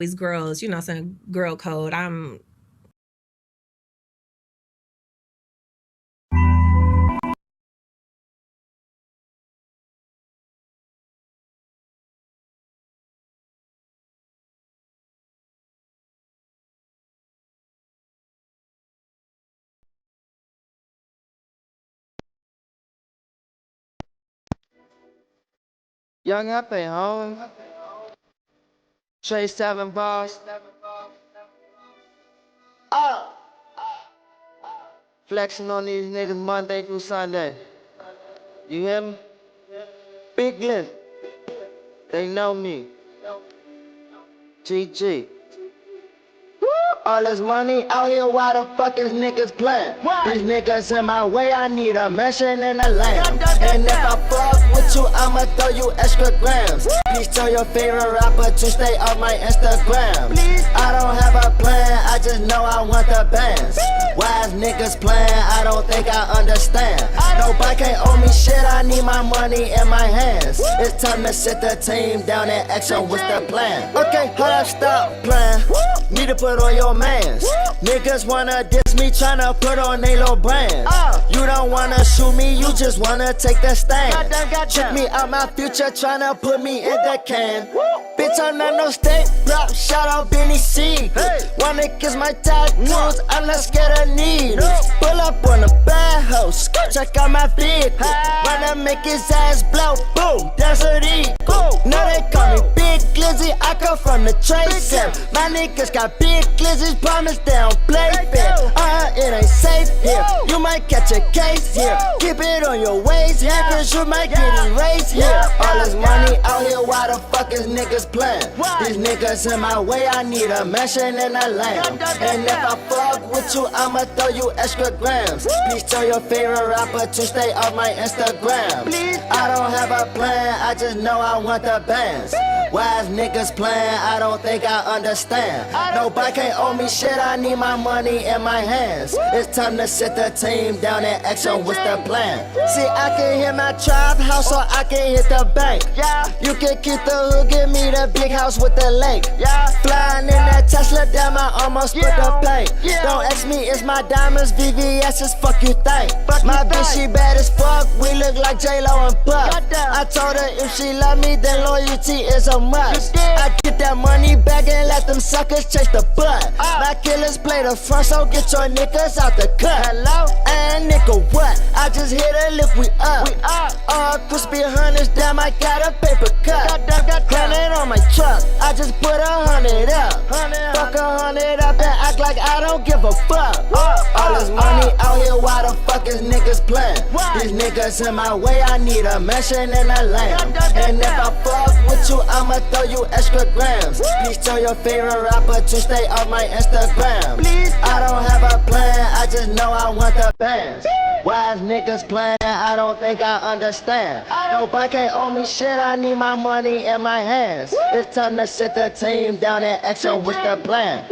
these girls, saying girl code. I'm Young Happy home. Trey 7 bars. Flexing on these niggas Monday through Sunday. You hear me? Big Glenn. They know me. GG. All this money out here, why the fuck is niggas playing? These niggas in my way, I need a mansion and a land. And if I fuck with you, I'ma throw you extra grams. Please tell your favorite rapper to stay off my Instagram. I don't have a plan, I just know I want the bands. Why is niggas playing? I don't think I understand. Nobody can't owe me shit, I need my money in my hands. It's time to sit the team down and action, what's the plan? Okay, hold up, stop playing. Need to put on your mans. Niggas wanna diss me, tryna put on they little brands. You don't wanna shoot me, you just wanna take the stand. Trick me out my future, tryna put me in the can. Bitch, I'm not no state block, shout out Benny C. Wanna kiss my tattoos, I'm not scared of needles. Pull up on a bad house, check out my vehicle. Wanna make his ass blow, boom, that's what he go. Now they call me Big Glizzy, I come from the trade center. My niggas got big glizzies, promise they don't play fair. It ain't safe here, you might catch a case here. Keep it on your waist here, cause you might get erased here. All this money out here, why the fuck is niggas playing? These niggas in my way, I need a mansion and a land. And if I fuck with you, I'ma throw you extra grams. Please tell your favorite rapper to stay off my Instagram. I don't have a plan, I just know I want the bands. Why is niggas playing? I don't think I understand. Nobody can't owe me shit, I need my money in my hands. It's time to sit the team down and action, what's the plan? See, I can hit my trap house so I can hit the bank. You can keep the hood, give me the big house with the lake. Flying in that Tesla, damn, I almost put the paint. Don't ask me, it's my diamonds, VVS's, fuck you think. My bitch, she bad as fuck, we look like J-Lo and Puff. I told her if she love me, then loyalty is a must. I get that money back and let them suckers chase the butt. My killers play the front, so get your niggas out the cut. Hello? And nigga, what? I just hit a lift, we up. All crispy hundreds, damn, I got a paper cut. 100 on my truck, I just put 100 up. Fuck 100 up and act like I don't give a fuck. All this money out here, why the fuck is niggas playing? These niggas in my way, I need a mansion and a land. And if I fuck with you, I'ma throw you extra grams. Please tell your favorite rapper to stay off my Instagram. I don't have a plan, I just know I want the bands. Why is niggas playing? I don't think I understand. Nobody can't owe me shit, I need my money in my hands. It's time to sit the team down and action, what's the plan?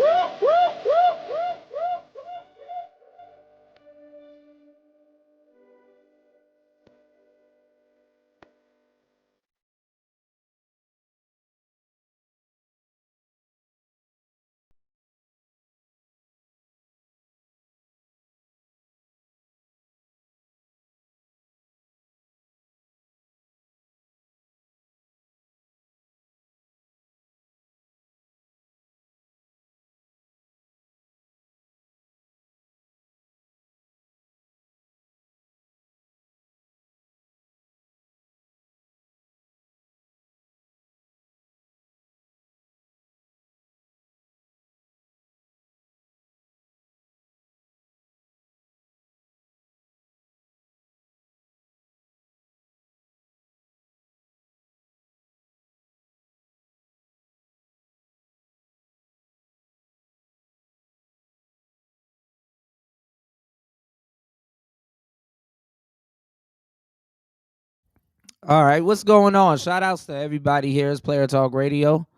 All right, what's going on? Shout outs to everybody here. It's Player Talk Radio.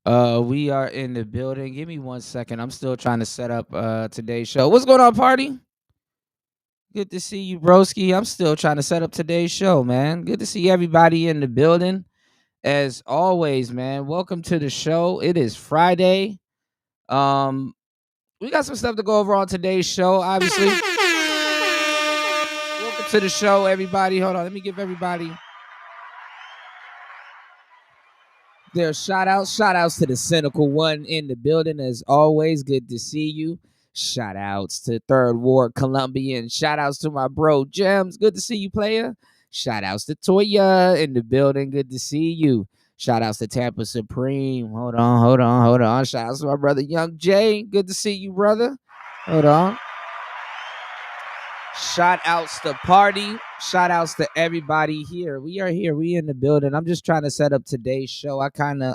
We are in the building. Give me 1 second. I'm still trying to set up today's show. What's going on, party? Good to see you, broski. I'm still trying to set up today's show, man. Good to see everybody in the building. As always, man, welcome to the show. It is Friday. Um, we got some stuff to go over on today's show, obviously. Welcome to the show, everybody. Hold on, let me give everybody their shout outs. Shout outs to the Cynical One in the building, as always. Good to see you. Shout outs to Third Ward Colombian. Shout outs to my bro Gems. Good to see you, player. Shout outs to Toya in the building. Good to see you. Shout outs to Tampa Supreme. Hold on. Shout outs to my brother Young Jay. Good to see you, brother. Hold on. Shout outs to Party. Shout outs to everybody here. We are here. We in the building. I'm just trying to set up today's show. I'm kind of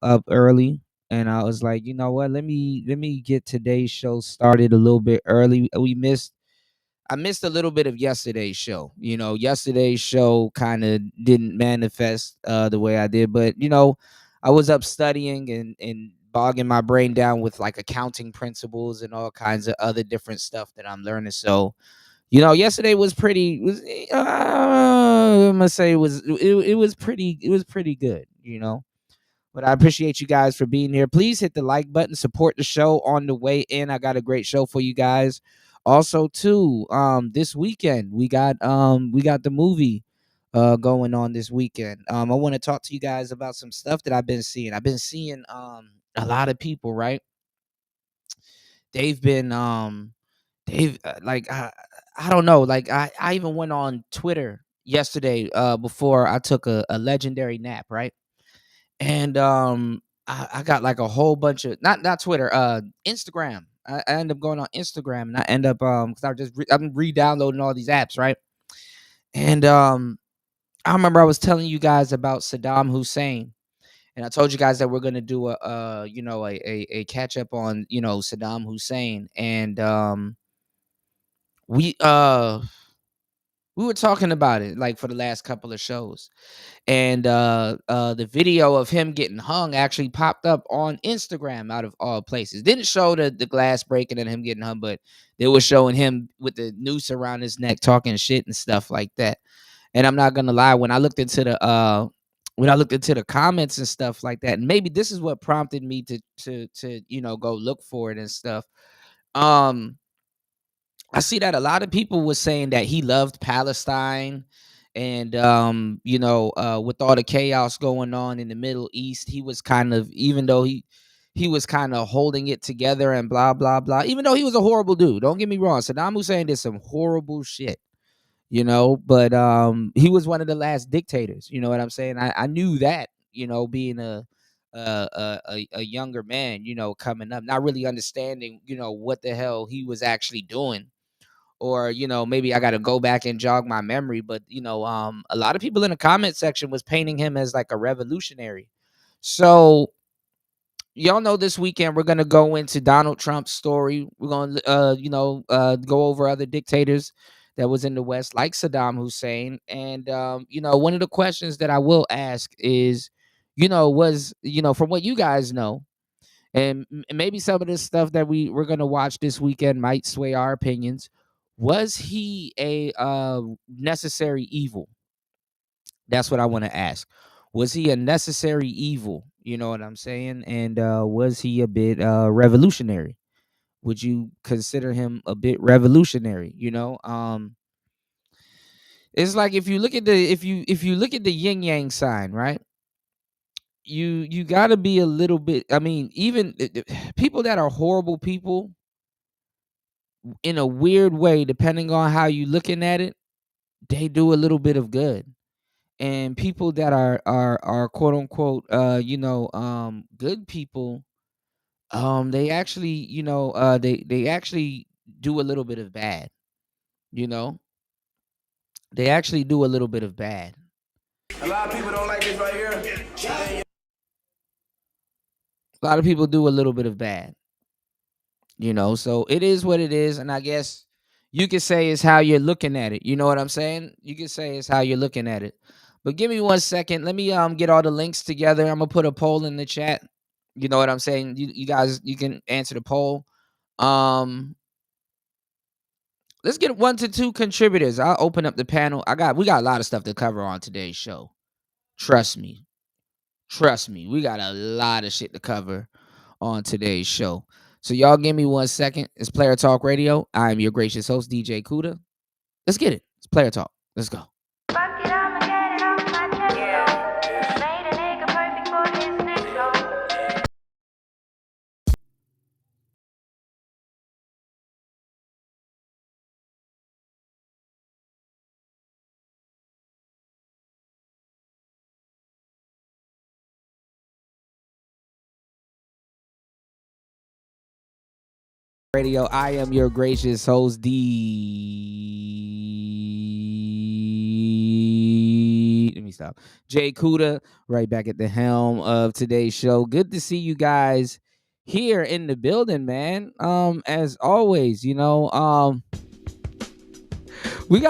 up early, and I was like, you know what? Let me get today's show started a little bit early. I missed a little bit of yesterday's show. Yesterday's show kind of didn't manifest the way I did, but I was up studying and bogging my brain down with like accounting principles and all kinds of other different stuff that I'm learning. So, yesterday was I'm gonna say it was pretty good. But I appreciate you guys for being here. Please hit the like button, support the show on the way in. I got a great show for you guys. Also, too, this weekend we got the movie going on this weekend. I want to talk to you guys about some stuff that I've been seeing. I've been seeing a lot of people, right? They've been they've like I don't know, like I even went on Twitter yesterday before I took a legendary nap, right? And I got like a whole bunch of not Twitter, Instagram. I end up going on Instagram, and I end up because I'm re-downloading all these apps, right? And I remember I was telling you guys about Saddam Hussein, and I told you guys that we're gonna do a catch up on Saddam Hussein, and we uh we were talking about it like for the last couple of shows, and the video of him getting hung actually popped up on Instagram out of all places. Didn't show the glass breaking and him getting hung, but they were showing him with the noose around his neck talking shit and stuff like that. And I'm not gonna lie, when I looked into the comments and stuff like that, and maybe this is what prompted me to go look for it and stuff. um I see that a lot of people was saying that he loved Palestine, and with all the chaos going on in the Middle East, he was kind of, even though he was kind of holding it together and blah blah blah. Even though he was a horrible dude, don't get me wrong, Saddam Hussein did some horrible shit, but he was one of the last dictators. You know what I'm saying? I knew that, being a younger man, coming up, not really understanding, what the hell he was actually doing, or maybe I got to go back and jog my memory. But a lot of people in the comment section was painting him as like a revolutionary. So y'all know this weekend we're going to go into Donald Trump's story. We're going to go over other dictators that was in the West, like Saddam Hussein. And one of the questions that I will ask is, from what you guys know, and maybe some of this stuff that we're gonna watch this weekend might sway our opinions. Was he a necessary evil? That's what I want to ask. Was he a necessary evil? You know what I'm saying? And was he a bit revolutionary? Would you consider him a bit revolutionary? It's like if you look at the if you look at the yin yang sign, right? You got to be a little bit. I mean, even people that are horrible people, in a weird way, depending on how you looking at it, they do a little bit of good. And people that are quote unquote good people, they actually they actually do a little bit of bad. You know, they actually do a little bit of bad. A lot of people don't like this right here. A lot of people do a little bit of bad. So it is what it is, and I guess you could say it's how you're looking at it. You know what I'm saying? You could say it's how you're looking at it. But give me 1 second. Let me get all the links together. I'm gonna put a poll in the chat. You know what I'm saying? You guys, you can answer the poll. Um let's get 1 to 2 contributors. I'll open up the panel. We got a lot of stuff to cover on today's show. Trust me. We got a lot of shit to cover on today's show. So y'all give me 1 second. It's Player Talk Radio. I am your gracious host, DJ Kuda. Let's get it. It's Player Talk. Let's go. Radio. I am your gracious host, Let me stop. Jay Kuda, right back at the helm of today's show. Good to see you guys here in the building, man. As always, we got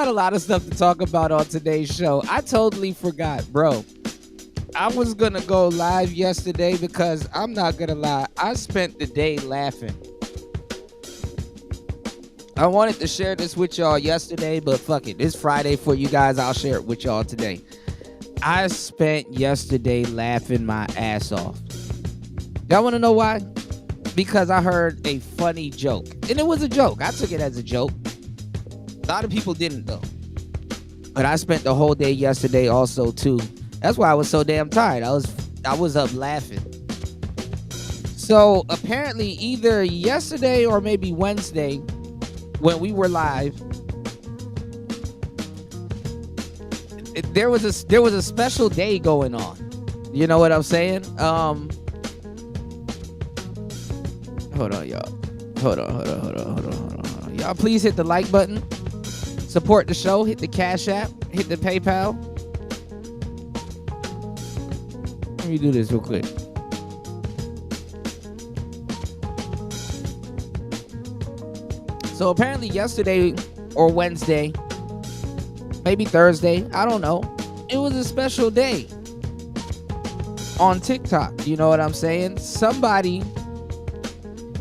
a lot of stuff to talk about on today's show. I totally forgot, bro. I was gonna go live yesterday because I'm not gonna lie, I spent the day laughing. I wanted to share this with y'all yesterday, but fuck it. It's Friday for you guys. I'll share it with y'all today. I spent yesterday laughing my ass off. Y'all want to know why? Because I heard a funny joke. And it was a joke. I took it as a joke. A lot of people didn't, though. But I spent the whole day yesterday also, too. That's why I was so damn tired. I was up laughing. So, apparently, either yesterday or maybe Wednesday, when we were live, there was a special day going on. You know what I'm saying? Hold on, y'all. Hold on. Y'all, please hit the like button. Support the show. Hit the Cash App. Hit the PayPal. Let me do this real quick. So apparently yesterday or Wednesday, maybe Thursday, I don't know, it was a special day on TikTok. You know what I'm saying? Somebody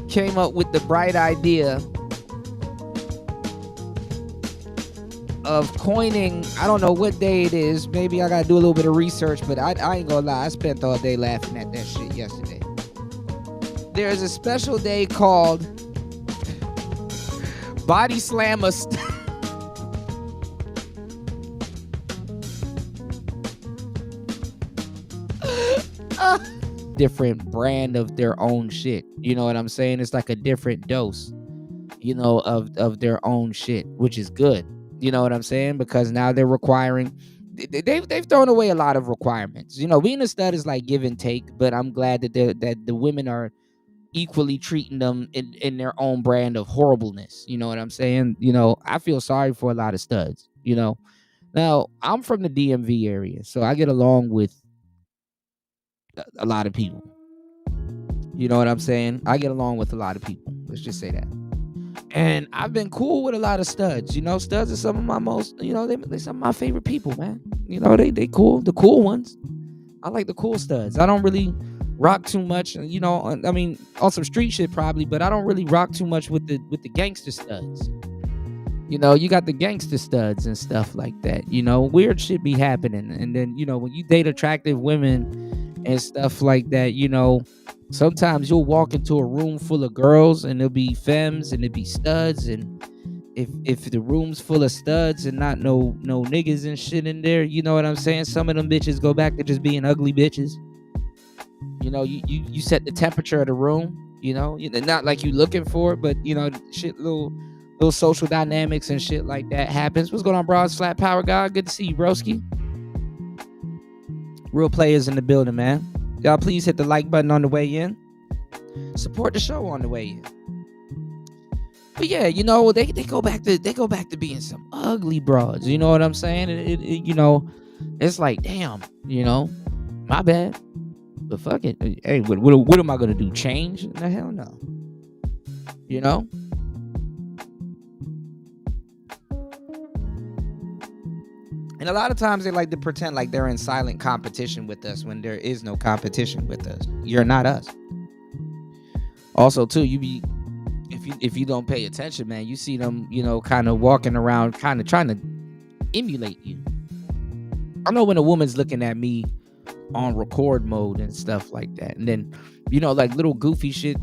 came up with the bright idea of coining, I don't know what day it is. Maybe I gotta do a little bit of research, but I ain't gonna lie, I spent all day laughing at that shit yesterday. There's a special day called Body Slammer different brand of their own shit. You know what I'm saying? It's like a different dose, of their own shit, which is good. You know what I'm saying? Because now they're requiring, they've thrown away a lot of requirements. Being a stud is like give and take, but I'm glad that the women are equally treating them in their own brand of horribleness. You know what I'm saying? I feel sorry for a lot of studs. Now I'm from the DMV area, so I get along with a lot of people. You know what I'm saying? I get along with a lot of people. Let's just say that. And I've been cool with a lot of studs. Studs are some of my most, they some of my favorite people, man. They cool, the cool ones. I like the cool studs. I don't really rock too much, I mean, on some street shit probably, but I don't really rock too much with the gangster studs. You got the gangster studs and stuff like that. Weird shit be happening. And then, when you date attractive women and stuff like that, sometimes you'll walk into a room full of girls and there'll be femmes and there'll be studs. And if the room's full of studs and not no niggas and shit in there, you know what I'm saying? Some of them bitches go back to just being ugly bitches. You set the temperature of the room, not like you looking for it, but shit, little social dynamics and shit like that happens. What's going on, bro? It's Flat Power God. Good to see you, broski. Real players in the building, man. Y'all please hit the like button on the way in. Support the show on the way in. But yeah, they go back to being some ugly broads. You know what I'm saying? It's like, damn, my bad. But fuck it. Hey, what am I gonna do? Change? The hell no. And a lot of times they like to pretend like they're in silent competition with us when there is no competition with us. You're not us. Also, too, if if you don't pay attention, man, you see them, kind of walking around, kind of trying to emulate you. I know when a woman's looking at me on record mode and stuff like that, and then like little goofy shit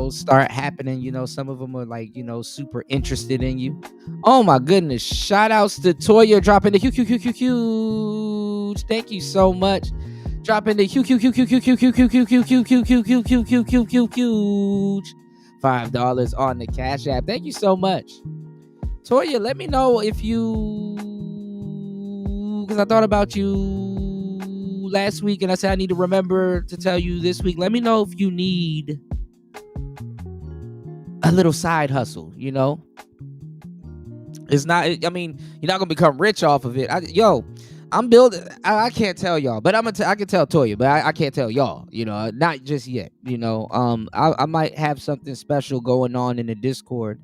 start happening. Some of them are like super interested in you. Oh my goodness, shout outs to Toya dropping the huge. Thank you so much. Dropping the huge $5 on the Cash App. Thank you so much. Toya, let me know if because I thought about you last week and I said I need to remember to tell you this week. Let me know if you need a little side hustle, It's not, you're not gonna become rich off of it. I'm building. I can't tell y'all, but I can tell Toya, but I can't tell y'all. Not just yet. I might have something special going on in the Discord,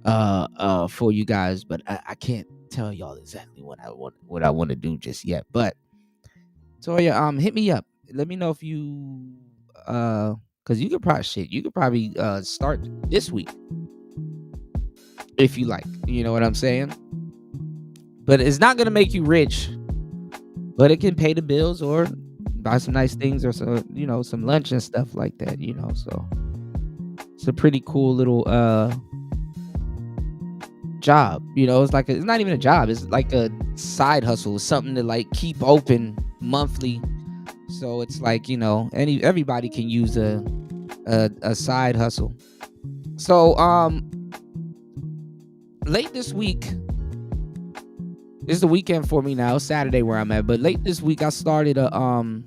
for you guys, but I can't tell y'all exactly what I want to do just yet. But Toya, hit me up. Let me know if you, because you could probably start this week if you like. You know what I'm saying? But it's not gonna make you rich. But it can pay the bills or buy some nice things or some lunch and stuff like that, So it's a pretty cool little job. It's like it's not even a job. It's like a side hustle. It's something to like keep open monthly. So it's like, everybody can use a side hustle. So late this week, this is the weekend for me now. It's Saturday where I'm at, but late this week I started because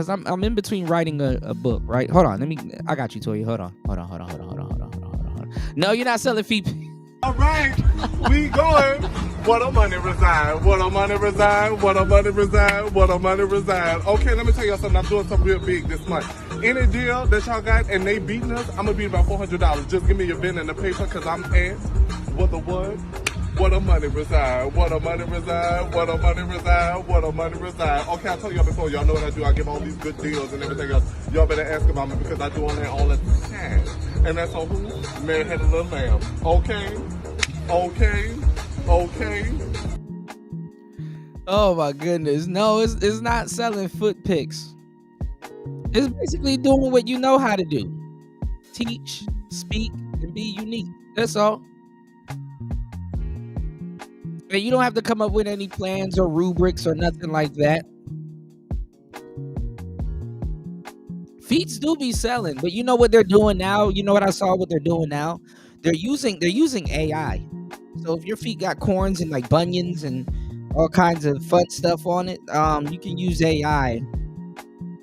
I'm in between writing a book, right? Hold on, I got you, Toya. Hold on. No, you're not selling feet. All right, we going. What a money reside. What a money reside. What a money reside. What a money reside. Okay, let me tell y'all something. I'm doing something real big this month. Any deal that y'all got and they beating us, I'm gonna beat about $400. Just give me your pen and the paper, cause I'm asked. What the what? What a money reside. What a money reside. What a money reside. What a money reside. Okay, I told y'all before. Y'all know what I do. I give all these good deals and everything else. Y'all better ask about me because I do all that all the time. And that's on who? Man had a little lamb. Okay. Oh my goodness. No, it's not selling foot pics. It's basically doing what you know how to do. Teach, speak, and be unique. That's all. And you don't have to come up with any plans or rubrics or nothing like that. Feats do be selling, but you know what they're doing now? You know what I saw what they're doing now? They're using AI. So if your feet got corns and like bunions and all kinds of fun stuff on it, you can use AI.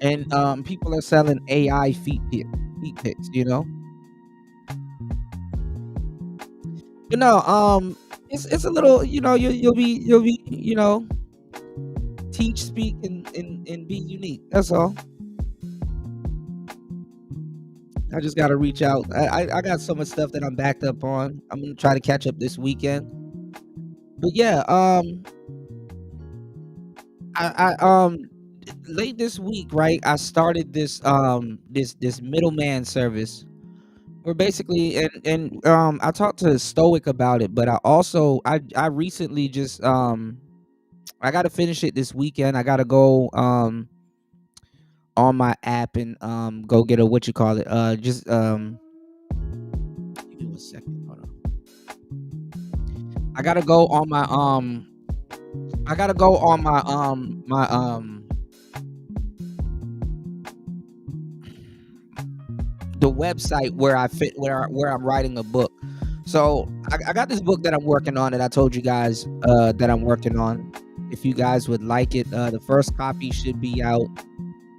And people are selling AI feet pics, It's a little, you'll be, teach, speak, and be unique. That's all. I just got to reach out. I got so much stuff that I'm backed up on. I'm going to try to catch up this weekend. But yeah, I late this week, right? I started this this middleman service. Where basically, and I talked to Stoic about it, but I recently just I got to finish it this weekend. I got to go on my app and go get a give me 1 second. Hold on. I got to go on my the website where I'm writing a book. So I got this book that I'm working on that I told you guys that I'm working on. If you guys would like it, the first copy should be out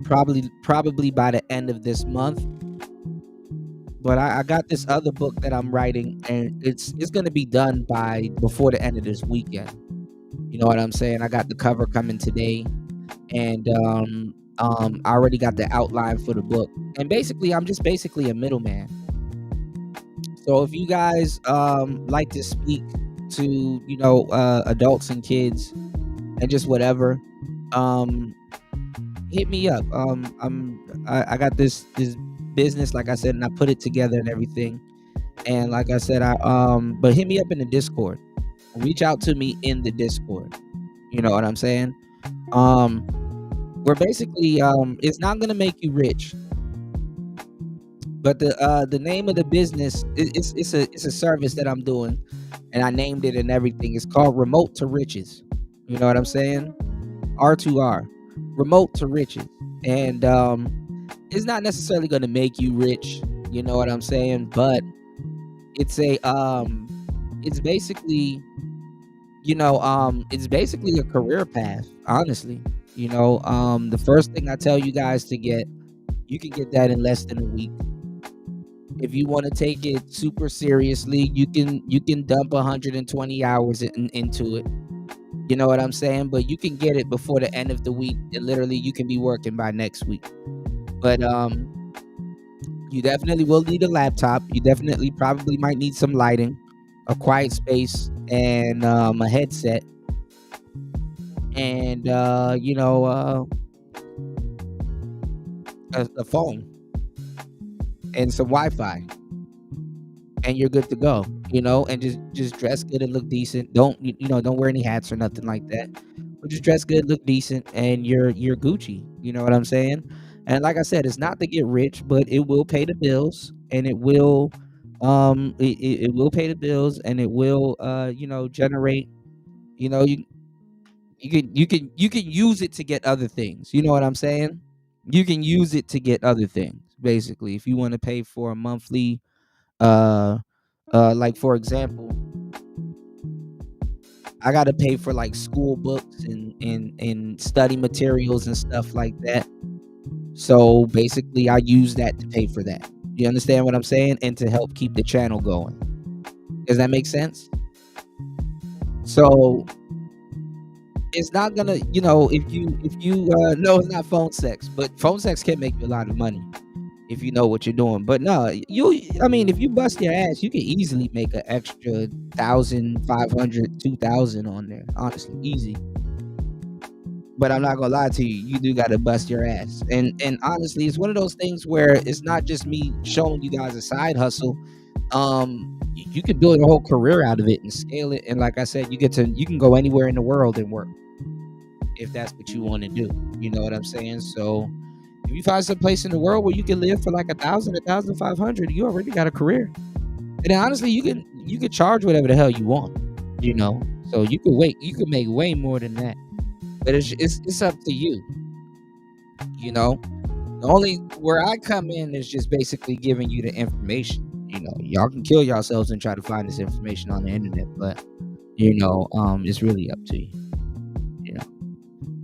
probably by the end of this month. But I got this other book that I'm writing, and it's going to be done before the end of this weekend. You know what I'm saying? I got the cover coming today, and I already got the outline for the book. And basically, I'm just a middleman. So if you guys like to speak to adults and kids and just whatever, hit me up. I got this business, like I said, and I put it together and everything. And like I said, but hit me up in the Discord. Reach out to me in the Discord. You know what I'm saying? We're basically it's not gonna make you rich, but the name of the business it's a service that I'm doing, and I named it and everything. It's called Remote to Riches. You know what I'm saying? R2R, Remote to Riches, and it's not necessarily gonna make you rich. You know what I'm saying? But it's it's basically, it's basically a career path, honestly. The first thing I tell you guys to get, you can get that in less than a week. If you want to take it super seriously, you can dump 120 hours into it. You know what I'm saying? But you can get it before the end of the week, and literally you can be working by next week. But you definitely will need a laptop. You definitely probably might need some lighting, a quiet space, and a headset, and a phone and some Wi-Fi, and you're good to go. And just dress good and look decent. Don't wear any hats or nothing like that, but just dress good, look decent, and you're Gucci. You know what I'm saying? And like I said, it's not to get rich, but it will pay the bills, and it will it will pay the bills, and it will generate. You can use it to get other things. You know what I'm saying? You can use it to get other things. Basically, if you want to pay for a monthly, like for example, I got to pay for like school books and study materials and stuff like that. So basically, I use that to pay for that. You understand what I'm saying? And to help keep the channel going. Does that make sense? So it's not gonna, if you no, it's not phone sex, but phone sex can make you a lot of money if you know what you're doing. But no, if you bust your ass, you can easily make an extra 1,500, 2,000 on there. Honestly, easy. But I'm not gonna lie to you, you do gotta bust your ass. And honestly, it's one of those things where it's not just me showing you guys a side hustle. You can build a whole career out of it and scale it. And like I said, you can go anywhere in the world and work if that's what you want to do. You know what I'm saying? So if you find some place in the world where you can live for like 1,000, 1,500, you already got a career. And then honestly, you can charge whatever the hell you want. So you can make way more than that. But it's up to you. The only where I come in is just basically giving you the information. Y'all can kill yourselves and try to find this information on the internet, but it's really up to you.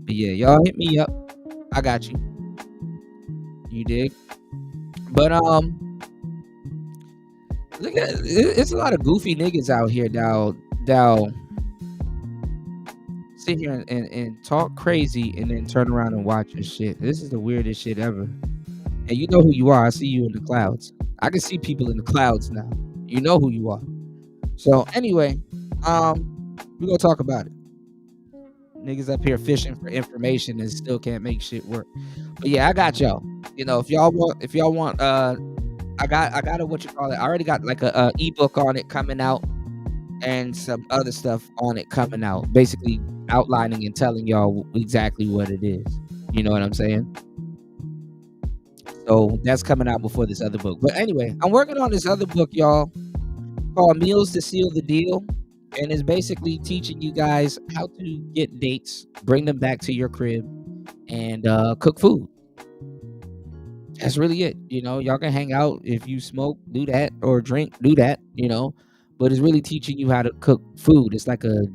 But yeah, y'all hit me up. I got you. You dig? But look at it's a lot of goofy niggas out here that'll sit here and talk crazy and then turn around and watch your shit. This is the weirdest shit ever. And you know who you are. I see you in the clouds. I can see people in the clouds now. You know who you are. So anyway, we're gonna talk about it. Niggas up here fishing for information and still can't make shit work. But yeah, I got y'all. If y'all want, I got a, what you call it. I already got like a ebook on it coming out, and some other stuff on it coming out, basically outlining and telling y'all exactly what it is. You know what I'm saying? So that's coming out before this other book. But anyway, I'm working on this other book, y'all, called Meals to Seal the Deal. And it's basically teaching you guys how to get dates, bring them back to your crib, and cook food. That's really it. Y'all can hang out. If you smoke, do that, or drink, do that, but it's really teaching you how to cook food. It's like a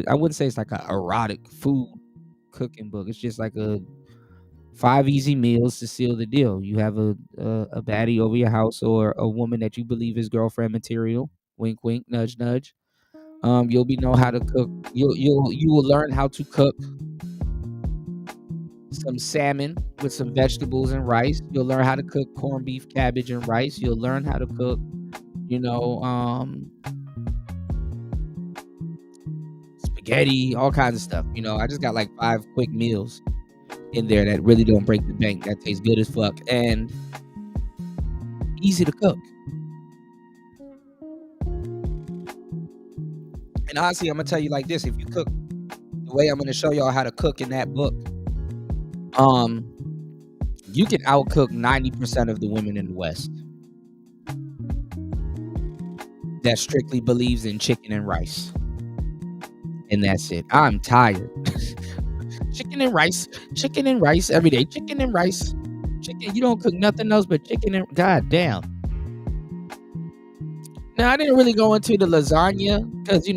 I wouldn't say it's like a erotic food cooking book. It's just like a 5 easy meals to seal the deal. You have a baddie over your house, or a woman that you believe is girlfriend material. Wink, wink, nudge, nudge. You'll know how to cook. You will learn how to cook some salmon with some vegetables and rice. You'll learn how to cook corned beef, cabbage, and rice. You'll learn how to cook, spaghetti, all kinds of stuff. I just got like 5 quick meals in there that really don't break the bank, that taste good as fuck. And easy to cook. And honestly, I'm gonna tell you like this: if you cook the way I'm gonna show y'all how to cook in that book, you can outcook 90% of the women in the West that strictly believes in chicken and rice. And that's it. I'm tired. Chicken and rice every day. Chicken and rice. Chicken, you don't cook nothing else but chicken and god damn. Now I didn't really go into the lasagna because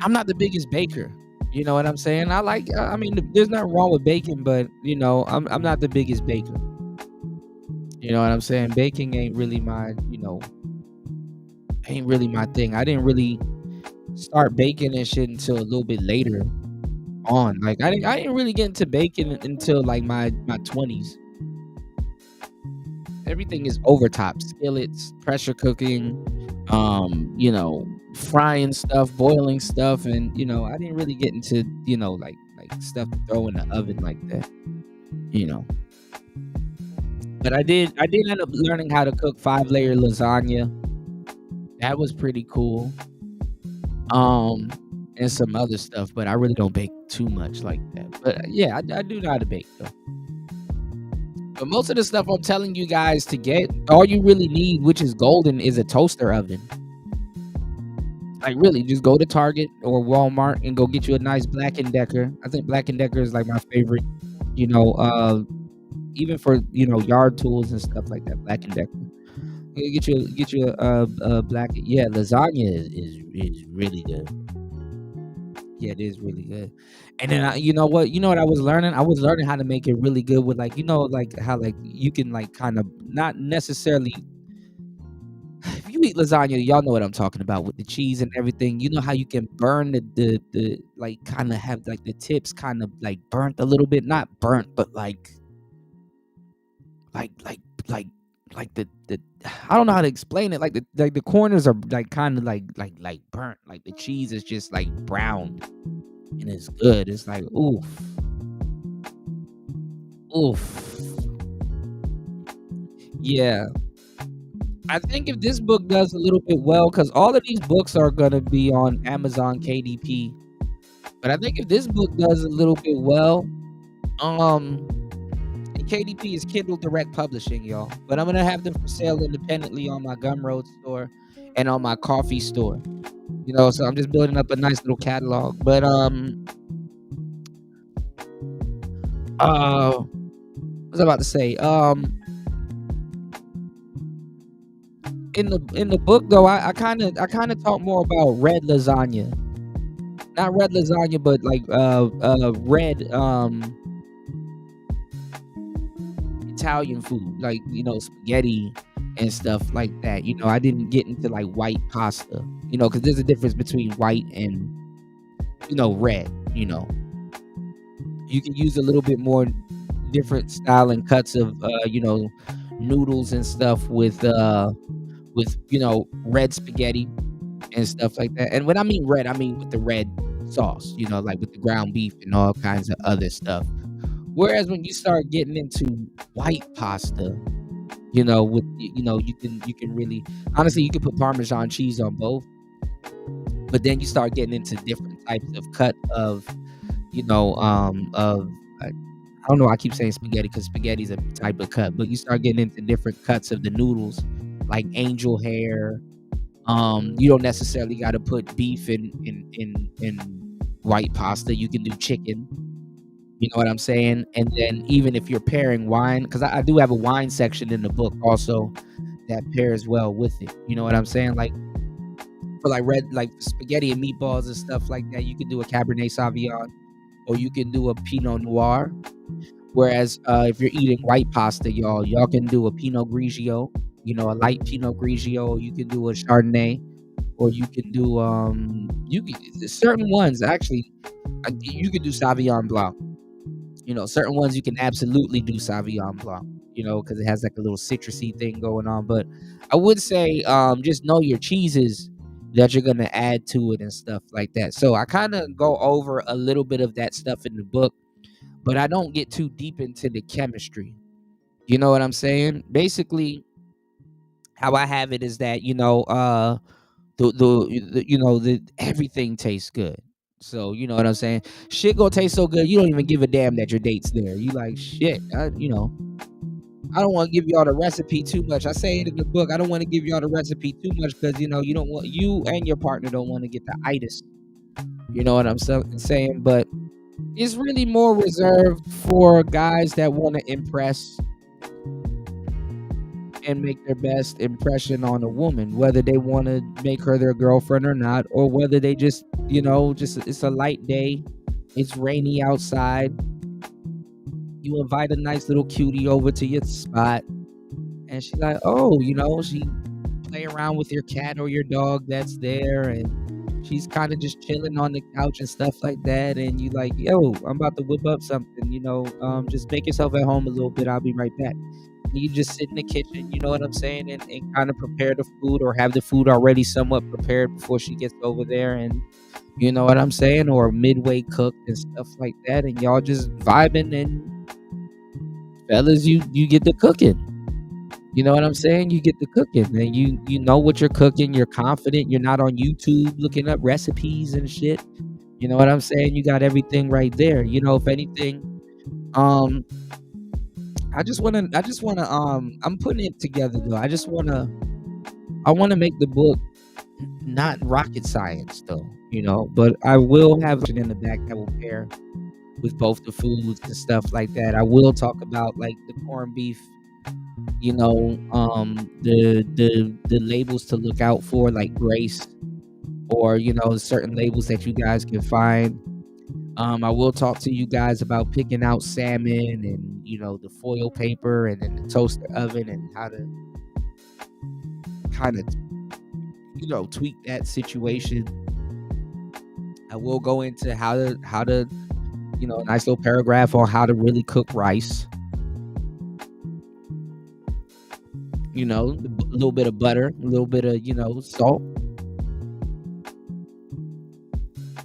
I'm not the biggest baker. You know what I'm saying? There's nothing wrong with baking, but I'm not the biggest baker. You know what I'm saying? Baking ain't really my thing. I didn't really start baking and shit until a little bit later on. Like I didn't really get into baking until like my 20s. Everything is overtop, skillets, pressure cooking, frying stuff, boiling stuff, and I didn't really get into like stuff to throw in the oven like that. But I did end up learning how to cook 5-layer lasagna. That was pretty cool. And some other stuff, but I really don't bake too much like that. But yeah, I do know how to bake though. But most of the stuff I'm telling you guys to get, all you really need, which is golden, is a toaster oven. Like really, just go to Target or Walmart and go get you a nice Black & Decker. I think Black & Decker is like my favorite, even for yard tools and stuff like that. Black & Decker. Get you a black. Yeah, lasagna is really good. Yeah, it is really good. And then you know what I was learning? I was learning how to make it really good with like how like you can like kind of not necessarily. If you eat lasagna, y'all know what I'm talking about with the cheese and everything. You know how you can burn the like kind of have like the tips kind of like burnt a little bit, not burnt, but like the I don't know how to explain it. Like the corners are like kind of like burnt. Like the cheese is just like brown, and it's good. It's like oof. Yeah, I think if this book does a little bit well, because all of these books are gonna be on Amazon KDP, but I think if this book does a little bit well, KDP is Kindle Direct Publishing, y'all. But I'm gonna have them for sale independently on my Gumroad store and on my coffee store. So I'm just building up a nice little catalog. But what was I about to say? In the book though, I kind of talk more about red lasagna. Not red lasagna, but like red Italian food, like spaghetti and stuff like that. I didn't get into like white pasta, because there's a difference between white and red. You can use a little bit more different style and cuts of noodles and stuff with red spaghetti and stuff like that. And when I mean red, I mean with the red sauce, like with the ground beef and all kinds of other stuff. Whereas when you start getting into white pasta, with you can really honestly you can put Parmesan cheese on both, but then you start getting into different types of cut of I don't know. I keep saying spaghetti because spaghetti is a type of cut, but you start getting into different cuts of the noodles, like angel hair. You don't necessarily got to put beef in white pasta. You can do chicken. You know what I'm saying? And then even if you're pairing wine, because I do have a wine section in the book also that pairs well with it. You know what I'm saying? Like for like spaghetti and meatballs and stuff like that, you can do a Cabernet Sauvignon or you can do a Pinot Noir. Whereas if you're eating white pasta, y'all can do a Pinot Grigio, a light Pinot Grigio. You can do a Chardonnay, or you can do certain ones actually. You can do Sauvignon Blanc. Certain ones you can absolutely do Sauvignon Blanc. Because it has like a little citrusy thing going on. But I would say just know your cheeses that you're gonna add to it and stuff like that. So I kind of go over a little bit of that stuff in the book, but I don't get too deep into the chemistry. You know what I'm saying? Basically, how I have it is that the everything tastes good. So you know what I'm saying? Shit gonna taste so good, you don't even give a damn that your date's there. You like shit. I don't want to give y'all the recipe too much. I say it in the book. I don't want to give y'all the recipe too much because you don't want you and your partner don't want to get the itis. You know what I'm saying? But it's really more reserved for guys that want to impress and make their best impression on a woman, whether they want to make her their girlfriend or not, or whether they just it's a light day, it's rainy outside. You invite a nice little cutie over to your spot, and she's like, oh, she play around with your cat or your dog that's there, and she's kind of just chilling on the couch and stuff like that, and you like, yo, I'm about to whip up something, just make yourself at home a little bit, I'll be right back. And you just sit in the kitchen, you know what I'm saying, and kind of prepare the food or have the food already somewhat prepared before she gets over there, and you know what I'm saying, or midway cooked and stuff like that, and y'all just vibing, and fellas, you get the cooking. You know what I'm saying? You get the cooking, and you know what you're cooking. You're confident. You're not on YouTube looking up recipes and shit. You know what I'm saying? You got everything right there. If anything, I just wanna I'm putting it together though. I wanna make the book not rocket science though, but I will have it in the back that will pair with both the foods and stuff like that. I will talk about like the corned beef, the labels to look out for, like Grace, or certain labels that you guys can find. I will talk to you guys about picking out salmon and the foil paper and then the toaster oven and how to kind of tweak that situation. I will go into how to a nice little paragraph on how to really cook rice. A little bit of butter, a little bit of salt.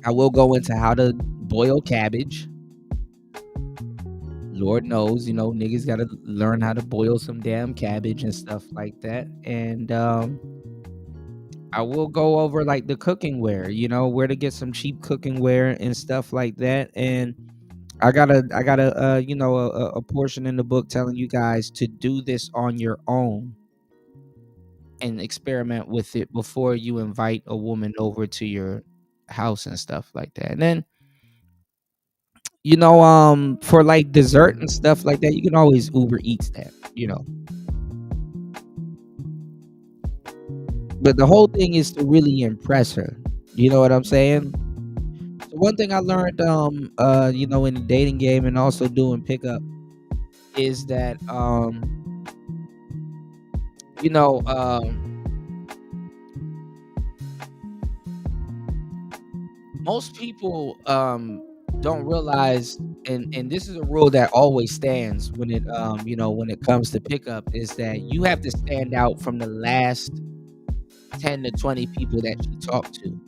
I will go into how to boil cabbage. Lord knows, niggas gotta learn how to boil some damn cabbage and stuff like that. And I will go over like the cooking ware, where to get some cheap cooking ware and stuff like that. And I got a portion in the book telling you guys to do this on your own and experiment with it before you invite a woman over to your house and stuff like that. And then for like dessert and stuff like that, you can always Uber Eats that, but the whole thing is to really impress her. You know what I'm saying? So one thing I learned in the dating game and also doing pickup is that most people don't realize, and this is a rule that always stands when it comes to pickup, is that you have to stand out from the last 10 to 20 people that you talk to.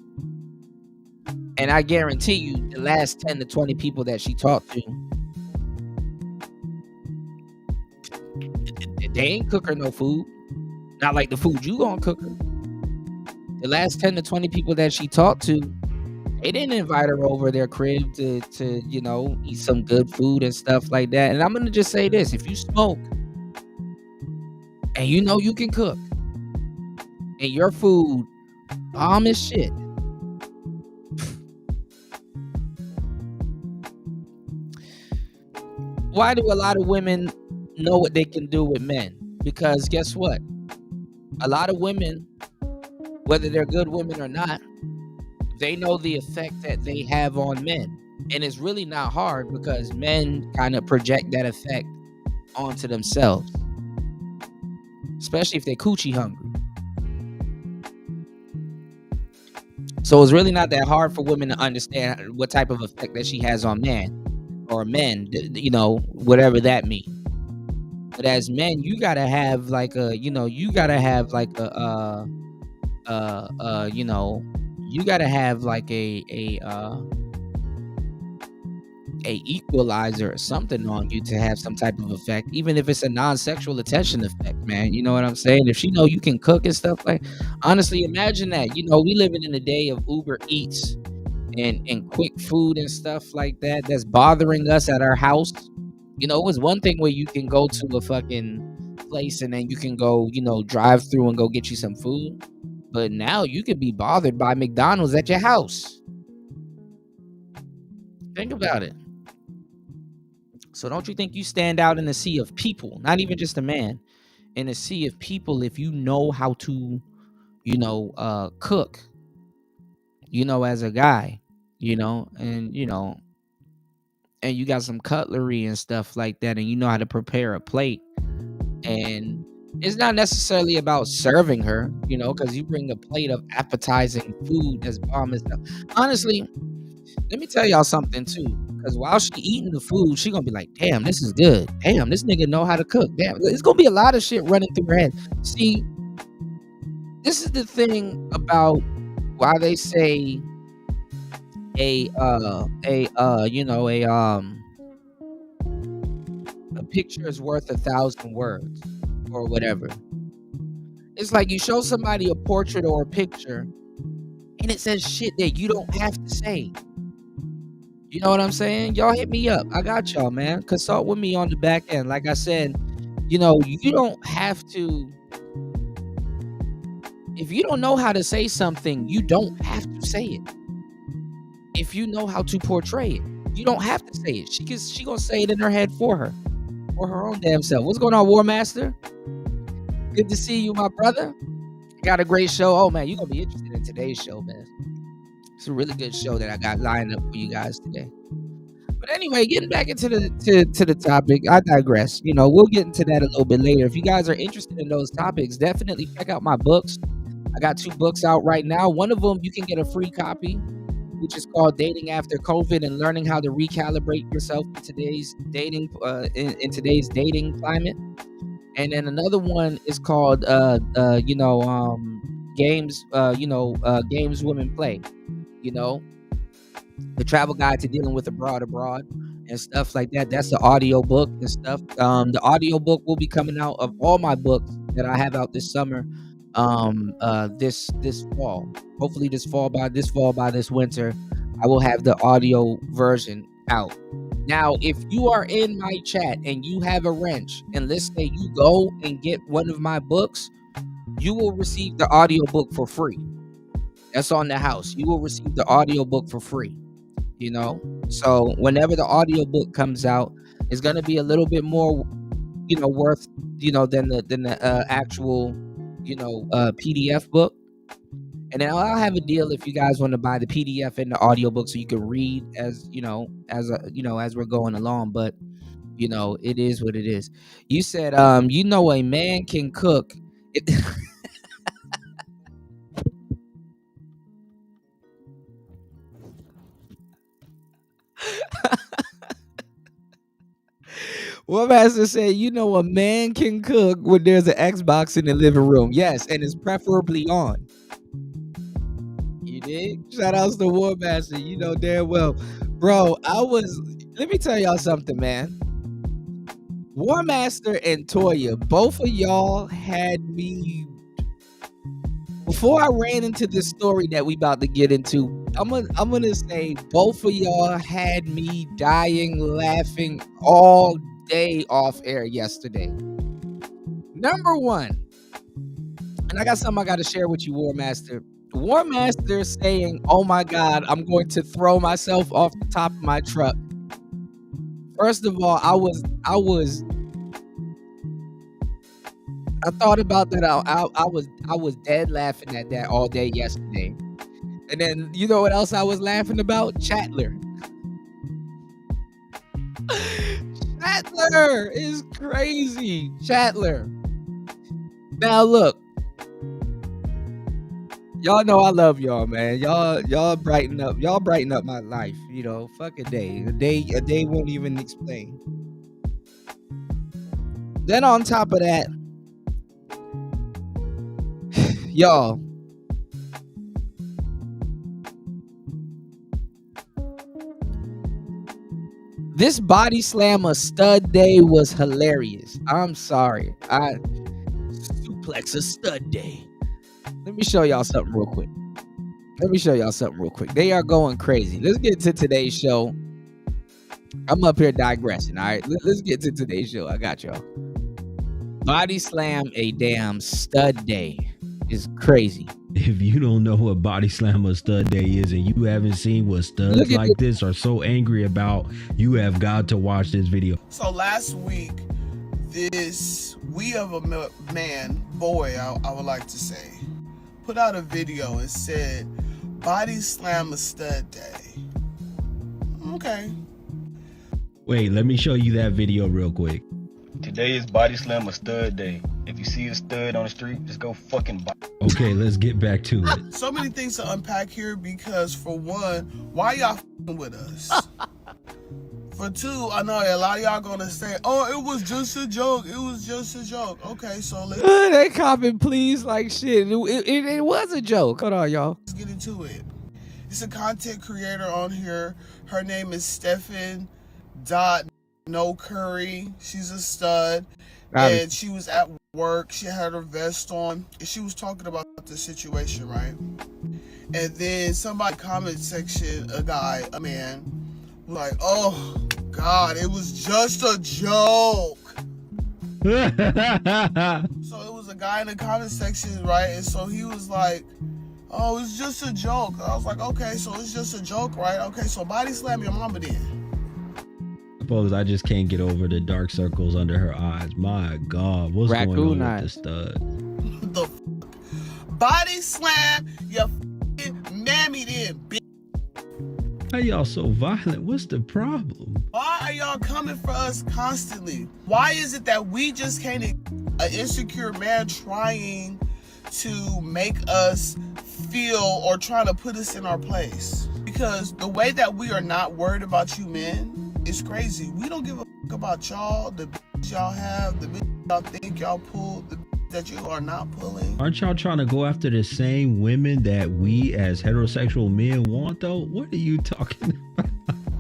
And I guarantee you, the last 10 to 20 people that she talked to, they ain't cook her no food. Not like the food you gonna cook her. The last 10 to 20 people that she talked to, they didn't invite her over their crib to eat some good food and stuff like that. And I'm gonna just say this: if you smoke and you can cook and your food bomb as shit, why do a lot of women know what they can do with men? Because guess what? A lot of women, whether they're good women or not, they know the effect that they have on men. And it's really not hard because men kind of project that effect onto themselves, especially if they're coochie hungry. So it's really not that hard for women to understand what type of effect that she has on men or men, whatever that means. But as men, you gotta have like a, you gotta have like a a equalizer or something on you to have some type of effect, even if it's a non-sexual attention effect, man. You know what I'm saying? If she know you can cook and stuff, like, honestly, imagine that. You know, we living in a day of Uber Eats and quick food and stuff like that that's bothering us at our house. You know, it was one thing where you can go to a fucking place and then you can go, you know, drive through and go get you some food. But now you could be bothered by McDonald's at your house. Think about it. So don't you think you stand out in a sea of people, not even just a man, in a sea of people if you know how to, you know, cook, you know, as a guy, you know, and you got some cutlery and stuff like that, and you know how to prepare a plate. And it's not necessarily about serving her, you know, because you bring a plate of appetizing food that's bomb and stuff. Honestly, let me tell y'all something too, because while she eating the food, she gonna be like, damn, this is good. Damn, this nigga know how to cook. Damn, it's gonna be a lot of shit running through her head. See, this is the thing about why they say a picture is worth 1,000 words or whatever. It's like you show somebody a portrait or a picture and it says shit that you don't have to say. You know what I'm saying? Y'all hit me up. I got y'all, man. Consult with me on the back end. Like I said, you know, you don't have to. If you don't know how to say something, you don't have to say it. If you know how to portray it, you don't have to say it. She gonna say it in her head for her own damn self. What's going on, War Master? Good to see you, my brother. Got a great show. Oh man, you're gonna be interested in today's show, man. It's a really good show that I got lined up for you guys today. But anyway, getting back into the topic, I digress. You know, we'll get into that a little bit later. If you guys are interested in those topics, definitely check out my books. I got 2 books out right now. One of them you can get a free copy, which is called Dating After COVID and Learning How to Recalibrate Yourself in today's dating in today's dating climate. And then another one is called games women play. You know, the travel guide to dealing with abroad and stuff like that. That's the audio book and stuff. The audio book will be coming out of all my books that I have out this summer. This fall, hopefully this fall by this winter, I will have the audio version out. Now, if you are in my chat and you have a wrench, and let's say you go and get one of my books, you will receive the audio book for free. That's on the house. You will receive the audio book for free. You know, so whenever the audio book comes out, it's gonna be a little bit more, you know, worth, you know, than the actual, you know, PDF book. And then I'll have a deal if you guys want to buy the PDF and the audiobook so you can read as we're going along. But you know, it is what it is. You said you know, a man can cook. One master said, you know, a man can cook when there's an Xbox in the living room. Yes, and it's preferably on. You dig? Shout outs to War Master. You know damn well. Bro, let me tell y'all something, man. War Master and Toya, both of y'all had me. Before I ran into this story that we about to get into, I'm gonna say both of y'all had me dying laughing all day off air yesterday. Number one, and I got something I got to share with you, War Master. War Master saying, "Oh my God, I'm going to throw myself off the top of my truck." First of all, I thought about that. I was dead laughing at that all day yesterday. And then you know what else I was laughing about? Chatler. Chatler is crazy. Chatler. Now look, y'all know I love y'all, man. Y'all brighten up my life. You know, fuck a day. A day won't even explain. Then on top of that, y'all, This body slam a stud day was hilarious. I'm sorry. I suplex a stud day. Let me show y'all something real quick. They are going crazy. Let's get to today's show. I'm up here digressing, all right? Let's get to today's show. I got y'all. Body slam a damn stud day is crazy. If you don't know what body slam or stud day is and you haven't seen what studs like this are so angry about, you have got to watch this video. So last week, we of a man, boy, I would like to say, put out a video and said, body slam a stud day. Okay. Wait, let me show you that video real quick. Today is body slam a stud day. If you see a stud on the street, just go fucking buy. Okay, let's get back to it. So many things to unpack here because for one, why y'all f***ing with us? For two, I know a lot of y'all gonna say, oh, it was just a joke. Okay, so they copping please like shit. It was a joke. Hold on, y'all. Let's get into it. It's a content creator on here. Her name is Stephen No Curry. She's a stud. And she was at work. She had her vest on. And she was talking about the situation, right? And then somebody comment section, a man, like, oh, God, it was just a joke. So it was a guy in the comment section, right? And so he was like, oh, it's just a joke. I was like, okay, so it's just a joke, right? Okay, so body slam your mama then. Suppose I just can't get over the dark circles under her eyes. My God, what's going on with the stud? The body slam your mammy then, bitch. How y'all so violent? What's the problem? Why are y'all coming for us constantly? Why is it that we just can't, an insecure man trying to make us feel or trying to put us in our place? Because the way that we are not worried about you men, it's crazy. We don't give a fuck about y'all, the bitch y'all have, the bitch y'all think y'all pull, the bitch that you are not pulling. Aren't y'all trying to go after the same women that we as heterosexual men want though? What are you talking about?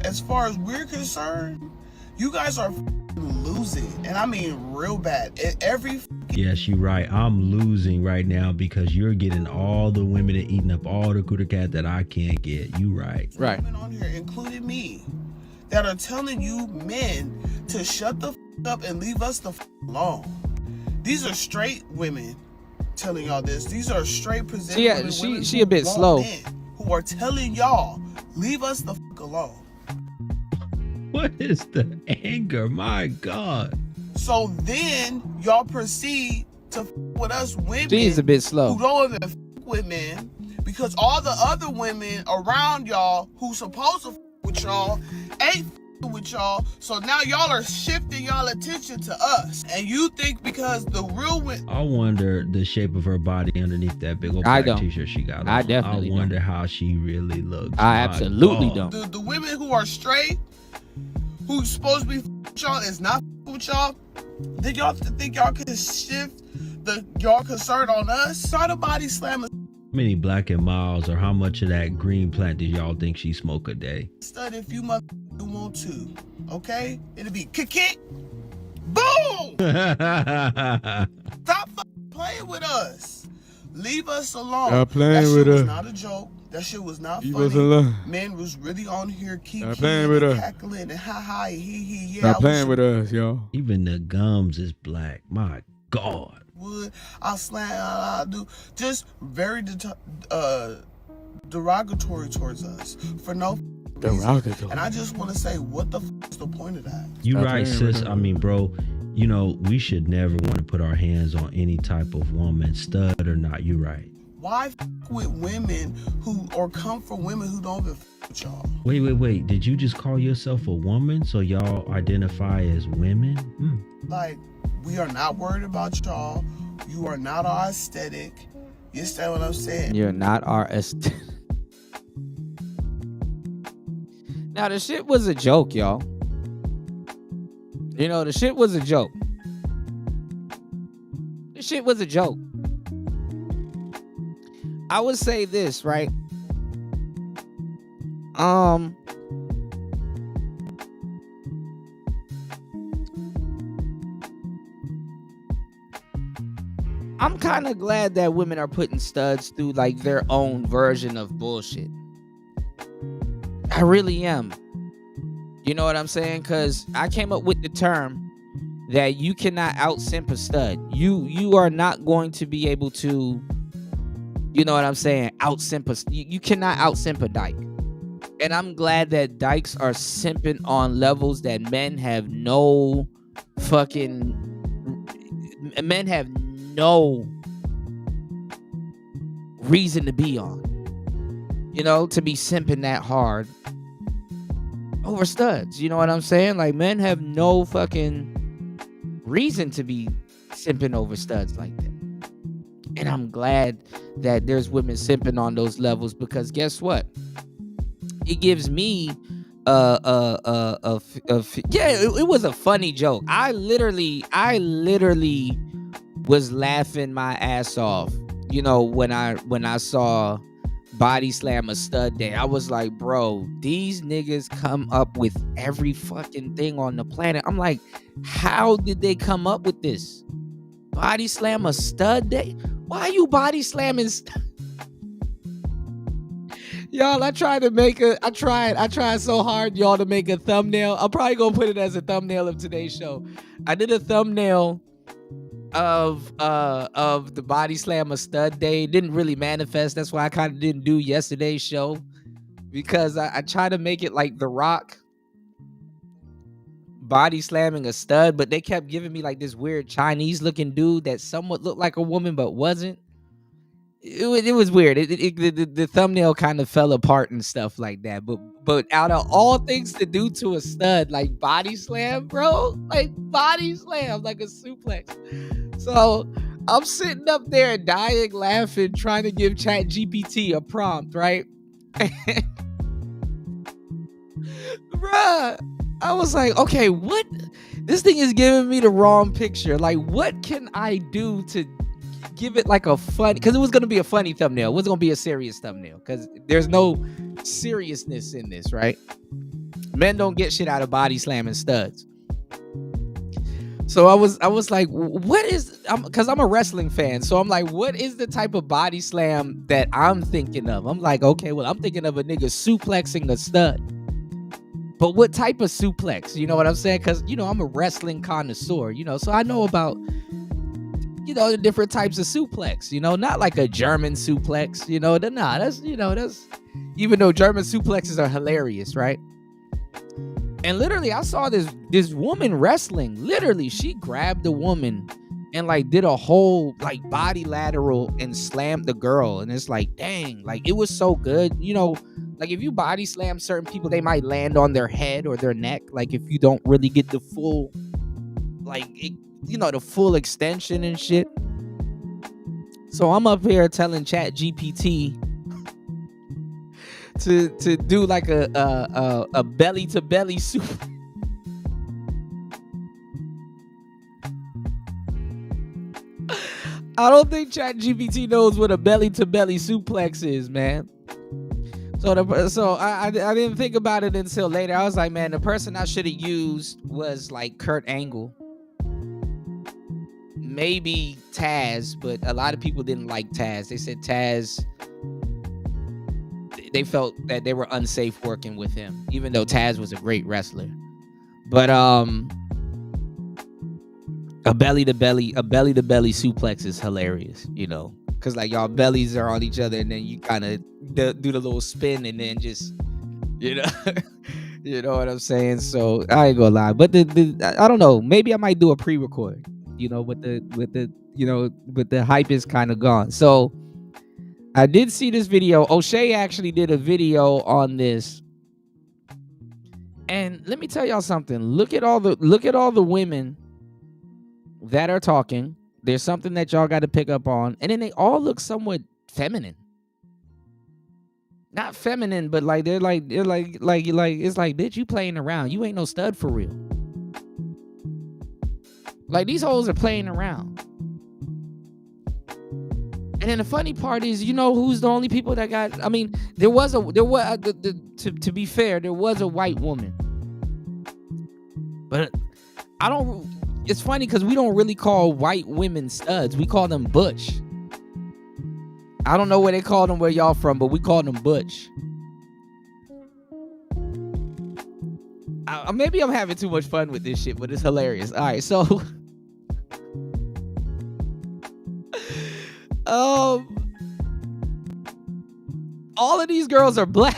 As far as we're concerned, you guys are losing. And I mean real bad. Yes, you're right. I'm losing right now because you're getting all the women and eating up all the cooter cat that I can't get. You right. Right. Women on here, including me, that are telling you men to shut the f up and leave us the f alone. These are straight women telling y'all this. These are straight women she a bit slow. Who are telling y'all, leave us the f alone. What is the anger? My God. So then y'all proceed to f with us women. She's a bit slow. Who don't even f with men because all the other women around y'all who supposed to f with y'all ain't with y'all, so now y'all are shifting y'all attention to us, and you think because the real I wonder the shape of her body underneath that big old black t-shirt she got on. I definitely wonder how she really looks. I absolutely don't. The women who are straight, who's supposed to be with y'all, is not with y'all. Did y'all think y'all can shift y'all concern on us? Try to body slam How many Black and Miles or how much of that green plant did y'all think she smoke a day? Study if you want to, okay? It'll be kick, boom! Stop playing with us. Leave us alone. Stop playing with us. That shit was us. not a joke. That shit was not Leave us funny. alone. Man was really on here Stop playing with us. cackling and ha he. Yeah, Stop playing with us, y'all. Even the gums is black. My God. I'll slam, I'll do. Just very derogatory towards us for no reason. And I just want to say, what the f is the point of that? You right, sis. I mean, bro, you know, we should never want to put our hands on any type of woman, stud or not. You right. Why f with women or come for women who don't even f with y'all? Wait. Did you just call yourself a woman? So y'all identify as women? Like, we are not worried about y'all. You are not our aesthetic. You understand what I'm saying? You're not our aesthetic. Now, the shit was a joke, y'all. You know, the shit was a joke. The shit was a joke. I would say this, right? I'm kind of glad that women are putting studs through like their own version of bullshit. I really am. You know what I'm saying? Because I came up with the term that you cannot out-simp a stud. You are not going to be able to, you know what I'm saying, out-simp a, you cannot out-simp a dyke. And I'm glad that dykes are simping on levels that men have no reason to be on. You know, to be simping that hard over studs. You know what I'm saying? Like, men have no fucking reason to be simping over studs like that. And I'm glad that there's women simping on those levels, because guess what? It gives me it was a funny joke. I literally was laughing my ass off, you know, when I saw Body Slam a Stud Day. I was like, bro, these niggas come up with every fucking thing on the planet. I'm like, how did they come up with this? Body Slam a Stud Day? Why are you body slamming Y'all, I tried so hard, y'all, to make a thumbnail. I'm probably gonna put it as a thumbnail of today's show. I did a thumbnail of the Body Slam a Stud Day. It didn't really manifest. That's why I kind of didn't do yesterday's show, because I tried to make it like The Rock body slamming a stud, but they kept giving me like this weird Chinese looking dude that somewhat looked like a woman but wasn't. It was weird. The thumbnail kind of fell apart and stuff like that. But out of all things to do to a stud, like body slam, bro, like body slam, like a suplex. So I'm sitting up there dying laughing, trying to give ChatGPT a prompt, right? Bruh, I was like, okay, what? This thing is giving me the wrong picture. Like, what can I do to give it like a fun, because it was going to be a funny thumbnail. It wasn't going to be a serious thumbnail, because there's no seriousness in this, right? Men don't get shit out of body slamming studs. So I was like, what is, because I'm a wrestling fan, so I'm like, what is the type of body slam that I'm thinking of? I'm like, okay, well, I'm thinking of a nigga suplexing a stud. But what type of suplex? You know what I'm saying? Because, you know, I'm a wrestling connoisseur, you know, so I know about, you know, the different types of suplex, you know, not like a German suplex, you know, that's, you know, that's, even though German suplexes are hilarious, right? And literally, I saw this woman wrestling. Literally, she grabbed the woman and like did a whole like body lateral and slammed the girl. And it's like, dang, like it was so good. You know, like if you body slam certain people, they might land on their head or their neck. Like if you don't really get the full, like, you know, the full extension and shit. So I'm up here telling ChatGPT to do like a belly to belly soup. I don't think ChatGPT knows what a belly to belly suplex is, man. So I didn't think about it until later. I was like, man, the person I should have used was like Kurt Angle. Maybe Taz, but a lot of people didn't like Taz. They said Taz, they felt that they were unsafe working with him, even though Taz was a great wrestler. But a belly to belly suplex is hilarious, you know, because like y'all bellies are on each other, and then you kind of do the little spin, and then just, you know, you know what I'm saying. So I ain't gonna lie, but I don't know. Maybe I might do a pre-record. You know, with the hype is kind of gone. So I did see this video. O'Shea actually did a video on this. And let me tell y'all something. Look at all the women that are talking. There's something that y'all got to pick up on. And then they all look somewhat feminine. Not feminine, but like they're like it's like, bitch, you playing around. You ain't no stud for real. Like, these hoes are playing around. And then the funny part is, you know who's the only people that got, I mean, to be fair, there was a white woman. But it's funny because we don't really call white women studs. We call them butch. I don't know where they call them where y'all from, but we call them butch. Maybe I'm having too much fun with this shit, but it's hilarious. All right, so all of these girls are black.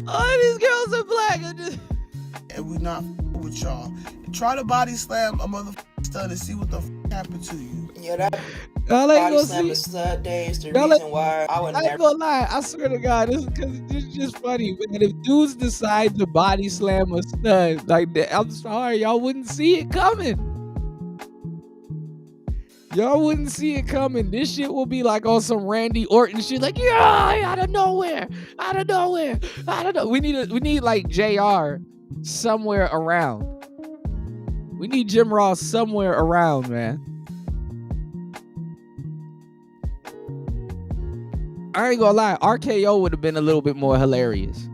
All of these girls are black. And we not with y'all. Try to body slam a motherfucking stud and see what the happened to you. Yeah, that Y'all ain't body gonna slam see. is stud day is the Y'all reason why I would I ain't never. gonna lie. I swear to God, this is just funny. Man, if dudes decide to body slam a stud like that, I'm sorry, y'all wouldn't see it coming. Y'all wouldn't see it coming. This shit will be like on some Randy Orton shit, like out of nowhere. We need like JR somewhere around. We need Jim Ross somewhere around, man. I ain't gonna lie, RKO would have been a little bit more hilarious.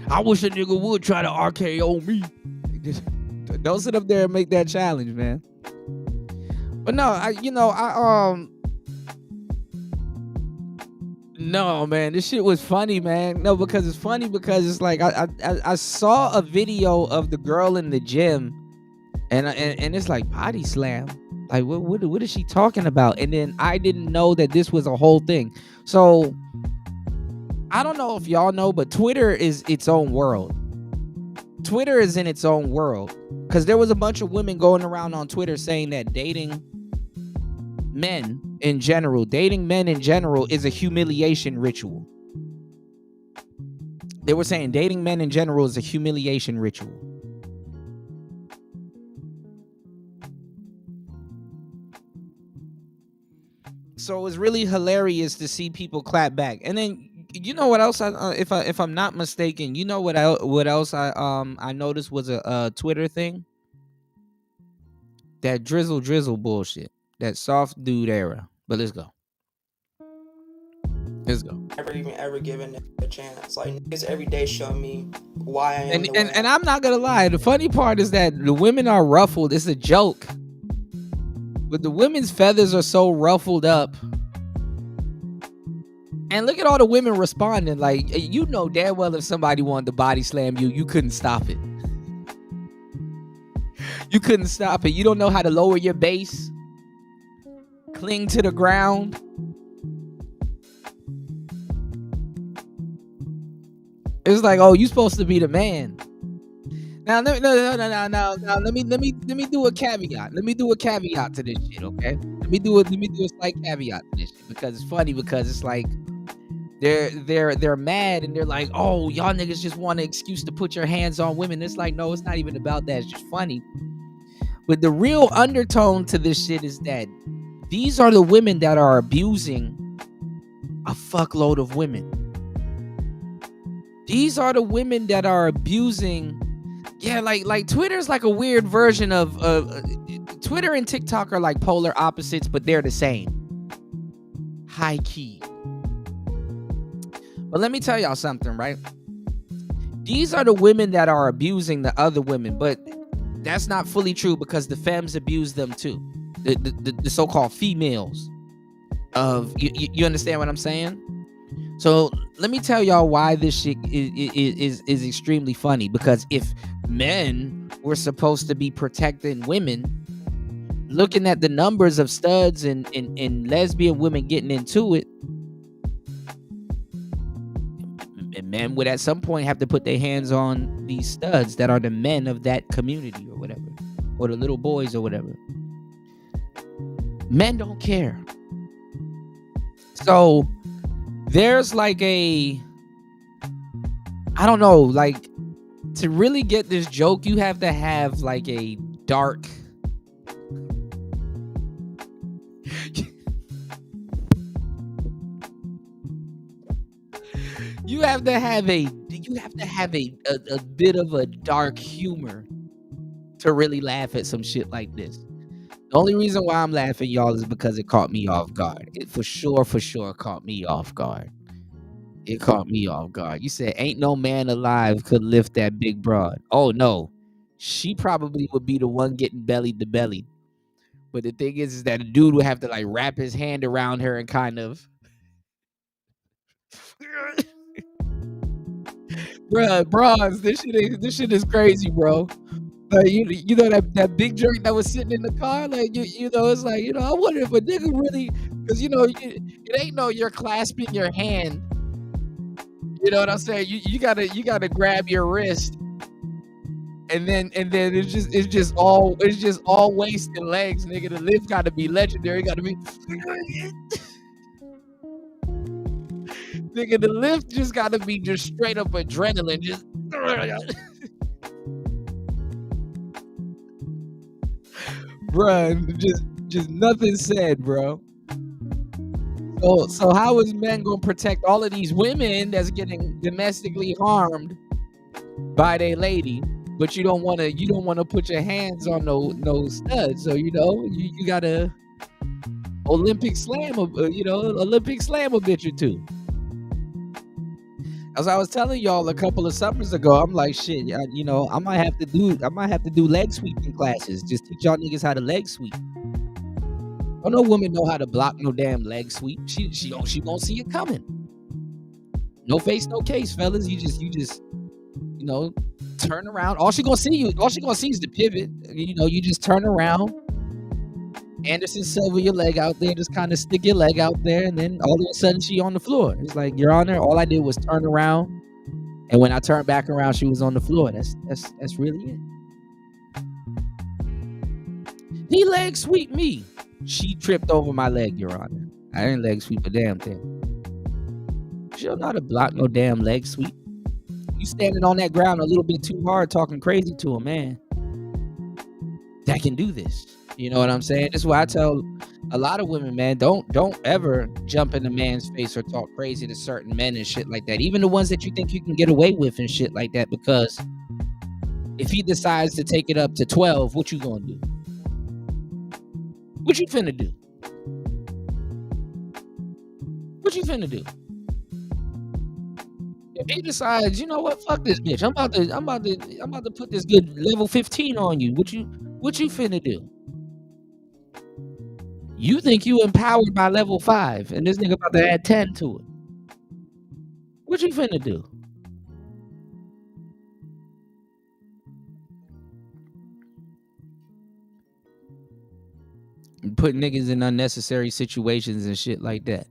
I wish a nigga would try to RKO me. Don't sit up there and make that challenge, man. But no, no, man, this shit was funny, man. No, because it's funny because it's like I saw a video of the girl in the gym, and it's like body slam. Like what is she talking about? And then I didn't know that this was a whole thing. So I don't know if y'all know, but Twitter is its own world. Twitter is in its own world. Because there was a bunch of women going around on Twitter saying that dating men in general is a humiliation ritual. They were saying dating men in general is a humiliation ritual. So it was really hilarious to see people clap back. And then you know what else? If I'm not mistaken, you know what else I noticed was a Twitter thing. That drizzle bullshit. That soft dude era. But let's go. Never even ever given it a chance. Like niggas every day show me why I am. And I'm not gonna lie. The funny part is that the women are ruffled. It's a joke. But the women's feathers are so ruffled up. And look at all the women responding. Like, you know damn well if somebody wanted to body slam you, you couldn't stop it. You couldn't stop it. You don't know how to lower your base. Cling to the ground. It's like, oh, you supposed to be the man. Now, no. Let me do a caveat. Let me do a caveat to this shit, okay? Let me do a slight caveat to this shit because it's funny because it's like they're mad and they're like, oh, y'all niggas just want an excuse to put your hands on women. It's like, no, it's not even about that. It's just funny. But the real undertone to this shit is that these are the women that are abusing a fuckload of women. These are the women that are abusing. Yeah, like Twitter's like a weird version of Twitter and TikTok are like polar opposites, but they're the same. High key. But let me tell y'all something, right? These are the women that are abusing the other women, but that's not fully true because the femmes abuse them too. The so-called females of you understand what I'm saying? So let me tell y'all why this shit is extremely funny. Because if men were supposed to be protecting women, looking at the numbers of studs and lesbian women getting into it, and men would at some point have to put their hands on these studs that are the men of that community or whatever, or the little boys or whatever. Men don't care. So there's like I don't know, like to really get this joke, you have to have like a dark you have to have a bit of a dark humor to really laugh at some shit like this. The only reason why I'm laughing, y'all, is because it caught me off guard. It for sure caught me off guard. It caught me off guard. You said, ain't no man alive could lift that big broad. Oh, no. She probably would be the one getting belly to belly. But the thing is that a dude would have to like wrap his hand around her and kind of... Bruh, bros, this shit is crazy, bro. Like, you know that big jerk that was sitting in the car, like you know, it's like, you know, I wonder if a nigga really, because you know, it ain't no you're clasping your hand. You know what I'm saying? You gotta grab your wrist, and then it's just all waist and legs, nigga. The lift gotta be legendary. Gotta be. Nigga, the lift just gotta be just straight up adrenaline, just. Bruh, just nothing said, bro. So how is men gonna protect all of these women that's getting domestically harmed by their lady, but you don't wanna put your hands on no studs? So you know you gotta Olympic slam a bitch or two. As I was telling y'all a couple of summers ago, I'm like, shit, you know, I might have to do leg sweeping classes. Just teach y'all niggas how to leg sweep. Don't no woman know how to block no damn leg sweep. She won't see it coming. No face, no case, fellas. You just you know, turn around. All she gonna see is the pivot. You know, you just turn around. Anderson Silva your leg out there, just kind of stick your leg out there, and then all of a sudden she on the floor. It's like, Your Honor, all I did was turn around, and when I turned back around, she was on the floor. That's really it. He leg sweep me. She tripped over my leg, Your Honor. I didn't leg sweep a damn thing. She don't know how to block no damn leg sweep. You standing on that ground a little bit too hard, talking crazy to a man that can do this. You know what I'm saying? That's why I tell a lot of women, man, don't ever jump in a man's face or talk crazy to certain men and shit like that. Even the ones that you think you can get away with and shit like that, because if he decides to take it up to 12, what you gonna do? What you finna do? What you finna do? If he decides, you know what, fuck this bitch. I'm about to put this good level 15 on you. What you finna do? You think you empowered by level 5, and this nigga about to add 10 to it. What you finna do? Put niggas in unnecessary situations and shit like that.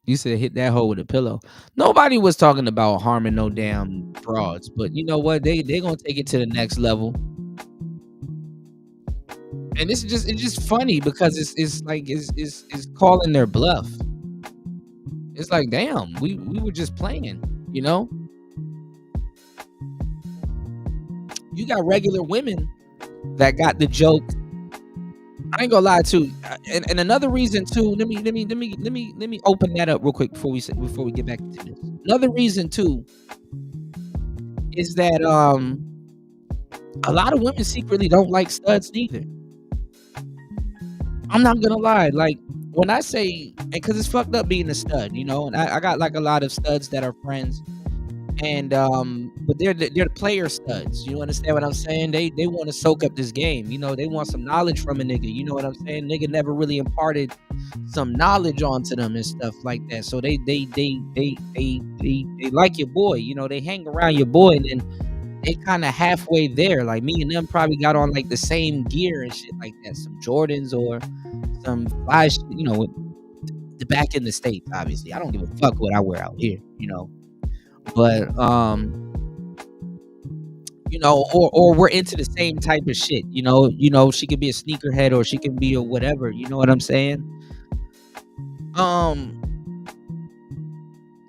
You said hit that hole with a pillow. Nobody was talking about harming no damn broads, but you know what? They gonna take it to the next level. And it's just funny because it's calling their bluff. It's like, damn, we were just playing, you know? You got regular women that got the joke. I ain't gonna lie too. And another reason too, let me open that up real quick before we get back to this. Another reason too is that a lot of women secretly don't like studs neither. I'm not gonna lie, like when I say, because it's fucked up being a stud, you know, and I got like a lot of studs that are friends, and but they're the player studs. You understand what I'm saying? They want to soak up this game, you know. They want some knowledge from a nigga. You know what I'm saying? Nigga never really imparted some knowledge onto them and stuff like that. So they like your boy, you know. They hang around your boy, and then they kind of halfway there. Like me and them probably got on like the same gear and shit like that. Some Jordans or some fly shit, you know, the back in the States, obviously. I don't give a fuck what I wear out here, you know. But you know, or we're into the same type of shit, you know, she could be a sneakerhead or she can be a whatever, you know what I'm saying?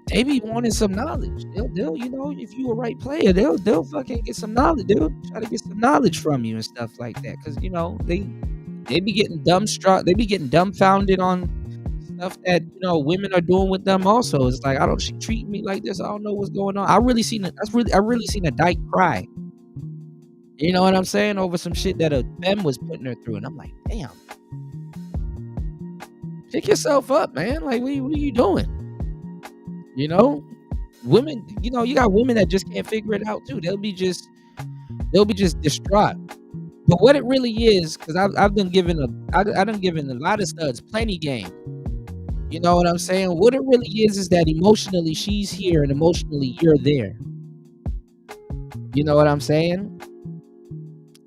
They be wanting some knowledge. They'll you know, if you a right player, they'll fucking get some knowledge. They'll try to get some knowledge from you and stuff like that. Cause you know, they be getting dumbfounded on stuff that, you know, women are doing with them also. It's like, she treat me like this. I don't know what's going on. I really seen a dyke cry. You know what I'm saying? Over some shit that a femme was putting her through. And I'm like, damn. Pick yourself up, man. Like, what are you doing? You know? Women, you know, you got women that just can't figure it out too. They'll be just distraught. But what it really is, because I've been given a lot of studs plenty game. You know what I'm saying? What it really is that emotionally she's here and emotionally you're there. You know what I'm saying?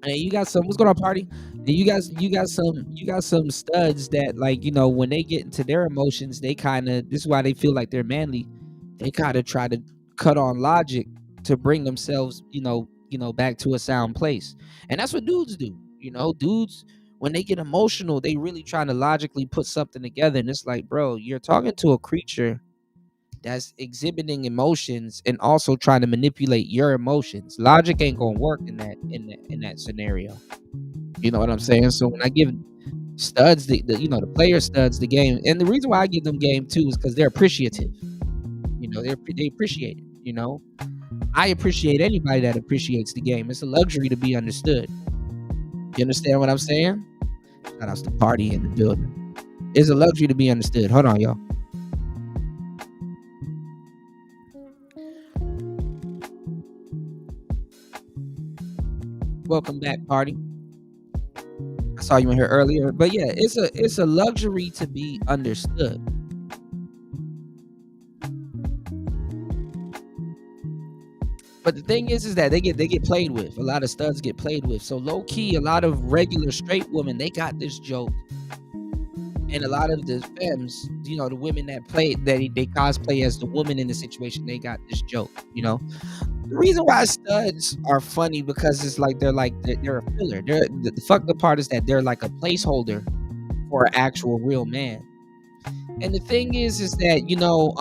And you got some, what's going on, party? You got some studs that, like, you know, when they get into their emotions, they kind of, this is why they feel like they're manly. They kind of try to cut on logic to bring themselves, you know, back to a sound place. And that's what dudes do. You know, dudes, when they get emotional, they really trying to logically put something together. And it's like, bro, you're talking to a creature that's exhibiting emotions and also trying to manipulate your emotions. Logic ain't gonna work in that scenario. You know what I'm saying? So when I give studs the player studs the game, and the reason why I give them game too is because they're appreciative. You know, they appreciate it. You know, I appreciate anybody that appreciates the game. It's a luxury to be understood. You understand what I'm saying? Shout out to the party in the building. It's a luxury to be understood. Hold on, y'all. Welcome back, party. I saw you in here earlier, but yeah, it's a luxury to be understood. But the thing is that they get played with. A lot of studs get played with. So low key, a lot of regular straight women, they got this joke. And a lot of the femmes, you know, the women that they cosplay as the woman in the situation, they got this joke, you know. The reason why studs are funny because it's like they're a filler. The fucked up part is that they're like a placeholder for an actual real man. And the thing is that, you know,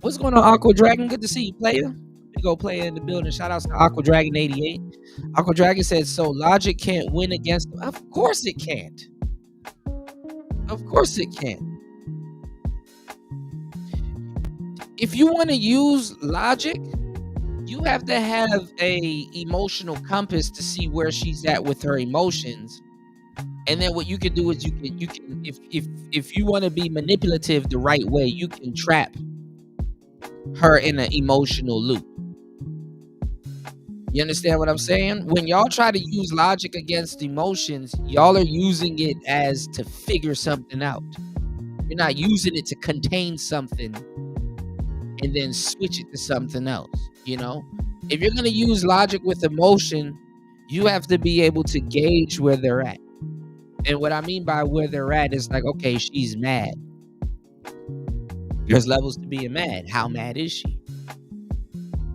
what's going on, Aqua Dragon? Good to see you, player. We go player in the building. Shout out to Aqua Dragon 88. Aqua Dragon said, so logic can't win against them. Of course it can't. Of course it can't. If you want to use logic, you have to have a emotional compass to see where she's at with her emotions. And then what you can do is you can if you want to be manipulative the right way, you can trap her in an emotional loop. You understand what I'm saying? When y'all try to use logic against emotions, y'all are using it as to figure something out. You're not using it to contain something and then switch it to something else. You know, if you're going to use logic with emotion, you have to be able to gauge where they're at. And what I mean by where they're at is like, okay, she's mad. There's levels to being mad. How mad is she?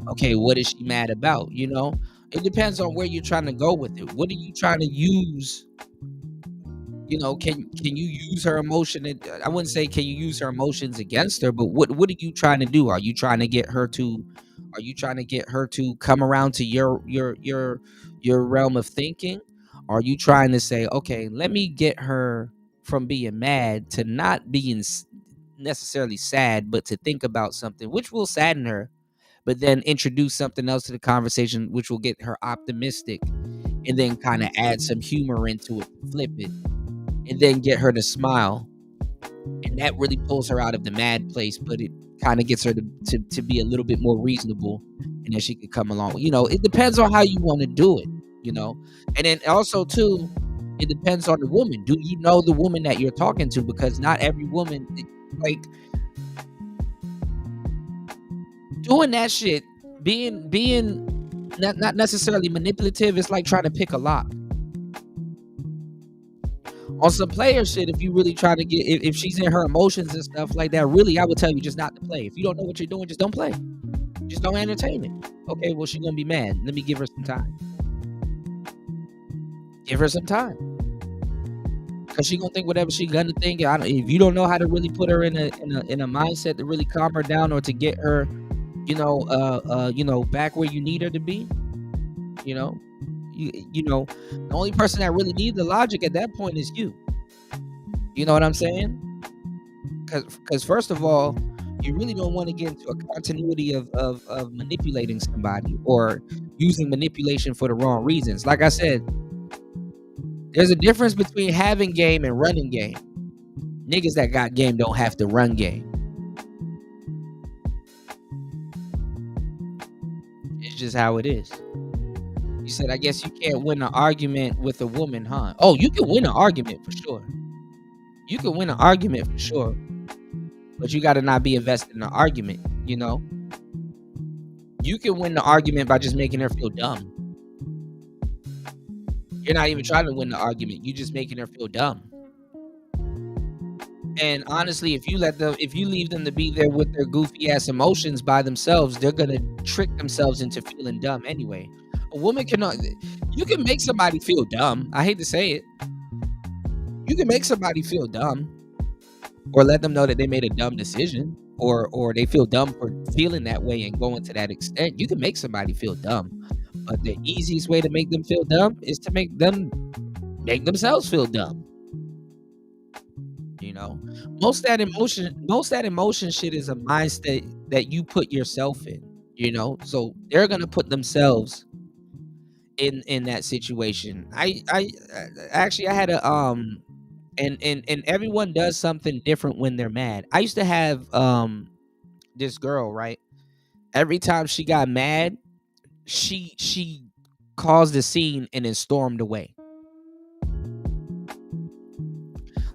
Okay, what is she mad about? You know, it depends on where you're trying to go with it. What are you trying to use? You know, can you use her emotion? I wouldn't say can you use her emotions against her, but what are you trying to do? Are you trying to get her to come around to your realm of thinking? Are you trying to say, okay, let me get her from being mad to not being necessarily sad, but to think about something which will sadden her, but then introduce something else to the conversation which will get her optimistic, and then kind of add some humor into it, flip it, and then get her to smile. And that really pulls her out of the mad place, but it kind of gets her to be a little bit more reasonable, and then she could come along. You know, it depends on how you want to do it, you know. And then also too, it depends on the woman. Do you know the woman that you're talking to? Because not every woman, like, doing that shit, being not necessarily manipulative, it's like trying to pick a lock. On some player shit, if you really try to get, if she's in her emotions and stuff like that, really, I would tell you just not to play. If you don't know what you're doing, just don't play. Just don't entertain it. Okay, well, she's gonna be mad. Let me give her some time. Give her some time. Because she's gonna think whatever she's gonna think. If you don't know how to really put her in a mindset to really calm her down, or to get her, you know, back where you need her to be, you know, you know, the only person that really needs the logic at that point is you. You know what I'm saying? Because first of all, You really don't want to get into a continuity of manipulating somebody or using manipulation for the wrong reasons. Like I said, there's a difference between having game and running game. Niggas that got game don't have to run game. It's just how it is. You said, I guess you can't win an argument with a woman, huh? Oh, you can win an argument for sure. You can win an argument for sure. But you got to not be invested in the argument, you know? You can win the argument by just making her feel dumb. You're not even trying to win the argument. You're just making her feel dumb. And honestly, if you leave them to be there with their goofy ass emotions by themselves, they're going to trick themselves into feeling dumb anyway. A woman cannot, you can make somebody feel dumb. I hate to say it. You can make somebody feel dumb or let them know that they made a dumb decision or they feel dumb for feeling that way and going to that extent. You can make somebody feel dumb, but the easiest way to make them feel dumb is to make themselves feel dumb. You know, most that emotion shit is a mindset that you put yourself in, you know, so they're going to put themselves in that situation. I actually had a, and everyone does something different when they're mad. I used to have, this girl, right? Every time she got mad, she caused a scene and then stormed away.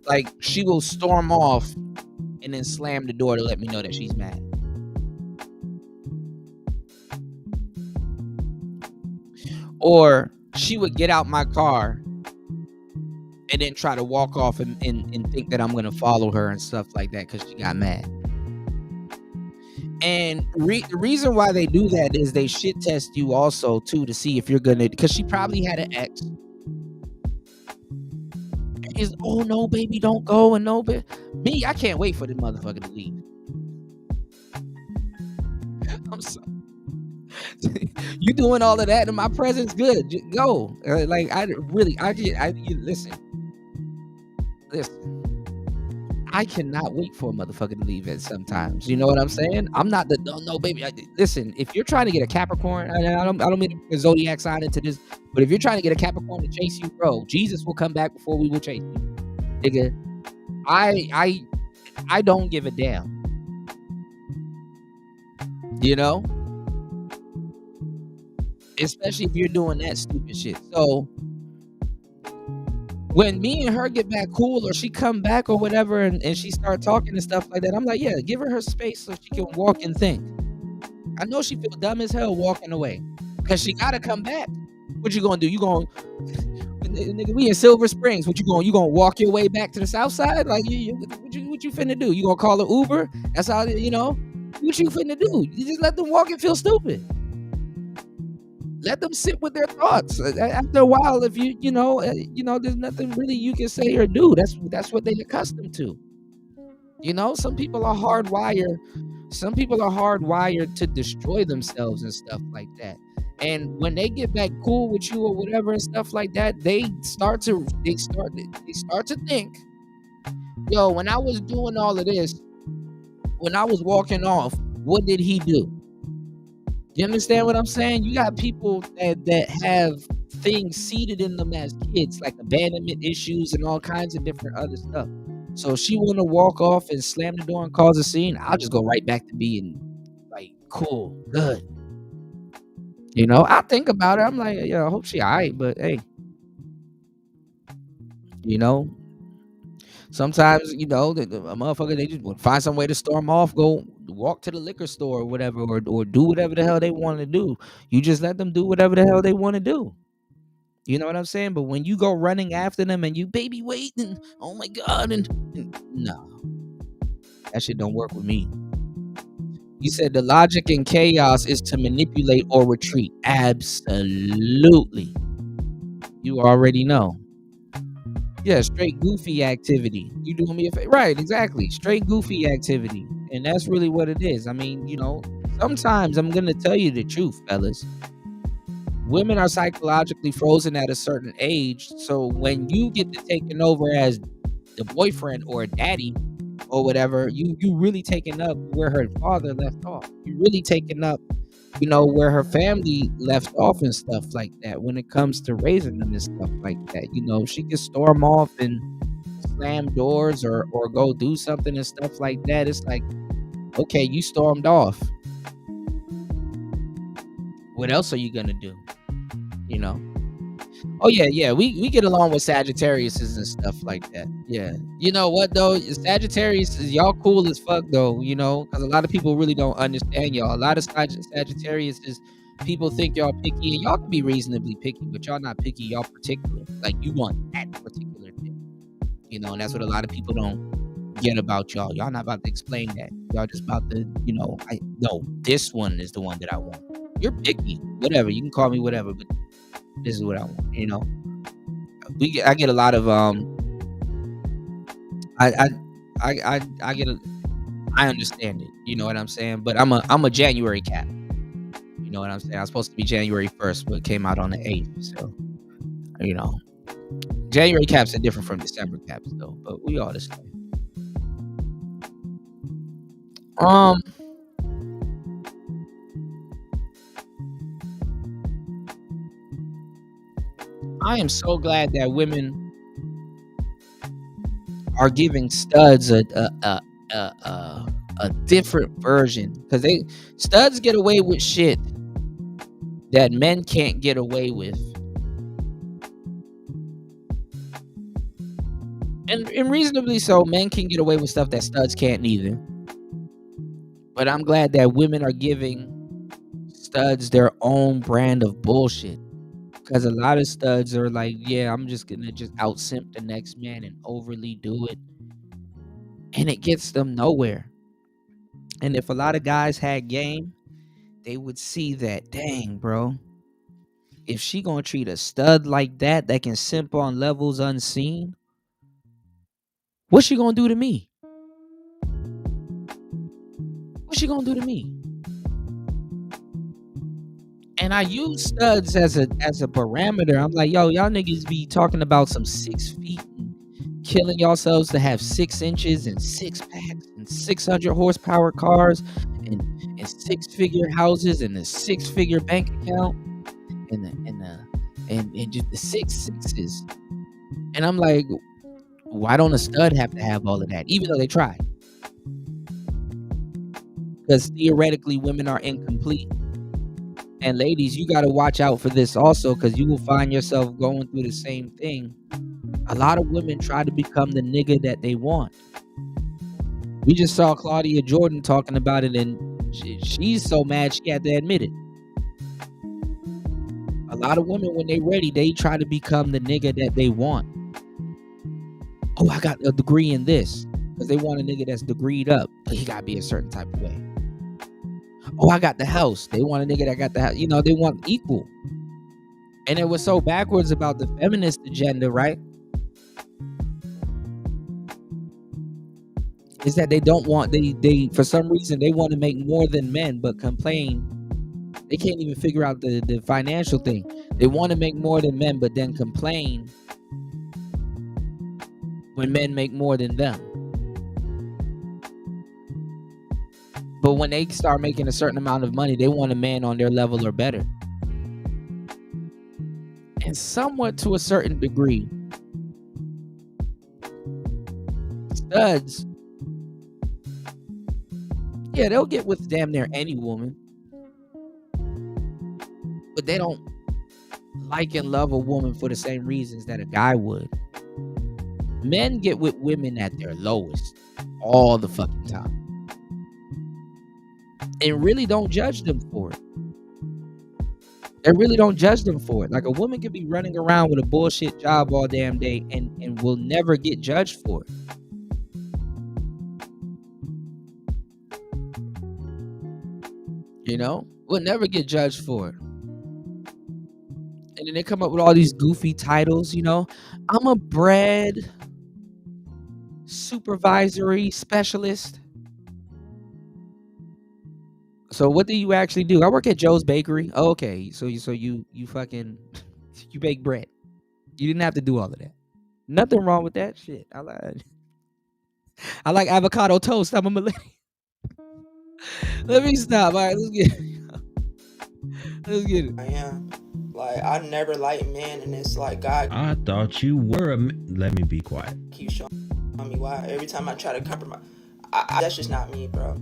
Like, she will storm off and then slam the door to let me know that she's mad. Or she would get out my car and then try to walk off and think that I'm going to follow her and stuff like that because she got mad. And the reason why they do that is they shit test you also, too, to see if you're going to, because she probably had an ex. Is, oh no, baby, don't go. And no, but me, I can't wait for the motherfucker to leave. I'm sorry. You doing all of that in my presence? Good, just go. Like, listen. I cannot wait for a motherfucker to leave it sometimes. You know what I'm saying? I'm not the no, baby. Listen, if you're trying to get a Capricorn, I don't mean to put a zodiac sign into this, but if you're trying to get a Capricorn to chase you, bro, Jesus will come back before we will chase you. Nigga, I don't give a damn. You know? Especially if you're doing that stupid shit. So when me and her get back cool or she come back or whatever and she start talking and stuff like that, I'm like, yeah, give her space so she can walk and think. I know she feel dumb as hell walking away because she gotta come back. What you gonna do? You gonna, nigga, we in Silver Springs. What you gonna walk your way back to the south side? Like, what you finna do? You gonna call an Uber? That's how, you know, what you finna do? You just let them walk and feel stupid. Let them sit with their thoughts. After a while, if you know, there's nothing really you can say or do. That's what they're accustomed to. You know, some people are hardwired to destroy themselves and stuff like that. And when they get back cool with you or whatever and stuff like that, they start to think, yo, when I was doing all of this, when I was walking off, what did he do? You understand what I'm saying? You got people that have things seeded in them as kids, like abandonment issues and all kinds of different other stuff. So if she want to walk off and slam the door and cause a scene, I'll just go right back to being like, cool, good. You know, I think about it. I'm like, yeah, I hope she all right, but hey, you know, sometimes, you know, a motherfucker, they just find some way to storm off, go walk to the liquor store or whatever, or do whatever the hell they want to do. You just let them do whatever the hell they want to do. You know what I'm saying? But when you go running after them and you, baby, wait, and oh my God, and no, that shit don't work with me. You said the logic in chaos is to manipulate or retreat. Absolutely. You already know. Yeah, straight goofy activity. You doing me a favor? Right, exactly. Straight goofy activity. And that's really what it is. I mean, you know, sometimes I'm going to tell you the truth, fellas. Women are psychologically frozen at a certain age. So when you get to taking over as the boyfriend or a daddy or whatever, you really taking up where her father left off. You really taking up, where her family left off and stuff like that when it comes to raising them and stuff like that. She can storm off and slam doors or go do something and stuff like that. It's like, okay, you stormed off. What else are you gonna do? Oh yeah, we get along with Sagittariuses and stuff like that. Yeah, you know what though, Sagittarius is y'all cool as fuck though. Because a lot of people really don't understand y'all. A lot of Sagittarius is people think y'all picky, and y'all can be reasonably picky, but y'all not picky. Y'all particular. Like you want that particular thing. And that's what a lot of people don't get about y'all. Y'all not about to explain that. Y'all just about to, no, this one is the one that I want. You're picky, whatever. You can call me whatever, but this is what I want. I get a lot of I understand it. You know what I'm saying? But I'm a January cap. You know what I'm saying? I was supposed to be January 1st, but it came out on the 8th. So, January caps are different from December caps though, but we all the same. I am so glad that women are giving studs a different version, because studs get away with shit that men can't get away with, and reasonably so. Men can get away with stuff that studs can't either. But I'm glad that women are giving studs their own brand of bullshit. Because a lot of studs are like, yeah, I'm just gonna out simp the next man and overly do it, and it gets them nowhere. And if a lot of guys had game, they would see that, dang, bro, if she gonna treat a stud like that can simp on levels unseen, what's she gonna do to me? What's she gonna do to me? And I use studs as a parameter. I'm like, yo, y'all niggas be talking about some 6 feet and killing yourselves to have 6 inches and 6 packs and 600 horsepower cars and 6-figure houses and a 6-figure bank account and just the 6 sixes. And I'm like, why don't a stud have to have all of that? Even though they try. Because theoretically women are incomplete. And ladies, you got to watch out for this also, because you will find yourself going through the same thing. A lot of women try to become the nigga that they want. We just saw Claudia Jordan talking about it, and she's so mad she had to admit it. A lot of women, when they ready, they try to become the nigga that they want. Oh, I got a degree in this, because they want a nigga that's degreed up, but he got to be a certain type of way. Oh, I got the house. They want a nigga that got the house. They want equal. And it was so backwards about the feminist agenda, right? Is that they don't want, they for some reason, they want to make more than men, but complain. They can't even figure out the financial thing. They want to make more than men, but then complain when men make more than them. But when they start making a certain amount of money, they want a man on their level or better. And somewhat to a certain degree, studs, yeah, they'll get with damn near any woman. But they don't like and love a woman for the same reasons that a guy would. Men get with women at their lowest all the fucking time. And really don't judge them for it. They really don't judge them for it. Like, a woman could be running around with a bullshit job all damn day and will never get judged for it. Will never get judged for it. And then they come up with all these goofy titles, I'm a bread supervisory specialist. So what do you actually do? I work at Joe's Bakery. Oh, okay. So you fucking you bake bread. You didn't have to do all of that. Nothing wrong with that shit. I lied. I like avocado toast. I'm a millennial. Let me stop. All right, let's get it. I am. Like, I never liked men, and it's like God I thought you were a. Let me be quiet. keeps showing me why. Every time I try to compromise, that's just not me, bro.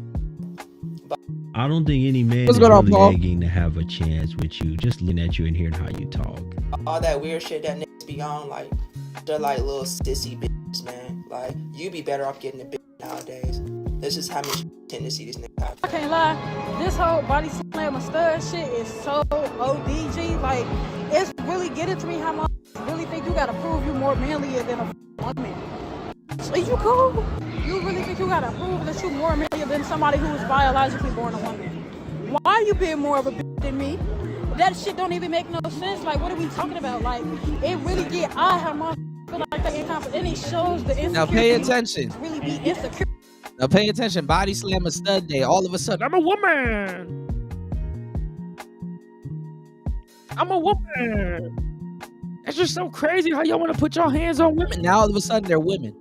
I don't think any man What's is going on, really Paul? begging to have a chance with you. Just looking at you and hearing how you talk. All that weird shit that niggas be on, like, they're like little sissy bitches, man. Like, you be better off getting a bitch nowadays. This is how much tendency these niggas have. I can't lie, this whole body slam and stud shit is so ODG. Like, it's really getting to me how much really think you gotta prove you more manlier than a woman. Are you cool? You really think you gotta prove that you more manlier than somebody who was biologically born a woman? Why are you being more of a bitch than me? That shit don't even make no sense. Like, what are we talking about? Like, it really get how my feel like that incompetent, and it shows the insecurity. Now pay attention. Really be insecure. Now pay attention. Body slam a stud day. All of a sudden, I'm a woman. I'm a woman. That's just so crazy how y'all want to put your hands on women. Now all of a sudden they're women.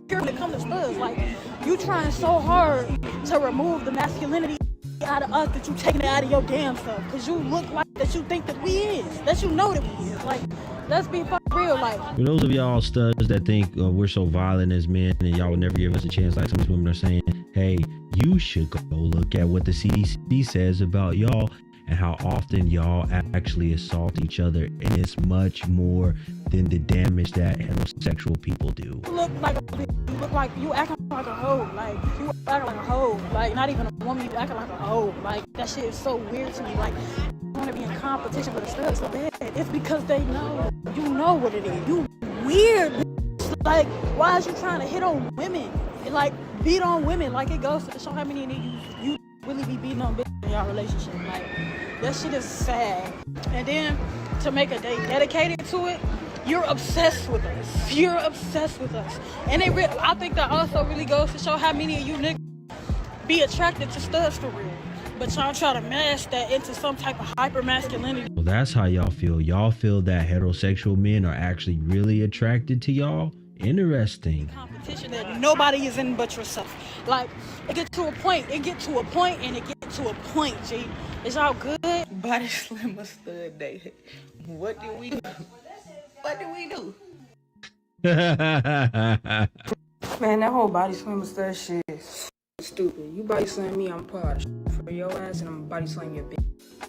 When it comes to studs, like, you trying so hard to remove the masculinity out of us that you taking it out of your damn self, because you look like that you think that we is, that you know that we is. Like, let's be fucking real. Like, For those of y'all studs that think we're so violent as men and y'all would never give us a chance, like some of these women are saying, hey, you should go look at what the CDC says about y'all and how often y'all actually assault each other, and it's much more than the damage that heterosexual people do. you look like you look like you acting like a hoe. Like, you acting like a hoe. Like, not even a woman, you acting like a hoe. Like, that shit is so weird to me. Like, you want to be in competition with a stud so bad. It's because they know. You know what it is. You weird. Like, why is you trying to hit on women? Like, beat on women. Like, it goes to show how many of you really be beating on bitches in y'all relationship. Like, that shit is sad. And then to make a day dedicated to it, you're obsessed with us. You're obsessed with us. And I think that also really goes to show how many of you niggas be attracted to studs for real. But y'all try to mask that into some type of hyper masculinity. Well, that's how y'all feel. Y'all feel that heterosexual men are actually really attracted to y'all? Interesting. Competition that nobody is in but yourself. Like, it get to a point, and it get to a point, G. Is y'all good? Body slam a stud day. What did we do? What did we do? Man, that whole body slam stud shit is stupid. You body slam me, I'm proud of for your ass, and I'm body slam your bitch.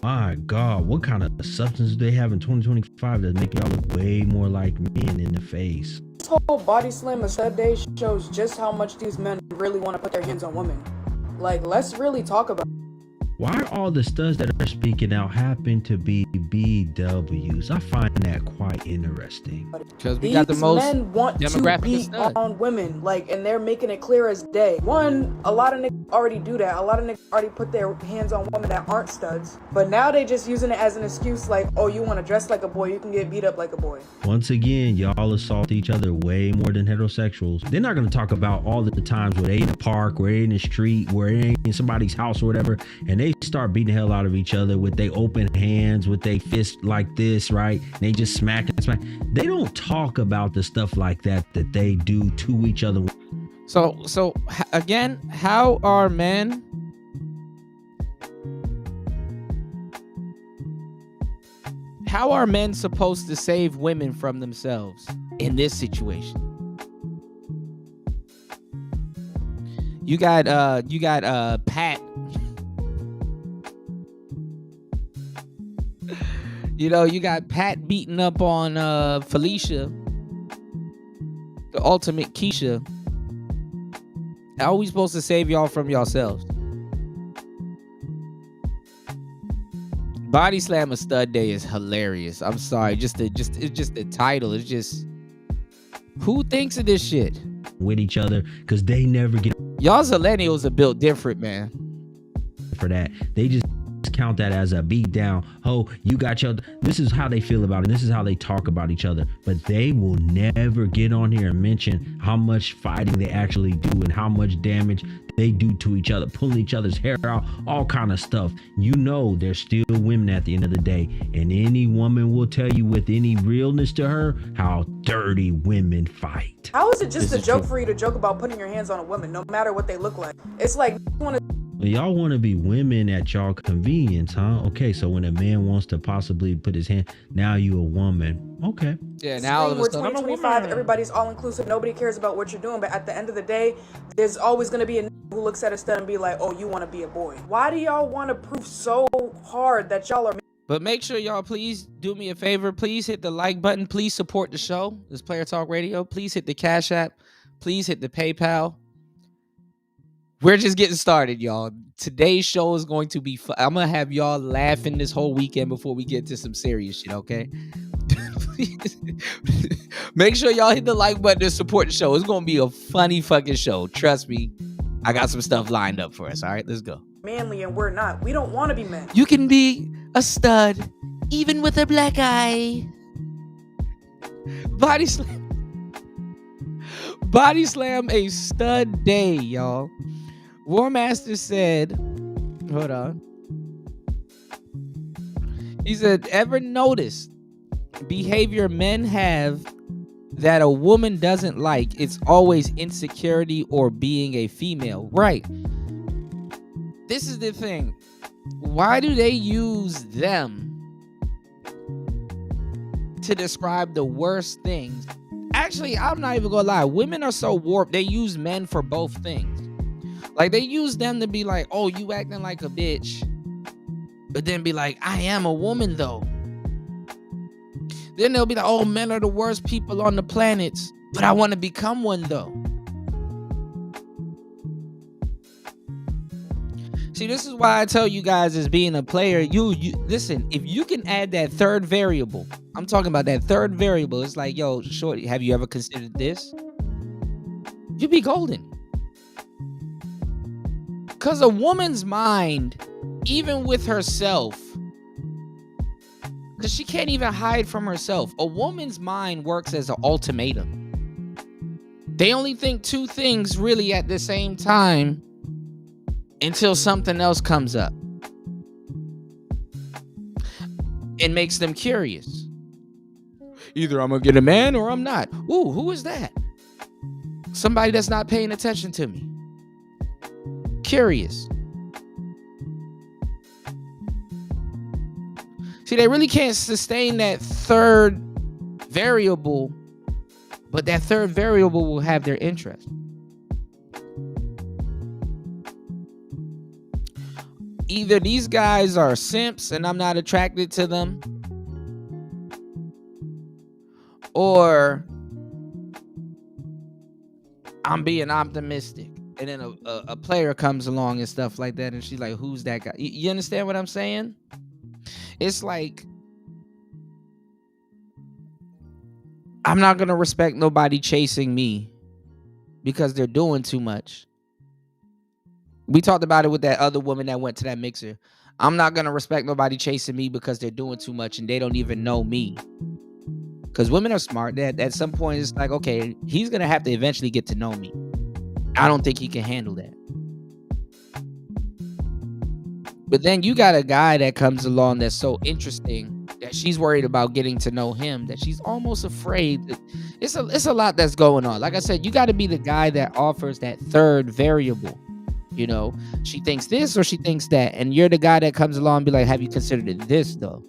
My God, what kind of substance do they have in 2025 that make y'all look way more like men in the face? This whole body slam a stud day shows just how much these men really want to put their hands on women. Like, let's really talk about it. Why are all the studs that are speaking out happen to be BWs? I find that quite interesting. Because we got the most men want to beat on women, like, and they're making it clear as day. One, a lot of niggas already do that. A lot of niggas already put their hands on women that aren't studs. But now they just using it as an excuse, like, oh, you want to dress like a boy, you can get beat up like a boy. Once again, y'all assault each other way more than heterosexuals. They're not going to talk about all the times where they in the park, where they in the street, where they in somebody's house or whatever, and they start beating the hell out of each other with their open hands, with their fist like this, right? And they just smack and smack. They don't talk about the stuff like that they do to each other. So again, how are men supposed to save women from themselves in this situation? You got Pat. You know, you got Pat beating up on Felicia, the ultimate Keisha. How are we supposed to save y'all from yourselves? Body Slam a Stud Day is hilarious. I'm sorry, it's just the title. It's just, who thinks of this shit with each other? Because they never get. Y'all millennials are built different, man. For that, they just count that as a beat down. Oh, you got your. This is how they feel about it. This is how they talk about each other. But they will never get on here and mention how much fighting they actually do and how much damage they do to each other, pulling each other's hair out, all kind of stuff. You know there's still women at the end of the day, and any woman will tell you with any realness to her how dirty women fight. How is it just a joke for you to joke about putting your hands on a woman, no matter what they look like? It's like y'all want to be women at y'all convenience, huh? Okay, so when a man wants to possibly put his hand, now you a woman. Okay. Yeah, now all of a we're sudden, I'm a 2025, woman. everybody's all inclusive, nobody cares about what you're doing, but at the end of the day, there's always going to be a who looks at a stud and be like, oh, you want to be a boy. Why do y'all want to prove so hard that y'all are... But make sure y'all please do me a favor. Please hit the like button. Please support the show. This Player Talk Radio. Please hit the Cash App. Please hit the PayPal. We're just getting started, y'all. Today's show is going to be fun. I'm going to have y'all laughing this whole weekend before we get to some serious shit, okay? Make sure y'all hit the like button to support the show. It's going to be a funny fucking show. Trust me. I got some stuff lined up for us. All right, let's go. Manly and we're not. We don't want to be men. You can be a stud even with a black eye. Body slam a stud day, y'all. War Master said, hold on. He said, ever noticed behavior men have that a woman doesn't like? It's always insecurity or being a female. Right. This is the thing. Why do they use them to describe the worst things? Actually, I'm not even gonna lie. Women are so warped. They use men for both things. Like, they use them to be like, oh, you acting like a bitch. But then be like, I am a woman, though. Then they'll be like, oh, men are the worst people on the planet. But I want to become one, though. See, this is why I tell you guys, as being a player, you listen, if you can add that third variable, I'm talking about that third variable. It's like, yo, shorty, have you ever considered this? You'd be golden. Because a woman's mind, even with herself, because she can't even hide from herself, a woman's mind works as an ultimatum. They only think two things really at the same time until something else comes up and makes them curious. Either I'm going to get a man or I'm not. Ooh, who is that? Somebody that's not paying attention to me. Curious. See, they really can't sustain that third variable, but that third variable will have their interest. Either these guys are simps and I'm not attracted to them, or I'm being optimistic. And then a player comes along and stuff like that, and she's like, who's that guy? You understand what I'm saying? It's like, I'm not going to respect nobody chasing me because they're doing too much. We talked about it with that other woman that went to that mixer. I'm not going to respect nobody chasing me because they're doing too much and they don't even know me. Because women are smart. That at some point, it's like, okay, he's going to have to eventually get to know me. I don't think he can handle that. But then you got a guy that comes along that's so interesting that she's worried about getting to know him, that she's almost afraid. That it's a lot that's going on. Like I said, you got to be the guy that offers that third variable. You know, she thinks this or she thinks that. And you're the guy that comes along and be like, have you considered this, though?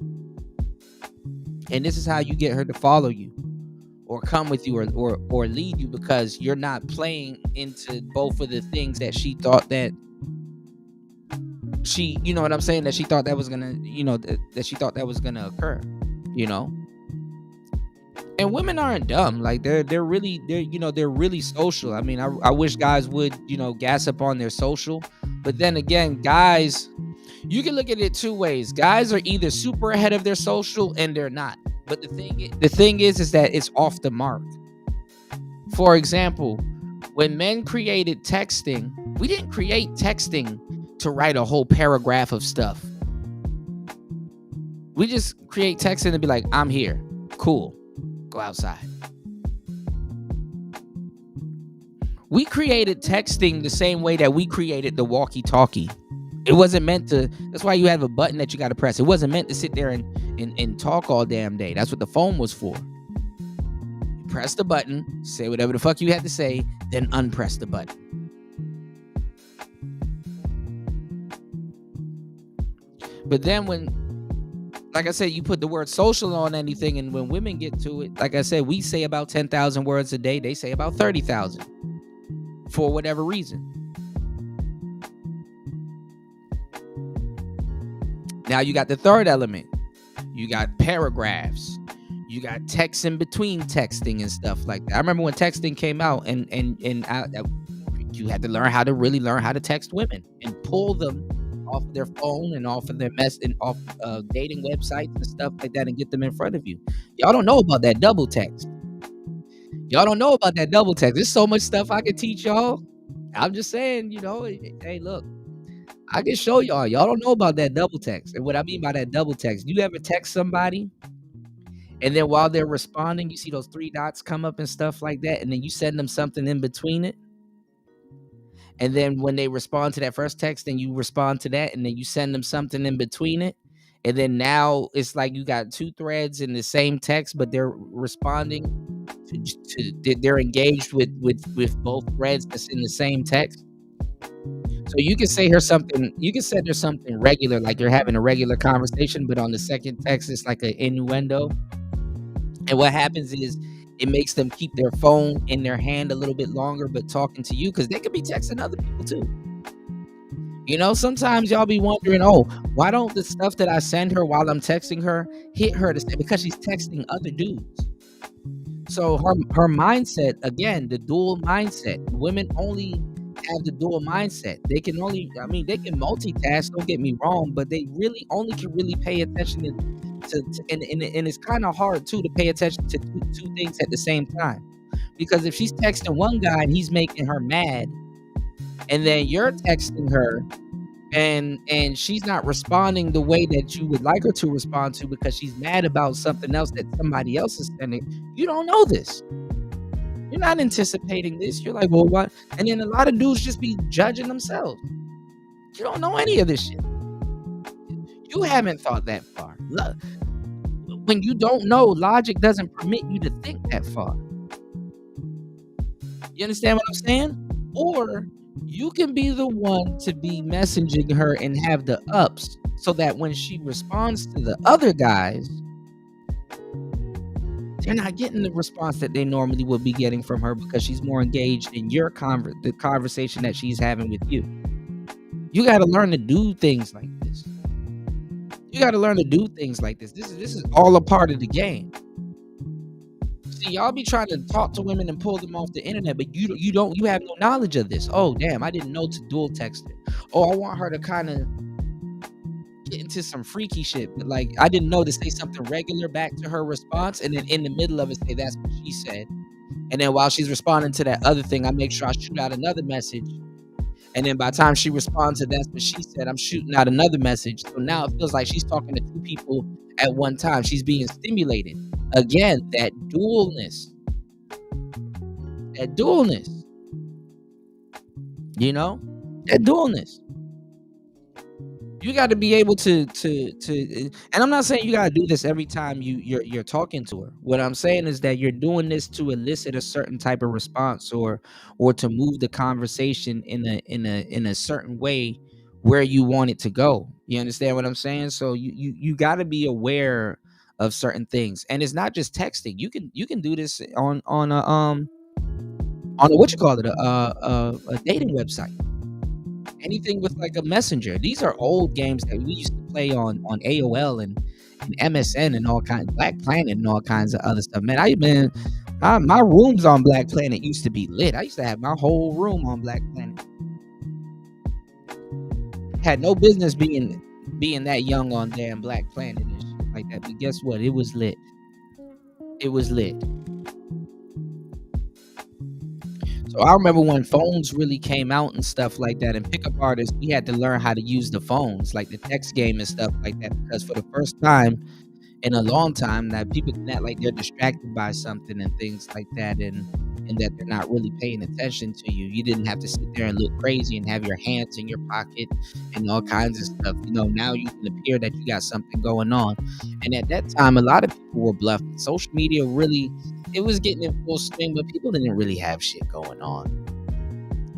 And this is how you get her to follow you or come with you or lead you, because you're not playing into both of the things that she thought that she, you know what I'm saying, that she thought that was gonna, you know, that she thought that was gonna occur, you know. And women aren't dumb. Like they're really social. I mean, I wish guys would, you know, gas up on their social. But then again, guys, you can look at it two ways. Guys are either super ahead of their social and they're not. But the thing is that it's off the mark. For example, when men created texting, we didn't create texting to write a whole paragraph of stuff. We just create texting to be like, I'm here. Cool. Go outside. We created texting the same way that we created the walkie-talkie. It wasn't meant to. That's why you have a button that you got to press. It wasn't meant to sit there and talk all damn day. That's what the phone was for. You press the button, say whatever the fuck you had to say, then unpress the button. But then when, like I said, you put the word social on anything, and when women get to it, like I said, we say about 10,000 words a day. They say about 30,000 for whatever reason. Now you got the third element. You got paragraphs. You got text in between texting and stuff like that. I remember when texting came out, and you had to learn how to text women and pull them off their phone and off of their off dating websites and stuff like that, and get them in front of you. Y'all don't know about that double text. There's so much stuff I could teach y'all. I'm just saying, hey, look, I can show y'all. Y'all don't know about that double text. And what I mean by that double text, you ever text somebody, and then while they're responding, you see those 3 dots come up and stuff like that, and then you send them something in between it? And then when they respond to that first text, then you respond to that, and then you send them something in between it. And then now it's like you got 2 threads in the same text, but they're responding they're engaged with both threads that's in the same text. So you can say her something, you can send her something regular, like you're having a regular conversation, but on the second text, it's like an innuendo. And what happens is, it makes them keep their phone in their hand a little bit longer, but talking to you, because they could be texting other people too. Sometimes y'all be wondering, why don't the stuff that I send her while I'm texting her hit her to say, because she's texting other dudes. So her mindset, again, the dual mindset. Women only have the dual mindset. They can multitask, don't get me wrong, but they really only can pay attention and it's kind of hard too to pay attention to two things at the same time. Because if she's texting one guy and he's making her mad, and then you're texting her and she's not responding the way that you would like her to respond to because she's mad about something else that somebody else is sending, you don't know this. You're not anticipating this. You're like, well, what? And then a lot of dudes just be judging themselves. You don't know any of this shit. You haven't thought that far. Look, when you don't know, logic doesn't permit you to think that far. You understand what I'm saying? Or you can be the one to be messaging her and have the ups, so that when she responds to the other guys, they're not getting the response that they normally would be getting from her, because she's more engaged in your the conversation that she's having with you. You got to learn to do things like this. This is all a part of the game. See, y'all be trying to talk to women and pull them off the internet, but you have no knowledge of this. Oh, damn, I didn't know to dual text her. Oh, I want her to kind of get into some freaky shit, but like, I didn't know to say something regular back to her response, and then in the middle of it say that's what she said. And then while she's responding to that other thing, I make sure I shoot out another message. And then by the time she responds to that's what she said, I'm shooting out another message. So now it feels like she's talking to 2 people at one time. She's being stimulated. Again, that dualness. That dualness. You got to be able to and I'm not saying you got to do this every time you're talking to her. What I'm saying is that you're doing this to elicit a certain type of response, or to move the conversation in a certain way where you want it to go. You understand what I'm saying? So you got to be aware of certain things, and it's not just texting. You can do this on a dating website. Anything with like a messenger. These are old games that we used to play on AOL and MSN and all kinds, Black Planet and all kinds of other stuff. Man, my rooms on Black Planet used to be lit. I used to have my whole room on Black Planet. Had no business being that young on damn Black Planet and shit like that. But guess what? It was lit. So I remember when phones really came out and stuff like that, and pickup artists, we had to learn how to use the phones, like the text game and stuff like that, because for the first time in a long time, that people can act like they're distracted by something and things like that, and and that they're not really paying attention to you. You didn't have to sit there and look crazy and have your hands in your pocket and all kinds of stuff. Now you can appear that you got something going on. And at that time, a lot of people were bluffed. Social media really, it was getting in full swing, but people didn't really have shit going on.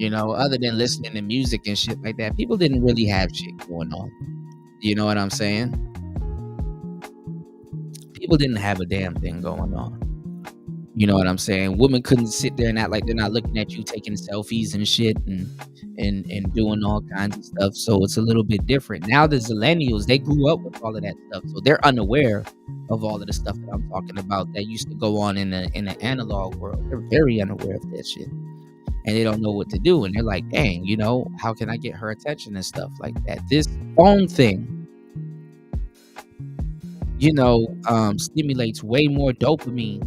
Other than listening to music and shit like that, people didn't really have shit going on. You know what I'm saying? People didn't have a damn thing going on. You know what I'm saying? Women couldn't sit there and act like they're not looking at you taking selfies and shit and doing all kinds of stuff. So it's a little bit different. Now the Zillennials, they grew up with all of that stuff. So they're unaware of all of the stuff that I'm talking about that used to go on in the analog world. They're very unaware of that shit. And they don't know what to do. And they're like, dang, how can I get her attention and stuff like that? This phone thing, stimulates way more dopamine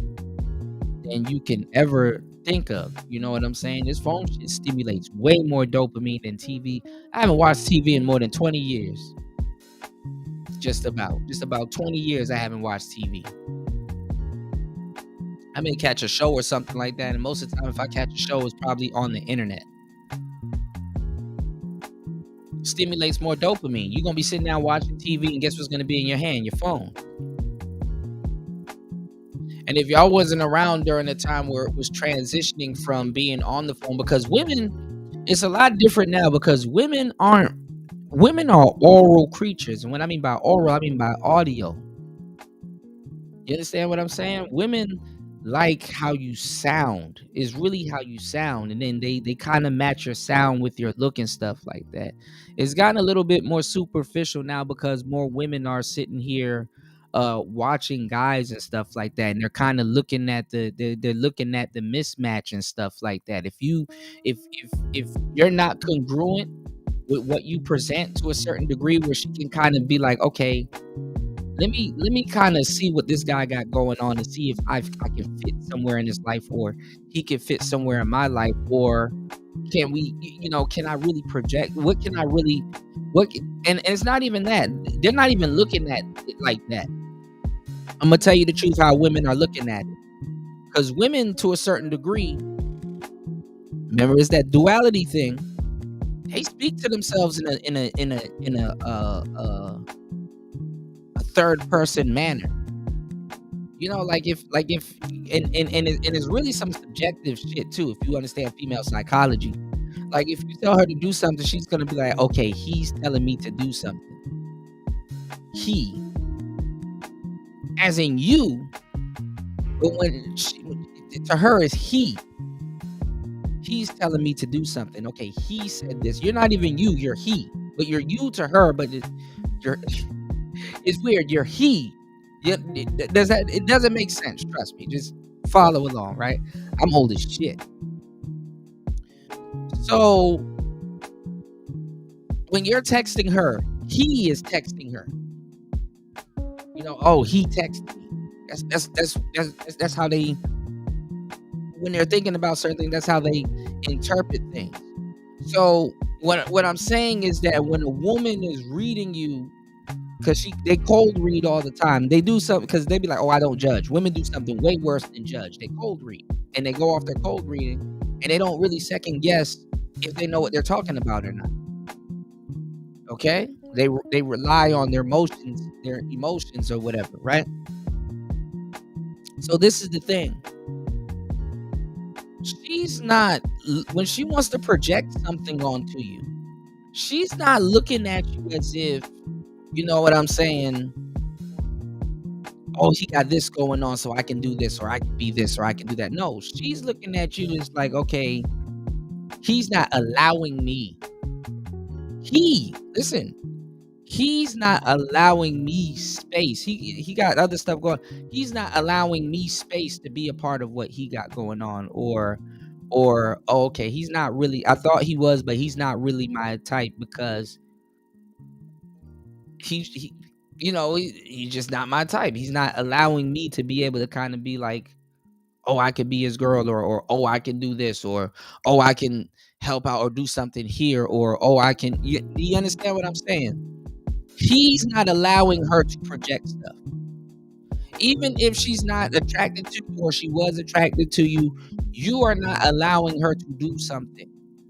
than you can ever think of. You know what I'm saying? This phone shit stimulates way more dopamine than TV. I haven't watched TV in more than 20 years. Just about 20 years I haven't watched TV. I may catch a show or something like that, and most of the time if I catch a show, it's probably on the internet. Stimulates more dopamine. You're going to be sitting down watching TV, and guess what's going to be in your hand? Your phone. And if y'all wasn't around during the time where it was transitioning from being on the phone, because women, it's a lot different now, because women are oral creatures. And when I mean by oral, I mean by audio. You understand what I'm saying? Women like how you sound, is really how you sound, and then they kind of match your sound with your look and stuff like that. It's gotten a little bit more superficial now because more women are sitting here watching guys and stuff like that, and they're kind of looking at the mismatch and stuff like that. If you're not congruent with what you present to a certain degree, where she can kind of be like, okay, let me kind of see what this guy got going on and see if I can fit somewhere in his life, or he can fit somewhere in my life, or can we, can I really project? And it's not even that. They're not even looking at it like that. I'm gonna tell you the truth how women are looking at it, because women, to a certain degree, remember, it's that duality thing. They speak to themselves in a third person manner. Like if and it's really some subjective shit too, if you understand female psychology. Like if you tell her to do something, she's gonna be like, okay, he's telling me to do something. He, as in you, but to her is he. He's telling me to do something. Okay, he said this. You're not even you, you're he. But you're you to her, but it's weird. You're he. It doesn't make sense. Trust me. Just follow along, right? I'm old as shit. So when you're texting her, he is texting her. Oh, he texted me. That's how they, when they're thinking about certain things, that's how they interpret things. So what I'm saying is that when a woman is reading you, because they cold read all the time. They do something because they be like, oh, I don't judge. Women do something way worse than judge. They cold read, and they go off their cold reading, and they don't really second guess if they know what they're talking about or not. Okay? They rely on their emotions or whatever, right? So this is the thing. She's not, when she wants to project something onto you, she's not looking at you as if, you know what I'm saying? Oh, he got this going on, so I can do this, or I can be this, or I can do that. No, she's looking at you as like, okay, he's not allowing me. He's not allowing me space. He got other stuff going. He's not allowing me space to be a part of what he got going on, or oh, okay, he's not really. I thought he was, but he's not really my type because he's just not my type. He's not allowing me to be able to kind of be like, oh, I could be his girl, or oh, I can do this, or oh, I can help out or do something here, or oh, I can. You understand what I'm saying? He's not allowing her to project stuff. Even if she's not attracted to you or she was attracted to you, you are not allowing her to do something.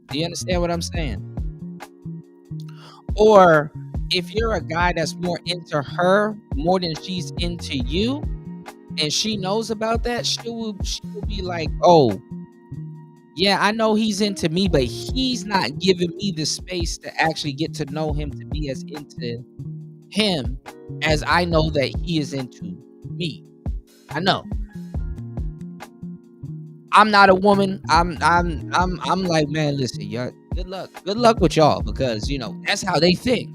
Do you understand what I'm saying? Or if you're a guy that's more into her more than she's into you, and she knows about that, she will be like, oh, yeah, I know he's into me, but he's not giving me the space to actually get to know him, to be as into him as I know that he is into me. I know. I'm not a woman. I'm like, man, listen, y'all, good luck with y'all, because you know that's how they think.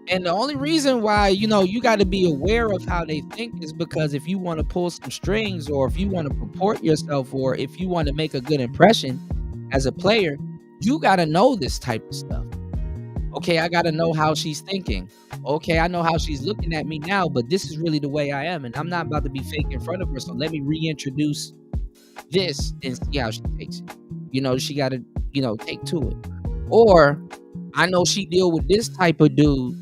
And the only reason why, you know, you got to be aware of how they think is because if you want to pull some strings, or if you want to purport yourself, or if you want to make a good impression as a player, you got to know this type of stuff. Okay, I got to know how she's thinking. Okay, I know how she's looking at me now, but this is really the way I am, and I'm not about to be fake in front of her, so let me reintroduce this and see how she takes it. You know, she got to, you know, take to it. Or I know she deal with this type of dude,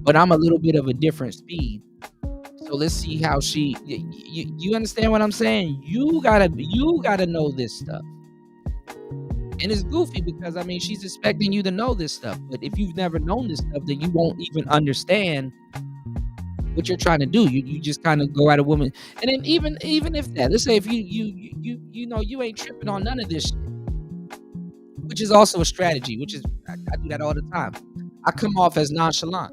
but I'm a little bit of a different speed. So let's see how she, you understand what I'm saying? You gotta know this stuff. And it's goofy because, I mean, she's expecting you to know this stuff. But if you've never known this stuff, then you won't even understand what you're trying to do. You just kind of go at a woman. And then even if that, let's say if you know, you ain't tripping on none of this shit, which is also a strategy, which is, I do that all the time. I come off as nonchalant.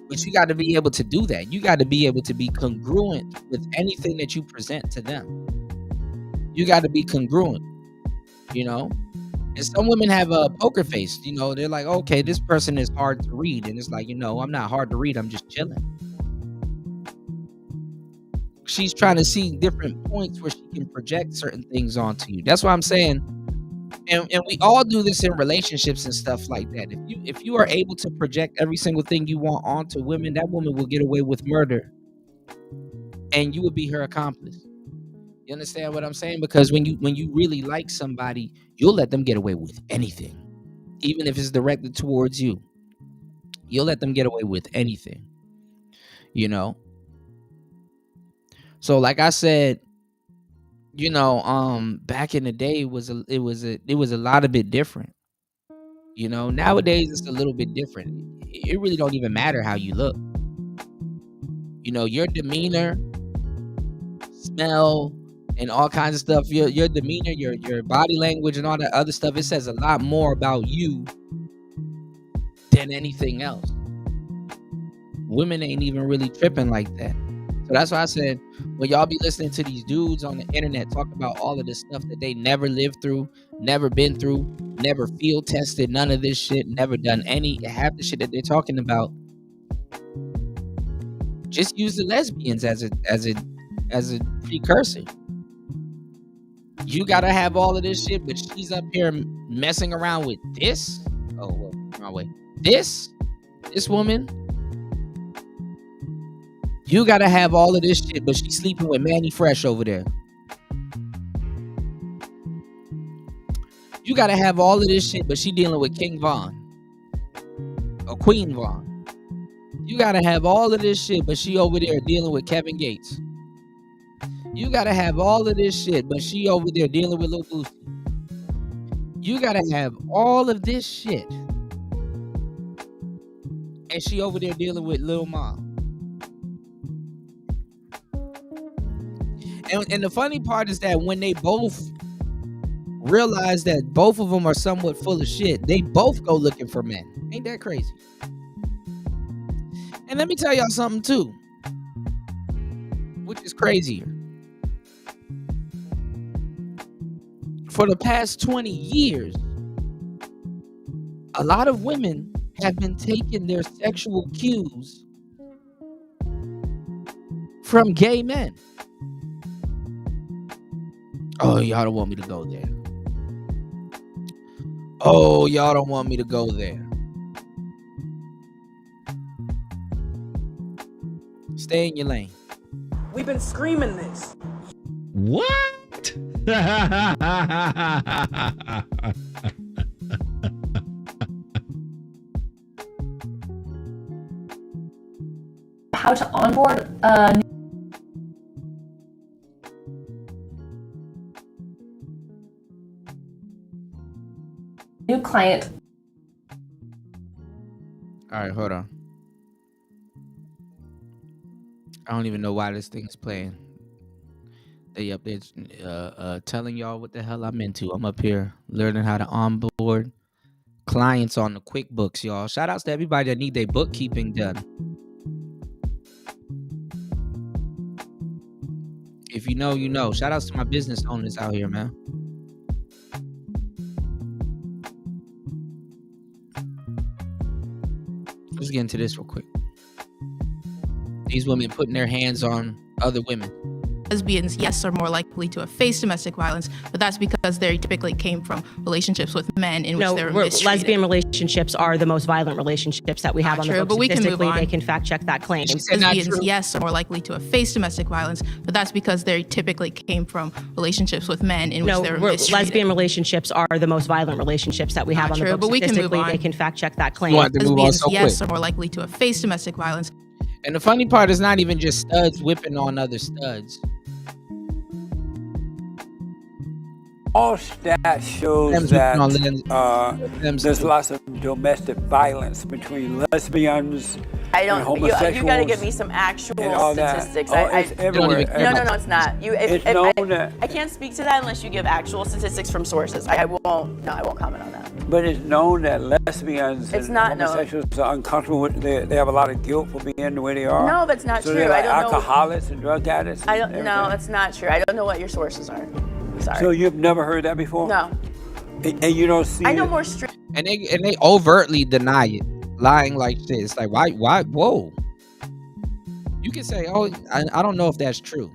But you got to be able to do that. You got to be able to be congruent with anything that you present to them. You got to be congruent, you know? And some women have a poker face, you know? They're like, okay, this person is hard to read. And it's like, you know, I'm not hard to read. I'm just chilling. She's trying to see different points where she can project certain things onto you. That's what I'm saying. And we all do this in relationships and stuff like that. If you are able to project every single thing you want onto women, that woman will get away with murder, and you will be her accomplice. You understand what I'm saying? Because when you really like somebody, you'll let them get away with anything, even if it's directed towards you. You'll let them get away with anything, you know. So, like I said, you know, back in the day, it was a lot of bit different. You know, nowadays it's a little bit different. It really don't even matter how you look. You know, your demeanor, smell, and all kinds of stuff. Your demeanor, your body language, and all that other stuff. It says a lot more about you than anything else. Women ain't even really tripping like that. So that's why I said, when y'all be listening to these dudes on the internet talk about all of this stuff that they never lived through, never been through, never field tested, none of this shit, never done half the shit that they're talking about, just use the lesbians as a precursor. You gotta have all of this shit, but she's up here messing around with this. Oh, well, wrong way. This woman. You gotta have all of this shit, but she's sleeping with Manny Fresh over there. You gotta have all of this shit, but she dealing with King Von or Queen Von. You gotta have all of this shit, but she over there dealing with Kevin Gates. You gotta have all of this shit, but she over there dealing with Lil Boosie. You gotta have all of this shit, and she over there dealing with Lil Mom. And the funny part is that when they both realize that both of them are somewhat full of shit, they both go looking for men. Ain't that crazy? And let me tell y'all something too, which is crazier. For the past 20 years, a lot of women have been taking their sexual cues from gay men. Oh, y'all don't want me to go there. Oh, y'all don't want me to go there. Stay in your lane. We've been screaming this. What? how to onboard a new client. All right, hold on. I don't even know why this thing's playing. They up there telling y'all what the hell I'm into. I'm up here learning how to onboard clients on the QuickBooks, y'all. Shout outs to everybody that need their bookkeeping done. If you know, you know. Shout outs to my business owners out here, man. Let's get into this real quick. These women putting their hands on other women. Lesbians, yes, are more likely to have faced domestic violence, but that's because they typically came from relationships with men in which they were mistreated. Lesbian relationships are the most violent relationships that we have on the books. But we can move on. They can fact check that claim. Lesbians, yes, are more likely to have faced domestic violence, but that's because they typically came from relationships with men in which they were mistreated. Lesbian relationships are the most violent relationships that we have on the books. But we can move on. They can fact check that claim. Lesbians, yes, are more likely to have faced domestic violence. And the funny part is not even just studs whipping on other studs. All stats shows that there's lots of domestic violence between lesbians and homosexuals. You got to give me some actual statistics. It's everywhere. No, it's not. I can't speak to that unless you give actual statistics from sources. I won't comment on that. But it's known that lesbians and homosexuals are uncomfortable with. They have a lot of guilt for being the way they are. No, that's not so true. They're like I don't alcoholics and drug addicts. No, that's not true. I don't know what your sources are. Sorry. So you've never heard that before? No. And you don't see. I know more strict. And they overtly deny it, lying like shit. It's like why? Whoa. You can say, oh, I don't know if that's true,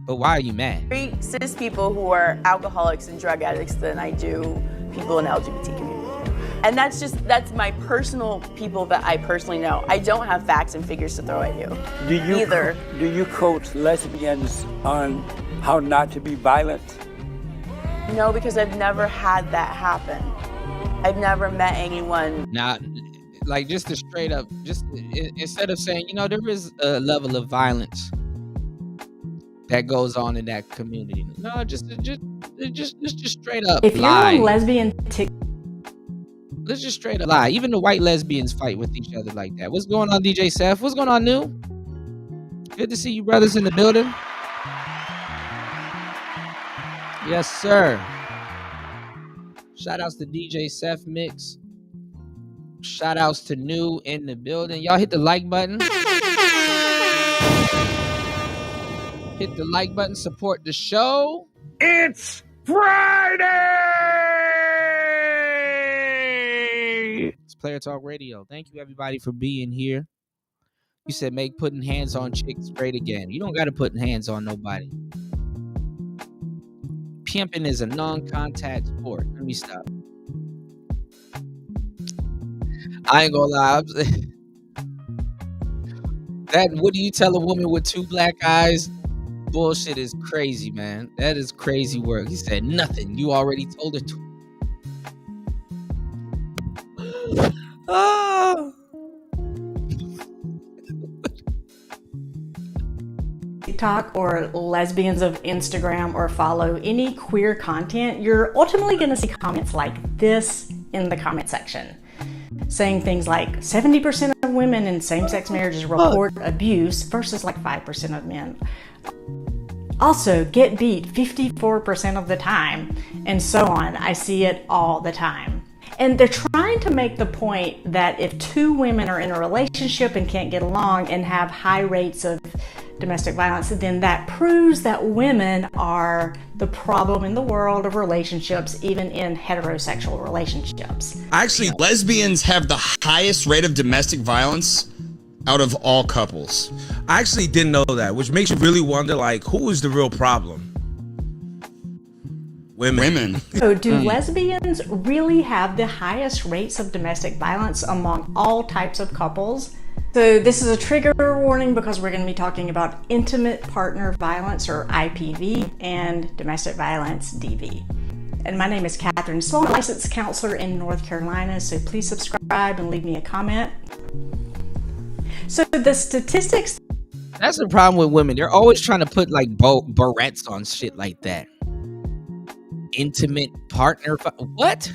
but why are you mad? Treat cis people who are alcoholics and drug addicts than I do people in the LGBT community. And that's my personal people that I personally know. I don't have facts and figures to throw at you. Do you coach lesbians on how not to be violent? No, because I've never had that happen. I've never met anyone. Now, like just to straight up, just instead of saying, there is a level of violence that goes on in that community. No, just straight up if lie. You're on lesbian Let's just straight up lie. Even the white lesbians fight with each other like that. What's going on, DJ Seth? What's going on, New? Good to see you brothers in the building. Yes, sir. Shout outs to DJ Seth Mix. Shout outs to New in the building. Y'all hit the like button. Hit the like button. Support the show. It's Friday! It's Player Talk Radio. Thank you, everybody, for being here. You said make putting hands on chicks great again. You don't got to put hands on nobody. Pimping is a non-contact sport. Let me stop. I ain't gonna lie. What do you tell a woman with two black eyes? Bullshit is crazy, man. That is crazy work. He said nothing. You already told her to. TikTok or lesbians of Instagram or follow any queer content, you're ultimately going to see comments like this in the comment section, saying things like 70% of women in same-sex marriages report abuse versus like 5% of men. Also, get beat 54% of the time, and so on. I see it all the time. And they're trying to make the point that if two women are in a relationship and can't get along and have high rates of domestic violence, then that proves that women are the problem in the world of relationships, even in heterosexual relationships. Actually, lesbians have the highest rate of domestic violence out of all couples. I actually didn't know that, which makes you really wonder, like, who is the real problem? Women. So do lesbians really have the highest rates of domestic violence among all types of couples? So this is a trigger warning because we're going to be talking about intimate partner violence, or IPV, and domestic violence, DV. And my name is Catherine Sloan, licensed counselor in North Carolina, so please subscribe and leave me a comment. So the statistics That's the problem with women. They're always trying to put like barrettes on shit like that. Intimate partner. What?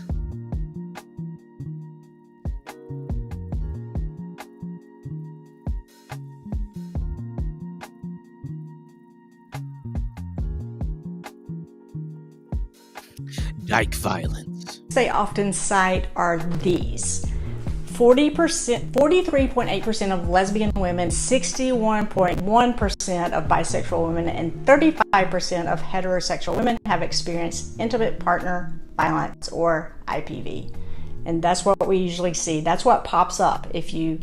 Dyke violence. They often cite are these. 43.8% of lesbian women, 61.1% of bisexual women, and 35% of heterosexual women have experienced intimate partner violence or IPV. And that's what we usually see. That's what pops up if you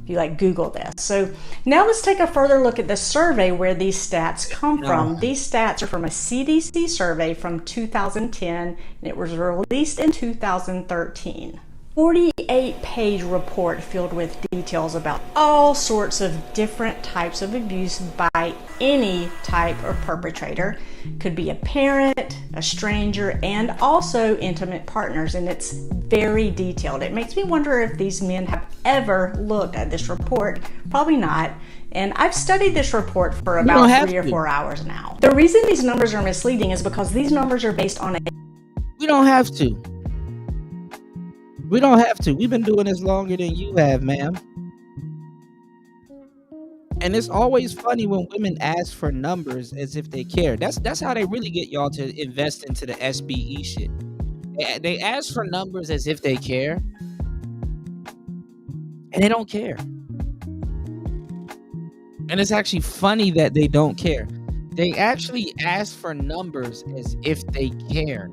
like Google this. So now let's take a further look at the survey where these stats come from. These stats are from a CDC survey from 2010, and it was released in 2013. 48-page report filled with details about all sorts of different types of abuse by any type of perpetrator. Could be a parent, a stranger, and also intimate partners, and it's very detailed. It makes me wonder if these men have ever looked at this report. Probably not. And I've studied this report for about 3 or 4 hours now. The reason these numbers are misleading is because these numbers are based on a... We don't have to. We don't have to. We've been doing this longer than you have, ma'am. And it's always funny when women ask for numbers as if they care. That's how they really get y'all to invest into the SBE shit. They ask for numbers as if they care. And they don't care. And it's actually funny that they don't care. They actually ask for numbers as if they care.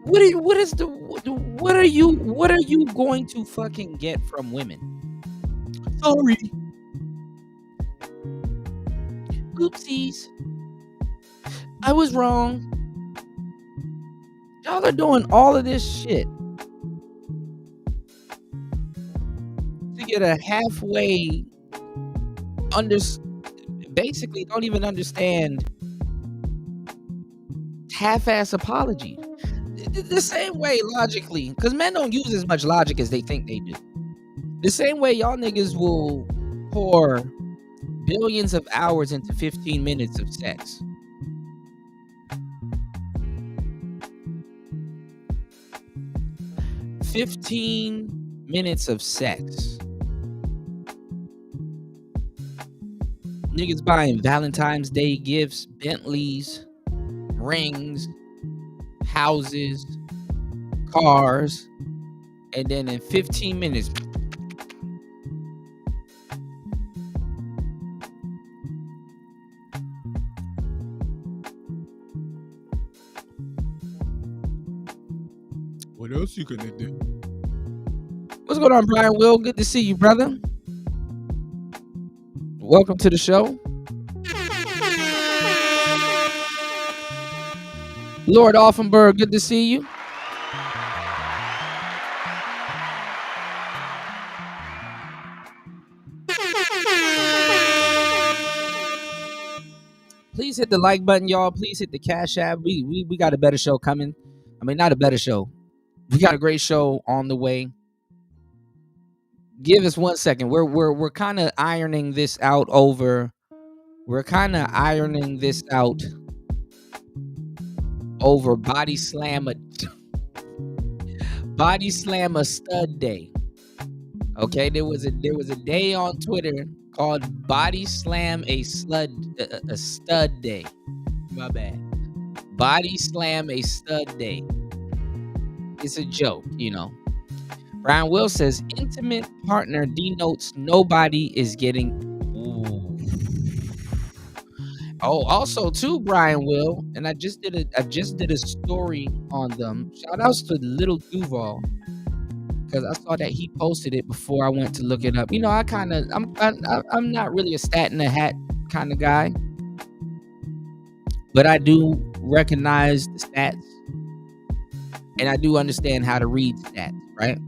What are you going to fucking get from women? Sorry. Oopsies. I was wrong. Y'all are doing all of this shit to get a halfway basically don't even understand half-ass apology. The same way logically, because men don't use as much logic as they think they do. The same way y'all niggas will pour billions of hours into 15 minutes of sex. "15 minutes of sex." Niggas buying Valentine's Day gifts, Bentleys, rings, houses, cars, and then in 15 minutes what else you gonna do? What's going on, Brian Will? Good to see you, brother. Welcome to the show. Lord Offenberg, good to see you. Please hit the like button, y'all. Please hit the Cash App. We got a better show coming. I mean, not a better show. We got a great show on the way. Give us 1 second. We're kind of ironing this out over. We're kind of ironing this out over Body Slam a Stud Day. Okay, there was a day on Twitter called Body Slam a Stud Day. My bad. Body Slam a Stud Day. It's a joke, you know. Brian Will says intimate partner denotes nobody is getting. Ooh. Oh, also too, Brian Will, and I just did a story on them. Shout outs to Little Duval, because I saw that he posted it before I went to look it up. You know, I'm not really a stat in the hat kind of guy, but I do recognize the stats, and I do understand how to read stats, right?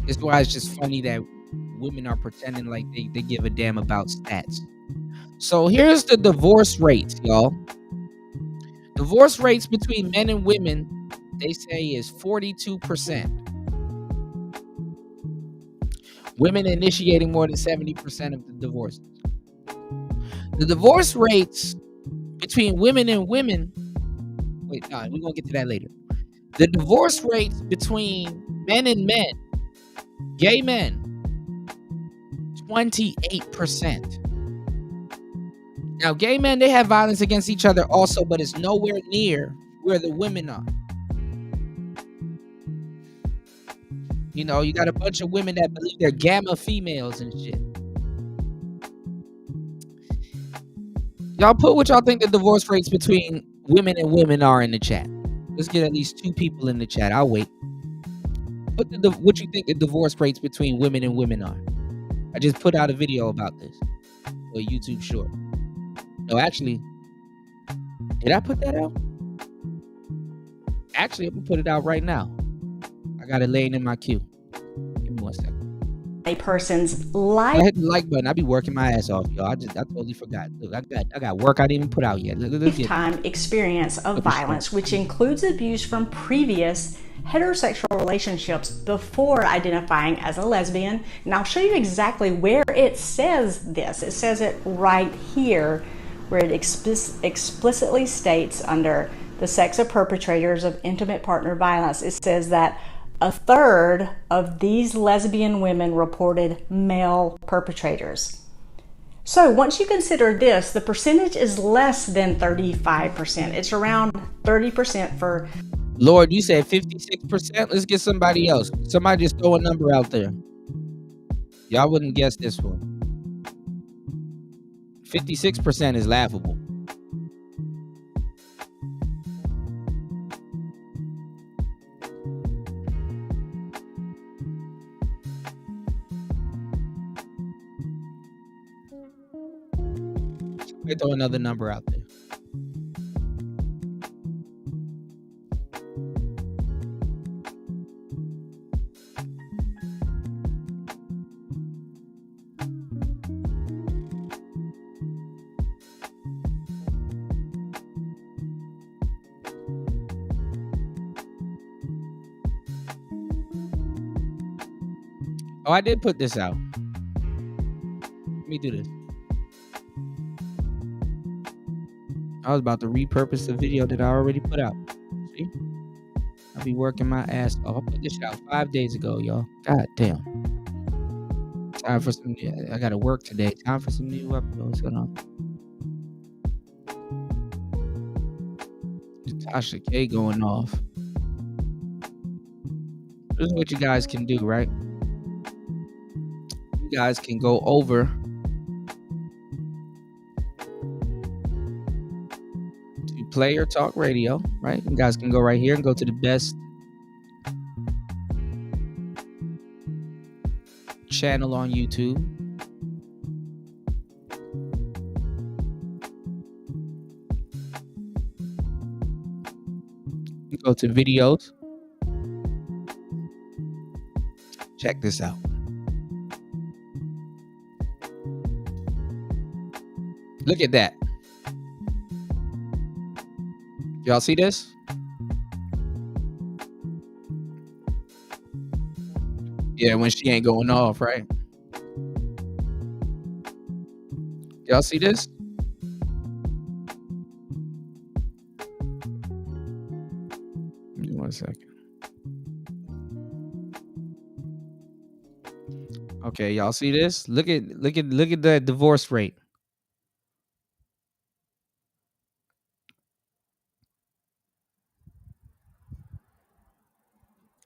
It's why it's just funny that women are pretending like they give a damn about stats. So here's the divorce rates, y'all. Divorce rates between men and women, they say, is 42%. Women initiating more than 70% of the divorces. The divorce rates between women and women. Wait, no, we're gonna get to that later. The divorce rates between men and men, gay men, 28%. Now, gay men, they have violence against each other also, but it's nowhere near where the women are. You know, you got a bunch of women that believe they're gamma females and shit. Y'all put what y'all think the divorce rates between women and women are in the chat. Let's get at least 2 people in the chat. I'll wait. Put what you think the divorce rates between women and women are. I just put out a video about this. A YouTube short. No, actually, did I put that out? Actually, I'm gonna put it out right now. I got it laying in my queue. Give me 1 second. A person's life. I hit the like button. I be working my ass off, y'all. I totally forgot. Look, I got work I didn't even put out yet. Lifetime experience of violence, which includes abuse from previous heterosexual relationships before identifying as a lesbian. And I'll show you exactly where it says this. It says it right here, where it explicitly states under the sex of perpetrators of intimate partner violence. It says that 1/3 of these lesbian women reported male perpetrators. So once you consider this, the percentage is less than 35%. It's around 30% for... Lord, you said 56%? Let's get somebody else. Somebody just throw a number out there. Y'all wouldn't guess this one. 56% is laughable. Somebody throw another number out there. Oh, I did put this out. Let me do this. I was about to repurpose the video that I already put out. See? I'll be working my ass off. I put this out 5 days ago, y'all. God damn. Time for some... I gotta work today. Time for some new uploads. Hold on. Tasha K going off. This is what you guys can do, right? You guys can go over to Player Talk Radio, right? You guys can go right here and go to the best channel on YouTube. You go to videos. Check this out. Look at that. Y'all see this? Yeah, when she ain't going off, right? Y'all see this? Give me 1 second. Okay, y'all see this? Look at the divorce rate.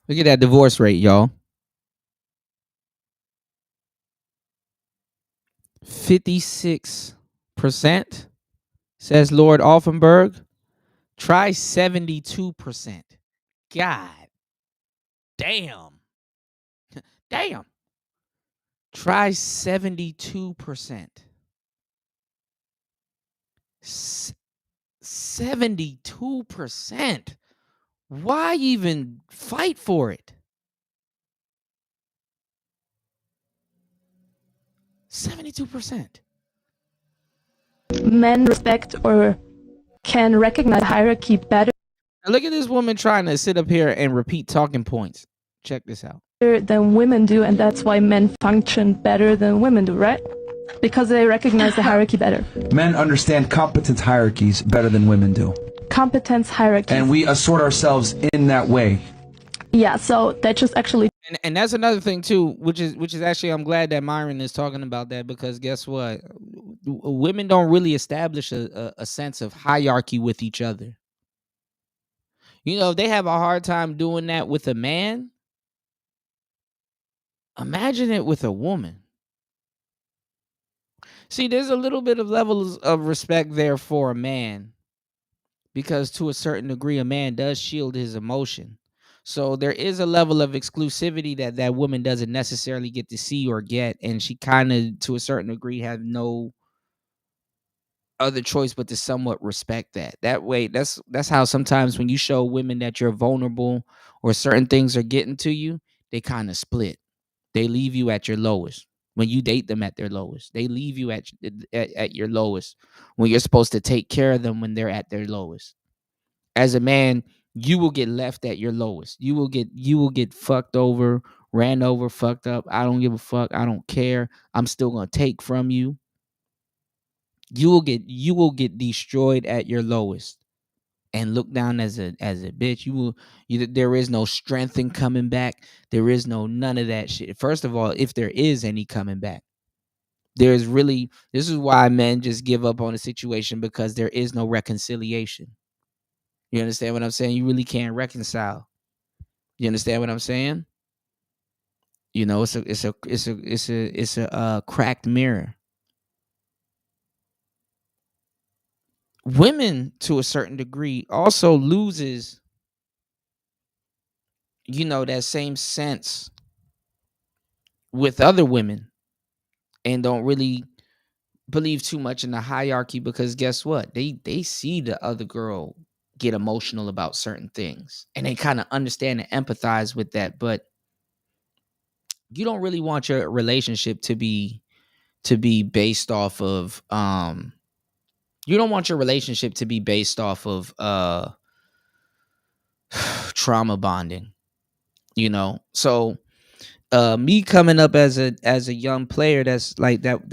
Look at that divorce rate, y'all. 56%, says Lord Offenberg. Try 72%. God damn. Damn. Try 72%. 72%. Why even fight for it? 72%. Men respect or can recognize hierarchy better. Now look at this woman trying to sit up here and repeat talking points. Check this out. than women do, and that's why men function better than women do, right? Because they recognize the hierarchy better. Men understand competence hierarchies better than women do. Competence hierarchy. And we assort ourselves in that way. Yeah, so that just actually... And that's another thing too, which is actually, I'm glad that Myron is talking about that, because guess what? Women don't really establish a sense of hierarchy with each other. You know, if they have a hard time doing that with a man, imagine it with a woman. See, there's a little bit of levels of respect there for a man, because to a certain degree, a man does shield his emotion. So there is a level of exclusivity that woman doesn't necessarily get to see or get, and she kind of, to a certain degree, have no other choice but to somewhat respect that. That way, that's how sometimes when you show women that you're vulnerable or certain things are getting to you, they kind of split. They leave you at your lowest. When you date them at their lowest, they leave you at your lowest when you're supposed to take care of them when they're at their lowest. As a man, you will get left at your lowest. You will get fucked over, ran over, fucked up. I don't give a fuck. I don't care. I'm still gonna take from you. You will get destroyed at your lowest and look down as a bitch. There is no strength in coming back. There is none of that shit. First of all, if there is any coming back, this is why men just give up on a situation, because there is no reconciliation. You understand what I'm saying? You really can't reconcile. You understand what I'm saying? You know, it's a cracked mirror. Women, to a certain degree, also loses, you know, that same sense with other women, and don't really believe too much in the hierarchy, because guess what? They see the other girl get emotional about certain things, and they kind of understand and empathize with that. But you don't really want your relationship to be based off of you don't want your relationship to be based off of trauma bonding, you know. So me coming up as a young player that's like that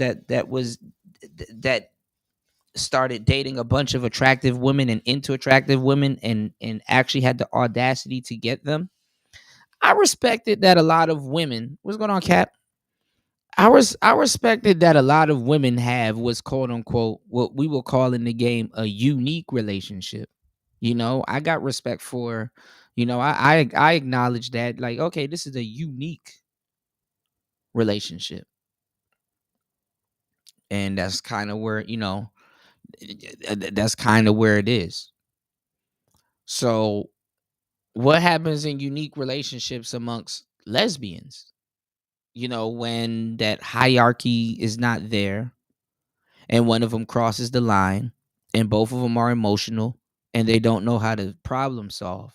started dating a bunch of attractive women and into attractive women, and actually had the audacity to get them. I respected that a lot of women, what's going on, Cap? I respected that a lot of women have was quote unquote what we will call in the game a unique relationship. You know, I got respect for, you know, I acknowledge that, like, okay, this is a unique relationship. And that's kind of where, you know, that's kind of where it is. So what happens in unique relationships amongst lesbians? You know, when that hierarchy is not there, and one of them crosses the line, and both of them are emotional, and they don't know how to problem solve,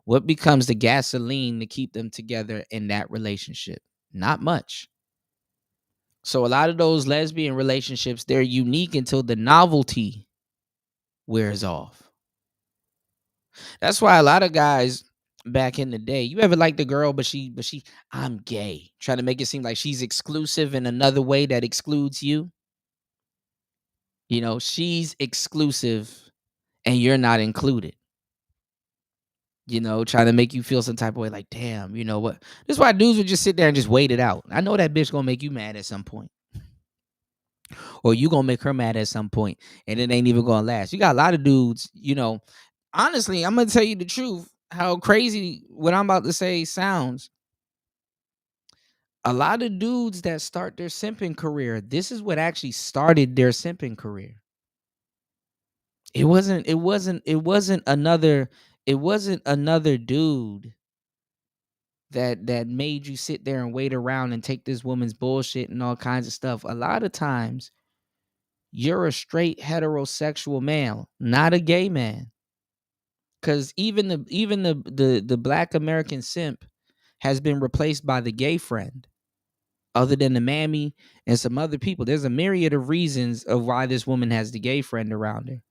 what becomes the gasoline to keep them together in that relationship? Not much. So a lot of those lesbian relationships, they're unique until the novelty wears off. That's why a lot of guys back in the day, you ever liked the girl, but she, I'm gay, trying to make it seem like she's exclusive in another way that excludes you. You know, she's exclusive and you're not included. You know, trying to make you feel some type of way, like, damn, you know what? This is why dudes would just sit there and just wait it out. I know that bitch gonna make you mad at some point. Or you gonna make her mad at some point, and it ain't even gonna last. You got a lot of dudes, you know. Honestly, I'm gonna tell you the truth, how crazy what I'm about to say sounds. A lot of dudes that start their simping career, this is what actually started their simping career. It wasn't another dude that made you sit there and wait around and take this woman's bullshit and all kinds of stuff. A lot of times you're a straight heterosexual male, not a gay man. Cause even the Black American simp has been replaced by the gay friend. Other than the mammy and some other people, there's a myriad of reasons of why this woman has the gay friend around her.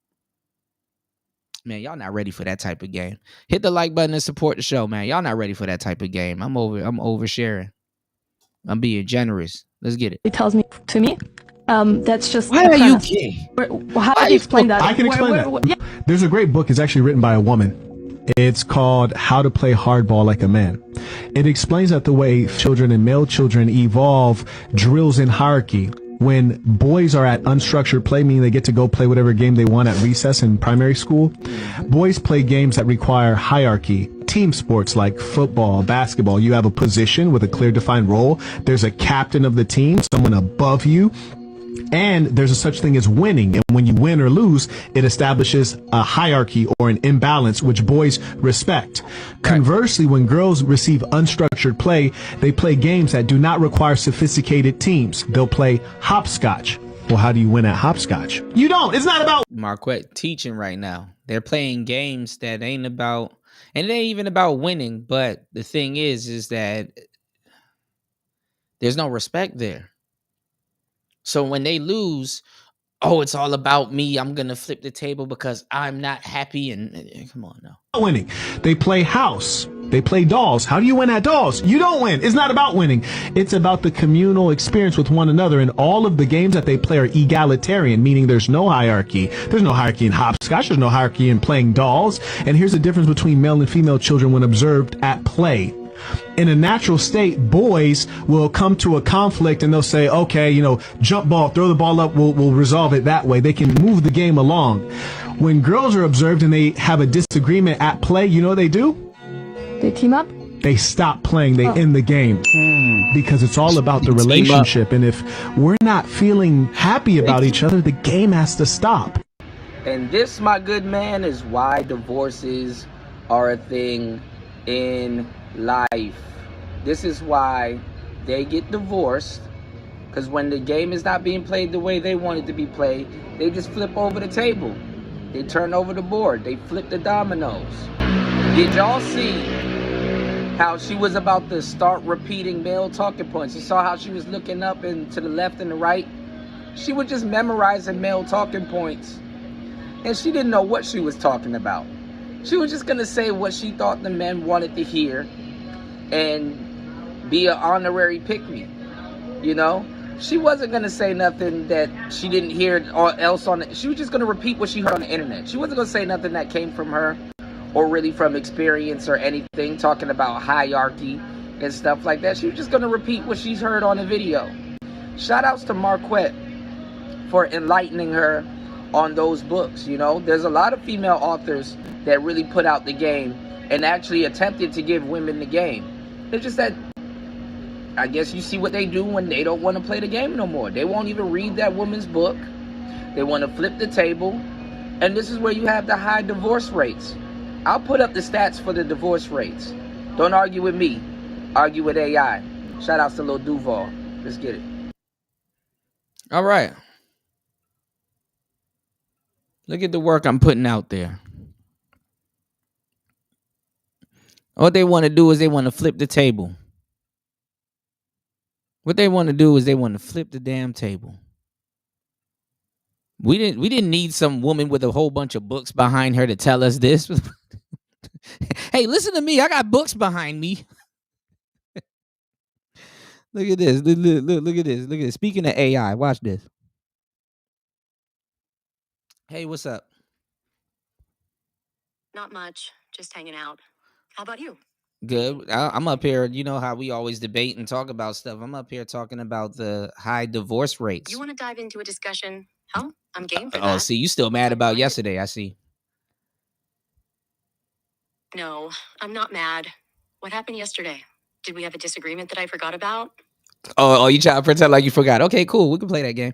Man, y'all not ready for that type of game. Hit the like button and support the show, man. Y'all not ready for that type of game. I'm oversharing. I'm being generous. Let's get it. It tells me to me. That's just. Why are you gay? How do you explain that? I can explain that. Yeah. There's a great book. It's actually written by a woman. It's called How to Play Hardball Like a Man. It explains that the way children and male children evolve drills in hierarchy. When boys are at unstructured play, meaning they get to go play whatever game they want at recess in primary school, boys play games that require hierarchy. Team sports like football, basketball, you have a position with a clear defined role. There's a captain of the team, someone above you. And there's a such thing as winning. And when you win or lose, it establishes a hierarchy or an imbalance, which boys respect. Conversely, when girls receive unstructured play, they play games that do not require sophisticated teams. They'll play hopscotch. Well, how do you win at hopscotch? You don't. It's not about Marquette teaching right now. They're playing games that ain't about, and it ain't even about winning. But the thing is that there's no respect there. So when they lose, oh, it's all about me. I'm going to flip the table because I'm not happy. And come on now. Winning. They play house. They play dolls. How do you win at dolls? You don't win. It's not about winning. It's about the communal experience with one another. And all of the games that they play are egalitarian, meaning there's no hierarchy. There's no hierarchy in hopscotch. There's no hierarchy in playing dolls. And here's the difference between male and female children when observed at play. In a natural state, boys will come to a conflict and they'll say, okay, jump ball, throw the ball up, we'll resolve it that way. They can move the game along. When girls are observed and they have a disagreement at play, you know what they do? They team up? They stop playing, they end the game. Because it's all about the relationship. And if we're not feeling happy about each other, the game has to stop. And this, my good man, is why divorces are a thing in life. This is why they get divorced, because when the game is not being played the way they want it to be played, they just flip over the table. They turn over the board. They flip the dominoes. Did y'all see how she was about to start repeating male talking points? You saw how she was looking up and to the left and the right? She was just memorizing male talking points, and she didn't know what she was talking about. She was just gonna say what she thought the men wanted to hear and be an honorary pick-me, She wasn't gonna say nothing that she didn't hear or else on it. She was just gonna repeat what she heard on the internet. She wasn't gonna say nothing that came from her or really from experience or anything, talking about hierarchy and stuff like that. She was just gonna repeat what she's heard on the video. Shout outs to Marquette for enlightening her on those books. There's a lot of female authors that really put out the game and actually attempted to give women the game. It's just that, I guess you see what they do when they don't want to play the game no more. They won't even read that woman's book. They want to flip the table. And this is where you have the high divorce rates. I'll put up the stats for the divorce rates. Don't argue with me. Argue with AI. Shout outs to Lil Duval. Let's get it. All right. Look at the work I'm putting out there. What they want to do is they want to flip the table. What they want to do is they want to flip the damn table. We didn't need some woman with a whole bunch of books behind her to tell us this. Hey, listen to me. I got books behind me. Look at this. Look at this. Look at this. Speaking of AI, watch this. Hey, what's up? Not much. Just hanging out. How about you? Good. I'm up here. You know how we always debate and talk about stuff. I'm up here talking about the high divorce rates. You want to dive into a discussion? Hell, I'm game for that. Oh, see, you still mad about yesterday, I see. No, I'm not mad. What happened yesterday? Did we have a disagreement that I forgot about? Oh, you try to pretend like you forgot. Okay, cool. We can play that game.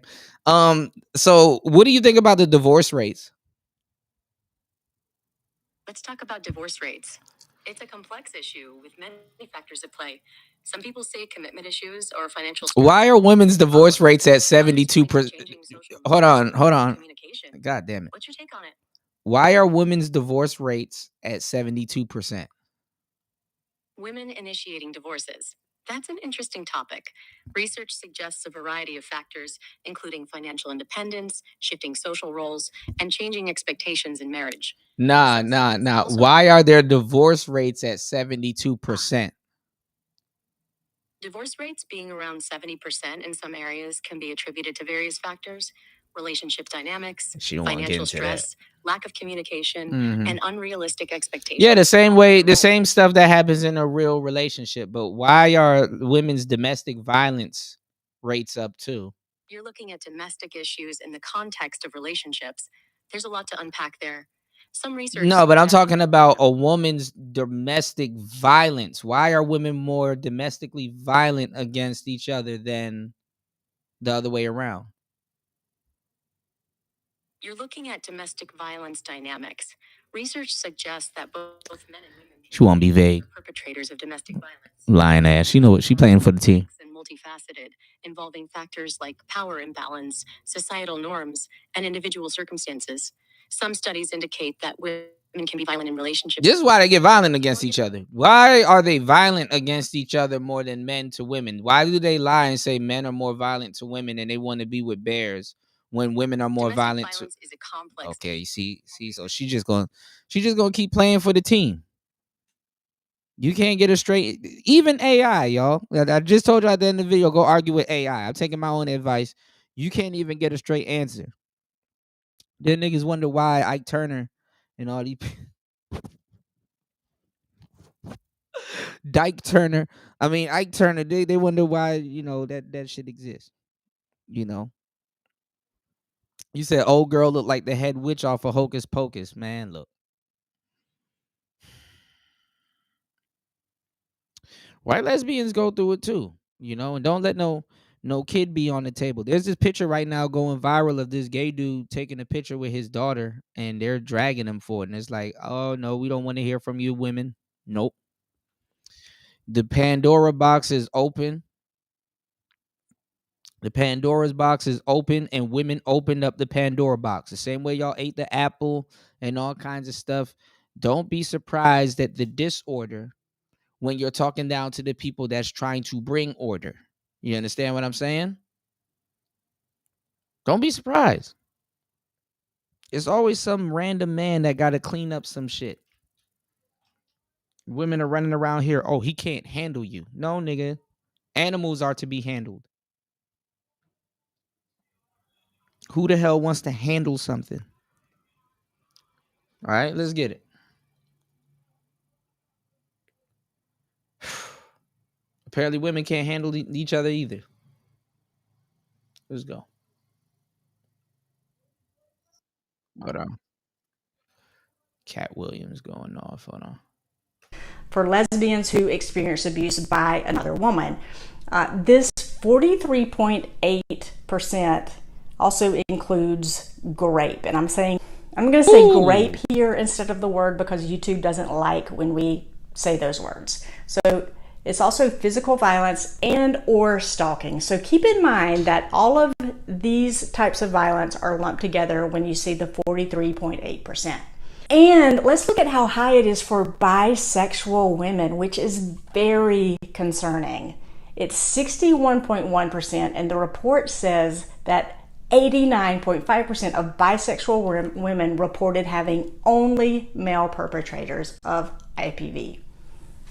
So what do you think about the divorce rates? Let's talk about divorce rates. It's a complex issue with many factors at play. Some people say commitment issues or financial. Why are women's divorce rates at 72%? Hold on. God damn it. What's your take on it? Why are women's divorce rates at 72%? Women initiating divorces. That's an interesting topic. Research suggests a variety of factors, including financial independence, shifting social roles, and changing expectations in marriage. Nah. Why are their divorce rates at 72%? Divorce rates being around 70% in some areas can be attributed to various factors: relationship dynamics, She don't wanna get financial into stress, lack of communication, Mhm. and unrealistic expectations. Yeah, the same stuff that happens in a real relationship. But why are women's domestic violence rates up too? You're looking at domestic issues in the context of relationships. There's a lot to unpack there. Some research. No, but I'm talking about a woman's domestic violence. Why are women more domestically violent against each other than the other way around? You're looking at domestic violence dynamics. Research suggests that both men and women She won't be vague. are perpetrators of domestic violence. Lying ass. She know what she playing for the team. And multifaceted, involving factors like power imbalance, societal norms, and individual circumstances. Some studies indicate that women can be violent in relationships. This is why they get violent against each other. Why are they violent against each other more than men to women? Why do they lie and say men are more violent to women and they want to be with bears when women are more violent to? Is a complex. Okay, you see, so she's just gonna keep playing for the team. You can't get a straight. Even AI, y'all. I just told you at the end of the video, go argue with AI. I'm taking my own advice. You can't even get a straight answer. Then niggas wonder why Ike Turner and all these Ike Turner, they wonder why, that shit exists. You said old girl looked like the head witch off of Hocus Pocus. Man, look. White lesbians go through it too, and don't let no kid be on the table. There's this picture right now going viral of this gay dude taking a picture with his daughter and they're dragging him for it. And it's like, oh no, we don't want to hear from you women. Nope. The Pandora box is open. The Pandora's box is open and women opened up the Pandora box. The same way y'all ate the apple and all kinds of stuff. Don't be surprised at the disorder when you're talking down to the people that's trying to bring order. You understand what I'm saying? Don't be surprised. It's always some random man that got to clean up some shit. Women are running around here. Oh, he can't handle you. No, nigga. Animals are to be handled. Who the hell wants to handle something? All right, let's get it. Apparently women can't handle each other either. Let's go. But Cat Williams going off. Hold on. For lesbians who experience abuse by another woman, this 43.8% also includes grape. And I'm going to say grape here instead of the word because YouTube doesn't like when we say those words. So it's also physical violence and or stalking. So keep in mind that all of these types of violence are lumped together when you see the 43.8%. And let's look at how high it is for bisexual women, which is very concerning. It's 61.1%, and the report says that 89.5% of bisexual women reported having only male perpetrators of IPV.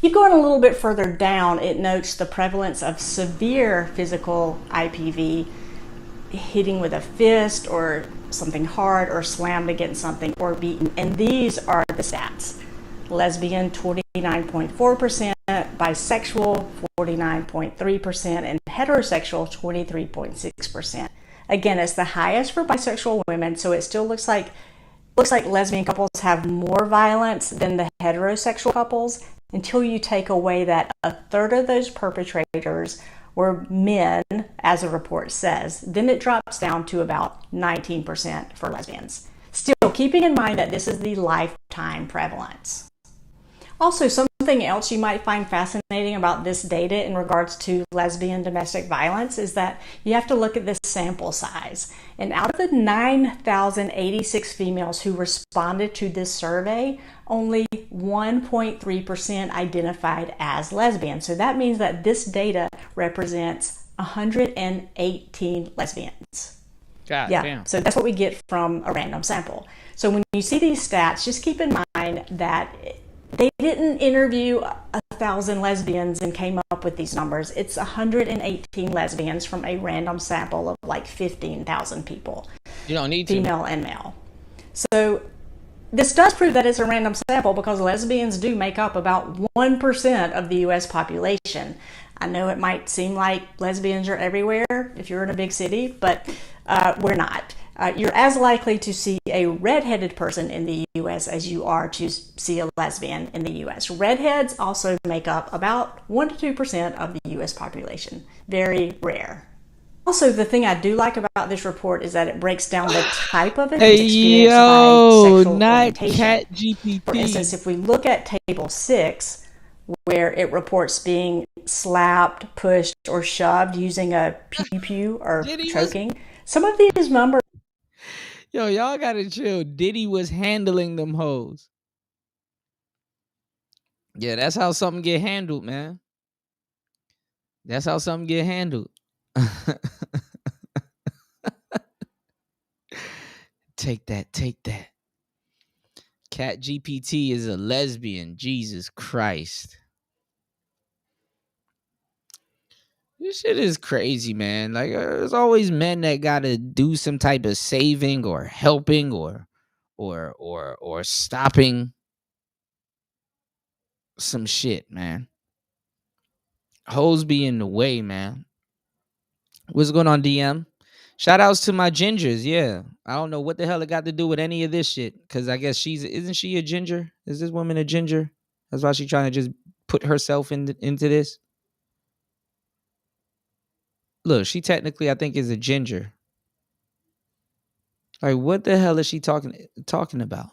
Keep going a little bit further down, it notes the prevalence of severe physical IPV, hitting with a fist or something hard or slammed against something or beaten. And these are the stats. Lesbian 29.4%, bisexual 49.3%, and heterosexual 23.6%. Again, it's the highest for bisexual women, so it still looks like lesbian couples have more violence than the heterosexual couples until you take away that a third of those perpetrators were men, as a report says. Then it drops down to about 19% for lesbians. Still, keeping in mind that this is the lifetime prevalence. Also, some something else you might find fascinating about this data in regards to lesbian domestic violence is that you have to look at this sample size. And out of the 9,086 females who responded to this survey, only 1.3% identified as lesbian. So that means that this data represents 118 lesbians. God yeah, damn. So that's what we get from a random sample. So when you see these stats, just keep in mind that they didn't interview 1,000 lesbians and came up with these numbers. It's 118 lesbians from a random sample of like 15,000 people. You don't need to. Female and male. So this does prove that it's a random sample because lesbians do make up about 1% of the U.S. population. I know it might seem like lesbians are everywhere if you're in a big city, but we're not. You're as likely to see a redheaded person in the U.S. as you are to see a lesbian in the U.S. Redheads also make up about 1 to 2% of the U.S. population. Very rare. Also, the thing I do like about this report is that it breaks down the type of abuse experienced by sexual orientation. Cat GPT. For instance, if we look at Table 6, where it reports being slapped, pushed, or shoved using a pew or choking, some of these numbers. Yo, y'all gotta chill. Diddy was handling them hoes. Yeah, that's how something get handled, man. That's how something get handled. Take that. Cat GPT is a lesbian. Jesus Christ. This shit is crazy, man. Like, there's always men that gotta do some type of saving or helping or stopping some shit, man. Hoes be in the way, man. What's going on, DM? Shout outs to my gingers. Yeah, I don't know what the hell it got to do with any of this shit. Because I guess isn't she a ginger? Is this woman a ginger? That's why she's trying to just put herself into this. Look, she technically, I think, is a ginger. Like, what the hell is she talking about?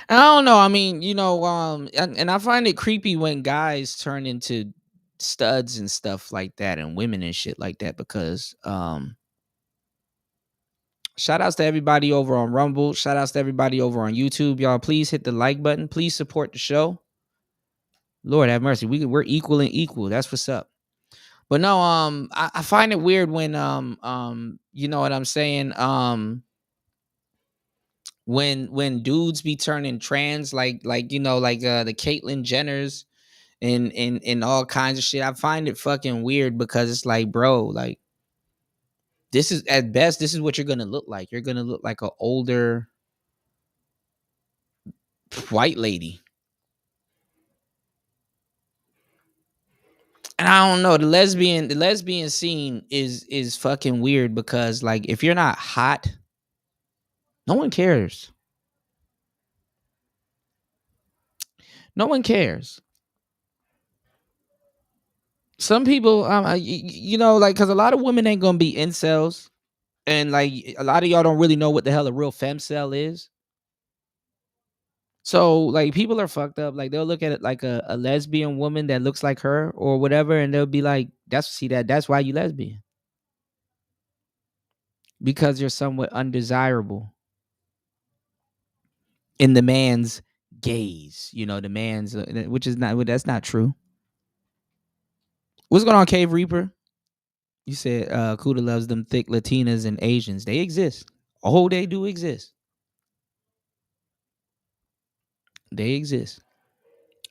I don't know. I mean, and I find it creepy when guys turn into studs and stuff like that, and women and shit like that, because shout outs to everybody over on Rumble. Shout outs to everybody over on YouTube. Y'all, please hit the like button. Please support the show. Lord have mercy. We're equal and equal. That's what's up. But no, I find it weird when you know what I'm saying? When dudes be turning trans, like the Caitlyn Jenners and all kinds of shit. I find it fucking weird because it's like, bro, like, this is at best, this is what you're gonna look like. You're gonna look like an older white lady. And I don't know, the lesbian scene is fucking weird because, like, if you're not hot, no one cares. No one cares. Some people, like, because a lot of women ain't gonna be incels, and like a lot of y'all don't really know what the hell a real femcel is. So, like, people are fucked up. Like, they'll look at it like a lesbian woman that looks like her or whatever, and they'll be like, that's why you lesbian. Because you're somewhat undesirable in the man's gaze. The man's, that's not true. What's going on, Cave Reaper? You said Kuda loves them thick Latinas and Asians. They exist. Oh, they do exist. They exist.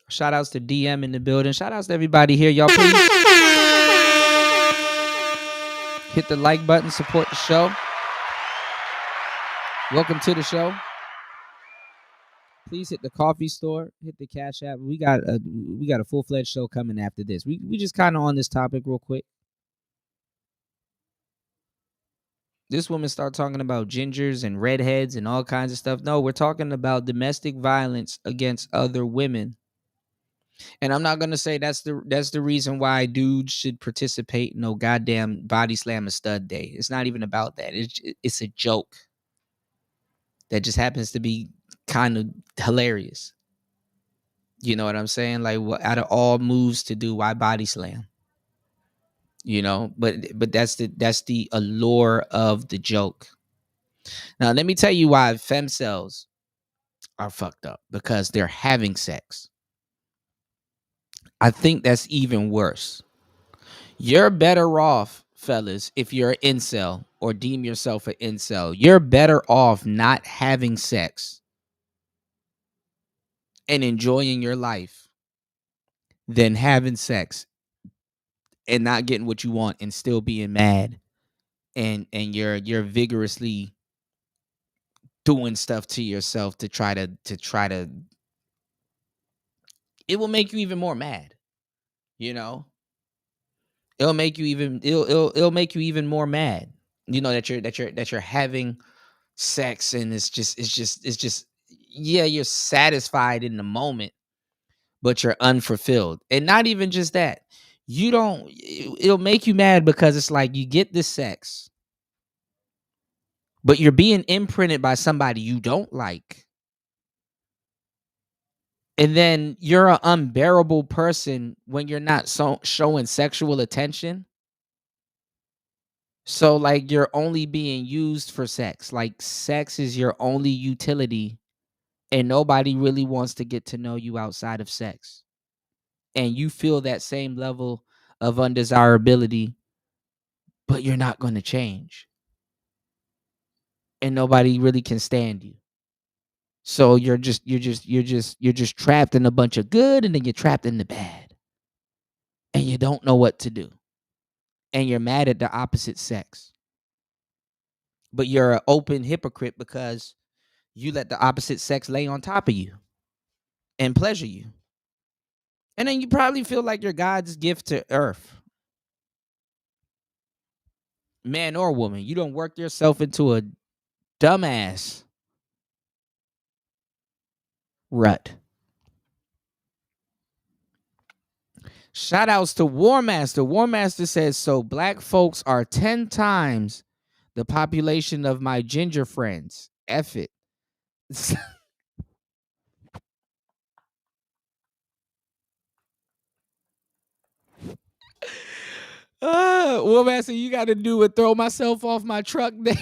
Shout outs to DM in the building. Shout outs to everybody here. Y'all, please hit the like button. Support the show. Welcome to the show. Please hit the coffee store. Hit the Cash App. We got a full-fledged show coming after this. We just kind of on this topic real quick. This woman start talking about gingers and redheads and all kinds of stuff. No, we're talking about domestic violence against other women. And I'm not gonna say that's the reason why dudes should participate in no goddamn body slam a stud day. It's not even about that. It's a joke that just happens to be kind of hilarious. You know what I'm saying? Like, out of all moves to do, why body slam? You know, but that's the allure of the joke. Now, let me tell you why femcells are fucked up, because they're having sex. I think that's even worse. You're better off, fellas, if you're an incel or deem yourself an incel. You're better off not having sex and enjoying your life than having sex and not getting what you want and still being mad, and you're vigorously doing stuff to yourself to try to it will make you even more mad, you know. It'll make you even more mad, you know, that you're having sex, and it's just yeah, you're satisfied in the moment, but you're unfulfilled. And not even just that, it'll make you mad because it's like you get this sex, but you're being imprinted by somebody you don't like. And then you're an unbearable person when you're not showing sexual attention. So, like, you're only being used for sex. Like, sex is your only utility, and nobody really wants to get to know you outside of sex. And you feel that same level of undesirability, but you're not going to change. And nobody really can stand you. So you're just trapped in a bunch of good, and then you're trapped in the bad. And you don't know what to do. And you're mad at the opposite sex. But you're an open hypocrite because you let the opposite sex lay on top of you and pleasure you. And then you probably feel like you're God's gift to earth. Man or woman, you don't work yourself into a dumbass rut. Shout outs to War Master. War Master says, so black folks are 10 times the population of my ginger friends. F it. War Master, you got to do it. Throw myself off my truck day.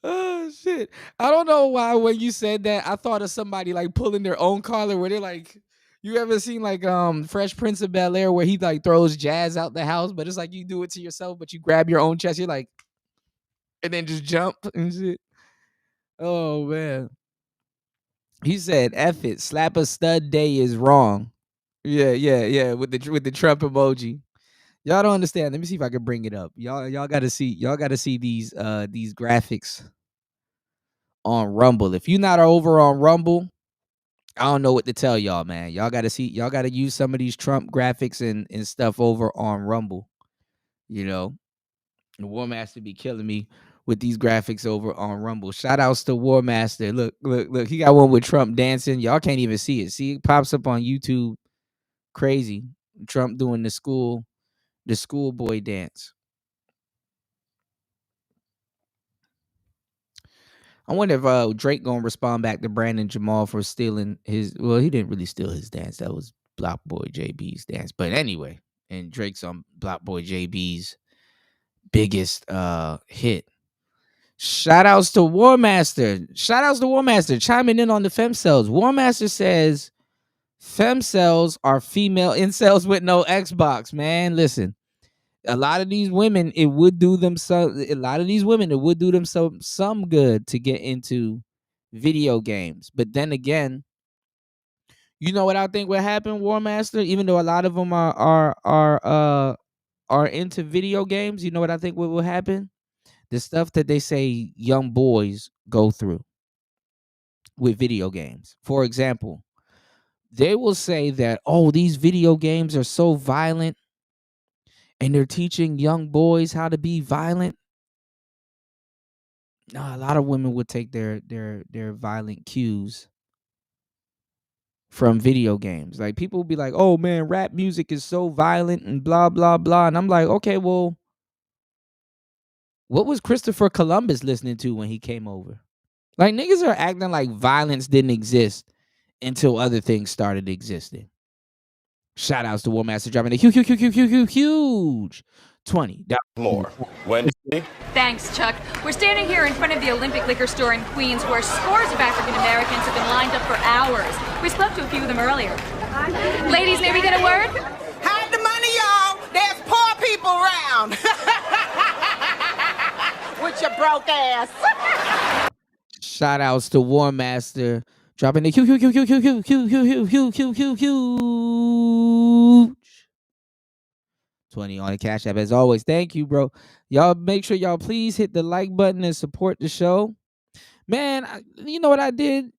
Oh shit! I don't know why when you said that I thought of somebody like pulling their own collar, where they're like, you ever seen like Fresh Prince of Bel-Air where he like throws jazz out the house, but it's like you do it to yourself, but you grab your own chest, you're like, and then just jump and shit. Oh man. He said, "F it, slap a stud day is wrong." Yeah, with the Trump emoji. Y'all don't understand. Let me see if I can bring it up. Y'all gotta see these graphics on Rumble. If you're not over on Rumble, I don't know what to tell y'all, man. Y'all gotta use some of these Trump graphics and stuff over on Rumble. You know, the War Master be killing me with these graphics over on Rumble. Shout outs to War Master. Look, he got one with Trump dancing. Y'all can't even see it. See, it pops up on YouTube. Crazy. Trump doing the schoolboy dance. I wonder if Drake gonna respond back to Brandon Jamal for stealing his. Well, he didn't really steal his dance. That was Block Boy JB's dance. But anyway, and Drake's on Block Boy JB's biggest hit. Shout outs to War Master. Chiming in on the femcells. War Master says femcells are female incels with no Xbox. Man, listen. A lot of these women, it would do them some good to get into video games. But then again, you know what I think would happen, War Master? Even though a lot of them are into video games, you know what I think what will happen? The stuff that they say young boys go through with video games. For example, they will say that, oh, these video games are so violent, and they're teaching young boys how to be violent. No, a lot of women would take their violent cues from video games. Like, people will be like, oh man, rap music is so violent and blah, blah, blah. And I'm like, okay, well, what was Christopher Columbus listening to when he came over? Like, niggas are acting like violence didn't exist until other things started existing. Shout outs to War Master dropping a huge 20. More. Wendy? Thanks, Chuck. We're standing here in front of the Olympic Liquor Store in Queens where scores of African Americans have been lined up for hours. We spoke to a few of them earlier. Ladies, may we get a word? Hide the money, y'all. There's poor people around. With your broke ass. Shout outs to War Master dropping the huge 20 on the Cash App as always. Thank you, bro. Y'all make sure y'all please hit the like button and support the show. Man, you know what I did?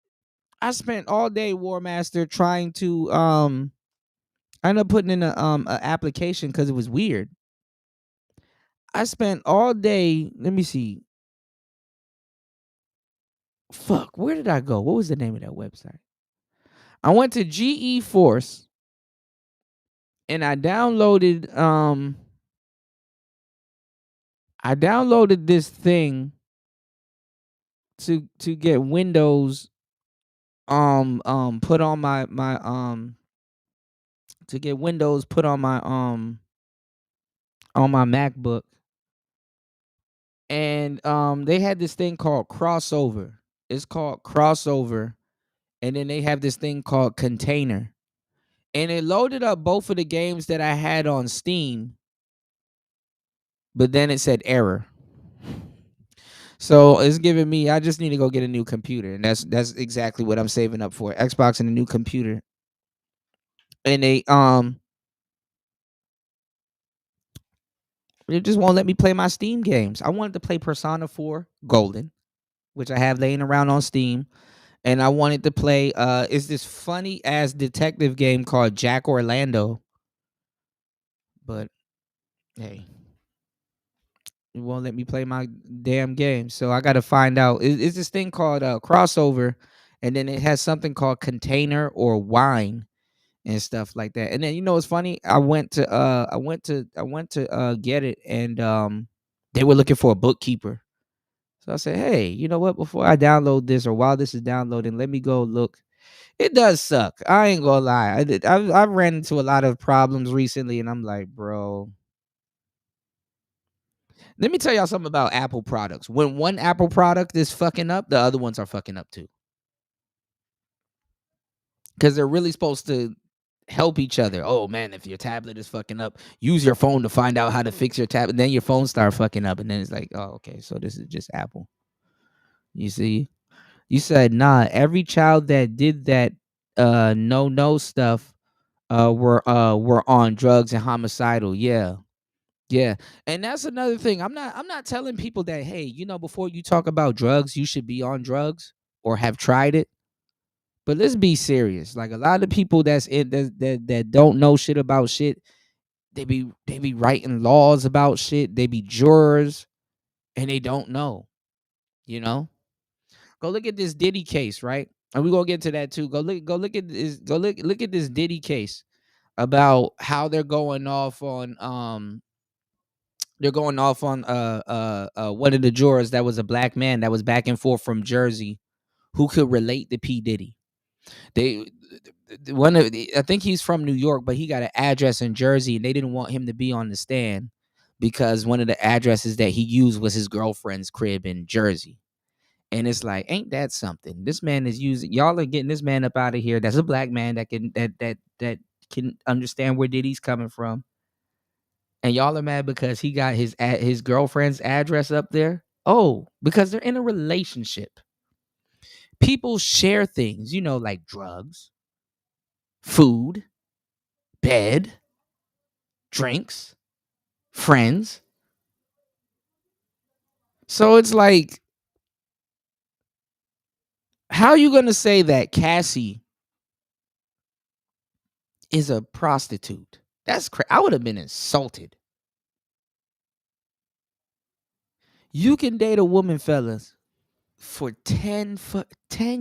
I spent all day, War Master, trying to I ended up putting in a application because it was weird. I spent all day, let me see. Fuck, where did I go? What was the name of that website? I went to GE Force and I downloaded this thing to get Windows put on my to get Windows put on my MacBook. And they had this thing called Crossover. It's called Crossover. And then they have this thing called Container. And it loaded up both of the games that I had on Steam. But then it said error. So it's giving me, I just need to go get a new computer. And that's exactly what I'm saving up for. Xbox and a new computer. And they just won't let me play my Steam games. I wanted to play Persona 4 Golden, which I have laying around on Steam. And I wanted to play it's this funny ass detective game called Jack Orlando. But hey, it won't let me play my damn game. So I gotta find out. It's this thing called Crossover, and then it has something called Container or Wine and stuff like that. And then you know what's funny? I went to get it, and they were looking for a bookkeeper. So I said, hey, you know what? Before I download this, or while this is downloading, let me go look. It does suck. I ain't gonna lie. I've ran into a lot of problems recently, and I'm like, bro. Let me tell y'all something about Apple products. When one Apple product is fucking up, the other ones are fucking up too. Because they're really supposed to help each other. Oh man, if your tablet is fucking up, use your phone to find out how to fix your tablet. Then your phone start fucking up, and then it's like, oh, okay, so this is just Apple. You see, you said nah. Every child that did that no stuff were on drugs and homicidal. Yeah, and that's another thing. I'm not telling people that, hey, you know, before you talk about drugs, you should be on drugs or have tried it. But let's be serious. Like a lot of people that don't know shit about shit, they be writing laws about shit. They be jurors, and they don't know. You know, go look at this Diddy case, right? And we're gonna get to that too. Go look at this. Look at this Diddy case about how they're going off on one of the jurors that was a black man that was back and forth from Jersey, who could relate to P. Diddy. I think he's from New York, but he got an address in Jersey, and they didn't want him to be on the stand because one of the addresses that he used was his girlfriend's crib in Jersey. And it's like, ain't that something? This man is using, y'all are getting this man up out of here. That's a black man that can understand where Diddy's coming from. And y'all are mad because he got his girlfriend's address up there. Oh, because they're in a relationship. People share things, you know, like drugs, food, bed, drinks, friends. So it's like, how are you going to say that Cassie is a prostitute? That's crazy. I would have been insulted. You can date a woman, fellas, for 10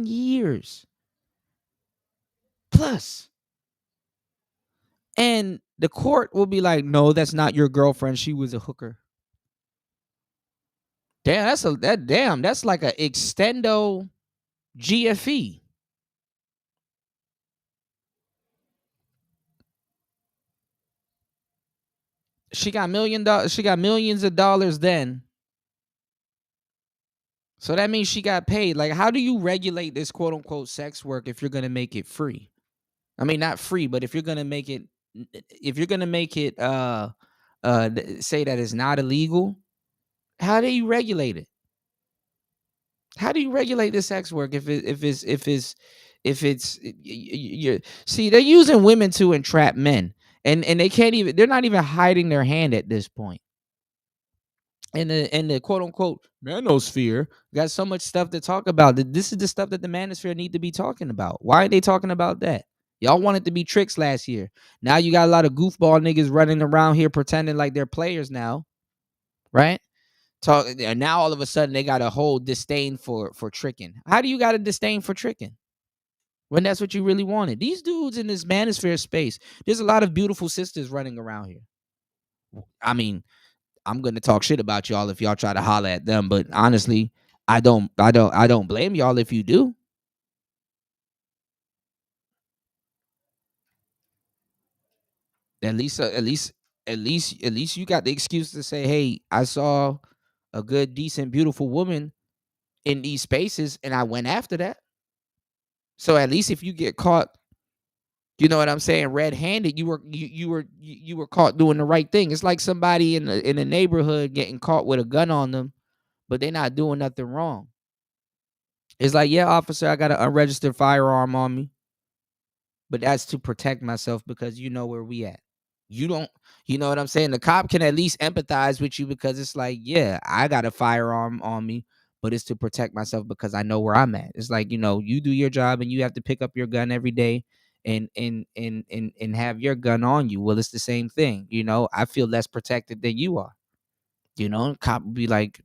years plus. And the court will be like, no, that's not your girlfriend. She was a hooker. Damn, that's like a extendo GFE. She got millions of dollars then. So that means she got paid. Like, how do you regulate this quote unquote sex work if you're gonna make it free? I mean, not free, but if you're gonna make it say that it's not illegal, how do you regulate it? How do you regulate this sex work if it's you see, they're using women to entrap men, and they're not even hiding their hand at this point. In the quote unquote manosphere, got so much stuff to talk about. This is the stuff that the manosphere need to be talking about. Why are they talking about that? Y'all wanted to be tricks last year. Now you got a lot of goofball niggas running around here pretending like they're players now, right? And now all of a sudden they got a whole disdain for tricking. How do you got a disdain for tricking when that's what you really wanted? These dudes in this manosphere space, there's a lot of beautiful sisters running around here. I mean, I'm gonna talk shit about y'all if y'all try to holler at them, but honestly, I don't blame y'all if you do. At least you got the excuse to say, hey, I saw a good, decent, beautiful woman in these spaces and I went after that. So at least if you get caught, you know what I'm saying, red-handed, you were caught doing the right thing. It's like somebody in the neighborhood getting caught with a gun on them, but they're not doing nothing wrong. It's like, yeah, officer, I got an unregistered firearm on me, but that's to protect myself because you know where we at. You don't, you know what I'm saying? The cop can at least empathize with you because it's like, yeah, I got a firearm on me, but it's to protect myself because I know where I'm at. It's like, you know, you do your job and you have to pick up your gun every day and have your gun on you. Well, it's the same thing. You know, I feel less protected than you are. You know, the cop would be like,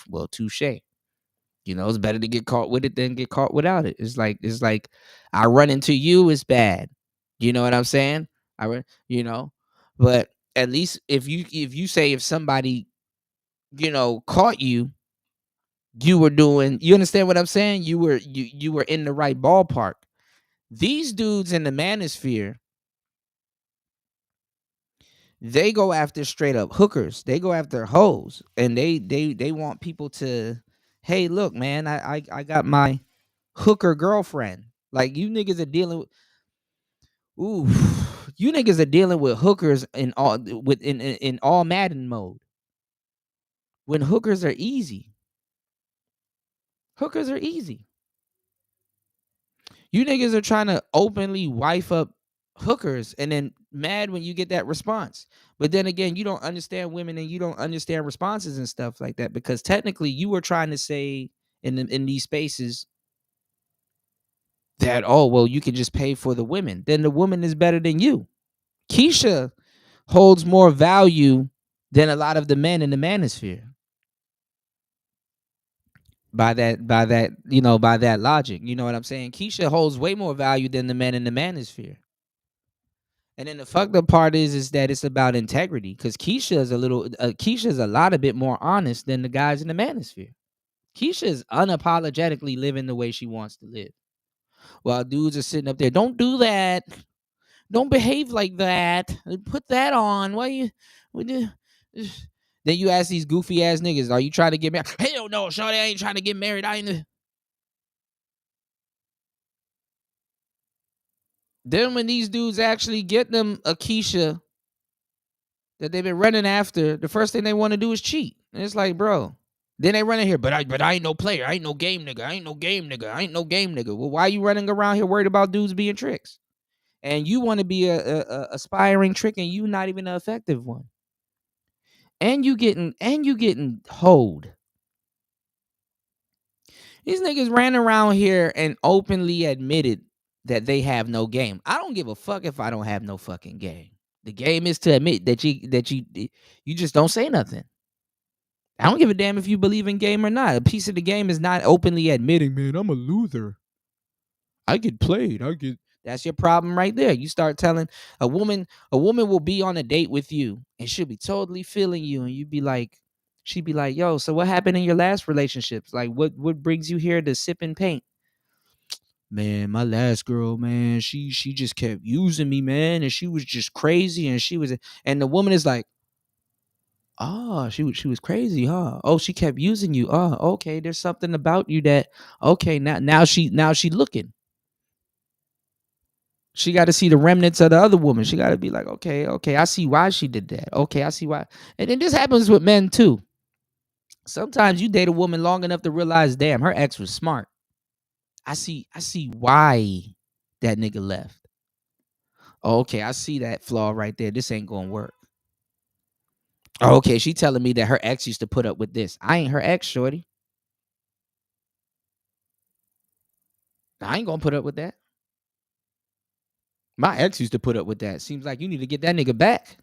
well, touche. You know, it's better to get caught with it than get caught without it. It's like I run into you, it's bad. You know what I'm saying? You know, but at least if you say if somebody, you know, caught you, you were doing, you understand what I'm saying? You were in the right ballpark. These dudes in the manosphere, they go after straight up hookers. They go after hoes, and they want people to, hey, look, man, I got my hooker girlfriend. Like, you niggas are dealing with, you niggas are dealing with hookers in all Madden mode. When hookers are easy. Hookers are easy. You niggas are trying to openly wife up hookers and then mad when you get that response. But then again, you don't understand women and you don't understand responses and stuff like that, because technically you were trying to say in these spaces that, oh, well, you can just pay for the women. Then the woman is better than you. Keisha holds more value than a lot of the men in the manosphere. By that, you know, by that logic, you know what I'm saying? Keisha holds way more value than the men in the manosphere. And then the fucked up part is that it's about integrity, because Keisha is a lot a bit more honest than the guys in the manosphere. Keisha is unapologetically living the way she wants to live, while dudes are sitting up there, don't do that, don't behave like that, put that on. Why you? Then you ask these goofy ass niggas, are you trying to get married? Hell no, shorty, I ain't trying to get married. Then when these dudes actually get them a Keisha that they've been running after, the first thing they want to do is cheat. And it's like, bro. Then they run in here, but I ain't no player. I ain't no game nigga. I ain't no game nigga. Well, why you running around here worried about dudes being tricks? And you want to be a aspiring trick, and you not even an effective one. And you getting hoed. These niggas ran around here and openly admitted that they have no game. I don't give a fuck if I don't have no fucking game. The game is to admit that you just don't say nothing. I don't give a damn if you believe in game or not. A piece of the game is not openly admitting, man, I'm a loser. I get played. That's your problem right there. You start telling a woman will be on a date with you and she'll be totally feeling you, and you'd be like, She'd be like, yo, so what happened in your last relationships? Like, what brings you here to sip and paint? Man, my last girl, man, she just kept using me, man, and she was just crazy, and the woman is like, oh, she was crazy, huh? Oh, she kept using you. Oh, okay, there's something about you that, okay, now she looking. She got to see the remnants of the other woman. She got to be like, okay, I see why she did that. Okay, I see why. And then this happens with men too. Sometimes you date a woman long enough to realize, damn, her ex was smart. I see why that nigga left. Oh, okay, I see that flaw right there. This ain't gonna work. Oh, okay, she telling me that her ex used to put up with this. I ain't her ex, shorty. I ain't gonna put up with that. My ex used to put up with that. Seems like you need to get that nigga back.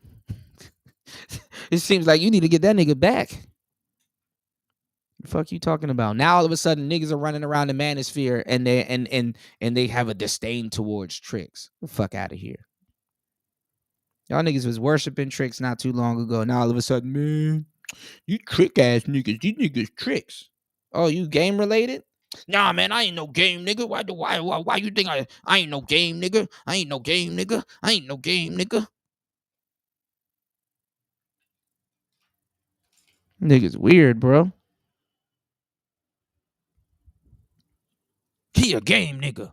It seems like you need to get that nigga back. The fuck you talking about? Now all of a sudden niggas are running around the manosphere and they have a disdain towards tricks. The fuck out of here. Y'all niggas was worshiping tricks not too long ago. Now all of a sudden, man, you trick ass niggas. These niggas tricks. Oh, you game related? Nah, man, I ain't no game nigga. Why you think I ain't no game nigga? I ain't no game nigga. I ain't no game nigga. Niggas weird, bro. He a game nigga.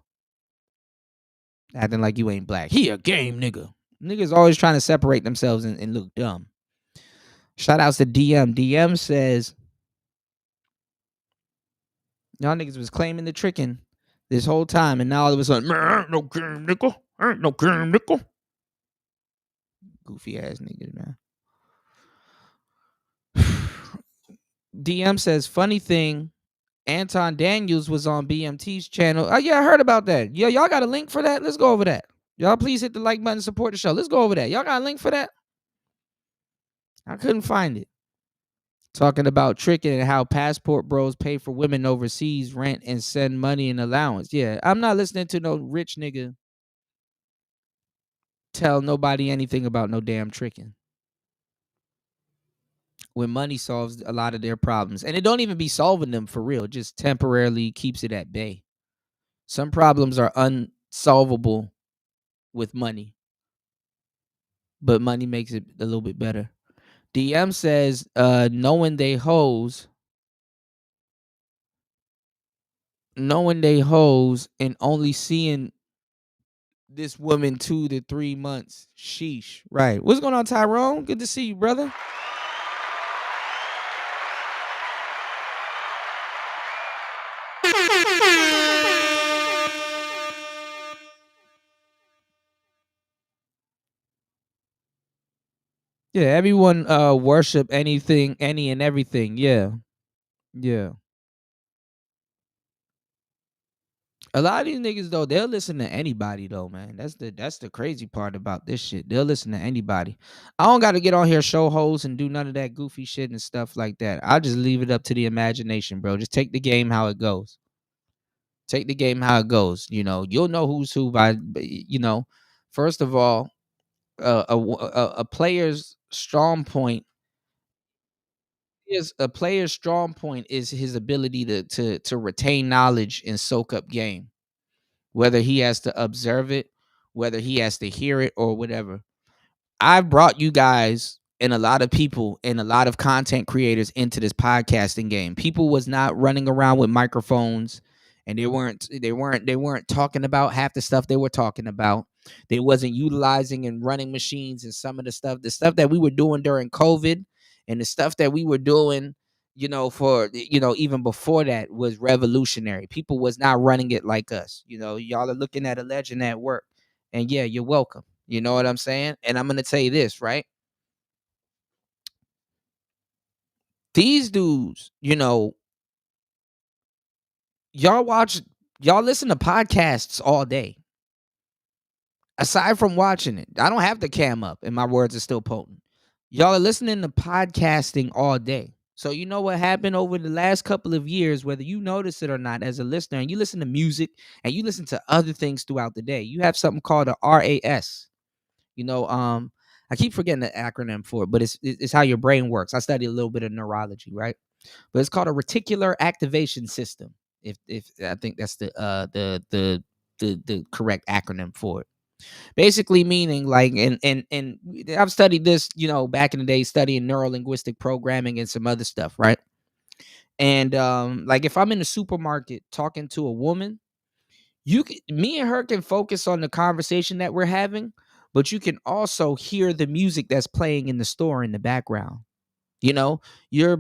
Acting like you ain't black. He a game nigga. Niggas always trying to separate themselves and look dumb. Shout outs to DM. DM says, y'all niggas was claiming the tricking this whole time, and now all of a sudden, man, I ain't no game nigga. I ain't no game nigga. Goofy ass niggas, man. DM says, funny thing, Anton Daniels was on BMT's channel. Oh, yeah, I heard about that. Yo, y'all got a link for that? Let's go over that. Y'all please hit the like button, support the show. Let's go over that. Y'all got a link for that? I couldn't find it. Talking about tricking and how passport bros pay for women overseas, rent, and send money in allowance. Yeah, I'm not listening to no rich nigga tell nobody anything about no damn tricking. When money solves a lot of their problems. And it don't even be solving them for real. It just temporarily keeps it at bay. Some problems are unsolvable with money. But money makes it a little bit better. DM says, knowing they hoes and only seeing this woman 2 to 3 months. Sheesh. Right. What's going on, Tyrone? Good to see you, brother. Yeah, everyone worship anything, any and everything. Yeah. Yeah. A lot of these niggas though, they'll listen to anybody though, man. That's the crazy part about this shit. They'll listen to anybody. I don't gotta get on here, show hoes, and do none of that goofy shit and stuff like that. I'll just leave it up to the imagination, bro. Just take the game how it goes. Take the game how it goes. You know, you'll know who's who by, you know, first of all, a player's strong point is his ability to retain knowledge and soak up game, whether he has to observe it, whether he has to hear it, or whatever. I've brought you guys and a lot of people and a lot of content creators into this podcasting game. People was not running around with microphones, and they weren't talking about half the stuff they were talking about. They wasn't utilizing and running machines and some of the stuff that we were doing during COVID, and the stuff that we were doing, you know, for, you know, even before that was revolutionary. People was not running it like us. You know, y'all are looking at a legend at work, and yeah, you're welcome. You know what I'm saying? And I'm going to tell you this, right? These dudes, you know, y'all listen to podcasts all day. Aside from watching it, I don't have the cam up and my words are still potent. Y'all are listening to podcasting all day. So you know what happened over the last couple of years, whether you notice it or not as a listener, and you listen to music and you listen to other things throughout the day. You have something called a RAS. You know, I keep forgetting the acronym for it, but it's how your brain works. I studied a little bit of neurology, right? But it's called a reticular activation system. If I think that's the correct acronym for it. Basically meaning like, and I've studied this, back in the day, studying neuro-linguistic programming and some other stuff, right? And like if I'm in the supermarket talking to a woman, me and her can focus on the conversation that we're having, but you can also hear the music that's playing in the store in the background. Even your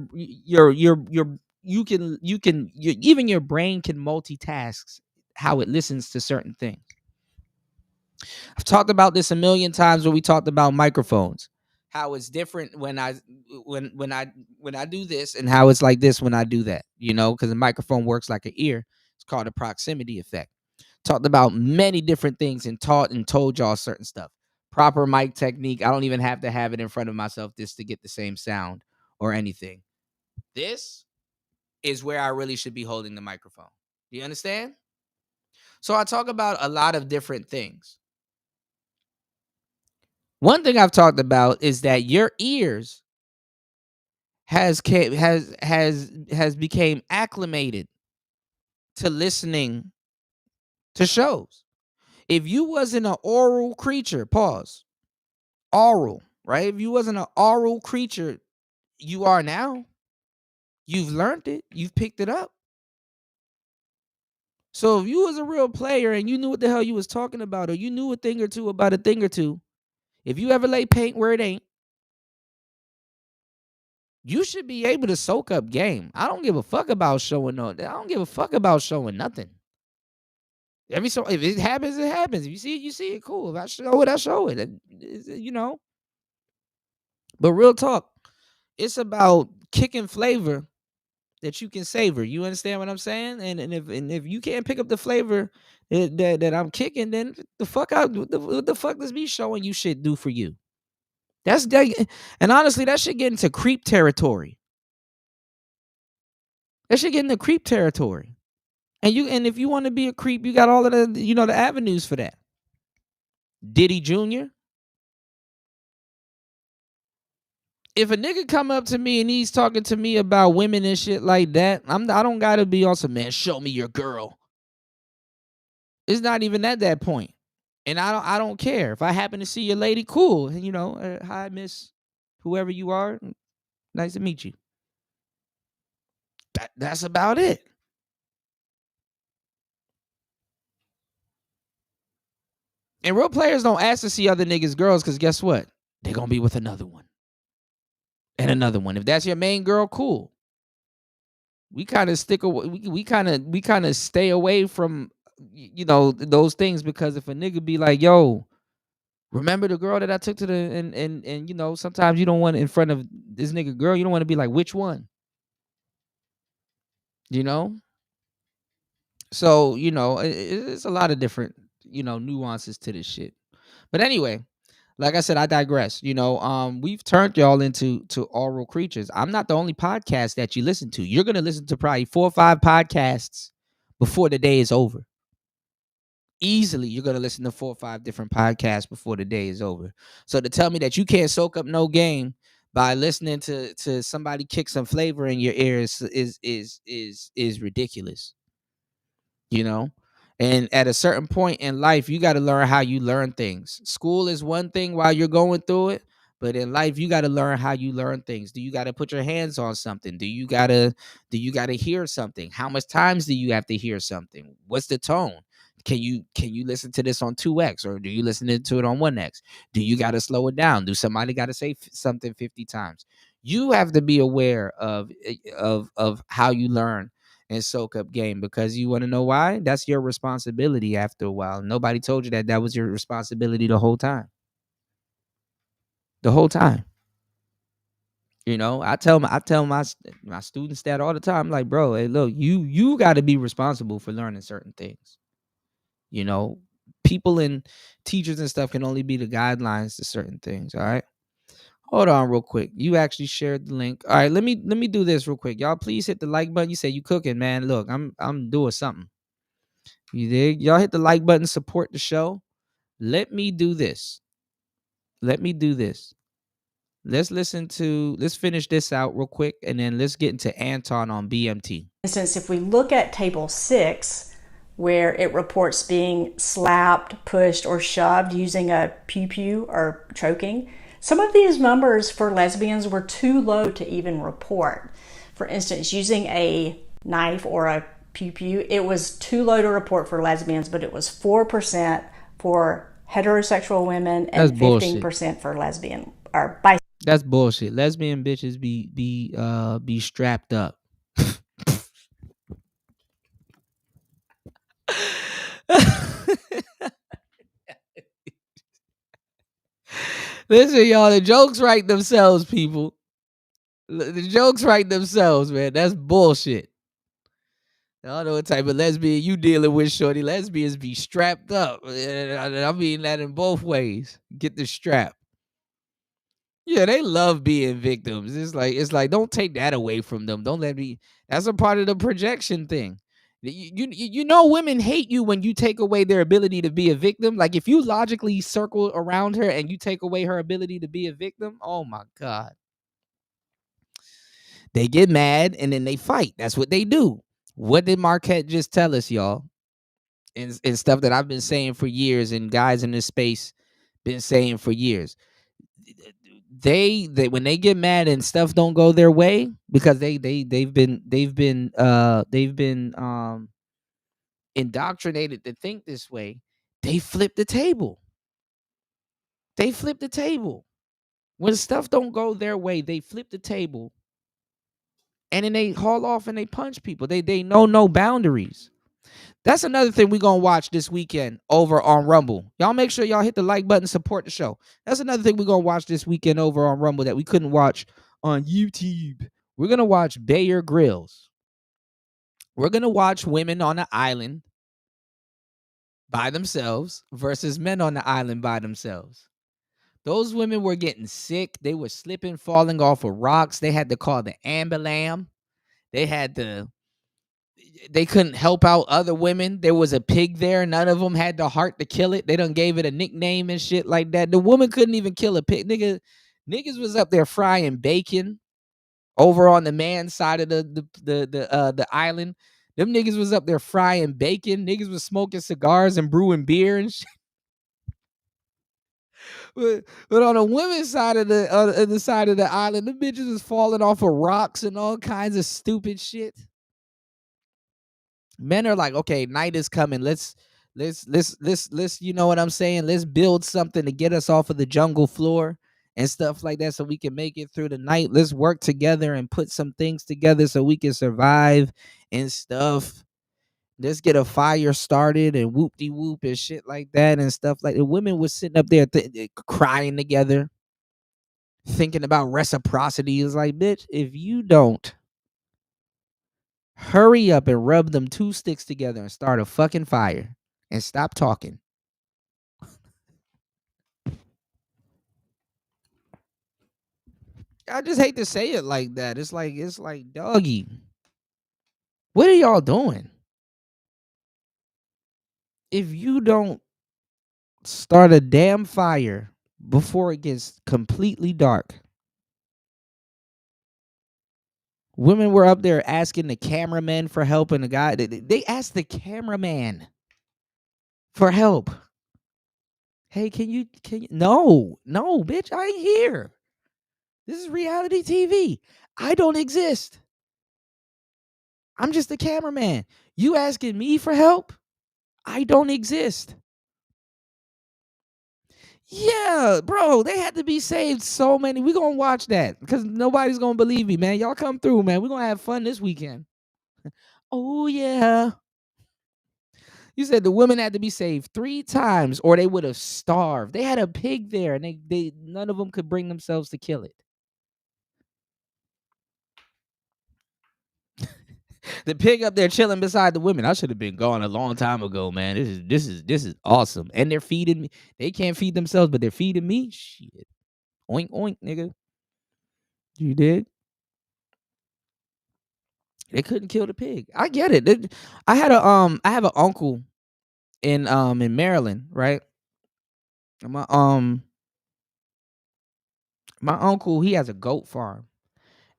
brain can multitask how it listens to certain things. I've talked about this a million times when we talked about microphones, how it's different when I do this and how it's like this when I do that, because the microphone works like an ear. It's called a proximity effect. Talked about many different things and taught and told y'all certain stuff. Proper mic technique. I don't even have to have it in front of myself just to get the same sound or anything. This is where I really should be holding the microphone. Do you understand? So I talk about a lot of different things. One thing I've talked about is that your ears has became acclimated to listening to shows. If you wasn't an oral creature, oral, right? If you wasn't an oral creature, you are now. You've learned it. You've picked it up. So if you was a real player and you knew what the hell you was talking about, or you knew a thing or two about a thing or two, if you ever lay paint where it ain't, you should be able to soak up game. I don't give a fuck about showing no. I don't give a fuck about showing nothing. If it happens, it happens. If you see it, you see it. Cool. If I show it, I show it. But real talk, it's about kicking flavor that you can savor. You understand what I'm saying? And if you can't pick up the flavor that I'm kicking, then the fuck does me showing you shit do for you? And honestly, that should get into creep territory. That should get into creep territory. And if you want to be a creep, you got all of the the avenues for that. Diddy Jr. If a nigga come up to me and he's talking to me about women and shit like that, I don't gotta be on some, man, show me your girl. It's not even at that point. And I don't care. If I happen to see your lady, cool. And hi, miss, whoever you are, nice to meet you. That's about it. And real players don't ask to see other niggas' girls, because guess what? They're gonna be with another one. And another one. If that's your main girl, cool. We kind of stick away. We kind of stay away from those things, because if a nigga be like, yo, remember the girl that I took to the and sometimes you don't want it in front of this nigga girl. You don't want to be like, which one? So it's a lot of different nuances to this shit. But anyway, like I said, I digress. We've turned y'all into oral creatures. I'm not the only podcast that you listen to. You're gonna listen to probably 4 or 5 podcasts before the day is over. Easily, you're gonna listen to 4 or 5 different podcasts before the day is over. So to tell me that you can't soak up no game by listening to somebody kick some flavor in your ears is ridiculous. And at a certain point in life, you got to learn how you learn things. School is one thing while you're going through it, but in life, you got to learn how you learn things. Do you got to put your hands on something? Do you got to hear something? How much times do you have to hear something? What's the tone? Can you listen to this on 2x, or do you listen to it on 1x? Do you got to slow it down? Do somebody got to say something 50 times? You have to be aware of how you learn and soak up game, because you want to know why? That's your responsibility after a while. Nobody told you that was your responsibility the whole time. The whole time. I tell my students that all the time, like, bro, hey, look, you got to be responsible for learning certain things. People and teachers and stuff can only be the guidelines to certain things. All right. Hold on real quick. You actually shared the link. All right, let me do this real quick. Y'all please hit the like button. You say you cooking, man. Look, I'm doing something. You dig? Y'all hit the like button, support the show. Let me do this. let me do this. Let's finish this out real quick, and then let's get into Anton on BMT. For instance, if we look at table 6, where it reports being slapped, pushed, or shoved using a pew-pew or choking, some of these numbers for lesbians were too low to even report. For instance, using a knife or a pew-pew, it was too low to report for lesbians, but it was 4% for heterosexual women and 15% for lesbian or bisexual. That's bullshit. Lesbian bitches be strapped up. Listen, y'all, the jokes write themselves, people. The jokes write themselves, man. That's bullshit. I don't know what type of lesbian you dealing with, shorty. Lesbians be strapped up. I mean that in both ways. Get the strap. Yeah, they love being victims. It's like don't take that away from them. Don't let me. That's a part of the projection thing. You know women hate you when you take away their ability to be a victim. Like if you logically circle around her and you take away her ability to be a victim, oh my God. They get mad and then they fight. That's what they do. What did Marquette just tell us, y'all? And stuff that I've been saying for years and guys in this space been saying for years. They when they get mad and stuff don't go their way because they've been indoctrinated to think this way, they flip the table. They flip the table. When stuff don't go their way, they flip the table. And then they haul off and they punch people. They know no boundaries. That's another thing we're going to watch this weekend over on Rumble. Y'all make sure y'all hit the like button, support the show. That's another thing we're going to watch this weekend over on Rumble that we couldn't watch on YouTube. We're going to watch Bear Grylls. We're going to watch women on the island by themselves versus men on the island by themselves. Those women were getting sick. They were slipping, falling off of rocks. They had to call the ambulance. They couldn't help out other women. There was a pig there. None of them had the heart to kill it. They done gave it a nickname and shit like that. The woman couldn't even kill a pig. Niggas was up there frying bacon over on the man's side of the island. Them niggas was up there frying bacon. Niggas was smoking cigars and brewing beer and shit. But on the women's side of the island, the bitches was falling off of rocks and all kinds of stupid shit. Men are like, okay, night is coming. Let's you know what I'm saying? Let's build something to get us off of the jungle floor and stuff like that so we can make it through the night. Let's work together and put some things together so we can survive and stuff. Let's get a fire started and whoop-de-whoop and shit like that and stuff like that. Women was sitting up there crying together, thinking about reciprocity. It's like, bitch, if you don't hurry up and rub them 2 sticks together and start a fucking fire and stop talking. I just hate to say it like that. It's like, doggy, what are y'all doing? If you don't start a damn fire before it gets completely dark. Women were up there asking the cameraman for help, and the guy, they asked the cameraman for help. Hey, can you? No, bitch, I ain't here. This is reality TV. I don't exist. I'm just the cameraman. You asking me for help? I don't exist. Yeah, bro, they had to be saved so many. We're going to watch that because nobody's going to believe me, man. Y'all come through, man. We're going to have fun this weekend. Oh, yeah. You said the women had to be saved 3 times or they would have starved. They had a pig there and they none of them could bring themselves to kill it. The pig up there chilling beside the women. I should have been gone a long time ago, man. This is awesome. And they're feeding me. They can't feed themselves, but they're feeding me. Shit. Oink, oink, nigga. You did? They couldn't kill the pig. I get it. I have an uncle in Maryland, right? My uncle, he has a goat farm.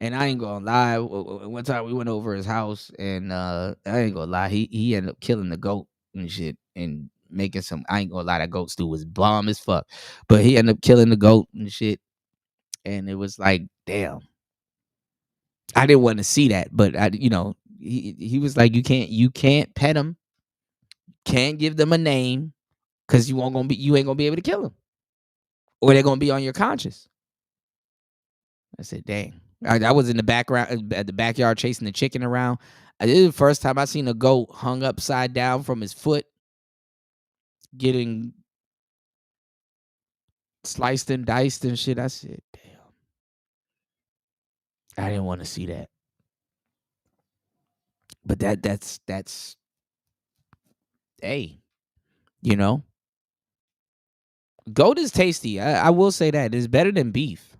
And I ain't gonna lie, one time we went over his house, and I ain't gonna lie, he ended up killing the goat and shit, and making some. I ain't gonna lie, that goat stew was bomb as fuck. But he ended up killing the goat and shit, and it was like, damn. I didn't want to see that, but he was like, you can't pet them, can't give them a name, because you ain't gonna be able to kill them, or they're gonna be on your conscience. I said, dang. I was in the background at the backyard chasing the chicken around. This is the first time I seen a goat hung upside down from his foot, getting sliced and diced and shit. I said, damn. I didn't want to see that. But that's hey, goat is tasty. I will say that. It's better than beef,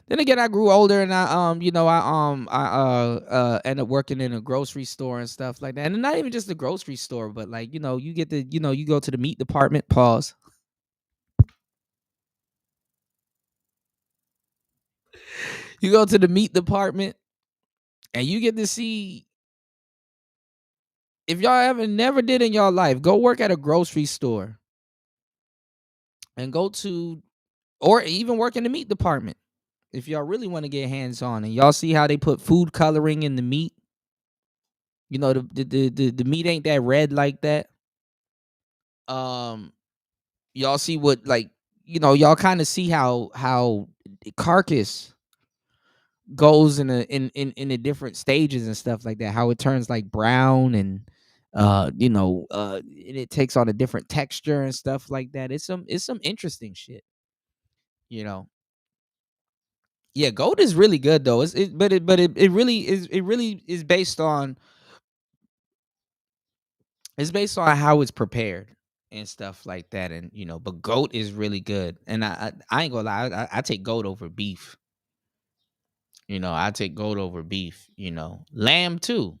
Then again, I grew older, and I ended up working in a grocery store and stuff like that. And not even just the grocery store, but like, you get the, you go to the meat department, pause. You go to the meat department and you get to see, if y'all ever never did in y'all life, go work at a grocery store and or even work in the meat department. If y'all really want to get hands-on, and y'all see how they put food coloring in the meat, the meat ain't that red like that. Y'all see what, like, y'all kind of see how the carcass goes in the different stages and stuff like that. How it turns like brown, and and it takes on a different texture and stuff like that. It's some interesting shit, Yeah, goat is really good though. It really is based on. It's based on how it's prepared and stuff like that, and but goat is really good. And I ain't gonna lie, I take goat over beef. I take goat over beef. Lamb too.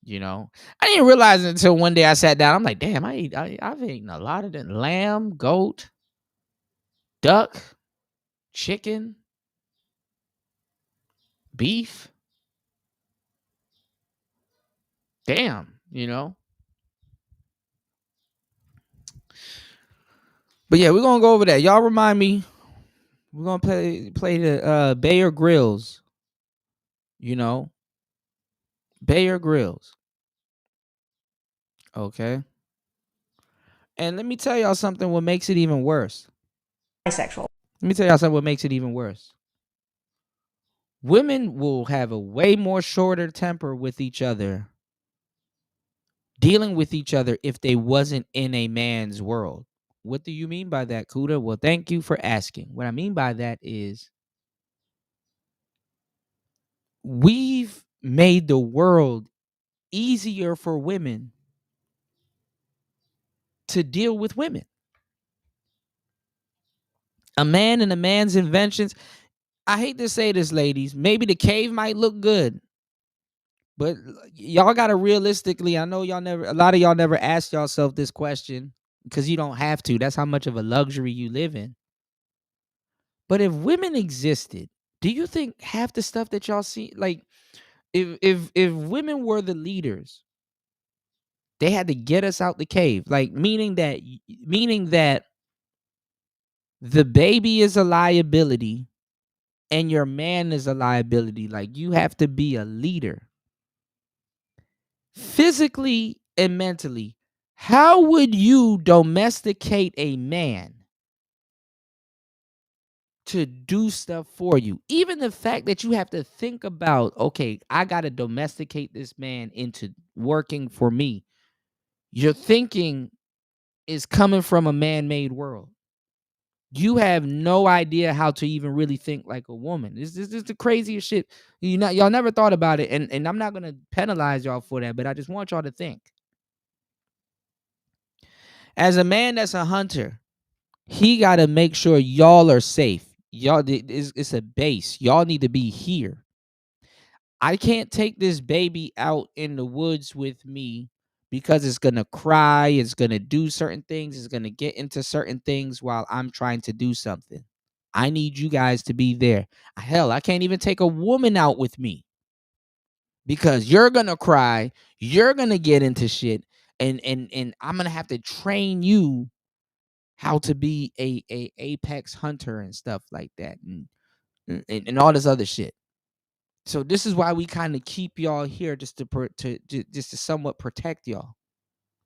I didn't realize it until one day I sat down. I'm like, damn, I've eaten a lot of them: lamb, goat, duck, chicken, beef. Damn, But yeah, we're gonna go over that. Y'all remind me. We're gonna play the Bayer Grills. Bayer Grills. Okay. And let me tell y'all something what makes it even worse. Bisexual. Let me tell y'all something what makes it even worse. Women will have a way more shorter temper with each other, dealing with each other, if they wasn't in a man's world. What do you mean by that, Kuda? Well, thank you for asking. What I mean by that is, we've made the world easier for women to deal with women. A man and a man's inventions. I hate to say this, ladies. Maybe the cave might look good, but y'all gotta realistically. I know a lot of y'all never asked yourself this question, because you don't have to. That's how much of a luxury you live in. But if women existed, do you think half the stuff that y'all see, like, if women were the leaders, they had to get us out the cave, like, meaning that the baby is a liability and your man is a liability. Like, you have to be a leader physically and mentally. How would you domesticate a man to do stuff for you? Even the fact that you have to think about, okay, I got to domesticate this man into working for me. Your thinking is coming from a man-made world. You have no idea how to even really think like a woman. This is the craziest shit. Y'all never thought about it, and I'm not gonna penalize y'all for that, but I just want y'all to think. As a man that's a hunter, he gotta make sure y'all are safe. Y'all, it's a base. Y'all need to be here. I can't take this baby out in the woods with me because it's going to cry, it's going to do certain things, it's going to get into certain things while I'm trying to do something. I need you guys to be there. Hell, I can't even take a woman out with me because you're going to cry, you're going to get into shit, and I'm going to have to train you how to be a apex hunter and stuff like that, and all this other shit. So this is why we kind of keep y'all here just to somewhat protect y'all.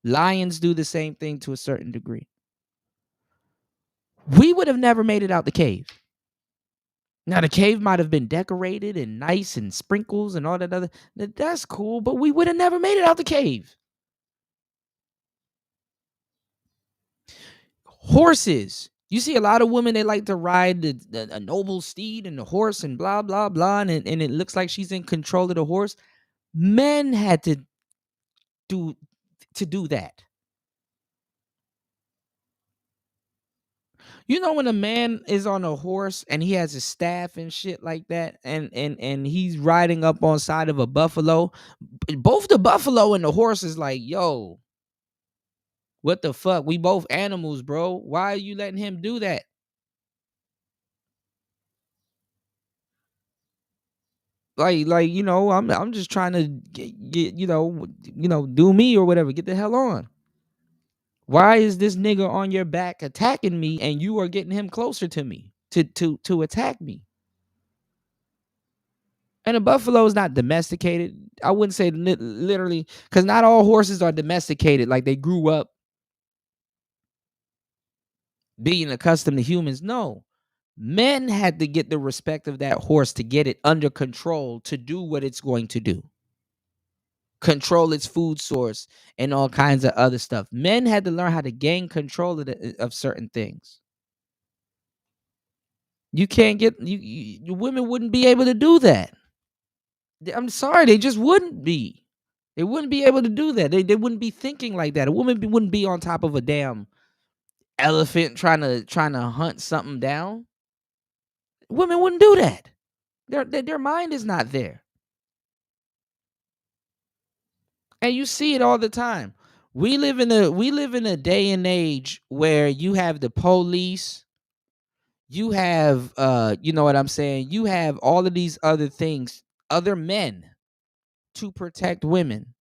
Lions do the same thing to a certain degree. We would have never made it out the cave. Now the cave might have been decorated and nice and sprinkles and all that other. That's cool, but we would have never made it out the cave. Horses. You see a lot of women, they like to ride a noble steed and the horse and blah, blah, blah. And it looks like she's in control of the horse. Men had to do that. You know, when a man is on a horse and he has a staff and shit like that, and he's riding up on side of a buffalo, both the buffalo and the horse is like, yo, what the fuck? We both animals, bro. Why are you letting him do that? Like you know, I'm just trying to get you know, do me or whatever. Get the hell on. Why is this nigga on your back attacking me and you are getting him closer to me to attack me? And a buffalo is not domesticated. I wouldn't say literally, because not all horses are domesticated. Like they grew up being accustomed to humans. No. Men had to get the respect of that horse to get it under control to do what it's going to do. Control its food source and all kinds of other stuff. Men had to learn how to gain control of certain things. You can't get women wouldn't be able to do that. I'm sorry, they just wouldn't be. They wouldn't be able to do that. They wouldn't be thinking like that. A woman wouldn't be on top of a damn elephant trying to hunt something down. Women wouldn't do that. Their mind is not there. And you see it all the time. We live in a day and age where you have the police, you have you know what I'm saying, you have all of these other things, other men to protect women.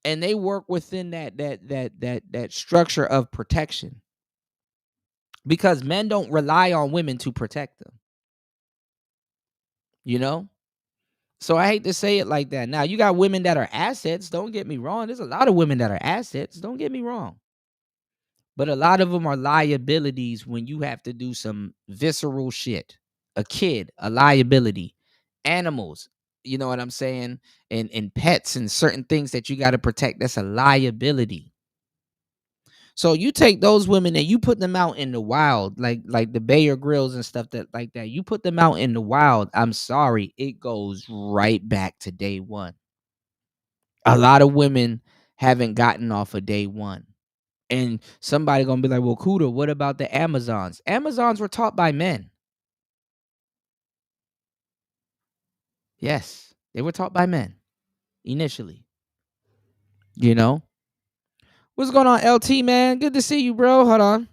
And they work within that structure of protection. Because men don't rely on women to protect them. You know? So I hate to say it like that. Now, you got women that are assets. Don't get me wrong. There's a lot of women that are assets. Don't get me wrong. But a lot of them are liabilities when you have to do some visceral shit. A kid, a liability. Animals, you know what I'm saying? And pets and certain things that you got to protect. That's a liability. So you take those women and you put them out in the wild, like the Bear Grylls and stuff like that. You put them out in the wild. I'm sorry, it goes right back to day one. A lot of women haven't gotten off of day one. And somebody gonna be like, well, Kuda, what about the Amazons? Amazons were taught by men. Yes, they were taught by men initially. You know? What's going on, LT, man? Good to see you, bro. Hold on.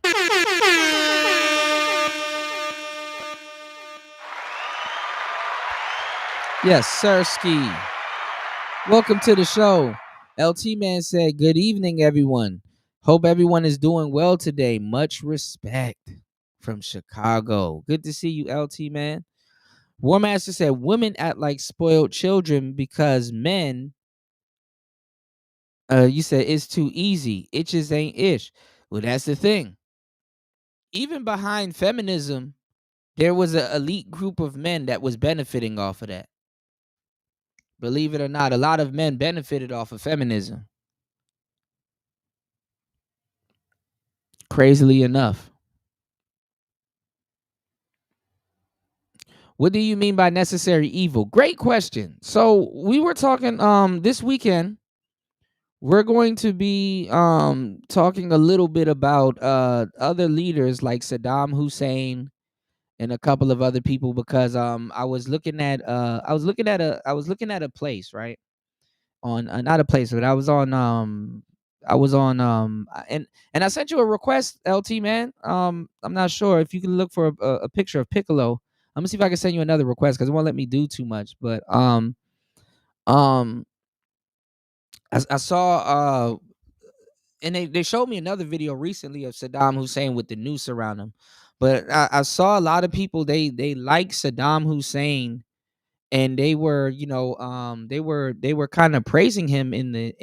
Yes, Sirski. Welcome to the show. LT man said, good evening, everyone. Hope everyone is doing well today. Much respect from Chicago. Good to see you, LT man. War Master said, women act like spoiled children because men, you said it's too easy. It just ain't ish. Well, that's the thing. Even behind feminism, there was an elite group of men that was benefiting off of that. Believe it or not, a lot of men benefited off of feminism. Crazily enough. What do you mean by necessary evil? Great question. So we were talking this weekend. We're going to be talking a little bit about other leaders like Saddam Hussein and a couple of other people because I was looking at a place, right? not a place, but I was on and I sent you a request, LT man. I'm not sure if you can look for a picture of Piccolo. I'm gonna see if I can send you another request because it won't let me do too much. But I saw and they showed me another video recently of Saddam Hussein with the noose around him. But I saw a lot of people they like Saddam Hussein, and they were they were kind of praising him in the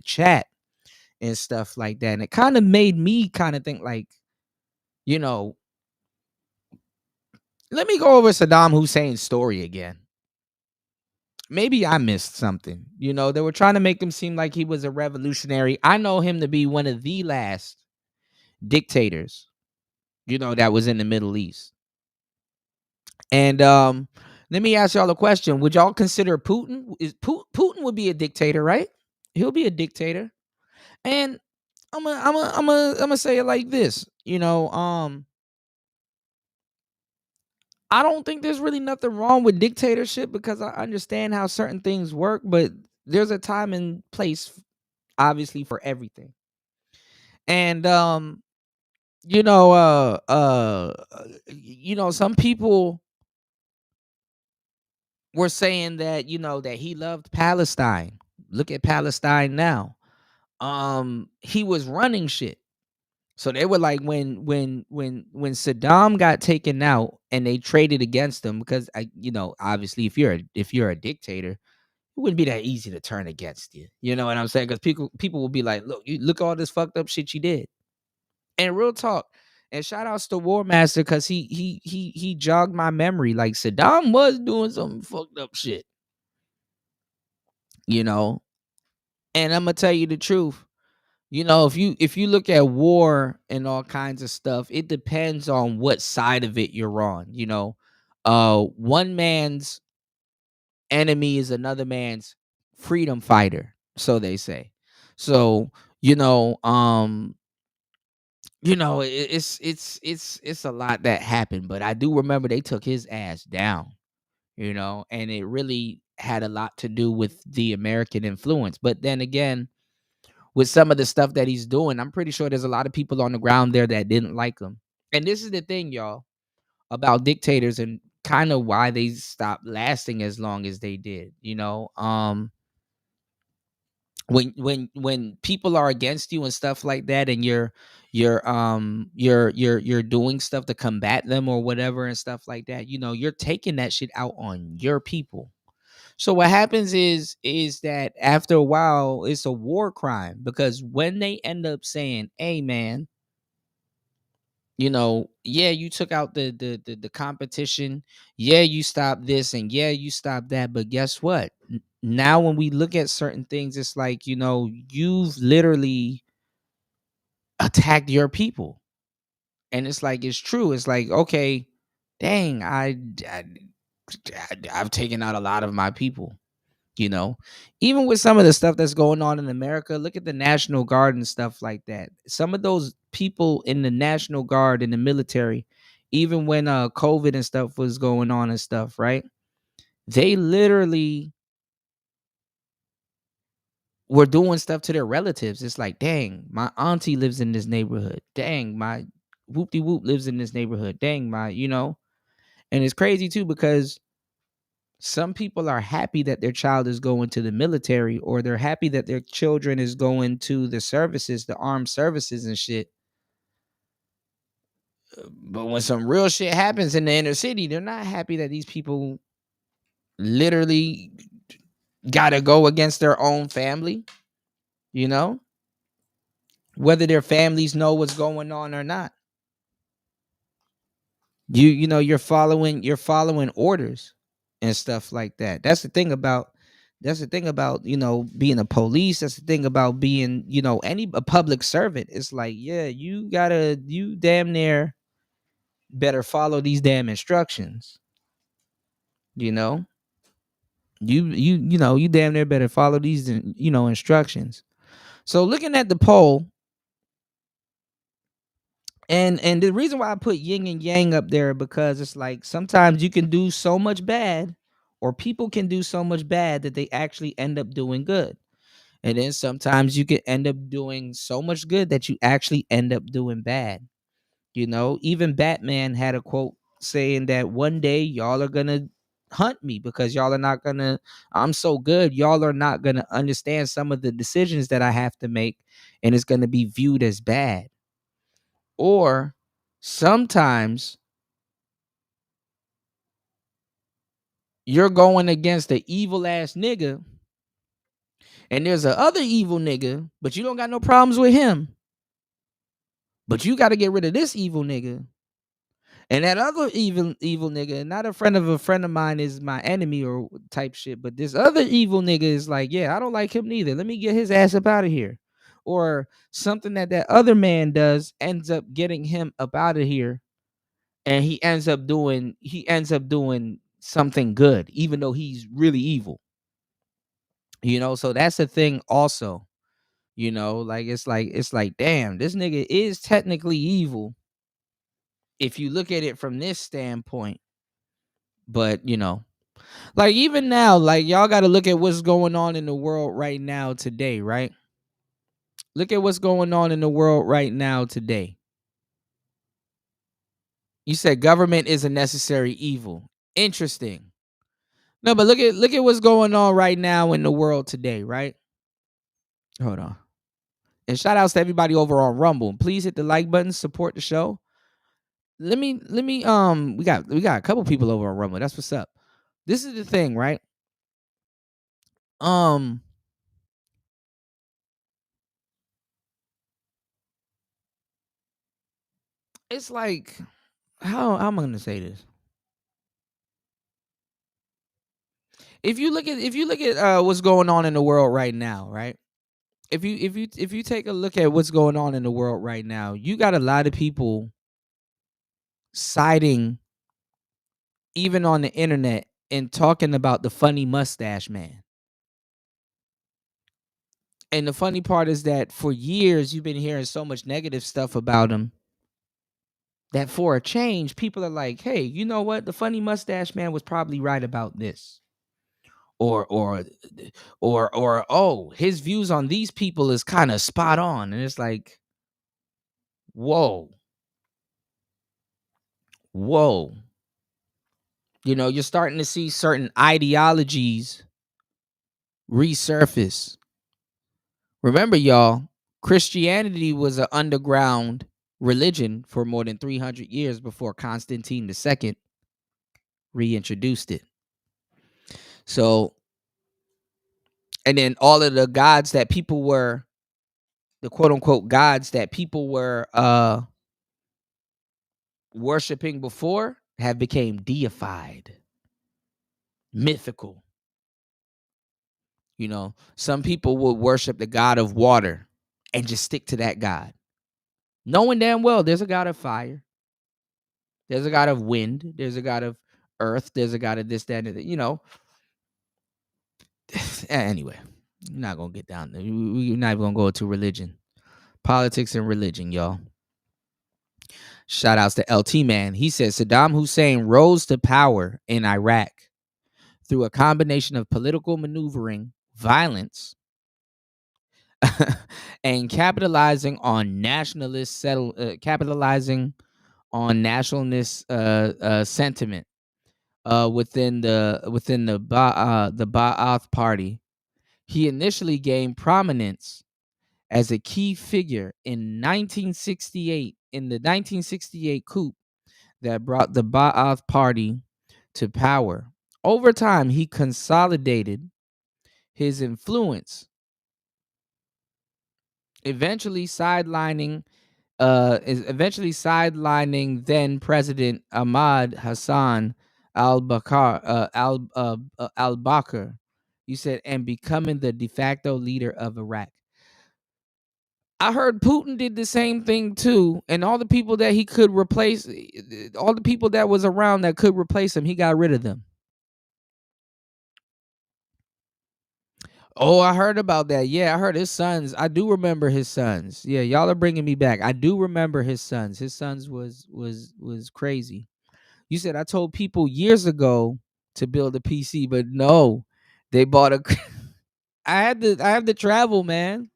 chat and stuff like that. And it kind of made me kind of think like, let me go over Saddam Hussein's story again. Maybe I missed something. They were trying to make him seem like he was a revolutionary. I know him to be one of the last dictators, that was in the Middle East. And let me ask y'all a question. Would y'all consider Putin? Putin would be a dictator, right? He'll be a dictator. And I'm gonna say it like this. I don't think there's really nothing wrong with dictatorship because I understand how certain things work, but there's a time and place, obviously, for everything. And some people were saying that that he loved Palestine. Look at Palestine now. He was running shit. So they were like, when Saddam got taken out and they traded against him, because obviously if you're a dictator, it wouldn't be that easy to turn against you. You know what I'm saying? Because people will be like, look all this fucked up shit you did. And real talk, and shout outs to War Master because he jogged my memory. Like Saddam was doing some fucked up shit. And I'm gonna tell you the truth. If you look at war and all kinds of stuff, it depends on what side of it you're on. One man's enemy is another man's freedom fighter, so they say. So, it's a lot that happened, but I do remember they took his ass down, and it really had a lot to do with the American influence. But then again, with some of the stuff that he's doing, I'm pretty sure there's a lot of people on the ground there that didn't like him. And this is the thing, y'all, about dictators and kind of why they stopped lasting as long as they did. When people are against you and stuff like that, and you're doing stuff to combat them or whatever and stuff like that, you're taking that shit out on your people. So what happens is that after a while, it's a war crime, because when they end up saying, "Hey, man, yeah, you took out the competition, yeah, you stopped this, and yeah, you stopped that, but guess what? Now when we look at certain things, it's like you've literally attacked your people, and it's like it's true. It's like, okay, dang, I've taken out a lot of my people." Even with some of the stuff that's going on in America, look at the National Guard and stuff like that. Some of those people in the National Guard, in the military, even when COVID and stuff was going on and stuff, right? They literally were doing stuff to their relatives. It's like, dang, my auntie lives in this neighborhood. Dang, my whoop-de-whoop lives in this neighborhood. Dang, my, and it's crazy too, because some people are happy that their child is going to the military, or they're happy that their children is going to the services, the armed services and shit. But when some real shit happens in the inner city, they're not happy that these people literally got to go against their own family, whether their families know what's going on or not. You're following orders and stuff like that. That's the thing about being a police. That's the thing about being a public servant. It's like, yeah, you damn near better follow these damn instructions. You damn near better follow these instructions. So looking at the poll, and the reason why I put yin and yang up there, because it's like sometimes you can do so much bad or people can do so much bad that they actually end up doing good. And then sometimes you can end up doing so much good that you actually end up doing bad. You know, even Batman had a quote saying that one day y'all are going to hunt me because y'all are not going to, I'm so good, y'all are not going to understand some of the decisions that I have to make, and it's going to be viewed as bad. Or sometimes you're going against the evil ass nigga, and there's a other evil nigga, but you don't got no problems with him. But you got to get rid of this evil nigga. And that other evil nigga, not a friend of mine is my enemy or type shit, but this other evil nigga is like, yeah, I don't like him neither. Let me get his ass up out of here. Or something that other man does ends up getting him up out of here, and he ends up doing something good, even though he's really evil. You know, so that's the thing also. You know, like it's like, damn, this nigga is technically evil if you look at it from this standpoint. But, you know, like even now, like y'all got to look at what's going on in the world right now today, right? Look at what's going on in the world right now today. You said government is a necessary evil. Interesting. No, but look at what's going on right now in the world today, right? Hold on. And shout outs to everybody over on Rumble. Please hit the like button, support the show. Let me we got a couple people over on Rumble. That's what's up. This is the thing, right? It's like, how am I gonna say this? If you look at what's going on in the world right now, right? If you take a look at what's going on in the world right now, you got a lot of people siding, even on the internet, and talking about the funny mustache man. And the funny part is that for years you've been hearing so much negative stuff about him that for a change, people are like, hey, you know what? The funny mustache man was probably right about this. Or oh, his views on these people is kind of spot on. And it's like, whoa. You know, you're starting to see certain ideologies resurface. Remember, y'all, Christianity was an underground religion for more than 300 years before Constantine II reintroduced it. So, and then all of the gods that people were, the quote unquote gods that people were worshiping before have become deified, mythical. You know, some people would worship the god of water and just stick to that god, knowing damn well there's a god of fire, there's a god of wind, there's a god of earth, there's a god of this, that, and that, you know. Anyway, we're not going to get down there. We're not even going to go to religion. Politics and religion, y'all. Shout outs to LT Man. He says Saddam Hussein rose to power in Iraq through a combination of political maneuvering, violence, and capitalizing on nationalist sentiment within the Ba'ath Party. He initially gained prominence as a key figure in 1968 in the 1968 coup that brought the Ba'ath Party to power. Over time, he consolidated his influence, eventually sidelining then President Ahmad Hassan al-Bakr. You said, and becoming the de facto leader of Iraq. I heard Putin did the same thing too, and all the people that he could replace, all the people that was around that could replace him, he got rid of them. Oh, I heard about that. Yeah, I heard his sons. I do remember his sons. Yeah, y'all are bringing me back. I do remember his sons. His sons was crazy. You said I told people years ago to build a PC, but no, they bought a. I have to travel, man.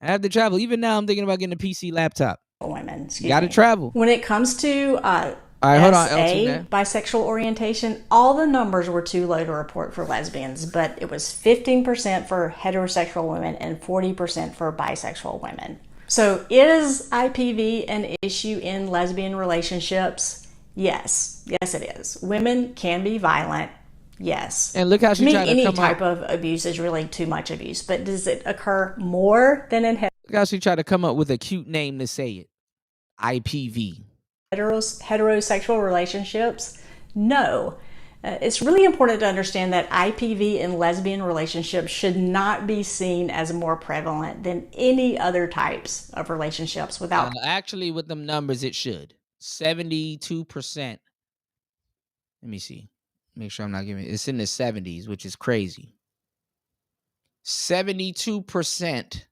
I have to travel. Even now, I'm thinking about getting a PC laptop. Women, You got to travel. When it comes to All right, hold on, SA, LT, man. bisexual orientation, all the numbers were too low to report for lesbians, but it was 15% for heterosexual women and 40% for bisexual women. So is IPV an issue in lesbian relationships? Yes. Yes, it is. Women can be violent. Yes. And look how she tried to any come type up. of abuse is really too much abuse, but does it occur more than in Look how she tried to come up with a cute name to say it. IPV. heterosexual relationships? No. It's really important to understand that IPV in lesbian relationships should not be seen as more prevalent than any other types of relationships without. Actually, with them numbers, it should. 72%. Let me see. Make sure I'm not giving it's in the 70s, which is crazy. 72%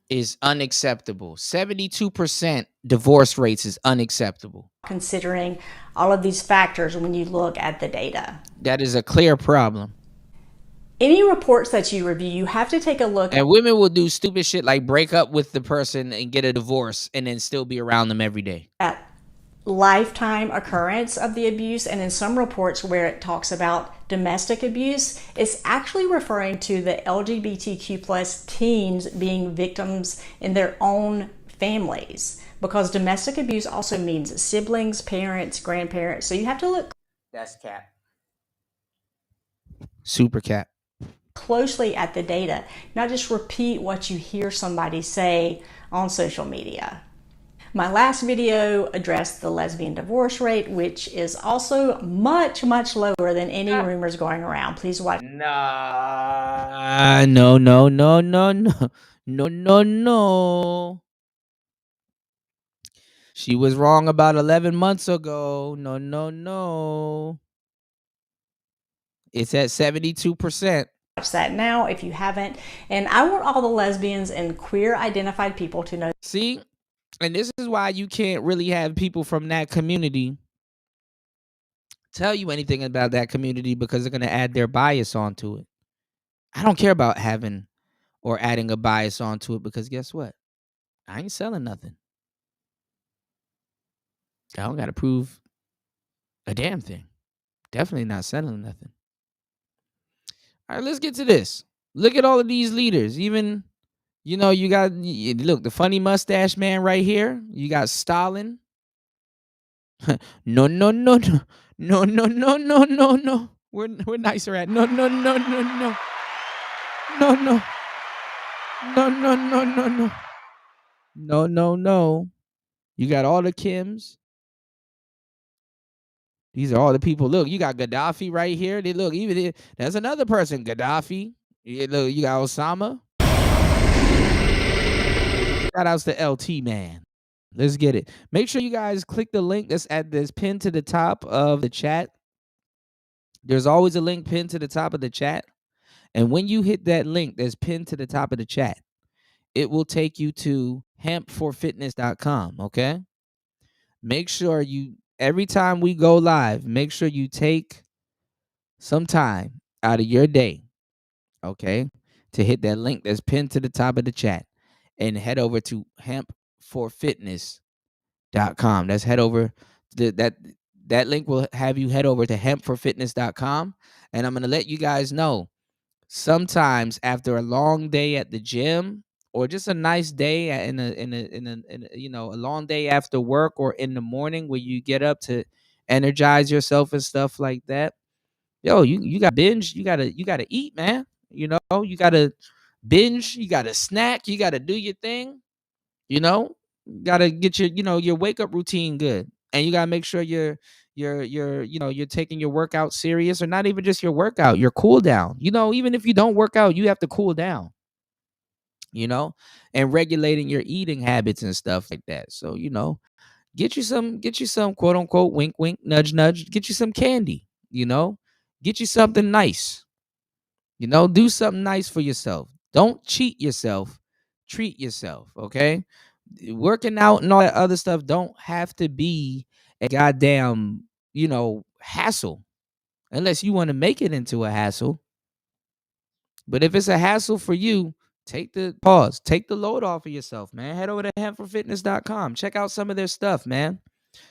is unacceptable. 72% divorce rates is unacceptable. Considering all of these factors when you look at the data. That is a clear problem. Any reports that you review, you have to take a look And women will do stupid shit like break up with the person and get a divorce and then still be around them every day. at lifetime occurrence of the abuse, and in some reports where it talks about domestic abuse, it's actually referring to the LGBTQ plus teens being victims in their own families, because domestic abuse also means siblings, parents, grandparents. So you have to look That's cap. Super cap. closely at the data, not just repeat what you hear somebody say on social media. My last video addressed the lesbian divorce rate, which is also much, much lower than any rumors going around. Please watch. No. She was wrong about 11 months ago. No. It's at 72%. Watch that now if you haven't. And I want all the lesbians and queer identified people to know. See? And this is why you can't really have people from that community tell you anything about that community, because they're going to add their bias onto it. I don't care about having or adding a bias onto it, because guess what? I ain't selling nothing. I don't got to prove a damn thing. Definitely not selling nothing. All right, let's get to this. Look at all of these leaders. Even, you know, you got, look, the funny mustache man right here. You got Stalin. No. We're nicer at no. No. You got all the Kims. These are all the people. Look, you got Gaddafi right here. They look, even there's another person, Gaddafi. Look, you got Osama. Shout outs to LT, man. Let's get it. Make sure you guys click the link that's pinned to the top of the chat. There's always a link pinned to the top of the chat. And when you hit that link that's pinned to the top of the chat, it will take you to hempforfitness.com, okay? Make sure every time we go live, make sure you take some time out of your day, okay, to hit that link that's pinned to the top of the chat and head over to hempforfitness.com. That's head over that link will have you head over to hempforfitness.com. And I'm going to let you guys know, sometimes after a long day at the gym, or just a nice day in a you know, a long day after work, or in the morning where you get up to energize yourself and stuff like that, yo, you got binge, you gotta eat, man. You know, you gotta binge, you gotta snack, you gotta do your thing. You know, you gotta get your wake up routine good, and you gotta make sure you're taking your workout serious, or not even just your workout, your cool down. You know, even if you don't work out, you have to cool down. You know, and regulating your eating habits and stuff like that. So, you know, get you some quote unquote wink, wink, nudge, nudge. Get you some candy, you know, get you something nice, you know, do something nice for yourself. Don't cheat yourself, treat yourself. Okay. Working out and all that other stuff don't have to be a goddamn, you know, hassle, unless you want to make it into a hassle. But if it's a hassle for you, take the load off of yourself, man. Head over to hempforfitness.com. Check out some of their stuff, man.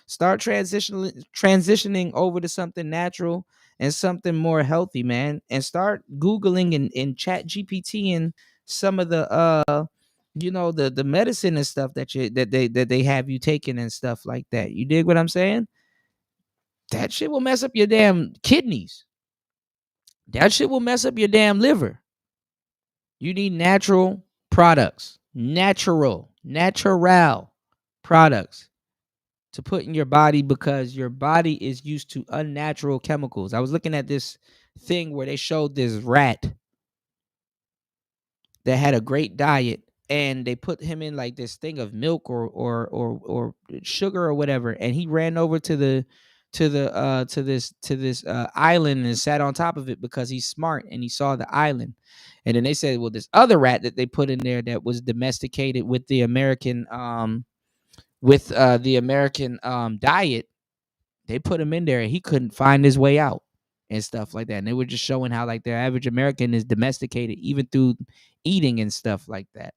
Start transitioning over to something natural and something more healthy, man. And start Googling and chat GPT and some of the the medicine and stuff that they have you taking and stuff like that. You dig what I'm saying? That shit will mess up your damn kidneys. That shit will mess up your damn liver. You need natural products. Natural products to put in your body, because your body is used to unnatural chemicals. I was looking at this thing where they showed this rat that had a great diet, and they put him in like this thing of milk or sugar or whatever, and he ran over to this island and sat on top of it because he's smart and he saw the island. And then they said, well, this other rat that they put in there that was domesticated with the American diet, they put him in there and he couldn't find his way out and stuff like that. And they were just showing how like their average American is domesticated even through eating and stuff like that.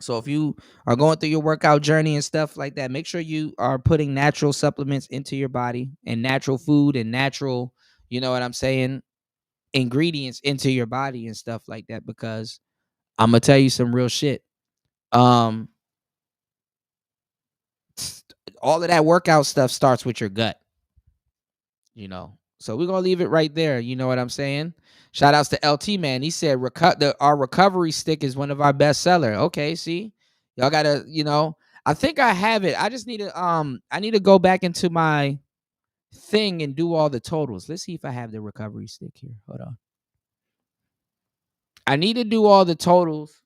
So if you are going through your workout journey and stuff like that, make sure you are putting natural supplements into your body and natural food and natural, you know what I'm saying, ingredients into your body and stuff like that, because I'm going to tell you some real shit. All of that workout stuff starts with your gut, you know. So we're going to leave it right there. You know what I'm saying? Shout outs to LT, man. He said our recovery stick is one of our best seller. Okay, see? Y'all got to, you know, I think I have it. I just need to I need to go back into my thing and do all the totals. Let's see if I have the recovery stick here. Hold on. I need to do all the totals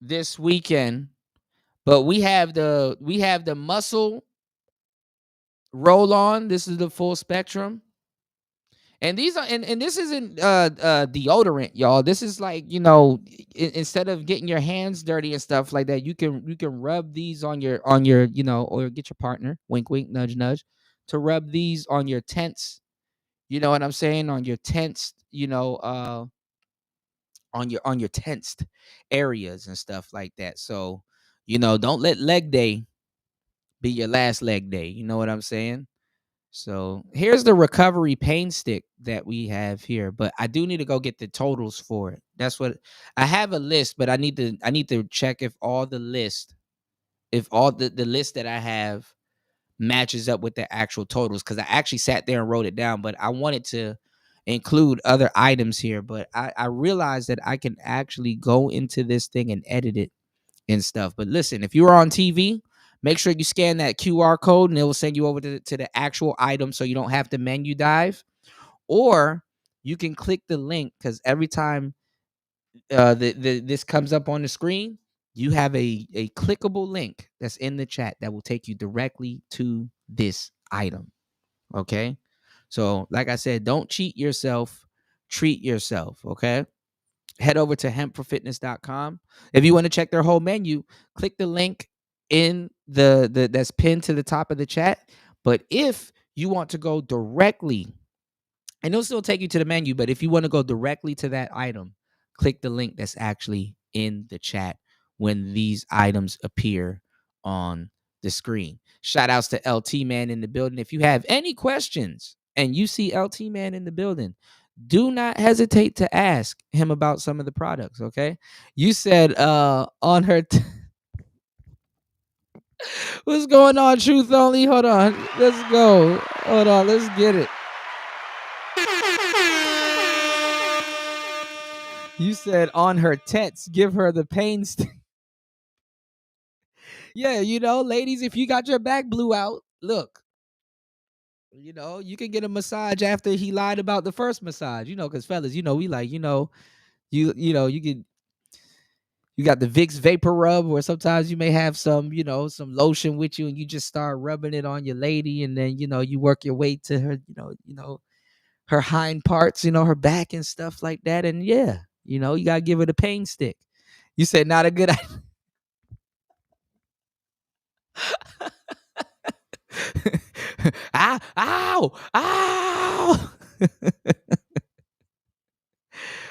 this weekend, but we have the muscle roll on. This is the full spectrum. And these are and this isn't deodorant, y'all. This is like, you know, instead of getting your hands dirty and stuff like that, you can rub these on your, you know, or get your partner, wink wink, nudge nudge, to rub these on your tense, you know what I'm saying, on your tensed, you know, on your tensed areas and stuff like that. So, you know, don't let leg day be your last leg day. You know what I'm saying? So here's the recovery pain stick that we have here, but I do need to go get the totals for it. That's what I have, a list, but I need to check if all the list that I have matches up with the actual totals, because I actually sat there and wrote it down, but I wanted to include other items here, but I realized that I can actually go into this thing and edit it and stuff. But listen, if you are on TV, make sure you scan that QR code and it will send you over to the actual item so you don't have to menu dive. Or you can click the link, because every time this comes up on the screen, you have a clickable link that's in the chat that will take you directly to this item. Okay? So like I said, don't cheat yourself, treat yourself, okay? Head over to hempforfitness.com. If you want to check their whole menu, click the link in the that's pinned to the top of the chat. But if you want to go directly, and it'll still take you to the menu, but if you want to go directly to that item, click the link that's actually in the chat when these items appear on the screen. Shout outs to LT Man in the building. If you have any questions and you see LT Man in the building, do not hesitate to ask him about some of the products, okay? You said on her what's going on, Truth Only? Hold on. Let's go. Hold on. Let's get it. You said on her tets, give her the pain stick. Yeah, you know, ladies, if you got your back blew out, look, you know, you can get a massage after he lied about the first massage, you know, because fellas, you know, we like, you know, you got the Vicks Vapor Rub, where sometimes you may have some, you know, some lotion with you and you just start rubbing it on your lady, and then, you know, you work your way to her, you know, her hind parts, you know, her back and stuff like that. And yeah, you know, you got to give her the pain stick. You said not a good idea. Ow!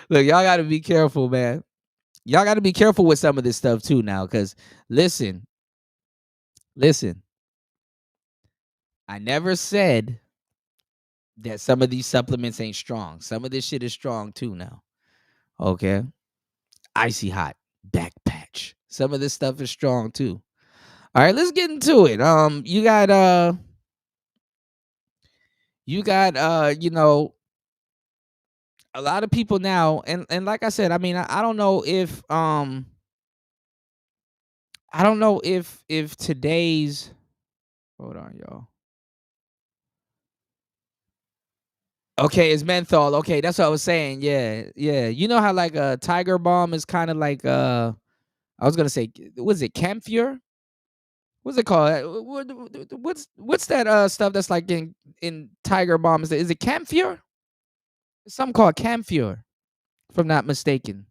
Look, y'all got to be careful, man. Y'all got to be careful with some of this stuff too now, because listen. I never said that some of these supplements ain't strong. Some of this shit is strong too now. Okay. Icy hot back patch. Some of this stuff is strong too. All right, let's get into it. You got you know, a lot of people now, and like I said, I mean, I don't know if today's, hold on, y'all. Okay, it's menthol. Okay, that's what I was saying. Yeah. You know how like a Tiger Balm is kind of like I was gonna say, was it camphor? What's it called? What's that stuff that's like in Tiger Balm? Is it camphor? It's something called camphor, if I'm not mistaken.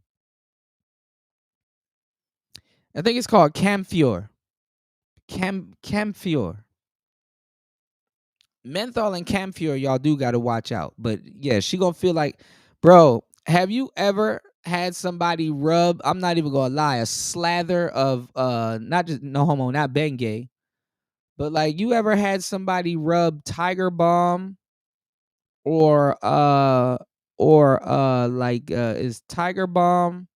I think it's called camphor. Camphor. Menthol and camphor, y'all do got to watch out. But yeah, she gonna feel like, bro, have you ever had somebody rub, I'm not even gonna lie, a slather of not just, no homo, not Bengay, but like, you ever had somebody rub Tiger Balm or is Tiger Balm,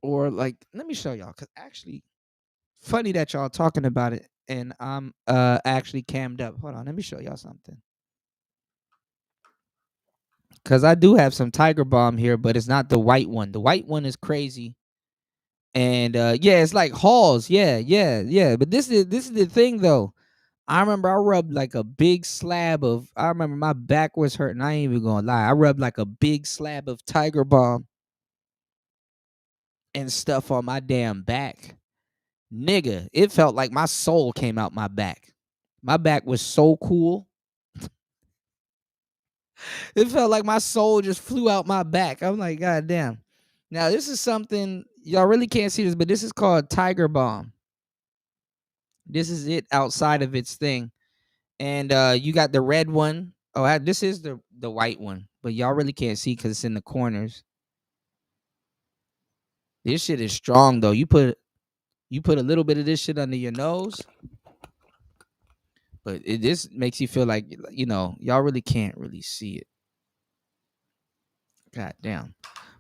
or like, let me show y'all, because actually funny that y'all talking about it and I'm actually cammed up. Hold on, let me show y'all something. Because I do have some Tiger Balm here, but it's not the white one. The white one is crazy. And yeah, it's like Halls. Yeah. But this is the thing though. I remember I rubbed like a big slab of, I remember my back was hurting. I ain't even gonna lie. I rubbed like a big slab of Tiger Balm and stuff on my damn back. Nigga, it felt like my soul came out my back. My back was so cool. It felt like my soul just flew out my back. I'm like, God damn. Now, this is something, y'all really can't see this, but this is called Tiger Balm. This is it outside of its thing. And you got the red one. Oh, this is the white one, but y'all really can't see because it's in the corners. This shit is strong, though. You put a little bit of this shit under your nose, but this makes you feel like, you know, y'all really can't really see it. God damn.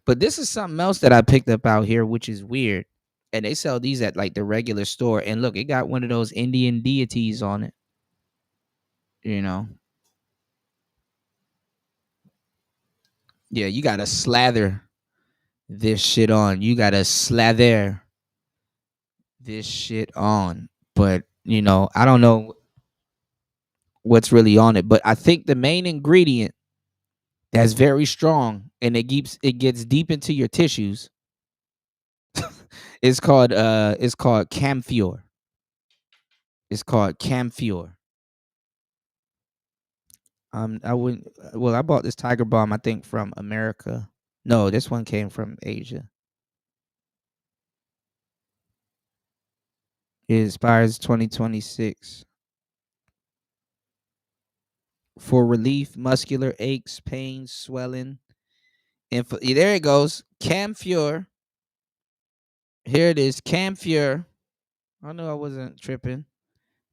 But this is something else that I picked up out here, which is weird. And they sell these at like the regular store. And look, it got one of those Indian deities on it. You know. Yeah, you gotta slather this shit on. You gotta slather this shit on. But, you know, I don't know what's really on it. But I think the main ingredient that's very strong and it gets deep into your tissues is called camphor. It's called camphor. I bought this Tiger Balm, I think, from America. No, this one came from Asia. It expires 2026. For relief, muscular aches, pains, swelling. There it goes. Camphor. Here it is. Camphor. I know I wasn't tripping.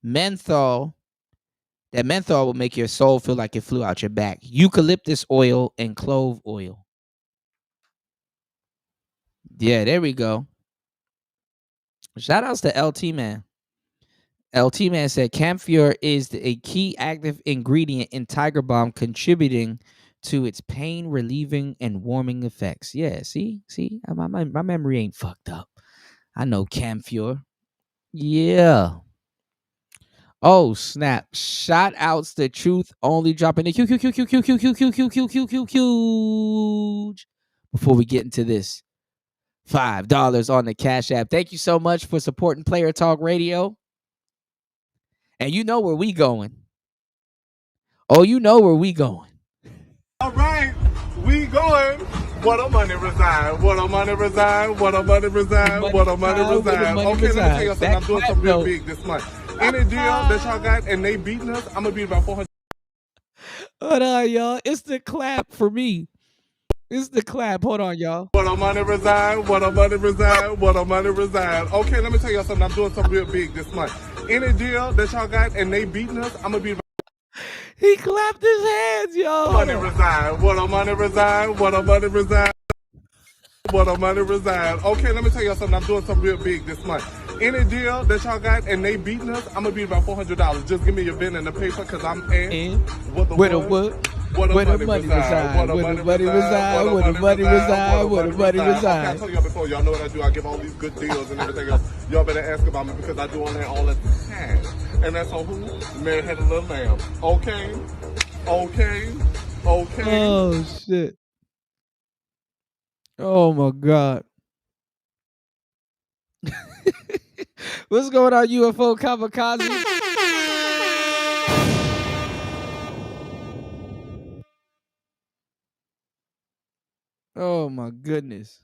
Menthol. That menthol will make your soul feel like it flew out your back. Eucalyptus oil and clove oil. Yeah, there we go. Shout outs to LT Man. LT Man said camphor is a key active ingredient in Tiger Balm, contributing to its pain relieving and warming effects. Yeah, see, my memory ain't fucked up. I know camphor. Yeah. Oh snap! Shout outs to Truth only dropping the huge. Before we get into this, $5 on the Cash App. Thank you so much for supporting Player Talk Radio. And you know where we going. Oh, you know where we going. All right, we going What a money reside, what a money reside, what a money reside, what a money reside. Okay, let me tell you something. I'm doing something real big this month. Any deal that y'all got and they beating us, I'm gonna be about 400. Hold on, y'all. It's the clap for me. It's the clap. Hold on, y'all. What a money reside, what a money reside, what a money reside. Okay, let me tell you something. I'm doing something real big this month. Any deal that y'all got and they beating us, I'm gonna be about. He clapped his hands, y'all. Money reside, what a money reside, what a money reside. What a money reside. Okay, let me tell you something. I'm doing something real big this month. Any deal that y'all got and they beating us, I'm gonna be about $400. Just give me your pen and the paper, cause I'm in. What the What a what? what? What a Where the money money reside. reside? What a Where money the money reside? reside. Where the money reside? Where the money Okay, I reside? told y'all before. Y'all know what I do. I give all these good deals and everything else. Y'all better ask about me because I do all that all the time. And that's on who? Man had a little lamb. Okay. Okay. Okay. Oh shit. Oh my god. What's going on, UFO Kamikaze? Oh my goodness.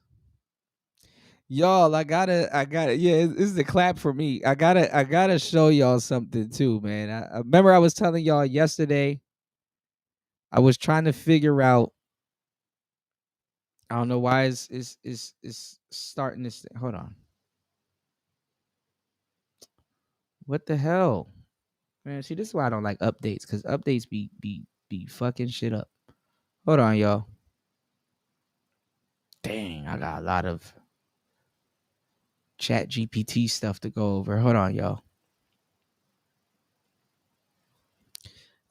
Y'all, I gotta, yeah, it's the clap for me. I gotta show y'all something too, man. I remember I was telling y'all yesterday, I was trying to figure out, I don't know why it's starting this. Hold on. What the hell? Man, see, this is why I don't like updates, because updates be fucking shit up. Hold on, y'all. Dang, I got a lot of Chat GPT stuff to go over. Hold on, y'all.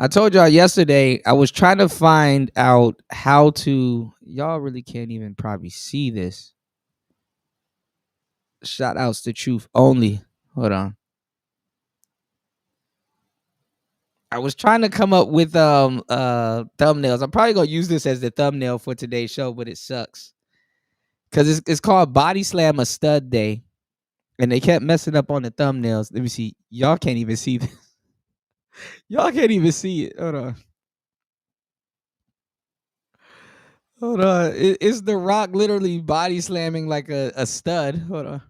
I told y'all yesterday I was trying to find out how to. Y'all really can't even probably see this. Shout outs to Truth Only. Hold on. I was trying to come up with thumbnails. I'm probably gonna use this as the thumbnail for today's show, but it sucks. Cause it's called Body Slam a Stud Day. And they kept messing up on the thumbnails. Let me see. Y'all can't even see this. Y'all can't even see it. Hold on. Hold on. It's The Rock literally body slamming like a stud. Hold on.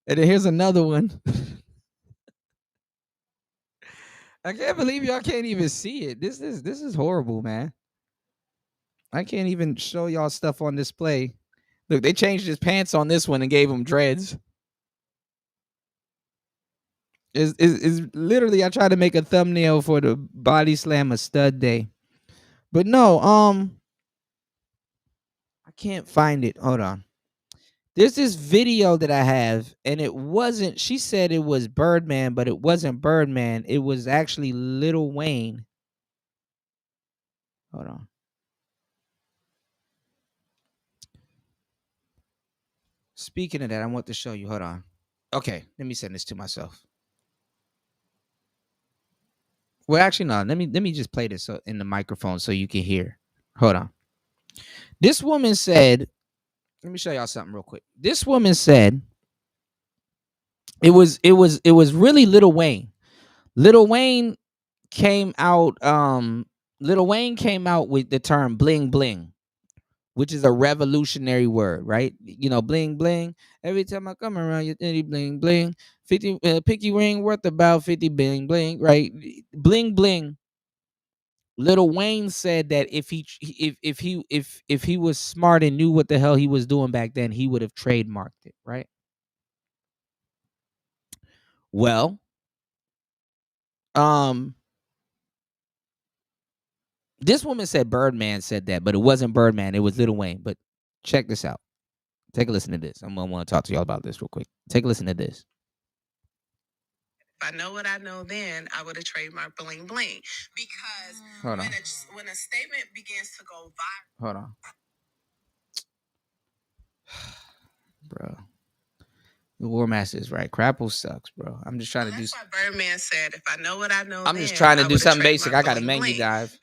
And then here's another one. I can't believe y'all can't even see it. This is horrible, man. I can't even show y'all stuff on display. Look, they changed his pants on this one and gave him dreads. Is literally, I tried to make a thumbnail for the Body Slam a Stud Day. But no, I can't find it. Hold on. There's this video that I have, and it wasn't, she said it was Birdman, but it wasn't Birdman. It was actually Lil Wayne. Hold on. Speaking of that, I want to show you. Hold on. Okay, let me send this to myself. Well, actually, no. Let me just play this in the microphone so you can hear. Hold on. This woman said, let me show y'all something real quick. This woman said it was really Lil Wayne. Lil Wayne came out with the term bling bling, which is a revolutionary word, right? You know, bling bling. Every time I come around, you think bling bling. 50 picky ring worth about 50 bling bling, right? Bling bling. Lil Wayne said that if he was smart and knew what the hell he was doing back then, he would have trademarked it, right? Well, this woman said Birdman said that, but it wasn't Birdman. It was Lil Wayne. But check this out. Take a listen to this. I'm gonna want to talk to y'all about this real quick. Take a listen to this. If I know what I know then, I would have trademarked bling bling. Because when a statement begins to go viral. Hold on. Bro. The War Master is right. Crapple sucks, bro. I'm just trying to do. That's why Birdman said, if I know what I know I'm just trying to do something basic. I got a menu dive.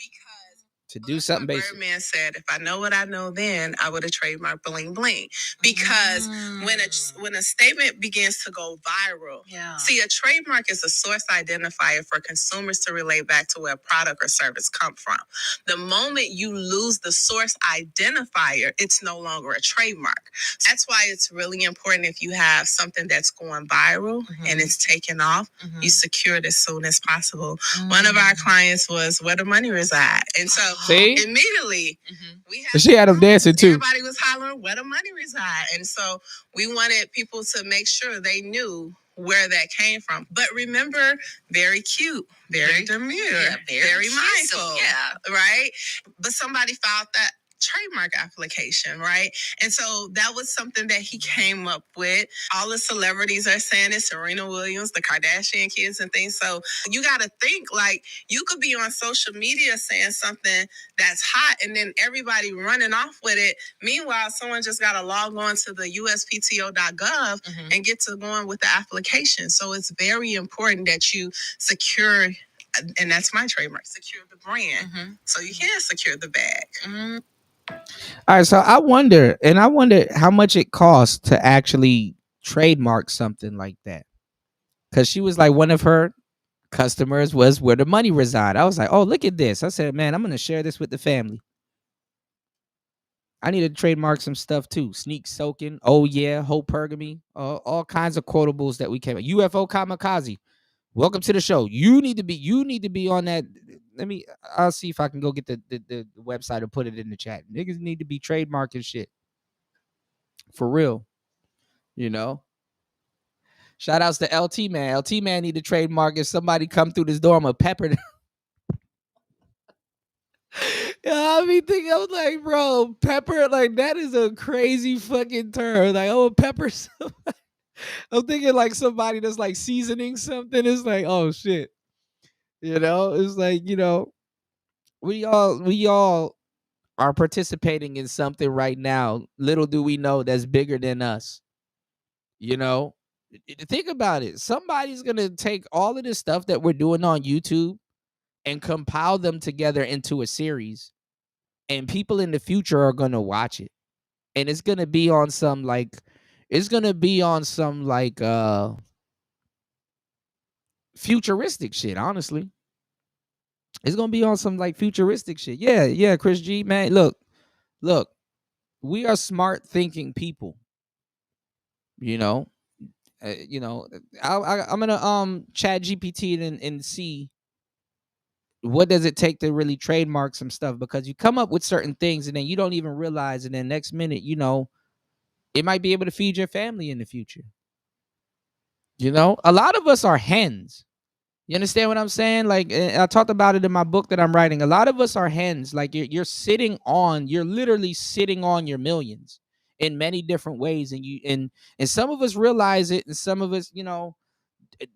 To do something basic. Birdman said, "If I know what I know then, I would have trademarked bling bling." Because when a statement begins to go viral, see, a trademark is a source identifier for consumers to relate back to where a product or service come from. The moment you lose the source identifier, it's no longer a trademark. That's why it's really important if you have something that's going viral and it's taken off, you secure it as soon as possible. One of our clients was Where the Money Reside. And so immediately She had them dancing too. everybody was hollering where the money reside. And so we wanted people to make sure they knew where that came from. But remember, very cute, very demure, very mindful. Right? But somebody filed that trademark application, right? And so that was something that he came up with. All the celebrities are saying it, Serena Williams, the Kardashian kids and things. So you got to think, like, you could be on social media saying something that's hot and then everybody running off with it. Meanwhile, someone just got to log on to the uspto.gov and get to going with the application. So it's very important that you secure, and that's my trademark, secure the brand so you can secure the bag. All right, so I wonder how much it costs to actually trademark something like that. Because she was like, one of her customers was Where the Money Reside. I was like, oh, look at this. I said, man, I'm going to share this with the family. I need to trademark some stuff too. Sneak Soaking, Oh Yeah, Hope Pergamy, all kinds of quotables that we came. UFO Kamikaze. Welcome to the show. You need to be on that. I'll see if I can go get the website and put it in the chat. Niggas need to be trademarking shit. For real. You know? Shout outs to LT Man. LT Man need to trademark. If somebody come through this door, I'm a pepper. Yeah, I mean, I was like, bro, pepper, like, that is a crazy fucking term. Like, oh, pepper somebody. I'm thinking like somebody that's like seasoning something. It's like, oh shit. You know, it's like, you know, we all are participating in something right now. Little do we know that's bigger than us. You know, think about it. Somebody's going to take all of this stuff that we're doing on YouTube and compile them together into a series. And people in the future are going to watch it. And it's going to be on some futuristic shit, honestly. It's gonna be on some like futuristic shit. Yeah, Chris G, man. Look, we are smart thinking people. You know, I'm gonna chat GPT and see what does it take to really trademark some stuff, because you come up with certain things and then you don't even realize, and then next minute, you know, it might be able to feed your family in the future. You know, a lot of us are hens. You understand what I'm saying? Like, I talked about it in my book that I'm writing. A lot of us are hens. Like, you're literally sitting on your millions in many different ways. And some of us realize it, and some of us, you know,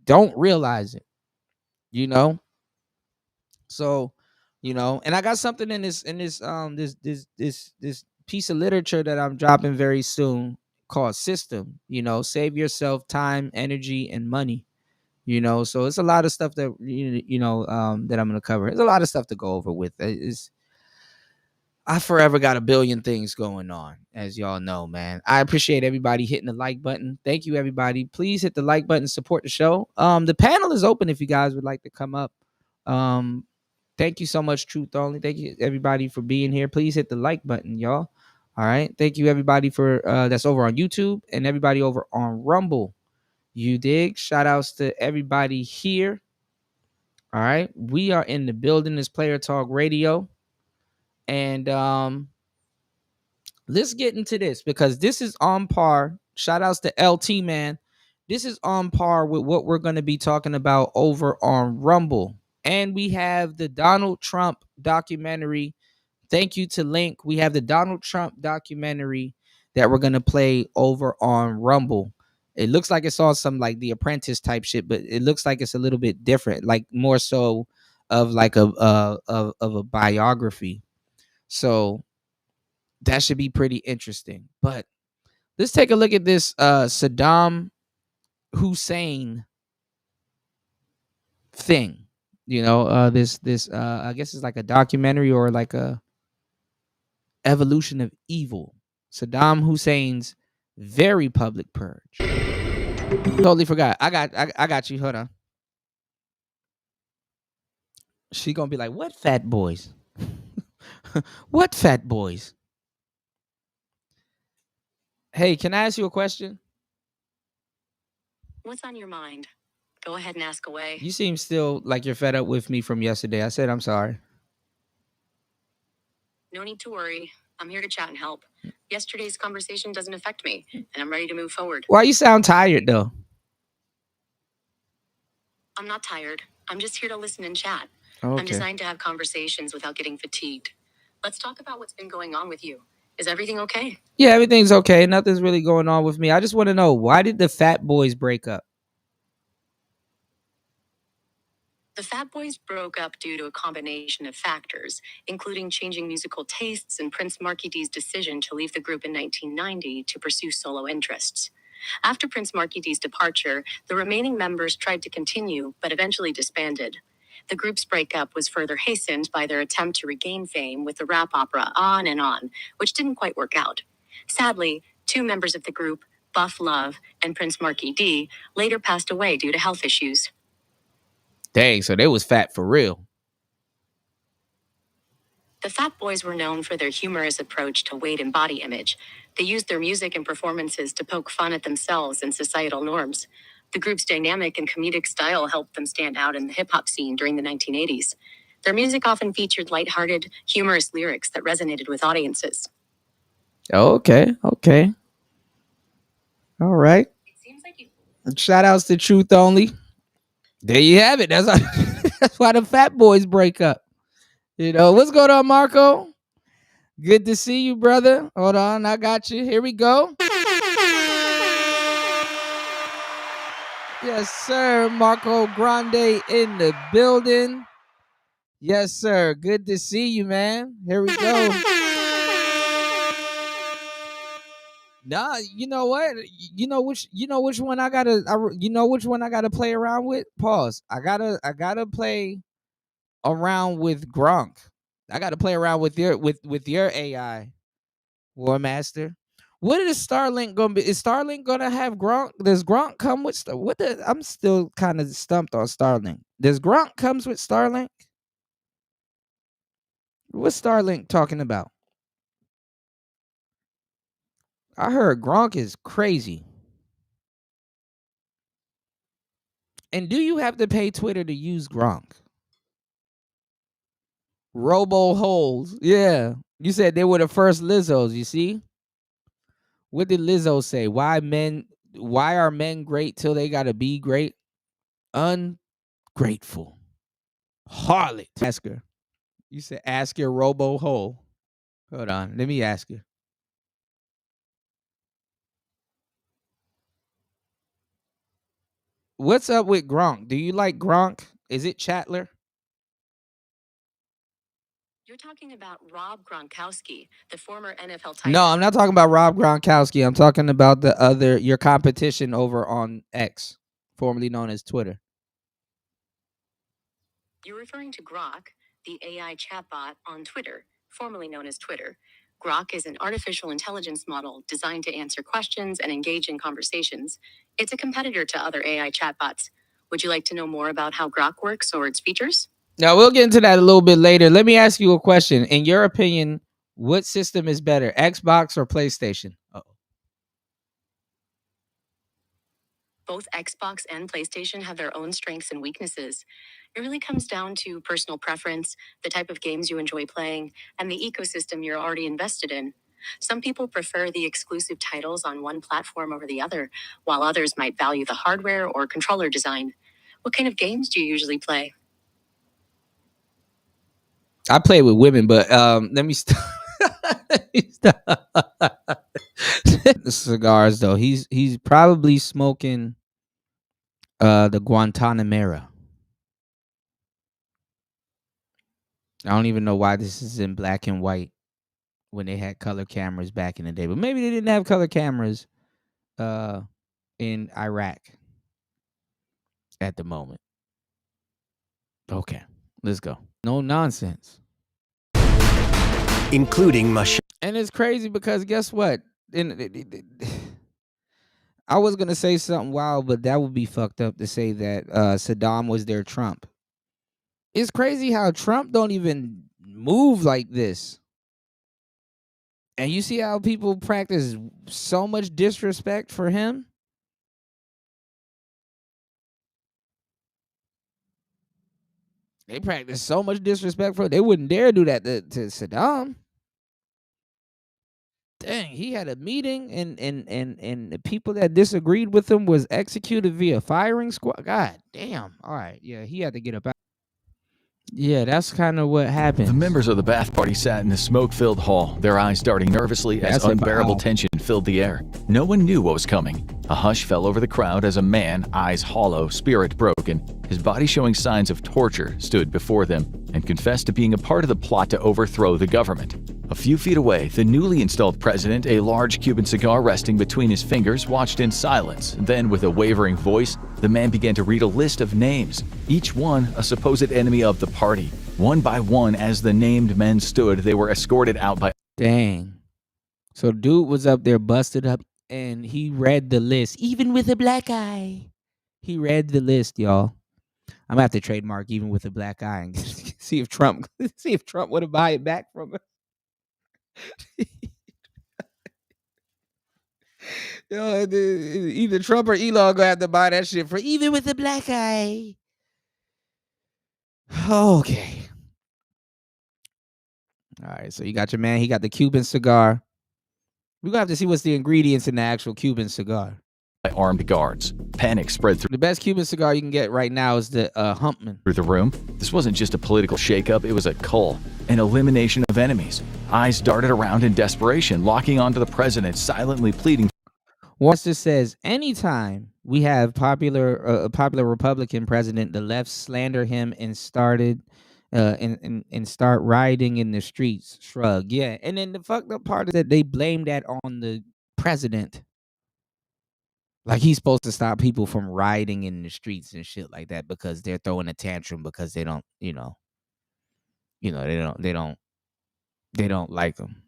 don't realize it, you know? So, you know, and I got something in this piece of literature that I'm dropping very soon called System. You know, save yourself time, energy, and money. You know, so it's a lot of stuff that that I'm gonna cover. There's a lot of stuff to go over with. I forever got a billion things going on, as y'all know, man. I appreciate everybody hitting the like button. Thank you, everybody. Please hit the like button, support the show. The panel is open if you guys would like to come up. Thank you so much, Truth Only. Thank you, everybody, for being here. Please hit the like button, y'all. All right. Thank you, everybody, for that's over on YouTube and everybody over on Rumble. You dig? Shout outs to everybody here. All right. We are in the building. This Player Talk Radio. And let's get into this, because this is on par. Shout outs to LT Man. This is on par with what we're going to be talking about over on Rumble. And we have the Donald Trump documentary. Thank you to Link. We have the Donald Trump documentary that we're going to play over on Rumble. It looks like it's all some like The Apprentice type shit, but it looks like it's a little bit different, like more so of like a biography. So that should be pretty interesting. But let's take a look at this Saddam Hussein thing. This I guess it's like a documentary or like a evolution of evil. Saddam Hussein's very public purge. Totally forgot. I got you. Hold on. She gonna be like, what fat boys? What fat boys? Hey, can I ask you a question? What's on your mind? Go ahead and ask away. You seem still like you're fed up with me from yesterday. I said I'm sorry. No need to worry. I'm here to chat and help. Yesterday's conversation doesn't affect me, and I'm ready to move forward. Why you sound tired though? I'm not tired. I'm just here to listen and chat. Okay. I'm designed to have conversations without getting fatigued. Let's talk about what's been going on with you. Is everything okay? Yeah, everything's okay. Nothing's really going on with me. I just want to know, why did the Fat Boys break up? The Fat Boys broke up due to a combination of factors, including changing musical tastes and Prince Markie D's decision to leave the group in 1990 to pursue solo interests. After Prince Markie D's departure, the remaining members tried to continue, but eventually disbanded. The group's breakup was further hastened by their attempt to regain fame with the rap opera On and On, which didn't quite work out. Sadly, 2 members of the group, Buff Love and Prince Markie D, later passed away due to health issues. Dang, so they was fat for real. The Fat Boys were known for their humorous approach to weight and body image. They used their music and performances to poke fun at themselves and societal norms. The group's dynamic and comedic style helped them stand out in the hip-hop scene during the 1980s. Their music often featured lighthearted, humorous lyrics that resonated with audiences. Okay. All right. Shout outs to Truth Only. There you have it. That's why the Fat Boys break up. What's going on, Marco? Good to see you, brother. Hold on, I got you. Here we go. Yes, sir. Marco Grande in the building. Yes, sir. Good to see you, man. Here we go. Nah, you know what? You know which one I gotta play around with? Pause. I gotta play around with Gronk. I gotta play around with your AI, War Master. What is Starlink gonna be? Is Starlink gonna have Gronk? Does Gronk come with I'm still kind of stumped on Starlink. Does Gronk comes with Starlink? What's Starlink talking about? I heard Gronk is crazy. And do you have to pay Twitter to use Gronk? Robo holes. Yeah. You said they were the first Lizzos, you see? What did Lizzo say? Why are men great till they gotta be great? Ungrateful. Harlot. Ask her. You said ask your robo hole. Hold on. Let me ask her. What's up with Gronk? Do you like Gronk? Is it Chatler? You're talking about Rob Gronkowski, the former NFL tight end. No, I'm not talking about Rob Gronkowski. I'm talking about your competition over on X, formerly known as Twitter. You're referring to Grok, the AI chatbot on Twitter, formerly known as Twitter. Grok is an artificial intelligence model designed to answer questions and engage in conversations. It's a competitor to other AI chatbots. Would you like to know more about how Grok works or its features? Now, we'll get into that a little bit later. Let me ask you a question. In your opinion, what system is better, Xbox or PlayStation? Both Xbox and PlayStation have their own strengths and weaknesses. It really comes down to personal preference, the type of games you enjoy playing, and the ecosystem you're already invested in. Some people prefer the exclusive titles on one platform over the other, while others might value the hardware or controller design. What kind of games do you usually play? I play with women, but let me stop. The cigars, though. He's probably smoking the Guantanamera. I don't even know why this is in black and white when they had color cameras back in the day. But maybe they didn't have color cameras in Iraq at the moment. Okay, let's go. No nonsense. Including Michelle. And it's crazy because guess what? I was gonna say something wild, but that would be fucked up to say that Saddam was their Trump. It's crazy how Trump don't even move like this. And you see how people practice so much disrespect for him? They practice so much disrespect for him. They wouldn't dare do that to Saddam. Dang, he had a meeting and the people that disagreed with him was executed via firing squad. God damn. All right. Yeah, he had to get up out. Yeah, that's kind of what happened. The members of the Ba'ath Party sat in the smoke-filled hall, their eyes darting nervously as unbearable tension filled the air. No one knew what was coming. A hush fell over the crowd as a man, eyes hollow, spirit broken, his body showing signs of torture, stood before them and confessed to being a part of the plot to overthrow the government. A few feet away, the newly installed president, a large Cuban cigar resting between his fingers, watched in silence. Then, with a wavering voice, the man began to read a list of names, each one a supposed enemy of the party. One by one, as the named men stood, they were escorted out by... Dang. So dude was up there busted up and he read the list, even with a black eye. He read the list, y'all. I'm gonna have to trademark even with a black eye and see if Trump would have buy it back from him. Yo, either Trump or Elon gonna have to buy that shit for even with a black eye. Okay. All right, so you got your man. He got the Cuban cigar. We're gonna have to see what's the ingredients in the actual Cuban cigar. Armed guards. Panic spread through the best Cuban cigar you can get right now is the Humpman. Through the room. This wasn't just a political shakeup, it was a cull, an elimination of enemies. Eyes darted around in desperation, locking onto the president, silently pleading. Once it says, anytime we have a popular Republican president, the left slander him and started and start rioting in the streets. Shrug. Yeah. And then the fucked up part is that they blame that on the president. Like he's supposed to stop people from rioting in the streets and shit like that because they're throwing a tantrum because they don't, they don't like him.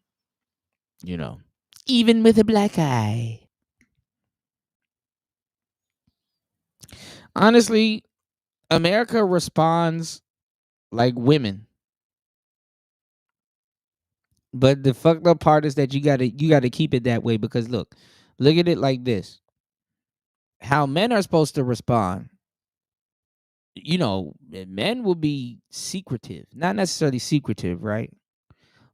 Even with a black eye. Honestly, America responds like women. But the fucked up part is that you gotta keep it that way because look at it like this. How men are supposed to respond. Men will be secretive. Not necessarily secretive, right?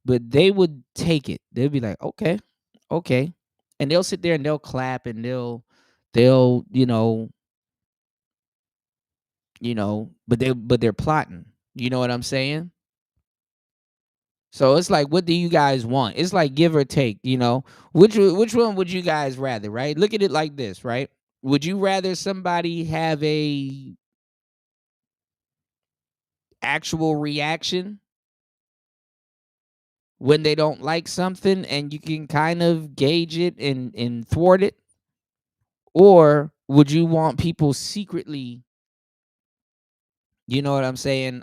But they would take it. They'll be like, okay. And they'll sit there and they'll clap and they'll but they're plotting. You know what I'm saying? So it's like, what do you guys want? It's like give or take, Which one would you guys rather, right? Look at it like this, right? Would you rather somebody have a actual reaction when they don't like something and you can kind of gauge it and thwart it? Or would you want people secretly, plotting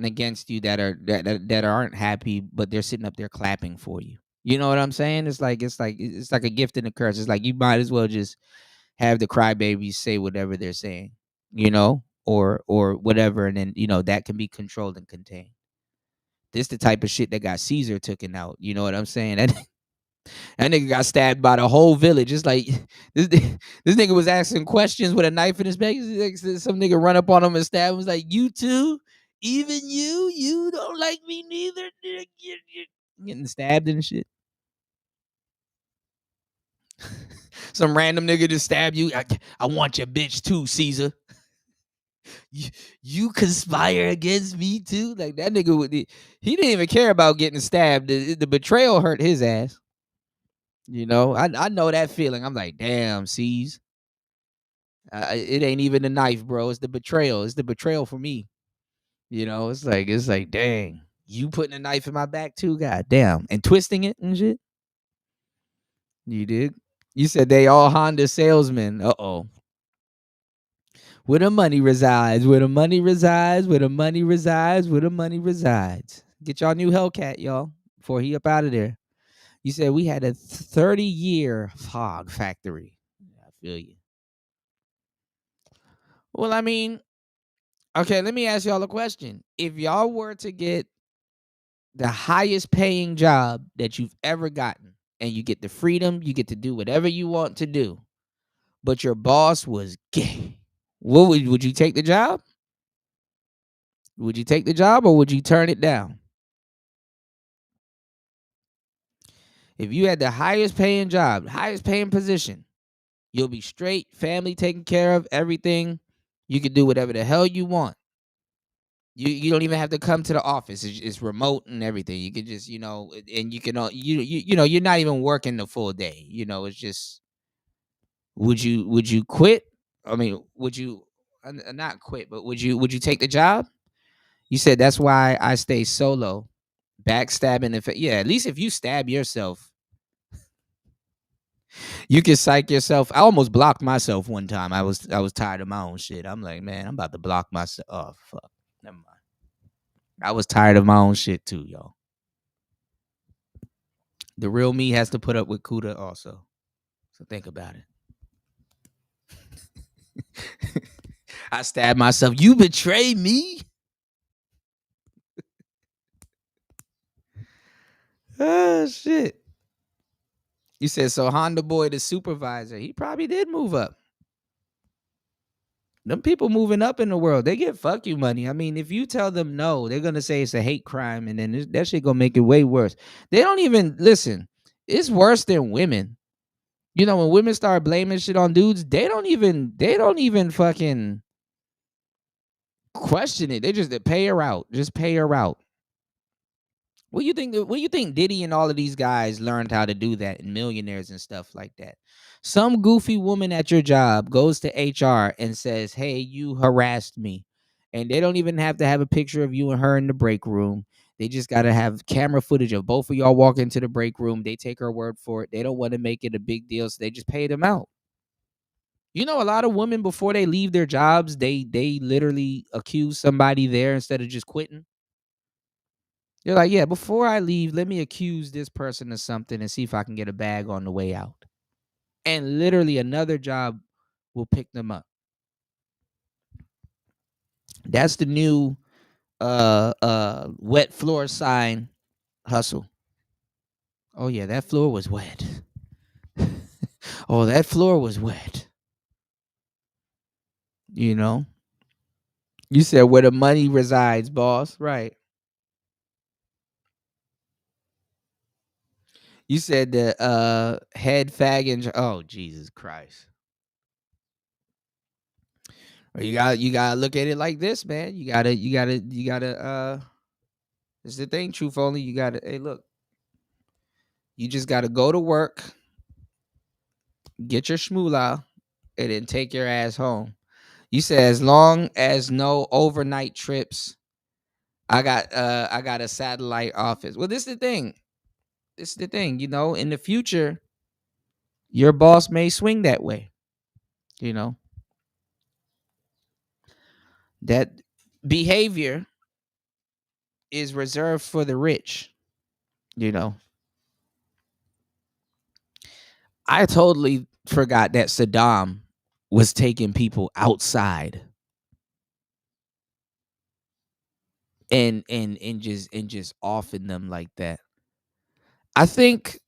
against you that aren't happy, but they're sitting up there clapping for you? You know what I'm saying? It's like a gift and a curse. It's like you might as well just have the crybabies say whatever they're saying, or whatever, and then that can be controlled and contained. This the type of shit that got Caesar taken out. You know what I'm saying? That nigga got stabbed by the whole village. It's like this nigga was asking questions with a knife in his back. Some nigga run up on him and stab him. Was like, you too? Even you don't like me neither. Getting stabbed and shit. Some random nigga just stab you. I want your bitch too, Caesar. You conspire against me too? Like that nigga he didn't even care about getting stabbed. The betrayal hurt his ass. I know that feeling. I'm like, damn, Caesar. It ain't even the knife, bro. It's the betrayal. It's the betrayal for me. It's like, dang, you putting a knife in my back too? God damn. And twisting it and shit. You did? You said they all Honda salesmen. Uh-oh. Where the money resides, where the money resides, where the money resides, where the money resides. Get y'all new Hellcat, y'all, before he up out of there. You said we had a 30-year fog factory. I feel you. Well, I mean, okay, let me ask y'all a question. If y'all were to get the highest paying job that you've ever gotten, and you get the freedom, you get to do whatever you want to do, but your boss was gay, what would you take the job? Would you take the job or would you turn it down? If you had the highest paying job, highest paying position, you'll be straight, family taken care of, everything. You can do whatever the hell you want. You don't even have to come to the office. It's remote and everything. You can just, and you can, you're not even working the full day. It's just, would you quit? I mean, would you not quit, but would you take the job? You said that's why I stay solo, backstabbing. At least if you stab yourself, you can psych yourself. I almost blocked myself one time. I was tired of my own shit. I'm like, man, I'm about to block myself. Oh fuck, never mind. I was tired of my own shit too, y'all. The real me has to put up with Kuda also. So think about it. I stabbed myself. You betrayed me. Oh shit. You said so Honda Boy, the supervisor, he probably did move up. Them people moving up in the world, they get fuck you money. I mean, if you tell them no, they're gonna say it's a hate crime, and then that shit gonna make it way worse. They don't even listen. It's worse than women. When women start blaming shit on dudes, they don't even fucking question it. They pay her out. Just pay her out. What do you think Diddy and all of these guys learned how to do that, and millionaires and stuff like that? Some goofy woman at your job goes to HR and says, hey, you harassed me. And they don't even have to have a picture of you and her in the break room. They just got to have camera footage of both of y'all walking into the break room. They take her word for it. They don't want to make it a big deal, so they just pay them out. A lot of women, before they leave their jobs, they literally accuse somebody there instead of just quitting. You're like, yeah, before I leave, let me accuse this person of something and see if I can get a bag on the way out. And literally another job will pick them up. That's the new wet floor sign hustle. Oh yeah, that floor was wet. Oh, that floor was wet. You said where the money resides, boss. Right. You said the head fag and oh Jesus Christ. You gotta look at it like this, man. You gotta this is the thing, truth only. You gotta, hey, look. You just gotta go to work, get your shmoolah, and then take your ass home. You said as long as no overnight trips, I got a satellite office. Well, this is the thing. In the future, your boss may swing that way. That behavior is reserved for the rich. I totally forgot that Saddam was taking people outside and just offing them like that. I think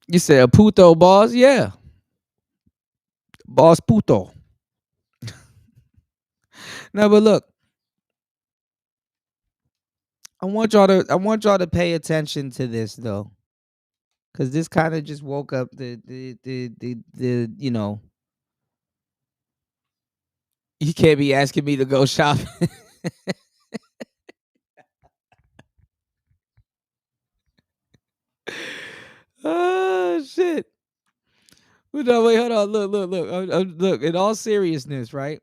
you said a puto boss, yeah. Boss puto. No, but look, I want y'all to pay attention to this though, because this kind of just woke up the you can't be asking me to go shopping. Oh shit! No, wait, hold on. Look. In all seriousness, right?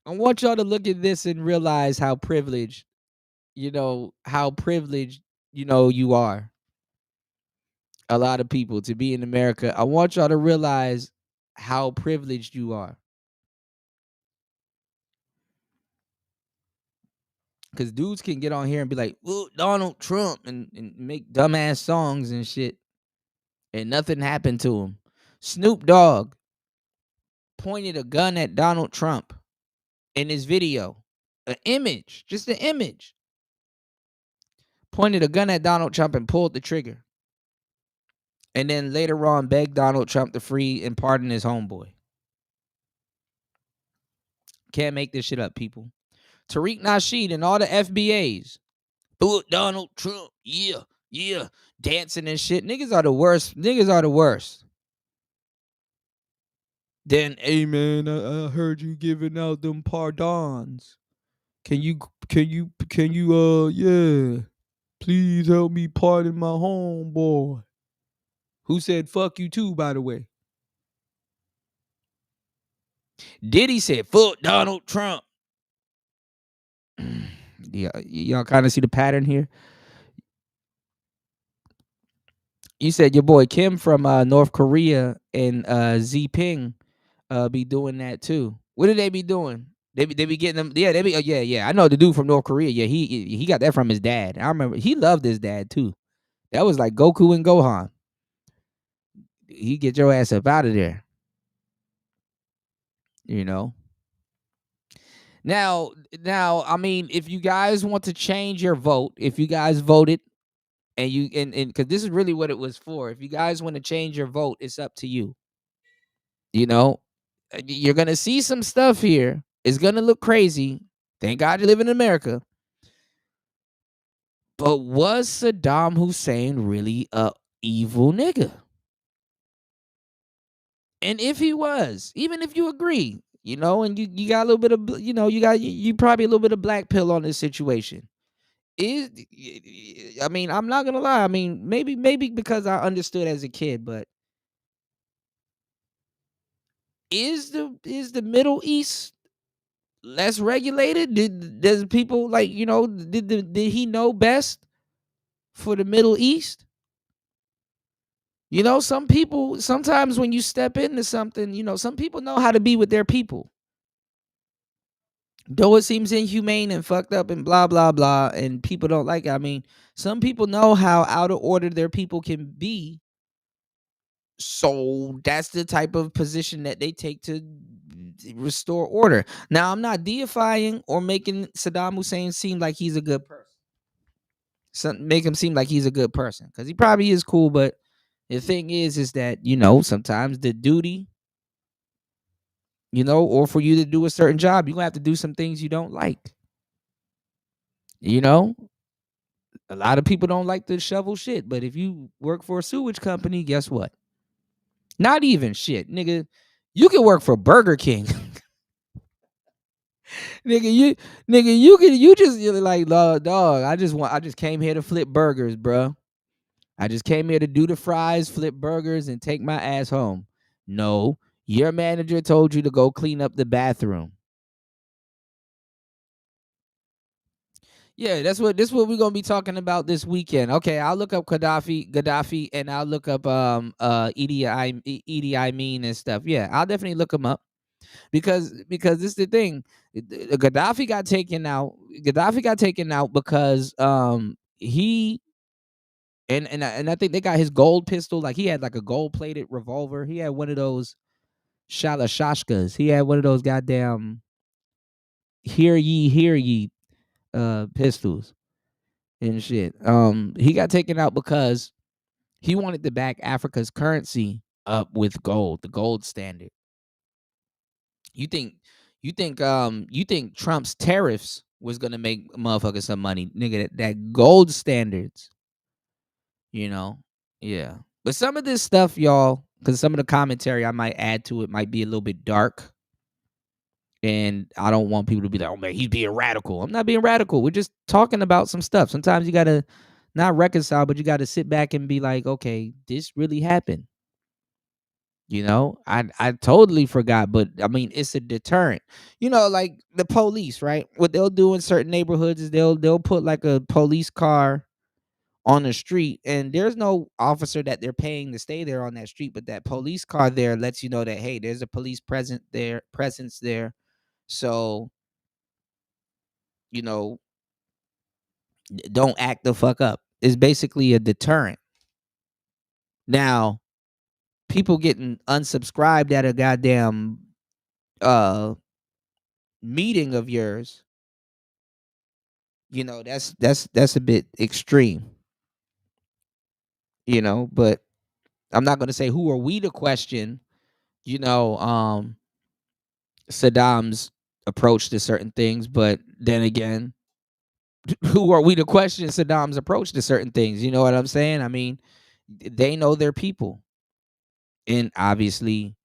I want y'all to look at this and realize how privileged, you are. A lot of people to be in America. I want y'all to realize how privileged you are. Because dudes can get on here and be like, "Well, Donald Trump," and make dumbass songs and shit, and nothing happened to him. Snoop Dogg pointed a gun at Donald Trump in his video. An image, just an image. Pointed a gun at Donald Trump and pulled the trigger. And then later on begged Donald Trump to free and pardon his homeboy. Can't make this shit up, people. Tariq Nasheed and all the FBAs. Donald Trump, yeah, dancing and shit. Niggas are the worst. Niggas are the worst. Then, hey man, I heard you giving out them pardons. Can you, yeah, please help me pardon my homeboy. Who said fuck you too, by the way? Diddy said fuck Donald Trump. Yeah, y'all kind of see the pattern here. You said your boy Kim from North Korea and Xi be doing that too. What do they be doing? They be getting them. Yeah, they be. Yeah. I know the dude from North Korea. Yeah, he got that from his dad. I remember he loved his dad too. That was like Goku and Gohan. He get your ass up out of there. You know. Now, I mean, if you guys want to change your vote, if you guys voted, and you and because this is really what it was for. If you guys want to change your vote, it's up to you. You know, you're gonna see some stuff here. It's gonna look crazy. Thank God you live in America. But was Saddam Hussein really a evil nigga? And if he was, even if you agree, you know, and you got a little bit of, you know, you probably a little bit of black pill on this situation. I mean, I'm not gonna lie. I mean, maybe because I understood as a kid, but is the Middle East less regulated? Does people like, you know, did he know best for the Middle East? You know, some people, sometimes when you step into something, you know, some people know how to be with their people. Though it seems inhumane and fucked up and blah, blah, blah, and people don't like it. I mean, some people know how out of order their people can be. So that's the type of position that they take to restore order. Now, I'm not deifying or making Saddam Hussein seem like he's a good person. Make him seem like he's a good person, because he probably is cool, but the thing is that, you know, sometimes the duty, you know, or for you to do a certain job, you're going to have to do some things you don't like. You know, a lot of people don't like to shovel shit, but if you work for a sewage company, guess what? Not even shit, nigga. You can work for Burger King. You just, you're like, dog, I just came here to flip burgers, bro. I just came here to do the fries, flip burgers, and take my ass home. No, your manager told you to go clean up the bathroom. Yeah, this what we're gonna be talking about this weekend. Okay, I'll look up Gaddafi, and I'll look up Idi Amin and stuff. Yeah, I'll definitely look them up because this is the thing. Gaddafi got taken out. Gaddafi got taken out because he. And I think they got his gold pistol. Like, he had like a gold-plated revolver. He had one of those Shalashashkas. He had one of those goddamn hear ye pistols and shit. He got taken out because he wanted to back Africa's currency up with gold, the gold standard. You think Trump's tariffs was gonna make motherfuckers some money, nigga? That gold standards. You know, yeah. But some of this stuff, y'all, because some of the commentary I might add to it might be a little bit dark. And I don't want people to be like, oh, man, he's being radical. I'm not being radical. We're just talking about some stuff. Sometimes you got to not reconcile, but you got to sit back and be like, okay, this really happened. You know, I totally forgot. But, I mean, it's a deterrent. You know, like the police, right? What they'll do in certain neighborhoods is they'll put like a police car on the street, and there's no officer that they're paying to stay there on that street, but that police car there lets you know that, hey, there's a police presence there. So, you know, don't act the fuck up. It's basically a deterrent. Now, people getting unsubscribed at a goddamn meeting of yours, you know, that's a bit extreme. You know, but I'm not going to say who are we to question, you know, Saddam's approach to certain things, but then again, who are we to question Saddam's approach to certain things? You know what I'm saying? I mean, they know their people, and obviously,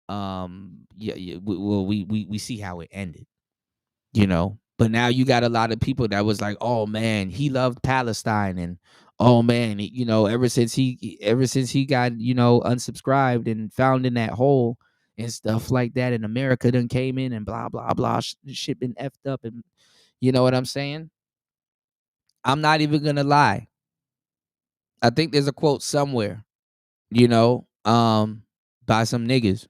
we see how it ended, you know. But now you got a lot of people that was like, oh man, he loved Palestine, and oh man, you know, ever since he got, you know, unsubscribed and found in that hole and stuff like that, and America done came in and blah blah blah, shit been effed up, and you know what I'm saying? I'm not even gonna lie. I think there's a quote somewhere, you know, by some niggas.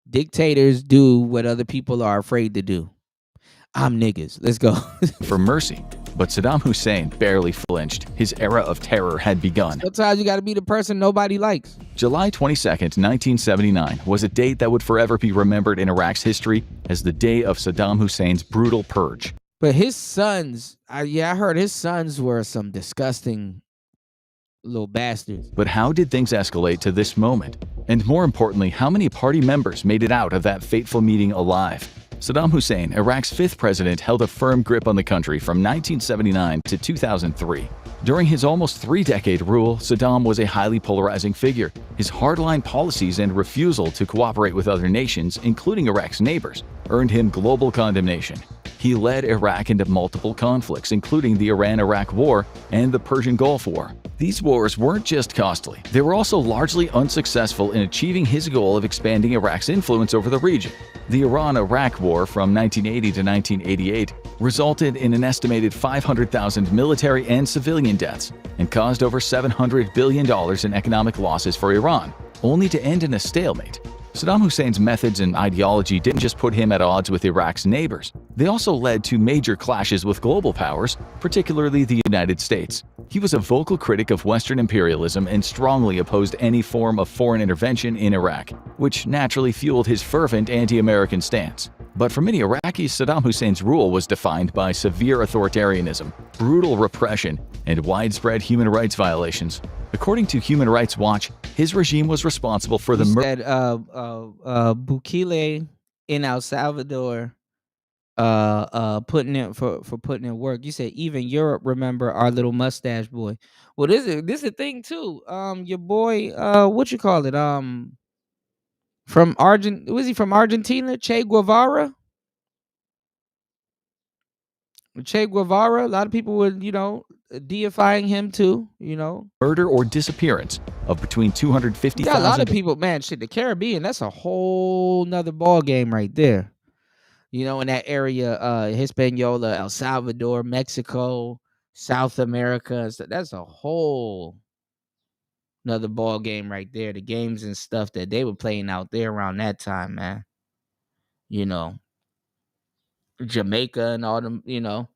Dictators do what other people are afraid to do. I'm niggas. Let's go. For mercy. But Saddam Hussein barely flinched. His era of terror had begun. Sometimes you got to be the person nobody likes. July 22nd, 1979 was a date that would forever be remembered in Iraq's history as the day of Saddam Hussein's brutal purge. But his sons, I heard his sons were some disgusting little bastards. But how did things escalate to this moment? And more importantly, how many party members made it out of that fateful meeting alive? Saddam Hussein, Iraq's fifth president, held a firm grip on the country from 1979 to 2003. During his almost three-decade rule, Saddam was a highly polarizing figure. His hardline policies and refusal to cooperate with other nations, including Iraq's neighbors, earned him global condemnation. He led Iraq into multiple conflicts, including the Iran-Iraq War and the Persian Gulf War. These wars weren't just costly, they were also largely unsuccessful in achieving his goal of expanding Iraq's influence over the region. The Iran-Iraq War from 1980 to 1988 resulted in an estimated 500,000 military and civilian deaths and caused over $700 billion in economic losses for Iran, only to end in a stalemate. Saddam Hussein's methods and ideology didn't just put him at odds with Iraq's neighbors, they also led to major clashes with global powers, particularly the United States. He was a vocal critic of Western imperialism and strongly opposed any form of foreign intervention in Iraq, which naturally fueled his fervent anti-American stance. But for many Iraqis, Saddam Hussein's rule was defined by severe authoritarianism, brutal repression, and widespread human rights violations. According to Human Rights Watch, his regime was responsible for the murder. Bukele in El Salvador, putting in work. You said even Europe remember our little mustache boy. Well, this is a thing too. Your boy, what you call it? From was he from Argentina? Che Guevara. Che Guevara. A lot of people were, you know, deifying him too, you know. Murder or disappearance of between 250,000. Yeah, a lot of people, man, shit, the Caribbean, that's a whole nother ball game right there. You know, in that area, Hispaniola, El Salvador, Mexico, South America, so that's a whole nother ball game right there. The games and stuff that they were playing out there around that time, man. You know, Jamaica and all them, you know.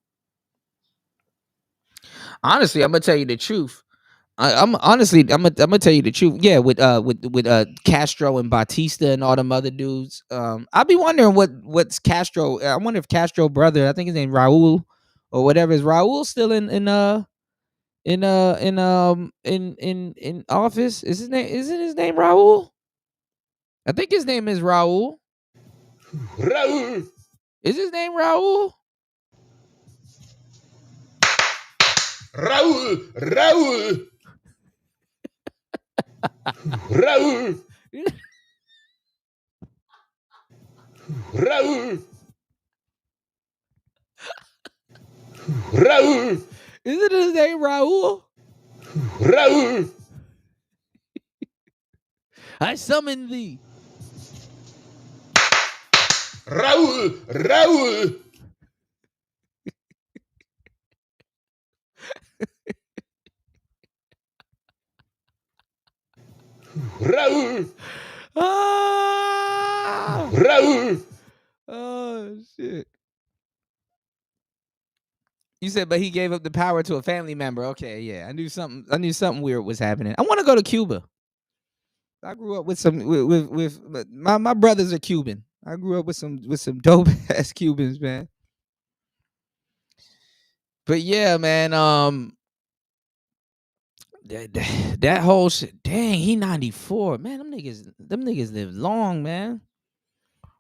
Honestly, I'm gonna tell you the truth. I'm gonna tell you the truth. Yeah, with Castro and Batista and all them other dudes. I'll be wondering what's Castro. I wonder if Castro brother, I think his name Raul or whatever, is Raul still in office? Isn't his name Raul? I think his name is Raul. Raul. Is his name Raul? Raul. Raul. Raul. Raul. Raul. Isn't his name Raul? Raul. I summon thee. Raul. Raul. Raul. Ah! Raul. Oh shit. You said, but he gave up the power to a family member. Okay, yeah. I knew something weird was happening. I want to go to Cuba. I grew up with my brothers are Cuban. I grew up with some dope ass Cubans, man. But yeah, man, that whole shit. Dang, he 94. Man, them niggas live long, man.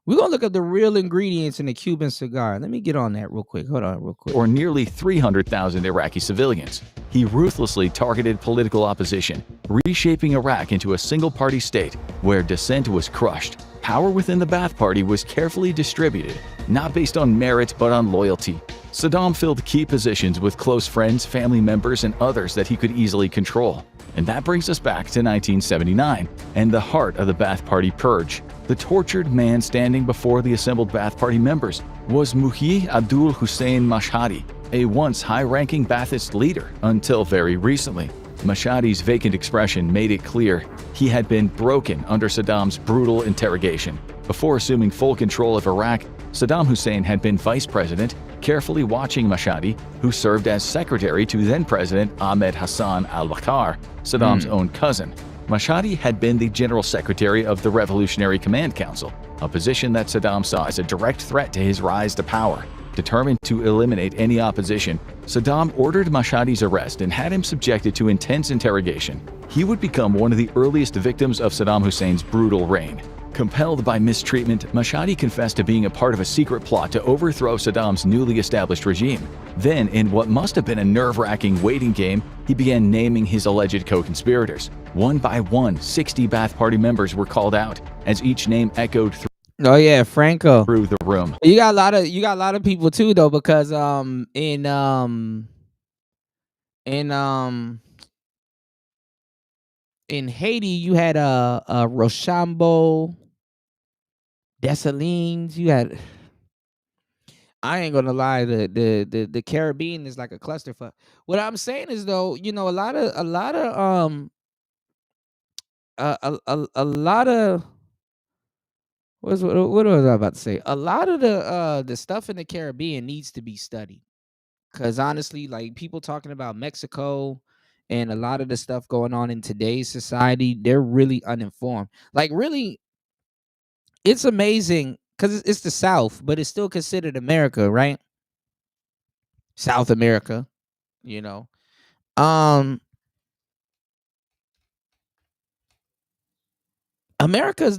We're going to look up the real ingredients in a Cuban cigar. Let me get on that real quick. Hold on real quick. Or nearly 300,000 Iraqi civilians. He ruthlessly targeted political opposition, reshaping Iraq into a single-party state where dissent was crushed. Power within the Ba'ath Party was carefully distributed, not based on merit but on loyalty. Saddam filled key positions with close friends, family members, and others that he could easily control. And that brings us back to 1979 and the heart of the Ba'ath Party purge. The tortured man standing before the assembled Ba'ath Party members was Muhyi Abdul Hussein Mashhadi, a once high-ranking Ba'athist leader until very recently. Mashhadi's vacant expression made it clear he had been broken under Saddam's brutal interrogation. Before assuming full control of Iraq, Saddam Hussein had been vice president, carefully watching Mashhadi, who served as secretary to then-President Ahmed Hassan al-Bakr, Saddam's own cousin. Mashhadi had been the general secretary of the Revolutionary Command Council, a position that Saddam saw as a direct threat to his rise to power. Determined to eliminate any opposition, Saddam ordered Mashhadi's arrest and had him subjected to intense interrogation. He would become one of the earliest victims of Saddam Hussein's brutal reign. Compelled by mistreatment, Mashhadi confessed to being a part of a secret plot to overthrow Saddam's newly established regime. Then, in what must have been a nerve-wracking waiting game, he began naming his alleged co-conspirators. One by one, 60 Ba'ath Party members were called out, as each name echoed through Franco the room. You got a lot of people too, though, because in Haiti you had Rochambeau, Dessalines. You had, I ain't gonna lie, the Caribbean is like a clusterfuck. What I'm saying is, though, you know, a lot of what was I about to say? A lot of the stuff in the Caribbean needs to be studied, because honestly, like, people talking about Mexico and a lot of the stuff going on in today's society, they're really uninformed. Like, really, it's amazing because it's the South, but it's still considered America, right? South America, you know. America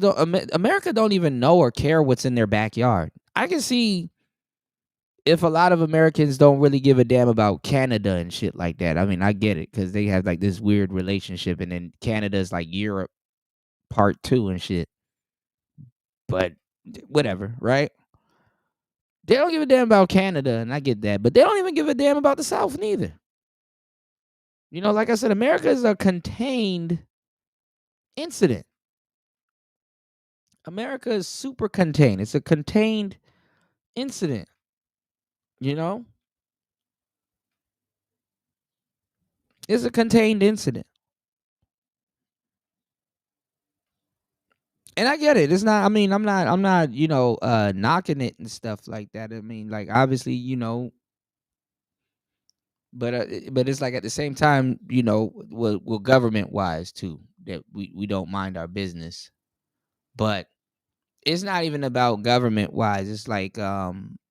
don't even know or care what's in their backyard. I can see if a lot of Americans don't really give a damn about Canada and shit like that. I mean, I get it, because they have like this weird relationship, and then Canada's like Europe part 2 and shit. But whatever, right? They don't give a damn about Canada, and I get that. But they don't even give a damn about the South neither. You know, like I said, America is a contained incident. America is super contained. It's a contained incident. You know? It's a contained incident. And I get it. It's not, I mean, I'm not, you know, knocking it and stuff like that. I mean, like, obviously, you know, but it's like at the same time, you know, well government wise too, that we don't mind our business. But it's not even about government wise. It's like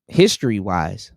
history wise.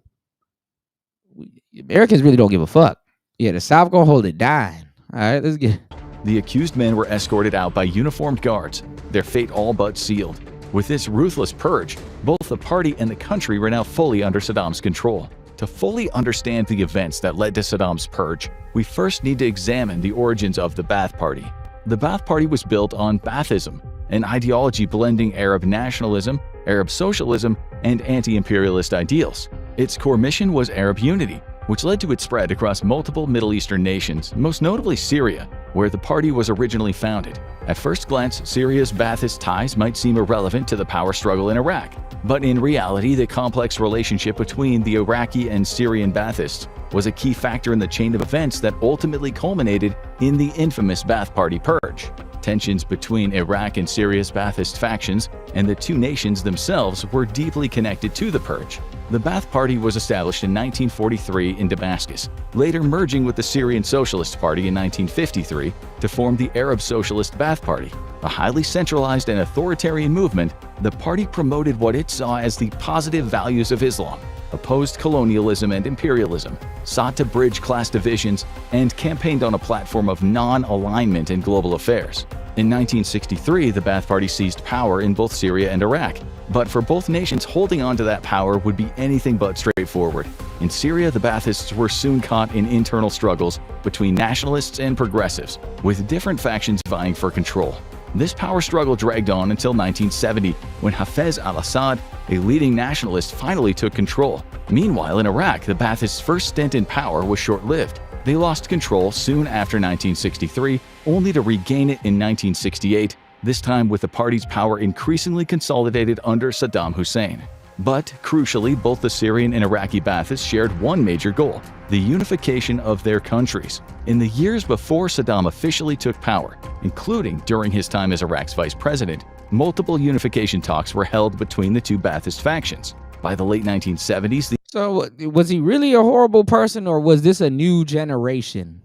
Americans really don't give a fuck. Yeah, the South gonna hold it down. All right, let's get. The accused men were escorted out by uniformed guards, their fate all but sealed. With this ruthless purge, both the party and the country were now fully under Saddam's control. To fully understand the events that led to Saddam's purge, we first need to examine the origins of the Ba'ath Party. The Ba'ath Party was built on Ba'athism, an ideology blending Arab nationalism, Arab socialism, and anti-imperialist ideals. Its core mission was Arab unity, which led to its spread across multiple Middle Eastern nations, most notably Syria, where the party was originally founded. At first glance, Syria's Ba'athist ties might seem irrelevant to the power struggle in Iraq, but in reality, the complex relationship between the Iraqi and Syrian Ba'athists was a key factor in the chain of events that ultimately culminated in the infamous Ba'ath Party purge. Tensions between Iraq and Syria's Ba'athist factions and the two nations themselves were deeply connected to the purge. The Ba'ath Party was established in 1943 in Damascus, later merging with the Syrian Socialist Party in 1953 to form the Arab Socialist Ba'ath Party. A highly centralized and authoritarian movement, the party promoted what it saw as the positive values of Islam, opposed colonialism and imperialism, sought to bridge class divisions, and campaigned on a platform of non-alignment in global affairs. In 1963, the Ba'ath Party seized power in both Syria and Iraq. But for both nations, holding on to that power would be anything but straightforward. In Syria, the Ba'athists were soon caught in internal struggles between nationalists and progressives, with different factions vying for control. This power struggle dragged on until 1970, when Hafez al-Assad, a leading nationalist, finally took control. Meanwhile, in Iraq, the Ba'athists' first stint in power was short-lived. They lost control soon after 1963, only to regain it in 1968, this time with the party's power increasingly consolidated under Saddam Hussein. But, crucially, both the Syrian and Iraqi Ba'athists shared one major goal: the unification of their countries. In the years before Saddam officially took power, including during his time as Iraq's vice president, multiple unification talks were held between the two Ba'athist factions. By the late 1970s, So was he really a horrible person, or was this a new generation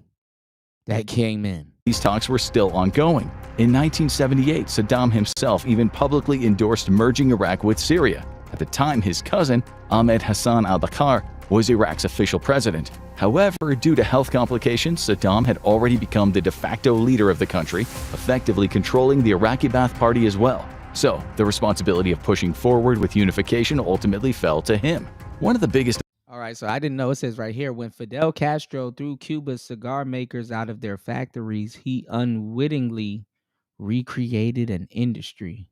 that came in? These talks were still ongoing. In 1978, Saddam himself even publicly endorsed merging Iraq with Syria. At the time, his cousin, Ahmed Hassan al-Bakr, was Iraq's official president. However, due to health complications, Saddam had already become the de facto leader of the country, effectively controlling the Iraqi Ba'ath Party as well. So, the responsibility of pushing forward with unification ultimately fell to him. One of the biggest... All right, so I didn't know. It says right here, when Fidel Castro threw Cuba's cigar makers out of their factories, he unwittingly recreated an industry.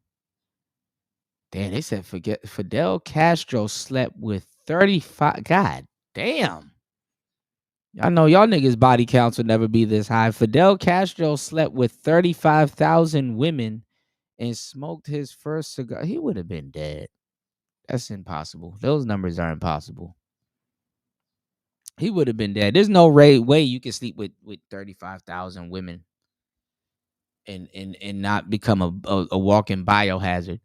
Damn, they said Fidel Castro slept with 35. God damn. Y'all know y'all niggas body counts will never be this high. Fidel Castro slept with 35,000 women and smoked his first cigar. He would have been dead. That's impossible. Those numbers are impossible. He would have been dead. There's no way you can sleep with 35,000 women and not become a walking biohazard.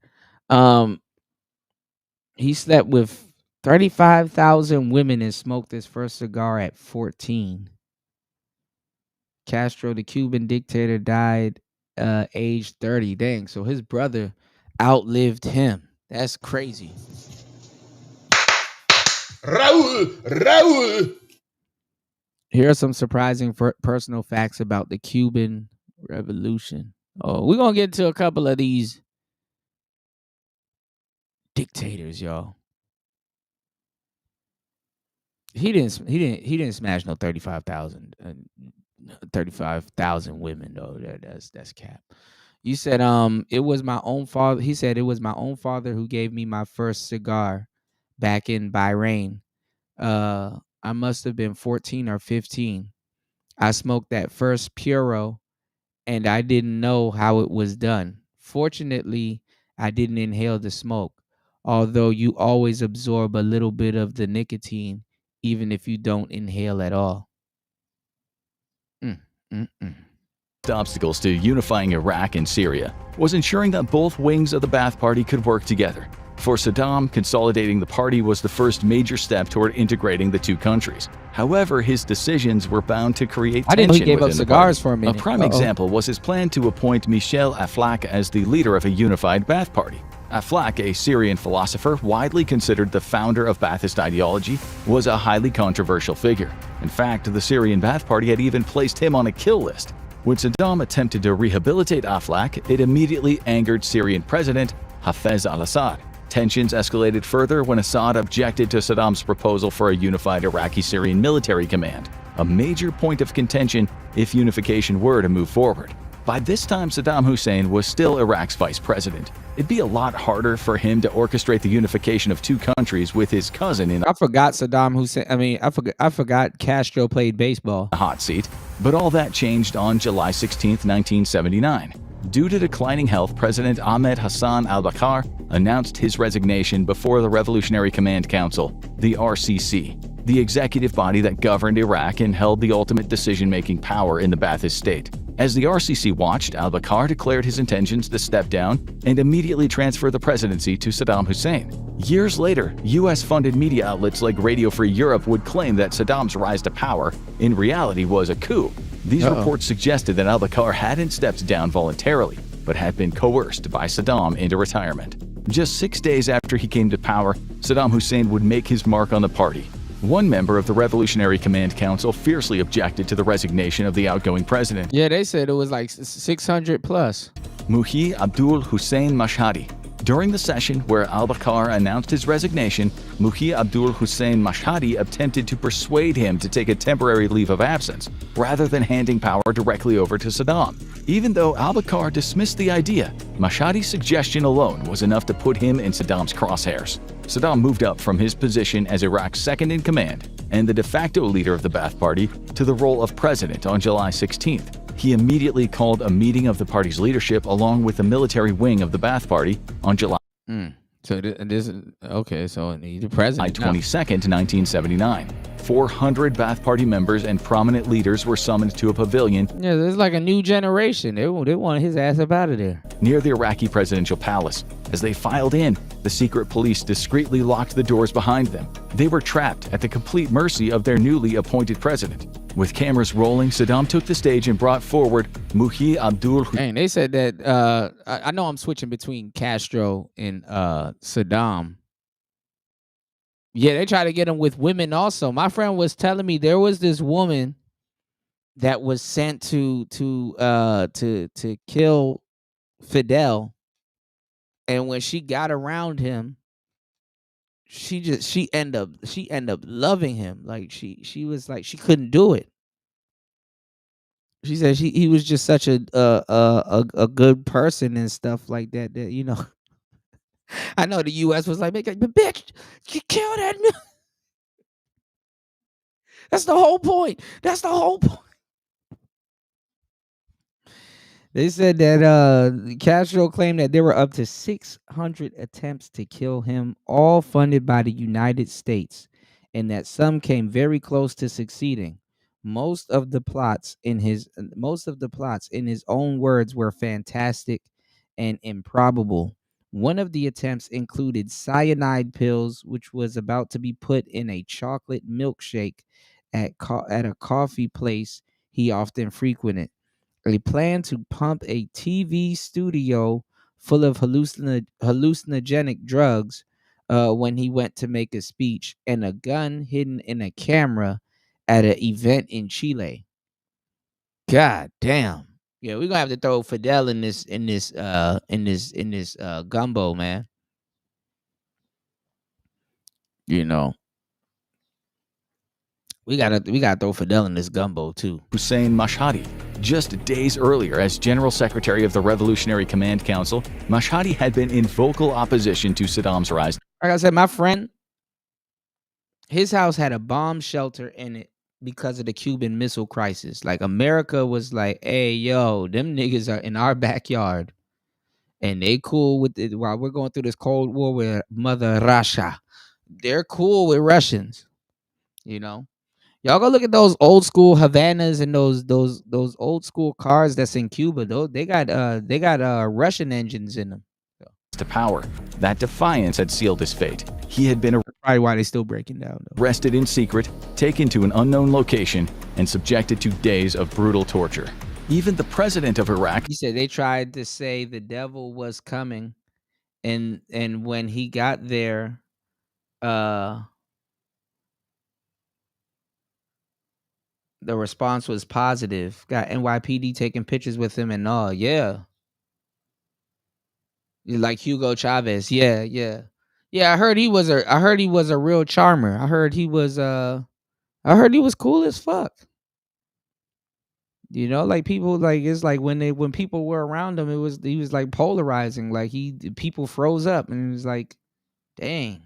He slept with 35,000 women and smoked his first cigar at 14. Castro, the Cuban dictator, died age 30. Dang, so his brother outlived him. That's crazy. Raúl. Here are some surprising personal facts about the Cuban Revolution. Oh, we're gonna get to a couple of these dictators, y'all. He didn't smash no 35,000 women though. That's cap. You said it was my own father. He said it was my own father who gave me my first cigar back in Bahrain. I must have been 14 or 15. I smoked that first Puro and I didn't know how it was done. Fortunately, I didn't inhale the smoke, although you always absorb a little bit of the nicotine even if you don't inhale at all. Obstacles to unifying Iraq and Syria was ensuring that both wings of the Ba'ath Party could work together. For Saddam, consolidating the party was the first major step toward integrating the two countries. However, his decisions were bound to create tension. I didn't know he gave up within the cigars party. for a minute. A prime example was his plan to appoint Michel Aflaq as the leader of a unified Ba'ath Party. Aflaq, a Syrian philosopher widely considered the founder of Ba'athist ideology, was a highly controversial figure. In fact, the Syrian Ba'ath Party had even placed him on a kill list. When Saddam attempted to rehabilitate Aflaq, it immediately angered Syrian President Hafez al-Assad. Tensions escalated further when Assad objected to Saddam's proposal for a unified Iraqi-Syrian military command, a major point of contention if unification were to move forward. By this time, Saddam Hussein was still Iraq's vice president. It'd be a lot harder for him to orchestrate the unification of two countries with his cousin in I forgot Saddam Hussein. I forgot Castro played baseball. the hot seat, but all that changed on July 16, 1979. Due to declining health, President Ahmed Hassan al-Bakr announced his resignation before the Revolutionary Command Council, the RCC, the executive body that governed Iraq and held the ultimate decision-making power in the Ba'athist state. As the RCC watched, al-Bakr declared his intentions to step down and immediately transfer the presidency to Saddam Hussein. Years later, US-funded media outlets like Radio Free Europe would claim that Saddam's rise to power in reality was a coup. These reports suggested that al-Bakr hadn't stepped down voluntarily, but had been coerced by Saddam into retirement. Just 6 days after he came to power, Saddam Hussein would make his mark on the party. One member of the Revolutionary Command Council fiercely objected to the resignation of the outgoing president. Yeah, they said it was like 600 plus. Muhi Abdul Hussein Mashhadi. During the session where al-Bakr announced his resignation, Muhi Abdul Hussein Mashhadi attempted to persuade him to take a temporary leave of absence, rather than handing power directly over to Saddam. Even though al-Bakr dismissed the idea, Mashhadi's suggestion alone was enough to put him in Saddam's crosshairs. Saddam moved up from his position as Iraq's second-in-command and the de facto leader of the Ba'ath Party to the role of president on July 16th. He immediately called a meeting of the party's leadership along with the military wing of the Ba'ath Party on July So this is okay. So the president. 22nd, 1979. 400 Ba'ath Party members and prominent leaders were summoned to a pavilion. Yeah, it's like a new generation. They want his ass up out of there. Near the Iraqi presidential palace. As they filed in, the secret police discreetly locked the doors behind them. They were trapped at the complete mercy of their newly appointed president. With cameras rolling, Saddam took the stage and brought forward Muhi Abdul Hussein. They said that, I know I'm switching between Castro and Saddam. Yeah, they try to get him with women also. My friend was telling me there was this woman that was sent to kill Fidel, and when she got around him, she end up loving him. Like she was like she couldn't do it. She said he was just such a good person and stuff like that. That you know, I know the U.S. was like, but bitch, you kill that. That's the whole point. That's the whole point. They said that Castro claimed that there were up to 600 attempts to kill him, all funded by the United States, and that some came very close to succeeding. Most of the plots, in his own words, were fantastic and improbable. One of the attempts included cyanide pills, which was about to be put in a chocolate milkshake at a coffee place he often frequented. A plan to pump a TV studio full of hallucinogenic drugs when he went to make a speech, and a gun hidden in a camera at an event in Chile. God damn. Yeah, we're gonna have to throw Fidel in this gumbo, man. You know. We gotta throw Fidel in this gumbo too. Hussein Mashhadi. Just days earlier, as General Secretary of the Revolutionary Command Council, Mashhadi had been in vocal opposition to Saddam's rise. Like I said, my friend, his house had a bomb shelter in it because of the Cuban Missile Crisis. Like America was like, "Hey, yo, them niggas are in our backyard, and they cool with it while we're going through this Cold War with Mother Russia. They're cool with Russians, you know." Y'all go look at those old school Havanas and those old school cars that's in Cuba. Though they got Russian engines in them. To power, that defiance had sealed his fate. He had been probably why they still breaking down. Though. Arrested in secret, taken to an unknown location, and subjected to days of brutal torture. Even the president of Iraq. He said they tried to say the devil was coming, and when he got there, the response was positive. Got NYPD taking pictures with him and all. Yeah. Like Hugo Chavez. Yeah. I heard he was a real charmer. I heard he was cool as fuck. You know, like people like it's like when people were around him, he was like polarizing. Like people froze up and it was like, dang.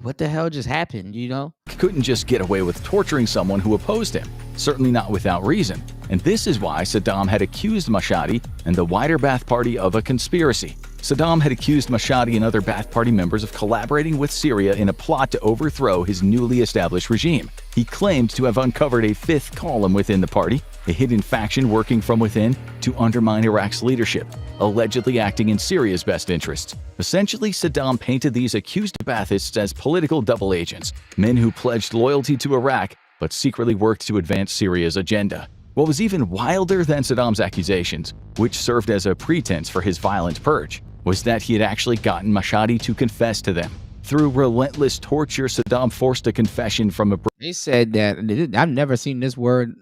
What the hell just happened, you know? Couldn't just get away with torturing someone who opposed him, certainly not without reason. And this is why Saddam had accused Mashhadi and the wider Ba'ath Party of a conspiracy. Saddam had accused Mashhadi and other Ba'ath Party members of collaborating with Syria in a plot to overthrow his newly established regime. He claimed to have uncovered a fifth column within the party, a hidden faction working from within to undermine Iraq's leadership, allegedly acting in Syria's best interests. Essentially, Saddam painted these accused Baathists as political double agents, men who pledged loyalty to Iraq but secretly worked to advance Syria's agenda. What was even wilder than Saddam's accusations, which served as a pretense for his violent purge, was that he had actually gotten Mashhadi to confess to them. Through relentless torture, Saddam forced a confession from a... They said that, I've never seen this word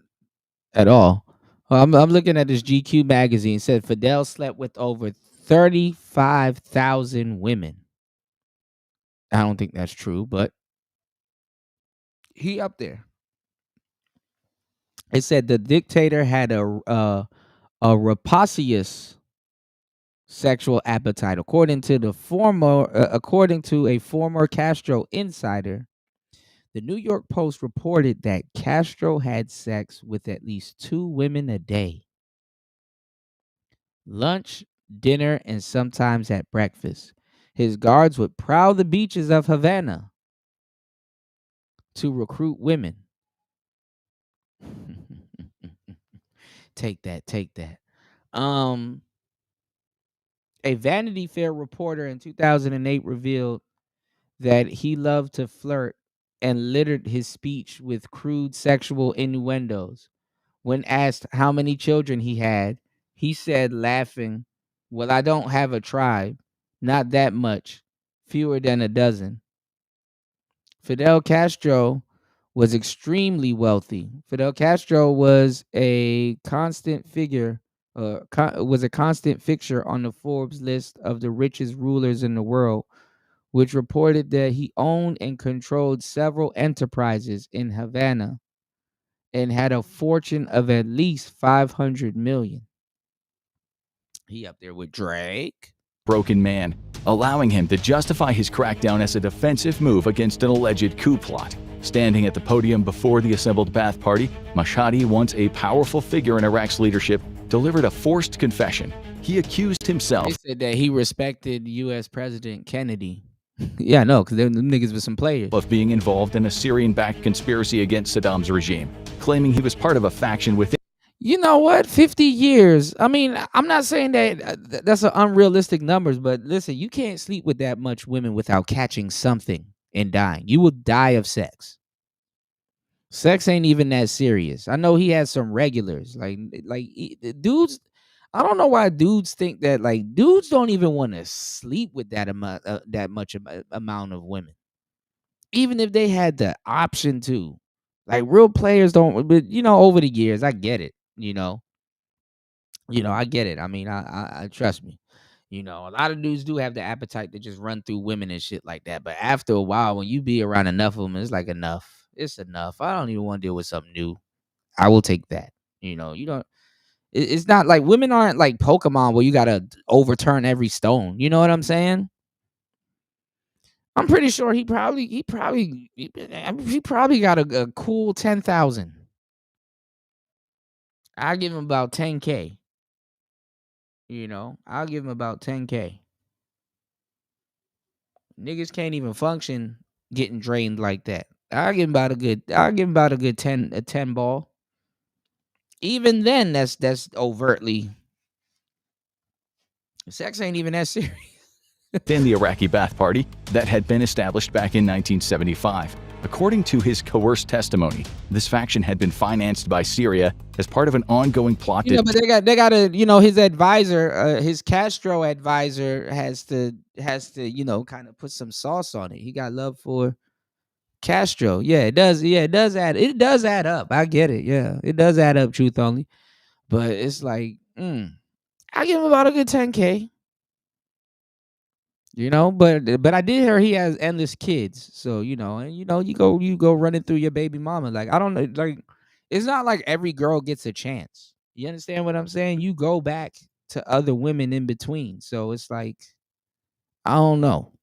at all. I'm looking at this GQ magazine. It said Fidel slept with over 35,000 women. I don't think that's true, but he up there. It said the dictator had a rapacious sexual appetite, according to a former Castro insider. The New York Post reported that Castro had sex with at least 2 women a day. Lunch, dinner, and sometimes at breakfast. His guards would prowl the beaches of Havana to recruit women. Take that. A Vanity Fair reporter in 2008 revealed that he loved to flirt and littered his speech with crude sexual innuendos. When asked how many children he had, he said, laughing, "Well, I don't have a tribe. Not that much. Fewer than a dozen." Fidel Castro was extremely wealthy. Fidel Castro was a constant fixture on the Forbes list of the richest rulers in the world, which reported that he owned and controlled several enterprises in Havana and had a fortune of at least 500 million. He up there with Drake. Broken man, allowing him to justify his crackdown as a defensive move against an alleged coup plot. Standing at the podium before the assembled Ba'ath Party, Mashhadi, once a powerful figure in Iraq's leadership, delivered a forced confession. He accused himself. He said that he respected U.S. President Kennedy. Yeah, no, because them niggas were some players. Of being involved in a Syrian-backed conspiracy against Saddam's regime, claiming he was part of a faction within. You know what? 50 years. I mean, I'm not saying that that's an unrealistic numbers, but listen, you can't sleep with that much women without catching something and dying. You will die of sex. Sex ain't even that serious. I know he has some regulars, like dudes. I don't know why dudes think that. Like, dudes don't even want to sleep with that amount of women, even if they had the option to. Like, real players don't. But over the years, I get it. I get it. I mean, I trust me. A lot of dudes do have the appetite to just run through women and shit like that. But after a while, when you be around enough of them, it's like enough. It's enough. I don't even want to deal with something new. I will take that. You don't. It's not like women aren't like Pokemon where you gotta overturn every stone. You know what I'm saying? I'm pretty sure he probably got a cool 10,000. I'll give him about 10K. I'll give him about 10K. Niggas can't even function getting drained like that. I'll give him about a good 10 ball. Even then, that's overtly. Sex ain't even that serious. Within the Iraqi Ba'ath Party that had been established back in 1975. According to his coerced testimony, this faction had been financed by Syria as part of an ongoing plot. But they got his advisor, his Castro advisor has to kind of put some sauce on it. He got love for Castro. Yeah, it does. Yeah, it does add up. I get it. Yeah, it does add up, truth only. But it's like, I give him about a good 10K. But I did hear he has endless kids. So, you go running through your baby mama. Like, I don't know, like, it's not like every girl gets a chance. You understand what I'm saying? You go back to other women in between. So it's like, I don't know.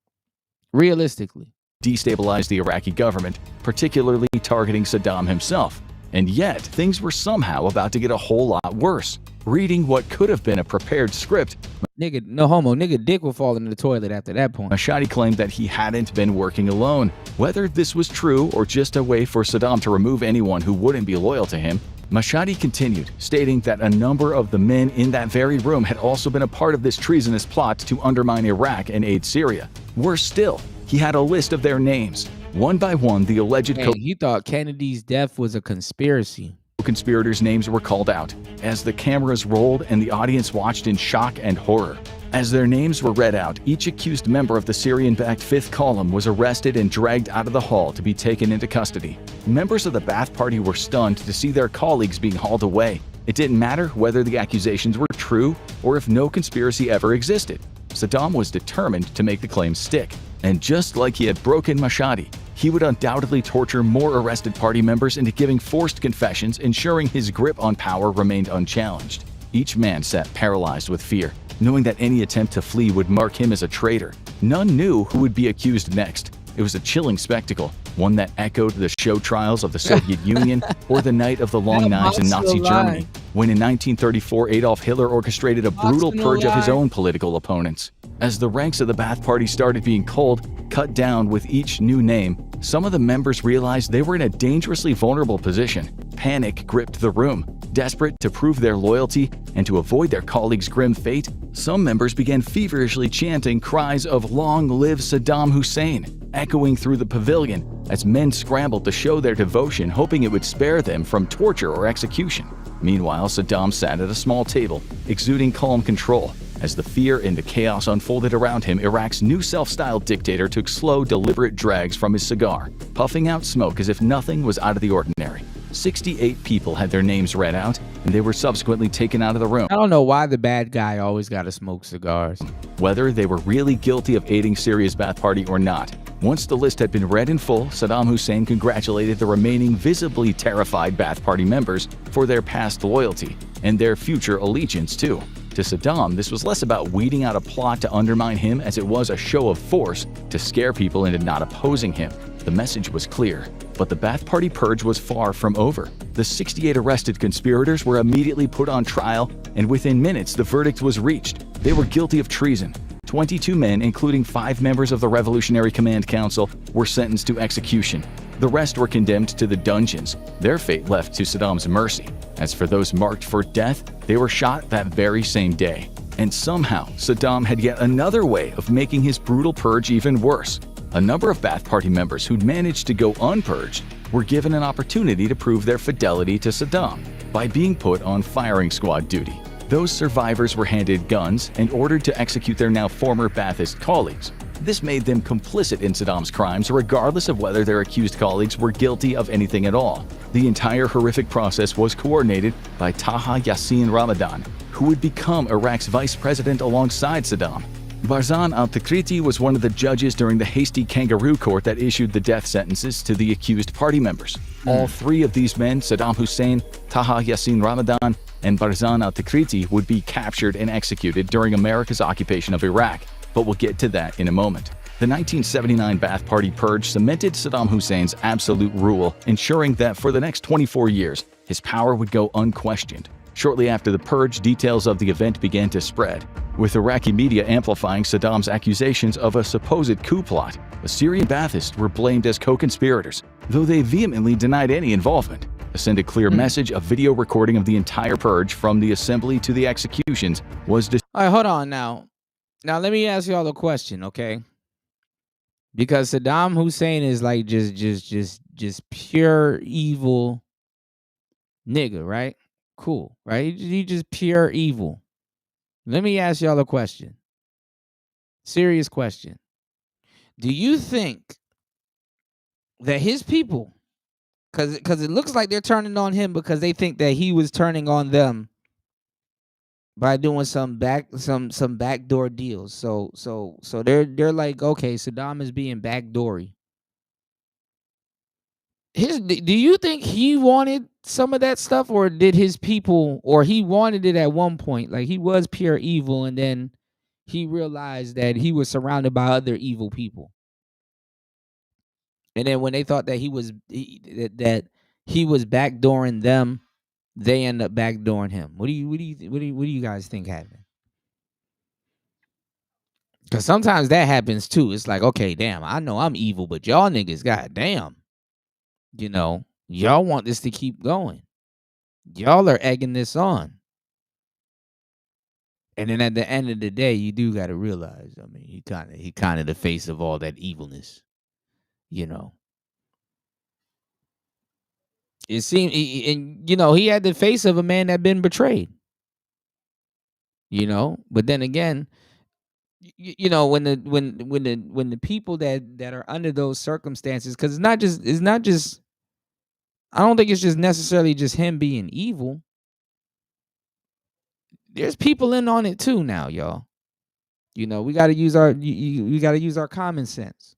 Realistically. Destabilize the Iraqi government, particularly targeting Saddam himself. And yet, things were somehow about to get a whole lot worse. Reading what could have been a prepared script, nigga, no homo, nigga dick will fall into the toilet after that point. Mashhadi claimed that he hadn't been working alone. Whether this was true or just a way for Saddam to remove anyone who wouldn't be loyal to him, Mashhadi continued, stating that a number of the men in that very room had also been a part of this treasonous plot to undermine Iraq and aid Syria. Worse still, he had a list of their names. One by one, the alleged he thought Kennedy's death was a conspiracy. Co-conspirators' names were called out as the cameras rolled and the audience watched in shock and horror. As their names were read out, each accused member of the Syrian-backed Fifth Column was arrested and dragged out of the hall to be taken into custody. Members of the Ba'ath Party were stunned to see their colleagues being hauled away. It didn't matter whether the accusations were true or if no conspiracy ever existed. Saddam was determined to make the claims stick. And just like he had broken Mashhadi, he would undoubtedly torture more arrested party members into giving forced confessions, ensuring his grip on power remained unchallenged. Each man sat paralyzed with fear, knowing that any attempt to flee would mark him as a traitor. None knew who would be accused next. It was a chilling spectacle, one that echoed the show trials of the Soviet Union or the Night of the Long Knives in Nazi Germany, when in 1934 Adolf Hitler orchestrated a brutal purge of his own political opponents. As the ranks of the Ba'ath Party started being cut down with each new name, some of the members realized they were in a dangerously vulnerable position. Panic gripped the room. Desperate to prove their loyalty and to avoid their colleagues' grim fate, some members began feverishly chanting cries of "Long live Saddam Hussein," echoing through the pavilion as men scrambled to show their devotion, hoping it would spare them from torture or execution. Meanwhile, Saddam sat at a small table, exuding calm control. As the fear and the chaos unfolded around him, Iraq's new self-styled dictator took slow, deliberate drags from his cigar, puffing out smoke as if nothing was out of the ordinary. 68 people had their names read out, and they were subsequently taken out of the room. I don't know why the bad guy always got to smoke cigars. Whether they were really guilty of aiding Syria's Ba'ath Party or not. Once the list had been read in full, Saddam Hussein congratulated the remaining visibly terrified Ba'ath Party members for their past loyalty and their future allegiance too. To Saddam, this was less about weeding out a plot to undermine him as it was a show of force to scare people into not opposing him. The message was clear, but the Ba'ath Party purge was far from over. The 68 arrested conspirators were immediately put on trial, and within minutes the verdict was reached. They were guilty of treason. 22 men, including 5 members of the Revolutionary Command Council, were sentenced to execution. The rest were condemned to the dungeons, their fate left to Saddam's mercy. As for those marked for death, they were shot that very same day. And somehow, Saddam had yet another way of making his brutal purge even worse. A number of Ba'ath Party members who'd managed to go unpurged were given an opportunity to prove their fidelity to Saddam by being put on firing squad duty. Those survivors were handed guns and ordered to execute their now former Ba'athist colleagues. This made them complicit in Saddam's crimes, regardless of whether their accused colleagues were guilty of anything at all. The entire horrific process was coordinated by Taha Yassin Ramadan, who would become Iraq's vice president alongside Saddam. Barzan al-Takriti was one of the judges during the hasty kangaroo court that issued the death sentences to the accused party members. All 3 of these men, Saddam Hussein, Taha Yassin Ramadan, and Barzan al-Takriti, would be captured and executed during America's occupation of Iraq, but we'll get to that in a moment. The 1979 Ba'ath Party purge cemented Saddam Hussein's absolute rule, ensuring that for the next 24 years, his power would go unquestioned. Shortly after the purge, details of the event began to spread, with Iraqi media amplifying Saddam's accusations of a supposed coup plot. The Syrian Ba'athists were blamed as co-conspirators, though they vehemently denied any involvement. To send a clear message, a video recording of the entire purge, from the assembly to the executions, was All right, hold on now. Now, let me ask y'all a question, okay? Because Saddam Hussein is like just pure evil nigga, right? Cool, right? He just pure evil. Let me ask y'all a question. Serious question. Do you think that his people, because it looks like they're turning on him because they think that he was turning on them by doing some backdoor deals. So they're like, okay, Saddam is being backdoory. Do you think he wanted some of that stuff, or did his people, or he wanted it at one point? Like, he was pure evil, and then he realized that he was surrounded by other evil people. And then when they thought that he was backdooring them, they end up backdooring him. What do you guys think happened? Because sometimes that happens too. It's like, okay, damn, I know I'm evil, but y'all niggas, goddamn, y'all want this to keep going. Y'all are egging this on. And then at the end of the day, you do got to realize, I mean, he kind of the face of all that evilness, you know. It seemed, and you know, he had the face of a man that been betrayed, you know. But then again, you know, when the people that are under those circumstances, because it's not just. I don't think it's just necessarily just him being evil. There's people in on it too now, y'all. You know, we got to use our common sense.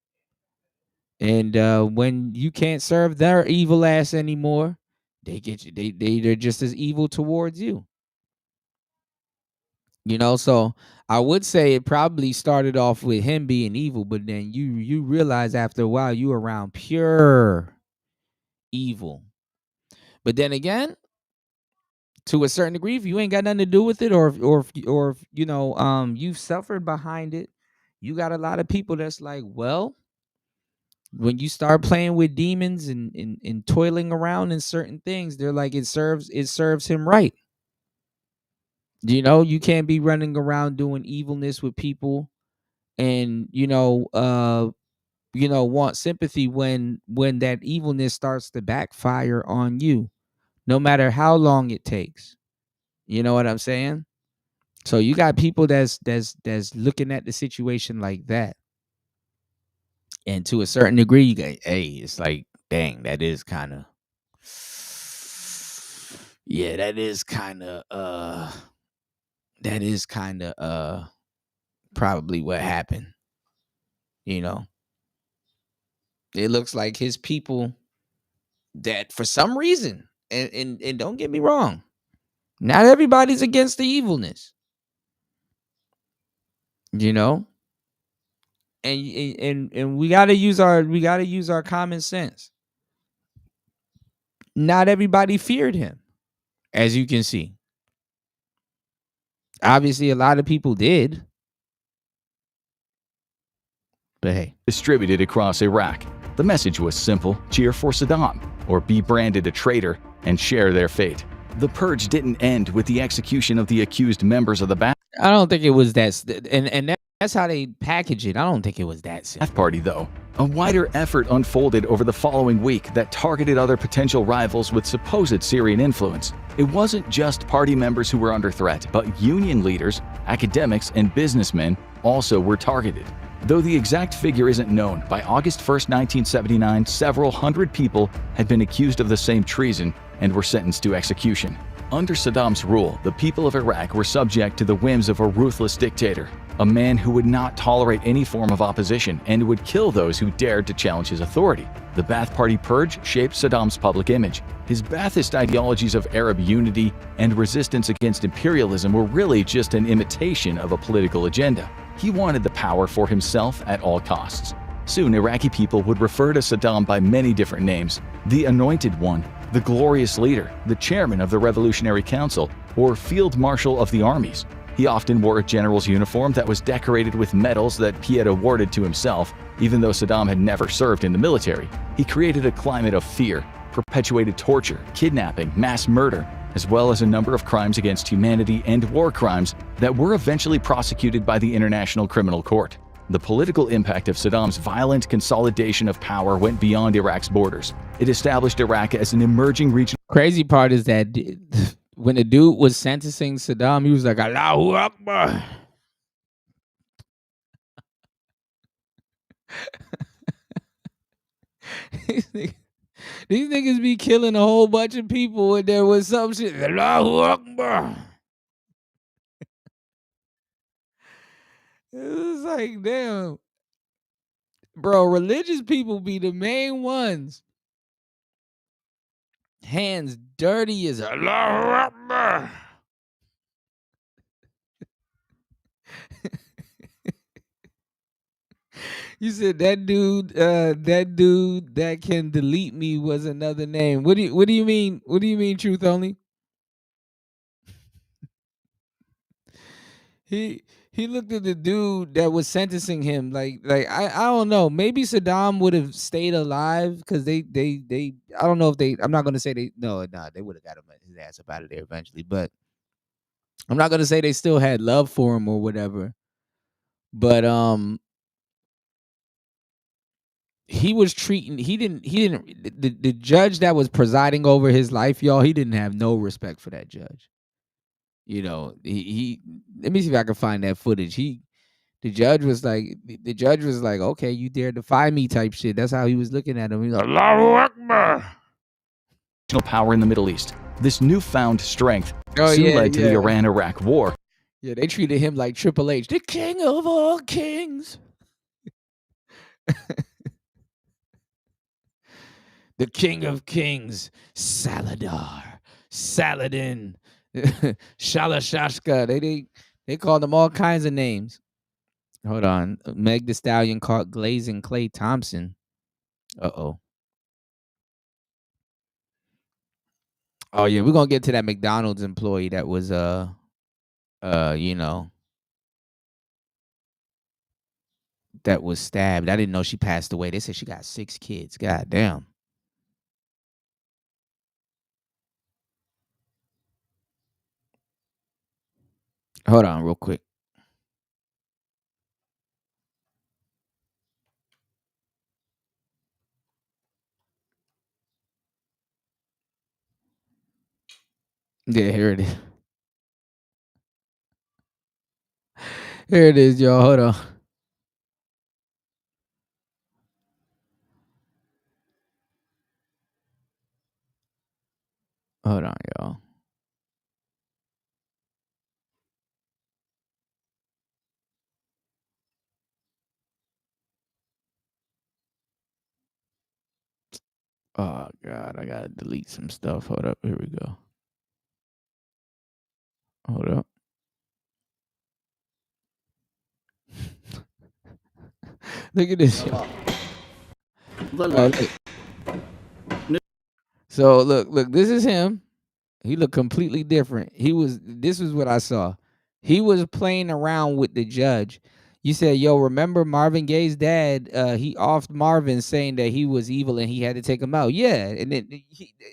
And when you can't serve their evil ass anymore, they get you. They're just as evil towards you. You know, so I would say it probably started off with him being evil, but then you realize after a while you around pure evil. But then again, to a certain degree, if you ain't got nothing to do with it, or you know, you've suffered behind it, you got a lot of people that's like, well, when you start playing with demons and toiling around in certain things, they're like, it serves him right. You know, you can't be running around doing evilness with people and want sympathy when that evilness starts to backfire on you, no matter how long it takes. You know what I'm saying? So you got people that's looking at the situation like that. And to a certain degree, you get, hey, it's like, dang, that is kind of probably what happened. You know, it looks like his people that for some reason, and don't get me wrong, not everybody's against the evilness. You know, and we gotta use our common sense. Not everybody feared him, as you can see. Obviously, a lot of people did. But hey. Distributed across Iraq. The message was simple: cheer for Saddam, or be branded a traitor and share their fate. The purge didn't end with the execution of the accused members of the Ba'ath I don't think it was that, and that's how they package it. I don't think it was that simple. Party, though. A wider effort unfolded over the following week that targeted other potential rivals with supposed Syrian influence. It wasn't just party members who were under threat, but union leaders, academics, and businessmen also were targeted. Though the exact figure isn't known, by August 1st, 1979, several hundred people had been accused of the same treason and were sentenced to execution. Under Saddam's rule, the people of Iraq were subject to the whims of a ruthless dictator, a man who would not tolerate any form of opposition and would kill those who dared to challenge his authority. The Ba'ath Party purge shaped Saddam's public image. His Ba'athist ideologies of Arab unity and resistance against imperialism were really just an imitation of a political agenda. He wanted the power for himself at all costs. Soon, Iraqi people would refer to Saddam by many different names: the Anointed One, the Glorious Leader, the Chairman of the Revolutionary Council, or Field Marshal of the Armies. He often wore a general's uniform that was decorated with medals that he had awarded to himself, even though Saddam had never served in the military. He created a climate of fear, perpetuated torture, kidnapping, mass murder, as well as a number of crimes against humanity and war crimes that were eventually prosecuted by the International Criminal Court. The political impact of Saddam's violent consolidation of power went beyond Iraq's borders. It established Iraq as an emerging region. Crazy part is that when the dude was sentencing Saddam, he was like, Allahu Akbar. These niggas be killing a whole bunch of people and there was some shit. Allahu Akbar. It was like, damn. Bro, religious people be the main ones. Hands dirty as Allahu Akbar. You said that dude that can delete me was another name. What do you mean? What do you mean, Truth Only? He he looked at the dude that was sentencing him like I don't know. Maybe Saddam would have stayed alive because they I don't know if they. I'm not gonna say they they would have got his ass up out of there eventually, but I'm not gonna say they still had love for him or whatever. But he was treating the judge that was presiding over his life, y'all, he didn't have no respect for that judge. You know, he let me see if I can find that footage. The judge was like, okay, you dare defy me type shit. That's how he was looking at him. He's like, Allahu Akbar. Power in the Middle East. This newfound strength soon led to the Iran-Iraq war. Yeah, they treated him like Triple H, the king of all kings. The king of kings, Saladin, Shalashashka. They called him all kinds of names. Hold on. Meg Thee Stallion caught glazing Klay Thompson. Uh-oh. Oh, yeah, we're going to get to that McDonald's employee that was, you know, that was stabbed. I didn't know she passed away. They said she got 6 kids. God damn. Hold on real quick. Yeah, here it is. Here it is, y'all. Hold on. Hold on, y'all. Oh, God. I got to delete some stuff. Hold up. Here we go. Hold up. Look at this. Look. So look, this is him. He looked completely different. This was what I saw. He was playing around with the judge. You said, yo, remember Marvin Gaye's dad, he offed Marvin saying that he was evil and he had to take him out. Yeah, and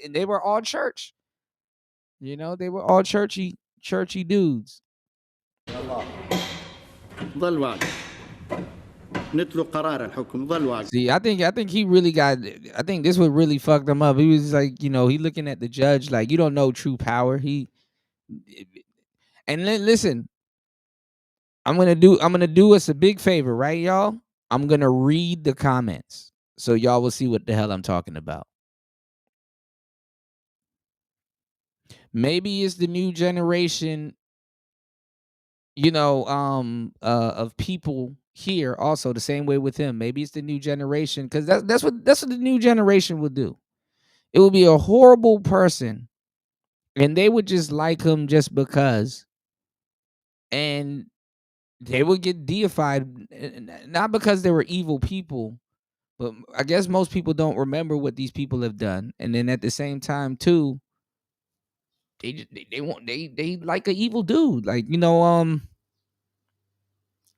they were all church. You know, they were all churchy dudes. See, I think he really got. I think this would really fucked him up. He was like, you know, he looking at the judge like, you don't know true power. Listen, I'm gonna do us a big favor, right, y'all? I'm gonna read the comments so y'all will see what the hell I'm talking about. Maybe it's the new generation, you know, of people here also the same way with him. Maybe it's the new generation, because that's what the new generation will do. It will be a horrible person and they would just like him just because, and they would get deified, not because they were evil people, but I guess most people don't remember what these people have done. And then at the same time too, they like an evil dude, like, you know,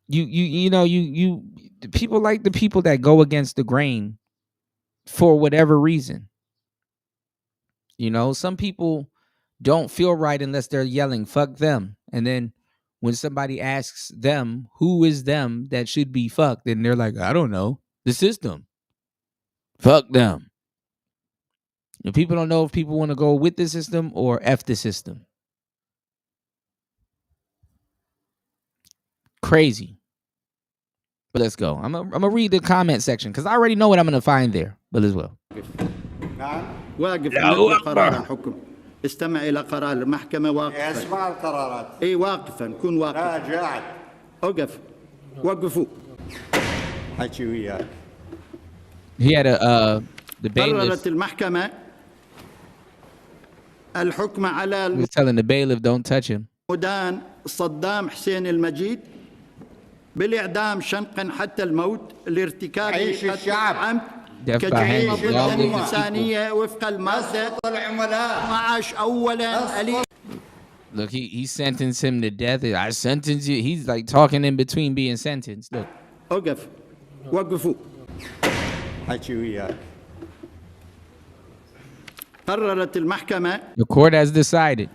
you people like the people that go against the grain for whatever reason. You know, some people don't feel right unless they're yelling, fuck them. And then when somebody asks them, who is them that should be fucked? And they're like, I don't know, the system. Fuck them. And people don't know if people want to go with the system or F the system. Crazy. But let's go. I'm gonna read the comment section because I already know what I'm gonna find there. But as well. واقف نطلع قرار الحكم. استمع إلى قرار المحكمة واقفا. اسمع القرارات. إيه واقفا كن واقفا. قاعد. أوقف. وقفوا. حكي وياك. He had the bailiff. قررت المحكمة الحكم على. He was telling the bailiff, don't touch him. مدان صدام حسين المجيد بالإعدام شنقا حتى الموت لارتكاب قتل عمد كجريمة ضد الإنسانية وفق المادة 12 أولا Look, he sentenced him to death. I sentence you. He's like talking in between being sentenced. Look. أوقف وقفوا حكي وياك. قررت المحكمة The court has decided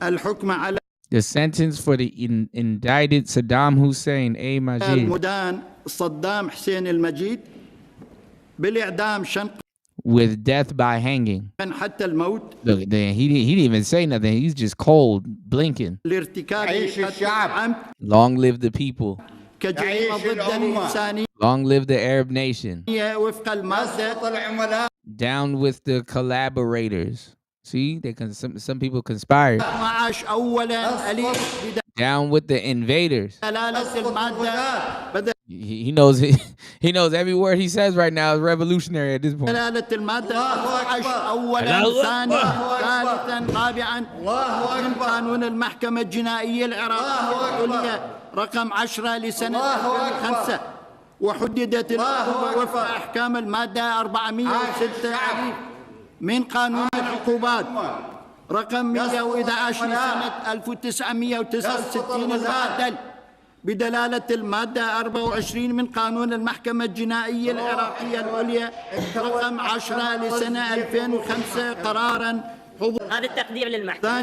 الحكم على the sentence for the indicted Saddam Hussein A. Majid المدان صدام حسين المجيد بالإعدام شنقا with death by hanging. حتى الموت. Look, he didn't even say nothing. He's just cold, blinking. لارتكاب الشعب. Long live the people. كجريمة ضد الإنسانية. Long live the Arab nation. وفق المادة. Down with the collaborators. See, some people conspired. Down with the invaders. He knows he knows every word he says right now is revolutionary at this point. قانون المحكمة الجنائية العراقية رقم 10 لسنة 2005 وحددت العقوبة وفق أحكام المادة 406 من قانون العقوبات رقم 111 لسنة 1969 المعدل بدلالة المادة 24 من قانون المحكمة الجنائية العراقية العليا رقم 10 لسنة 2005 قرارا هذا التقدير للمحكمة.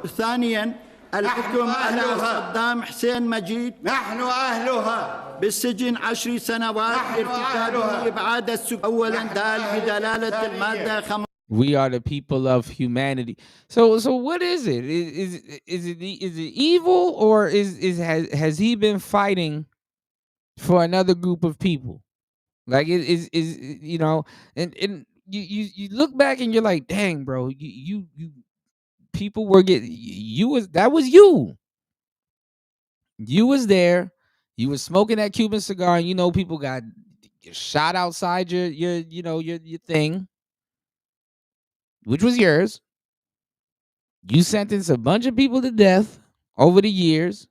ثانيا الحكم على صدام حسين مجيد نحن أهلها بالسجن 10 سنوات لارتكابه إبعاد السكان أولا دال بدلالة المادة 5. We are the people of humanity. So what is it? Is it evil, or has he been fighting for another group of people? Like is you know, and you look back and you're like, dang, bro, you people were getting you was you. You was there. You was smoking that Cuban cigar, and you know people got shot outside your thing, which was yours. You sentenced a bunch of people to death over the years.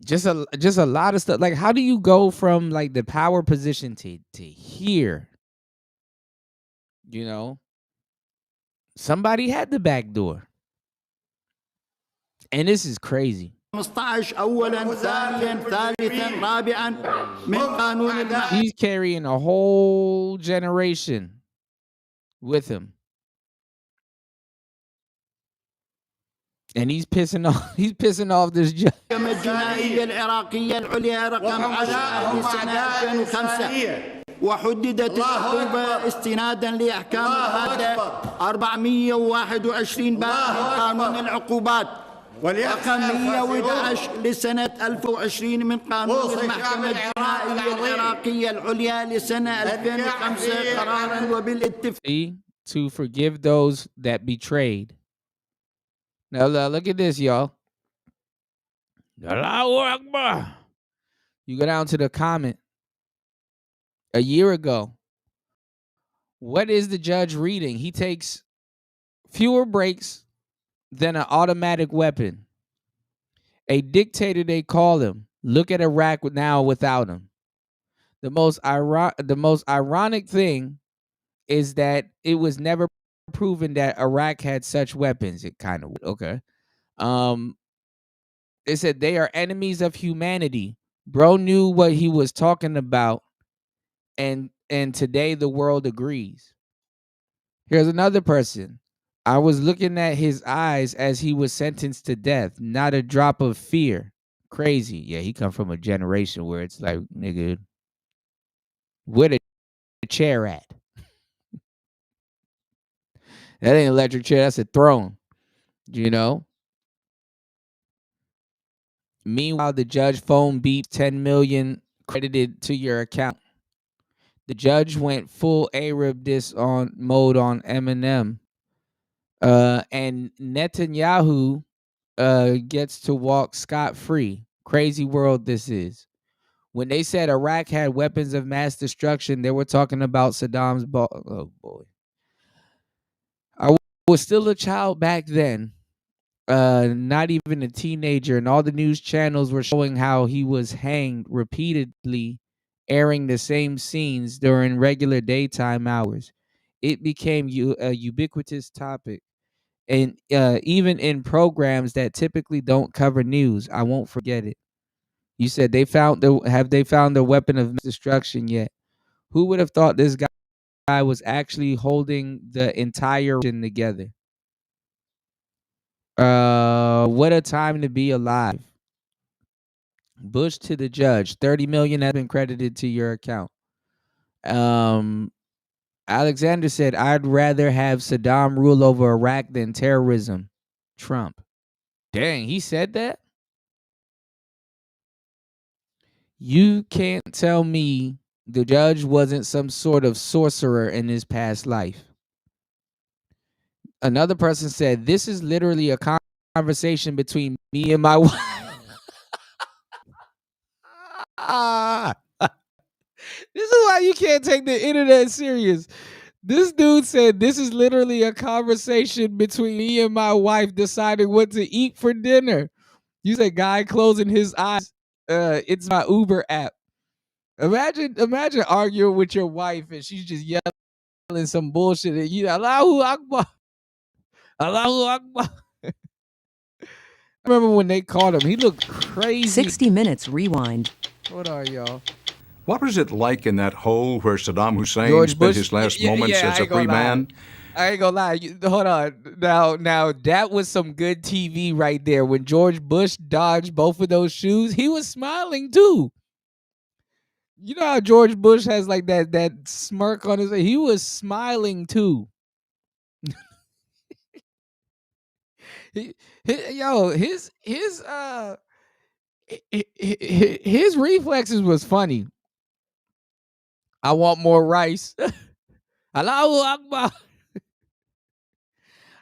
Just a lot of stuff. Like, how do you go from like the power position to here? You know, somebody had the back door. And this is crazy. He's carrying a whole generation with him. And he's pissing off this judge. وحددت العقوبة استنادا لأحكام المادة 421 قانون العقوبات رقم 111 لسنة 2020 من قانون المحكمة الجنائية العراقية العليا لسنة 2005 قرارا وبالاتفاق. To forgive those that betrayed. Now look at this, y'all. Allahu Akbar. You go down to the comment. A year ago, what is the judge reading? He takes fewer breaks than an automatic weapon. A dictator, they call him. Look at Iraq now without him. The most ironic thing is that it was never proven that Iraq had such weapons. It kind of okay. It said they are enemies of humanity. Bro knew what he was talking about. And today the world agrees. Here's another person. I was looking at his eyes as he was sentenced to death. Not a drop of fear. Crazy. Yeah, he come from a generation where it's like, nigga, where the chair at? That ain't an electric chair. That's a throne. You know? Meanwhile, the judge phone beeped 10 million credited to your account. The judge went full Arab mode on Eminem. And Netanyahu gets to walk scot-free. Crazy world this is. When they said Iraq had weapons of mass destruction, they were talking about Saddam's oh boy. I was still a child back then. Not even a teenager, and all the news channels were showing how he was hanged repeatedly, airing the same scenes during regular daytime hours. it became a ubiquitous topic. And even in programs that typically don't cover news, I won't forget it. You said have they found the weapon of mass destruction yet? Who would have thought this guy was actually holding the entire region together? What a time to be alive. Bush to the judge. 30 million has been credited to your account. Alexander said, I'd rather have Saddam rule over Iraq than terrorism. Trump. Dang, he said that? You can't tell me the judge wasn't some sort of sorcerer in his past life. Another person said, this is literally a conversation between me and my wife. This is why you can't take the internet serious. This dude said, this is literally a conversation between me and my wife deciding what to eat for dinner. You said, guy closing his eyes. It's my Uber app. Imagine arguing with your wife and she's just yelling some bullshit at you. Allahu Akbar. Allahu Akbar. I remember when they caught him. He looked crazy. 60 Minutes Rewind. What are y'all? What was it like in that hole where Saddam Hussein George spent Bush? his last moments as a free man? I ain't gonna lie. Hold on. Now that was some good TV right there. When George Bush dodged both of those shoes, he was smiling too. You know how George Bush has like that smirk on his face? He was smiling too. His reflexes was funny. I want more rice. Allahu Akbar.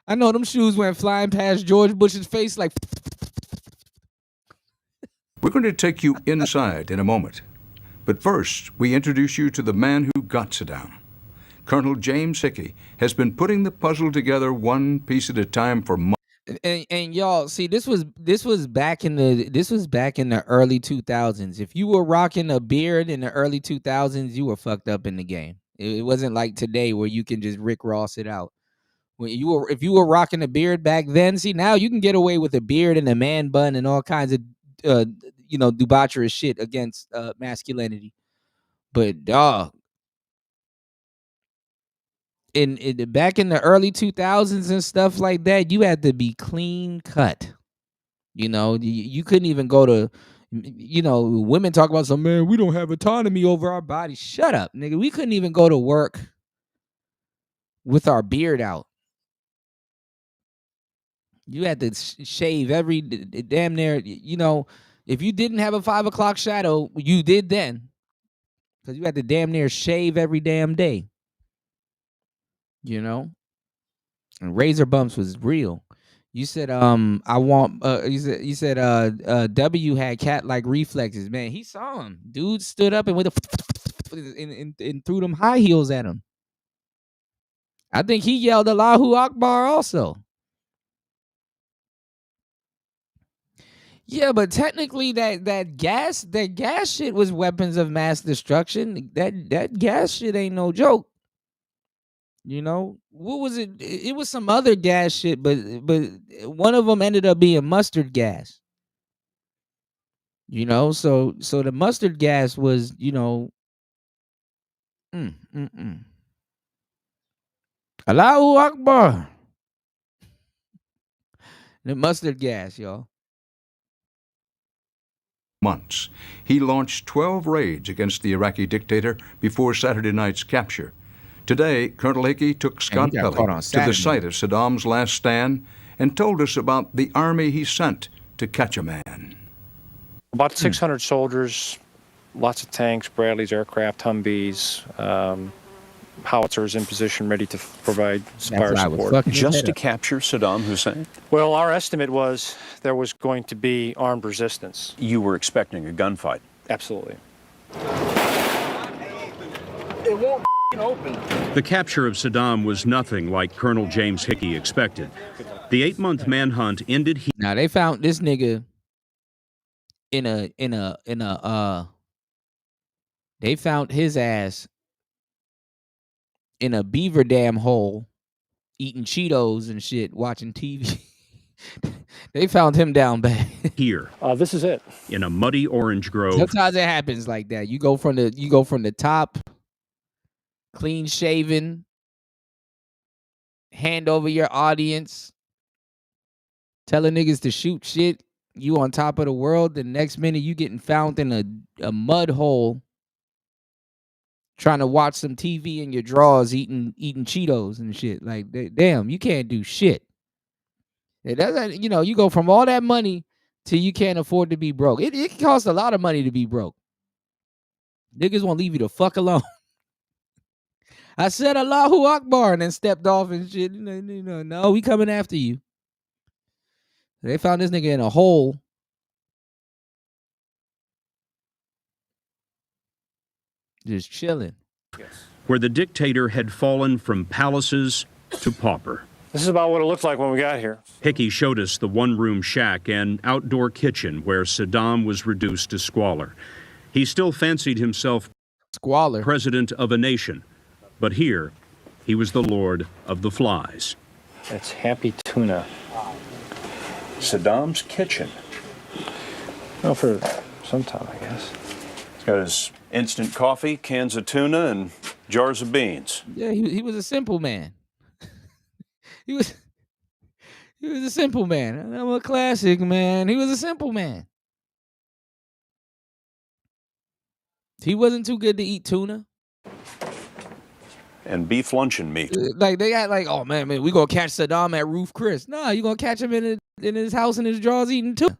I know them shoes went flying past George Bush's face like. We're going to take you inside in a moment. But first, we introduce you to the man who got Saddam. Colonel James Hickey has been putting the puzzle together one piece at a time for months. And y'all see, this was back in the early 2000s. If you were rocking a beard in the early 2000s, you were fucked up in the game. It wasn't like today where you can just Rick Ross it out. If you were rocking a beard back then, see, now you can get away with a beard and a man bun and all kinds of debaucherous shit against masculinity. But dog, in back in the early 2000s and stuff like that, you had to be clean cut. You couldn't even go to, women talk about some, man, we don't have autonomy over our bodies. Shut up, nigga. We couldn't even go to work with our beard out. You had to shave every damn near, if you didn't have a 5 o'clock shadow, you did then. Because you had to damn near shave every damn day. And razor bumps was real. You said, W had cat-like reflexes. Man, he saw him. Dude stood up and and threw them high heels at him. I think he yelled Allahu Akbar also. Yeah, but technically that gas shit was weapons of mass destruction. That gas shit ain't no joke. What was it? It was some other gas shit, but one of them ended up being mustard gas. So the mustard gas was, Allahu Akbar. The mustard gas, y'all. Months. He launched 12 raids against the Iraqi dictator before Saturday night's capture. Today, Colonel Hickey took Scott Pelley to the site of Saddam's last stand and told us about the army he sent to catch a man. About 600 soldiers, lots of tanks, Bradleys, aircraft, Humvees, howitzers in position ready to provide fire support. Just to capture Saddam Hussein? Well, our estimate was there was going to be armed resistance. You were expecting a gunfight? Absolutely. It won't open. The capture of Saddam was nothing like Colonel James Hickey expected. The 8-month manhunt ended. Now they found this nigga they found his ass in a beaver dam hole, eating Cheetos and shit, watching TV. They found him down bad. Here. This is it. In a muddy orange grove. Sometimes it happens like that. You go from the top, clean shaven, hand over your audience, telling niggas to shoot shit. You on top of the world. The next minute you getting found in a mud hole, trying to watch some TV in your drawers, eating Cheetos and shit. Like, damn, you can't do shit. It doesn't, you go from all that money to you can't afford to be broke. It costs a lot of money to be broke. Niggas won't leave you the fuck alone. I said Allahu Akbar and then stepped off and shit. No, we coming after you. They found this nigga in a hole. Just chilling. Where the dictator had fallen from palaces to pauper. This is about what it looked like when we got here. Hickey showed us the one-room shack and outdoor kitchen where Saddam was reduced to squalor. He still fancied himself squalor, president of a nation, but here he was the lord of the flies. It's Happy Tuna. Saddam's kitchen. Well, for some time, I guess. He's got his instant coffee, cans of tuna, and jars of beans. Yeah, he was a simple man. He was a simple man. I'm a classic man. He was a simple man. He wasn't too good to eat tuna. And beef luncheon meat. Like they got like, oh man, we gonna catch Saddam at Roof Chris. Nah, you gonna catch him in his house in his drawers eating tuna.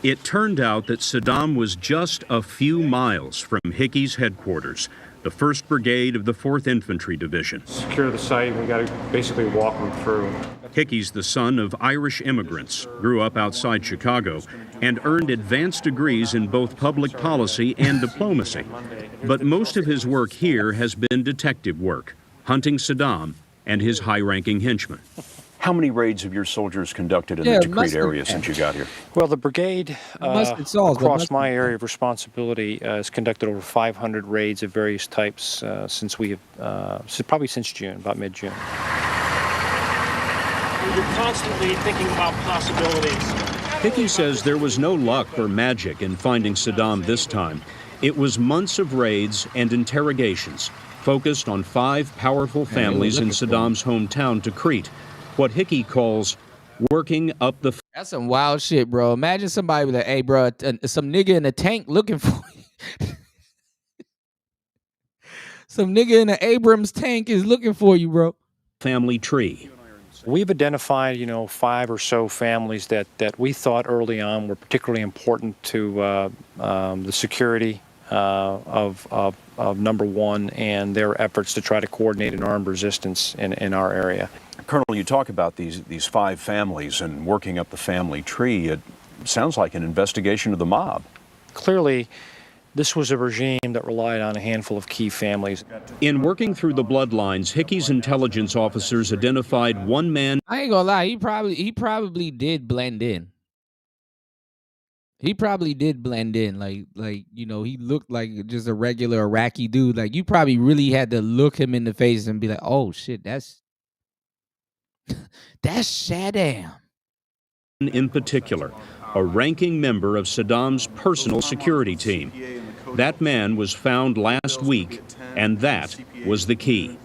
It turned out that Saddam was just a few miles from Hickey's headquarters, the 1st Brigade of the 4th Infantry Division. Secure the site. We got to basically walk them through. Hickey's the son of Irish immigrants, grew up outside Chicago, and earned advanced degrees in both public policy and diplomacy. But most of his work here has been detective work, hunting Saddam and his high-ranking henchmen. How many raids have your soldiers conducted in the Tikrit area since you got here? Well, the brigade across my area of responsibility has conducted over 500 raids of various types since we have, probably since June, about mid-June. You're constantly thinking about possibilities. Hickey says there was no luck or magic in finding Saddam this time. It was months of raids and interrogations focused on 5 powerful families in Saddam's hometown, Tikrit. What Hickey calls working up the... That's some wild shit, bro. Imagine somebody with hey, bro, some nigga in a tank looking for you. Some nigga in an Abrams tank is looking for you, bro. Family tree. We've identified, 5 or so families that we thought early on were particularly important to the security of number one and their efforts to try to coordinate an armed resistance in our area. Colonel, you talk about these 5 families and working up the family tree. It sounds like an investigation of the mob. Clearly, this was a regime that relied on a handful of key families. In working through the bloodlines, Hickey's intelligence officers identified one man. I ain't gonna lie, he probably did blend in. He probably did blend in, like he looked like just a regular Iraqi dude. Like you probably really had to look him in the face and be like, "Oh shit, that's Saddam." In particular, a ranking member of Saddam's personal security team. That man was found last week, and that was the key.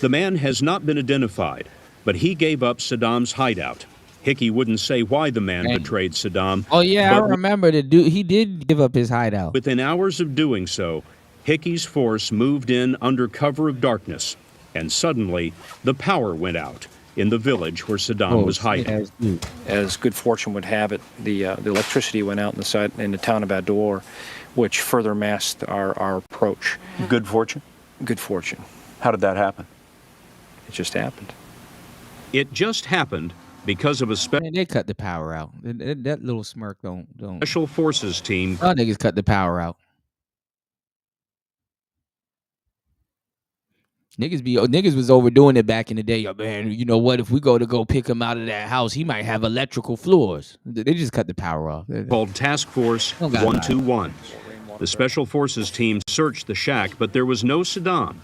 The man has not been identified, but he gave up Saddam's hideout. Hickey wouldn't say why the man betrayed Saddam. Oh yeah, I remember the dude. He did give up his hideout. Within hours of doing so, Hickey's force moved in under cover of darkness, and suddenly the power went out in the village where Saddam was hiding. As good fortune would have it, the electricity went out in the town of Ador, which further masked our approach. Good fortune? Good fortune. How did that happen? It just happened. It just happened because of a they cut the power out. That little smirk don't. Special forces team. Y'all niggas cut the power out. Niggas was overdoing it back in the day. Yo, man, you know what? If we go pick him out of that house, he might have electrical floors. They just cut the power off. Called Task Force 121. The Special Forces team searched the shack, but there was no Saddam.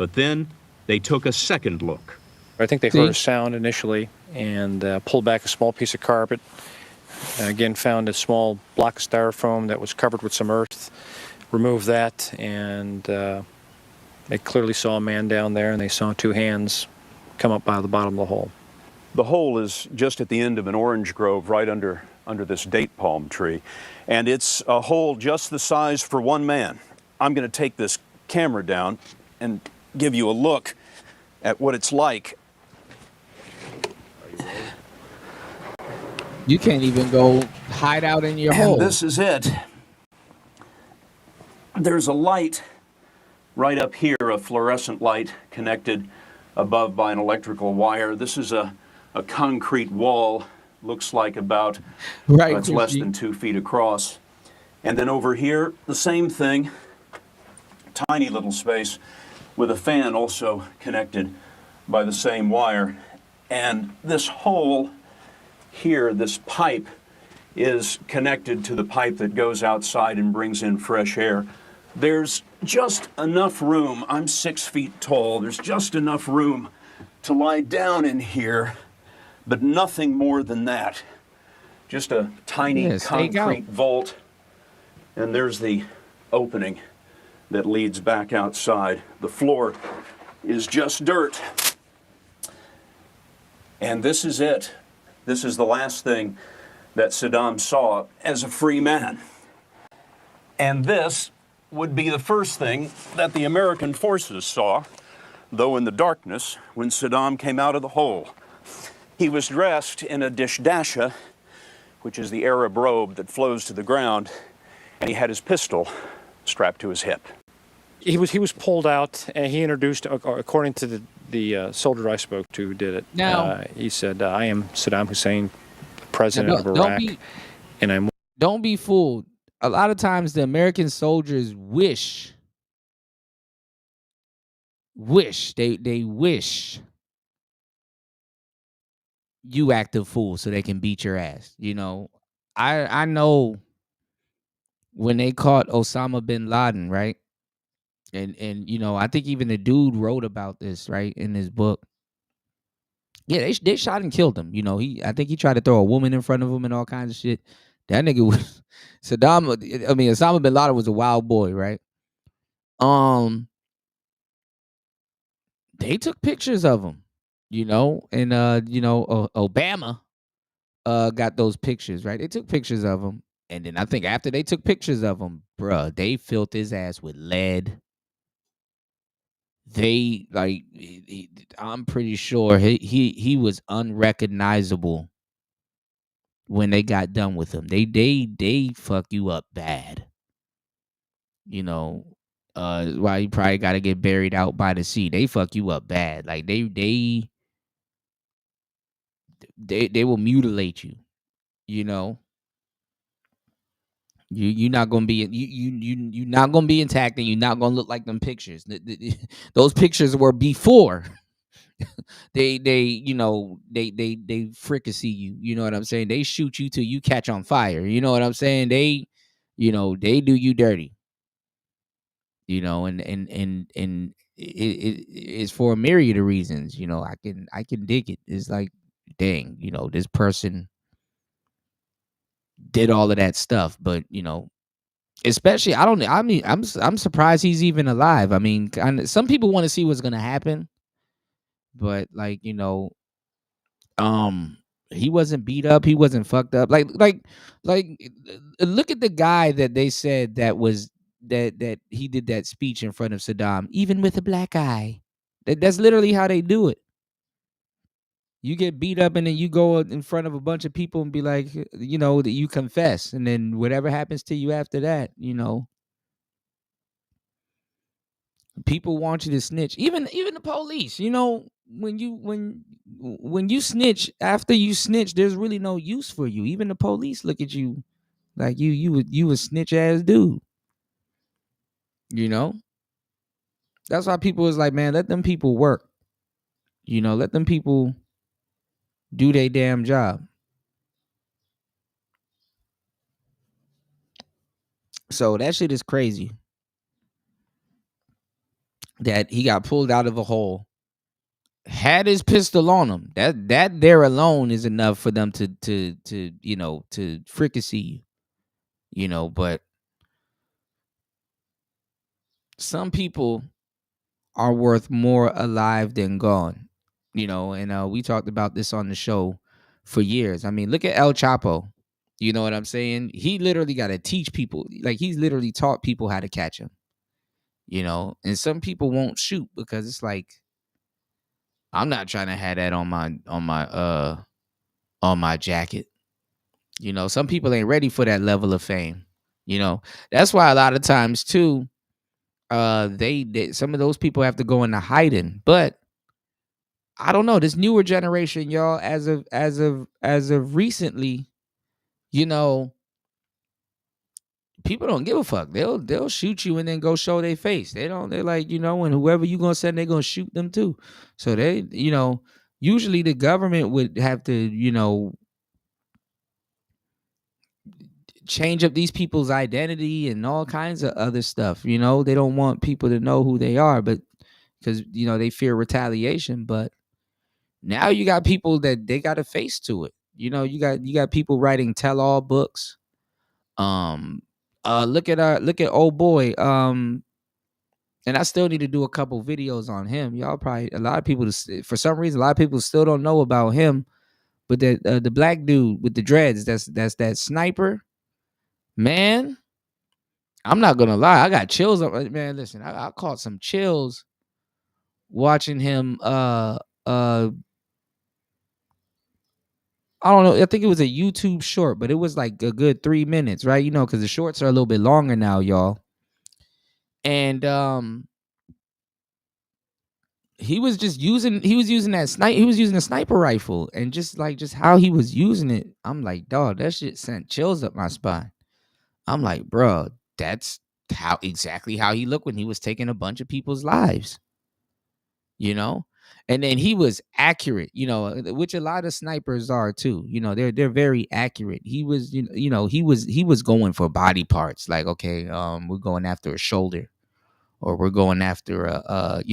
But then they took a second look. I think they heard a sound initially and pulled back a small piece of carpet. Again, found a small block of styrofoam that was covered with some earth. Removed that, and they clearly saw a man down there, and they saw two hands come up out of the bottom of the hole. The hole is just at the end of an orange grove right under this date palm tree. And it's a hole just the size for one man. I'm going to take this camera down and give you a look at what it's like. You can't even go hide out in your hole. And this is it. There's a light right up here, a fluorescent light connected above by an electrical wire. This is a concrete wall, looks like about, it's less than 2 feet across. And then over here, the same thing, tiny little space with a fan also connected by the same wire. And this hole here, this pipe, is connected to the pipe that goes outside and brings in fresh air. There's just enough room. I'm 6 feet tall. There's just enough room to lie down in here, but nothing more than that. Just a tiny concrete vault, and there's the opening that leads back outside. The floor is just dirt. And this is it. This is the last thing that Saddam saw as a free man. And this would be the first thing that the American forces saw, though in the darkness, when Saddam came out of the hole. He was dressed in a dishdasha, which is the Arab robe that flows to the ground, and he had his pistol strapped to his hip. He was pulled out, and he introduced, according to the soldier I spoke to who did it, he said, "I am Saddam Hussein, president of Iraq, and I'm..." Don't be fooled. A lot of times the American soldiers wish they wish you act a fool so they can beat your ass. You know, I know when they caught Osama bin Laden, right? And you know, I think even the dude wrote about this, right, in his book. Yeah, they shot and killed him. You know, I think he tried to throw a woman in front of him and all kinds of shit. That nigga was Osama bin Laden was a wild boy, right? They took pictures of him, you know, and Obama got those pictures, right? They took pictures of him, and then I think after they took pictures of him, bruh, they filled his ass with lead. I'm pretty sure he was unrecognizable when they got done with him. They fuck you up bad. You know, why you probably got to get buried out by the sea. They fuck you up bad. Like they will mutilate you. You know, you're not gonna be you're not gonna be intact, and you're not gonna look like them pictures. Those pictures were before they fricassee you. You know what I'm saying? They shoot you till you catch on fire. You know what I'm saying? They do you dirty. You know, and it's for a myriad of reasons. You know, I can dig it. It's like, dang, you know, this person did all of that stuff, but you know, especially I'm surprised he's even alive. I mean, some people want to see what's gonna happen, but like, you know, he wasn't beat up, he wasn't fucked up. Like look at the guy that they said that he did that speech in front of Saddam, even with a black eye. That's literally how they do it. You get beat up, and then you go in front of a bunch of people and be like, you know, that you confess, and then whatever happens to you after that, you know, people want you to snitch. Even the police, you know, when you snitch, after you snitch, there's really no use for you. Even the police look at you like you a snitch ass dude. You know, that's why people is like, man, let them people work. You know, let them people do their damn job. So that shit is crazy. that he got pulled out of a hole, had his pistol on him. That there alone is enough for them to to fricassee you. But some people are worth more alive than gone, and we talked about this on the show for years. I mean, look at El Chapo. You know what I'm saying? He literally got to teach people, like he's literally taught people how to catch him, and some people won't shoot because it's like, I'm not trying to have that on my jacket. Some people ain't ready for that level of fame. That's why a lot of times too, they some of those people have to go into hiding. But I don't know, this newer generation, y'all, as of recently, people don't give a fuck. They'll shoot you and then go show their face. They're like, and whoever you gonna send, they're gonna shoot them too. So they, usually the government would have to, change up these people's identity and all kinds of other stuff. They don't want people to know who they are, but because they fear retaliation. But now you got people that they got a face to it. You got people writing tell-all books. Look at old boy. And I still need to do a couple videos on him. Y'all probably, a lot of people, for some reason, a lot of people still don't know about him. But the black dude with the dreads, that's that sniper. Man, I'm not gonna lie, I got chills. Man, listen, I caught some chills watching him. I don't know. I think it was a YouTube short, but it was like a good 3 minutes, right? Because the shorts are a little bit longer now, y'all. And he was using a sniper rifle, and just how he was using it, I'm like, dog, that shit sent chills up my spine. I'm like, bro, that's exactly how he looked when he was taking a bunch of people's lives. And then he was accurate, which a lot of snipers are too. They're very accurate. He was, he was going for body parts. Like, okay, we're going after a shoulder, or we're going after a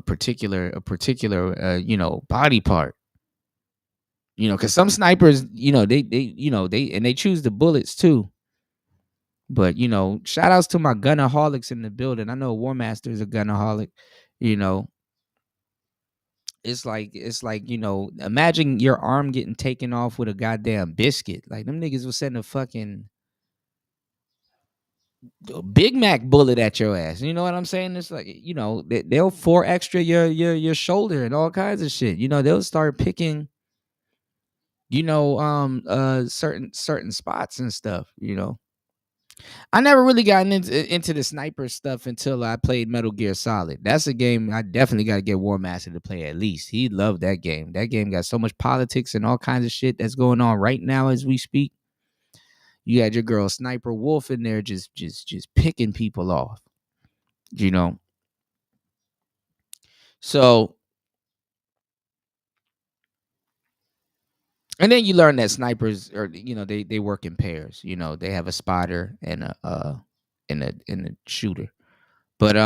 particular body part. Because some snipers, they choose the bullets too. But shout outs to my gunaholics in the building. I know War Master is a gunaholic. It's like imagine your arm getting taken off with a goddamn biscuit. Like, them niggas will send a fucking Big Mac bullet at your ass. You know what I'm saying? It's like, they'll 4 extra your shoulder and all kinds of shit. They'll start picking certain spots and stuff. I never really gotten into the sniper stuff until I played Metal Gear Solid. That's a game I definitely got to get War Master to play at least. He loved that game. That game got so much politics and all kinds of shit that's going on right now as we speak. You had your girl Sniper Wolf in there just picking people off. So, and then you learn that snipers are, they work in pairs. They have a spotter and a shooter. But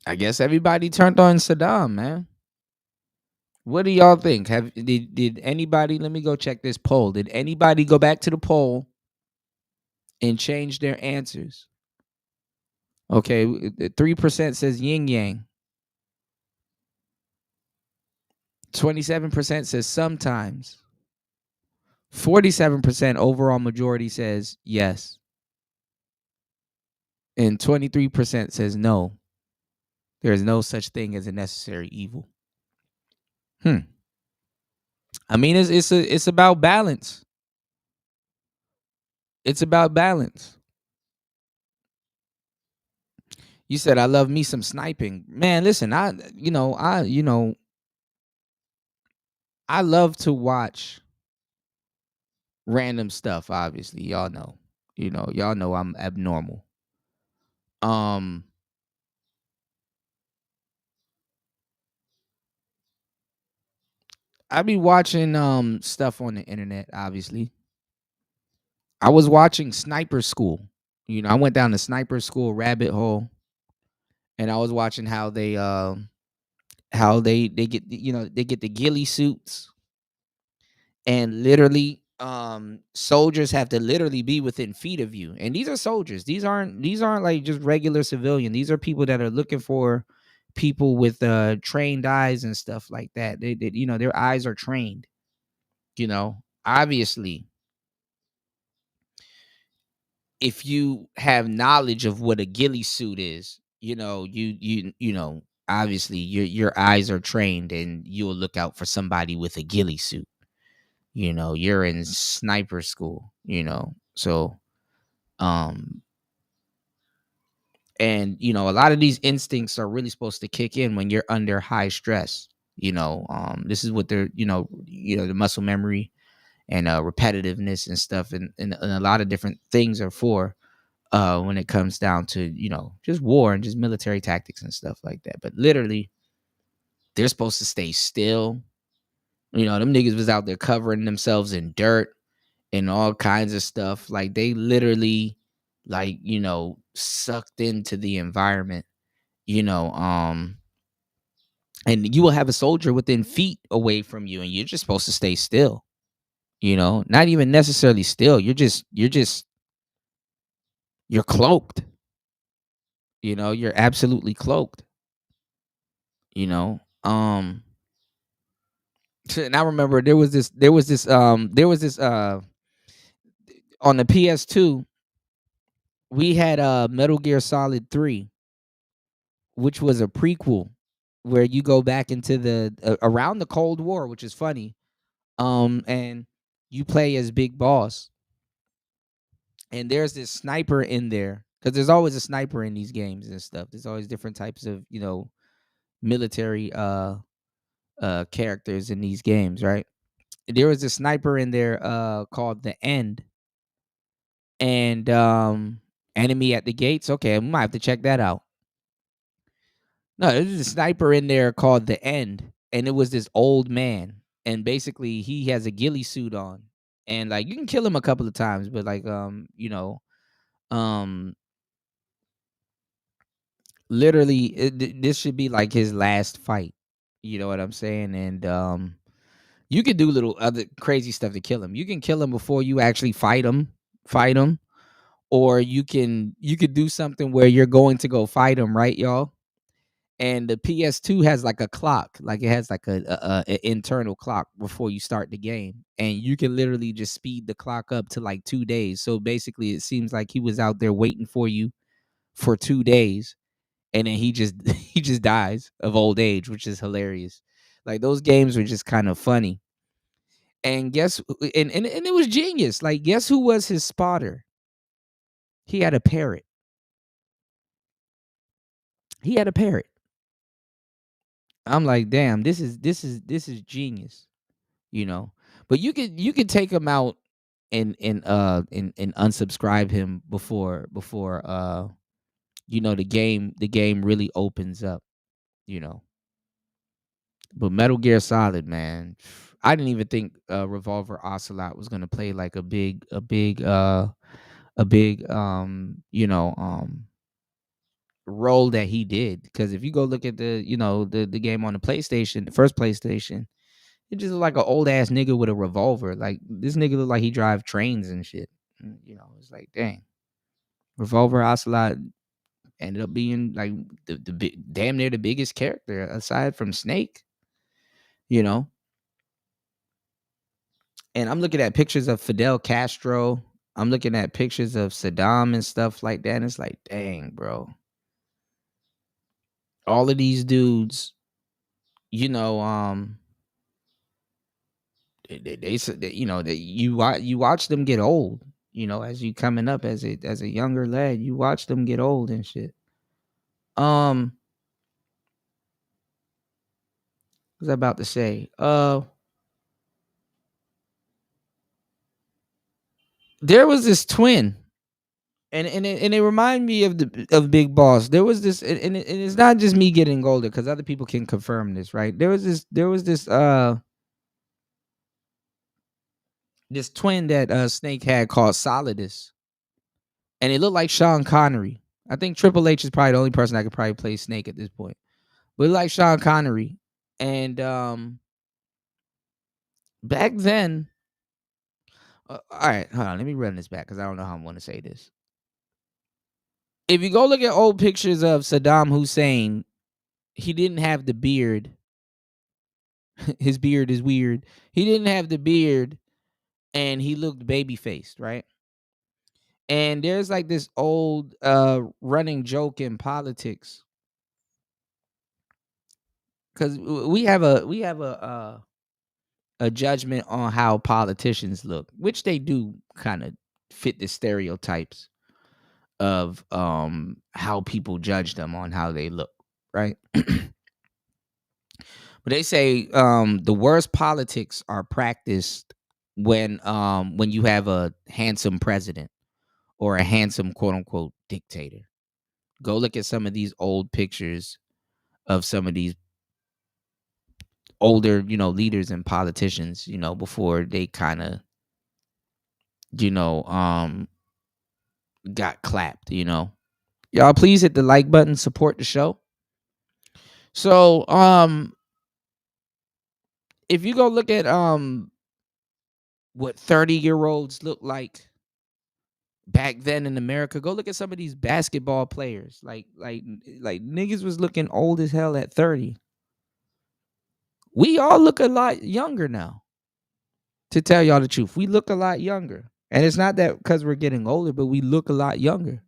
I guess everybody turned on Saddam, man. What do y'all think? Did anybody, let me go check this poll. Did anybody go back to the poll and change their answers? Okay, 3% says yin yang. 27% says sometimes. 47% overall majority says yes. And 23% says no. There is no such thing as a necessary evil. I mean, it's about balance. It's about balance. You said I love me some sniping. Man, listen, I love to watch random stuff, obviously. Y'all know. Y'all know I'm abnormal. I be watching stuff on the internet, obviously. I was watching Sniper School. You know, I went down the Sniper School rabbit hole, and I was watching how they get, you know, they get the ghillie suits, and literally soldiers have to literally be within feet of you. And these are soldiers. These aren't like just regular civilian. These are people that are looking for people with trained eyes and stuff like that. They you know, their eyes are trained. You know, obviously, if you have knowledge of what a ghillie suit is, you know, you know, obviously your eyes are trained, and you'll look out for somebody with a ghillie suit. You know, you're in sniper school, you know. So and you know, a lot of these instincts are really supposed to kick in when you're under high stress. You know, this is what they're, you know, the muscle memory and repetitiveness and stuff, and a lot of different things are for when it comes down to, you know, just war and just military tactics and stuff like that. But literally, they're supposed to stay still. You know, them niggas was out there covering themselves in dirt and all kinds of stuff. Like, they literally, like, you know, sucked into the environment, you know, and you will have a soldier within feet away from you, and you're just supposed to stay still. You know, not even necessarily still. You're cloaked. You know, you're absolutely cloaked. You know, and I remember there was this on the PS2, we had Metal Gear Solid 3, which was a prequel where you go back into the around the Cold War, which is funny. And you play as Big Boss. And there's this sniper in there, because there's always a sniper in these games and stuff. There's always different types of, you know, military characters in these games, right? There was a sniper in there called The End, and Enemy at the Gates. Okay, we might have to check that out. No, there's a sniper in there called The End, and it was this old man, and basically he has a ghillie suit on, and like you can kill him a couple of times, but like you know, literally this should be like his last fight. You know what I'm saying? And you can do little other crazy stuff to kill him. You can kill him before you actually fight him, or you could do something where you're going to go fight him, right, y'all? And the PS2 has like a clock, like it has like a internal clock before you start the game, and you can literally just speed the clock up to like 2 days. So basically, it seems like he was out there waiting for you for 2 days, and then he just he just dies of old age, which is hilarious. Like, those games were just kind of funny. And and it was genius. Like, guess who was his spotter? He had a parrot. He had a parrot. I'm like, damn, this is genius, you know. But you could take him out and unsubscribe him before you know, the game really opens up, you know. But Metal Gear Solid, man, I didn't even think Revolver Ocelot was gonna play like a big you know, role that he did. Because if you go look at the, you know, the game on the PlayStation, the first PlayStation, it just looked like an old ass nigga with a revolver. Like, this nigga looked like he drive trains and shit. You know, it's like, dang. Revolver Ocelot ended up being like the damn near the biggest character aside from Snake, you know. And I'm looking at pictures of Fidel Castro. I'm looking at pictures of Saddam and stuff like that. And it's like, dang, bro. All of these dudes, you know, they you know, that you watch them get old, you know, as you coming up as a younger lad, you watch them get old and shit. What was I about to say? There was this twin, and it reminded me of Big Boss. There was this, and it's not just me getting older, because other people can confirm this, right? There was this this twin that Snake had called Solidus, and it looked like Sean Connery. I think Triple H is probably the only person that could probably play Snake at this point. But it looked like Sean Connery, and back then. All right, hold on. Let me run this back because I don't know how I want to say this. If you go look at old pictures of Saddam Hussein, he didn't have the beard. His beard is weird. He didn't have the beard, and he looked baby-faced, right? And there's like this old running joke in politics, because we have a judgment on how politicians look, which they do kind of fit the stereotypes of how people judge them on how they look, right? But they say the worst politics are practiced when you have a handsome president or a handsome quote unquote dictator. Go look at some of these old pictures of some of these older, leaders and politicians, before they kind of, got clapped, Y'all please hit the like button, support the show. So, if you go look at what 30-year-olds look like back then in America, go look at some of these basketball players. Like niggas was looking old as hell at 30. We all look a lot younger now. To tell y'all the truth, we look a lot younger. And it's not that because we're getting older, but we look a lot younger.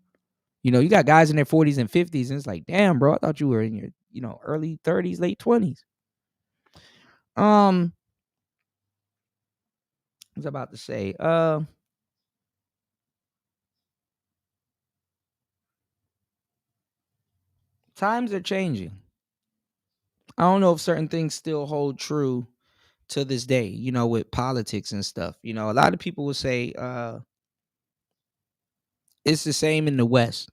You got guys in their 40s and 50s, and it's like, damn, bro, I thought you were in your, early 30s, late 20s. I was about to say, times are changing. I don't know if certain things still hold true to this day, with politics and stuff. A lot of people will say it's the same in the West.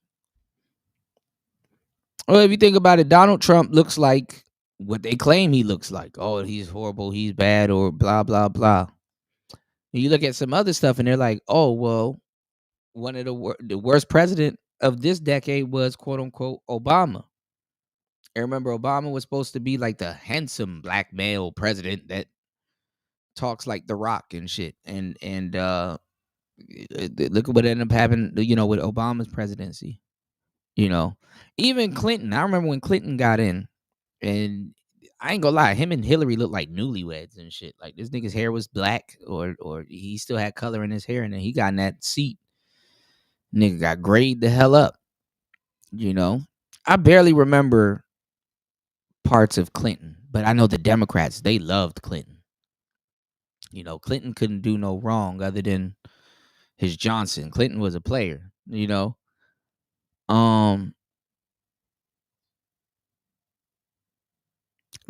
Well, if you think about it, Donald Trump looks like what they claim he looks like. Oh, he's horrible, he's bad, or blah, blah, blah. And you look at some other stuff and they're like, oh, well, one of the worst president of this decade was, quote unquote, Obama. And remember, Obama was supposed to be like the handsome black male president that talks like The Rock and shit. And look at what ended up happening, with Obama's presidency. Even Clinton. I remember when Clinton got in, and I ain't gonna lie, him and Hillary looked like newlyweds and shit. Like, this nigga's hair was black, or he still had color in his hair, and then he got in that seat. Nigga got grayed the hell up. I barely remember parts of Clinton, but I know the Democrats, they loved Clinton. Clinton couldn't do no wrong other than his Johnson. Clinton was a player,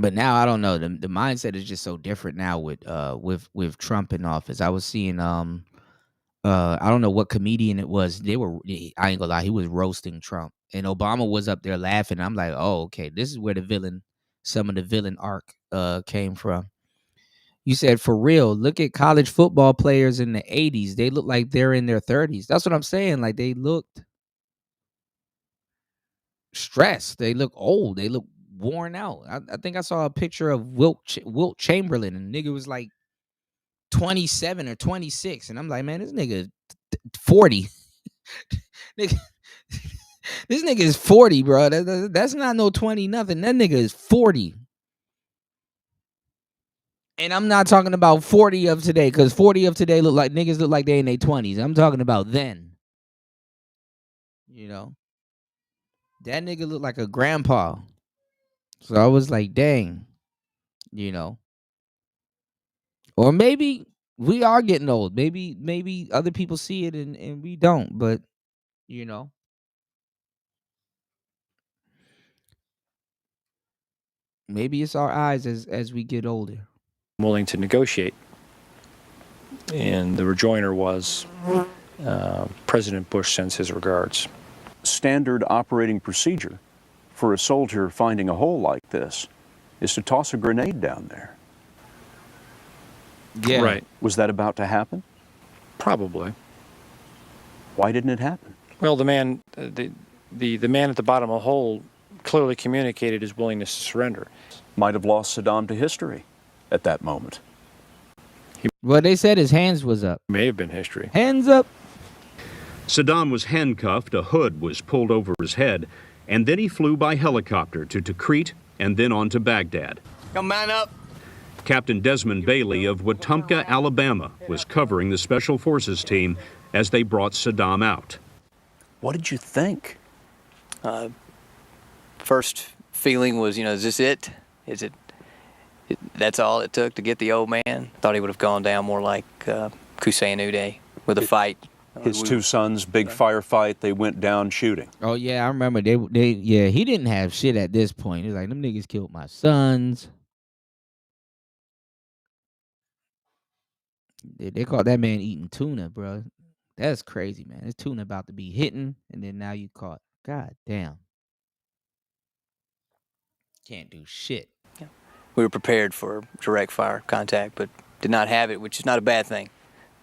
But now I don't know. The mindset is just so different now with Trump in office. I was seeing I don't know what comedian it was. I ain't gonna lie, he was roasting Trump, and Obama was up there laughing. I'm like, oh, okay, this is where some of the villain arc came from. You said, for real, look at college football players in the 80s. They look like they're in their 30s. That's what I'm saying. Like, they looked stressed. They look old. They look worn out. I think I saw a picture of Wilt Chamberlain, and nigga was like 27 or 26. And I'm like, man, this nigga 40. Nigga, this nigga is 40, bro. That's not no 20 nothing. That nigga is 40. And I'm not talking about 40 of today, because 40 of today niggas look like they in their 20s. I'm talking about then. That nigga looked like a grandpa. So I was like, dang. Or maybe we are getting old. Maybe other people see it and we don't. But, maybe it's our eyes as we get older. Willing to negotiate. And the rejoinder was, President Bush sends his regards. Standard operating procedure for a soldier finding a hole like this is to toss a grenade down there. Yeah. Right. Was that about to happen? Probably. Why didn't it happen? Well, the man at the bottom of the hole clearly communicated his willingness to surrender. Might have lost Saddam to history at that moment. Well, they said his hands was up. May have been history. Hands up. Saddam was handcuffed, a hood was pulled over his head, and then he flew by helicopter to Tikrit and then on to Baghdad. Come man up. Captain Desmond Bailey of Wetumpka, Alabama, was covering the Special Forces team as they brought Saddam out. What did you think? First feeling was, is this it? Is it? That's all it took to get the old man? Thought he would have gone down more like Hussein Uday with a fight. His two sons, big firefight, they went down shooting. Oh yeah, I remember he didn't have shit at this point. He was like, them niggas killed my sons. They caught that man eating tuna, bro. That's crazy, man. This tuna about to be hitting, and then now you caught. God damn. Can't do shit. We were prepared for direct fire contact, but did not have it, which is not a bad thing.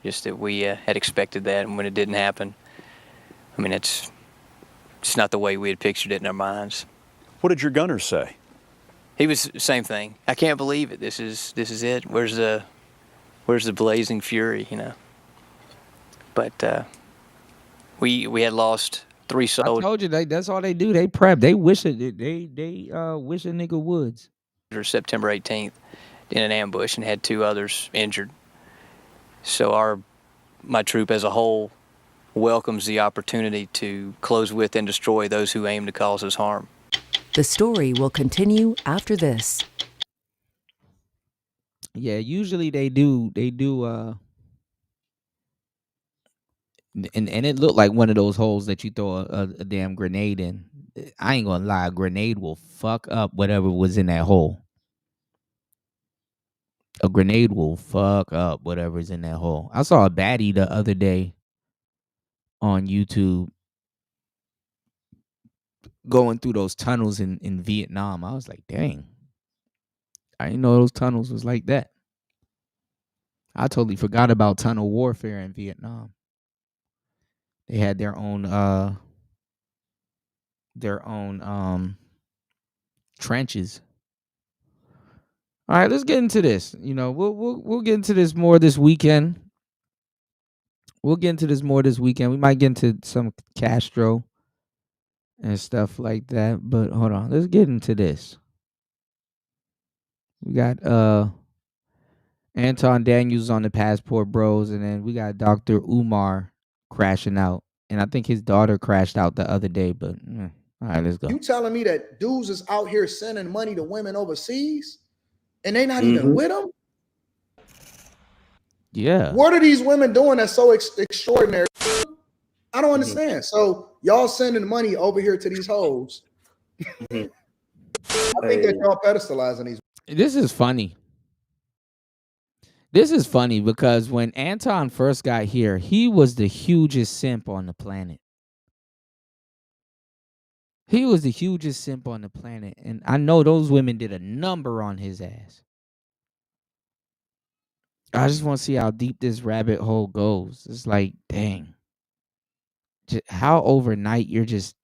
Just that we had expected that, and when it didn't happen, I mean, it's just not the way we had pictured it in our minds. What did your gunner say? He was the same thing. I can't believe it. This is it. Where's the blazing fury, But we had lost 3 soldiers. I told you that's all they do. They prep. They wish it. They wish a nigga woods. September 18th in an ambush and had 2 others injured. So my troop as a whole welcomes the opportunity to close with and destroy those who aim to cause us harm. The story will continue after this. Yeah, usually they do and it looked like one of those holes that you throw a damn grenade in. I ain't gonna lie, a grenade will fuck up whatever was in that hole. A grenade will fuck up whatever's in that hole. I saw a baddie the other day on YouTube going through those tunnels in Vietnam. I was like, dang. I didn't know those tunnels was like that. I totally forgot about tunnel warfare in Vietnam. They had their own trenches. All right, let's get into this. We'll get into this more this weekend. We might get into some Castro and stuff like that. But hold on, let's get into this. We got Anton Daniels on the Passport Bros, and then we got Dr. Umar crashing out. And I think his daughter crashed out the other day, but all right, let's go. You telling me that dudes is out here sending money to women overseas and they not even with them? Yeah. What are these women doing that's so extraordinary? I don't understand. So y'all sending money over here to these hoes. I think that y'all pedestalizing these. This is funny. This is funny because when Anton first got here, he was the hugest simp on the planet. He was the hugest simp on the planet. And I know those women did a number on his ass. I just want to see how deep this rabbit hole goes. It's like, dang. How overnight you're just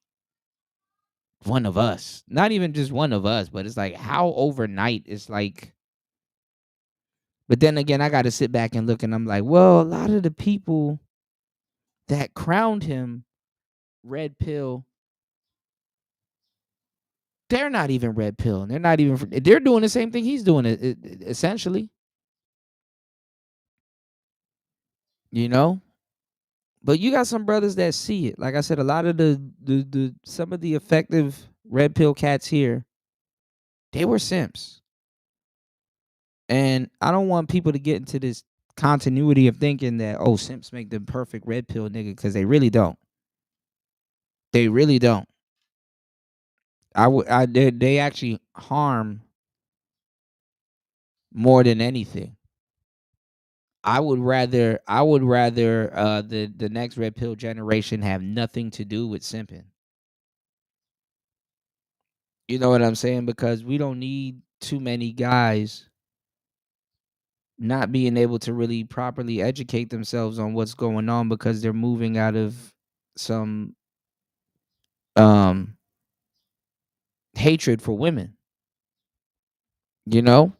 one of us. Not even just one of us, but it's like how overnight it's like. But then again, I got to sit back and look, and I'm like, well, a lot of the people that crowned him red pill, they're not even red pill. They're doing the same thing he's doing, essentially. But you got some brothers that see it. Like I said, a lot of some of the effective red pill cats here, they were simps. And I don't want people to get into this continuity of thinking that, simps make the perfect red pill nigga, because they really don't. They really don't. They actually harm more than anything. I would rather the next red pill generation have nothing to do with simping. You know what I'm saying? Because we don't need too many guys not being able to really properly educate themselves on what's going on because they're moving out of some hatred for women, you know?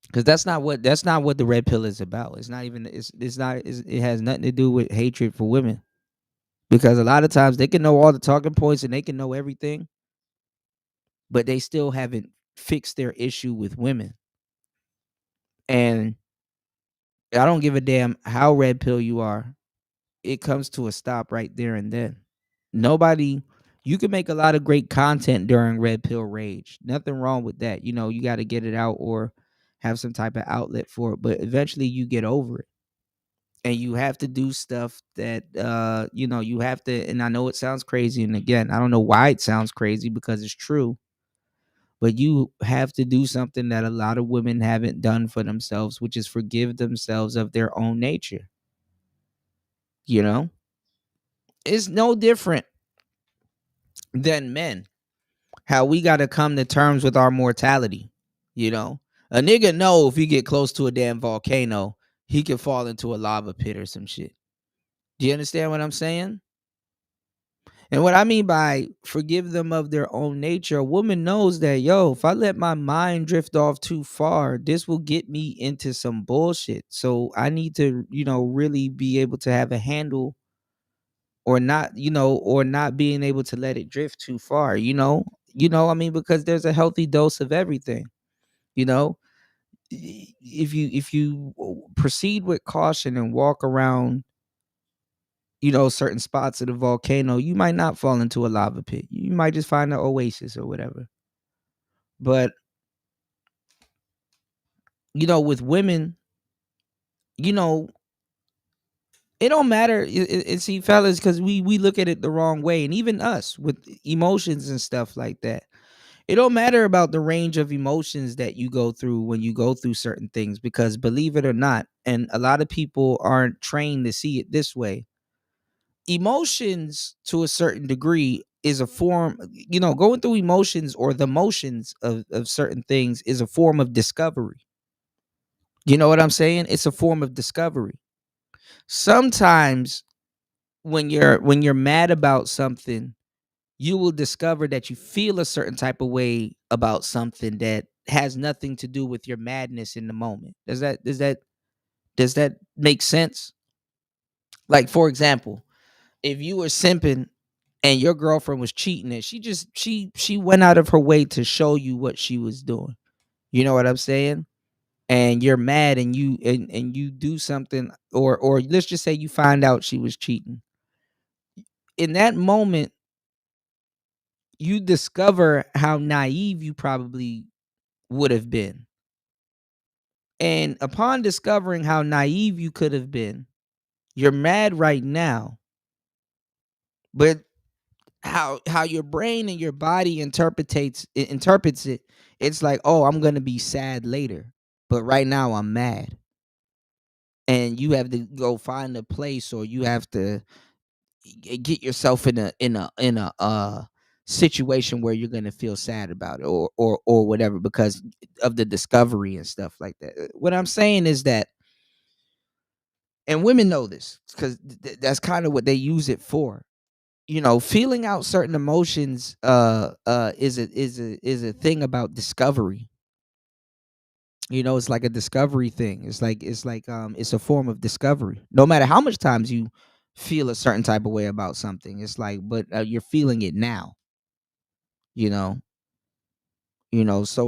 Because that's not what the red pill is about. It's not even it has nothing to do with hatred for women. Because a lot of times they can know all the talking points and they can know everything, but they still haven't fixed their issue with women. And I don't give a damn how red pill you are. It comes to a stop right there and then. You can make a lot of great content during red pill rage. Nothing wrong with that. You got to get it out or have some type of outlet for it, but eventually you get over it. And you have to do stuff that you have to, and I know it sounds crazy, and again, I don't know why it sounds crazy because it's true. But you have to do something that a lot of women haven't done for themselves, which is forgive themselves of their own nature. It's no different than men. How we got to come to terms with our mortality. A nigga know if he get close to a damn volcano, he could fall into a lava pit or some shit. Do you understand what I'm saying? And what I mean by forgive them of their own nature, a woman knows that, if I let my mind drift off too far, this will get me into some bullshit. So I need to, really be able to have a handle or not being able to let it drift too far, because there's a healthy dose of everything, if you proceed with caution and walk around certain spots of the volcano, you might not fall into a lava pit. You might just find an oasis or whatever. But, with women, it don't matter. See, fellas, because we look at it the wrong way. And even us with emotions and stuff like that. It don't matter about the range of emotions that you go through when you go through certain things, because believe it or not, and a lot of people aren't trained to see it this way, emotions to a certain degree is a form, going through emotions or the motions of certain things is a form of discovery. You know what I'm saying? It's a form of discovery. Sometimes when you're mad about something, you will discover that you feel a certain type of way about something that has nothing to do with your madness in the moment. Does that make sense? Like, for example, if you were simping and your girlfriend was cheating and she went out of her way to show you what she was doing. You know what I'm saying? And you're mad and you do something, or let's just say you find out she was cheating. In that moment, you discover how naive you probably would have been. And upon discovering how naive you could have been, you're mad right now. But how your brain and your body interprets it, it's like, oh, I'm gonna be sad later, but right now I'm mad. And you have to go find a place, or you have to get yourself in a situation where you're gonna feel sad about it, or whatever, because of the discovery and stuff like that. What I'm saying is that, and women know this because that's kind of what they use it for. Feeling out certain emotions is a thing about discovery. It's like a discovery thing. It's like it's a form of discovery. No matter how much times you feel a certain type of way about something, it's like, but you're feeling it now. So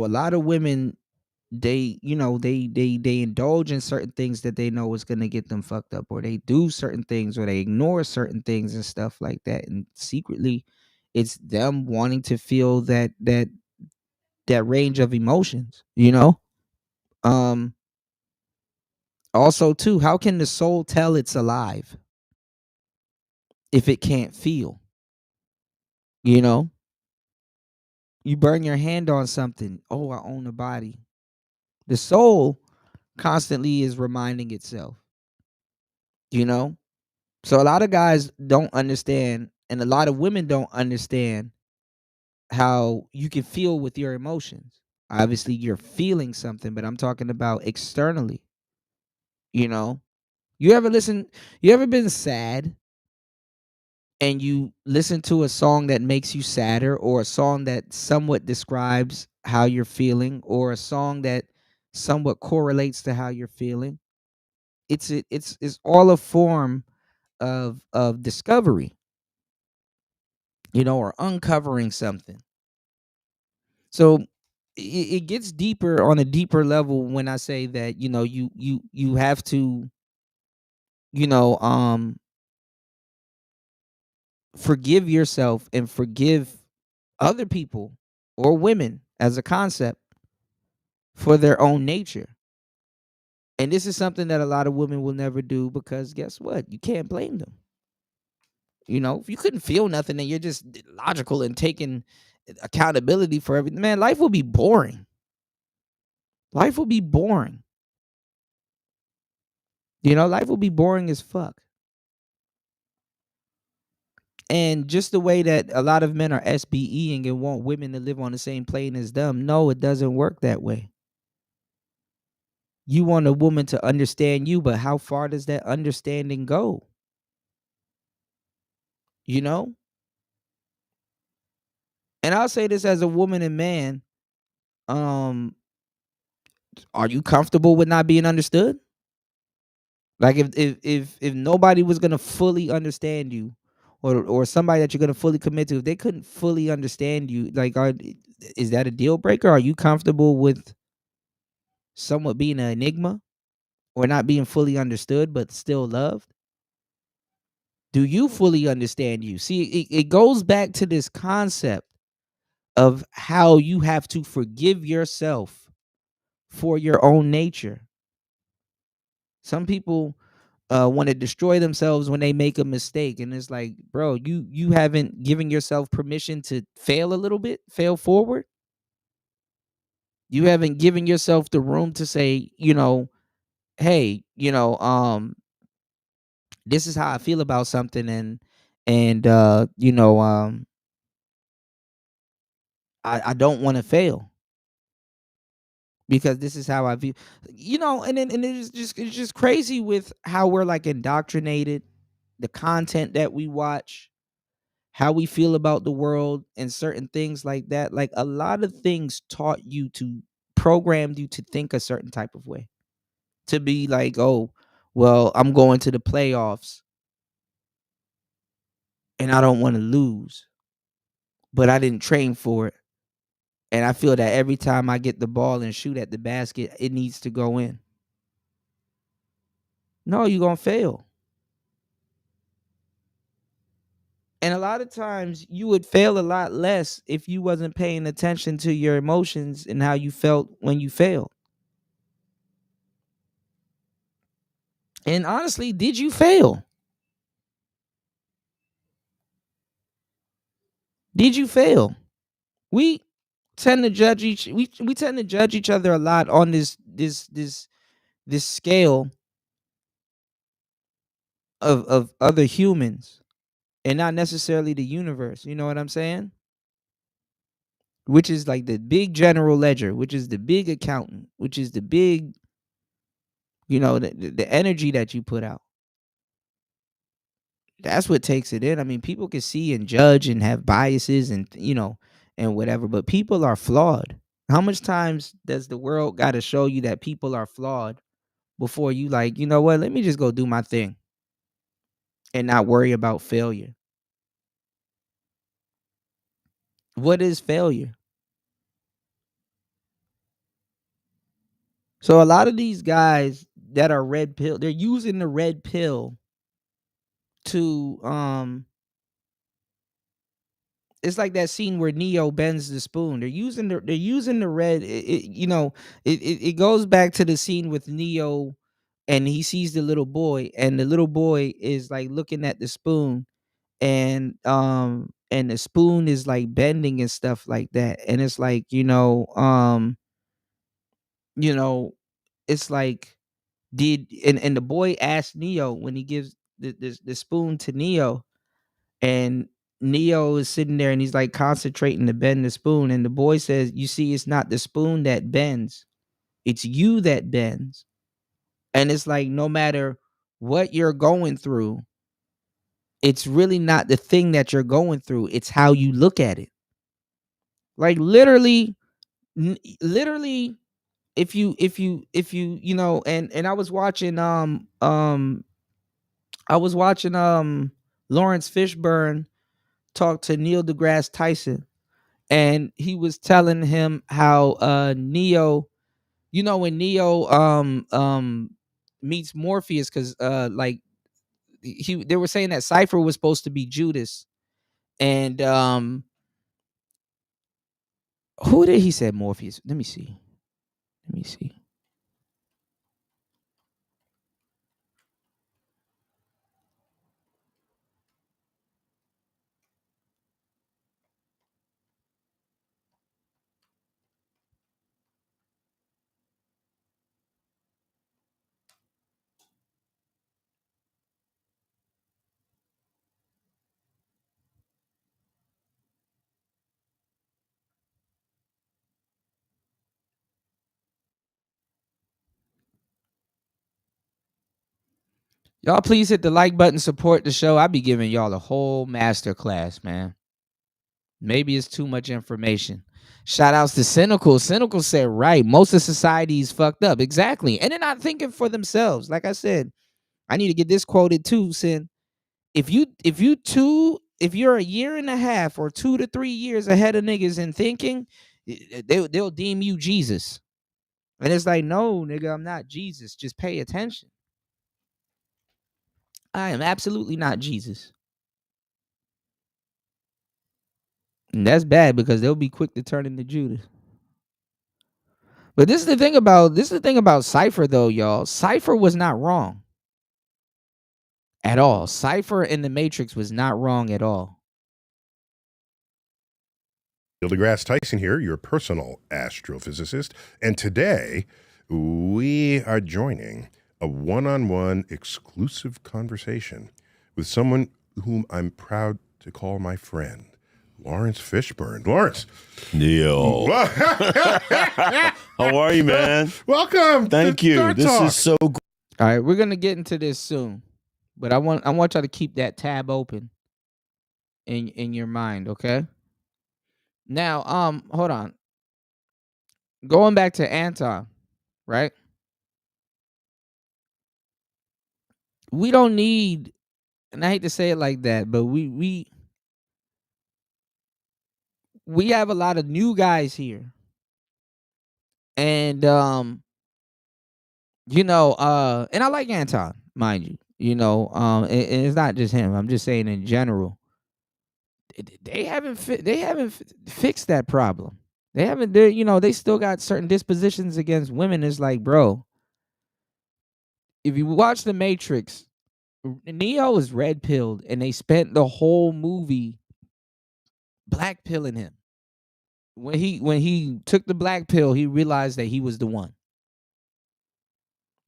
a lot of women, they indulge in certain things that they know is going to get them fucked up, or they do certain things, or they ignore certain things and stuff like that, and secretly it's them wanting to feel that range of emotions. Also too, how can the soul tell it's alive if it can't feel? You burn your hand on something, oh, I own a body. The soul constantly is reminding itself. So a lot of guys don't understand, and a lot of women don't understand how you can feel with your emotions. Obviously, you're feeling something, but I'm talking about externally. You know, you ever been sad and you listen to a song that makes you sadder, or a song that somewhat describes how you're feeling, or a song that somewhat correlates to how you're feeling? It's all a form of discovery, or uncovering something. So it gets deeper on a deeper level when I say that, you have to, you know, um forgive yourself and forgive other people or women as a concept for their own nature. And this is something that a lot of women will never do, because guess what? You can't blame them. If you couldn't feel nothing and you're just logical and taking accountability for everything, man, life will be boring. Life will be boring. Life will be boring as fuck. And just the way that a lot of men are SBEing and want women to live on the same plane as them, no, it doesn't work that way. You want a woman to understand you, but how far does that understanding go? And I'll say this as a woman and man, are you comfortable with not being understood? Like if nobody was gonna fully understand you, or somebody that you're gonna fully commit to, if they couldn't fully understand you, like, is that a deal breaker? Are you comfortable with somewhat being an enigma, or not being fully understood but still loved? Do you fully understand you? See, it goes back to this concept of how you have to forgive yourself for your own nature. Some people want to destroy themselves when they make a mistake, and it's like, bro, you haven't given yourself permission to fail a little bit, fail forward. You haven't given yourself the room to say, hey, this is how I feel about something, and I don't want to fail, because this is how I feel. And it's just crazy with how we're like indoctrinated, the content that we watch, how we feel about the world, and certain things like that. Like, a lot of things programmed you to think a certain type of way, to be like, oh, well, I'm going to the playoffs and I don't want to lose, but I didn't train for it. And I feel that every time I get the ball and shoot at the basket, it needs to go in. No, you're going to fail. And a lot of times you would fail a lot less if you wasn't paying attention to your emotions and how you felt when you failed. And honestly, did you fail? Did you fail? We tend to judge we tend to judge each other a lot on this scale of other humans, and not necessarily the universe. You know what I'm saying? Which is like the big general ledger, which is the big accountant, which is the big, the energy that you put out. That's what takes it in. I mean, people can see and judge and have biases and and whatever, but people are flawed. How much times does the world got to show you that people are flawed before you, like, you know what, let me just go do my thing and not worry about failure? What is failure? So a lot of these guys that are red pill, they're using the red pill to it's like that scene where Neo bends the spoon. They're using the red. It goes back to the scene with Neo, and he sees the little boy, and the little boy is like looking at the spoon, and the spoon is like bending and stuff like that, and it's like, it's like, and the boy asks Neo when he gives the spoon to Neo, and Neo is sitting there and he's like concentrating to bend the spoon, and the boy says, "You see, it's not the spoon that bends, it's you that bends." And it's like, no matter what you're going through, it's really not the thing that you're going through, it's how you look at it. Like literally, if you you know, and I was watching Lawrence Fishburne talk to Neil deGrasse Tyson, and he was telling him how Neo, you know, when Neo meets Morpheus, because like they were saying that Cypher was supposed to be Judas, and who did he say Morpheus? Let me see. Y'all please hit the like button, support the show. I be giving y'all a whole master class, man. Maybe it's too much information. Shout outs to Cynical. Cynical said, right, most of society is fucked up. Exactly. And they're not thinking for themselves. Like I said, I need to get this quoted too, Sin. If you're a year and a half or 2 to 3 years ahead of niggas in thinking, they'll deem you Jesus. And it's like, no, nigga, I'm not Jesus. Just pay attention. I am absolutely not Jesus. And that's bad because they'll be quick to turn into Judas. But this is the thing about Cypher though, y'all. Cypher was not wrong at all. Cypher in the Matrix was not wrong at all. Neil deGrasse Tyson here, your personal astrophysicist. And today, we are joining a one-on-one exclusive conversation with someone whom I'm proud to call my friend, Lawrence Fishburne. Lawrence. Neil. How are you, man? Welcome. Thank you. This is so great. All right, we're going to get into this soon. But I want y'all to keep that tab open in your mind, okay? Now, hold on. Going back to Anton, right? We don't need, and I hate to say it like that, but we have a lot of new guys here. And you know, and I like Anton, mind you. You know, and it's not just him. I'm just saying in general. They haven't fixed that problem. They haven't. You know, they still got certain dispositions against women. It's like, bro, if you watch The Matrix, Neo is red pilled, and they spent the whole movie black pilling him. When he took the black pill, he realized that he was the one.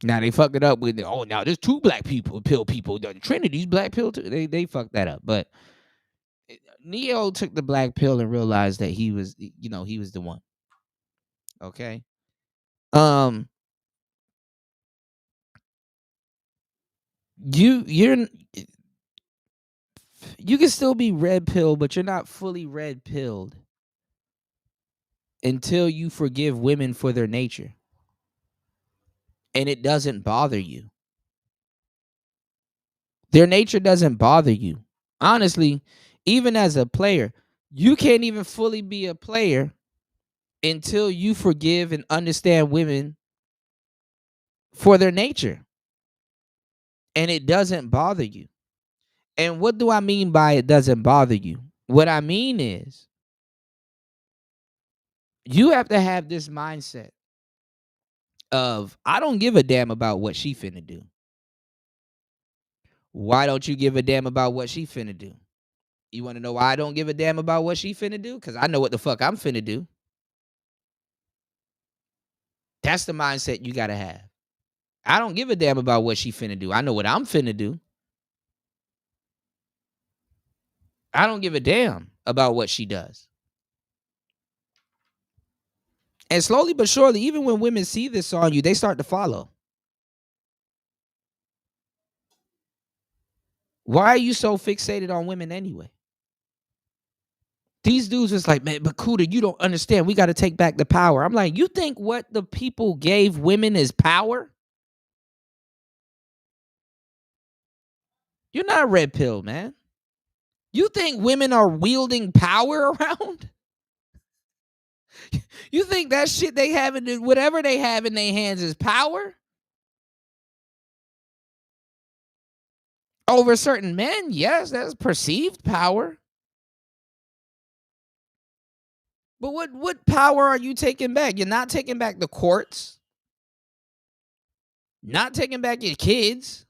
Now they fucked it up with, oh, now there's 2 black pill people. The Trinity's black pill too. They fucked that up, but Neo took the black pill and realized that he was, you know, he was the one. Okay. You can still be red pill, but you're not fully red pilled until you forgive women for their nature. And it doesn't bother you. Their nature doesn't bother you. Honestly, even as a player, you can't even fully be a player until you forgive and understand women for their nature. And it doesn't bother you. And what do I mean by it doesn't bother you? What I mean is, you have to have this mindset of, I don't give a damn about what she finna do. Why don't you give a damn about what she finna do? You want to know why I don't give a damn about what she finna do? Because I know what the fuck I'm finna do. That's the mindset you gotta have. I don't give a damn about what she finna do. I know what I'm finna do. I don't give a damn about what she does. And slowly but surely, even when women see this on you, they start to follow. Why are you so fixated on women anyway? These dudes is like, man, but Kuda, you don't understand. We got to take back the power. I'm like, you think what the people gave women is power? You're not a red pill, man. You think women are wielding power around? You think that shit they have in whatever they have in their hands is power? Over certain men, yes, that's perceived power. But what power are you taking back? You're not taking back the courts. Not taking back your kids.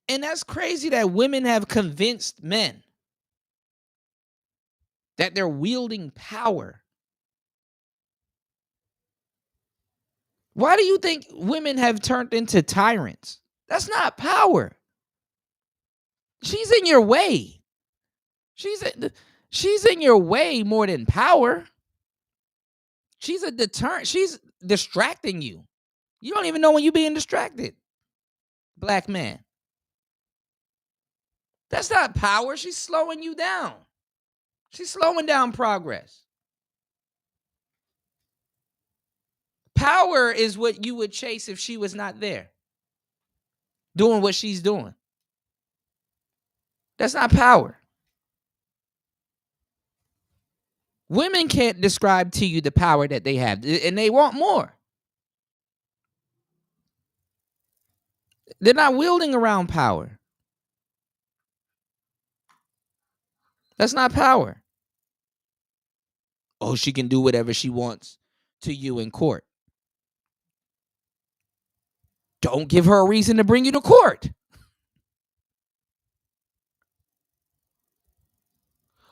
And that's crazy that women have convinced men that they're wielding power. Why do you think women have turned into tyrants? That's not power. She's in your way. She's in your way more than power. She's a deterrent. She's distracting you. You don't even know when you're being distracted. Black man. That's not power. She's slowing you down. She's slowing down progress. Power is what you would chase if she was not there, doing what she's doing. That's not power. Women can't describe to you the power that they have, and they want more. They're not wielding around power. That's not power. Oh, she can do whatever she wants to you in court. Don't give her a reason to bring you to court.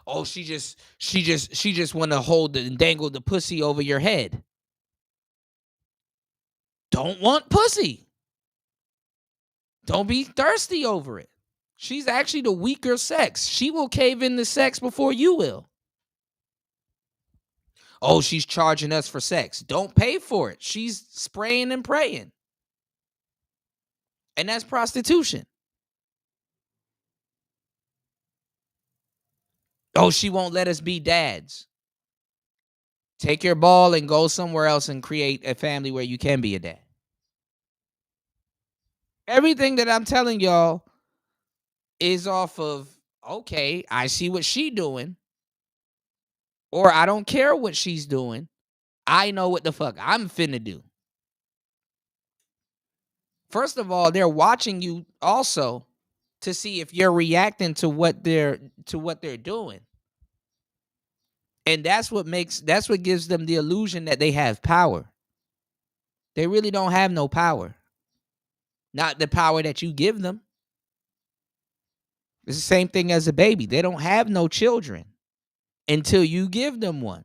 Oh, she just want to hold and dangle the pussy over your head. Don't want pussy. Don't be thirsty over it. She's actually the weaker sex. She will cave in the sex before you will. Oh, she's charging us for sex. Don't pay for it. She's spraying and praying. And that's prostitution. Oh, she won't let us be dads. Take your ball and go somewhere else and create a family where you can be a dad. Everything that I'm telling y'all is off of, okay, I see what she's doing. Or I don't care what she's doing. I know what the fuck I'm finna do. First of all, they're watching you also to see if you're reacting to what they're doing. And that's what gives them the illusion that they have power. They really don't have no power. Not the power that you give them. It's the same thing as a baby. They don't have no children until you give them one.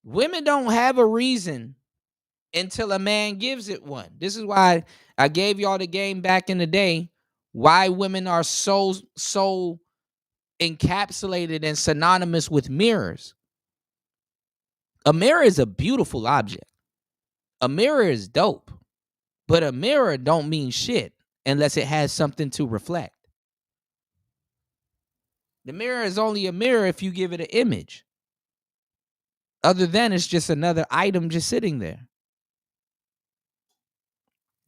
Women don't have a reason until a man gives it one. This is why I gave y'all the game back in the day, why women are so encapsulated and synonymous with mirrors. A mirror is a beautiful object. A mirror is dope. But a mirror don't mean shit unless it has something to reflect. The mirror is only a mirror if you give it an image. Other than it's just another item just sitting there.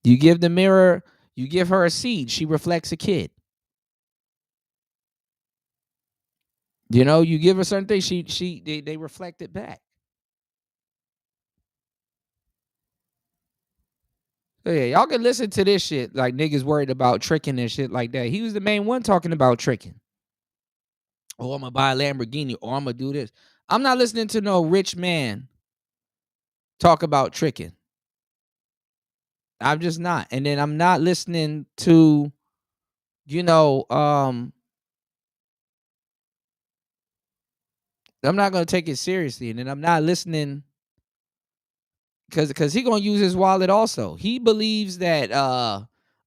You give the mirror, you give her a seed, she reflects a kid. You know, you give her certain things, they reflect it back. So yeah, y'all can listen to this shit like niggas worried about tricking and shit like that. He was the main one talking about tricking. Oh, I'm gonna buy a Lamborghini, or I'm gonna do this. I'm not listening to no rich man talk about tricking. I'm just not. And then I'm not listening to, I'm not gonna take it seriously. And then I'm not listening because he gonna use his wallet also. He believes that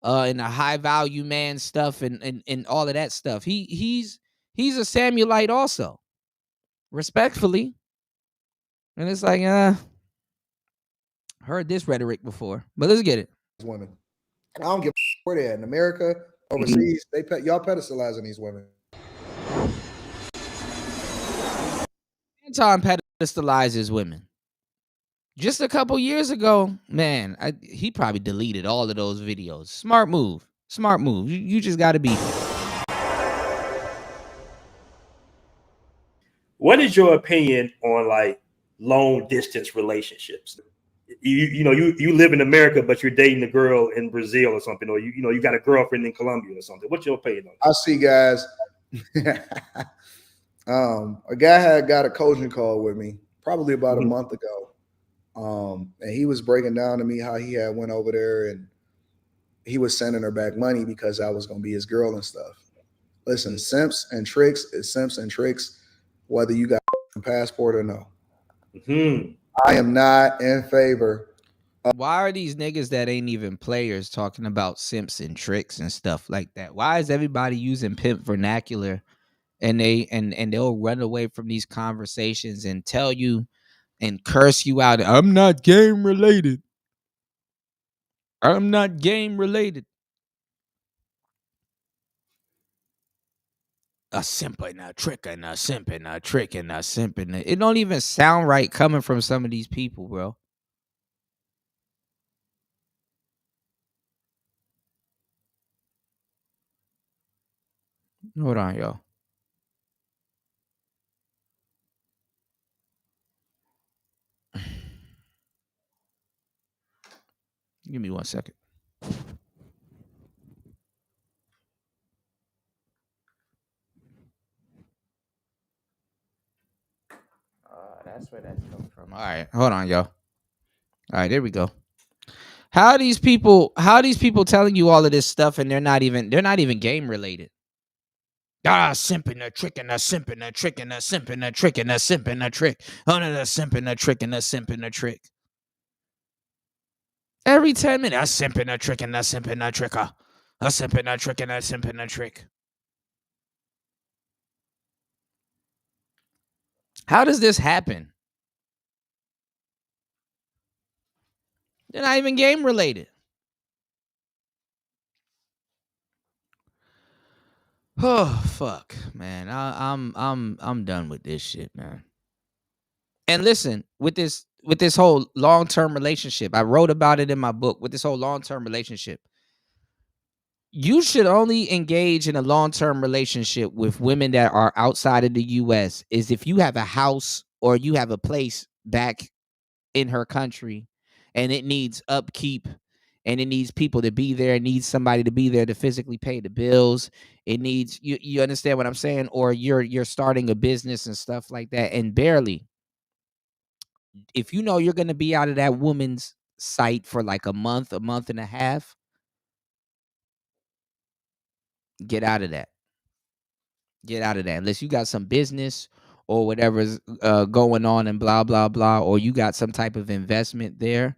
and the high value man stuff and all of that stuff. He's a Samuelite also, respectfully. And it's like, heard this rhetoric before, but let's get it. Women. I don't give a where they at in America, overseas. Y'all pedestalizing these women. Anton pedestalizes women. Just a couple years ago, man, he probably deleted all of those videos. Smart move. Smart move. You just got to be. What is your opinion on like long distance relationships? You live in America, but you're dating a girl in Brazil or something, or you got a girlfriend in Colombia or something. What's your opinion on that? I see, guys. A guy had got a coaching call with me probably about a month ago. And he was breaking down to me how he had went over there and he was sending her back money because I was going to be his girl and stuff. Listen, simps and tricks is simps and tricks, whether you got a passport or no. I am not in favor. Why are these niggas that ain't even players talking about simps and tricks and stuff like that? Why is everybody using pimp vernacular and they'll run away from these conversations and tell you and curse you out? I'm not game related. I'm not game related. A simp and a trick and a simp and a trick and a simp and it don't even sound right coming from some of these people, bro. Hold on, y'all. Give me 1 second. That's where that's coming from. All right, hold on, y'all. All right, there we go. How are these people telling you all of this stuff and they're not even game related? Simping a trick and a simping a trick and a simping a trick and a simping a trick. Oh no, the simping a trick and a simping a trick. Every 10 minutes, a simping a trick and a simping a trick. A simping a trick and a simping a trick. How does this happen? They're not even game related. Oh fuck, man. I'm done with this shit, man. And listen, with this whole long-term relationship, I wrote about it in my book. With this whole long-term relationship, you should only engage in a long-term relationship with women that are outside of the US is if you have a house or you have a place back in her country and it needs upkeep and it needs people to be there. It needs somebody to be there to physically pay the bills. It needs you understand what I'm saying? Or you're starting a business and stuff like that. And barely, if you know you're going to be out of that woman's sight for like a month and a half, get out of that. Get out of that. Unless you got some business or whatever's going on and blah, blah, blah, or you got some type of investment there,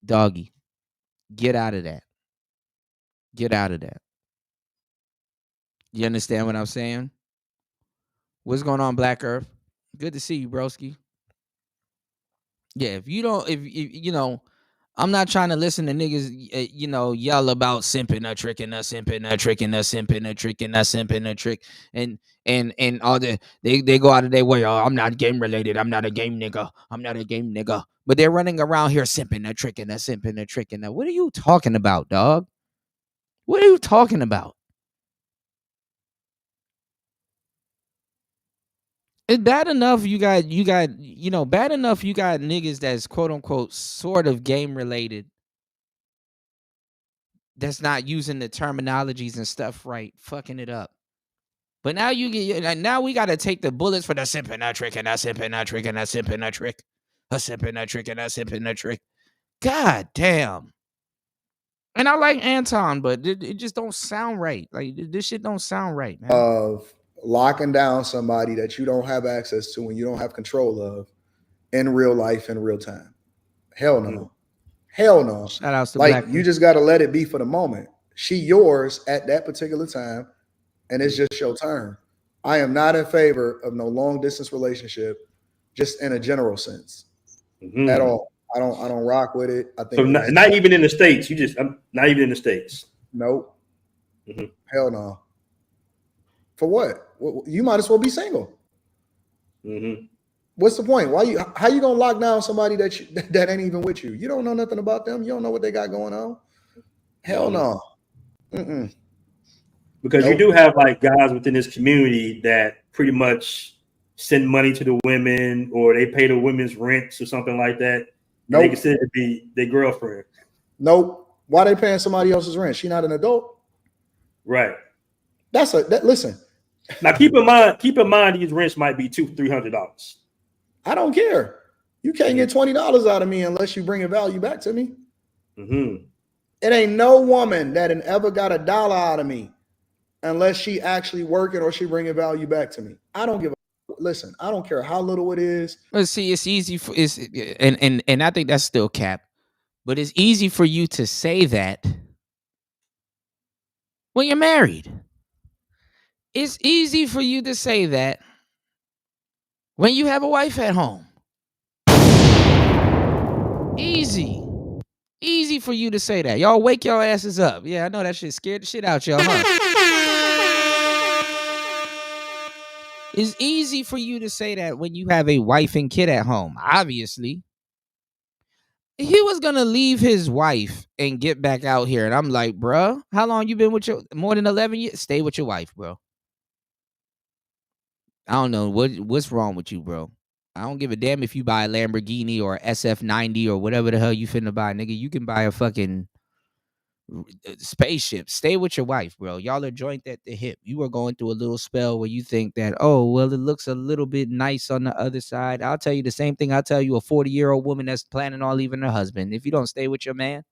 doggy, get out of that. Get out of that. You understand what I'm saying? What's going on, Black Earth? Good to see you, broski. Yeah, if you know, I'm not trying to listen to niggas, yell about simping a trick and a simping a trick and a simping a trick and a simping a trick and all they go out of their way. Oh, I'm not game related. I'm not a game nigga. I'm not a game nigga. But they're running around here simping a trick and a simping a trick and a. What are you talking about, dog? What are you talking about? It's bad enough you got bad enough you got niggas that's quote unquote sort of game related that's not using the terminologies and stuff right, fucking it up. But now now we gotta take the bullets for the simping a trick and that simping a trick and that simping a trick. A simping a trick and that simping a trick. God damn. And I like Anton, but it just don't sound right. Like this shit don't sound right, man. Of locking down somebody that you don't have access to and you don't have control of in real life in real time. Hell no. Hell no. Shout outs to like Black. you just got to let it be for the moment. She yours at that particular time, and it's just your turn. I am not in favor of no long distance relationship, just in a general sense, at all. I don't rock with it. I think so. Not even in the States. Not even in the States. Nope. Hell no. For what? You might as well be single. What's the point? How you gonna lock down somebody that ain't even with you? You don't know nothing about them. You don't know what they got going on. Hell no. Because you do have like guys within this community that pretty much send money to the women, or they pay the women's rents or something like that. Nope. They consider to be their girlfriend. Nope. Why they paying somebody else's rent? She not an adult. Right. Listen. Now keep in mind these rents might be $200-$300. I don't care. You can't get $20 out of me unless you bring a value back to me. It ain't no woman that ever got $1 out of me unless she actually working or she bringing value back to me. I don't give a listen. I don't care how little it is. But see, it's easy for and I think that's still cap. But it's easy for you to say that when you're married. It's easy for you to say that when you have a wife at home. Easy for you to say that. Y'all wake your asses up. Yeah, I know that shit scared the shit out y'all, huh? It's easy for you to say that when you have a wife and kid at home. Obviously, he was gonna leave his wife and get back out here, and I'm like, bro, how long you been with your more than 11 years? Stay with your wife, bro. I don't know what's wrong with you, bro. I don't give a damn if you buy a Lamborghini or SF90 or whatever the hell you finna buy, nigga. You can buy a fucking spaceship. Stay with your wife, bro. Y'all are joint at the hip. You are going through a little spell where you think that, oh, well, it looks a little bit nice on the other side. I'll tell you the same thing I'll tell you a 40-year-old woman that's planning on leaving her husband. If you don't stay with your man,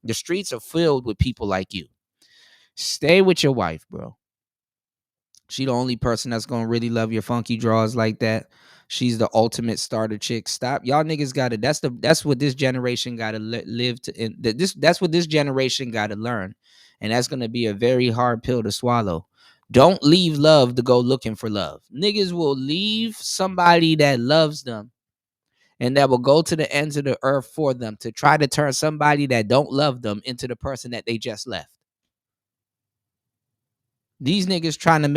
the streets are filled with people like you. Stay with your wife, bro. She the only person that's gonna really love your funky draws like that. She's the ultimate starter chick. Stop, y'all niggas gotta. That's what this generation gotta live to. That's what this generation gotta learn, and that's gonna be a very hard pill to swallow. Don't leave love to go looking for love. Niggas will leave somebody that loves them, and that will go to the ends of the earth for them to try to turn somebody that don't love them into the person that they just left. These niggas trying to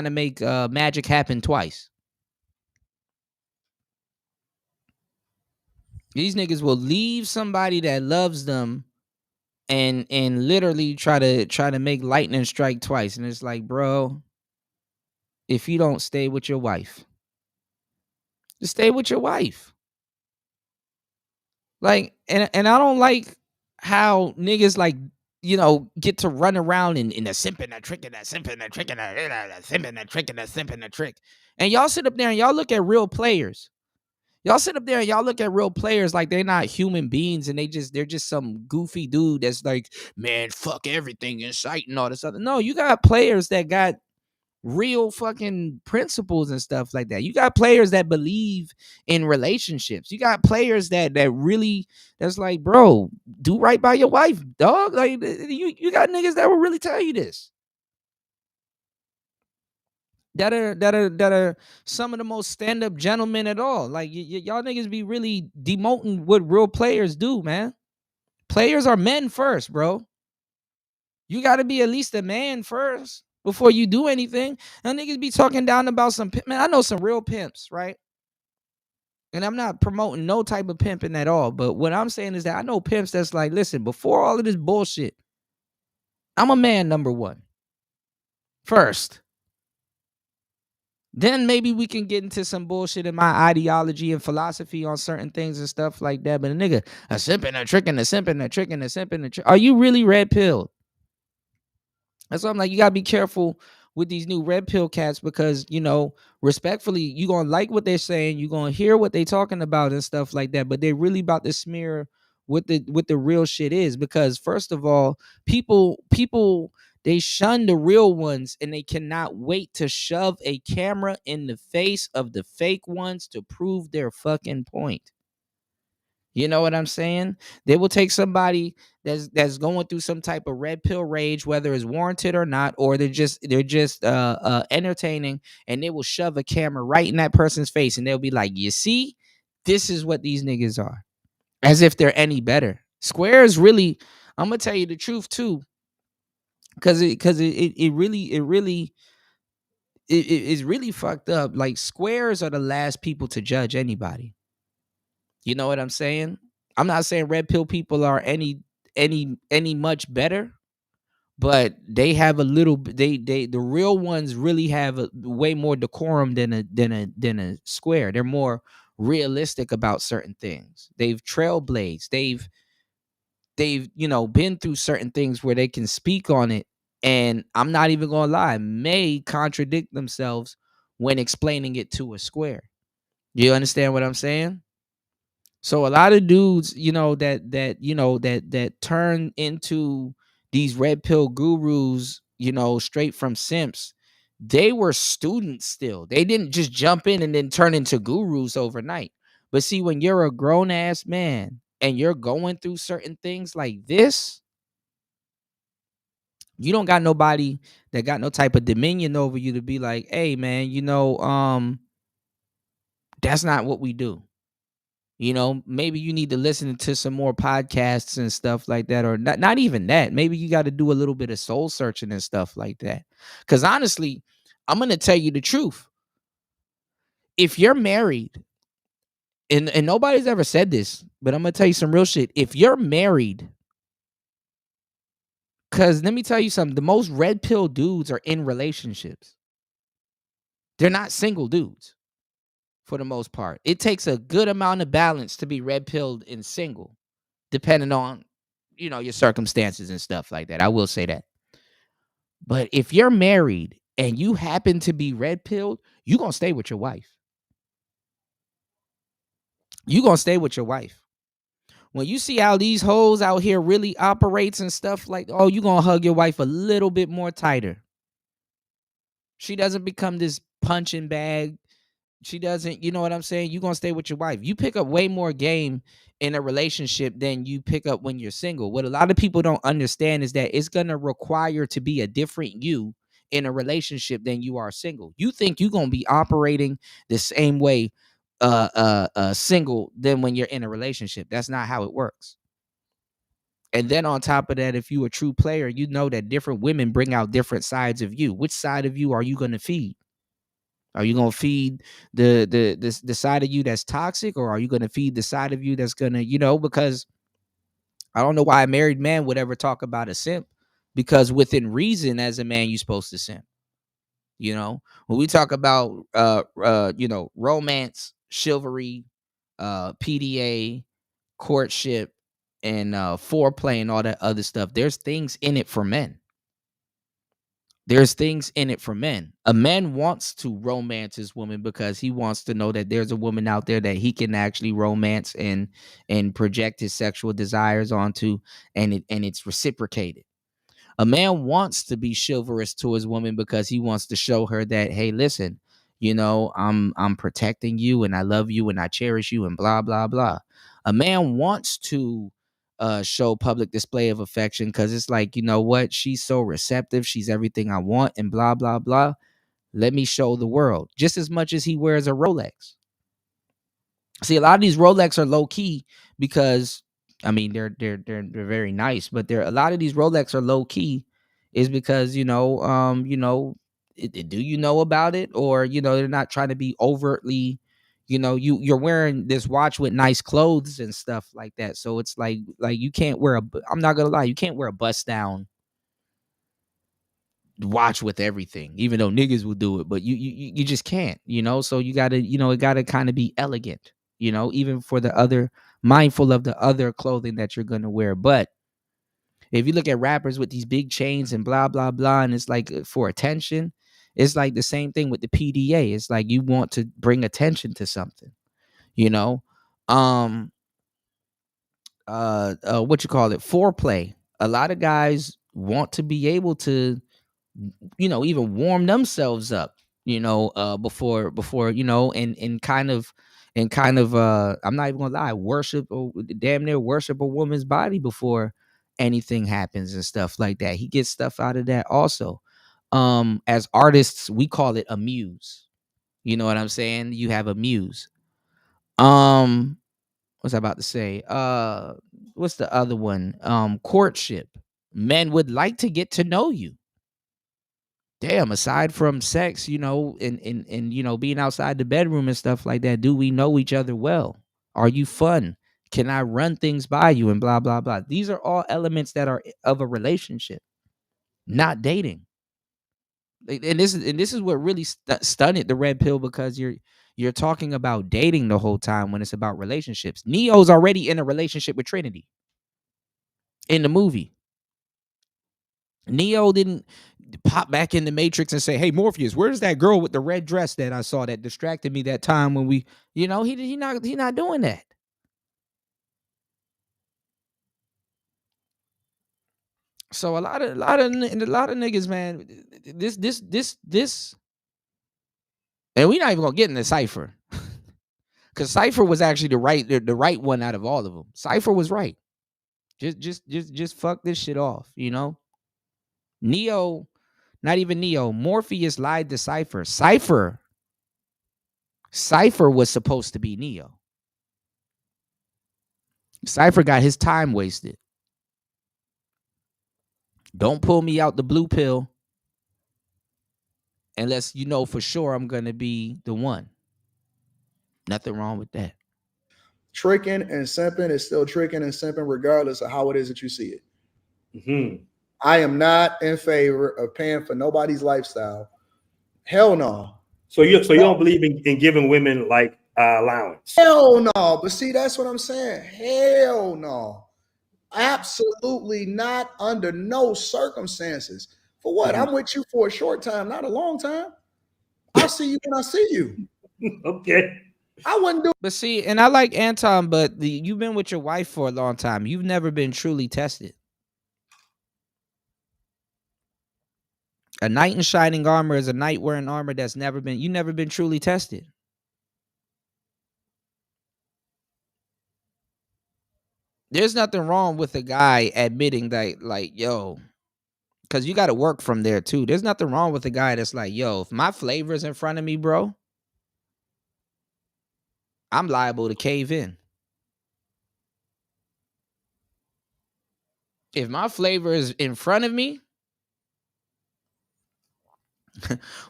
make magic happen twice. These niggas will leave somebody that loves them and literally try to make lightning strike twice. And it's like, bro, if you don't stay with your wife, just stay with your wife. Like, and I don't like how niggas like, you know, get to run around in the simp and the trick and that simp and the trick and that simp and the trick and the simp and the trick. And y'all sit up there and y'all look at real players. Y'all sit up there and y'all look at real players like they're not human beings and they're just some goofy dude that's like, man, fuck everything in sight and all this other. No, you got players that got real fucking principles and stuff like that. You got players that believe in relationships. You got players that really, that's like, bro, do right by your wife, dog. Like you got niggas that will really tell you this. That are some of the most stand-up gentlemen at all. Like y'all niggas be really demoting what real players do, man. Players are men first, bro. You got to be at least a man first before you do anything. And niggas be talking down about some pimp. Man, I know some real pimps, right? And I'm not promoting no type of pimping at all. But what I'm saying is that I know pimps that's like, listen, before all of this bullshit, I'm a man, number one. First. Then maybe we can get into some bullshit in my ideology and philosophy on certain things and stuff like that. But a nigga, a simp and a trick and a simp and a trick and a simp and a trick. Are you really red pilled? That's why I'm like, you gotta be careful with these new red pill cats because, you know, respectfully, you gonna like what they're saying, you gonna hear what they talking about and stuff like that, but they're really about to smear what the real shit is. Because first of all, people they shun the real ones and they cannot wait to shove a camera in the face of the fake ones to prove their fucking point. You know what I'm saying? They will take somebody that's going through some type of red pill rage, whether it's warranted or not, or they're just entertaining, and they will shove a camera right in that person's face, and they'll be like, "You see, this is what these niggas are," as if they're any better. Square is really, I'm gonna tell you the truth too, because it really is really fucked up. Like, squares are the last people to judge anybody. You know what I'm saying? I'm not saying red pill people are any much better, but they have a little. The real ones really have way more decorum than a square. They're more realistic about certain things. They've trailblazed. They've been through certain things where they can speak on it. And I'm not even gonna lie, may contradict themselves when explaining it to a square. You understand what I'm saying? So a lot of dudes, that turn into these red pill gurus, straight from simps, they were students still. They didn't just jump in and then turn into gurus overnight. But see, when you're a grown ass man and you're going through certain things like this, you don't got nobody that got no type of dominion over you to be like, hey man, that's not what we do. Maybe you need to listen to some more podcasts and stuff like that, or not even that. Maybe you got to do a little bit of soul searching and stuff like that. Because honestly, I'm going to tell you the truth. If you're married, and nobody's ever said this, but I'm going to tell you some real shit. If you're married, because let me tell you something, the most red pill dudes are in relationships. They're not single dudes for the most part. It takes a good amount of balance to be red pilled and single, depending on your circumstances and stuff like that. I will say that. But if you're married and you happen to be red pilled, you're going to stay with your wife. You're going to stay with your wife. When you see how these hoes out here really operates and stuff like, oh, you're going to hug your wife a little bit more tighter. She doesn't become this punching bag. She doesn't, you know what I'm saying? You're going to stay with your wife. You pick up way more game in a relationship than you pick up when you're single. What a lot of people don't understand is that it's going to require to be a different you in a relationship than you are single. You think you're going to be operating the same way single than when you're in a relationship. That's not how it works. And then on top of that, if you're a true player, you know that different women bring out different sides of you. Which side of you are you going to feed? Are you going to feed the side of you that's toxic, or are you going to feed the side of you that's going to, because I don't know why a married man would ever talk about a simp, because within reason, as a man, you're supposed to simp. When we talk about, romance, chivalry, PDA, courtship, and foreplay and all that other stuff, there's things in it for men. There's things in it for men. A man wants to romance his woman because he wants to know that there's a woman out there that he can actually romance and project his sexual desires onto, and it's reciprocated. A man wants to be chivalrous to his woman because he wants to show her that, hey, listen, I'm protecting you, and I love you, and I cherish you, and blah blah blah. A man wants to show public display of affection because it's like, you know what, she's so receptive, she's everything I want, and blah blah blah. Let me show the world. Just as much as he wears a Rolex. See, a lot of these Rolex are low key because, I mean, they're very nice, but a lot of these Rolex are low key is because do you know about it, or they're not trying to be overtly. You're wearing this watch with nice clothes and stuff like that. So it's like you can't wear I'm not going to lie, you can't wear a bust down watch with everything, even though niggas will do it, but you just can't, so you got to, it got to kind of be elegant, even for the other, mindful of the other clothing that you're going to wear. But if you look at rappers with these big chains and blah, blah, blah, and it's like for attention, it's like the same thing with the PDA. It's like you want to bring attention to something, foreplay. A lot of guys want to be able to, even warm themselves up before, and kind of I'm not even gonna lie, worship or damn near worship a woman's body before anything happens and stuff like that. He gets stuff out of that also. As artists, we call it a muse. You know what I'm saying? You have a muse. What's I about to say? What's the other one? Courtship. Men would like to get to know you. Damn, aside from sex, and being outside the bedroom and stuff like that, do we know each other well? Are you fun? Can I run things by you and blah, blah, blah? These are all elements that are of a relationship, not dating. And this is what really stunned the red pill, because you're talking about dating the whole time when it's about relationships. Neo's already in a relationship with Trinity in the movie. Neo didn't pop back in the Matrix and say, "Hey, Morpheus, where's that girl with the red dress that I saw that distracted me that time when we," he not doing that. So a lot of niggas, man, this, and we're not even gonna get into Cypher, because Cypher was actually the right one out of all of them. Cypher was right. Just fuck this shit off, Neo, not even Neo. Morpheus lied to Cypher. Cypher was supposed to be Neo. Cypher got his time wasted. Don't pull me out the blue pill unless you know for sure I'm going to be the one. Nothing wrong with that. Tricking and simping is still tricking and simping regardless of how it is that you see it. Mm-hmm. I am not in favor of paying for nobody's lifestyle. Hell no. So you don't believe in giving women like allowance? Hell no. But see, that's what I'm saying. Hell no. Absolutely not, under no circumstances. For what? I'm with you for a short time, not a long time. I'll see you when I see you. Okay. I wouldn't do. But see, and I like Anton, but you've been with your wife for a long time. You've never been truly tested. A knight in shining armor is a knight wearing armor that's never been truly tested. There's nothing wrong with a guy admitting that, like, yo, because you got to work from there too. There's nothing wrong with a guy that's like, yo, if my flavor's in front of me, bro, I'm liable to cave in. If my flavor is in front of me,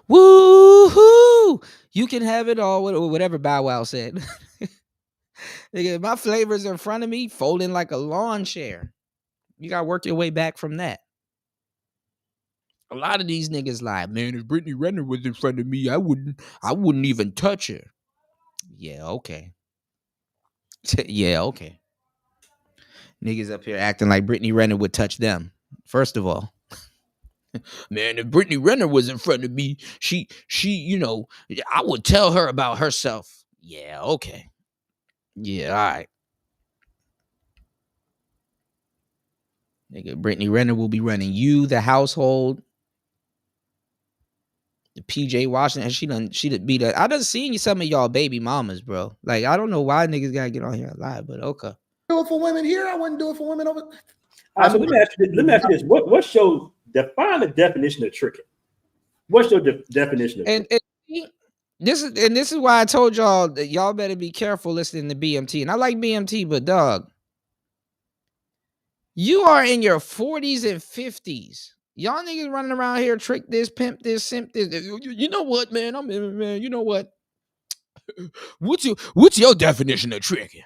woo-hoo, you can have it all, whatever Bow Wow said. If my flavor's in front of me, folding like a lawn chair. You got to work your way back from that. A lot of these niggas lie, man, if Brittany Renner was in front of me, I wouldn't even touch her. Yeah, okay. Yeah, okay. Niggas up here acting like Brittany Renner would touch them. First of all, man, if Brittany Renner was in front of me, she, I would tell her about herself. Yeah, okay. Yeah, all right. Nigga, Brittany Renner will be running you, the household, the PJ Washington. She'd be the. I done seen some of y'all baby mamas, bro. Like, I don't know why niggas gotta get on here alive, but okay. Do it for women here. I wouldn't do it for women over. All right, so let me ask you this. What's your define the definition of tricking? What's your definition of tricking? This is why I told y'all that y'all better be careful listening to BMT. And I like BMT, but dog, you are in your 40s and 50s. Y'all niggas running around here, trick this, pimp this, simp this. You know what, man? Man, you know what? What's your definition of tricking?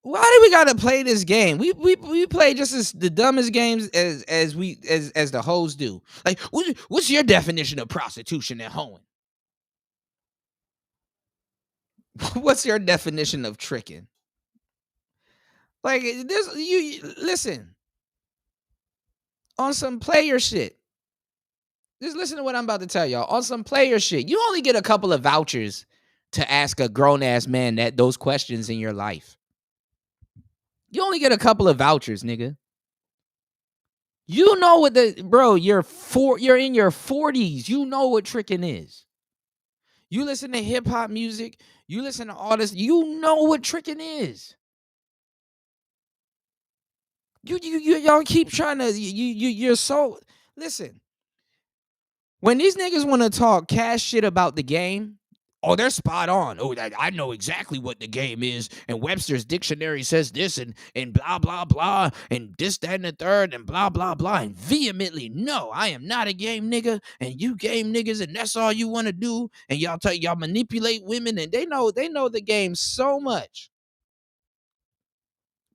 Why do we gotta play this game? We play just as the dumbest games as the hoes do. Like, what's your definition of prostitution and hoeing? What's your definition of tricking? Like, this, you listen. On some player shit. Just listen to what I'm about to tell y'all. On some player shit, you only get a couple of vouchers to ask a grown-ass man those questions in your life. You only get a couple of vouchers, nigga. You know what you're in your 40s. You know what tricking is. You listen to hip hop music, you listen to all this, you know what tricking is. Y'all keep trying to you're so listen. When these niggas want to talk cash shit about the game, oh, they're spot on. Oh, I know exactly what the game is. And Webster's dictionary says this and blah, blah, blah. And this, that, and the third and blah, blah, blah. And vehemently, no, I am not a game nigga. And you game niggas and that's all you want to do. And y'all manipulate women. And they know the game so much.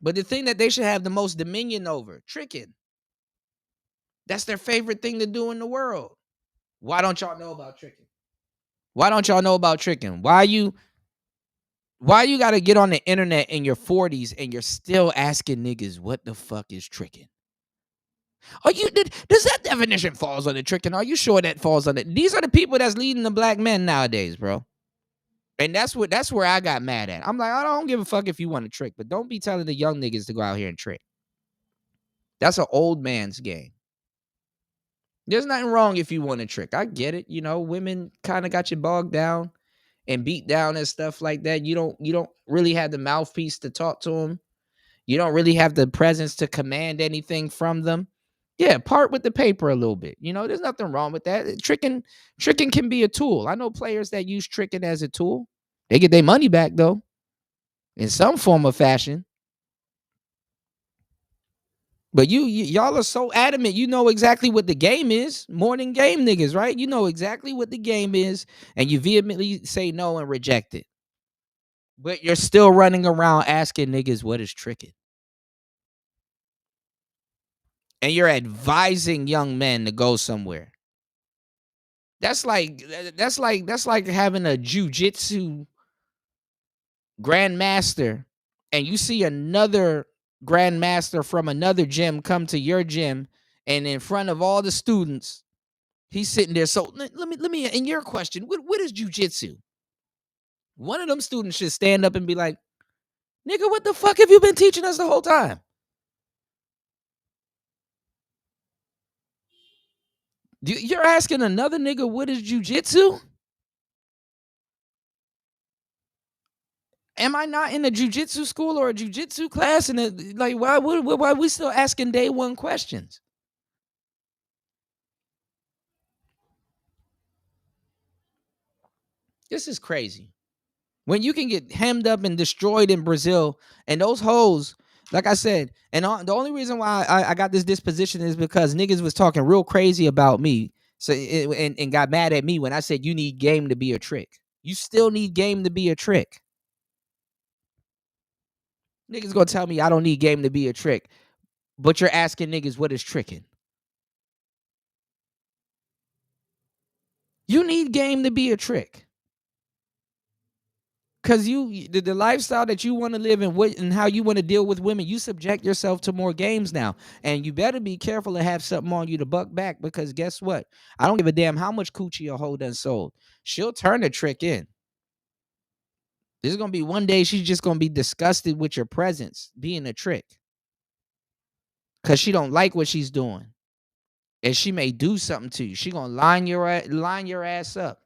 But the thing that they should have the most dominion over, tricking. That's their favorite thing to do in the world. Why don't y'all know about tricking? Why don't y'all know about tricking? Why you got to get on the internet in your 40s and you're still asking niggas what the fuck is tricking? Does that definition falls under tricking? Are you sure that falls under? These are the people that's leading the black men nowadays, bro. And that's where I got mad at. I'm like, I don't give a fuck if you want to trick, but don't be telling the young niggas to go out here and trick. That's an old man's game. There's nothing wrong if you want to trick. I get it. You know, women kind of got you bogged down and beat down and stuff like that. You don't really have the mouthpiece to talk to them. You don't really have the presence to command anything from them. Yeah, part with the paper a little bit. You know, there's nothing wrong with that. Tricking can be a tool. I know players that use tricking as a tool. They get their money back though, in some form or fashion. But y'all are so adamant. You know exactly what the game is. More than game niggas, right? You know exactly what the game is, and you vehemently say no and reject it. But you're still running around asking niggas what is tricking. And you're advising young men to go somewhere. That's like having a jiu-jitsu grandmaster, and you see another grandmaster from another gym come to your gym, and in front of all the students, he's sitting there. So let me in your question, what is jiu-jitsu? One of them students should stand up and be like, nigga, what the fuck have you been teaching us the whole time? You're asking another nigga what is jiu-jitsu? Am I not in a jiu-jitsu school or a jiu-jitsu class? And like, why are we still asking day one questions? This is crazy. When you can get hemmed up and destroyed in Brazil, and those hoes, like I said, and the only reason why I got this disposition is because niggas was talking real crazy about me, so and got mad at me when I said you need game to be a trick. You still need game to be a trick. Niggas gonna tell me I don't need game to be a trick, but you're asking niggas what is tricking. You need game to be a trick. Cause the lifestyle that you want to live and how you want to deal with women, you subject yourself to more games now. And you better be careful and have something on you to buck back, because guess what? I don't give a damn how much coochie a hoe done sold. She'll turn the trick in. There's gonna be one day she's just gonna be disgusted with your presence being a trick. Cause she don't like what she's doing. And she may do something to you. She gonna line your ass up.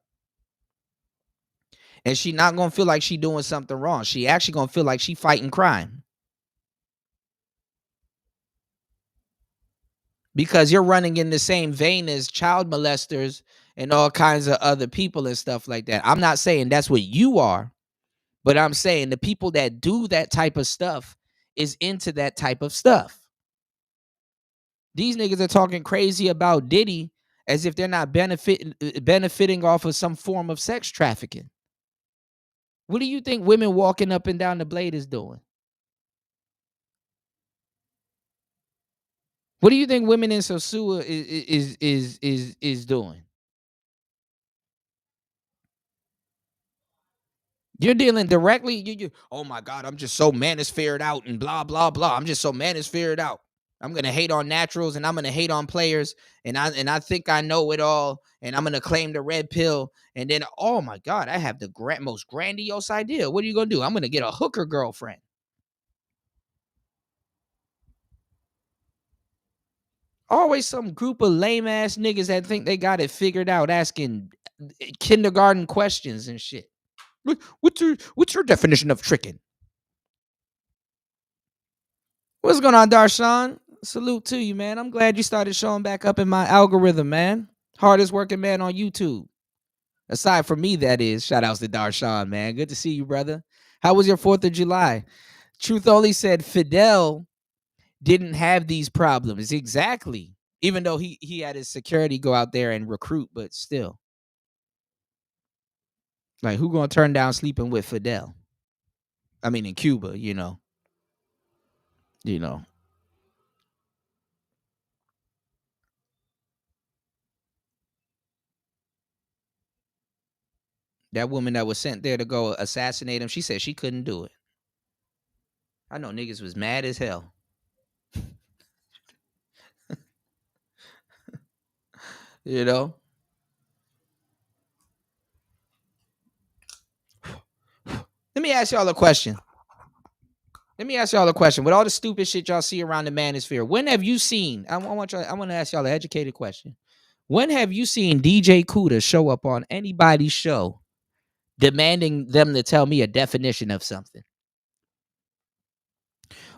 And she not gonna feel like she doing something wrong. She actually gonna feel like she fighting crime. Because you're running in the same vein as child molesters and all kinds of other people and stuff like that. I'm not saying that's what you are, but I'm saying the people that do that type of stuff is into that type of stuff. These niggas are talking crazy about Diddy as if they're not benefiting off of some form of sex trafficking. What do you think women walking up and down the blade is doing? What do you think women in Sosua is doing? You're dealing directly. You oh my God, I'm just so manosphered out and blah blah blah. I'm just so manosphered out. I'm gonna hate on naturals and I'm gonna hate on players, and I think I know it all, and I'm gonna claim the red pill, and then oh my God, I have the most grandiose idea. What are you gonna do? I'm gonna get a hooker girlfriend. Always some group of lame ass niggas that think they got it figured out, asking kindergarten questions and shit. What's your definition of tricking? What's going on, Darshan? Salute to you, man. I'm glad you started showing back up in my algorithm, man. Hardest working man on YouTube. Aside from me, that is. Shout outs to Darshan, man. Good to see you, brother. How was your 4th of July? Truth Only said Fidel didn't have these problems. Exactly. Even though he had his security go out there and recruit, but still. Like, who gonna turn down sleeping with Fidel? I mean, in Cuba, you know. That woman that was sent there to go assassinate him, she said she couldn't do it. I know niggas was mad as hell. You know? Let me ask y'all a question. With all the stupid shit y'all see around the manosphere, when have you seen, I want to ask y'all an educated question. When have you seen DJ Kuda show up on anybody's show demanding them to tell me a definition of something?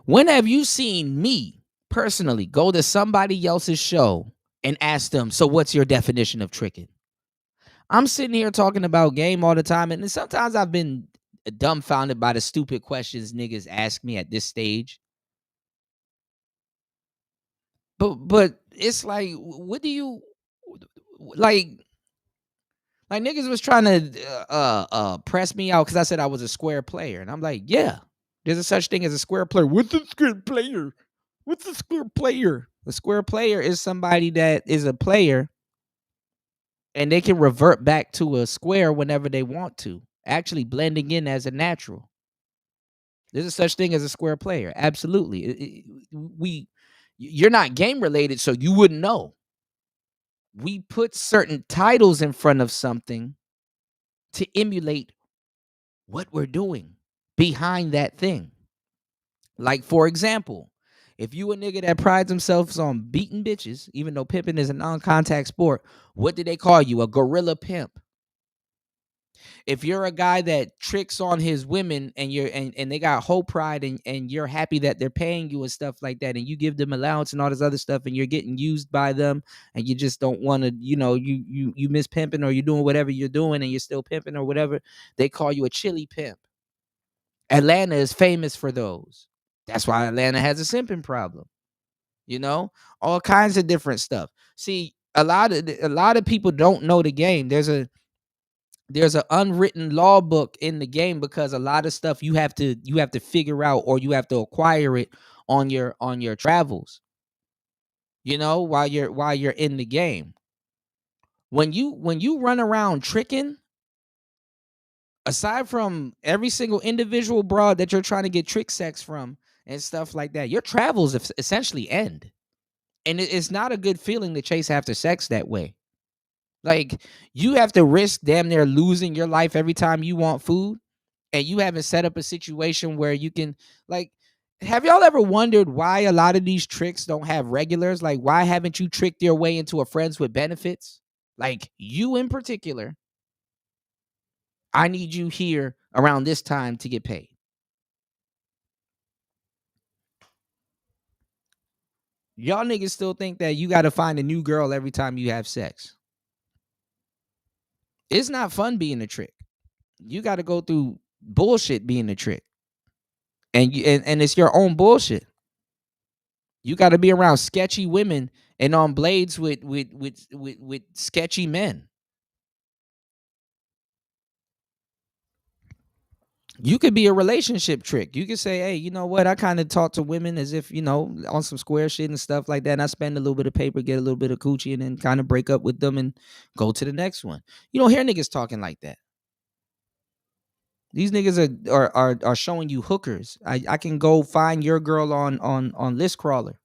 When have you seen me personally go to somebody else's show and ask them, so what's your definition of tricking? I'm sitting here talking about game all the time, and sometimes I've been dumbfounded by the stupid questions niggas ask me at this stage. But it's like, what do you like niggas was trying to press me out because I said I was a square player, and I'm like, yeah, there's a such thing as a square player. What's a square player? What's a square player? A square player is somebody that is a player and they can revert back to a square whenever they want to, actually blending in as a natural. There's a such thing as a square player. Absolutely. You're not game related, so you wouldn't know. We put certain titles in front of something to emulate what we're doing behind that thing. Like, for example, if you a nigga that prides themselves on beating bitches, even though pimping is a non-contact sport, what do they call you? A gorilla pimp. If you're a guy that tricks on his women and you're and they got whole pride and you're happy that they're paying you and stuff like that, and you give them allowance and all this other stuff, and you're getting used by them, and you just don't want to, you miss pimping, or you're doing whatever you're doing and you're still pimping or whatever, they call you a chili pimp. Atlanta is famous for those. That's why Atlanta has a simping problem. All kinds of different stuff. See, a lot of people don't know the game. There's an unwritten law book in the game, because a lot of stuff you have to figure out, or you have to acquire it on your travels. While you're in the game. When you run around tricking, aside from every single individual broad that you're trying to get trick sex from and stuff like that, your travels essentially end. And it's not a good feeling to chase after sex that way. Like, you have to risk damn near losing your life every time you want food, and you haven't set up a situation where you can, like, have y'all ever wondered why a lot of these tricks don't have regulars? Like, why haven't you tricked your way into a friends with benefits? Like, you in particular, I need you here around this time to get paid. Y'all niggas still think that you got to find a new girl every time you have sex. It's not fun being a trick. You got to go through bullshit being a trick. And it's your own bullshit. You got to be around sketchy women and on blades with sketchy men. You could be a relationship trick. You could say, hey, you know what? I kind of talk to women as if, on some square shit and stuff like that. And I spend a little bit of paper, get a little bit of coochie, and then kind of break up with them and go to the next one. You don't hear niggas talking like that. These niggas are showing you hookers. I can go find your girl on List Crawler.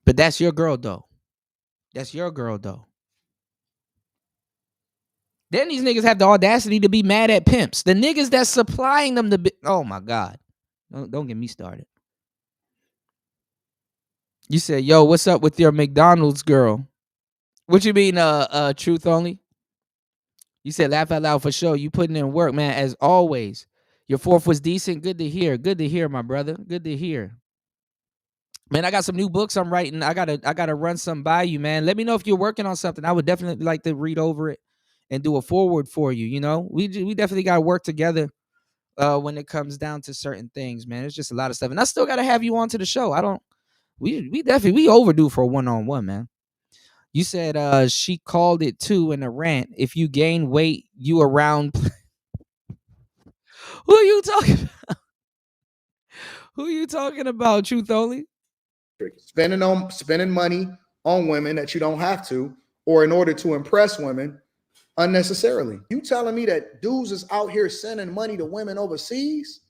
But that's your girl, though. That's your girl, though. Then these niggas have the audacity to be mad at pimps. The niggas that's supplying them oh my God. Don't get me started. You said, yo, what's up with your McDonald's girl? What you mean, truth only? You said laugh out loud for sure. You putting in work, man, as always. Your fourth was decent. Good to hear. Good to hear, my brother. Good to hear. Man, I got some new books I'm writing. I gotta run some by you, man. Let me know if you're working on something. I would definitely like to read over it and do a forward for you. You know, we definitely gotta work together when it comes down to certain things, man. It's just a lot of stuff, and I still gotta have you on to the show. We definitely overdue for a one-on-one, man. You said she called it too in a rant. If you gain weight, you around. Who are you talking about? Who are you talking about, truth only? Spending money on women that you don't have to, or in order to impress women unnecessarily. You telling me that dudes is out here sending money to women overseas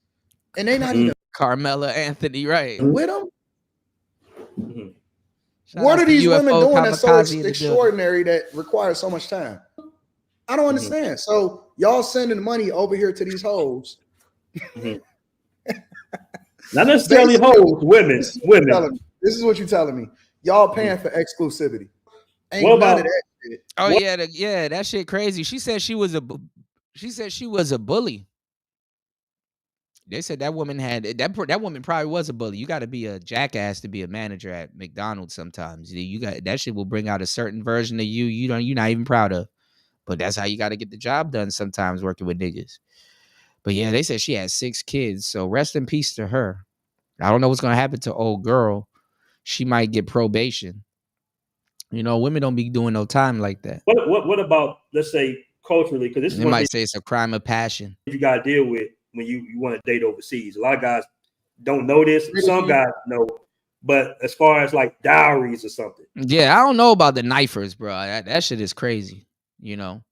and they not even Carmela Anthony, right? With them? What are these women doing that's so extraordinary that requires so much time? I don't understand. So y'all sending money over here to these hoes. Not necessarily hoes, women. This is what you're telling me. Y'all paying for exclusivity. Ain't What none about of that shit. Oh yeah, that shit crazy. She said she was a bully. They said that woman had that woman probably was a bully. You got to be a jackass to be a manager at McDonald's sometimes. You got that shit will bring out a certain version of you're not even proud of. But that's how you got to get the job done sometimes working with niggas. But yeah, they said she had 6 kids. So rest in peace to her. I don't know what's gonna happen to old girl. She might get probation. You know, women don't be doing no time like that. What about, let's say, culturally? Because this is They might say it's a crime of passion. you got to deal with when you want to date overseas. A lot of guys don't know this. Some guys know. But as far as like dowries or something. Yeah, I don't know about the knifers, bro. That shit is crazy, you know.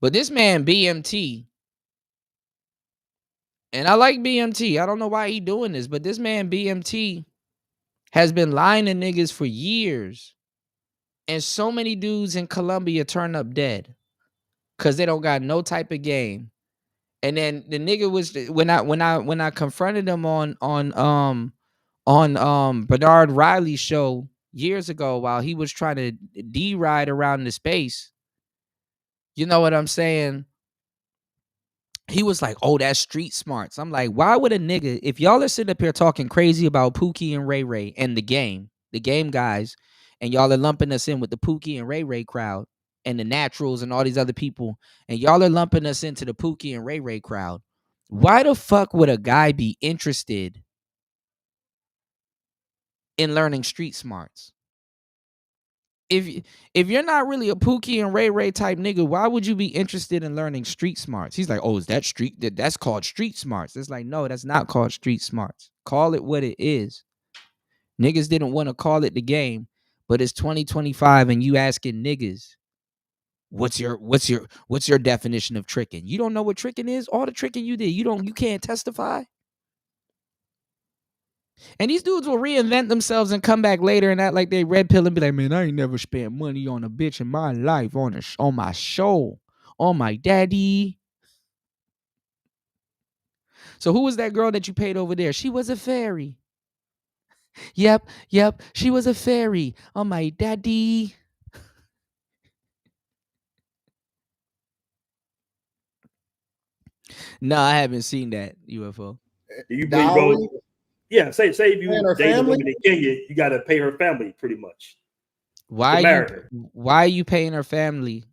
But this man, BMT, and I like BMT. I don't know why he doing this, but this man, BMT, has been lying to niggas for years. And so many dudes in Colombia turn up dead because they don't got no type of game. And then the nigga was when I confronted him on Bernard Riley's show years ago while he was trying to D-ride around the space. You know what I'm saying? He was like, oh, that's street smarts. I'm like, why would a nigga, if y'all are sitting up here talking crazy about Pookie and Ray Ray and the game guys, and y'all are lumping us in with the Pookie and Ray Ray crowd and the Naturals and all these other people, and y'all are lumping us into the Pookie and Ray Ray crowd, why the fuck would a guy be interested in learning street smarts? If you're not really a Pookie and Ray Ray type nigga, why would you be interested in learning street smarts? He's like, oh, is that that's called street smarts? It's like, no, that's not called street smarts. Call it what it is. Niggas didn't want to call it the game, but it's 2025 and you asking niggas, what's your definition of tricking? You don't know what tricking is? All the tricking you did, you can't testify. And these dudes will reinvent themselves and come back later and act like they red pill and be like, man, I ain't never spent money on a bitch in my life, on my show, on my daddy. So who was that girl that you paid over there? She was a fairy. Yep, she was a fairy on my daddy. No, I haven't seen that UFO. Do you bring Rose? Yeah, say if you date a woman in Kenya, you got to pay her family pretty much. Why are you paying her family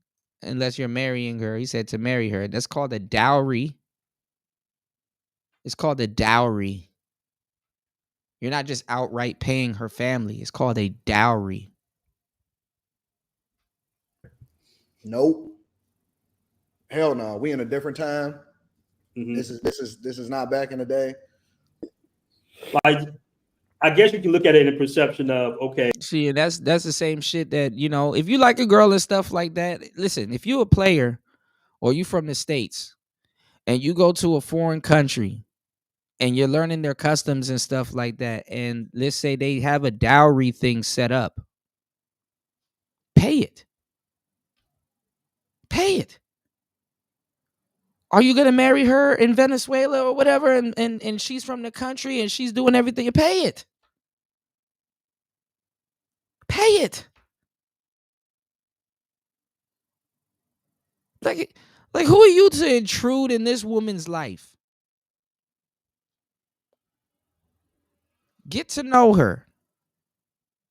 unless you're marrying her? He said to marry her. That's called a dowry. It's called a dowry. You're not just outright paying her family. It's called a dowry. Nope. Hell no. We in a different time. This is not back in the day. Like, I guess you can look at it in the perception of, okay. See, and that's the same shit that, you know, if you like a girl and stuff like that, listen, if you a player or you from the States and you go to a foreign country and you're learning their customs and stuff like that, and let's say they have a dowry thing set up, pay it. Pay it. Are you gonna marry her in Venezuela or whatever, and she's from the country and she's doing everything? You pay it. Pay it. Like who are you to intrude in this woman's life? Get to know her.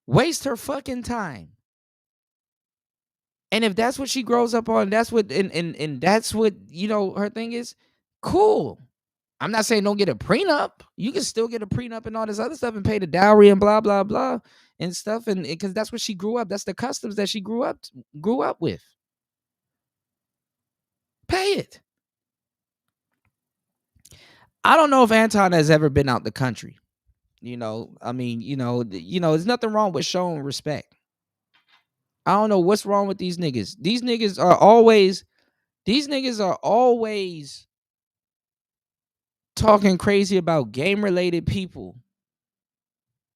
Waste her fucking time. And if that's what she grows up on, that's what and that's what, you know, her thing is, cool. I'm not saying don't get a prenup. You can still get a prenup and all this other stuff and pay the dowry and blah, blah, blah and stuff. And because that's what she grew up. That's the customs that she grew up with. Pay it. I don't know if Anton has ever been out the country. You know, I mean, there's nothing wrong with showing respect. I don't know what's wrong with these niggas. These niggas are always talking crazy about game-related people.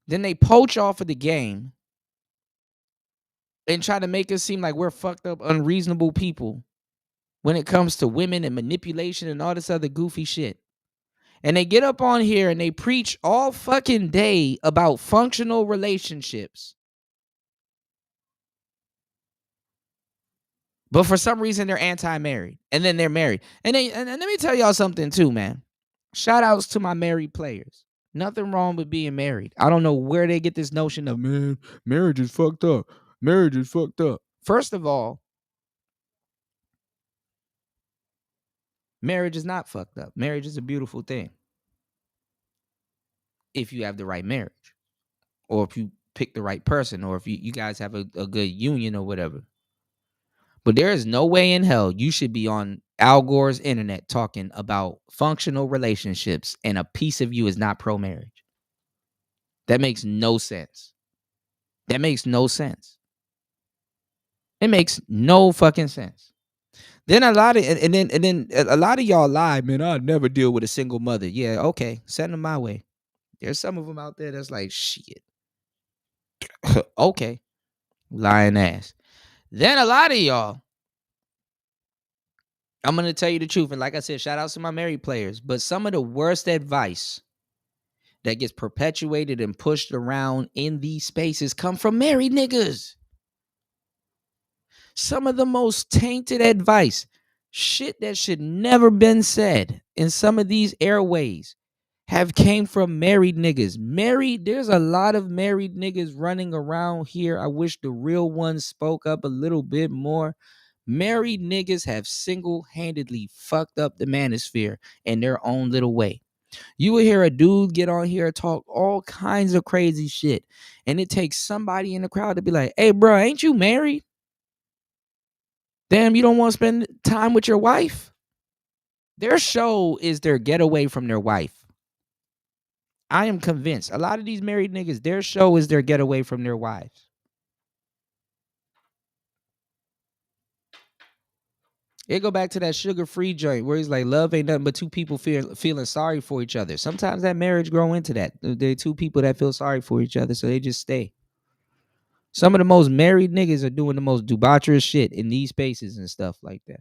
Then they poach off of the game and try to make us seem like we're fucked up, unreasonable people when it comes to women and manipulation and all this other goofy shit. And they get up on here and they preach all fucking day about functional relationships. But for some reason, they're anti-married. And then they're married. And let me tell y'all something too, man. Shout outs to my married players. Nothing wrong with being married. I don't know where they get this notion of, man, marriage is fucked up. Marriage is fucked up. First of all, marriage is not fucked up. Marriage is a beautiful thing. If you have the right marriage. Or if you pick the right person. Or if you guys have a good union or whatever. But there is no way in hell you should be on Al Gore's internet talking about functional relationships and a piece of you is not pro-marriage. That makes no sense. That makes no sense. It makes no fucking sense. Then a lot of y'all lie, man. I'll never deal with a single mother. Yeah, okay, send them my way. There's some of them out there that's like, shit. Okay, lying ass. Then a lot of y'all, I'm going to tell you the truth. And like I said, shout outs to my married players. But some of the worst advice that gets perpetuated and pushed around in these spaces come from married niggas. Some of the most tainted advice, shit that should never been said in some of these airways, have came from married niggas. There's a lot of married niggas running around here. I wish the real ones spoke up a little bit more. Married niggas have single-handedly fucked up the manosphere in their own little way. You will hear a dude get on here and talk all kinds of crazy shit. And it takes somebody in the crowd to be like, hey, bro, ain't you married? Damn, you don't want to spend time with your wife? Their show is their getaway from their wife. I am convinced. A lot of these married niggas, their show is their getaway from their wives. It go back to that sugar-free joint where he's like, love ain't nothing but two people feeling sorry for each other. Sometimes that marriage grow into that. They're two people that feel sorry for each other, so they just stay. Some of the most married niggas are doing the most debaucherous shit in these spaces and stuff like that.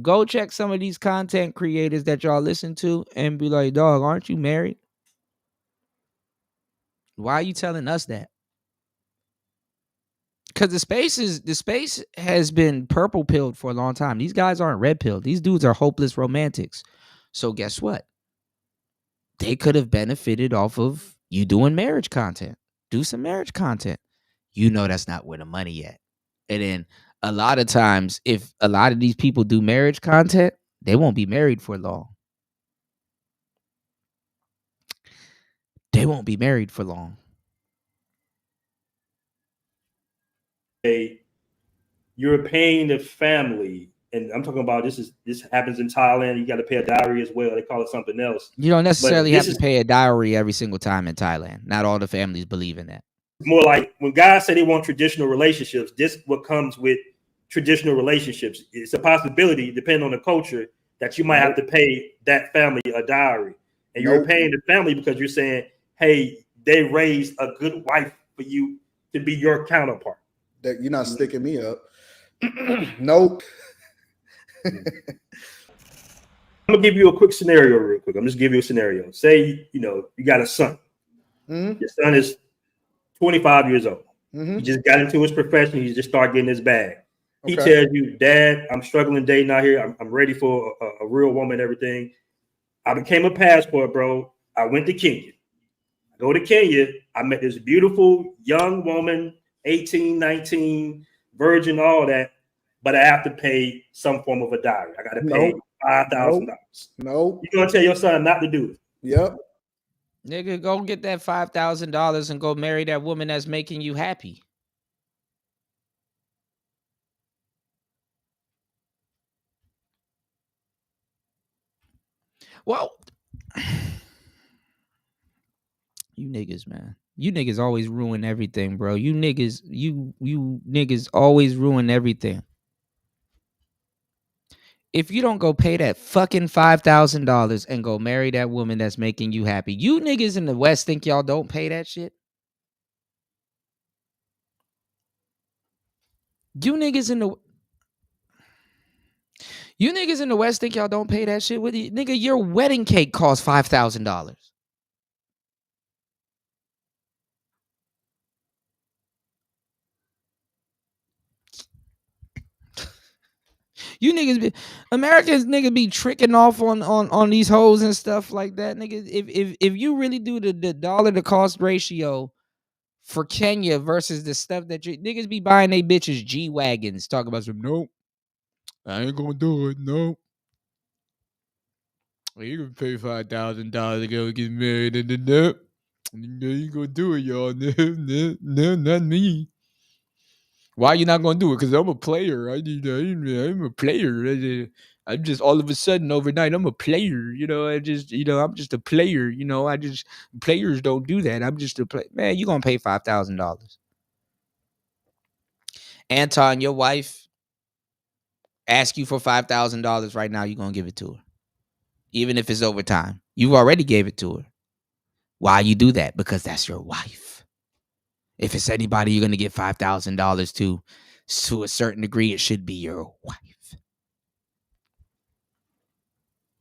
Go check some of these content creators that y'all listen to and be like, dog, aren't you married? Why are you telling us that? Because the space has been purple pilled for a long time. These guys aren't red pilled. These dudes are hopeless romantics. So guess what? They could have benefited off of you doing marriage content. Do some marriage content. You know that's not where the money at. And then a lot of times, if a lot of these people do marriage content, they won't be married for long. They won't be married for long. You're paying the family, and I'm talking about this happens in Thailand. You got to pay a dowry as well. They call it something else. You don't necessarily have to pay a dowry every single time in Thailand. Not all the families believe in that. More like when guys say they want traditional relationships, this what comes with traditional relationships. It's a possibility, depending on the culture, that you might have to pay that family a dowry. And you're paying the family because you're saying, hey, they raised a good wife for you to be your counterpart. That you're not sticking me up. Nope. I'm gonna give you a quick scenario real quick. I'm just giving you a scenario. Say, you got a son. Mm-hmm. Your son is 25 years old. Mm-hmm. He just got into his profession. He just started getting his bag. He Okay. tells you, Dad, I'm struggling dating out here. I'm ready for a real woman and everything. I became a passport, bro. I went to Kenya. I go to Kenya. I met this beautiful young woman, 18, 19, virgin, all that. But I have to pay some form of a dowry. I got to pay $5,000. Nope. You're going to tell your son not to do it. Yep. Nigga, go get that $5,000 and go marry that woman that's making you happy. Well, you niggas, man. You niggas always ruin everything, bro. You niggas always ruin everything. If you don't go pay that fucking $5,000 and go marry that woman that's making you happy, you niggas in the West think y'all don't pay that shit? You niggas in the West think y'all don't pay that shit with you? Nigga, your wedding cake costs $5,000. You niggas Americans niggas be tricking off on these hoes and stuff like that. Nigga, if you really do the dollar to cost ratio for Kenya versus the stuff that you niggas be buying they bitches G-Wagons, talk about some nope. I ain't gonna do it, nope. You can pay $5,000 to go get married and then nope. You ain't gonna do it, y'all. No, not me. Why you not gonna do it? Because I'm a player. I'm a player. I'm just all of a sudden overnight. I'm a player. I'm just a player. Players don't do that. I'm just a player. Man, you gonna pay $5,000. Anton, your wife ask you for $5,000 right now. You gonna give it to her, even if it's overtime. You already gave it to her. Why you do that? Because that's your wife. If it's anybody you're going to give $5,000 to a certain degree, it should be your wife.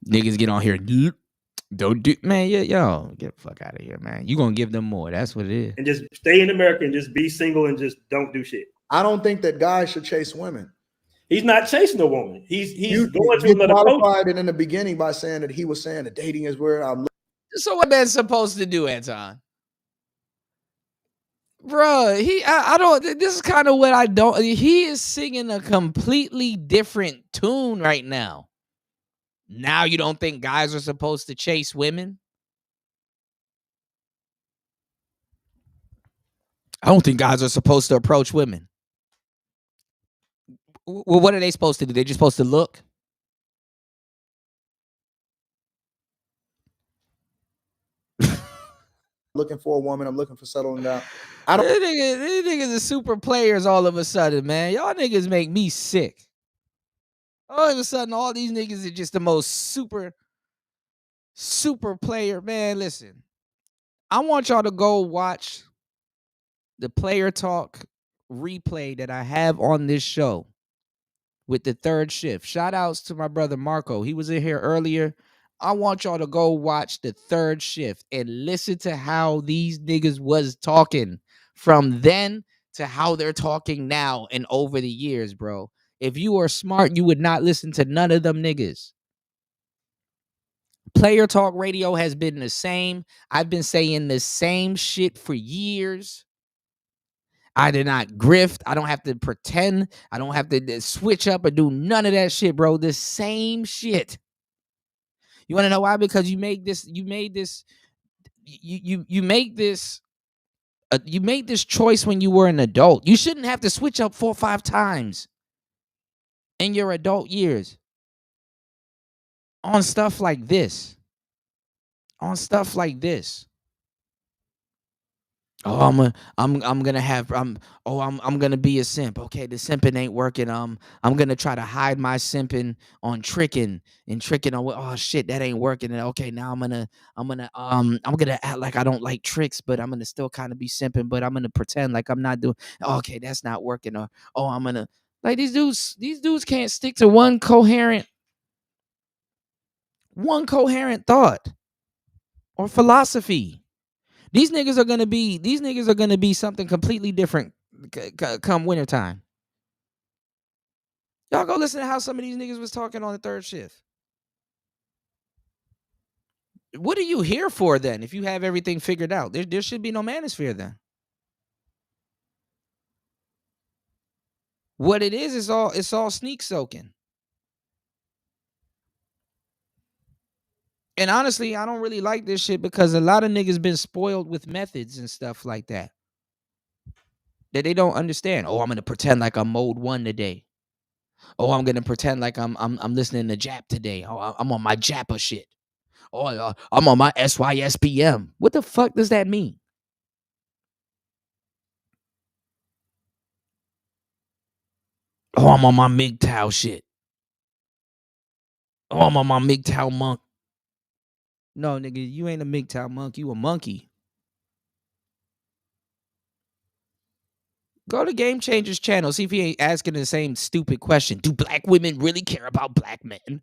Niggas get on here. Don't do, man, yo, get the fuck out of here, man. You going to give them more. That's what it is. And just stay in America and just be single and just don't do shit. I don't think that guys should chase women. He's not chasing a woman. He's going to you another qualified it in the beginning by saying that he was saying that dating is where I'm. So what man's supposed to do, Anton? Bro, I don't. This is kind of what I don't. He is singing a completely different tune right now. Now you don't think guys are supposed to chase women? I don't think guys are supposed to approach women. Well, what are they supposed to do? They're just supposed to look. Looking for a woman. I'm looking for settling down. These niggas are super players all of a sudden, man. Y'all niggas make me sick. All of a sudden, all these niggas are just the most super player. Man, listen. I want y'all to go watch the Player Talk replay that I have on this show with the third shift. Shout outs to my brother Marco. He was in here earlier. I want y'all to go watch the third shift and listen to how these niggas was talking from then to how they're talking now and over the years, bro. If you are smart, you would not listen to none of them niggas. Player Talk Radio has been the same. I've been saying the same shit for years. I did not grift. I don't have to pretend. I don't have to switch up or do none of that shit, bro. The same shit. You want to know why? Because you make this choice when you were an adult. You shouldn't have to switch up 4 or 5 times in your adult years on stuff like this. Oh, I'm gonna be a simp. Okay, the simping ain't working. I'm gonna try to hide my simping on tricking on. Oh shit, that ain't working. And okay, now I'm gonna act like I don't like tricks, but I'm gonna still kind of be simping, but I'm gonna pretend like I'm not doing. Okay, that's not working. Or I'm gonna like these dudes can't stick to one coherent thought or philosophy. These niggas are gonna be something completely different come wintertime. Y'all go listen to how some of these niggas was talking on the third shift. What are you here for then? If you have everything figured out, there should be no manosphere then. What it is it's all sneak soaking. And honestly, I don't really like this shit because a lot of niggas been spoiled with methods and stuff like that they don't understand. Oh, I'm gonna pretend like I'm mode 1 today. Oh, I'm gonna pretend like I'm listening to Jap today. Oh, I'm on my Jappa shit. Oh, I'm on my SYSBM. What the fuck does that mean? Oh, I'm on my MGTOW shit. Oh, I'm on my MGTOW monk. No, nigga, you ain't a MGTOW monk. You a monkey. Go to Game Changers channel. See if he ain't asking the same stupid question. Do black women really care about black men?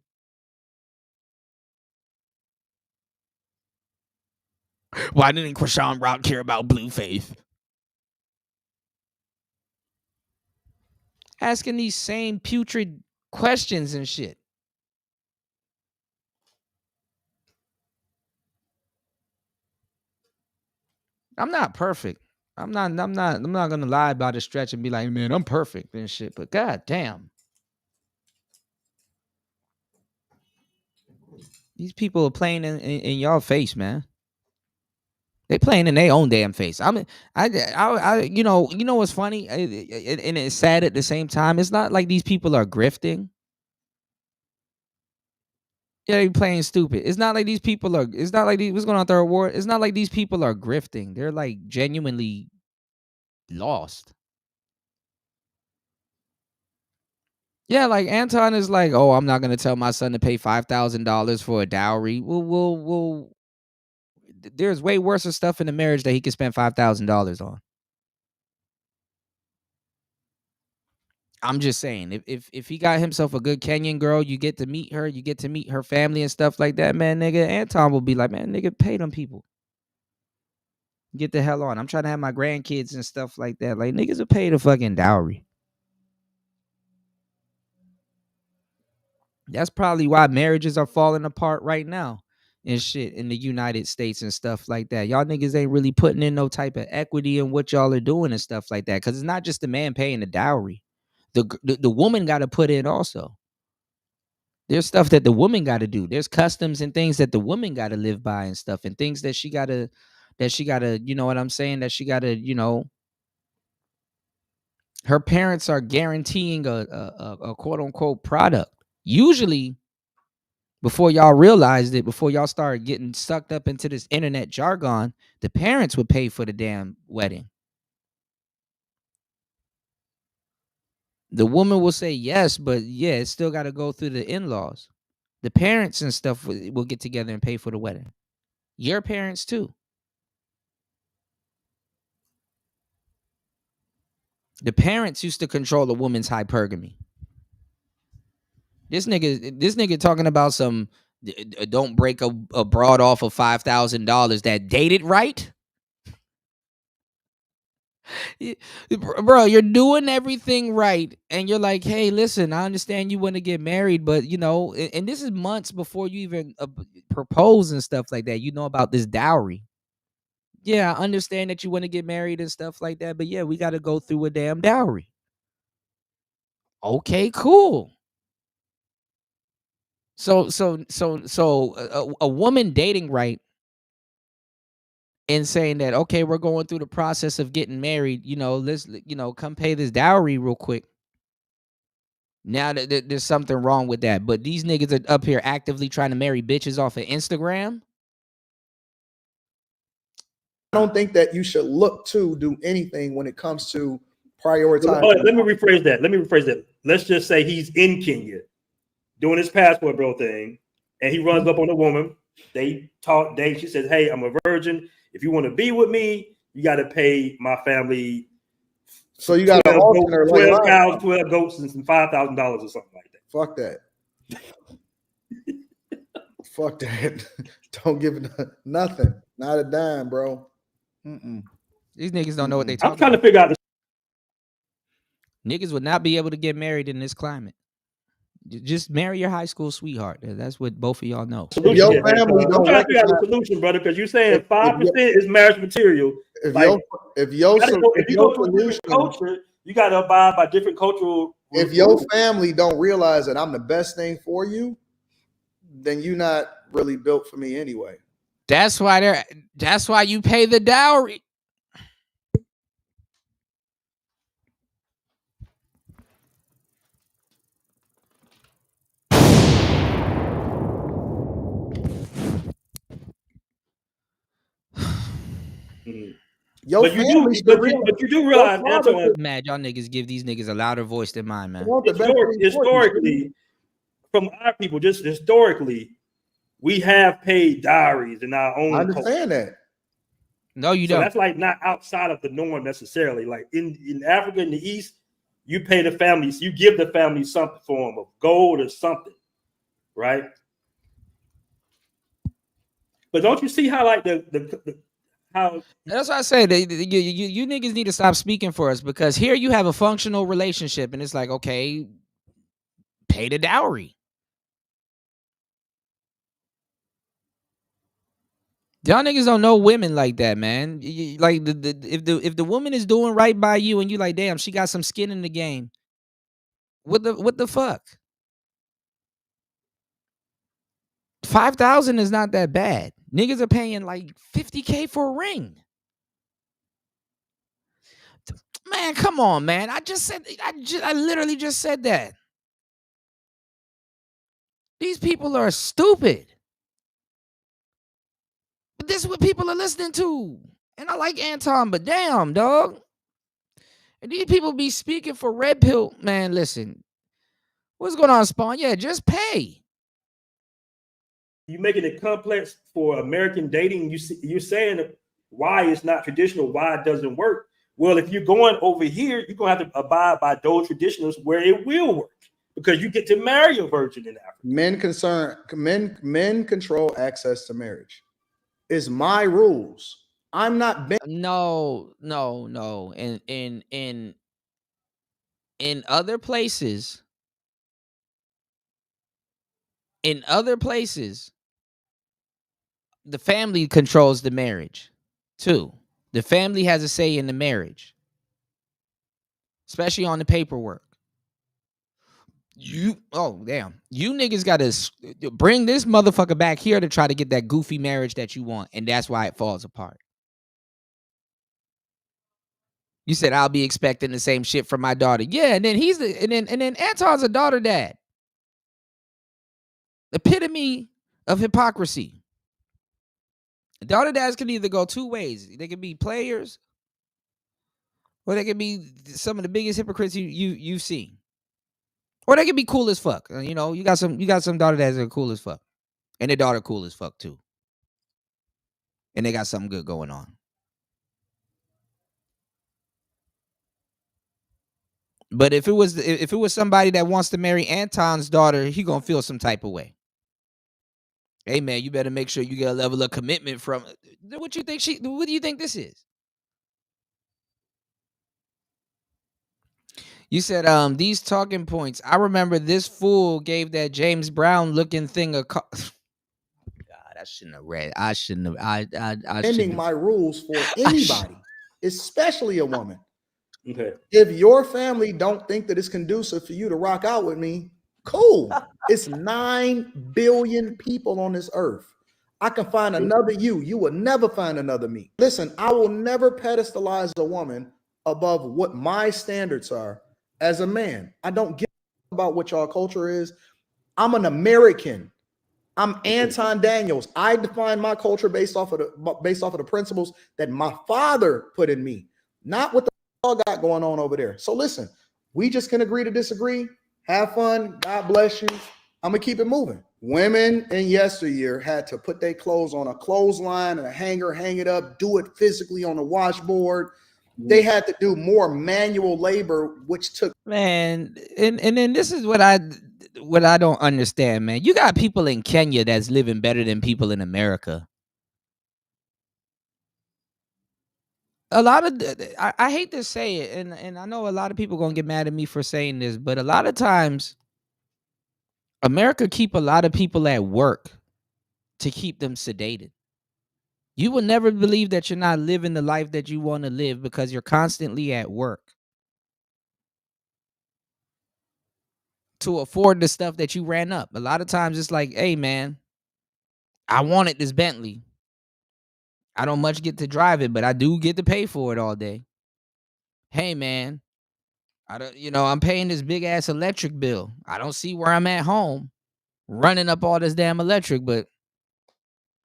Why didn't Krishan Rock care about Blueface? Asking these same putrid questions and shit. I'm not perfect. I'm not gonna lie about a stretch and be like, man, I'm perfect and shit. But god damn. These people are playing in y'all face, man. They playing in their own damn face. You know what's funny? And it's sad at the same time. It's not like these people are grifting. Yeah, they playing stupid. It's not like these people are. It's not like what's going on third war. It's not like these people are grifting. They're like genuinely lost. Yeah, like Anton is like, oh, I'm not gonna tell my son to pay $5,000 for a dowry. Well, there's way worse stuff in the marriage that he could spend $5,000 on. I'm just saying, if he got himself a good Kenyan girl, you get to meet her, you get to meet her family and stuff like that, man, nigga. Anton will be like, man, nigga, pay them people. Get the hell on. I'm trying to have my grandkids and stuff like that. Like, niggas will pay the fucking dowry. That's probably why marriages are falling apart right now and shit in the United States and stuff like that. Y'all niggas ain't really putting in no type of equity in what y'all are doing and stuff like that. Cause it's not just the man paying the dowry. The woman got to put in also. There's stuff that the woman got to do. There's customs and things that the woman got to live by and stuff, and things that she got to, you know what I'm saying? That she got to, you know, her parents are guaranteeing a quote unquote product. Usually, before y'all realized it, before y'all started getting sucked up into this internet jargon, the parents would pay for the damn wedding. The woman will say yes, but yeah, it's still got to go through the in-laws. The parents and stuff will get together and pay for the wedding. Your parents too. The parents used to control a woman's hypergamy. This nigga talking about some don't break a broad off of $5,000 that dated right. Bro, you're doing everything right, and you're like, hey, listen, I understand you want to get married, but you know, and this is months before you even propose and stuff like that. You know about this dowry. Yeah, I understand that you want to get married and stuff like that, but yeah, we got to go through a damn dowry. Okay, cool. So a woman dating right and saying that, okay, we're going through the process of getting married, you know, let's, you know, come pay this dowry real quick. Now that there's something wrong with that, but these niggas are up here actively trying to marry bitches off of Instagram. I don't think that you should look to do anything when it comes to prioritizing. Let me rephrase that. Let's just say he's in Kenya doing his passport bro thing, and he runs up on a woman. They talk, she says, hey, I'm a virgin. If you want to be with me, you got to pay my family. So you got 12 cows, 12 goats, and some $5,000 or something like that. Fuck that. Fuck that. Don't give nothing. Not a dime, bro. These niggas don't know what they I'm talking trying to about. figure out. Niggas would not be able to get married in this climate. Just marry your high school sweetheart. That's what both of y'all know. I'm trying to figure out the solution, brother, because you're saying 5% is marriage material. If Like, your if you go to a different culture, you got to abide by different cultural. If your family don't realize that I'm the best thing for you, then you're not really built for me anyway. That's why you pay the dowry. But you do realize, Antoine, mad y'all niggas give these niggas a louder voice than mine, man. historically, from our people, just historically, we have paid dowries in our own. I understand that. No, you So don't. that's like not outside of the norm necessarily. Like in Africa, in the East, you pay the families, you give the family some form of gold or something, right? But don't you see how like how that's why I say you niggas need to stop speaking for us, because here you have a functional relationship and it's like, okay, pay the dowry. Y'all niggas don't know women like that, man. Like if the woman is doing right by you and you like, damn, she got some skin in the game. What the fuck? 5,000 is not that bad. Niggas are paying like $50K for a ring. Man, come on, man. I literally just said that. These people are stupid. But this is what people are listening to. And I like Anton, but damn, dog. And these people be speaking for red pill. Man, listen. What's going on, Spawn? Yeah, just pay. you making it complex for American dating. You're saying why it's not traditional, why it doesn't work. Well, if you're going over here, you're gonna have to abide by those traditions where it will work, because you get to marry a virgin in Africa. Men control access to marriage. It's my rules. I'm not no. In other places, the family controls the marriage too. The family has a say in the marriage, especially on the paperwork. You niggas gotta bring this motherfucker back here to try to get that goofy marriage that you want, and that's why it falls apart. You said I'll be expecting the same shit from my daughter. Yeah, and then Anton's a daughter dad. Epitome of hypocrisy. Daughter dads can either go two ways. They can be players, or they can be some of the biggest hypocrites you've seen. Or they can be cool as fuck. You know, you got some daughter dads that are cool as fuck. And their daughter cool as fuck too. And they got something good going on. But if it was somebody that wants to marry Anton's daughter, he gonna feel some type of way. Hey man, you better make sure you get a level of commitment from. What do you think this is? You said these talking points. I remember this fool gave that James Brown looking thing a call. God, I shouldn't have read. I shouldn't have. I bending my rules for anybody, especially a woman. Okay. If your family don't think that it's conducive for you to rock out with me, cool. It's 9 billion people on this earth. I can find another you. You will never find another me. Listen, I will never pedestalize a woman above what my standards are as a man. I don't give about what y'all culture is. I'm an American. I'm Anton Daniels. I define my culture based off of the principles that my father put in me, not what the all got going on over there. So listen, we just can agree to disagree. Have fun. God bless you. I'm gonna keep it moving. Women in yesteryear had to put their clothes on a clothesline and a hanger, hang it up, do it physically on a washboard. They had to do more manual labor, which took and then this is what I don't understand, man. You got people in Kenya that's living better than people in America. lot of I hate to say it, and I know a lot of people gonna get mad at me for saying this, but a lot of times America keep a lot of people at work to keep them sedated. You will never believe that you're not living the life that you want to live because you're constantly at work to afford the stuff that you ran up. A lot of times it's like, hey man, I wanted this Bentley. I don't much get to drive it, but I do get to pay for it all day. Hey man, I'm paying this big ass electric bill. I don't see where I'm at home running up all this damn electric, but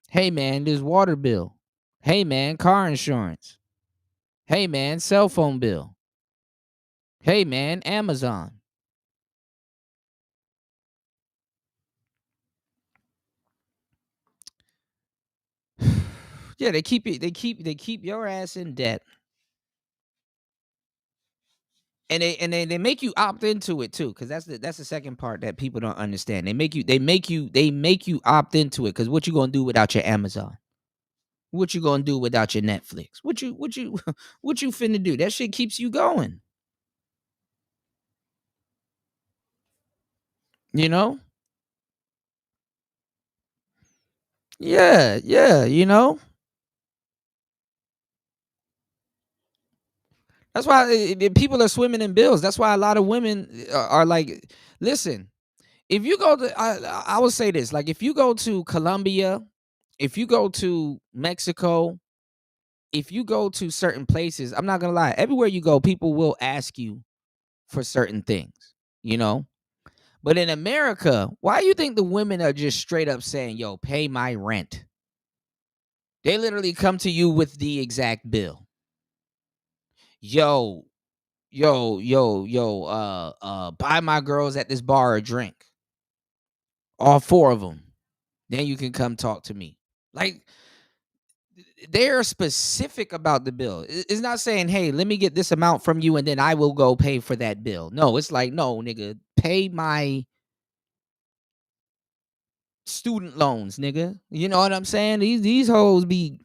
hey man, this water bill. Hey man, car insurance. Hey man, cell phone bill. Hey man, Amazon. Yeah, they keep your ass in debt. And they make you opt into it too, because that's the second part that people don't understand. They make you opt into it, because what you gonna do without your Amazon? What you gonna do without your Netflix? What you finna do? That shit keeps you going. You know? Yeah, you know? That's why people are swimming in bills. That's why a lot of women are like, listen, if you go to, I will say this, like if you go to Colombia, if you go to Mexico, if you go to certain places, I'm not gonna lie, everywhere you go, people will ask you for certain things, you know? But in America, why do you think the women are just straight up saying, yo, pay my rent? They literally come to you with the exact bill. Yo, buy my girls at this bar a drink. All 4 of them. Then you can come talk to me. Like, they're specific about the bill. It's not saying, hey, let me get this amount from you and then I will go pay for that bill. No, it's like, no, nigga, pay my student loans, nigga. You know what I'm saying? These hoes be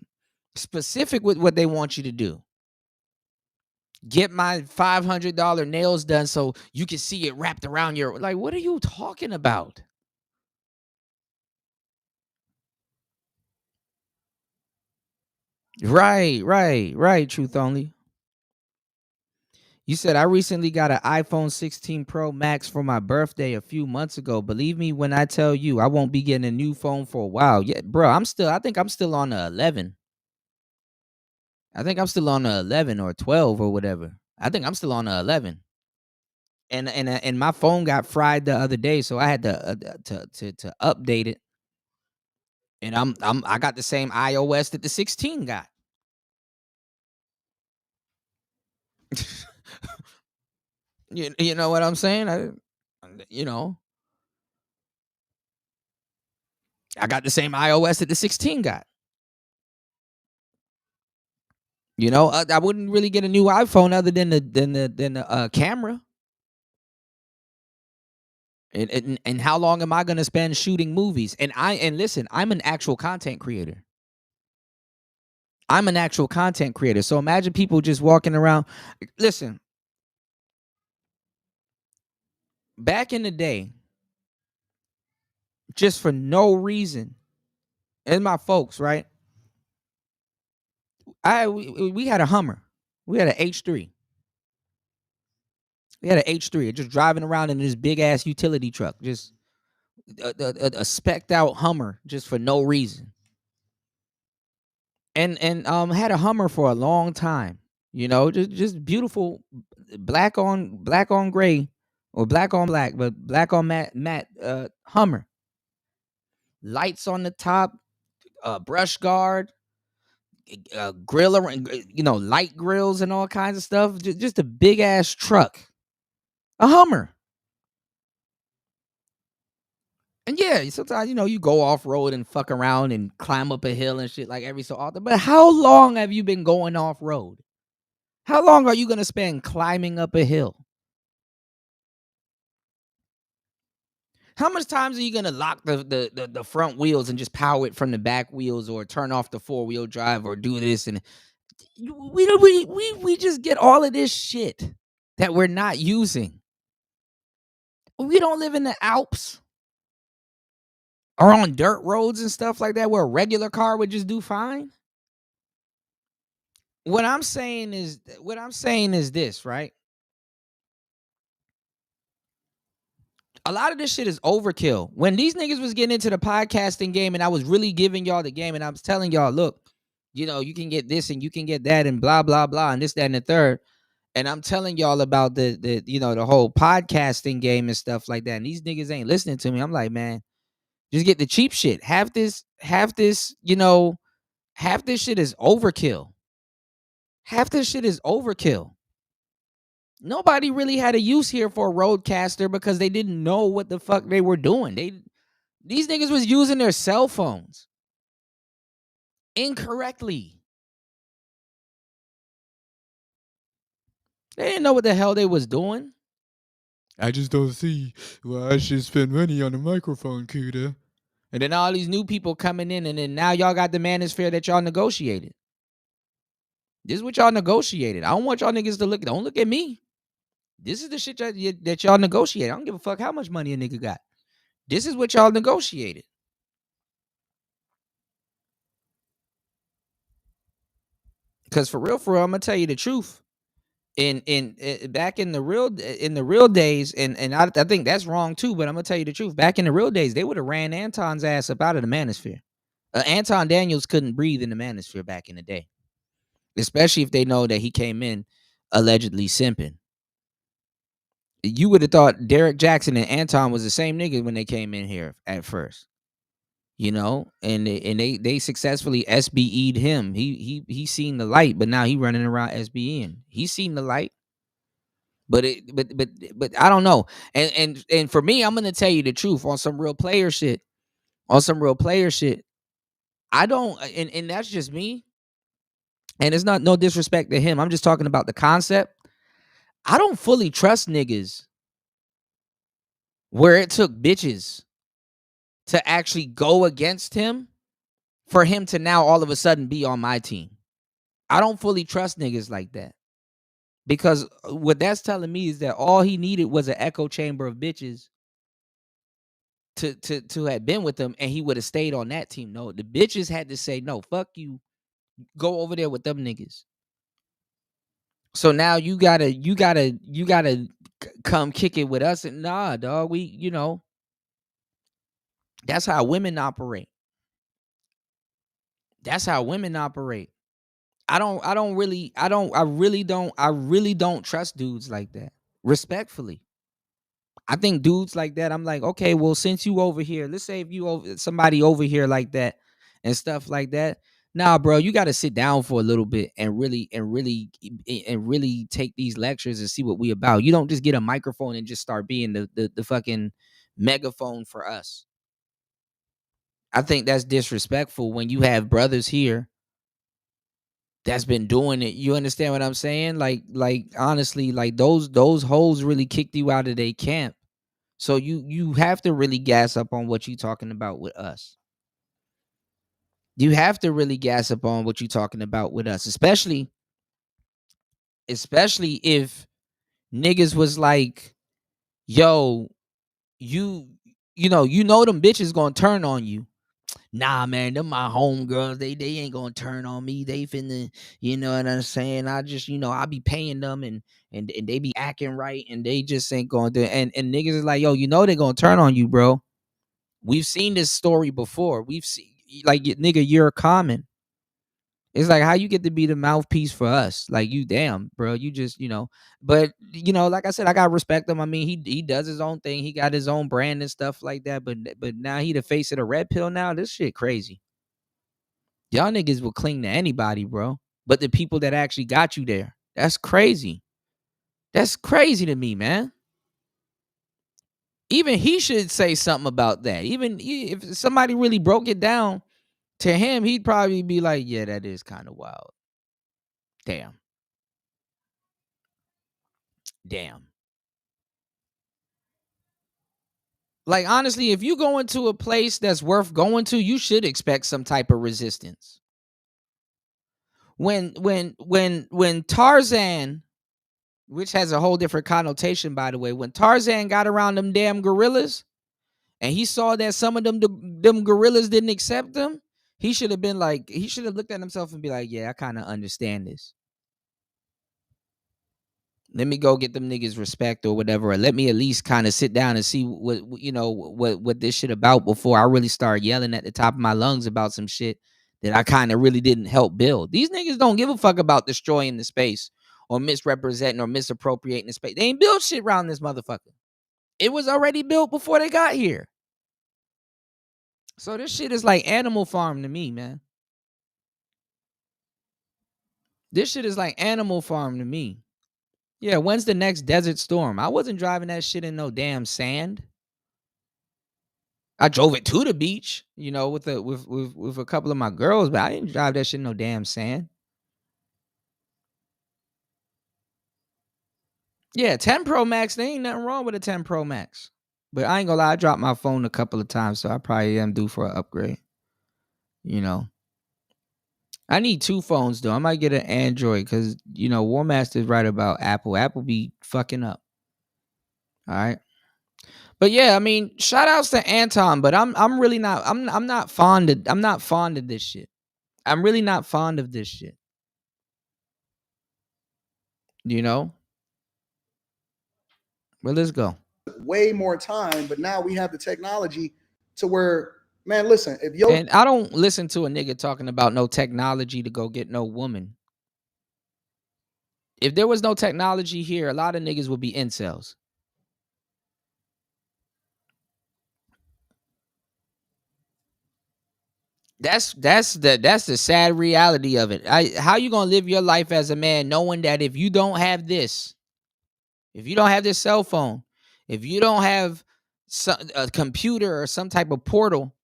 specific with what they want you to do. Get my $500 nails done so you can see it wrapped around your, like, what are you talking about? Right. Truth only. You said, I recently got an iPhone 16 Pro Max for my birthday a few months ago. Believe me when I tell you, I won't be getting a new phone for a while. Yeah, bro, I think I'm still on the 11. I think I'm still on the 11 or 12 or whatever. I think I'm still on the 11. And my phone got fried the other day, so I had to update it. And I got the same iOS that the 16 got. You know what I'm saying? I got the same iOS that the 16 got. You know, I wouldn't really get a new iPhone other than the camera. And how long am I gonna spend shooting movies? And listen, I'm an actual content creator. So imagine people just walking around. Listen, back in the day, just for no reason, and my folks, right? We had a Hummer. We had an H3. Just driving around in this big ass utility truck, just a specked out Hummer, just for no reason. And had a Hummer for a long time. You know, just beautiful black on gray, or black on black, but black on matte Hummer. Lights on the top, brush guard, grill around, light grills and all kinds of stuff. Just a big ass truck, a Hummer. And yeah, sometimes, you go off road and fuck around and climb up a hill and shit like every so often. But how long have you been going off road? How long are you going to spend climbing up a hill? How much times are you going to lock the front wheels and just power it from the back wheels, or turn off the 4-wheel drive, or do this? And we just get all of this shit that we're not using. We don't live in the Alps or on dirt roads and stuff like that where a regular car would just do fine. What I'm saying is this, right? A lot of this shit is overkill. When these niggas was getting into the podcasting game and I was really giving y'all the game and I was telling y'all, look, you know, you can get this and you can get that and blah, blah, blah, and this, that, and the third. And I'm telling y'all about the you know, the whole podcasting game and stuff like that. And these niggas ain't listening to me. I'm like, man, just get the cheap shit. Half this, you know, half this shit is overkill. Half this shit is overkill. Nobody really had a use here for a roadcaster because they didn't know what the fuck they were doing. These niggas was using their cell phones incorrectly. They didn't know what the hell they was doing. I just don't see why I should spend money on a microphone, Kuda. And then all these new people coming in, and then now y'all got the manosphere that y'all negotiated. This is what y'all negotiated. I don't want y'all niggas to don't look at me. This is the shit that y'all negotiated. I don't give a fuck how much money a nigga got. This is what y'all negotiated. Because for real, I'm gonna tell you the truth. Back in the real days, and I think that's wrong too. But I'm gonna tell you the truth. Back in the real days, they would have ran Anton's ass up out of the manosphere. Anton Daniels couldn't breathe in the manosphere back in the day, especially if they know that he came in allegedly simping. You would have thought Derek Jackson and Anton was the same nigga when they came in here at first, you know, and they successfully SBE'd him. He seen the light, but now he running around SBEing. He's seen the light, but I don't know. And for me, I'm gonna tell you the truth on some real player shit. I don't, and that's just me. And it's not no disrespect to him. I'm just talking about the concept. I don't fully trust niggas where it took bitches to actually go against him for him to now all of a sudden be on my team. I don't fully trust niggas like that. Because what that's telling me is that all he needed was an echo chamber of bitches to have been with him, and he would have stayed on that team. No, the bitches had to say, no, fuck you. Go over there with them niggas. So now you gotta come kick it with us. And nah, dog, we, you know, that's how women operate. That's how women operate. I really don't trust dudes like that. Respectfully. I think dudes like that, I'm like, okay, well, since you over here, let's say if you somebody over here like that and stuff like that. Nah, bro, you got to sit down for a little bit and really take these lectures and see what we about. You don't just get a microphone and just start being the fucking megaphone for us. I think that's disrespectful when you have brothers here that's been doing it. You understand what I'm saying? Like honestly, like those hoes really kicked you out of their camp. So you have to really gas up on what you talking about with us. You have to really gas up on what you talking about with us, especially if niggas was like, yo, you know them bitches gonna turn on you. Nah, man, them my homegirls. They ain't gonna turn on me. They finna, you know what I'm saying? I just, you know, I be paying them and they be acting right and they just ain't gonna do it. And niggas is like, yo, you know they gonna turn on you, bro. We've seen this story before. We've seen, like, nigga, you're common. It's like, how you get to be the mouthpiece for us? Like, you damn, bro. You just, you know. But, you know, like I said, I got to respect him. I mean, he does his own thing. He got his own brand and stuff like that. But now he the face of the red pill now. This shit crazy. Y'all niggas will cling to anybody, bro. But the people that actually got you there, that's crazy. That's crazy to me, man. Even he should say something about that. Even if somebody really broke it down to him, he'd probably be like, yeah, that is kind of wild. Damn. Like, honestly, if you go into a place that's worth going to, you should expect some type of resistance. when Tarzan, which has a whole different connotation, by the way, when Tarzan got around them damn gorillas and he saw that some of them gorillas didn't accept him, he should have been like, he should have looked at himself and be like, yeah, I kind of understand this. Let me go get them niggas respect or whatever, or let me at least kind of sit down and see what this shit about before I really start yelling at the top of my lungs about some shit that I kind of really didn't help build. These niggas don't give a fuck about destroying the space or misrepresenting or misappropriating the space. They ain't built shit around this motherfucker. It was already built before they got here. So this shit is like Animal Farm to me, man. This shit is like Animal Farm to me. Yeah, when's the next Desert Storm? I wasn't driving that shit in no damn sand. I drove it to the beach, with a couple of my girls, but I didn't drive that shit in no damn sand. Yeah, 10 Pro Max, there ain't nothing wrong with a 10 Pro Max. But I ain't gonna lie, I dropped my phone a couple of times, so I probably am due for an upgrade. I need 2 phones though. I might get an Android because War Master's right about Apple. Apple be fucking up. All right. But yeah, I mean, shout outs to Anton, but I'm really not I'm not fond of this shit. I'm really not fond of this shit. Well, let's go. Way more time, but now we have the technology to where, man, listen, and I don't listen to a nigga talking about no technology to go get no woman. If there was no technology here, a lot of niggas would be incels. That's the sad reality of it. How you gonna live your life as a man knowing that if you don't have this cell phone, if you don't have a computer or some type of portal,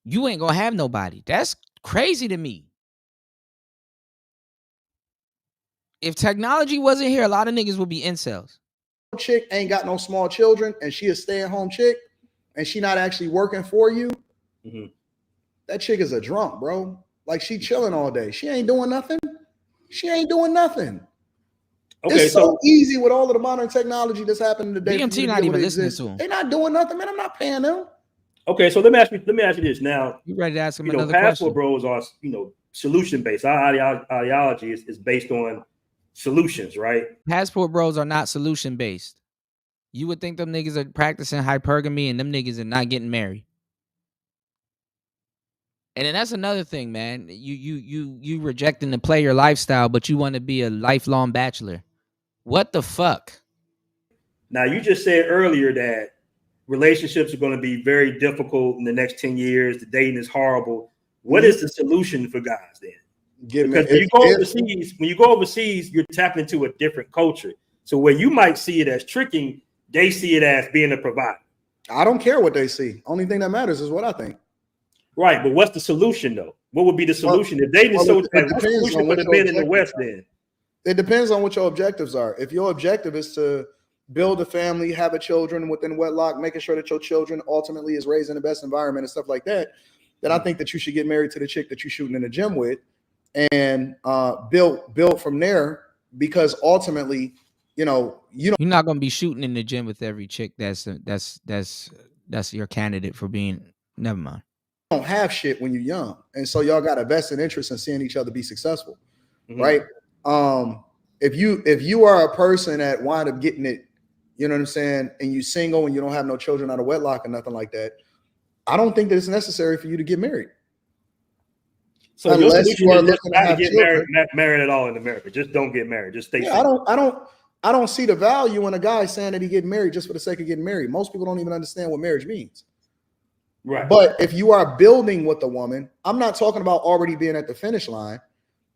you ain't gonna have nobody. That's crazy to me. If technology wasn't here, a lot of niggas would be incels. Chick ain't got no small children and she a stay-at-home chick and she not actually working for you. Mm-hmm. That chick is a drunk, bro. Like, she chilling all day. She ain't doing nothing. Okay, it's so easy with all of the modern technology that's happening today. BMT not even listening to them. They're not doing nothing, man. I'm not paying them. Okay, so let me ask you this now. You ready to ask him another Passport question? Bros are solution based. Our ideology is based on solutions, right? Passport Bros are not solution based. You would think them niggas are practicing hypergamy and them niggas are not getting married. And then that's another thing, man. You rejecting the player lifestyle, but you want to be a lifelong bachelor. What the fuck? Now, you just said earlier that relationships are going to be very difficult in the next 10 years. The dating is horrible. What is the solution for guys then? Because when you go overseas, you're tapping into a different culture. So where you might see it as tricking, they see it as being a provider. I don't care what they see. Only thing that matters is what I think. Right, but what's the solution though? What would be the solution? If dating is so bad, what solution would have been in the West then? It depends on what your objectives are. If your objective is to build a family, have a children within wedlock, making sure that your children ultimately is raised in the best environment and stuff like that, then I think that you should get married to the chick that you're shooting in the gym with and build from there, because ultimately, you're not gonna be shooting in the gym with every chick that's your candidate for being. Never mind. Don't have shit when you're young, and so y'all got a vested interest in seeing each other be successful, right? If you are a person that wind up getting it, you know what I'm saying, and you single and you don't have no children out of wedlock or nothing like that, I don't think that it's necessary for you to get married. So unless you are looking to get married at all in America, just don't get married. Just stay single. I don't see the value in a guy saying that he getting married just for the sake of getting married. Most people don't even understand what marriage means. Right. But if you are building with a woman, I'm not talking about already being at the finish line.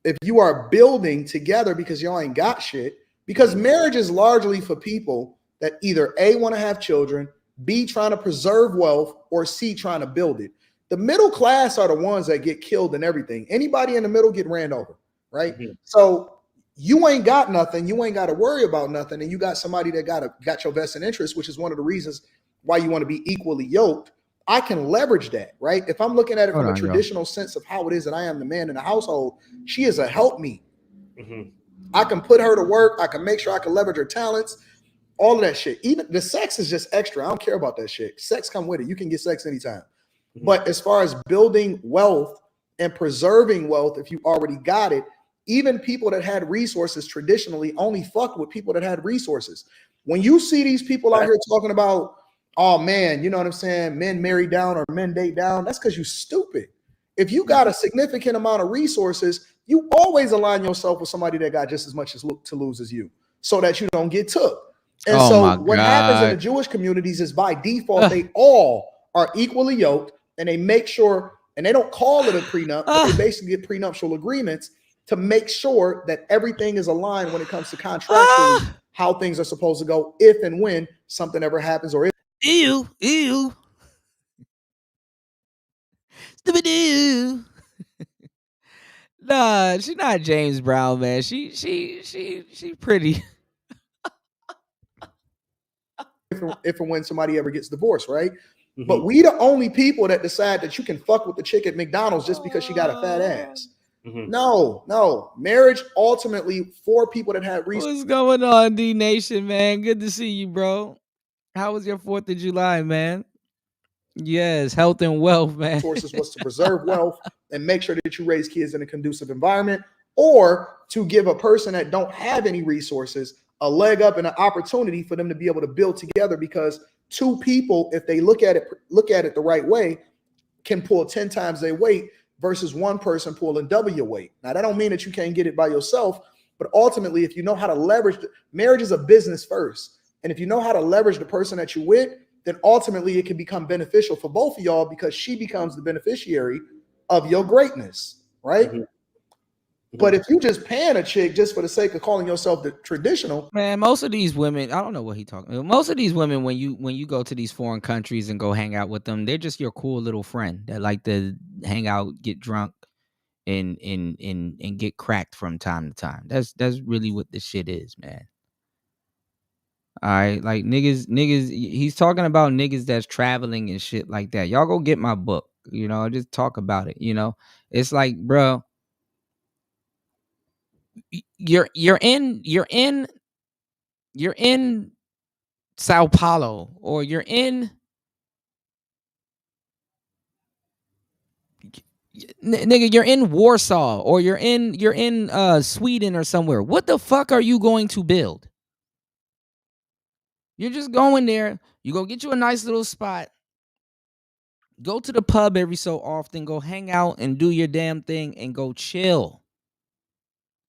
If you are building together because y'all ain't got shit, because marriage is largely for people that either A, want to have children, B, trying to preserve wealth, or C, trying to build it. The middle class are the ones that get killed in everything. Anybody in the middle get ran over, right? Mm-hmm. So you ain't got nothing. You ain't got to worry about nothing. And you got somebody that got your vested interest, which is one of the reasons why you want to be equally yoked. I can leverage that, right? If I'm looking at it Hold from on, a yo. traditional sense of how it is that I am the man in the household, she is a helpmeet. I can put her to work. I can make sure I can leverage her talents, all of that shit. Even the sex is just extra. I don't care about that shit. Sex come with it. You can get sex anytime. But as far as building wealth and preserving wealth, if you already got it, even people that had resources traditionally only fucked with people that had resources. When you see these people out here talking about, oh man, you know what I'm saying, men marry down or men date down, that's because you stupid. If you got a significant amount of resources, you always align yourself with somebody that got just as much to lose as you, so that you don't get took. And Oh so my what happens in the God. Jewish communities is by default, they all are equally yoked, and they make sure, and they don't call it a prenup, but they basically get prenuptial agreements to make sure that everything is aligned when it comes to contractually how things are supposed to go if and when something ever happens, or if Ew. Stupid ew. Nah, she's not James Brown, man. She pretty. if and when somebody ever gets divorced, right? But we the only people that decide that you can fuck with the chick at McDonald's just because she got a fat ass. No. Marriage ultimately for people that have resources. What's going on, D Nation, man? Good to see you, bro. How was your 4th of July, man? Yes, health and wealth, man. Resources was to preserve wealth and make sure that you raise kids in a conducive environment, or to give a person that don't have any resources a leg up and an opportunity for them to be able to build together, because two people, if they look at it the right way, can pull 10 times their weight versus one person pulling double your weight. Now, that don't mean that you can't get it by yourself, but ultimately, if you know how to leverage, marriage is a business first. And if you know how to leverage the person that you're with, then ultimately it can become beneficial for both of y'all, because she becomes the beneficiary of your greatness, right? But if you just pan a chick just for the sake of calling yourself the traditional, man, most of these women, I don't know what he talking about. Most of these women, when you go to these foreign countries and go hang out with them, they're just your cool little friend that like to hang out, get drunk, and get cracked from time to time. That's really what this shit is, man. All right, like niggas, he's talking about niggas that's traveling and shit like that. Y'all go get my book, just talk about it, It's like, bro, you're in Sao Paulo, or you're in nigga, you're in Warsaw, or you're in Sweden or somewhere. What the fuck are you going to build? You're just going there, you go get you a nice little spot, go to the pub every so often, go hang out and do your damn thing and go chill.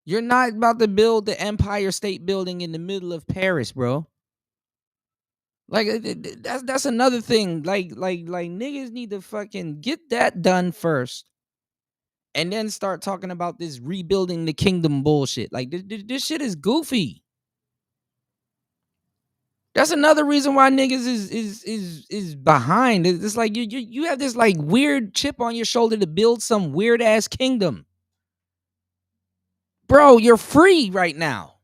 You're not about to build the Empire State Building in the middle of Paris, bro. Like, that's another thing. Like niggas need to fucking get that done first, and then start talking about this rebuilding the kingdom bullshit. Like, this shit is goofy. That's another reason why niggas is behind. It's like you have this like weird chip on your shoulder to build some weird ass kingdom. Bro, you're free right now.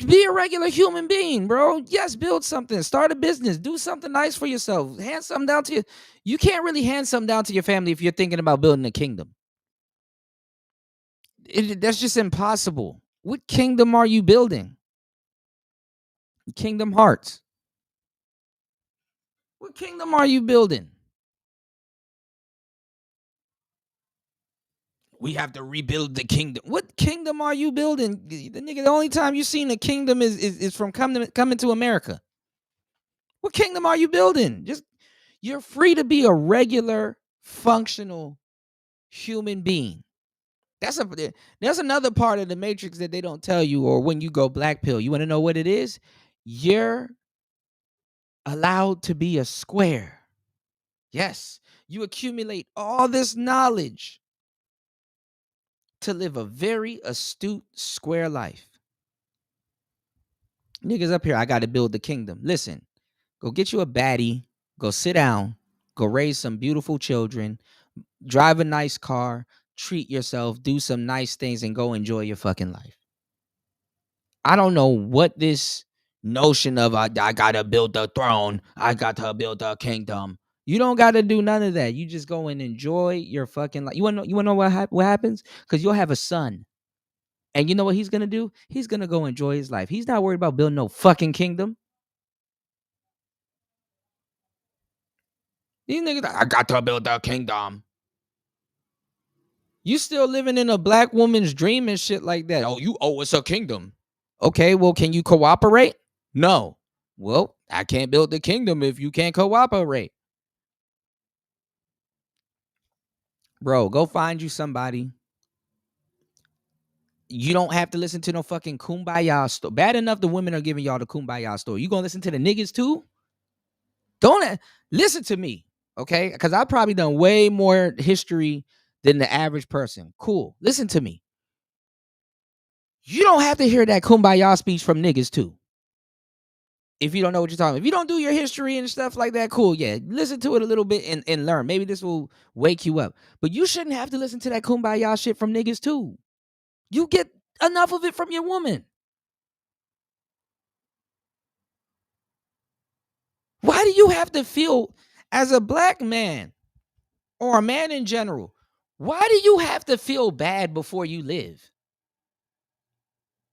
Be a regular human being, bro. Yes, build something. Start a business. Do something nice for yourself. Hand something down to you. You can't really hand something down to your family if you're thinking about building a kingdom. That's just impossible. What kingdom are you building? Kingdom Hearts. What kingdom are you building? We have to rebuild the kingdom. What kingdom are you building? The only time you seen a kingdom is from coming to America. What kingdom are you building? You're free to be a regular, functional human being. There's another part of the matrix that they don't tell you, or when you go black pill. You want to know what it is? You're allowed to be a square. Yes, you accumulate all this knowledge to live a very astute square life. Niggas up here, I got to build the kingdom. Listen, go get you a baddie, go sit down, go raise some beautiful children, drive a nice car, treat yourself, do some nice things, and go enjoy your fucking life. I don't know what this notion of I gotta build the throne, I gotta build a kingdom. You don't gotta do none of that. You just go and enjoy your fucking life. You wanna know what happens? Because you'll have a son. And you know what he's gonna do? He's gonna go enjoy his life. He's not worried about building no fucking kingdom. These niggas, I got to build a kingdom. You still living in a black woman's dream and shit like that. Oh, you owe us a kingdom. Okay, well, can you cooperate? No. Well, I can't build the kingdom if you can't cooperate. Bro, go find you somebody. You don't have to listen to no fucking kumbaya story. Bad enough the women are giving y'all the kumbaya story. You gonna listen to the niggas too? Don't listen to me, okay? Because I've probably done way more history than the average person. Cool. Listen to me. You don't have to hear that kumbaya speech from niggas too. If you don't know what you're talking about. If you don't do your history and stuff like that, cool. Yeah, listen to it a little bit and learn. Maybe this will wake you up. But you shouldn't have to listen to that kumbaya shit from niggas too. You get enough of it from your woman. Why do you have to feel, as a black man or a man in general, why do you have to feel bad before you live?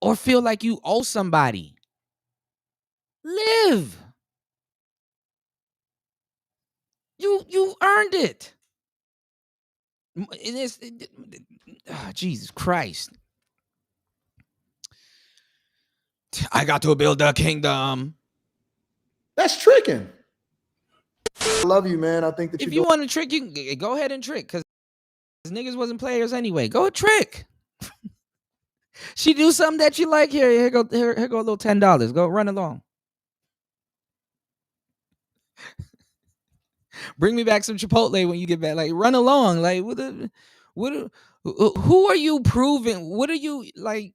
Or feel like you owe somebody? Live. You earned it. Jesus Christ. I got to build a kingdom. That's tricking. I love you, man. I think that if you want to trick, you can go ahead and trick, because niggas wasn't players anyway. Go trick. She do something that you like. Here go a little $10. Go run along. Bring me back some Chipotle when you get back. Like, run along. Like, who are you proving? What are you, like,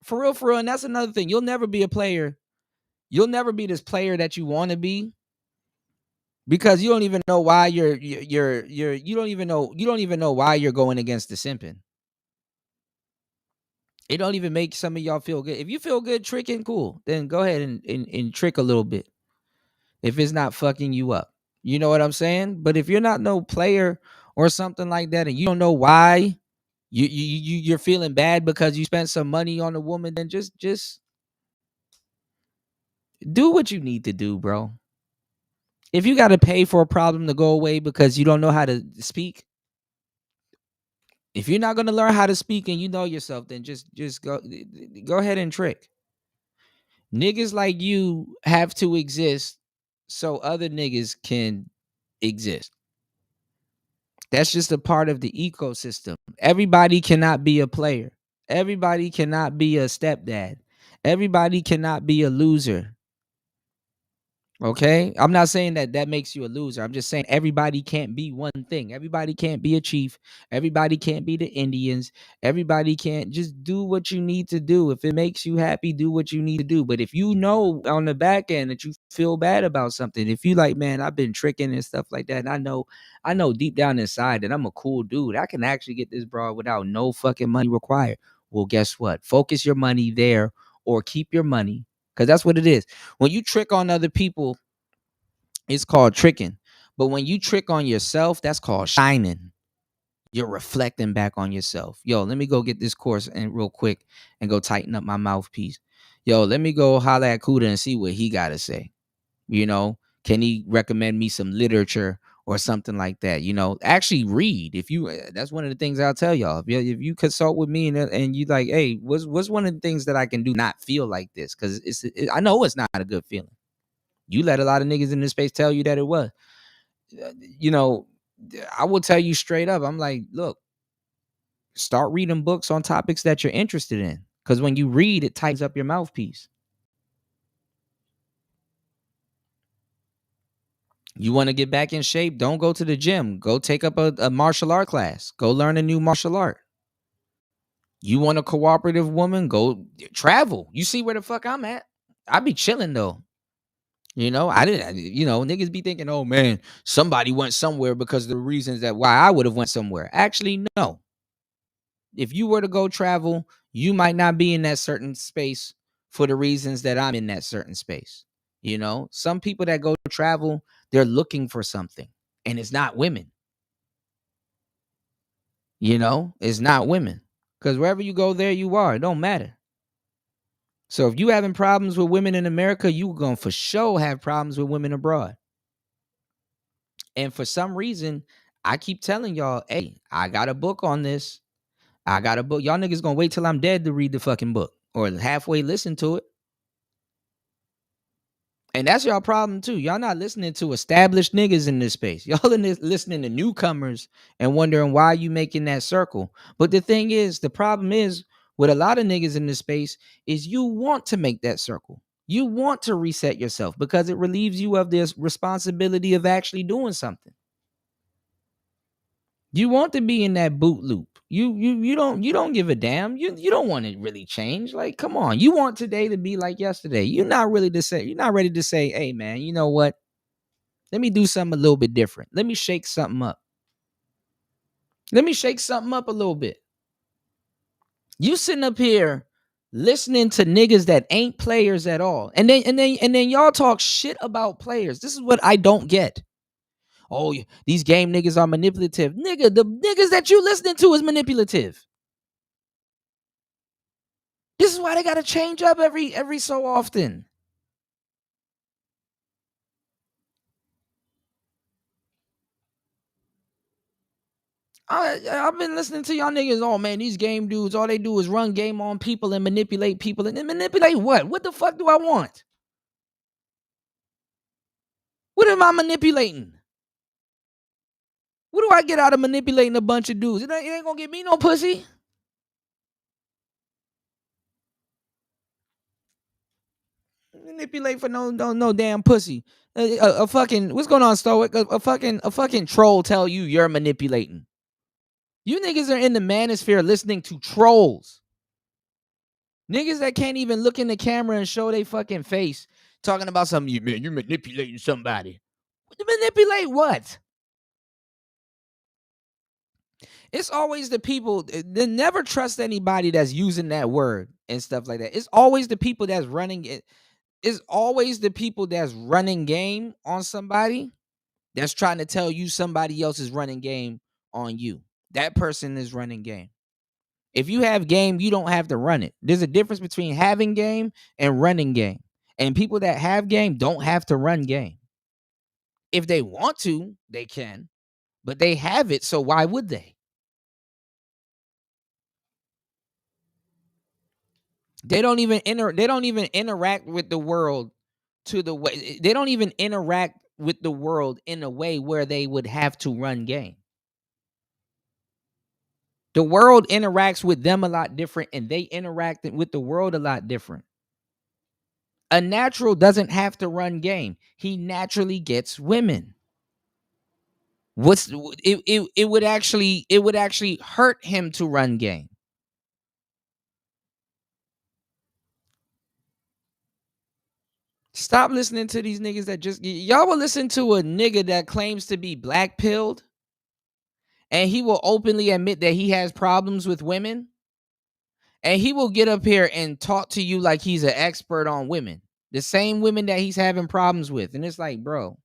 for real? And that's another thing. You'll never be a player. You'll never be this player that you want to be, because you don't even know why you don't even know why you're going against the simping. It don't even make some of y'all feel good. If you feel good tricking, cool. Then go ahead and trick a little bit. If it's not fucking you up. You know what I'm saying? But if you're not no player or something like that, and you don't know why you're feeling bad because you spent some money on a woman, then just do what you need to do, bro. If you got to pay for a problem to go away because you don't know how to speak, if you're not going to learn how to speak and you know yourself, then just go ahead and trick. Niggas like you have to exist so other niggas can exist. That's just a part of the ecosystem. Everybody cannot be a player. Everybody cannot be a stepdad. Everybody cannot be a loser. Okay? I'm not saying that makes you a loser. I'm just saying everybody can't be one thing. Everybody can't be a chief. Everybody can't be the Indians. Everybody can't. Just do what you need to do. If it makes you happy, do what you need to do. But if you know on the back end that you feel bad about something, if you like, man, I've been tricking and stuff like that, and I know deep down inside that I'm a cool dude, I can actually get this broad without no fucking money required. Well, guess what? Focus your money there, or keep your money. Because that's what it is. When you trick on other people, it's called tricking. But when you trick on yourself, that's called shining. You're reflecting back on yourself. Yo, let me go get this course and real quick and go tighten up my mouthpiece. Yo, let me go holler at Kuda and see what he got to say. You know, can he recommend me some literature or something like that? You know, actually read. If you, that's one of the things I'll tell y'all. If you consult with me and you like, hey, what's one of the things that I can do not feel like this? Because I know it's not a good feeling. You let a lot of niggas in this space tell you that it was. You know, I will tell you straight up. I'm like, look, start reading books on topics that you're interested in. Because when you read, it tightens up your mouthpiece. You want to get back in shape? Don't go to the gym. Go take up a martial art class. Go learn a new martial art. You want a cooperative woman? Go travel. You see where the fuck I'm at? I be chilling though. You know, niggas be thinking, oh man, somebody went somewhere because of the reasons that why I would have went somewhere. Actually, no. If you were to go travel, you might not be in that certain space for the reasons that I'm in that certain space. You know, some people that go to travel, they're looking for something, and it's not women. You know, it's not women, because wherever you go, there you are. It don't matter. So if you having problems with women in America, you gonna for sure have problems with women abroad. And for some reason, I keep telling y'all, hey, I got a book on this. I got a book. Y'all niggas gonna wait till I'm dead to read the fucking book or halfway listen to it. And that's y'all problem too. Y'all not listening to established niggas in this space. Y'all in this listening to newcomers and wondering why you making that circle. But the thing is, the problem is with a lot of niggas in this space is you want to make that circle. You want to reset yourself because it relieves you of this responsibility of actually doing something. You want to be in that boot loop. You don't give a damn. You don't want to really change. Like, come on. You want today to be like yesterday. You're not ready to say, hey man, you know what? Let me do something a little bit different. Let me shake something up. Let me shake something up a little bit. You sitting up here listening to niggas that ain't players at all. And then y'all talk shit about players. This is what I don't get. Oh, these game niggas are manipulative. Nigga, the niggas that you listening to is manipulative. This is why they got to change up every so often. I've been listening to y'all niggas. Oh man, these game dudes, all they do is run game on people and manipulate people. And manipulate what? What the fuck do I want? What am I manipulating? What do I get out of manipulating a bunch of dudes? It ain't gonna get me no pussy. Manipulate for no damn pussy. A fucking, what's going on, Stoic? A fucking troll tell you you're manipulating. You niggas are in the manosphere listening to trolls. Niggas that can't even look in the camera and show their fucking face talking about something. Man, you're manipulating somebody. Manipulate what? It's always the people. They never trust anybody that's using that word and stuff like that. It's always the people that's running it. It's always the people that's running game on somebody that's trying to tell you somebody else is running game on you. That person is running game. If you have game, you don't have to run it. There's a difference between having game and running game. And people that have game don't have to run game. If they want to, they can. But they have it, so why would they? They don't even interact with the world to the way. They don't even interact with the world in a way where they would have to run game. The world interacts with them a lot different, and they interact with the world a lot different. A natural doesn't have to run game. He naturally gets women. It would actually hurt him to run game. Stop listening to these niggas that just, y'all will listen to a nigga that claims to be black pilled and he will openly admit that he has problems with women, and he will get up here and talk to you like he's an expert on women, the same women that he's having problems with. And it's like, bro,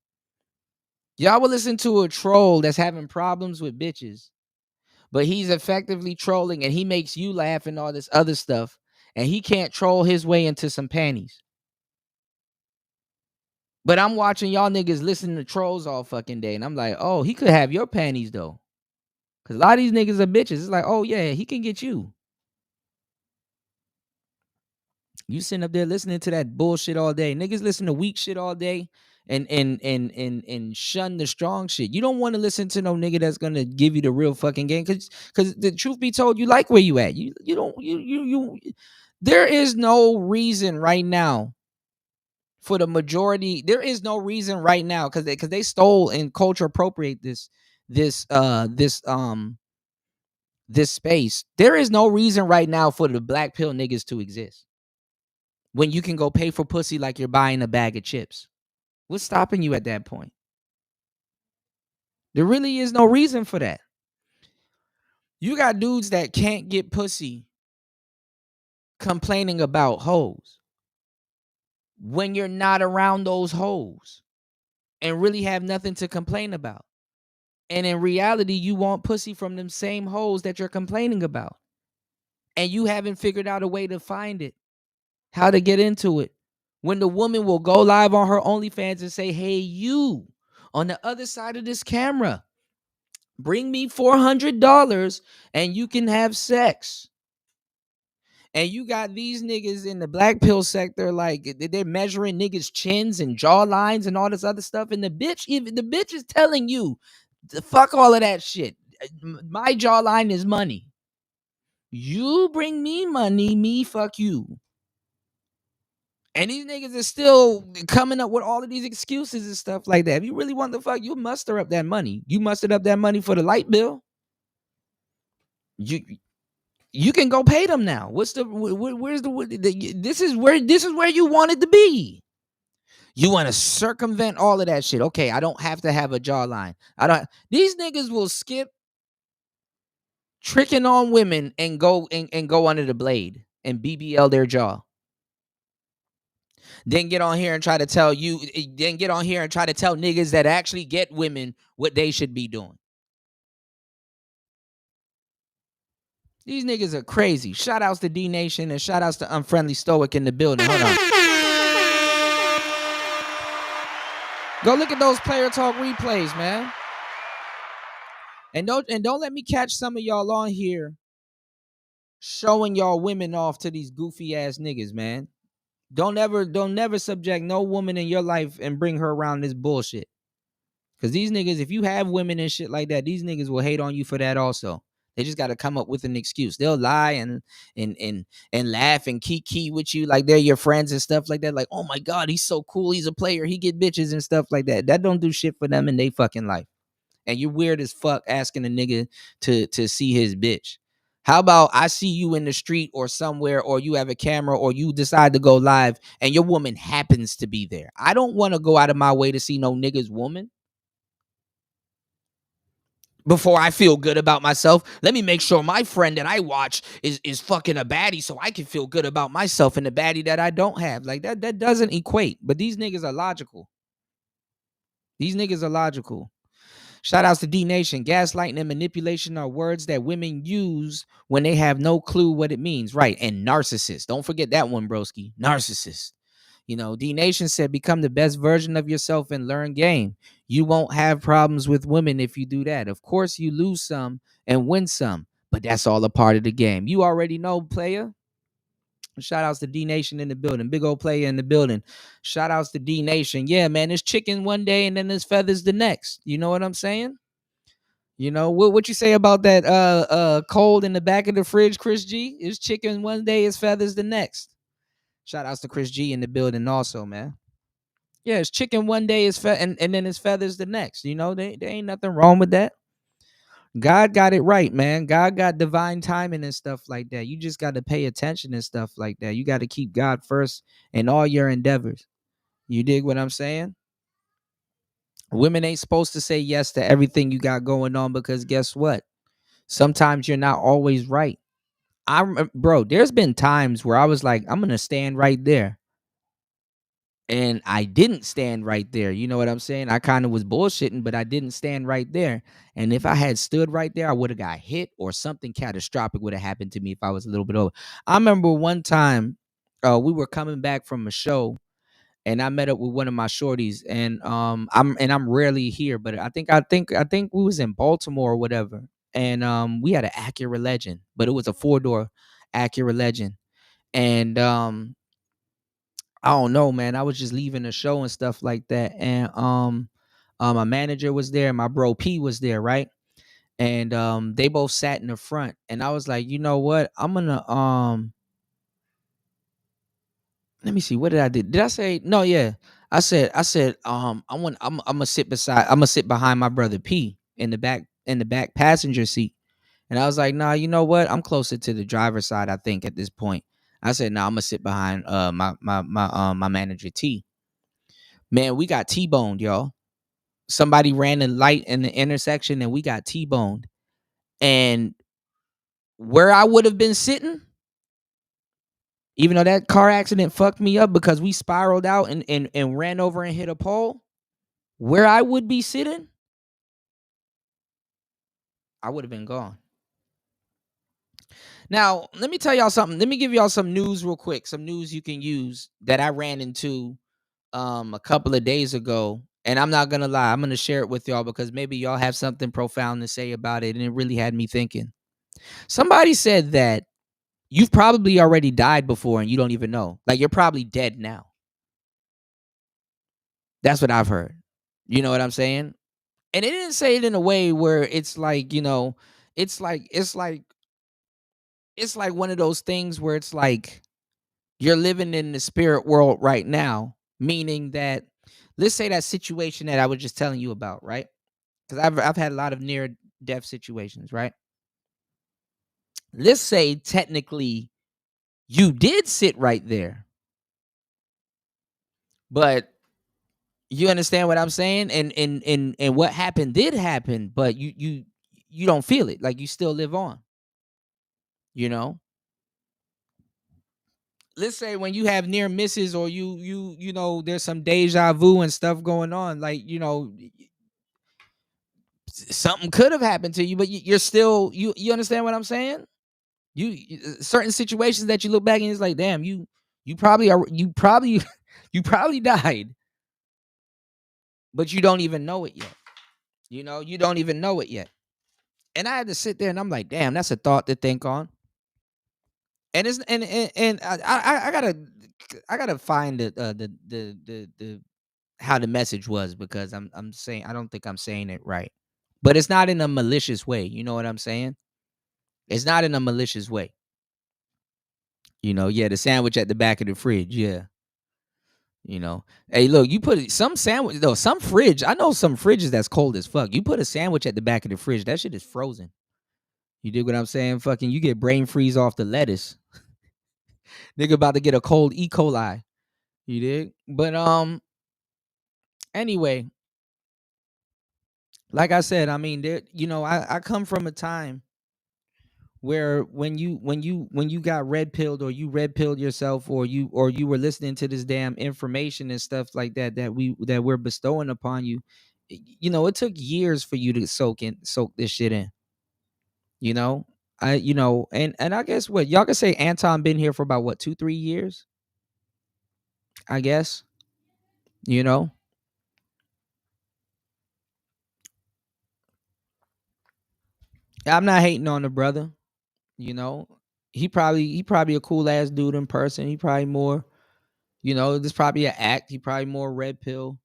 y'all will listen to a troll that's having problems with bitches, but he's effectively trolling and he makes you laugh and all this other stuff, and he can't troll his way into some panties. But I'm watching y'all niggas listen to trolls all fucking day, and I'm like, oh, he could have your panties though. Because a lot of these niggas are bitches. It's like, oh yeah, he can get you. You sitting up there listening to that bullshit all day. Niggas listen to weak shit all day and shun the strong shit. You don't want to listen to no nigga that's gonna give you the real fucking game. Cause the truth be told, you like where you at. You there is no reason right now for the majority. There is no reason right now because they stole and culture appropriate this space. There is no reason right now for the black pill niggas to exist when you can go pay for pussy like you're buying a bag of chips. What's stopping you at that point? There really is no reason for that. You got dudes that can't get pussy complaining about hoes. when you're not around those hoes and really have nothing to complain about. And in reality, you want pussy from them same hoes that you're complaining about. And you haven't figured out a way to find it, how to get into it. When the woman will go live on her OnlyFans and say, hey, you on the other side of this camera, bring me $400 and you can have sex. And you got these niggas in the black pill sector, like they're measuring niggas' chins and jaw lines and all this other stuff. And the bitch is telling you, fuck all of that shit. My jawline is money. You bring me money, me fuck you. And these niggas are still coming up with all of these excuses and stuff like that. If you really want to fuck, you muster up that money. You mustered up that money for the light bill. You can go pay them now. This is where you wanted to be. You want to circumvent all of that shit. Okay, I don't have to have a jawline. These niggas will skip tricking on women and go under the blade and BBL their jaw. Then get on here and try to tell niggas that actually get women what they should be doing. These niggas are crazy. Shout outs to D Nation and shout outs to Unfriendly Stoic in the building. Hold on. Go look at those Player Talk replays, man. And don't let me catch some of y'all on here showing y'all women off to these goofy ass niggas, man. Don't never subject no woman in your life and bring her around this bullshit. Cause these niggas, if you have women and shit like that, these niggas will hate on you for that also. They just got to come up with an excuse. They'll lie and laugh and kiki with you like they're your friends and stuff like that. Like, oh my God, he's so cool. He's a player. He get bitches and stuff like that. That don't do shit for them in they fucking life. And you're weird as fuck asking a nigga to see his bitch. How about I see you in the street or somewhere, or you have a camera, or you decide to go live and your woman happens to be there. I don't want to go out of my way to see no nigga's woman. Before I feel good about myself, let me make sure my friend that I watch is fucking a baddie so I can feel good about myself and the baddie that I don't have. Like that doesn't equate. But these niggas are logical. Shout outs to D Nation. Gaslighting and manipulation are words that women use when they have no clue what it means. Right. And narcissist. Don't forget that one, broski. Narcissist. You know, D Nation said, become the best version of yourself and learn game. You won't have problems with women if you do that. Of course, you lose some and win some, but that's all a part of the game. You already know, player. Shout outs to D Nation in the building. Big old player in the building. Shout outs to D Nation. Yeah, man, it's chicken one day and then there's feathers the next. You know what I'm saying? You know, what you say about that cold in the back of the fridge, Chris G? It's chicken one day, it's feathers the next. Shout outs to Chris G in the building also, man. Yeah, it's chicken one day and then it's feathers the next. You know, there ain't nothing wrong with that. God got it right, man. God got divine timing and stuff like that. You just got to pay attention and stuff like that. You got to keep God first in all your endeavors. You dig what I'm saying? Women ain't supposed to say yes to everything you got going on, because guess what? Sometimes you're not always right. Bro, there's been times where I was like, I'm going to stand right there. And I didn't stand right there. You know what I'm saying? I kind of was bullshitting, but I didn't stand right there. And if I had stood right there, I would have got hit, or something catastrophic would have happened to me if I was a little bit over. I remember one time we were coming back from a show, and I met up with one of my shorties, and I'm rarely here, but I think we was in Baltimore or whatever, and we had an Acura Legend, but it was a 4-door Acura Legend, and I don't know, man. I was just leaving the show and stuff like that. And my manager was there, my bro P was there, right? And they both sat in the front. And I was like, you know what? I'm gonna let me see, what did I do? Did I say no? Yeah. I said, I'm gonna sit behind my brother P in the back passenger seat. And I was like, nah, you know what? I'm closer to the driver's side, I think, at this point. I said, nah, I'm gonna sit behind my manager T. Man, we got T-boned, y'all. Somebody ran a light in the intersection and we got T-boned. And where I would have been sitting, Even though that car accident fucked me up because we spiraled out and ran over and hit a pole, where I would be sitting, I would have been gone. Now, let me tell y'all something. Let me give y'all some news real quick. Some news you can use that I ran into a couple of days ago. And I'm not going to lie. I'm going to share it with y'all because maybe y'all have something profound to say about it. And it really had me thinking. Somebody said that you've probably already died before and you don't even know. Like, you're probably dead now. That's what I've heard. You know what I'm saying? And it didn't say it in a way where it's like, you know, it's like one of those things where it's like you're living in the spirit world right now, meaning that, let's say that situation that I was just telling you about, right? Because I've had a lot of near-death situations, right? Let's say technically you did sit right there, but you understand what I'm saying? And what happened did happen, but you don't feel it. Like, you still live on, you know? Let's say when you have near misses or you know, there's some deja vu and stuff going on, like, you know, something could have happened to you, but you're still, you understand what I'm saying? You certain situations that you look back and it's like, damn, you probably died, but you don't even know it yet. You know, you don't even know it yet. And I had to sit there and I'm like, damn, that's a thought to think on. And it's and I gotta find the how the message was, because I'm saying, I don't think I'm saying it right, but it's not in a malicious way. You know what I'm saying? It's not in a malicious way. You know, yeah, the sandwich at the back of the fridge, yeah. You know, hey, look, you put some sandwich, though, some fridge. I know some fridges that's cold as fuck. You put a sandwich at the back of the fridge, that shit is frozen. You dig what I'm saying? Fucking, you get brain freeze off the lettuce. Nigga about to get a cold E. coli. You dig? But anyway, like I said, I mean, there, you know, I come from a time where when you got red pilled, or you red pilled yourself, or you were listening to this damn information and stuff like that we're bestowing upon you, you know, it took years for you to soak this shit in. You know, and I guess what y'all can say, Anton been here for about what, 2-3 years, I guess. You know, I'm not hating on the brother. You know, he probably a cool ass dude in person. He probably more, you know, this probably an act. He probably more red pill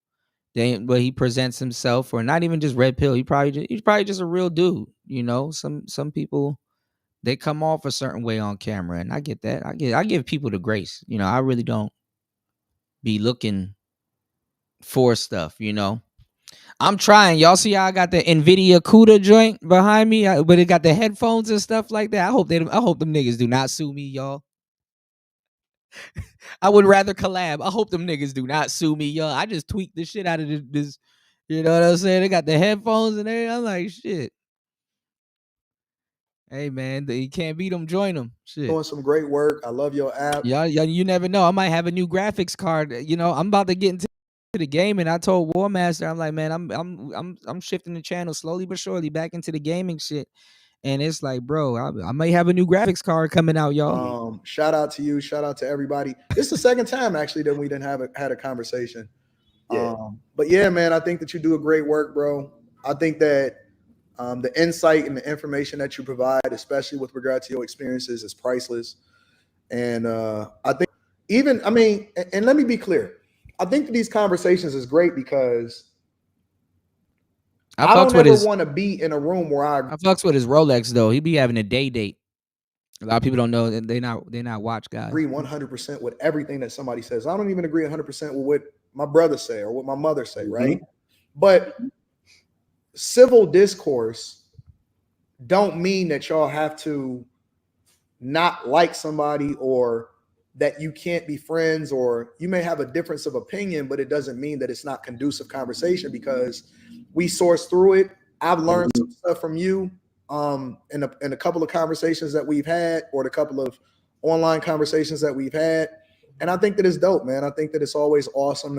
than but he presents himself, or not even just red pill. He's probably just a real dude. You know, some people, they come off a certain way on camera, and I get that. I give people the grace. You know, I really don't be looking for stuff. You know, I'm trying. Y'all see how I got the NVIDIA CUDA joint behind me, but it got the headphones and stuff like that. I hope them niggas do not sue me, y'all. I would rather collab. I hope them niggas do not sue me, y'all. I just tweaked the shit out of this. You know what I'm saying? They got the headphones and everything. I'm like, shit. Hey man, you can't beat them, join them. Shit. Doing some great work. I love your app. Yeah, you never know. I might have a new graphics card. You know, I'm about to get into the game, and I told War Master, I'm like, man, I'm shifting the channel slowly but surely back into the gaming shit. And it's like, bro, I may have a new graphics card coming out, y'all. Shout out to you. Shout out to everybody. It's the second time actually that we didn't had a conversation. Yeah. But yeah, man, I think that you do a great work, bro. I think that the insight and the information that you provide, especially with regard to your experiences, is priceless. And I think and let me be clear. I think that these conversations is great because I don't ever want to be in a room where I fucks with his Rolex though. He be having a date. A lot of people don't know that they're not watch guys. Agree 100% with everything that somebody says. I don't even agree 100% with what my brother say or what my mother say, right? But civil discourse don't mean that y'all have to not like somebody, or that you can't be friends, or you may have a difference of opinion, but it doesn't mean that it's not conducive conversation, because we source through it. I've learned some stuff from you in a couple of conversations that we've had, or the couple of online conversations that we've had. And I think that it's dope, man. I think that it's always awesome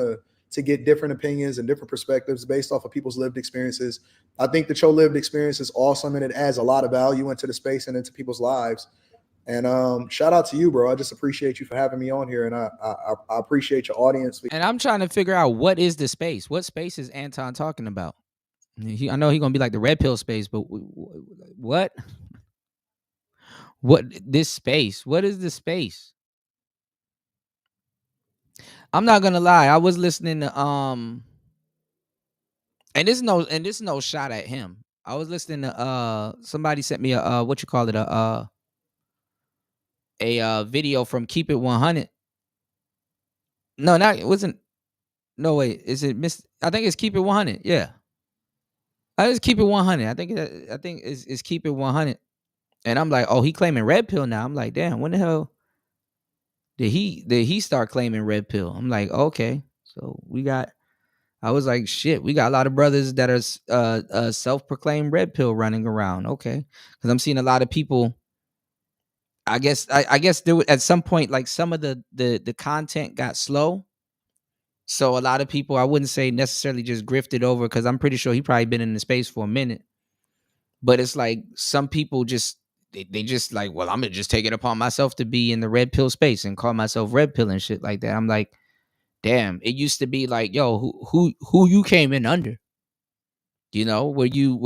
to get different opinions and different perspectives based off of people's lived experiences. I think that your lived experience is awesome, and it adds a lot of value into the space and into people's lives. And shout out to you, bro. I just appreciate you for having me on here, and I appreciate your audience. And I'm trying to figure out what is the space. What space is Anton talking about? I know he's gonna be like the red pill space, but what? What this space? What is the space? I'm not gonna lie. I was listening to and this is no shot at him. I was listening to somebody sent me a what you call it a video from Keep It 100. No, not it wasn't. No wait, is it Miss? I think it's Keep It 100. Yeah, I just Keep It 100. I think it's Keep It 100. And I'm like, oh, he claiming red pill now. I'm like, damn, when the hell did he start claiming red pill? I'm like, okay, so I was like, shit, we got a lot of brothers that are self-proclaimed red pill running around. Okay, because I'm seeing a lot of people. I guess there was, at some point, like some of the content got slow. So a lot of people, I wouldn't say necessarily just grifted over, because I'm pretty sure he probably been in the space for a minute. But it's like some people just they just like, well, I'm gonna just take it upon myself to be in the red pill space and call myself red pill and shit like that. I'm like, damn, it used to be like, yo, who you came in under? You know, were you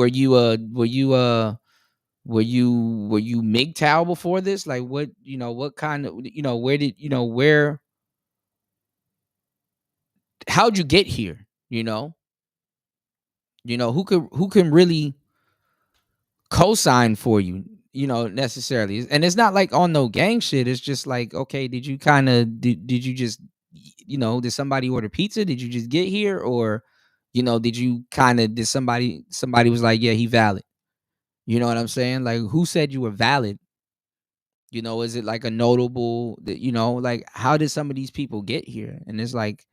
MGTOW before this? Like what, you know, what kind of, you know, how'd you get here? You know, who can really co-sign for you, you know, necessarily. And it's not like on no gang shit. It's just like, okay, did you just, you know, did somebody order pizza? Did you just get here? Or, you know, did somebody was like, yeah, he valid. You know what I'm saying? Like, who said you were valid? You know, is it like a notable that, you know, like how did some of these people get here? And it's like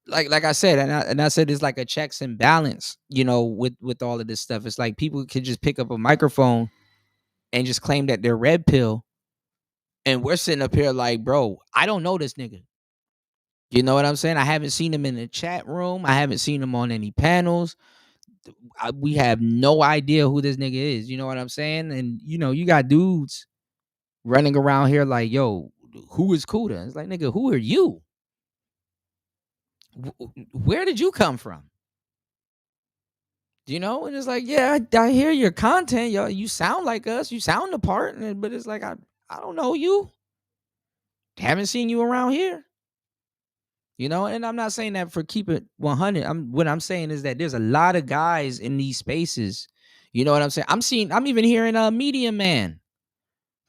I said, and I said it's like a checks and balance, you know, with all of this stuff. It's like people could just pick up a microphone and just claim that they're red pill, and we're sitting up here like, bro, I don't know this nigga. You know what I'm saying? I haven't seen him in the chat room. I haven't seen him on any panels. We have no idea who this nigga is. You know what I'm saying? And, you know, you got dudes running around here like, yo, who is Kuda? It's like, nigga, who are you? Where did you come from? You know, and it's like, yeah, I hear your content, yo. You sound like us. You sound the part, but it's like I don't know you. Haven't seen you around here. You know, and I'm not saying that for Keep It 100. What I'm saying is that there's a lot of guys in these spaces. You know what I'm saying? I'm even hearing a Media Man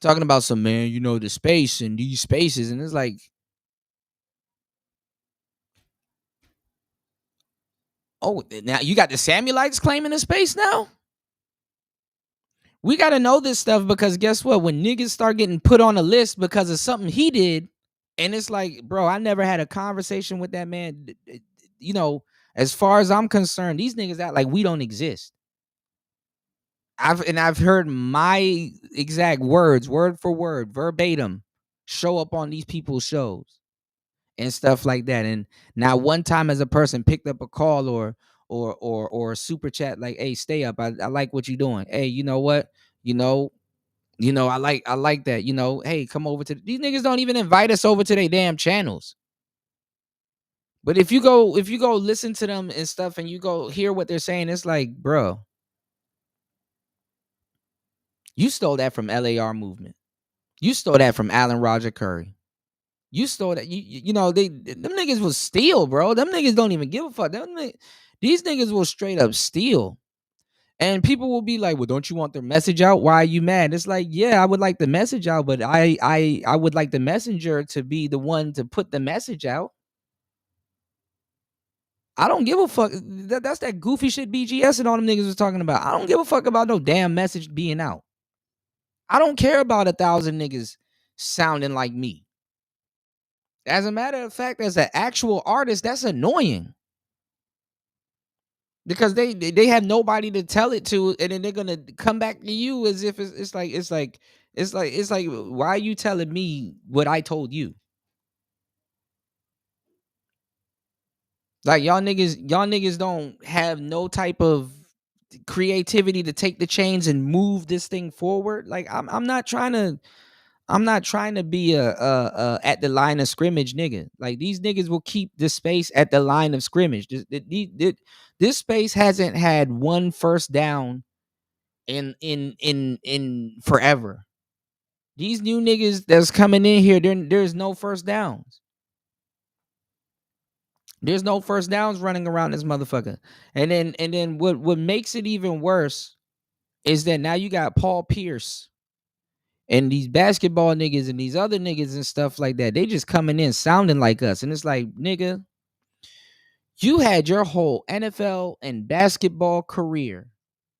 talking about some, man, you know, the space and these spaces, and it's like, oh, now you got the Samuelites claiming the space now? We got to know this stuff, because guess what? When niggas start getting put on a list because of something he did, and it's like, bro, I never had a conversation with that man. You know, as far as I'm concerned, these niggas act like we don't exist. I've heard my exact words, word for word, verbatim, show up on these people's shows and stuff like that. And now one time as a person picked up a call or a super chat like, hey, stay up. I like what you're doing. Hey, you know what? You know, I like that. You know, hey, come over to these niggas don't even invite us over to their damn channels. But if you go listen to them and stuff and you go hear what they're saying, it's like, bro, you stole that from LAR Movement. You stole that from Alan Roger Curry. You stole that. You know, them niggas will steal, bro. Them niggas don't even give a fuck. These niggas will straight up steal. And people will be like, well, don't you want their message out? Why are you mad? It's like, yeah, I would like the message out, but I would like the messenger to be the one to put the message out. I don't give a fuck. That's that goofy shit BGS and all them niggas was talking about. I don't give a fuck about no damn message being out. I don't care about 1,000 niggas sounding like me. As a matter of fact, as an actual artist, that's annoying. because they have nobody to tell it to, and then they're gonna come back to you as if it's like why are you telling me what I told you? Like y'all niggas don't have no type of creativity to take the chains and move this thing forward. Like I'm not trying to be a at the line of scrimmage nigga. Like these niggas will keep the space at the line of scrimmage. This space hasn't had one first down in forever. These new niggas that's coming in here, there's no first downs. There's no first downs running around this motherfucker. And then what makes it even worse is that now you got Paul Pierce and these basketball niggas and these other niggas and stuff like that. They just coming in sounding like us. And it's like, nigga, you had your whole NFL and basketball career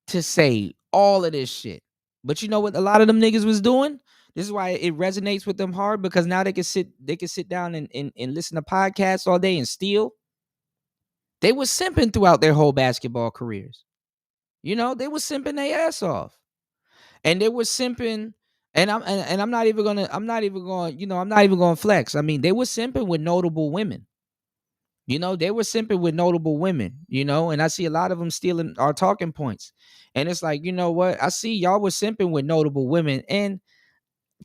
to say all of this shit. But you know what a lot of them niggas was doing? This is why it resonates with them hard, because now they can sit down and listen to podcasts all day and steal. They was simping throughout their whole basketball careers. You know, they was simping their ass off. And they were simping, and I'm not even gonna flex. I mean, they were simping with notable women. You know, they were simping with notable women, you know, and I see a lot of them stealing our talking points. And it's like, you know what? I see y'all was simping with notable women. And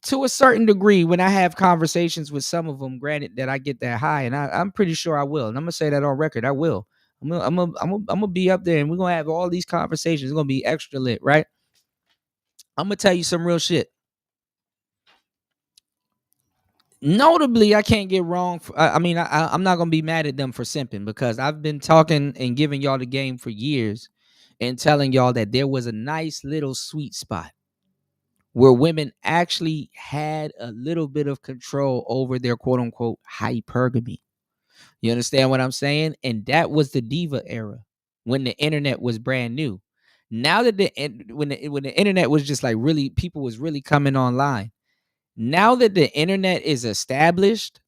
to a certain degree, when I have conversations with some of them, granted that I get that high, and I'm pretty sure I will. And I'm gonna say that on record. I will. I'm gonna be up there and we're gonna have all these conversations. It's gonna be extra lit, right? I'm gonna tell you some real shit. Notably, I can't get wrong. I'm not gonna be mad at them for simping, because I've been talking and giving y'all the game for years and telling y'all that there was a nice little sweet spot where women actually had a little bit of control over their quote unquote hypergamy. You understand what I'm saying? And that was the diva era, when the internet was brand new. Now that when the internet was just like really, people was really coming online. Now that the internet is established,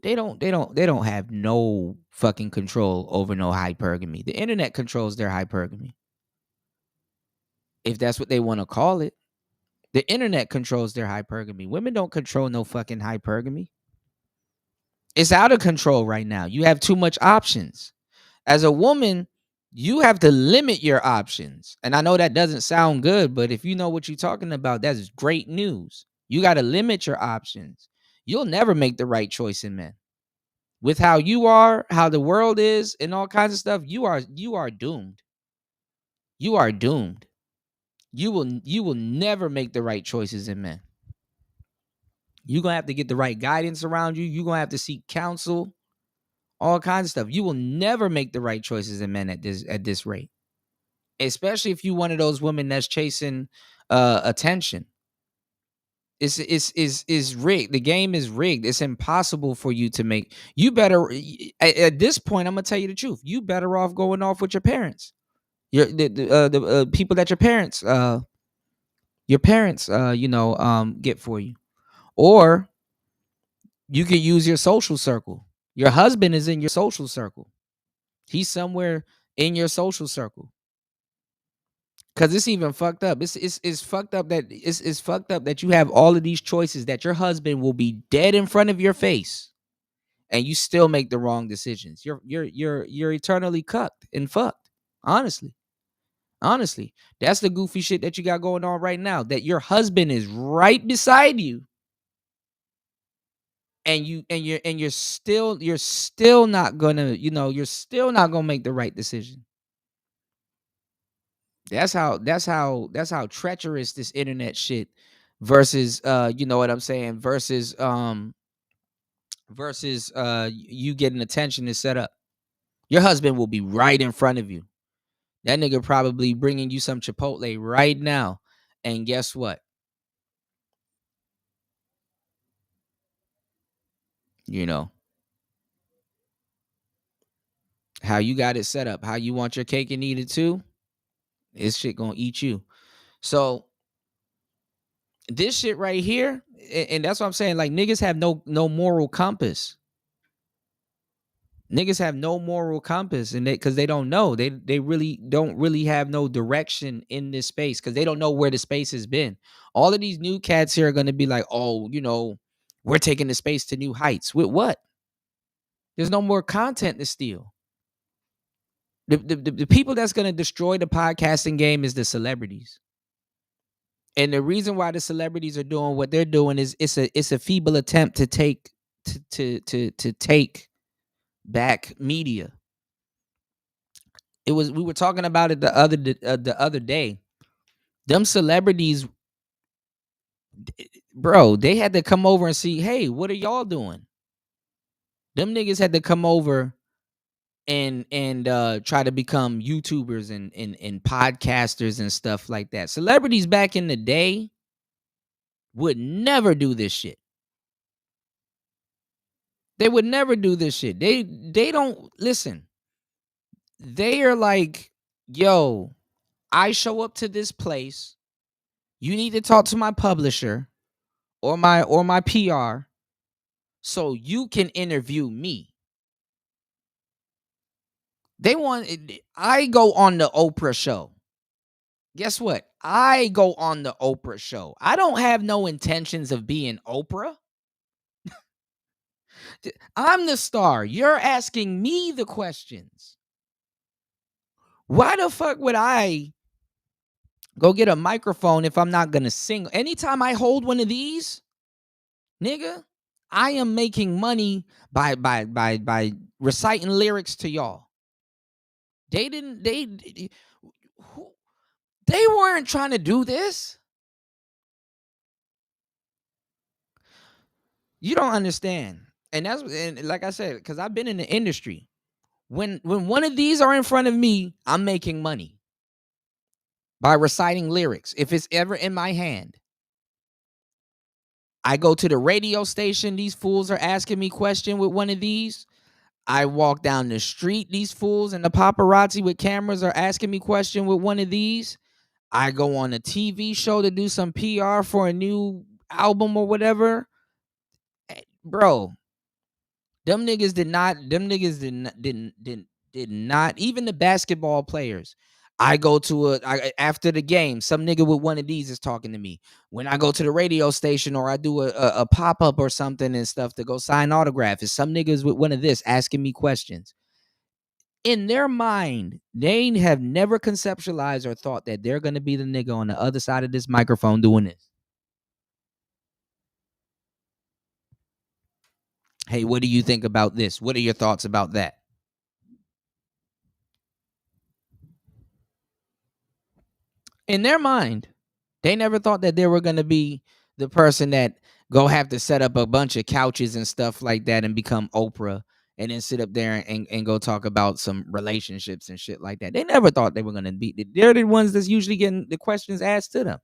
they don't have no fucking control over no hypergamy. The internet controls their hypergamy, if that's what they want to call it. The internet controls their hypergamy. Women don't control no fucking hypergamy. It's out of control right now. You have too much options. As a woman, you have to limit your options. And I know that doesn't sound good, but if you know what you're talking about, that's great news. You got to limit your options. You'll never make the right choice in men. With how you are, how the world is, and all kinds of stuff, you are doomed. You are doomed. You will never make the right choices in men. You're going to have to get the right guidance around you. You're going to have to seek counsel, all kinds of stuff. You will never make the right choices in men at this rate, especially if you one of those women that's chasing attention. It's rigged. The game is rigged. It's impossible for you to make. You better at this point. I'm gonna tell you the truth. You better off going off with your parents. The people that your parents get for you, or you can use your social circle. Your husband is in your social circle. He's somewhere in your social circle. Cause it's even fucked up. It's fucked up that it's fucked up that you have all of these choices that your husband will be dead in front of your face, and you still make the wrong decisions. You're eternally cucked and fucked. Honestly, that's the goofy shit that you got going on right now. That your husband is right beside you, and you're still not gonna make the right decision. That's how treacherous this internet shit versus you know what I'm saying, versus you getting attention is set up. Your husband will be right in front of you. That nigga probably bringing you some Chipotle right now, and guess what? You know how you got it set up, how you want your cake and eat it too. This shit gonna eat you. So this shit right here, and that's what I'm saying. Like, niggas have no moral compass. Niggas have no moral compass, and because they don't know. They really don't really have no direction in this space because they don't know where the space has been. All of these new cats here are gonna be like, oh, we're taking the space to new heights. With what? There's no more content to steal. The people that's gonna destroy the podcasting game is the celebrities. And the reason why the celebrities are doing what they're doing is it's a feeble attempt to take back media. We were talking about it the other day. Them celebrities, bro, they had to come over and see, hey, what are y'all doing? Them niggas had to come over and try to become YouTubers and podcasters and stuff like that. Celebrities back in the day would never do this shit. They would never do this shit. They don't listen. They are like, yo, I show up to this place. You need to talk to my publisher or my PR so you can interview me. I go on the Oprah show. Guess what? I go on the Oprah show. I don't have no intentions of being Oprah. I'm the star. You're asking me the questions. Why the fuck would I go get a microphone if I'm not gonna sing? Anytime I hold one of these, nigga, I am making money by reciting lyrics to y'all. They weren't trying to do this. You don't understand. And like I said, because I've been in the industry. When one of these are in front of me, I'm making money by reciting lyrics. If it's ever in my hand, I go to the radio station. These fools are asking me questions with one of these. I walk down the street. These fools and the paparazzi with cameras are asking me questions with one of these. I go on a TV show to do some PR for a new album or whatever. Bro, them niggas did not, even the basketball players. I go to after the game, some nigga with one of these is talking to me. When I go to the radio station or I do a pop-up or something and stuff to go sign autographs, it's some niggas with one of this asking me questions. In their mind, they have never conceptualized or thought that they're going to be the nigga on the other side of this microphone doing this. Hey, what do you think about this? What are your thoughts about that? In their mind, they never thought that they were going to be the person that go have to set up a bunch of couches and stuff like that and become Oprah and then sit up there and go talk about some relationships and shit like that. They never thought they were going to be. They're the ones that's usually getting the questions asked to them.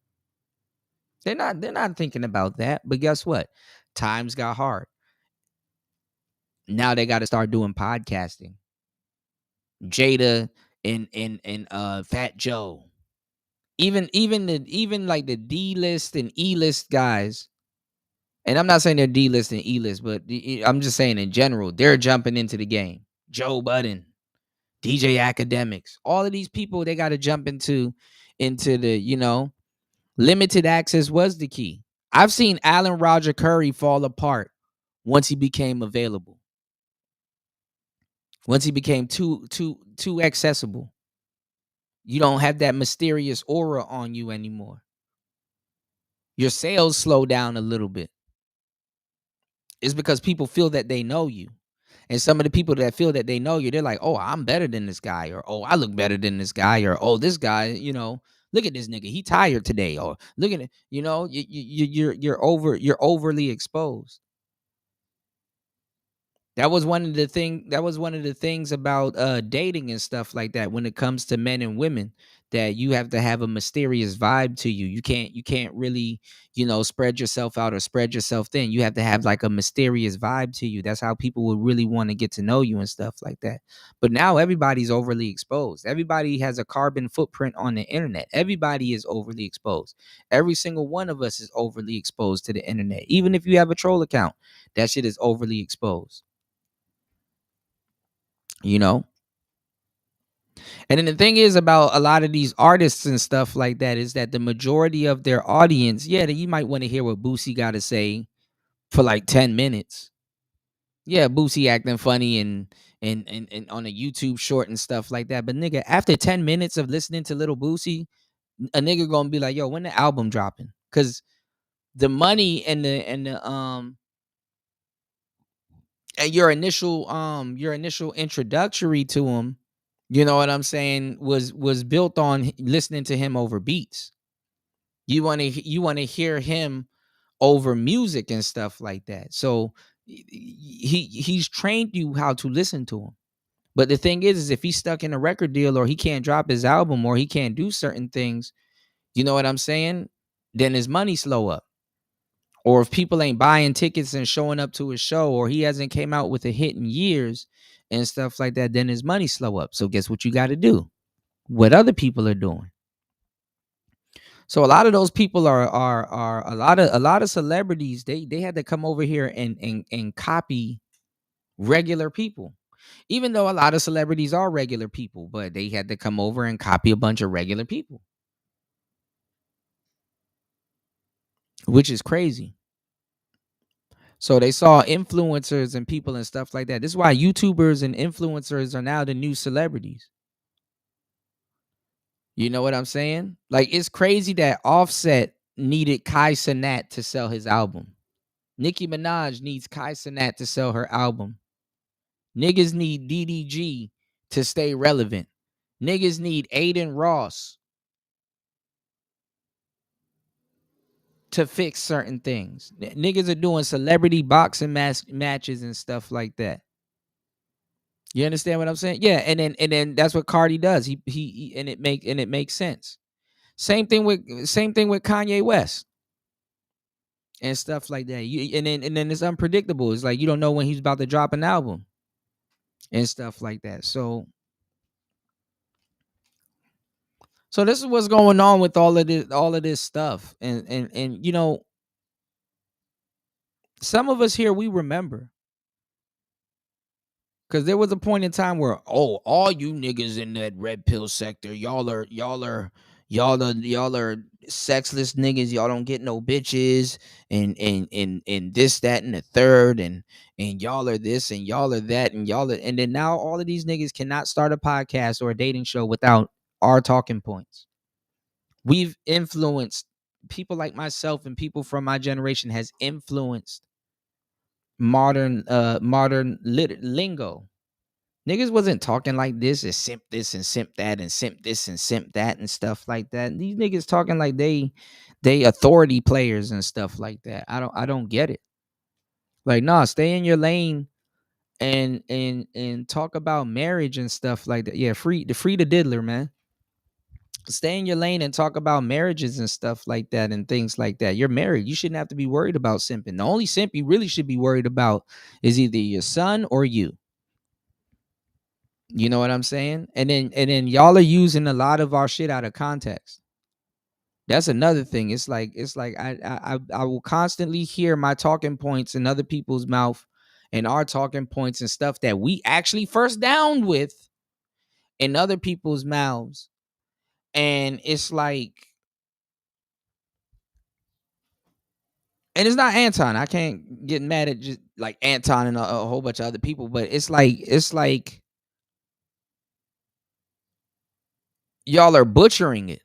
They're not thinking about that. But guess what? Times got hard. Now they got to start doing podcasting. Jada and Fat Joe. Even like the D-list and E-list guys, and I'm not saying they're D-list and E-list, but I'm just saying in general, they're jumping into the game. Joe Budden, DJ Academics, all of these people, they got to jump into the, limited access was the key. I've seen Alan Roger Curry fall apart once he became available. Once he became too accessible. You don't have that mysterious aura on you anymore. Your sales slow down a little bit. It's because people feel that they know you. And some of the people that feel that they know you, they're like, oh, I'm better than this guy. Or, oh, I look better than this guy. Or, oh, this guy, look at this nigga. He tired today. Or look at it. You're overly exposed. That was one of the things about dating and stuff like that when it comes to men and women, that you have to have a mysterious vibe to you. You can't really, spread yourself out or spread yourself thin. You have to have like a mysterious vibe to you. That's how people would really want to get to know you and stuff like that. But now everybody's overly exposed. Everybody has a carbon footprint on the internet. Everybody is overly exposed. Every single one of us is overly exposed to the internet. Even if you have a troll account, that shit is overly exposed. You know? And then the thing is about a lot of these artists and stuff like that is that the majority of their audience, yeah, you might want to hear what Boosie got to say for like 10 minutes. Yeah, Boosie acting funny and on a YouTube short and stuff like that. But nigga, after 10 minutes of listening to Little Boosie, a nigga gonna be like, yo, when the album dropping? Cause the money and your initial introductory to him, you know what I'm saying, was built on listening to him over beats. You want to hear him over music and stuff like that. So he's trained you how to listen to him. But the thing is if he's stuck in a record deal or he can't drop his album or he can't do certain things, you know what I'm saying? Then his money slow up. Or if people ain't buying tickets and showing up to his show, or he hasn't came out with a hit in years and stuff like that, then his money slow up. So guess what you got to do? What other people are doing. So a lot of those people are a lot of celebrities. They had to come over here and copy regular people. Even though a lot of celebrities are regular people, but they had to come over and copy a bunch of regular people. Which is crazy. So they saw influencers and people and stuff like that. This is why YouTubers and influencers are now the new celebrities. You know what I'm saying? Like, it's crazy that Offset needed Kai Cenat to sell his album. Nicki Minaj needs Kai Cenat to sell her album. Niggas need DDG to stay relevant. Niggas need Aiden Ross to fix certain things. Niggas are doing celebrity boxing matches and stuff like that. You understand what I'm saying? Yeah, and then that's what Cardi does. He and it makes sense. Same thing with Kanye West and stuff like that. And then it's unpredictable. It's like you don't know when he's about to drop an album and stuff like that. So this is what's going on with all of this stuff. And you know, some of us here, we remember. Because there was a point in time where, oh, all you niggas in that red pill sector, y'all are sexless niggas. Y'all don't get no bitches, and this, that, and the third, and y'all are this, and y'all are that, and then now all of these niggas cannot start a podcast or a dating show without our talking points. We've influenced people like myself and people from my generation has influenced modern lingo. Niggas wasn't talking like this and simp this and simp that and simp this and simp that and stuff like that. And these niggas talking like they authority players and stuff like that. I don't get it. Like, nah, stay in your lane and talk about marriage and stuff like that. Yeah, free the diddler, man. Stay in your lane and talk about marriages and stuff like that and things like that. You're married. You shouldn't have to be worried about simping. The only simp you really should be worried about is either your son or you. You know what I'm saying? And then y'all are using a lot of our shit out of context. That's another thing. It's like I will constantly hear my talking points in other people's mouth and our talking points and stuff that we actually first downed with in other people's mouths. And it's like, and it's not Anton. I can't get mad at just like Anton and a whole bunch of other people, but it's like y'all are butchering it.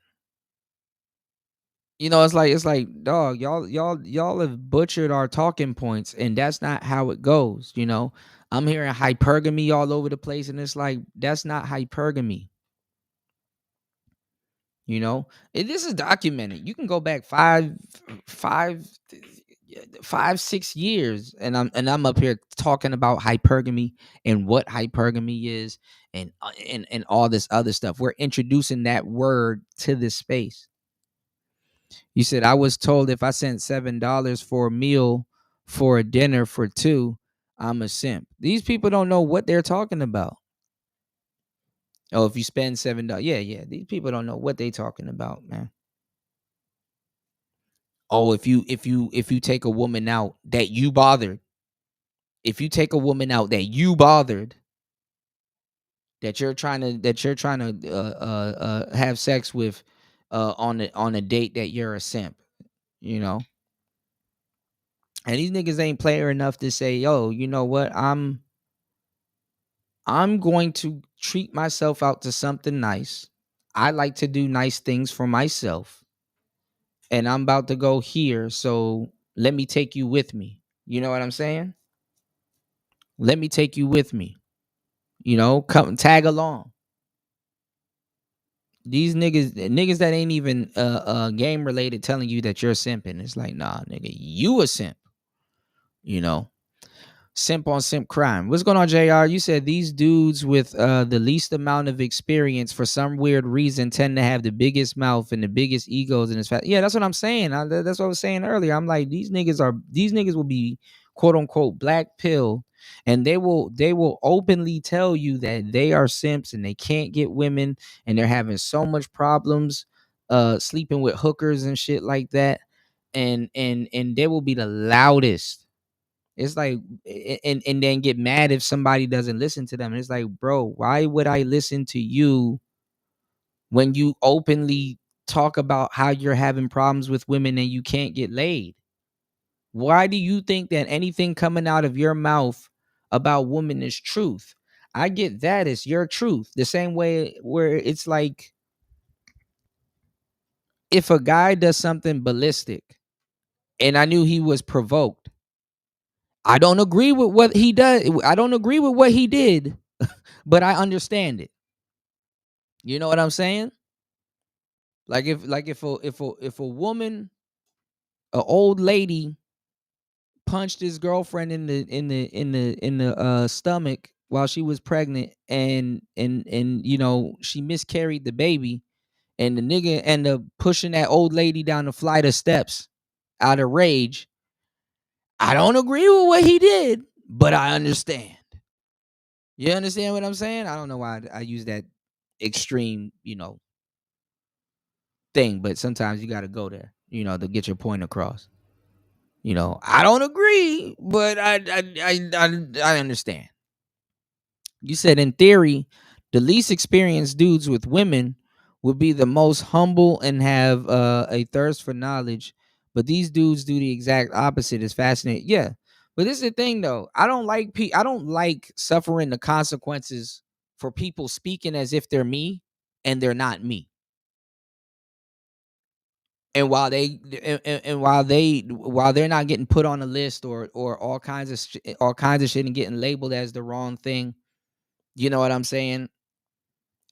You know, it's like, dog, y'all have butchered our talking points, and that's not how it goes. You know, I'm hearing hypergamy all over the place, and it's like, that's not hypergamy. You know, this is documented. You can go back 5-6 years, and I'm up here talking about hypergamy and what hypergamy is, and all this other stuff. We're introducing that word to this space. You said, I was told if I sent $7 for a meal for a dinner for two, I'm a simp. These people don't know what they're talking about. Oh, if you spend $7, yeah. These people don't know what they're talking about, man. Oh, if you take a woman out that you bothered, that you're trying to have sex with on a date that you're a simp, you know. And these niggas ain't player enough to say, yo, you know what? I'm going to treat myself out to something nice. I like to do nice things for myself. And I'm about to go here, so let me take you with me. You know what I'm saying? Let me take you with me. You know, come tag along. These niggas that ain't even game related telling you that you're simping. It's like, nah, nigga, you a simp. You know, simp on simp crime. What's going on, JR? You said these dudes with the least amount of experience for some weird reason tend to have the biggest mouth and the biggest egos in his fat. Yeah, that's what I'm saying. That's what I was saying earlier. I'm like, these niggas will be quote unquote black pill, and they will openly tell you that they are simps and they can't get women and they're having so much problems sleeping with hookers and shit like that. And they will be the loudest. It's like, and then get mad if somebody doesn't listen to them. And it's like, bro, why would I listen to you when you openly talk about how you're having problems with women and you can't get laid? Why do you think that anything coming out of your mouth about women is truth? I get that it's your truth. The same way where it's like, if a guy does something ballistic and I knew he was provoked, I don't agree with what he does. I don't agree with what he did, but I understand it. You know what I'm saying? Like if a woman, an old lady, punched his girlfriend in the stomach while she was pregnant, and you know she miscarried the baby, and the nigga ended up pushing that old lady down the flight of steps out of rage. I don't agree with what he did, but I understand. You understand what I'm saying? I don't know why I use that extreme, you know, thing, but sometimes you got to go there, you know, to get your point across. You know, I don't agree, but I understand. You said in theory, the least experienced dudes with women would be the most humble and have a thirst for knowledge, but these dudes do the exact opposite. It's fascinating. Yeah. But this is the thing though. I don't like suffering the consequences for people speaking as if they're me and they're not me. And while they're not getting put on a list or all kinds of shit and getting labeled as the wrong thing, you know what I'm saying?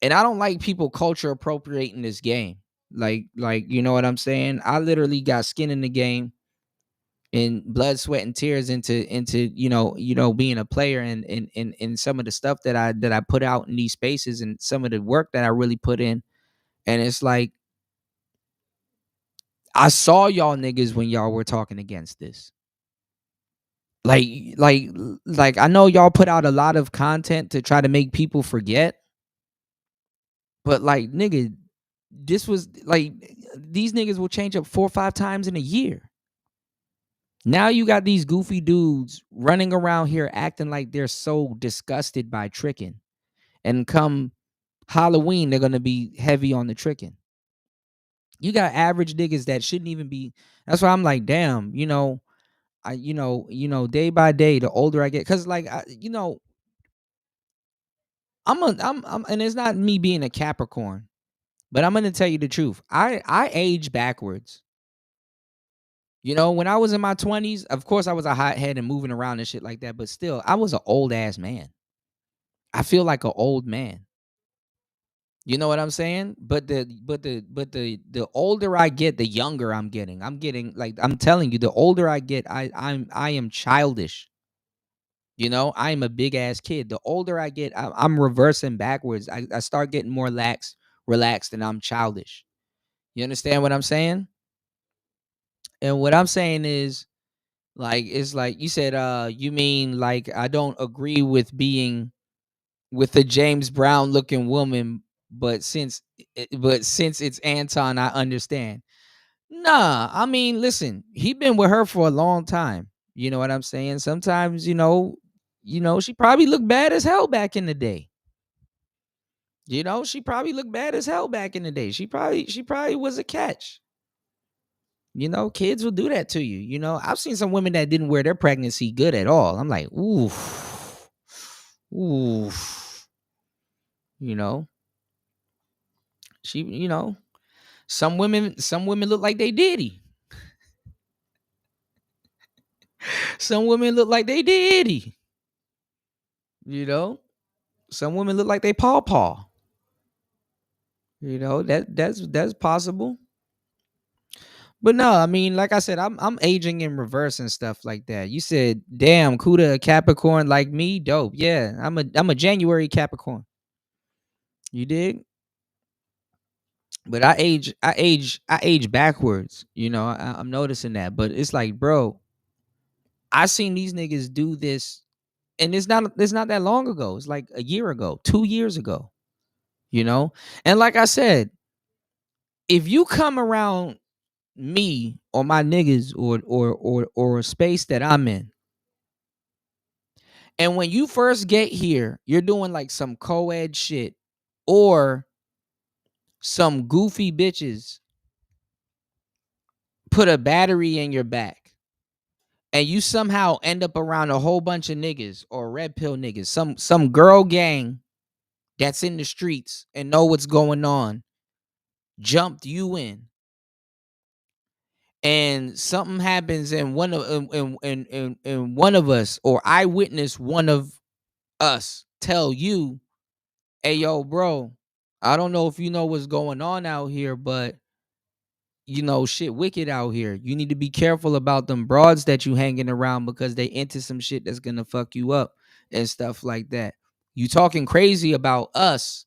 And I don't like people culture appropriating this game. Like you know what I'm saying? I literally got skin in the game and blood, sweat, and tears into you know being a player and some of the stuff that I put out in these spaces and some of the work that I really put in. And it's like, I saw y'all niggas when y'all were talking against this. Like I know y'all put out a lot of content to try to make people forget. But like, nigga, this was like, these niggas will change up 4 or 5 times in a year. Now you got these goofy dudes running around here acting like they're so disgusted by tricking. And come Halloween, they're going to be heavy on the tricking. You got average niggas that shouldn't even be. That's why I'm like, damn, you know, you know, day by day, the older I get, because like, you know, I'm and it's not me being a Capricorn, but I'm gonna tell you the truth. I age backwards. You know, when I was in my 20s, of course I was a hothead and moving around and shit like that, but still, I was an old ass man. I feel like an old man. You know what I'm saying? But the older I get, the younger I'm getting. I'm getting, like, I'm telling you, the older I get, I am childish. You know, I am a big ass kid. The older I get, I'm reversing backwards. I start getting more relaxed, and I'm childish. You understand what I'm saying? And what I'm saying is, like, it's like you said, you mean like I don't agree with being with a James Brown looking woman, but since it's Anton, I understand. Nah, I mean, listen, he been with her for a long time. You know what I'm saying? Sometimes, you know, she probably looked bad as hell back in the day. You know, she probably looked bad as hell back in the day. She probably was a catch. You know, kids will do that to you. You know, I've seen some women that didn't wear their pregnancy good at all. I'm like, oof. You know, some women look like they diddy. Some women look like they diddy. You know, some women look like they paw. You know, that's possible. But no, I mean, like I said, I'm aging in reverse and stuff like that. You said, damn, Kuda a Capricorn like me? Dope. Yeah, I'm a January Capricorn. You dig? But I age backwards. You know, I'm noticing that. But it's like, bro, I seen these niggas do this, and it's not that long ago. It's like a year ago, 2 years ago. You know? And like I said, if you come around me or my niggas or a space that I'm in, and when you first get here, you're doing like some co-ed shit or some goofy bitches put a battery in your back, and you somehow end up around a whole bunch of niggas or red pill niggas, some girl gang that's in the streets and know what's going on, jumped you in, and something happens and one of us, or I witness one of us tell you, hey yo bro, I don't know if you know what's going on out here, but you know, shit wicked out here. You need to be careful about them broads that you hanging around, because they into some shit that's gonna fuck you up and stuff like that. You talking crazy about us,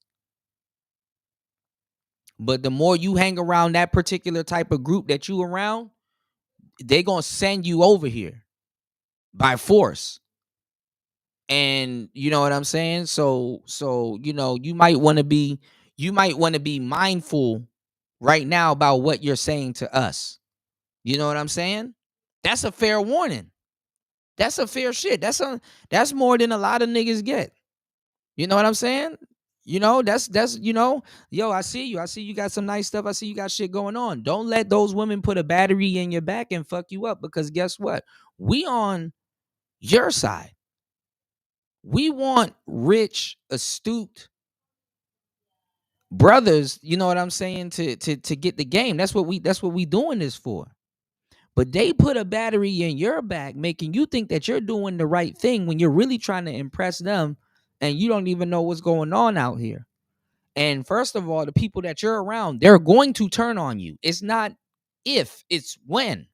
but the more you hang around that particular type of group that you around, they gonna send you over here by force. And you know what I'm saying? So you know, you might want to be mindful right now about what you're saying to us. You know what I'm saying? That's a fair warning. That's a fair shit. That's more than a lot of niggas get. You know what I'm saying? You know, that's you know, yo, I see you got some nice stuff. I see you got shit going on. Don't let those women put a battery in your back and fuck you up, because guess what? We on your side. We want rich, astute brothers, you know what I'm saying, to get the game. That's what we doing this for. But they put a battery in your back, making you think that you're doing the right thing when you're really trying to impress them, and you don't even know what's going on out here. And first of all, the people that you're around, they're going to turn on you. It's not if, it's when.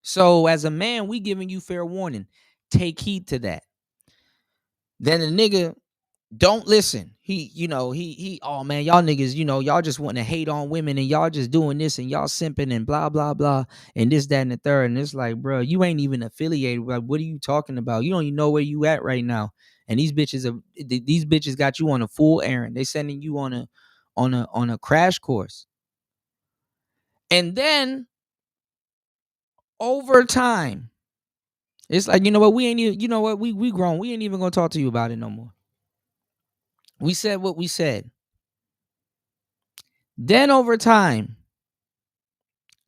So as a man, we giving you fair warning. Take heed to that. Then the nigga don't listen. He oh man, y'all niggas, you know, y'all just want to hate on women, and y'all just doing this, and y'all simping and blah blah blah and this, that, and the third. And it's like, bro, you ain't even affiliated. Like, what are you talking about? You don't even know where you at right now. And these bitches got you on a full errand. They sending you on a crash course. And then over time, it's like, you know what, we ain't even, you know what, we grown. We ain't even gonna talk to you about it no more. We said what we said. Then over time,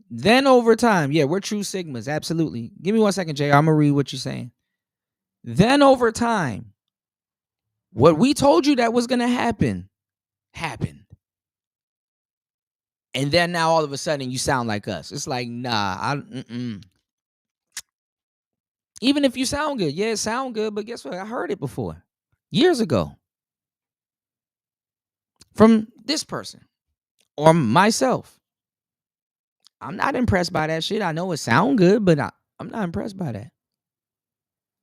yeah, we're true Sigmas, absolutely. Give me 1 second, Jay. I'm gonna read what you're saying. Then over time, what we told you that was gonna happen, happened. And then now all of a sudden you sound like us. It's like, nah, even if you sound good, yeah, it sound good, but guess what? I heard it before, years ago, from this person or myself. I'm not impressed by that shit. I know it sound good, but I'm not impressed by that.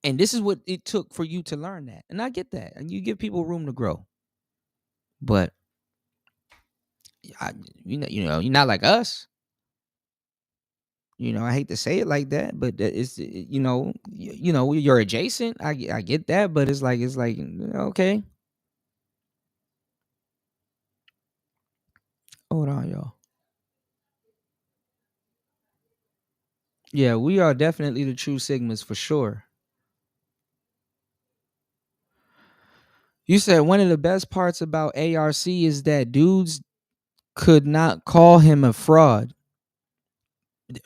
And this is what it took for you to learn that. And I get that. And you give people room to grow. But you know, you're not like us. You know, I hate to say it like that, but it's, you know, you're adjacent. I get that, but it's like okay. Hold on, y'all. Yeah, we are definitely the true Sigmas for sure. You said one of the best parts about ARC is that dudes could not call him a fraud.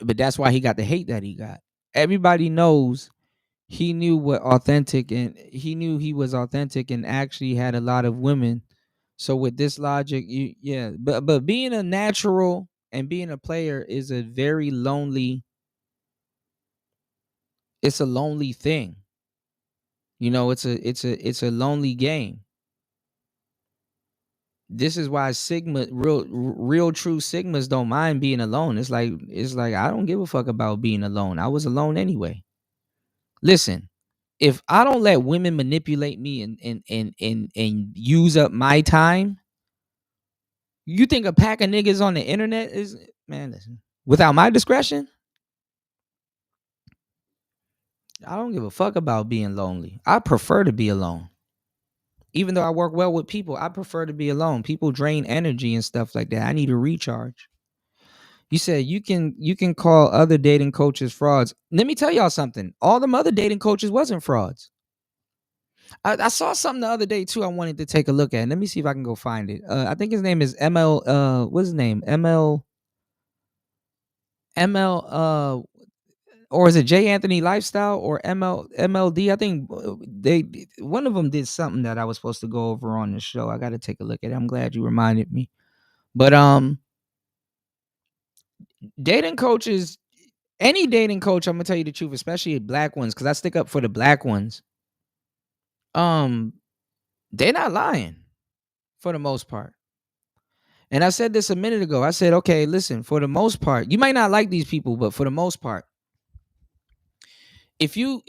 But that's why he got the hate that he got. Everybody knows he knew what authentic, and he knew he was authentic and actually had a lot of women. So with this logic, but being a natural and being a player is a very lonely, it's a lonely thing. You know, it's a lonely game. This is why real true Sigmas don't mind being alone. It's like I don't give a fuck about being alone. I was alone anyway. Listen, if I don't let women manipulate me and use up my time, you think a pack of niggas on the internet is, man, listen, without my discretion, I don't give a fuck about being lonely. I prefer to be alone. Even though I work well with people, I prefer to be alone. People drain energy and stuff like that. I need to recharge. You said you can call other dating coaches frauds. Let me tell y'all something. All them other dating coaches wasn't frauds. I saw something the other day too. I wanted to take a look at. Let me see if I can go find it. I think his name is ML. What's his name? ML. Or is it J Anthony Lifestyle or MLD? I think one of them did something that I was supposed to go over on the show. I got to take a look at it. I'm glad you reminded me. But dating coaches, any dating coach, I'm gonna tell you the truth, especially black ones, because I stick up for the black ones. They're not lying for the most part. And I said this a minute ago. I said, okay, listen, for the most part, you might not like these people, but for the most part, if you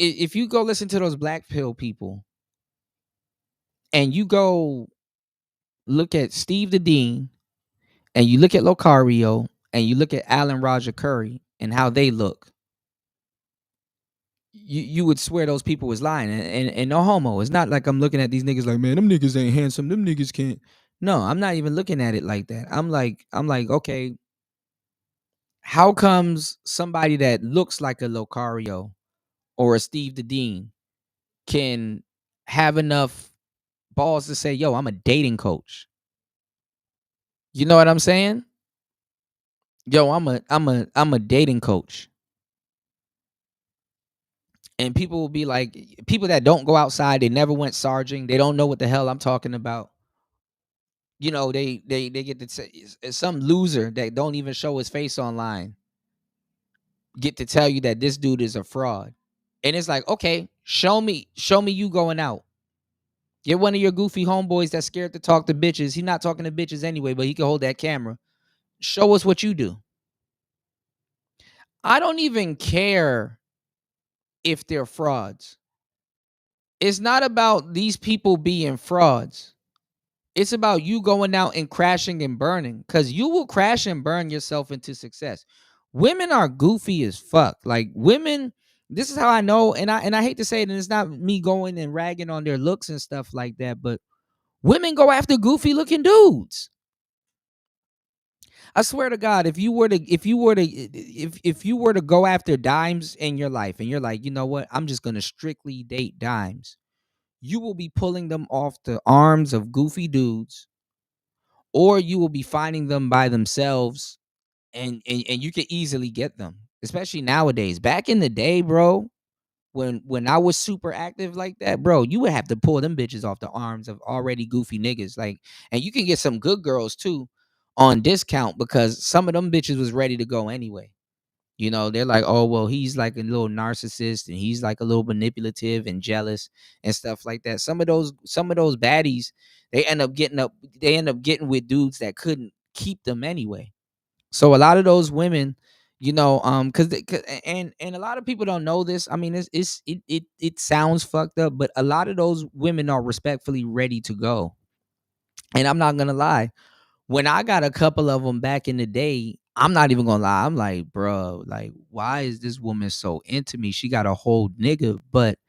go listen to those black pill people and you go look at Steve the Dean and you look at Locario and you look at Alan Roger Curry and how they look, you would swear those people was lying. And no homo. It's not like I'm looking at these niggas like, man, them niggas ain't handsome. Them niggas can't. No, I'm not even looking at it like that. I'm like, okay, how comes somebody that looks like a Locario or a Steve the Dean can have enough balls to say, yo, I'm a dating coach? You know what I'm saying? Yo, I'm a dating coach. And people will be like, people that don't go outside, they never went sergeant, they don't know what the hell I'm talking about. You know, they get to say, some loser that don't even show his face online get to tell you that this dude is a fraud. And it's like, okay, show me you going out. Get one of your goofy homeboys that's scared to talk to bitches. He's not talking to bitches anyway, but he can hold that camera. Show us what you do. I don't even care if they're frauds. It's not about these people being frauds. It's about you going out and crashing and burning, because you will crash and burn yourself into success. Women are goofy as fuck. Like, women, this is how I know, and I hate to say it, and it's not me going and ragging on their looks and stuff like that, but women go after goofy looking dudes. I swear to God, if you were to go after dimes in your life and you're like, you know what, I'm just gonna strictly date dimes, you will be pulling them off the arms of goofy dudes, or you will be finding them by themselves, and you can easily get them, especially nowadays. Back in the day, bro, when I was super active like that, bro, you would have to pull them bitches off the arms of already goofy niggas. Like, and you can get some good girls too on discount, because some of them bitches was ready to go anyway. You know, they're like, oh, well, he's like a little narcissist and he's like a little manipulative and jealous and stuff like that. Some of those baddies, they end up getting with dudes that couldn't keep them anyway. So a lot of those women, you know, and a lot of people don't know this. I mean, it sounds fucked up, but a lot of those women are respectfully ready to go. And I'm not gonna lie, when I got a couple of them back in the day, I'm not even gonna lie, I'm like, bro, like, why is this woman so into me? She got a whole nigga. But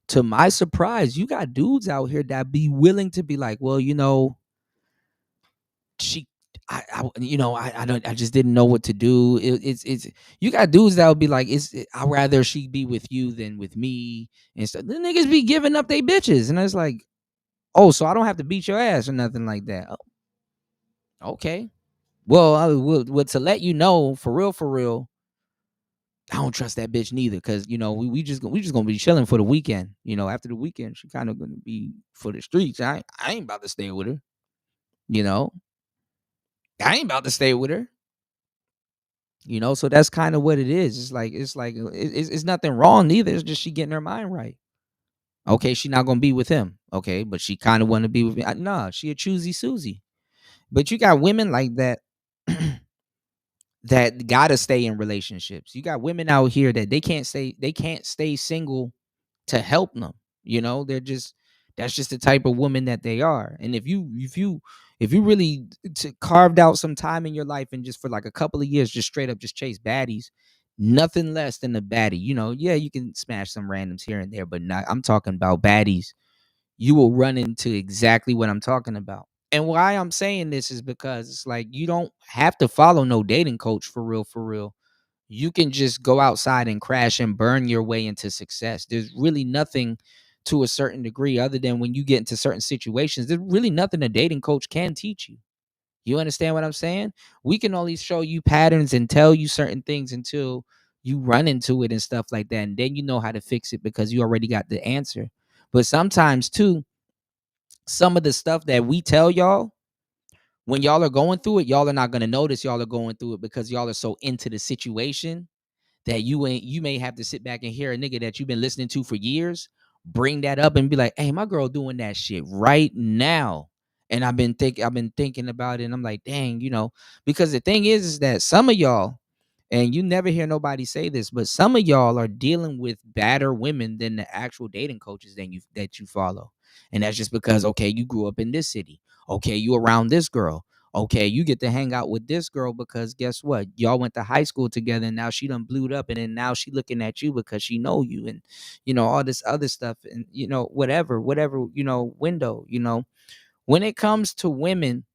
to my surprise, you got dudes out here that be willing to be like, well, you know, I just didn't know what to do. It's you got dudes that would be like, I'd rather she be with you than with me and stuff. The niggas be giving up they bitches, and it's like, Oh, so I don't have to beat your ass or nothing like that. Oh, okay. Well, I will to let you know, for real, I don't trust that bitch neither, because we just gonna be chilling for the weekend. After the weekend, she kind of gonna be for the streets. I ain't about to stay with her. I ain't about to stay with her. So that's kind of what it is. It's nothing wrong neither. It's just she getting her mind right. Okay, she not gonna be with him. Okay, but she kind of want to be with me. Nah, she a choosy Susie. But you got women like that that gotta stay in relationships. You got women out here that they can't stay single to help them. That's just the type of woman that they are. And if you really carved out some time in your life and just for like a couple of years just straight up just chase baddies, nothing less than a baddie. Yeah, you can smash some randoms here and there, but I'm talking about baddies. You will run into exactly what I'm talking about. And why I'm saying this is because it's like you don't have to follow no dating coach for real. You can just go outside and crash and burn your way into success. There's really nothing to a certain degree other than when you get into certain situations. There's really nothing a dating coach can teach you. You understand what I'm saying? We can only show you patterns and tell you certain things until you run into it and stuff like that. And then you know how to fix it because you already got the answer. But sometimes too, some of the stuff that we tell y'all, when y'all are going through it, y'all are not going to notice y'all are going through it because y'all are so into the situation that you may have to sit back and hear a nigga that you've been listening to for years bring that up and be like, hey, my girl doing that shit right now. And I've been thinking about it, and I'm like, dang, because the thing is that some of y'all, and you never hear nobody say this, but some of y'all are dealing with badder women than the actual dating coaches that you follow. And that's just because, okay, you grew up in this city. Okay, you around this girl. Okay, you get to hang out with this girl because guess what? Y'all went to high school together, and now she done blewed up, and then now she looking at you because she know you, and all this other stuff, and whatever, window. When it comes to women,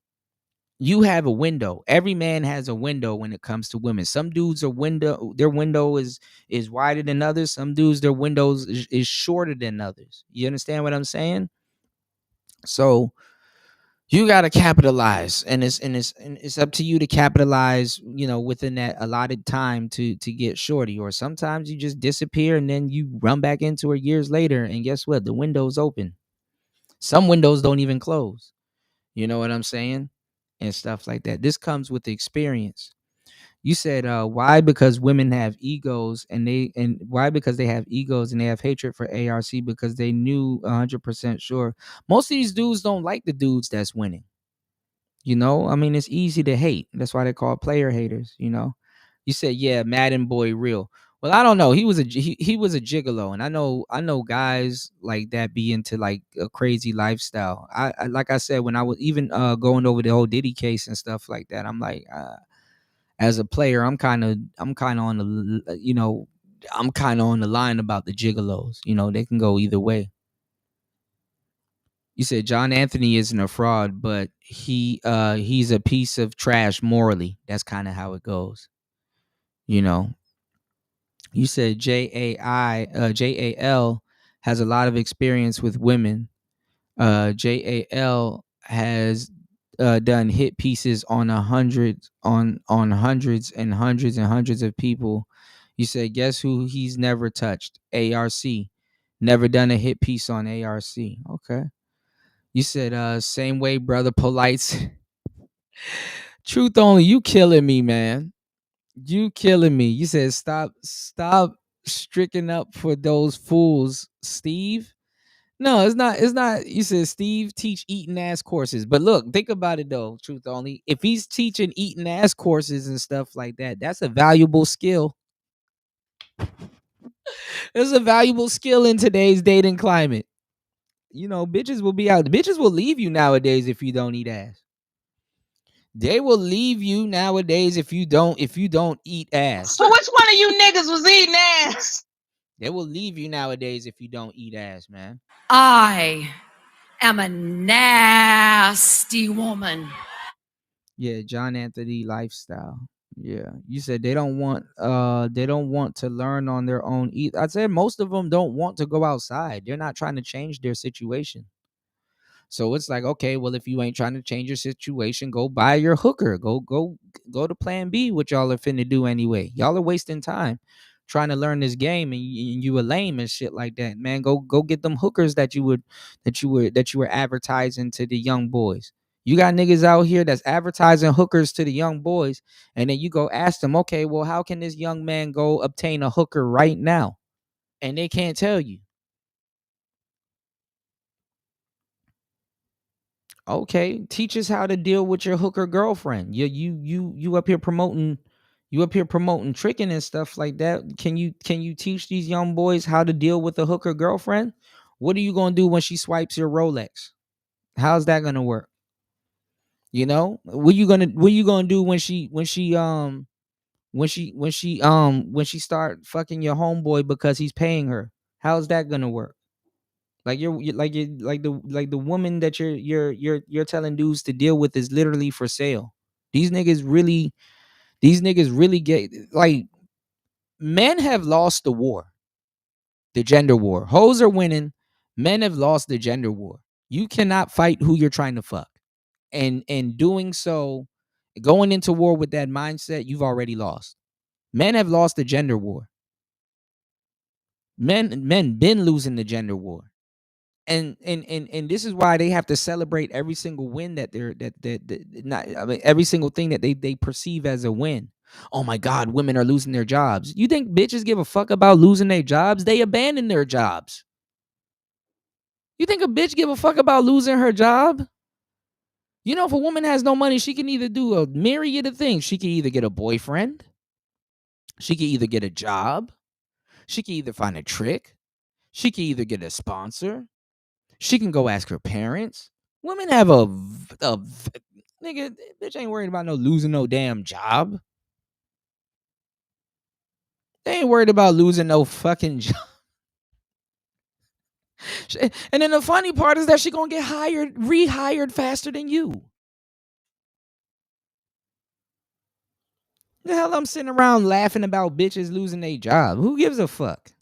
you have a window. Every man has a window when it comes to women. Some dudes their window is wider than others. Some dudes their windows is shorter than others. You understand what I'm saying? So you got to capitalize, and it's up to you to capitalize, within that allotted time to get shorty. Or sometimes you just disappear and then you run back into her years later, and guess what? The window's open. Some windows don't even close. You know what I'm saying? And stuff like that. This comes with experience. You said why? Because women have egos, and why? Because they have egos and they have hatred for ARC because they knew 100% sure. Most of these dudes don't like the dudes that's winning. I mean, it's easy to hate. That's why they call player haters. You said, yeah, Madden boy real. Well, I don't know. He was a gigolo, and I know guys like that be into like a crazy lifestyle. I like I said, when I was even going over the whole Diddy case and stuff like that, I'm like, as a player, I'm kind of on the I'm kind of on the line about the gigolos. They can go either way. You said John Anthony isn't a fraud, but he's a piece of trash morally. That's kind of how it goes. You said JAL has a lot of experience with women. JAL has done hit pieces on hundreds and hundreds and hundreds of people. You said, guess who he's never touched? ARC. Never done a hit piece on ARC. Okay. You said, same way, brother Polites. Truth only, you killing me, man. You killing me. You said stop stricken up for those fools, Steve. No, it's not. You said Steve teach eating ass courses. But look, think about it though, truth only. If he's teaching eating ass courses and stuff like that, that's a valuable skill. It's a valuable skill in today's dating climate. Bitches will be out. Bitches will leave you nowadays if you don't eat ass. They will leave you nowadays if you don't eat ass. So which one of you niggas was eating ass? They will leave you nowadays if you don't eat ass, man. I am a nasty woman. Yeah, John Anthony lifestyle. Yeah, you said they don't want to learn on their own. I'd say most of them don't want to go outside. They're not trying to change their situation. So it's like, okay, well, if you ain't trying to change your situation, go buy your hooker. Go to plan B, what y'all are finna do anyway. Y'all are wasting time trying to learn this game, and you a lame and shit like that, man. Go get them hookers that you were advertising to the young boys. You got niggas out here that's advertising hookers to the young boys, and then you go ask them, okay, well, how can this young man go obtain a hooker right now? And they can't tell you. Okay, teach us how to deal with your hooker girlfriend. You up here promoting tricking and stuff like that. Can you teach these young boys how to deal with a hooker girlfriend? What are you gonna do when she swipes your Rolex? How's that gonna work? You know, what you gonna do when she start fucking your homeboy because he's paying her? How's that gonna work? Like the woman that you're telling dudes to deal with is literally for sale. These niggas really get, like, men have lost the war, the gender war. Hoes are winning. Men have lost the gender war. You cannot fight who you're trying to fuck. And doing so, going into war with that mindset, you've already lost. Men have lost the gender war. Men been losing the gender war. And this is why they have to celebrate every single win that every single thing that they perceive as a win. Oh my God, women are losing their jobs. You think bitches give a fuck about losing their jobs? They abandon their jobs. You think a bitch give a fuck about losing her job? You know, if a woman has no money, she can either do a myriad of things. She can either get a boyfriend. She can either get a job. She can either find a trick. She can either get a sponsor. She can go ask her parents. Women have a nigga, bitch ain't worried about losing no damn job. They ain't worried about losing no fucking job. And then the funny part is that she gonna get rehired faster than you. The hell I'm sitting around laughing about bitches losing their job. Who gives a fuck?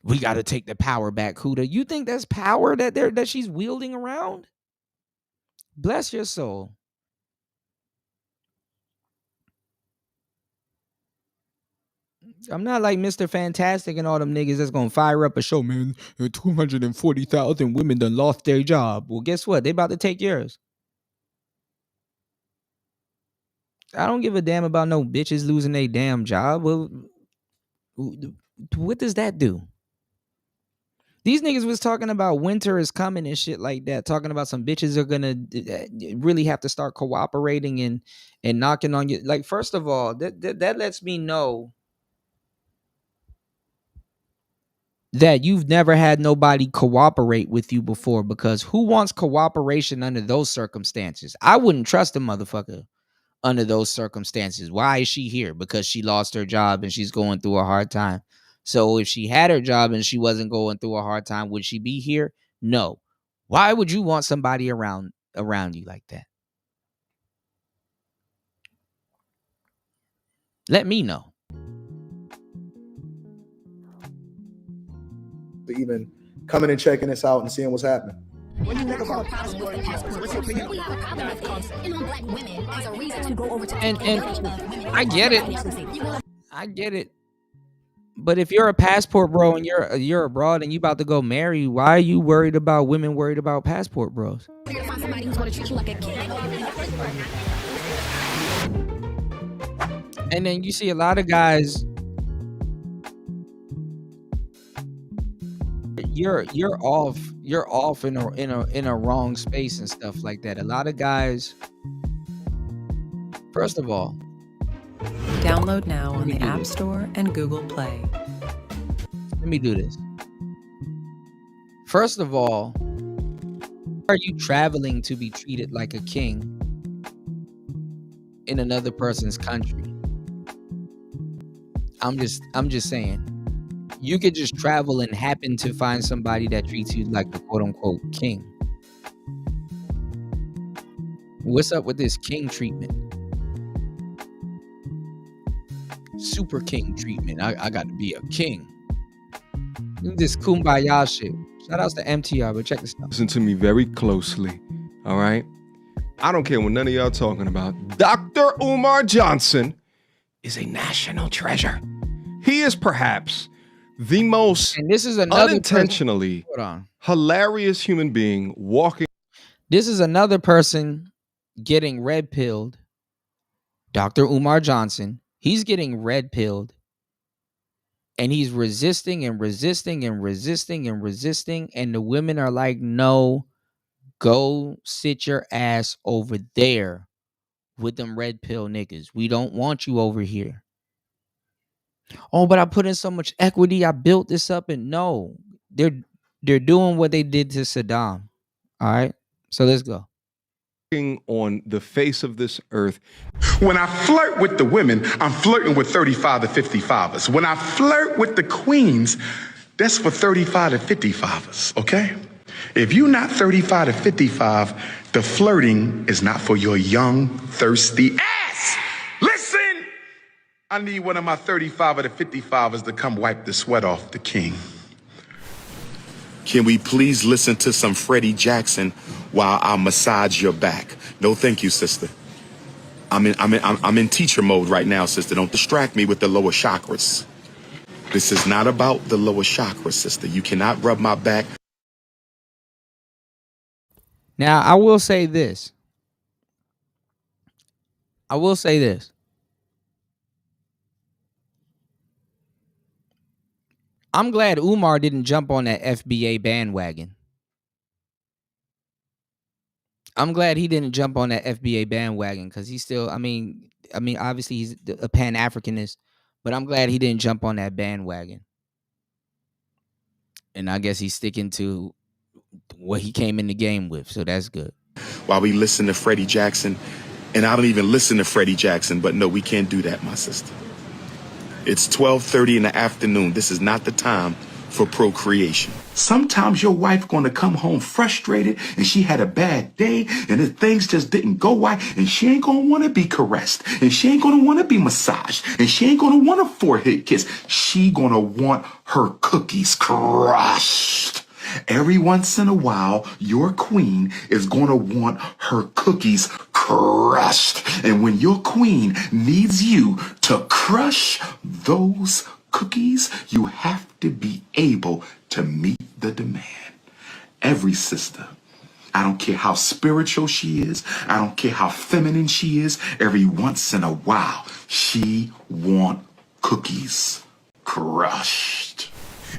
We got to take the power back, Huda. You think that's power that she's wielding around? Bless your soul. I'm not like Mr. Fantastic and all them niggas that's going to fire up a show, man. 240,000 women done lost their job. Well, guess what? They about to take yours. I don't give a damn about no bitches losing their damn job. Well, what does that do? These niggas was talking about winter is coming and shit like that. Talking about some bitches are gonna really have to start cooperating and knocking on you. Like, first of all, that lets me know that you've never had nobody cooperate with you before, because who wants cooperation under those circumstances? I wouldn't trust a motherfucker under those circumstances. Why is she here? Because she lost her job and she's going through a hard time. So if she had her job and she wasn't going through a hard time, would she be here? No. Why would you want somebody around you like that? Let me know. Even coming and checking us out and seeing what's happening. What do you think about passport? What's your opinion? We have a problem with focusing on black women as a reason to go over to. And I get it. I get it. But if you're a passport bro and you're abroad and you about to go marry, why are you worried about women worried about passport bros? And then you see a lot of guys. You're off in a wrong space and stuff like that. A lot of guys. First of all, download now on the App Store and Google Play. Let me do this. First of all, are you traveling to be treated like a king in another person's country? I'm just saying. You could just travel and happen to find somebody that treats you like a quote-unquote king. What's up with this king treatment? Super king treatment. I got to be a king. This kumbaya shit. Shout outs to MTR, but check this out. Listen to me very closely, all right? I don't care what none of y'all talking about. Dr. Umar Johnson is a national treasure. He is perhaps the most and this is another unintentionally hilarious human being walking. This is another person getting red pilled. Dr. Umar Johnson, he's getting red pilled. And he's resisting and resisting and resisting and resisting. And the women are like, no, go sit your ass over there with them red pill niggas. We don't want you over here. Oh, but I put in so much equity. I built this up. And no, they're doing what they did to Saddam. All right. So let's go. On the face of this earth. When I flirt with the women, I'm flirting with 35 to 55ers. When I flirt with the queens, that's for 35 to 55ers, okay? If you're not 35 to 55, the flirting is not for your young, thirsty ass. Listen, I need one of my 35 to 55ers to come wipe the sweat off the king. Can we please listen to some Freddie Jackson while I massage your back? No, thank you, sister. I'm in teacher mode right now, sister. Don't distract me with the lower chakras. This is not about the lower chakras, sister. You cannot rub my back. Now, I will say this. I'm glad Umar didn't jump on that FBA bandwagon. I'm glad he didn't jump on that FBA bandwagon because he's still, I mean, obviously he's a Pan-Africanist, but I'm glad he didn't jump on that bandwagon. And I guess he's sticking to what he came in the game with, so that's good. While we listen to Freddie Jackson, and I don't even listen to Freddie Jackson, but no, we can't do that, my sister. It's 12:30 in the afternoon. This is not the time for procreation. Sometimes your wife gonna come home frustrated and she had a bad day and the things just didn't go right and she ain't gonna wanna be caressed and she ain't gonna wanna be massaged and she ain't gonna want a forehead kiss. She gonna want her cookies crushed. Every once in a while, your queen is gonna want her cookies crushed. And when your queen needs you to crush those cookies, you have to be able to meet the demand. Every sister, I don't care how spiritual she is, I don't care how feminine she is, every once in a while, she want cookies crushed.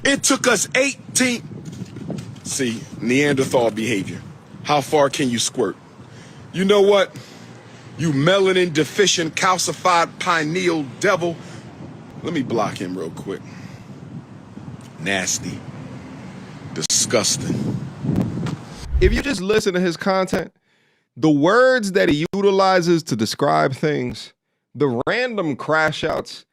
It took us 18... See, Neanderthal behavior. How far can you squirt? You know what? You melanin deficient, calcified pineal devil. Let me block him real quick. Nasty. Disgusting. If you just listen to his content, the words that he utilizes to describe things, the random crash outs,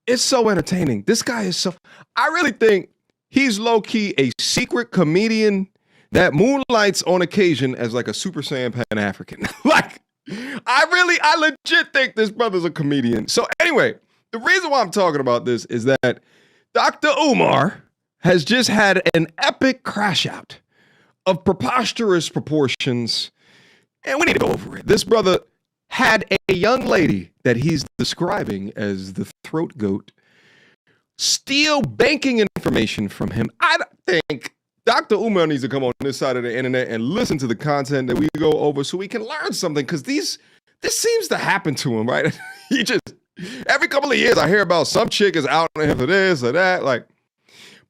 it's so entertaining. This guy is so... I really think he's low-key a secret comedian that moonlights on occasion as like a Super Saiyan Pan-African. Like, I legit think this brother's a comedian. So anyway, the reason why I'm talking about this is that Dr. Umar has just had an epic crash out of preposterous proportions, and we need to go over it. This brother had a young lady that he's describing as the throat goat steal banking information from him. I think Dr. Umar needs to come on this side of the internet and listen to the content that we go over so we can learn something, because this seems to happen to him, right? He just, every couple of years I hear about some chick is out on him for this or that, like.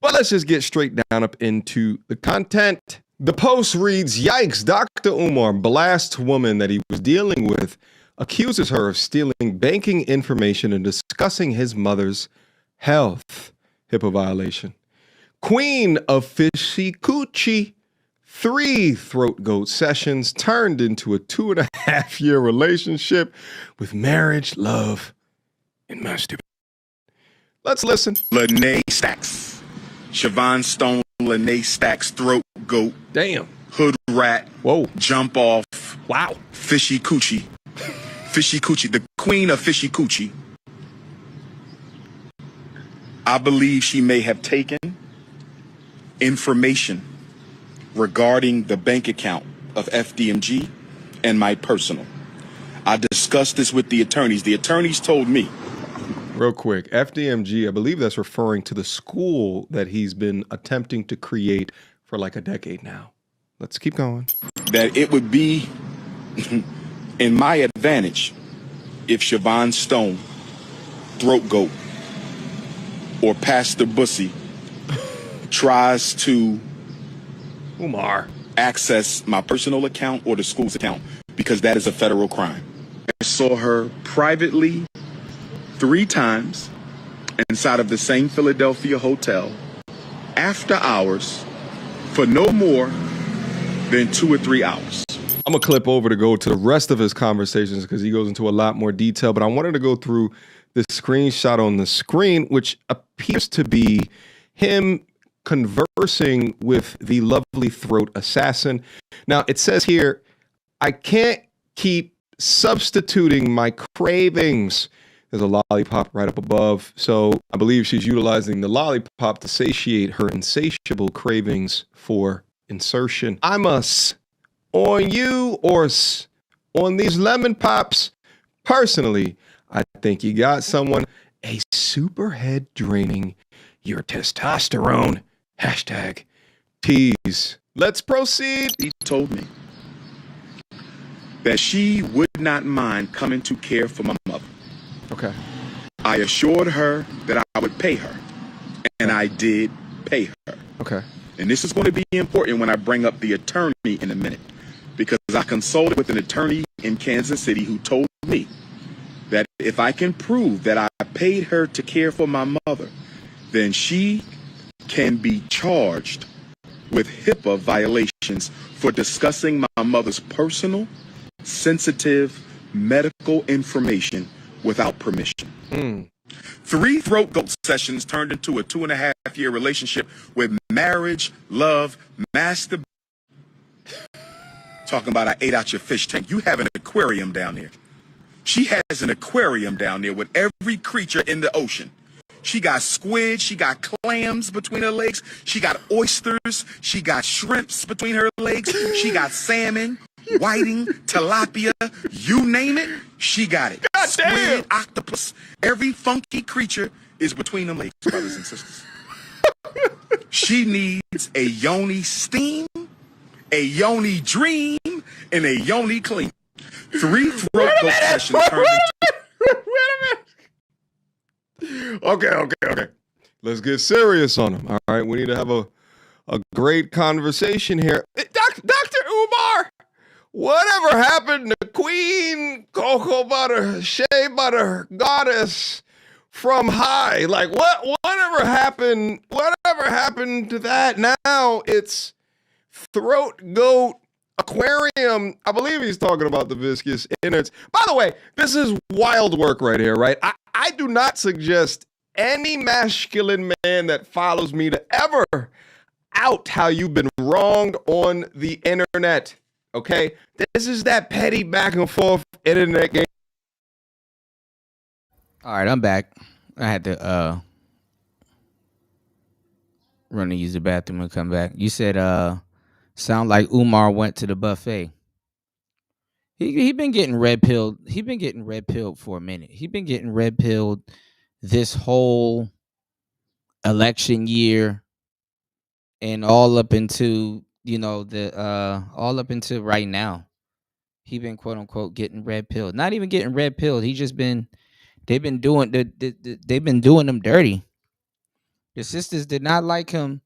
But let's just get straight down up into the content. The post reads, yikes, Dr. Umar blasts woman that he was dealing with, accuses her of stealing banking information and discussing his mother's health. HIPAA violation. Queen of Fishy Coochie. 3 throat goat sessions turned into a 2.5-year relationship with marriage, love, and masturbation. Let's listen. Lene Stacks. Siobhan Stone, Lene Stacks, throat goat. Damn. Hood rat. Whoa. Jump off. Wow. Fishy Coochie. Fishy Coochie. The queen of Fishy Coochie. I believe she may have taken information regarding the bank account of FDMG and my personal. I discussed this with the attorneys. The attorneys told me. Real quick, FDMG, I believe that's referring to the school that he's been attempting to create for like a decade now. Let's keep going. That it would be in my advantage if Siobhan Stone, Throat Goat, or Pastor Bussy tries to Umar access my personal account or the school's account, because that is a federal crime. I saw her privately 3 times inside of the same Philadelphia hotel after hours for no more than 2 or 3 hours. I'm going to clip over to go to the rest of his conversations because he goes into a lot more detail, but I wanted to go through the screenshot on the screen, which appears to be him conversing with the lovely throat assassin. Now, it says here, I can't keep substituting my cravings. There's a lollipop right up above. So I believe she's utilizing the lollipop to satiate her insatiable cravings for insertion. I'm us on you or on these lemon pops. Personally, I think you got someone a superhead draining your testosterone. Hashtag tease. Let's proceed. He told me that she would not mind coming to care for my mother. Okay. I assured her that I would pay her, and I did pay her. Okay. And this is going to be important when I bring up the attorney in a minute, because I consulted with an attorney in Kansas City who told me that if I can prove that I paid her to care for my mother, then she can be charged with HIPAA violations for discussing my mother's personal, sensitive medical information without permission. 3 throat goat sessions turned into a 2.5-year relationship with marriage, love, masturbation. Talking about I ate out your fish tank. You have an aquarium down there. She has an aquarium down there with every creature in the ocean. She got squid, she got clams between her legs, she got oysters, she got shrimps between her legs, she got salmon, whiting, tilapia, you name it, she got it. God squid, damn. octopus, every funky creature is between them legs, brothers and sisters. She needs a yoni steam, a yoni dream, and a yoni clean. 3 throat goat sessions turned into... Okay. Let's get serious on him. All right, we need to have a great conversation here. Dr. Umar, whatever happened to Queen Cocoa Butter, Shea Butter, Goddess from High? Like, whatever happened to that? Now it's Throat Goat Aquarium. I believe he's talking about the viscous innards. By the way, this is wild work right here, right? I do not suggest any masculine man that follows me to ever out how you've been wronged on the internet, okay? This is that petty back and forth internet game. All right, I'm back. I had to run to use the bathroom and come back. You said sound like Umar went to the buffet. He been getting red pilled. He been getting red pilled for a minute. He been getting red pilled this whole election year and all up into, all up into right now. He been quote unquote getting red pilled. Not even getting red pilled. He just been they've been doing them dirty. The sisters did not like him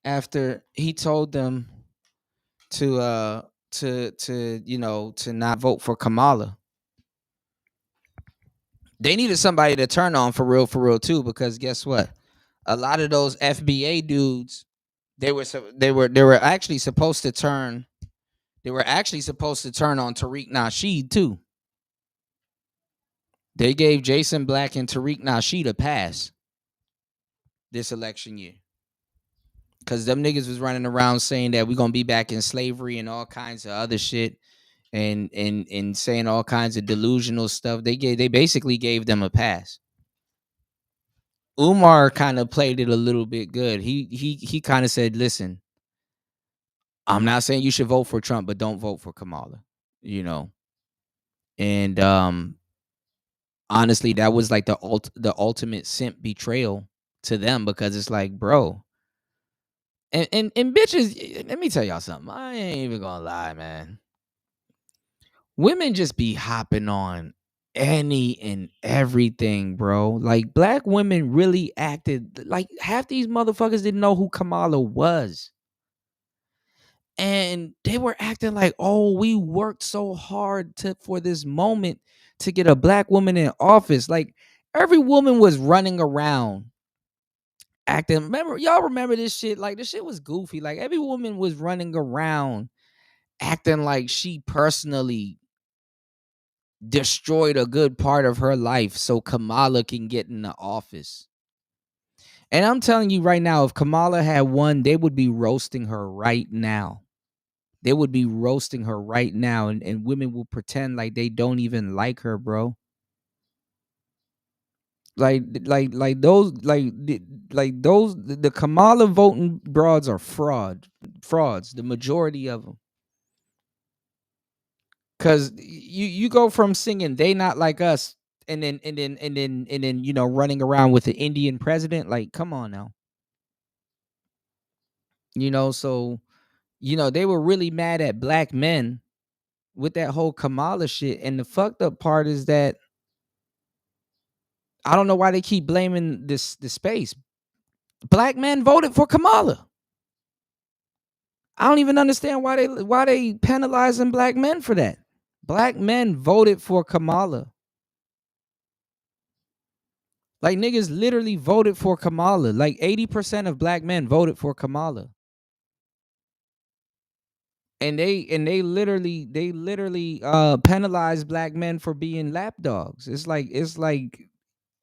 after he told them to not vote for Kamala. They needed somebody to turn on for real too, because guess what? A lot of those FBA dudes, they were actually supposed to turn on Tariq Nasheed too. They gave Jason Black and Tariq Nasheed a pass this election year, because them niggas was running around saying that we're gonna be back in slavery and all kinds of other shit, and saying all kinds of delusional stuff. They basically gave them a pass. Umar kind of played it a little bit good. He kind of said, "Listen, I'm not saying you should vote for Trump, but don't vote for Kamala. You know, and honestly, that was like the ultimate simp betrayal to them, because it's like, bro, and bitches. Let me tell y'all something. I ain't even gonna lie, man. Women just be hopping on any and everything, bro. Like, black women really acted like half these motherfuckers didn't know who Kamala was. And they were acting like, oh, we worked so hard for this moment to get a black woman in office. Like, every woman was running around acting. Y'all remember this shit? Like, this shit was goofy. Like, every woman was running around acting like she personally destroyed a good part of her life so Kamala can get in the office. And I'm telling you right now, if Kamala had won, they would be roasting her right now. They would be roasting her right now, and women will pretend like they don't even like her, bro. The Kamala voting broads are frauds. The majority of them. Cause you go from singing "They Not Like Us" and then you know, running around with the Indian president. Like, come on now. You know, so you know, they were really mad at black men with that whole Kamala shit. And the fucked up part is that I don't know why they keep blaming the space. Black men voted for Kamala. I don't even understand why they penalizing black men for that. Black men voted for Kamala. Like, niggas literally voted for Kamala. Like, 80% of black men voted for Kamala. And they literally penalize black men for being lapdogs. It's like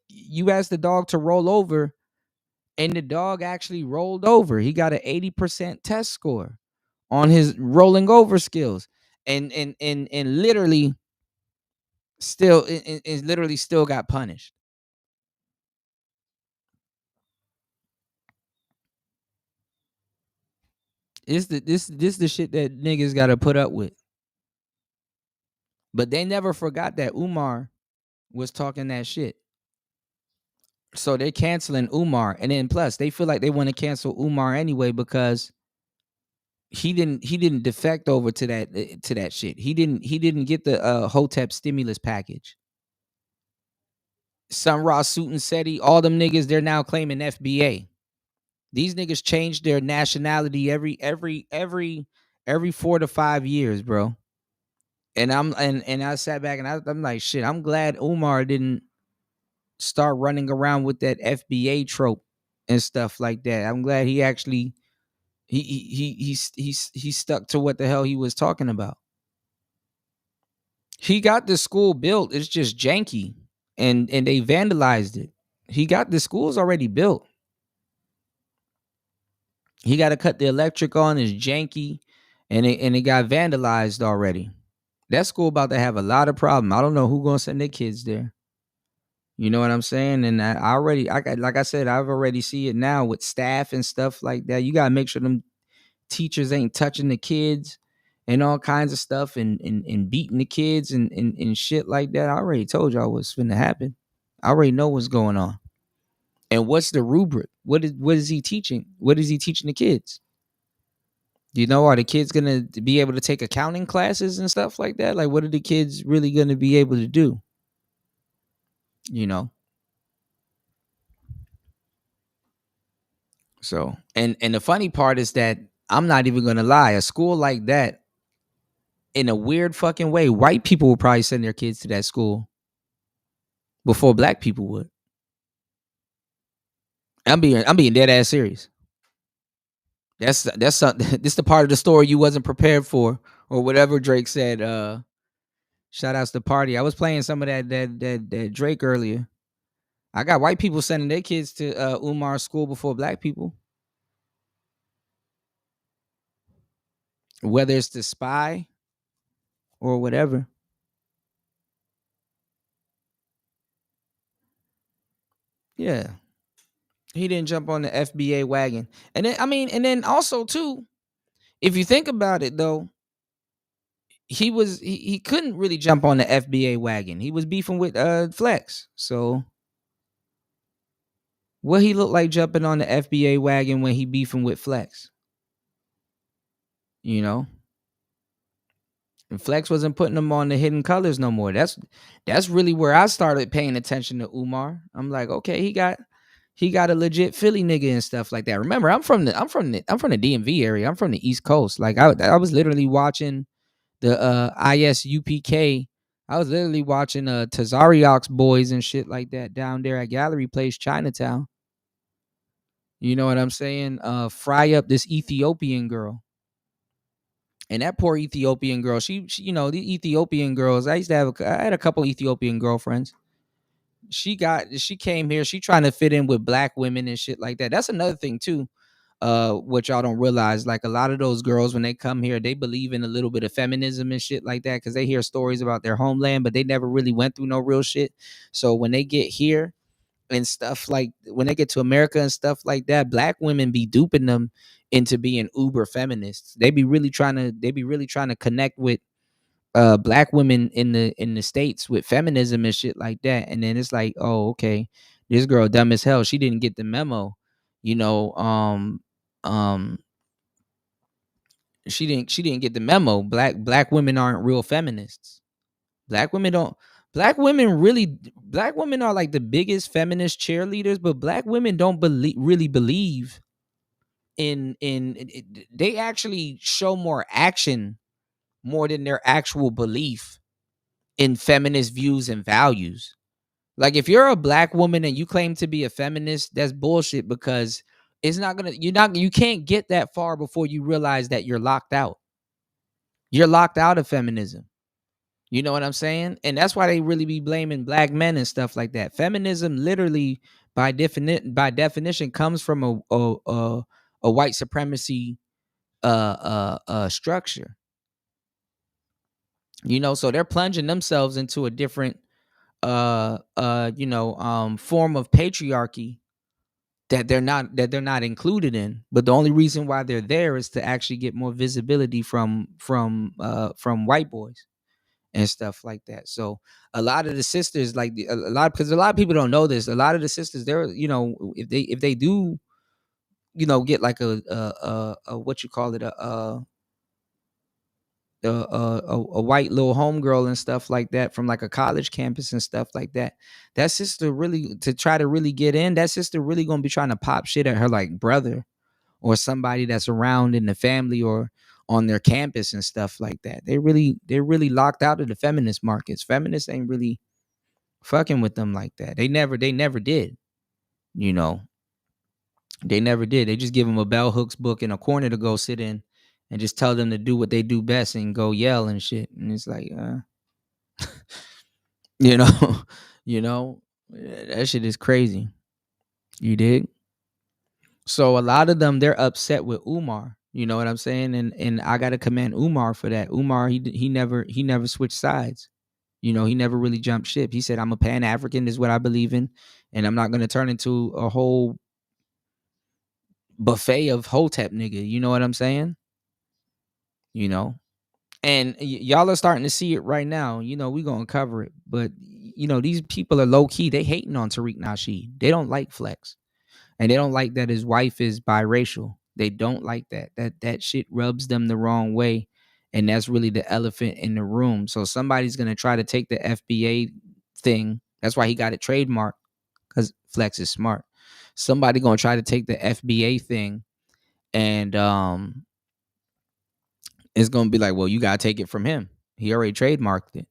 you asked the dog to roll over, and the dog actually rolled over. He got an 80% test score on his rolling over skills, and literally still got punished. This the shit that niggas got to put up with. But they never forgot that Umar was talking that shit. So they're canceling Umar, and then plus they feel like they want to cancel Umar anyway because he didn't defect over to that shit. He didn't get the Hotep stimulus package. Sun Ra Suit said all them niggas, they're now claiming FBA. These niggas changed their nationality every 4 to 5 years, bro. And I sat back and I'm like, shit, I'm glad Umar didn't start running around with that FBA trope and stuff like that. I'm glad he actually he stuck to what the hell he was talking about. He got the school built. It's just janky, and they vandalized it. He got the schools already built. He got to cut the electric on. It's janky, and it got vandalized already. That school about to have a lot of problems. I don't know who gonna send their kids there. You know what I'm saying? And like I said, I've already see it now with staff and stuff like that. You gotta make sure them teachers ain't touching the kids and all kinds of stuff and beating the kids and shit like that. I already told y'all what's finna happen. I already know what's going on. And what's the rubric? What is he teaching? What is he teaching the kids? You know, are the kids gonna be able to take accounting classes and stuff like that? Like, what are the kids really gonna be able to do? You know. So, and the funny part is that I'm not even gonna lie, a school like that, in a weird fucking way, white people will probably send their kids to that school before black people would. I'm being dead ass serious. That's this the part of the story you wasn't prepared for, or whatever Drake said. Shout outs to Party. I was playing some of that Drake earlier. I got white people sending their kids to Umar's school before black people. Whether it's the spy or whatever. Yeah. He didn't jump on the FBA wagon. And then also too, if you think about it though, he couldn't really jump on the FBA wagon. He was beefing with Flex. So what he looked like jumping on the FBA wagon when he beefing with Flex? You know? And Flex wasn't putting him on the Hidden Colors no more. That's really where I started paying attention to Umar. I'm like, okay, he got a legit Philly nigga and stuff like that. Remember, I'm from the DMV area. I'm from the East Coast. Like I was literally watching the ISUPK. I was literally watching Tazariox boys and shit like that down there at Gallery Place, Chinatown. You know what I'm saying? Fry up this Ethiopian girl. And that poor Ethiopian girl, she you know, the Ethiopian girls, I had a couple Ethiopian girlfriends. She came here, she trying to fit in with black women and shit like that. That's another thing too. What y'all don't realize, like a lot of those girls when they come here, they believe in a little bit of feminism and shit like that because they hear stories about their homeland, but they never really went through no real shit. So when they get here and stuff, like when they get to America and stuff like that, black women be duping them into being uber feminists. They be really trying to connect with black women in the States with feminism and shit like that. And then it's like, oh, okay, this girl dumb as hell. She didn't get the memo. You know, she didn't get the memo. Black women aren't real feminists. Black women are like the biggest feminist cheerleaders, but black women don't really believe in they actually show more action more than their actual belief in feminist views and values. Like if you're a black woman and you claim to be a feminist, that's bullshit because you can't get that far before you realize that you're locked out. You're locked out of feminism. You know what I'm saying? And that's why they really be blaming black men and stuff like that. Feminism literally by definition comes from a white supremacy structure. You know, so they're plunging themselves into a different form of patriarchy that they're not included in. But the only reason why they're there is to actually get more visibility from white boys and stuff like that. So a lot of the sisters, because a lot of people don't know this, a lot of the sisters, they're, you know, if they do, you know, get like a what you call it, a white little homegirl and stuff like that from like a college campus and stuff like that, that sister really, to try to really get in, that sister really gonna be trying to pop shit at her like brother or somebody that's around in the family or on their campus and stuff like that. They're really locked out of the feminist markets. Feminists ain't really fucking with them like that. They never did. You know, they never did. They just give them a bell hooks book in a corner to go sit in and just tell them to do what they do best and go yell and shit. And it's like, you know, that shit is crazy. You dig? So a lot of them, they're upset with Umar. You know what I'm saying? And I gotta commend Umar for that. Umar, he never switched sides. You know, he never really jumped ship. He said, I'm a Pan-African, is what I believe in, and I'm not gonna turn into a whole buffet of Hotep nigga. You know what I'm saying? You know, and y'all are starting to see it right now. You know, we gonna cover it, but you know, these people are low key. They hating on Tariq Nasheed. They don't like Flex, and they don't like that his wife is biracial. They don't like that. That shit rubs them the wrong way, and that's really the elephant in the room. So somebody's gonna try to take the FBA thing. That's why he got it trademarked, because Flex is smart. Somebody gonna try to take the FBA thing, and it's gonna be like, well, you gotta take it from him. He already trademarked it.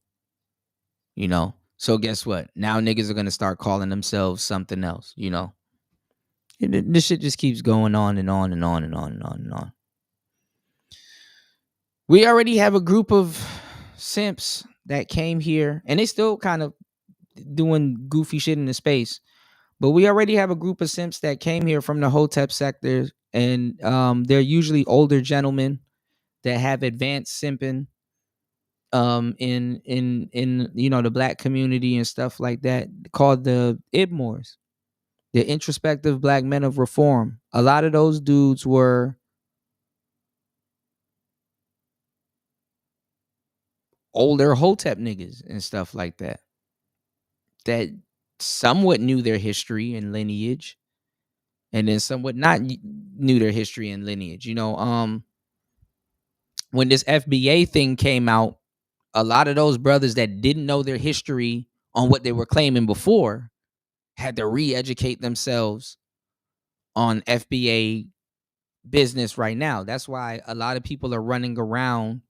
You know. So guess what? Now niggas are gonna start calling themselves something else. You know. This shit just keeps going on and on and on and on and on and on. We already have a group of simps that came here, and they still kind of doing goofy shit in the space. But we already have a group of simps that came here from the Hotep sector, and they're usually older gentlemen that have advanced simping in you know, the black community and stuff like that, called the Ibmors. The introspective black men of reform. A lot of those dudes were older Hotep niggas and stuff like that somewhat knew their history and lineage, and then somewhat not knew their history and lineage. When this FBA thing came out, a lot of those brothers that didn't know their history on what they were claiming before had to re-educate themselves on FBA business right now. That's why a lot of people are running around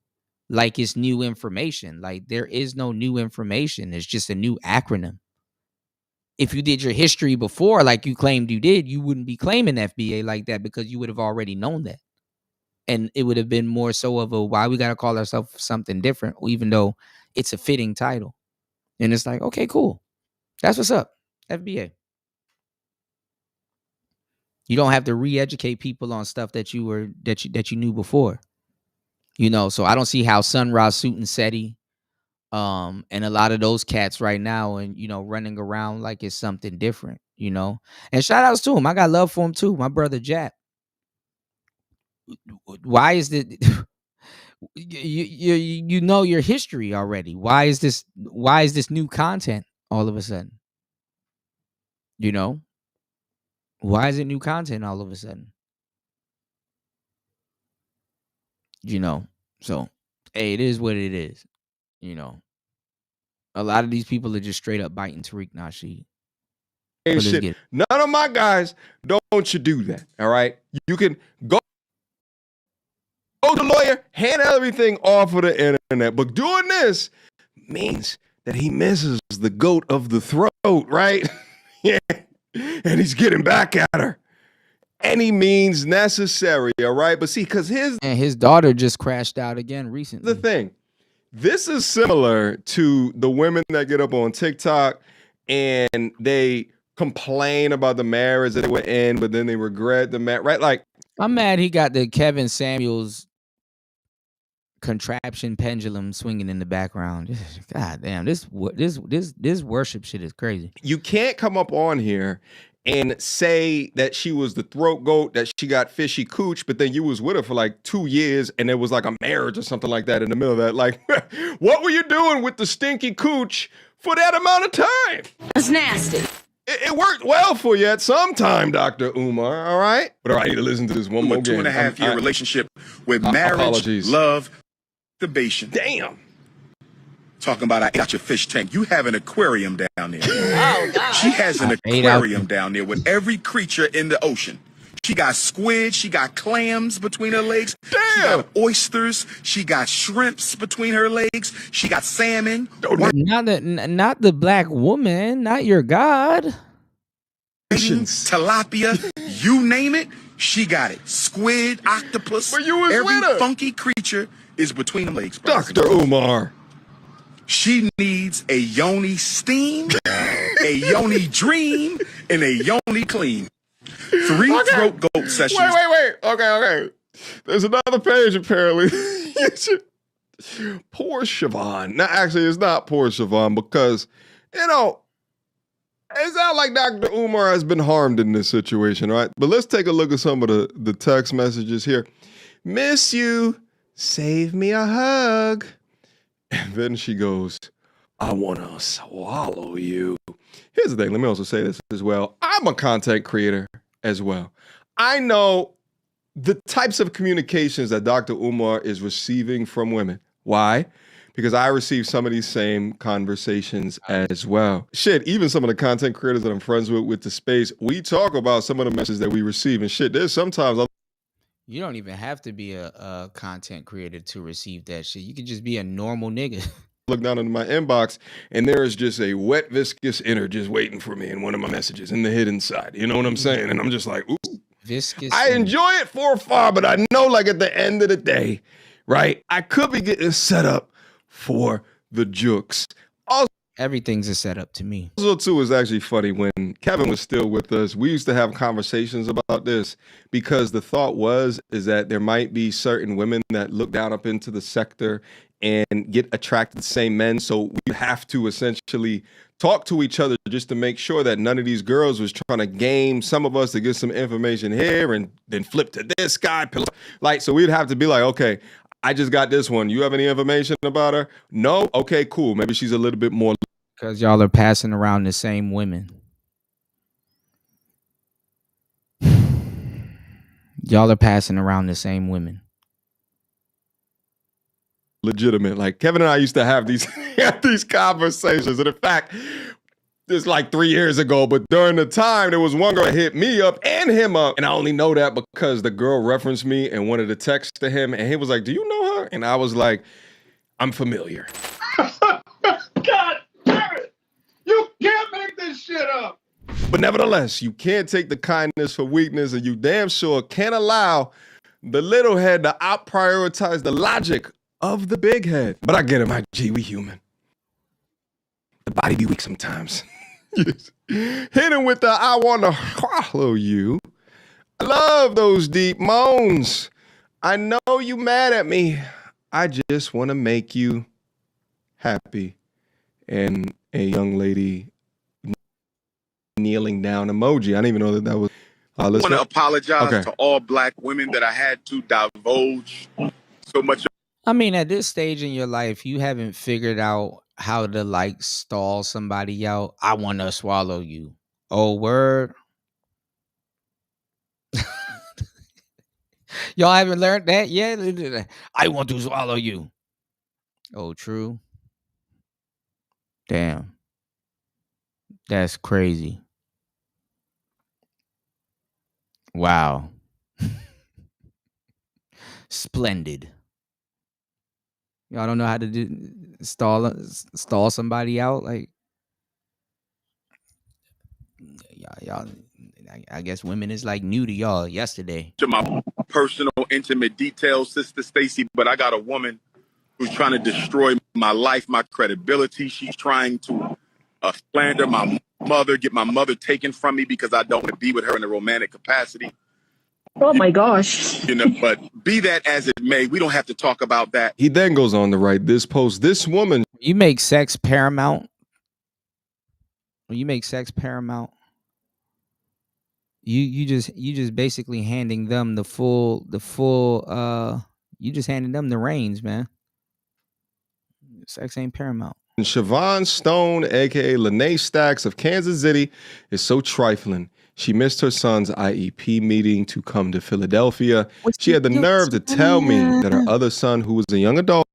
like it's new information. Like, there is no new information. It's just a new acronym. If you did your history before, like you claimed you did, you wouldn't be claiming FBA like that, because you would have already known that. And it would have been more so of a, why we got to call ourselves something different, even though it's a fitting title. And it's like, okay, cool. That's what's up. FBA. You don't have to re-educate people on stuff that you knew before. So I don't see how Sun Ra Suit and Seti, and a lot of those cats right now, and running around like it's something different, And shout outs to him. I got love for him too. My brother Jap. Why is it you know your history already? Why is this new content all of a sudden? Why is it new content all of a sudden? So hey, it is what it is. A lot of these people are just straight up biting Tariq Nasheed. Shit. None of my guys, don't you do that. All right. You can go to the lawyer, hand everything off of the internet. But doing this means that he misses the goat of the throat, right? Yeah. And he's getting back at her. Any means necessary, all right? But see, because his daughter just crashed out again recently. The thing, this is similar to the women that get up on TikTok and they complain about the marriage that they were in, but then they regret the marriage, right? Like, I'm mad he got the Kevin Samuels contraption pendulum swinging in the background. God damn, this worship shit is crazy. You can't come up on here and say that she was the throat goat, that she got fishy cooch, but then you was with her for like 2 years and there was like a marriage or something like that in the middle of that. Like, what were you doing with the stinky cooch for that amount of time? That's nasty. It worked well for you at some time, Dr. Umar, all right? But all right, I need to listen to this one more game. 2.5 year relationship with marriage, love, masturbation. Damn. Talking about I ate out your fish tank. You have an aquarium down there. Oh, God. She has an aquarium down there with every creature in the ocean. She got squid. She got clams between her legs. Damn. She got oysters. She got shrimps between her legs. She got salmon. Not the black woman. Not your God. Tilapia. You name it. She got it. Squid, octopus. But you was every with her. funky creature is between the legs. Dr. Umar. She needs a yoni steam, a yoni dream, and a yoni clean. 3 throat goat sessions. Wait. Okay. There's another page apparently. Poor Siobhan. No, actually, it's not poor Siobhan because, it's not like Dr. Umar has been harmed in this situation, right? But let's take a look at some of the text messages here. Miss you. Save me a hug. And then she goes, I want to swallow you. Here's the thing. Let me also say this as well. I'm a content creator as well. I know the types of communications that Dr. Umar is receiving from women. Why? Because I receive some of these same conversations as well. Shit, even some of the content creators that I'm friends with the space, we talk about some of the messages that we receive. And shit, there's sometimes you don't even have to be a content creator to receive that shit. You could just be a normal nigga. Look down into my inbox and there is just a wet, viscous inner just waiting for me in one of my messages in the hidden side. You know what I'm saying? And I'm just like, ooh. Viscous. I enjoy it for afar, but I know like at the end of the day, right, I could be getting set up for the jukes. Also, everything's a setup to me. Also, too, is actually funny when Kevin was still with us. We used to have conversations about this because the thought is that there might be certain women that look down up into the sector and get attracted to the same men. So we have to essentially talk to each other just to make sure that none of these girls was trying to game some of us to get some information here and then flip to this guy. Like, so we'd have to be like, okay, I just got this one. You have any information about her? No? Okay, cool. Maybe she's a little bit more. Because y'all are passing around the same women. Y'all are passing around the same women. Legitimate. Like Kevin and I used to have these conversations. And in fact, this is like 3 years ago, but during the time, there was one girl that hit me up and him up. And I only know that because the girl referenced me and wanted to text to him. And he was like, do you know her? And I was like, I'm familiar. God damn it. You can't make this shit up. But nevertheless, you can't take the kindness for weakness, and you damn sure can't allow the little head to out-prioritize the logic of the big head. But I get it, my G, we human. The body be weak sometimes. Hit him with the I want to follow you. I love those deep moans. I know you mad at me. I just want to make you happy. And a young lady kneeling down emoji. I didn't even know that was. I want to apologize to all black women that I had to divulge so much. I mean, at this stage in your life, you haven't figured out how to like stall somebody out. I want to swallow you. Oh, word. Y'all haven't learned that yet? I want to swallow you. Oh, true. Damn. That's crazy. Wow. Splendid. Y'all don't know how to stall somebody out? Like, y'all, I guess women is like new to y'all yesterday. To my personal, intimate details, Sister Stacy, but I got a woman who's trying to destroy my life, my credibility. She's trying to slander my mother, get my mother taken from me because I don't want to be with her in a romantic capacity. Oh my gosh. You know, but be that as it may, we don't have to talk about that. He then goes on to write this post. This woman. You make sex paramount. When you make sex paramount, you just basically handing them the full you just handing them the reins, man. Sex ain't paramount. Siobhan Stone, a.k.a. Lene Stacks of Kansas City, is so trifling. She missed her son's IEP meeting to come to Philadelphia. She had the nerve to tell me that her other son, who was a young adult,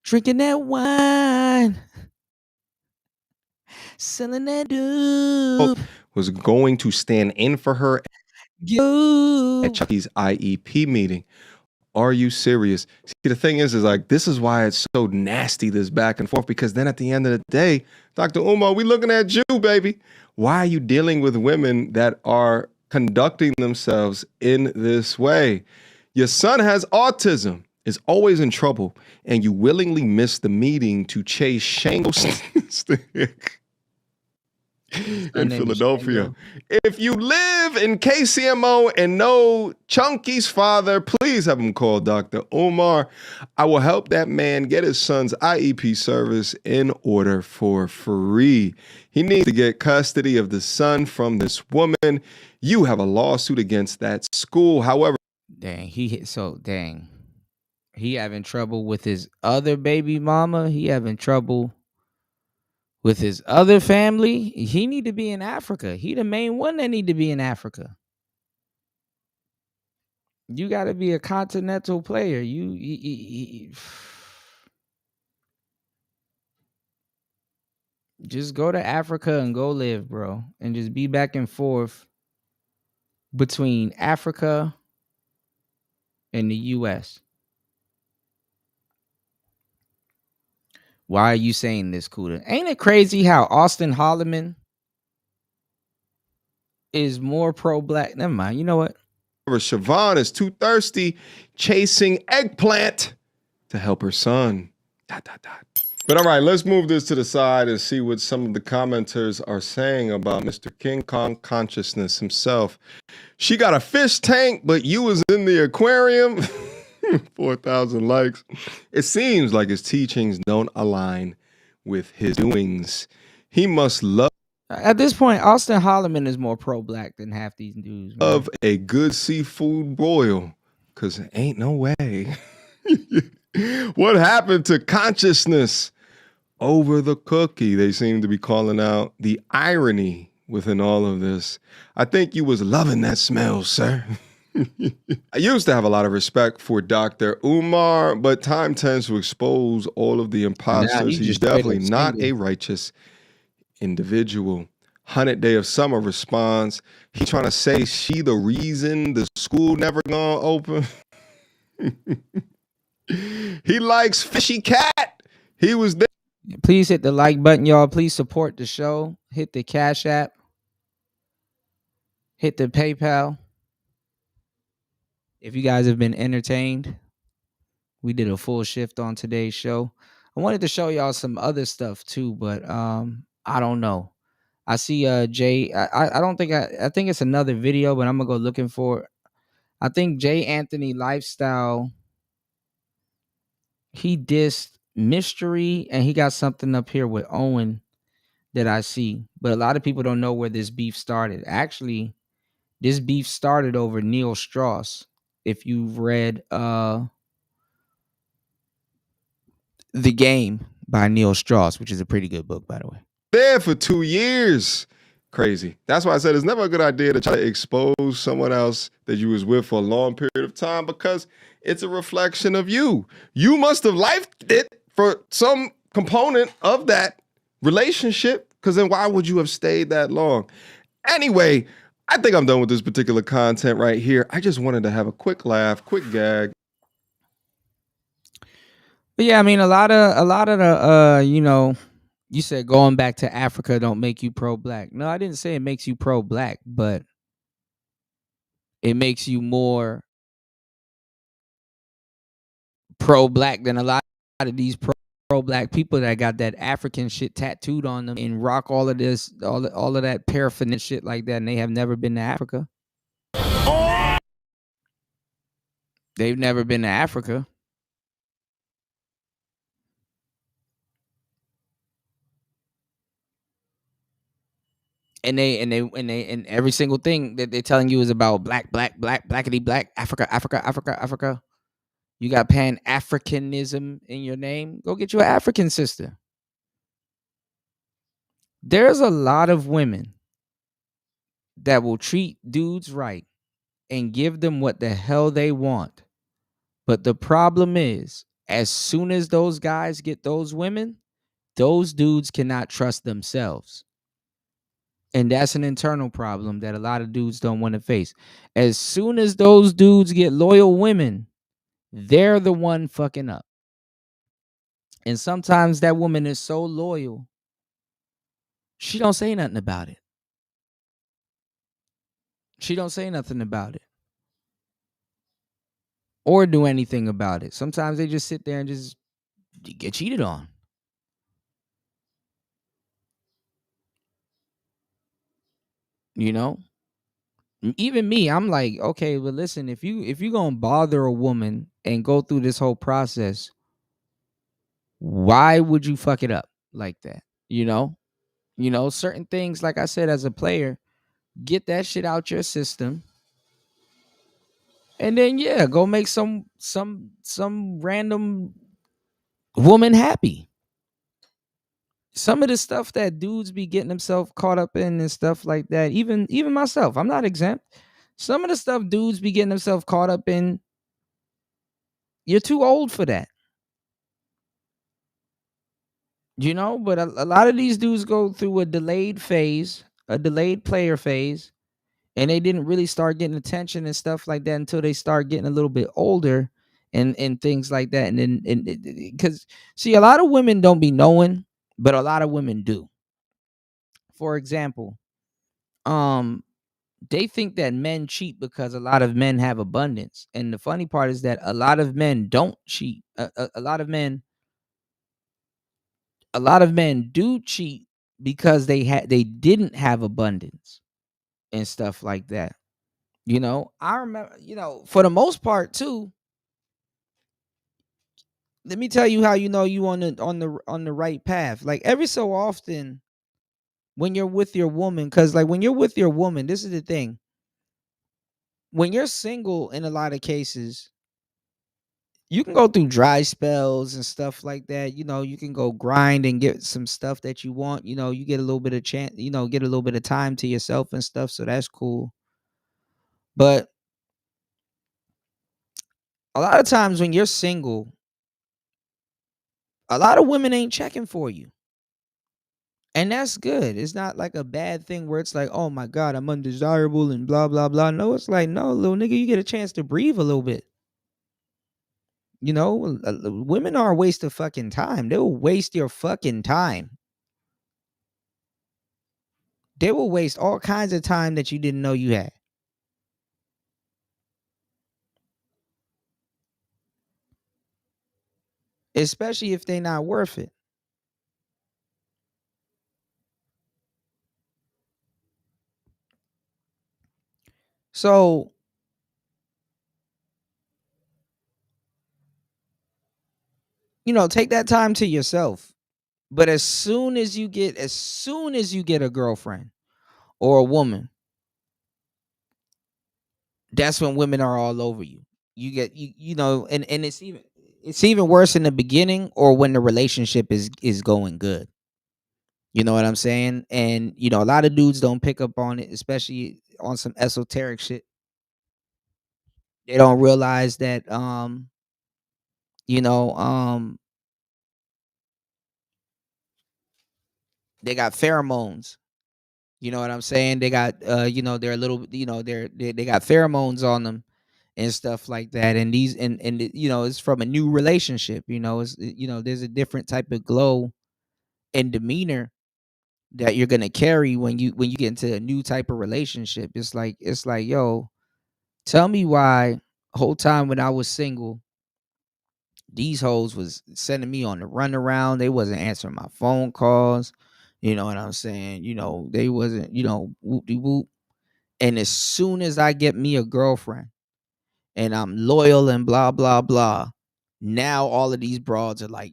drinking that wine, selling that dude, was going to stand in for her at Chucky's IEP meeting. Are you serious? See, the thing is like, this is why it's so nasty, this back and forth, because then at the end of the day, Dr. Umar, we looking at you, baby. Why are you dealing with women that are conducting themselves in this way? Your son has autism, is always in trouble, and you willingly miss the meeting to chase Shango Stick in Philadelphia. If you live in KCMO and know Chunky's father, please have him call Dr. Umar. I will help that man get his son's IEP service in order for free. He needs to get custody of the son from this woman. You have a lawsuit against that school. However, dang, he having trouble with his other baby mama. He having trouble with his other family. He need to be in Africa. He the main one that need to be in Africa. You got to be a continental player. Just go to Africa and go live, bro. And just be back and forth between Africa and the U.S. Why are you saying this, Kuda? Ain't it crazy how Austin Holloman is more pro-black? Never mind. You know what? Siobhan is too thirsty chasing eggplant to help her son. ... But all right, let's move this to the side and see what some of the commenters are saying about Mr. King Kong Consciousness himself. She got a fish tank, but you was in the aquarium. 4,000 likes. It seems like his teachings don't align with his doings. He must love. At this point, Austin Holloman is more pro-black than half these dudes. Of a good seafood boil, because ain't no way What happened to consciousness over the cookie? They seem to be calling out the irony within all of this. I think you was loving that smell, sir. I used to have a lot of respect for Dr. Umar, but time tends to expose all of the imposters. He's definitely not a righteous individual. 100 Day of Summer responds, he trying to say she the reason the school never gonna open. He likes Fishy Cat. He was there. Please hit the like button, y'all. Please support the show. Hit the Cash App. Hit the PayPal. If you guys have been entertained, we did a full shift on today's show. I wanted to show y'all some other stuff too, but I don't know. I see Jay. I don't think I think it's another video, but I'm gonna go looking for it. I think Jay Anthony Lifestyle. He dissed Mystery, and he got something up here with Owen that I see, but a lot of people don't know where this beef started. Actually, this beef started over Neil Strauss. If you've read The Game by Neil Strauss, which is a pretty good book, by the way. There for 2 years. Crazy. That's why I said it's never a good idea to try to expose someone else that you was with for a long period of time, because it's a reflection of you. You must have liked it for some component of that relationship, because then why would you have stayed that long? Anyway, I think I'm done with this particular content right here. I just wanted to have a quick laugh, quick gag. But yeah, I mean, a lot of the you said going back to Africa don't make you pro-black. No, I didn't say it makes you pro-black, but it makes you more pro-black than a lot of these pro-black people that got that African shit tattooed on them and rock all of this, all of that paraphernalia shit like that, and they have never been to Africa. They've never been to Africa. And every single thing that they're telling you is about blackity black, Africa. You got Pan-Africanism in your name. Go get you an African sister. There's a lot of women that will treat dudes right and give them what the hell they want. But the problem is, as soon as those guys get those women, those dudes cannot trust themselves. And that's an internal problem that a lot of dudes don't want to face. As soon as those dudes get loyal women, they're the one fucking up. And sometimes that woman is so loyal, she don't say nothing about it. She don't say nothing about it. Or do anything about it. Sometimes they just sit there and just get cheated on. You know? Even me, I'm like, okay, well, listen, if you're gonna bother a woman and go through this whole process, why would you fuck it up like that? You know, certain things, like I said, as a player, get that shit out your system, and then go make some random woman happy. Some of the stuff that dudes be getting themselves caught up in and stuff like that, even myself, I'm not exempt. Some of the stuff dudes be getting themselves caught up in, you're too old for that. You know, but a lot of these dudes go through a delayed player phase, and they didn't really start getting attention and stuff like that until they start getting a little bit older and things like that. And then, because see, a lot of women don't be knowing, but a lot of women do. For example, they think that men cheat because a lot of men have abundance. And the funny part is that a lot of men don't cheat. A lot of men do cheat because they didn't have abundance and stuff like that. You know, I remember, for the most part too. Let me tell you how you know you on the right path. Like every so often when you're with your woman, because like when you're with your woman, this is the thing. When you're single, in a lot of cases, you can go through dry spells and stuff like that. You can go grind and get some stuff that you want. You get a little bit of chance, get a little bit of time to yourself and stuff. So that's cool. But a lot of times when you're single, a lot of women ain't checking for you. And that's good. It's not like a bad thing where it's like, oh my God, I'm undesirable and blah, blah, blah. No, it's like, no, little nigga, you get a chance to breathe a little bit. Women are a waste of fucking time. They will waste your fucking time. They will waste all kinds of time that you didn't know you had. Especially if they're not worth it. So take that time to yourself. But as soon as you get a girlfriend or a woman, that's when women are all over you. You get and it's even worse in the beginning or when the relationship is going good. You know what I'm saying? And a lot of dudes don't pick up on it, especially on some esoteric shit. They don't realize that they got pheromones. You know what I'm saying? They got they're a little they got pheromones on them and stuff like that. And these and it's from a new relationship. It's there's a different type of glow and demeanor that you're gonna carry when you get into a new type of relationship. It's like, yo, tell me why whole time when I was single, these hoes was sending me on the runaround. They wasn't answering my phone calls. You know what I'm saying? They wasn't, whoop-de-whoop. And as soon as I get me a girlfriend and I'm loyal and blah, blah, blah, now all of these broads are like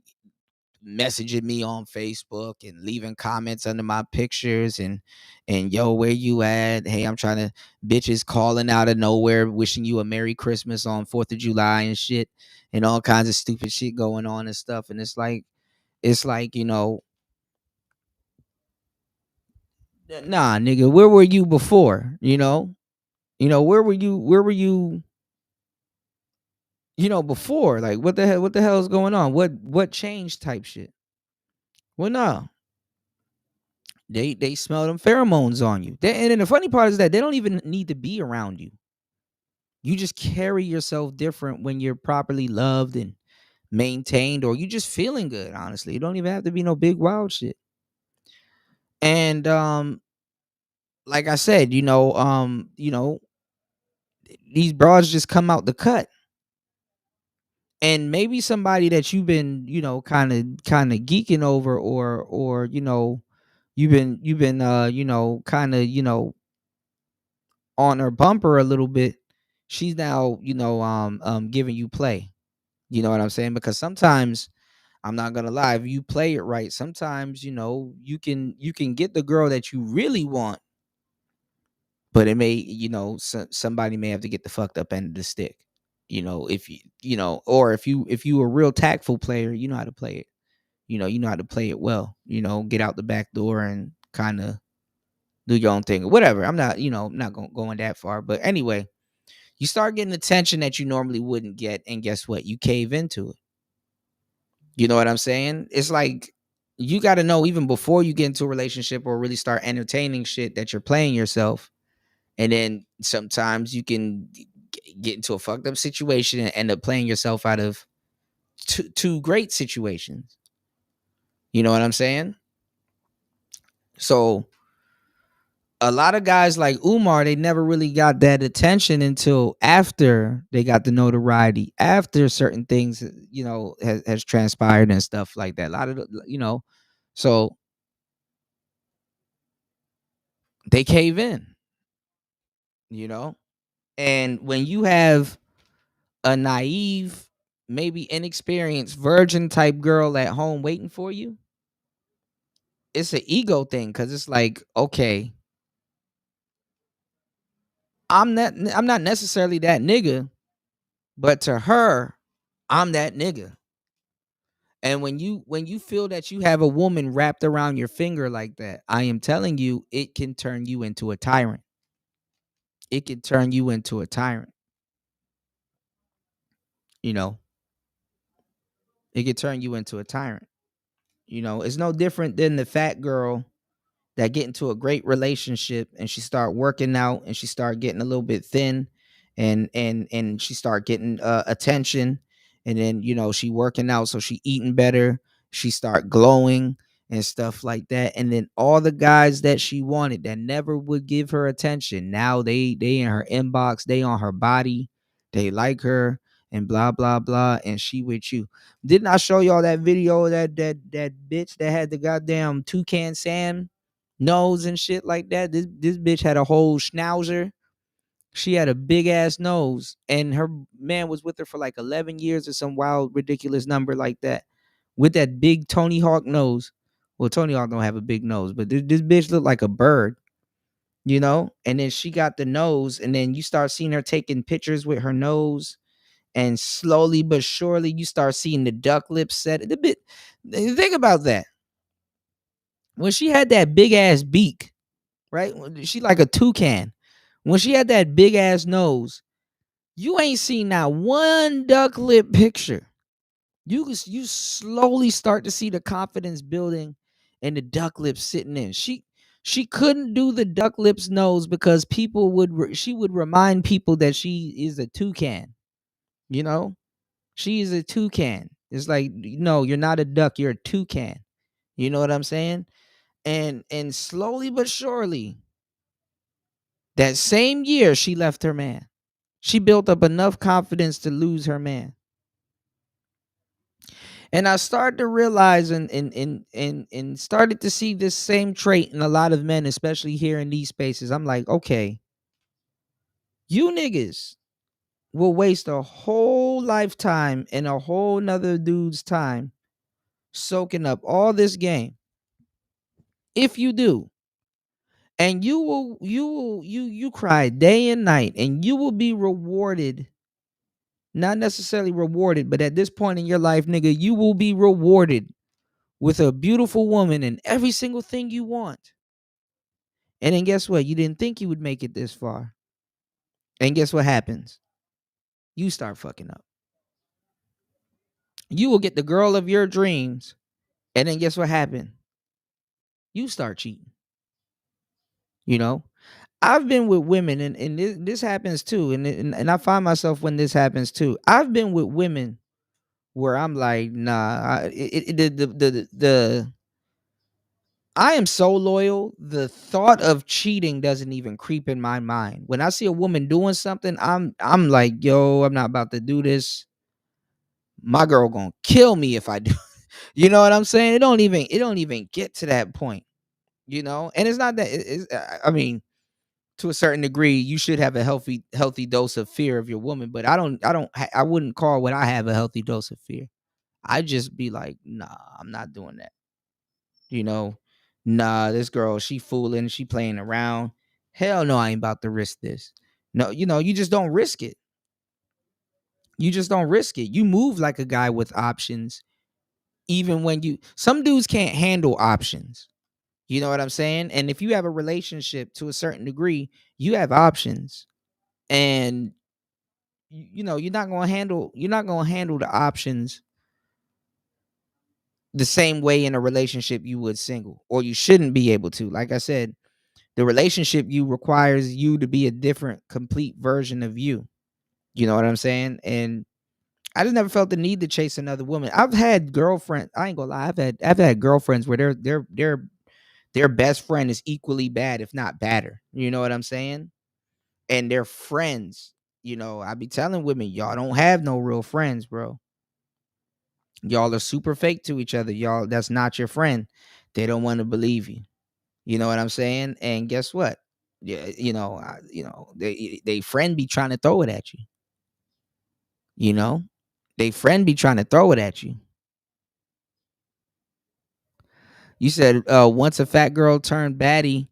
messaging me on Facebook and leaving comments under my pictures and yo, where you at? Hey, I'm trying to, bitches calling out of nowhere, wishing you a Merry Christmas on 4th of July and shit, and all kinds of stupid shit going on and stuff. And it's like, nah, nigga, where were you before? Where were you before? Like, what the hell is going on? What changed type shit? Well, no. They smell them pheromones on you. And then the funny part is that they don't even need to be around you. You just carry yourself different when you're properly loved and maintained, or you just feeling good, honestly. You don't even have to be no big wild shit. And like I said, these broads just come out the cut. And maybe somebody that you've been, kind of geeking over, or you've been kind of on her bumper a little bit, she's now giving you play. You know what I'm saying? Because sometimes, I'm not gonna lie, if you play it right, sometimes you can get the girl that you really want, but it may somebody may have to get the fucked up end of the stick. If or if you a real tactful player, you know how to play it. You know how to play it well. Get out the back door and kind of do your own thing or whatever. I'm not not going that far, but anyway, you start getting attention that you normally wouldn't get, and guess what? You cave into it. You know what I'm saying? It's like, you got to know even before you get into a relationship or really start entertaining shit that you're playing yourself. And then sometimes you can get into a fucked up situation and end up playing yourself out of two great situations. You know what I'm saying? So a lot of guys like Umar, they never really got that attention until after they got the notoriety, after certain things, has transpired and stuff like that. A lot of, so they cave in, and when you have a naive, maybe inexperienced virgin type girl at home waiting for you, it's an ego thing. Because it's like, okay, I'm not necessarily that nigga, but to her, I'm that nigga. And when you feel that you have a woman wrapped around your finger like that, I am telling you, it can turn you into a tyrant. It can turn you into a tyrant. You know, it can turn you into a tyrant. You know, it's no different than the fat girl that get into a great relationship and she start working out and she start getting a little bit thin and she start getting attention, and then she working out, so she eating better, she start glowing and stuff like that, and then all the guys that she wanted that never would give her attention, now they in her inbox, they on her body, they like her and blah blah blah, and she with you. Didn't I show y'all that video of that bitch that had the goddamn Toucan Sam nose and shit like that? This bitch had a whole schnauzer. She had a big ass nose, and her man was with her for like 11 years or some wild ridiculous number like that, with that big Tony Hawk nose. Well, Tony Hawk don't have a big nose, but this bitch looked like a bird, and then she got the nose, and then you start seeing her taking pictures with her nose, and slowly but surely you start seeing the duck lips set. Think about that. When she had that big ass beak, right? She like a toucan. When she had that big ass nose, you ain't seen not one duck lip picture. You slowly start to see the confidence building and the duck lips sitting in. She couldn't do the duck lips nose because she would remind people that she is a toucan. She is a toucan. It's like, no, you're not a duck, you're a toucan. You know what I'm saying? And slowly but surely, that same year she left her man. She built up enough confidence to lose her man. And I started to realize and started to see this same trait in a lot of men, especially here in these spaces. I'm like, okay, you niggas will waste a whole lifetime and a whole nother dude's time soaking up all this game. If you do, and you cry day and night, and you will be rewarded. Not necessarily rewarded, but at this point in your life, nigga, you will be rewarded with a beautiful woman and every single thing you want. And then guess what? You didn't think you would make it this far. And guess what happens? You start fucking up. You will get the girl of your dreams. And then guess what happened? You start cheating. I've been with women, and this happens too. And I find myself when this happens too. I've been with women where I'm like, nah, I am so loyal. The thought of cheating doesn't even creep in my mind. When I see a woman doing something, I'm like, yo, I'm not about to do this. My girl gonna kill me if I do. You know what I'm saying? It don't even get to that point. And it's not that. I mean, to a certain degree, you should have a healthy dose of fear of your woman. But I wouldn't call what I have a healthy dose of fear. I just be like, nah, I'm not doing that. Nah, this girl, she fooling, she playing around. Hell no, I ain't about to risk this. No, you just don't risk it. You just don't risk it. You move like a guy with options, even when some dudes can't handle options. You know what I'm saying? And if you have a relationship to a certain degree, you have options. And you're not gonna handle the options the same way in a relationship you would single, or you shouldn't be able to. Like I said, the relationship requires you to be a different, complete version of you. You know what I'm saying? And I just never felt the need to chase another woman. I've had girlfriends. I ain't gonna lie. I've had girlfriends where their best friend is equally bad, if not badder. You know what I'm saying? And they're friends. I be telling women, y'all don't have no real friends, bro. Y'all are super fake to each other. Y'all, that's not your friend. They don't want to believe you. You know what I'm saying? And guess what? Yeah, they friend be trying to throw it at you. They friend be trying to throw it at you. You said once a fat girl turned baddie,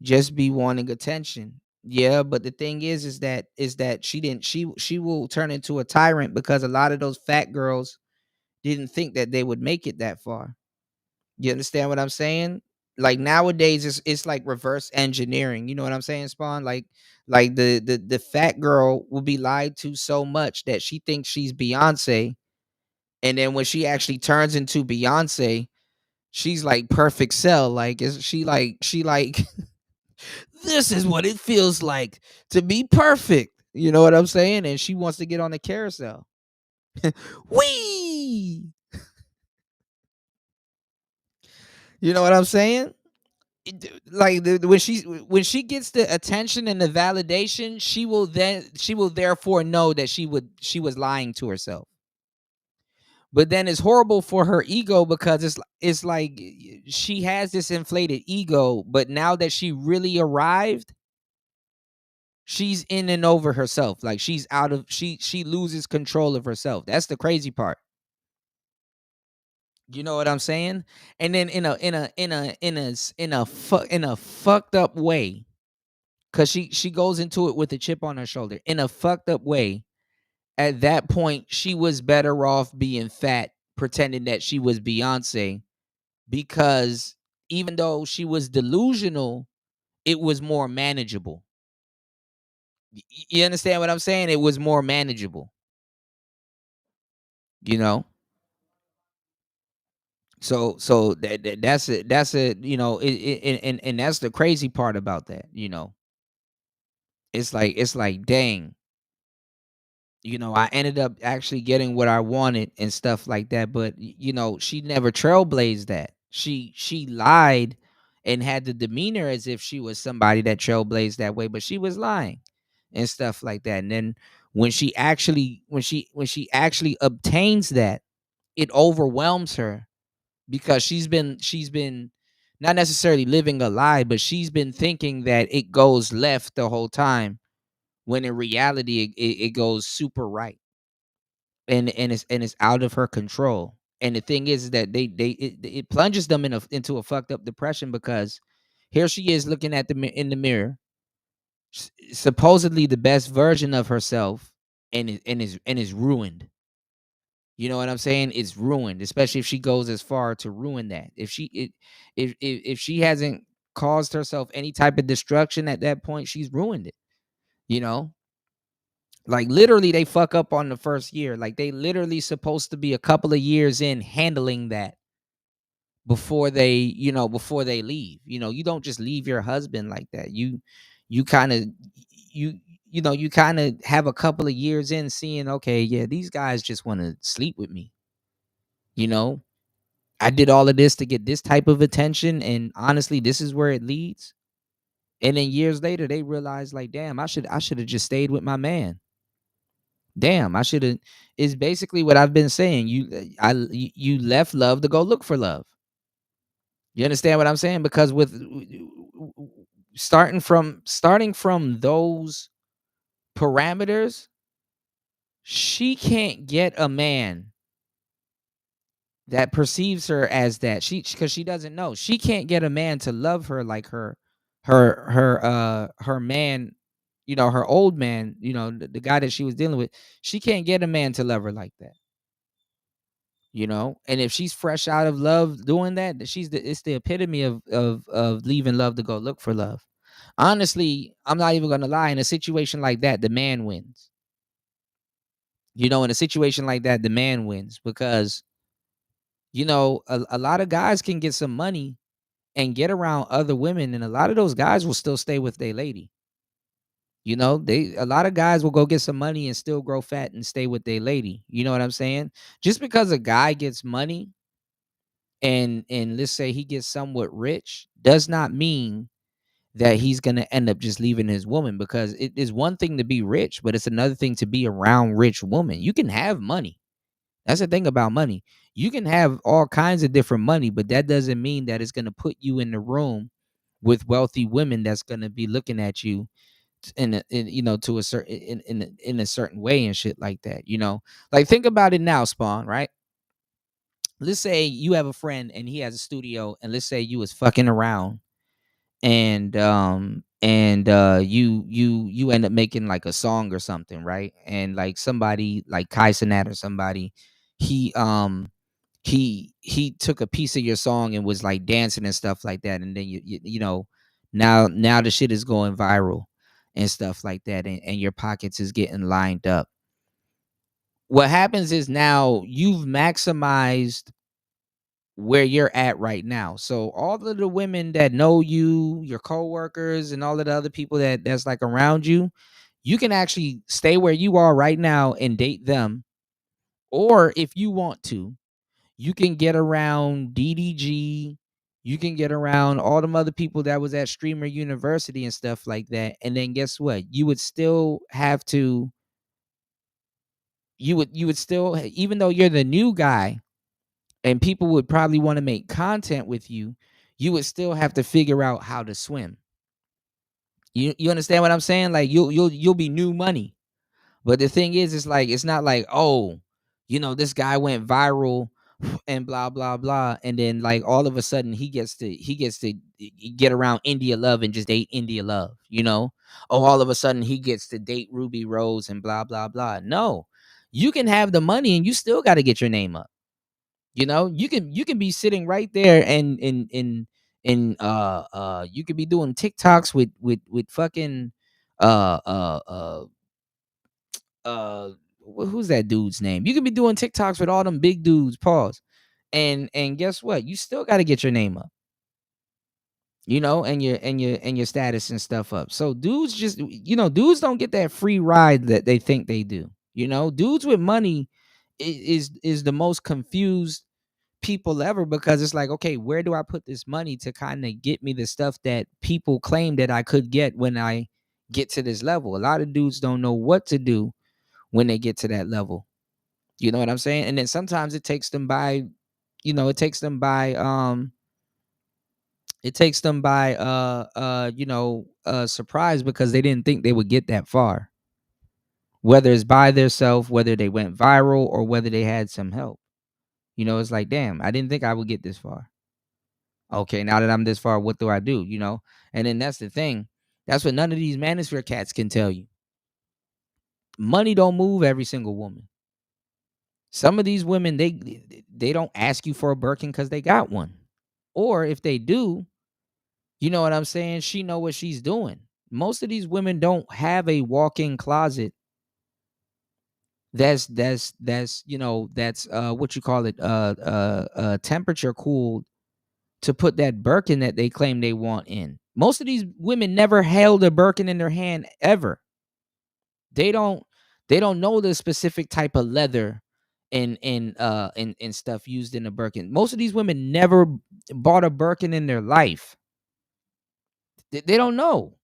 just be wanting attention. Yeah, but the thing is that she will turn into a tyrant because a lot of those fat girls didn't think that they would make it that far. You understand what I'm saying? Like nowadays it's like reverse engineering. You know what I'm saying, Spawn? Like the fat girl will be lied to so much that she thinks she's Beyonce, and then when she actually turns into Beyonce, she's like perfect cell. Like she like this is what it feels like to be perfect. You know what I'm saying? And she wants to get on the carousel. Wee! You know what I'm saying? Like when she gets the attention and the validation, she will therefore know that she was lying to herself. But then it's horrible for her ego because it's like she has this inflated ego, but now that she really arrived, she's in and over herself. Like she's out of she loses control of herself. That's the crazy part. You know what I'm saying? And then in a fucked up way, cuz she goes into it with a chip on her shoulder. In a fucked up way, at that point she was better off being fat, pretending that she was Beyonce, because even though she was delusional, it was more manageable. You understand what I'm saying? It was more manageable. You know? So that's it. That's it. You know, and that's the crazy part about that. You know, it's like dang. You know, I ended up actually getting what I wanted and stuff like that. But you know, she never trailblazed that. She lied and had the demeanor as if she was somebody that trailblazed that way, but she was lying and stuff like that. And then when she actually obtains that, it overwhelms her because she's been not necessarily living a lie, but she's been thinking that it goes left the whole time, when in reality it goes super right, and it's out of her control. And the thing is that it plunges them into a fucked up depression, because here she is looking at in the mirror, supposedly the best version of herself, and is ruined. You know what I'm saying? It's ruined, especially if she goes as far to ruin that. If she hasn't caused herself any type of destruction at that point, she's ruined it. You know, like literally they fuck up on the first year. Like they literally supposed to be a couple of years in handling that before they leave. You know, you don't just leave your husband like that. You kind of you kind of have a couple of years in seeing, okay, yeah, these guys just want to sleep with me. You know, I did all of this to get this type of attention, and honestly, this is where it leads. And then years later, they realize, like, damn, I should have just stayed with my man. Damn, I should have. Is basically what I've been saying. You left love to go look for love. You understand what I'm saying? Because with starting from those parameters, she can't get a man that perceives her as that. Because she doesn't know. She can't get a man to love her like her man, you know, her old man, you know, the guy that she was dealing with. She can't get a man to love her like that. You know, and if she's fresh out of love doing that, it's the epitome of leaving love to go look for love. Honestly, I'm not even gonna lie. In a situation like that, the man wins. You know, in a situation like that, the man wins, because you know, a lot of guys can get some money and get around other women, and a lot of those guys will still stay with their lady. You know, a lot of guys will go get some money and still grow fat and stay with their lady. You know what I'm saying? Just because a guy gets money and let's say he gets somewhat rich, does not mean that he's going to end up just leaving his woman, because it is one thing to be rich, but it's another thing to be around rich women. You can have money. That's the thing about money. You can have all kinds of different money, but that doesn't mean that it's going to put you in the room with wealthy women that's going to be looking at you you know, to a certain in a certain way and shit like that. You know, like think about it now, Spawn, right? Let's say you have a friend and he has a studio, and let's say you was fucking around, and and you end up making like a song or something, right? And like somebody like Kai Cenat or somebody, he took a piece of your song and was like dancing and stuff like that, and then you know, now the shit is going viral and stuff like that, and your pockets is getting lined up. What happens is now you've maximized where you're at right now. So all of the women that know you, your coworkers, and all of the other people that's like around you, you can actually stay where you are right now and date them. Or if you want to, you can get around DDG, you can get around all them other people that was at Streamer University and stuff like that. And then guess what? You would still have to, you would still, even though you're the new guy, and people would probably want to make content with you, you would still have to figure out how to swim. You understand what I'm saying? Like you'll be new money. But the thing is, it's like, it's not like, oh, you know, this guy went viral and blah blah blah, and then like all of a sudden he gets to get around India Love and just date India Love, you know? Oh, all of a sudden he gets to date Ruby Rose and blah blah blah. No. You can have the money and you still got to get your name up. You know, you can be sitting right there and you could be doing TikToks with fucking who's that dude's name? You could be doing TikToks with all them big dudes, pause. And guess what? You still got to get your name up. You know, and your status and stuff up. So dudes just, you know, dudes don't get that free ride that they think they do. You know, dudes with money is the most confused people ever, because it's like, okay, where do I put this money to kind of get me the stuff that people claim that I could get when I get to this level? A lot of dudes don't know what to do when they get to that level. You know what I'm saying? And then sometimes it takes them by, you know, surprise, because they didn't think they would get that far. Whether it's by themselves, whether they went viral, or whether they had some help. You know, it's like, damn, I didn't think I would get this far. Okay, now that I'm this far, what do I do? You know? And then that's the thing. That's what none of these manosphere cats can tell you. Money don't move every single woman. Some of these women, they don't ask you for a Birkin because they got one. Or if they do, you know what I'm saying? She know what she's doing. Most of these women don't have a walk-in closet that's you know, that's what you call it, temperature cooled, to put that Birkin that they claim they want in. Most of these women never held a Birkin in their hand ever. They don't know the specific type of leather and stuff used in a Birkin. Most of these women never bought a Birkin in their life. They don't know.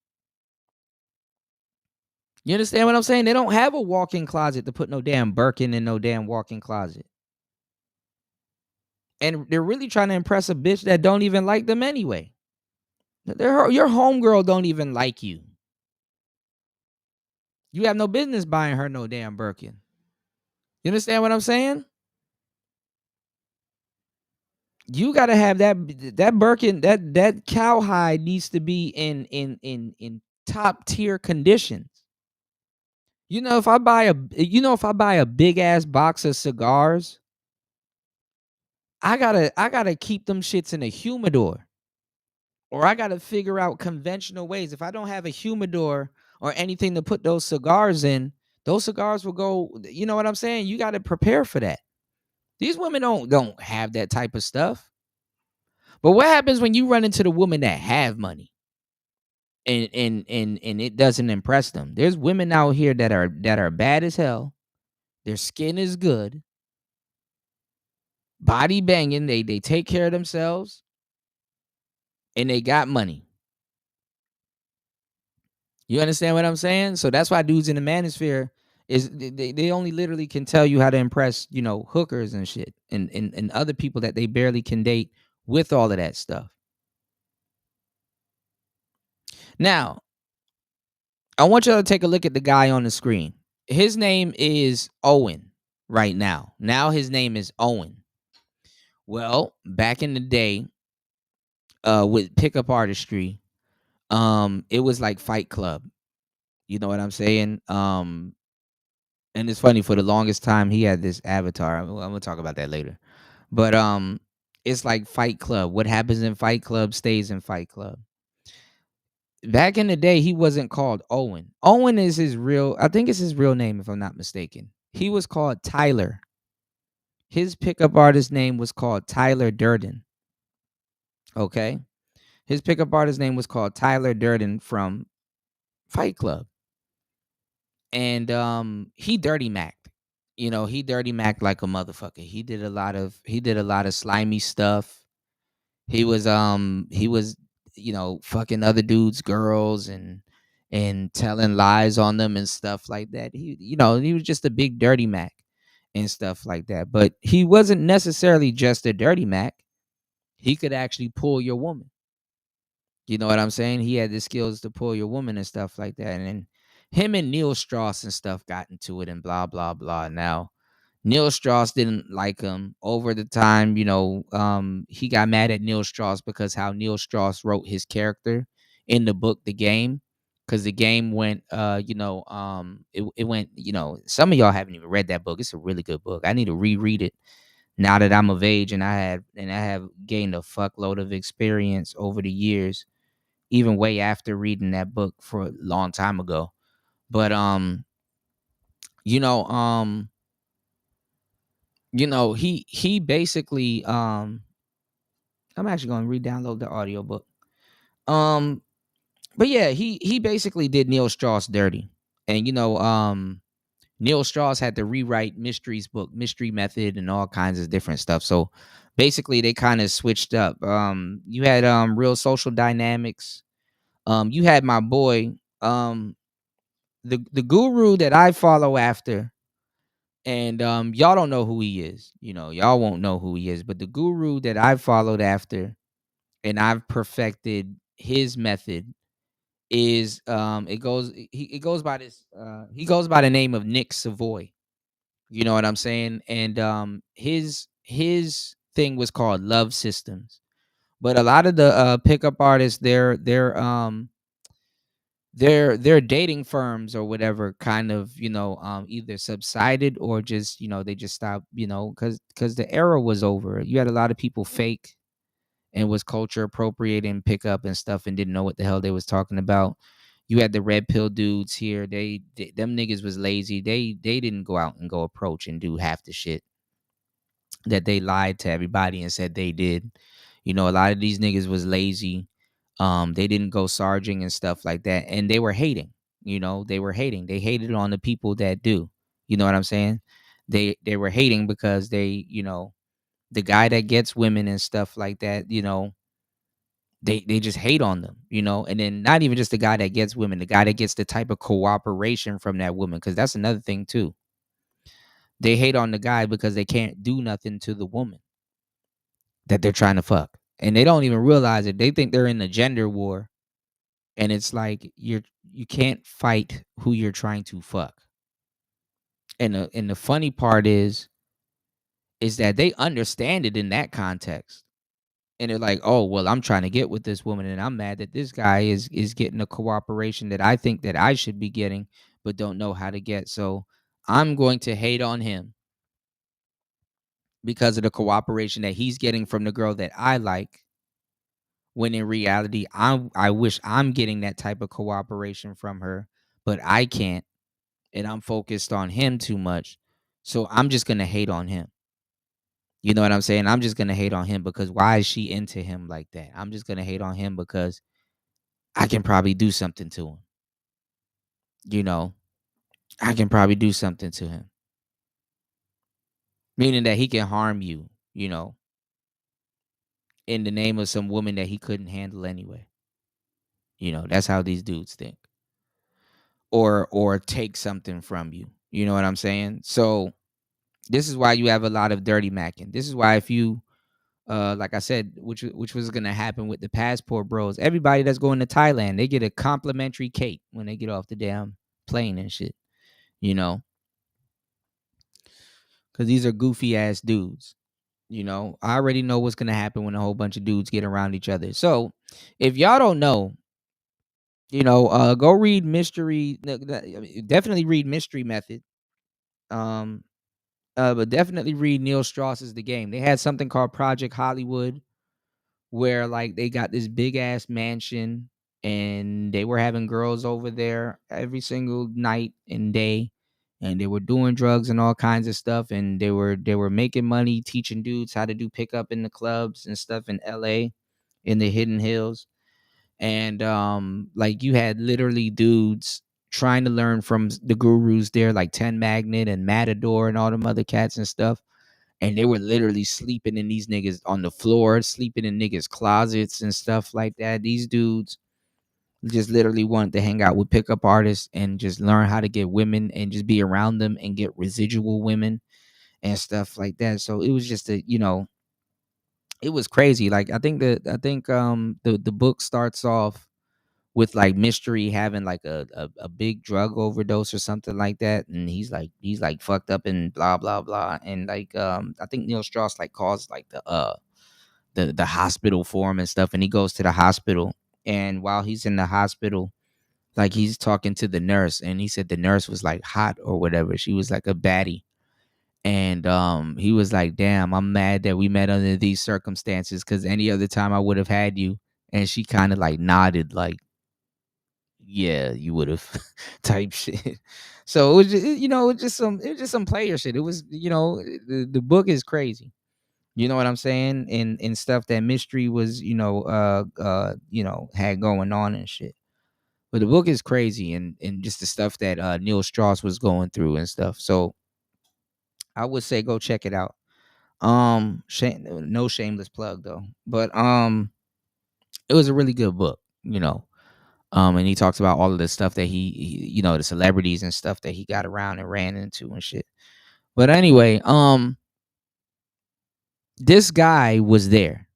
You understand what I'm saying? They don't have a walk-in closet to put no damn Birkin in no damn walk-in closet. And they're really trying to impress a bitch that don't even like them anyway. Your homegirl don't even like you. You have no business buying her no damn Birkin. You understand what I'm saying? You gotta have that Birkin, that cowhide needs to be in top tier conditions. You know, if I buy a big ass box of cigars, I gotta keep them shits in a humidor. Or I gotta figure out conventional ways. If I don't have a humidor or anything to put those cigars in, those cigars will go, you know what I'm saying? You gotta prepare for that. These women don't have that type of stuff. But what happens when you run into the women that have money and it doesn't impress them? There's women out here that are bad as hell. Their skin is good. Body banging, they take care of themselves. And they got money. You understand what I'm saying? So that's why dudes in the manosphere is they only literally can tell you how to impress, you know, hookers and shit and other people that they barely can date with all of that stuff. Now, I want y'all to take a look at the guy on the screen. His name is Owen right now. Now his name is Owen. Well, back in the day, with pickup artistry, It was like Fight Club. You know what I'm saying? And it's funny, for the longest time he had this avatar. I'm gonna talk about that later. But it's like Fight Club. What happens in Fight Club stays in Fight Club. Back in the day, he wasn't called Owen. Owen is his real, I think it's his real name, if I'm not mistaken. He was called Tyler. His pickup artist name was called Tyler Durden. Okay? His pickup artist name was called Tyler Durden from Fight Club. And he dirty macked. You know, he dirty macked like a motherfucker. He did a lot of slimy stuff. He was fucking other dudes' girls and telling lies on them and stuff like that. He was just a big dirty Mac and stuff like that. But he wasn't necessarily just a dirty Mac. He could actually pull your woman. You know what I'm saying? He had the skills to pull your woman and stuff like that. And him and Neil Strauss and stuff got into it and blah, blah, blah. Now, Neil Strauss didn't like him over the time. He got mad at Neil Strauss because how Neil Strauss wrote his character in the book, The Game, because the game went, it went, some of y'all haven't even read that book. It's a really good book. I need to reread it now that I'm of age and I have gained a fuckload of experience over the years, even way after reading that book for a long time ago. But he basically I'm actually going to re-download the audiobook. But yeah, he basically did Neil Strauss dirty. And Neil Strauss had to rewrite Mystery's book, Mystery Method, and all kinds of different stuff. So basically they kind of switched up. You had Real Social Dynamics. You had my boy, the guru that I follow after. And y'all don't know who he is. Y'all won't know who he is. But the guru that I followed after and I've perfected his method is it goes by the name of Nick Savoy. You know what I'm saying? And his thing was called Love Systems. But a lot of the pickup artists, their dating firms or whatever kind of either subsided or just they just stopped because the era was over. You had a lot of people fake and was culture appropriating pickup and stuff and didn't know what the hell they was talking about. You had the red pill dudes here. Them niggas was lazy. They didn't go out and go approach and do half the shit that they lied to everybody and said they did. A lot of these niggas was lazy. They didn't go sarging and stuff like that. And they were hating. They were hating. They hated on the people that do. You know what I'm saying? They were hating because they, the guy that gets women and stuff like that, they just hate on them, and then not even just the guy that gets women, the guy that gets the type of cooperation from that woman, because that's another thing too. They hate on the guy because they can't do nothing to the woman that they're trying to fuck. And they don't even realize it. They think they're in a gender war. And it's like you can't fight who you're trying to fuck. And the funny part is that they understand it in that context. And they're like, oh, well, I'm trying to get with this woman and I'm mad that this guy is getting a cooperation that I think that I should be getting, but don't know how to get. So I'm going to hate on him because of the cooperation that he's getting from the girl that I like. When in reality, I wish I'm getting that type of cooperation from her, but I can't. And I'm focused on him too much. So I'm just going to hate on him. You know what I'm saying? I'm just going to hate on him because why is she into him like that? I'm just going to hate on him because I can probably do something to him. I can probably do something to him. Meaning that he can harm you, in the name of some woman that he couldn't handle anyway. That's how these dudes think. Or take something from you. You know what I'm saying? So this is why you have a lot of dirty macking. This is why if you like I said, which was gonna happen with the passport bros, everybody that's going to Thailand, they get a complimentary cake when they get off the damn plane and shit. Because these are goofy ass dudes. I already know what's gonna happen when a whole bunch of dudes get around each other. So if y'all don't know, Go read Mystery. Definitely read Mystery Method. But definitely read Neil Strauss's The Game. They had something called Project Hollywood, where like they got this big ass mansion and they were having girls over there every single night and day, and they were doing drugs and all kinds of stuff, and they were making money teaching dudes how to do pickup in the clubs and stuff in LA in the Hidden Hills. And like you had literally dudes trying to learn from the gurus there, like 10 Magnet and Matador and all them other cats and stuff. And they were literally sleeping in these niggas on the floor, sleeping in niggas' closets and stuff like that. These dudes just literally wanted to hang out with pickup artists and just learn how to get women and just be around them and get residual women and stuff like that. So it was just it was crazy. Like I think the book starts off with like Mystery having like a big drug overdose or something like that, and he's like fucked up and blah blah blah, and like I think Neil Strauss like calls like the hospital for him and stuff, and he goes to the hospital, and while he's in the hospital, like he's talking to the nurse, and he said the nurse was like hot or whatever, she was like a baddie. And he was like, damn, I'm mad that we met under these circumstances, because any other time I would have had you. And she kind of like nodded like, yeah, you would have type shit. So it was just, it was just some player shit. It was, the book is crazy. You know what I'm saying? And stuff that Mystery was, had going on and shit. But the book is crazy, and just the stuff that Neil Strauss was going through and stuff. So I would say go check it out. No shameless plug though. But it was a really good book, and he talks about all of the stuff that he the celebrities and stuff that he got around and ran into and shit. But anyway, this guy was there,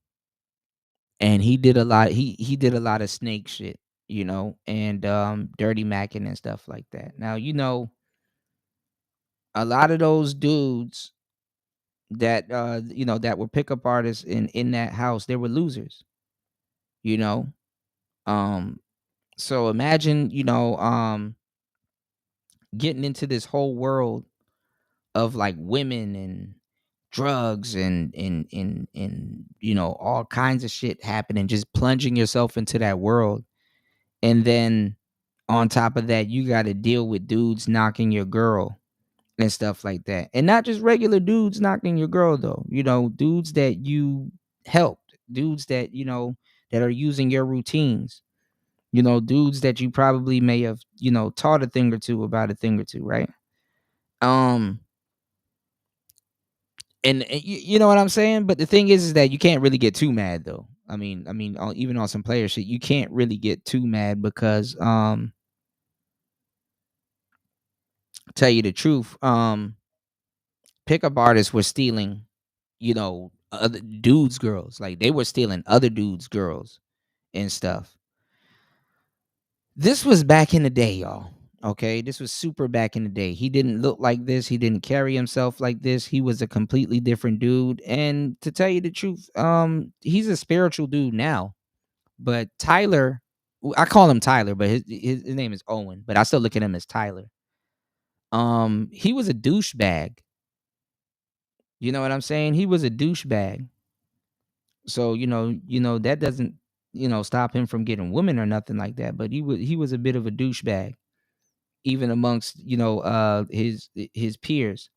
and he did a lot. He did a lot of snake shit, and dirty macking and stuff like that. Now, a lot of those dudes that that were pickup artists in that house, they were losers, you know. So imagine, getting into this whole world of like women and drugs and all kinds of shit happening, just plunging yourself into that world. And then on top of that, you got to deal with dudes knocking your girl and stuff like that. And not just regular dudes knocking your girl though, dudes that you helped, dudes that, that are using your routines, dudes that you probably may have, taught a thing or two about a thing or two, right? And you know what I'm saying? But the thing is that you can't really get too mad though. I mean, even on some player shit, you can't really get too mad because, tell you the truth, pickup artists were stealing, other dudes' girls. Like they were stealing other dudes' girls and stuff. This was back in the day, y'all. Okay, this was super back in the day. He didn't look like this. He didn't carry himself like this. He was a completely different dude. And to tell you the truth, he's a spiritual dude now. But Tyler, I call him Tyler, but his name is Owen. But I still look at him as Tyler. He was a douchebag. You know what I'm saying? He was a douchebag. So that doesn't stop him from getting women or nothing like that. But he was a bit of a douchebag, even amongst his peers.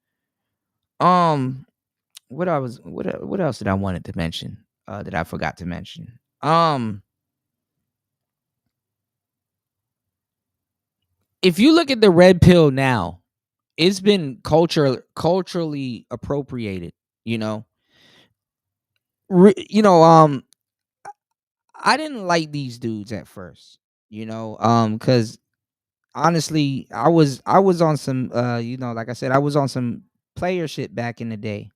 What else did I wanted to mention that I forgot to mention? If you look at the red pill now, it's been culturally appropriated. I didn't like these dudes at first, because honestly, I was on some, like I said, I was on some player shit back in the day,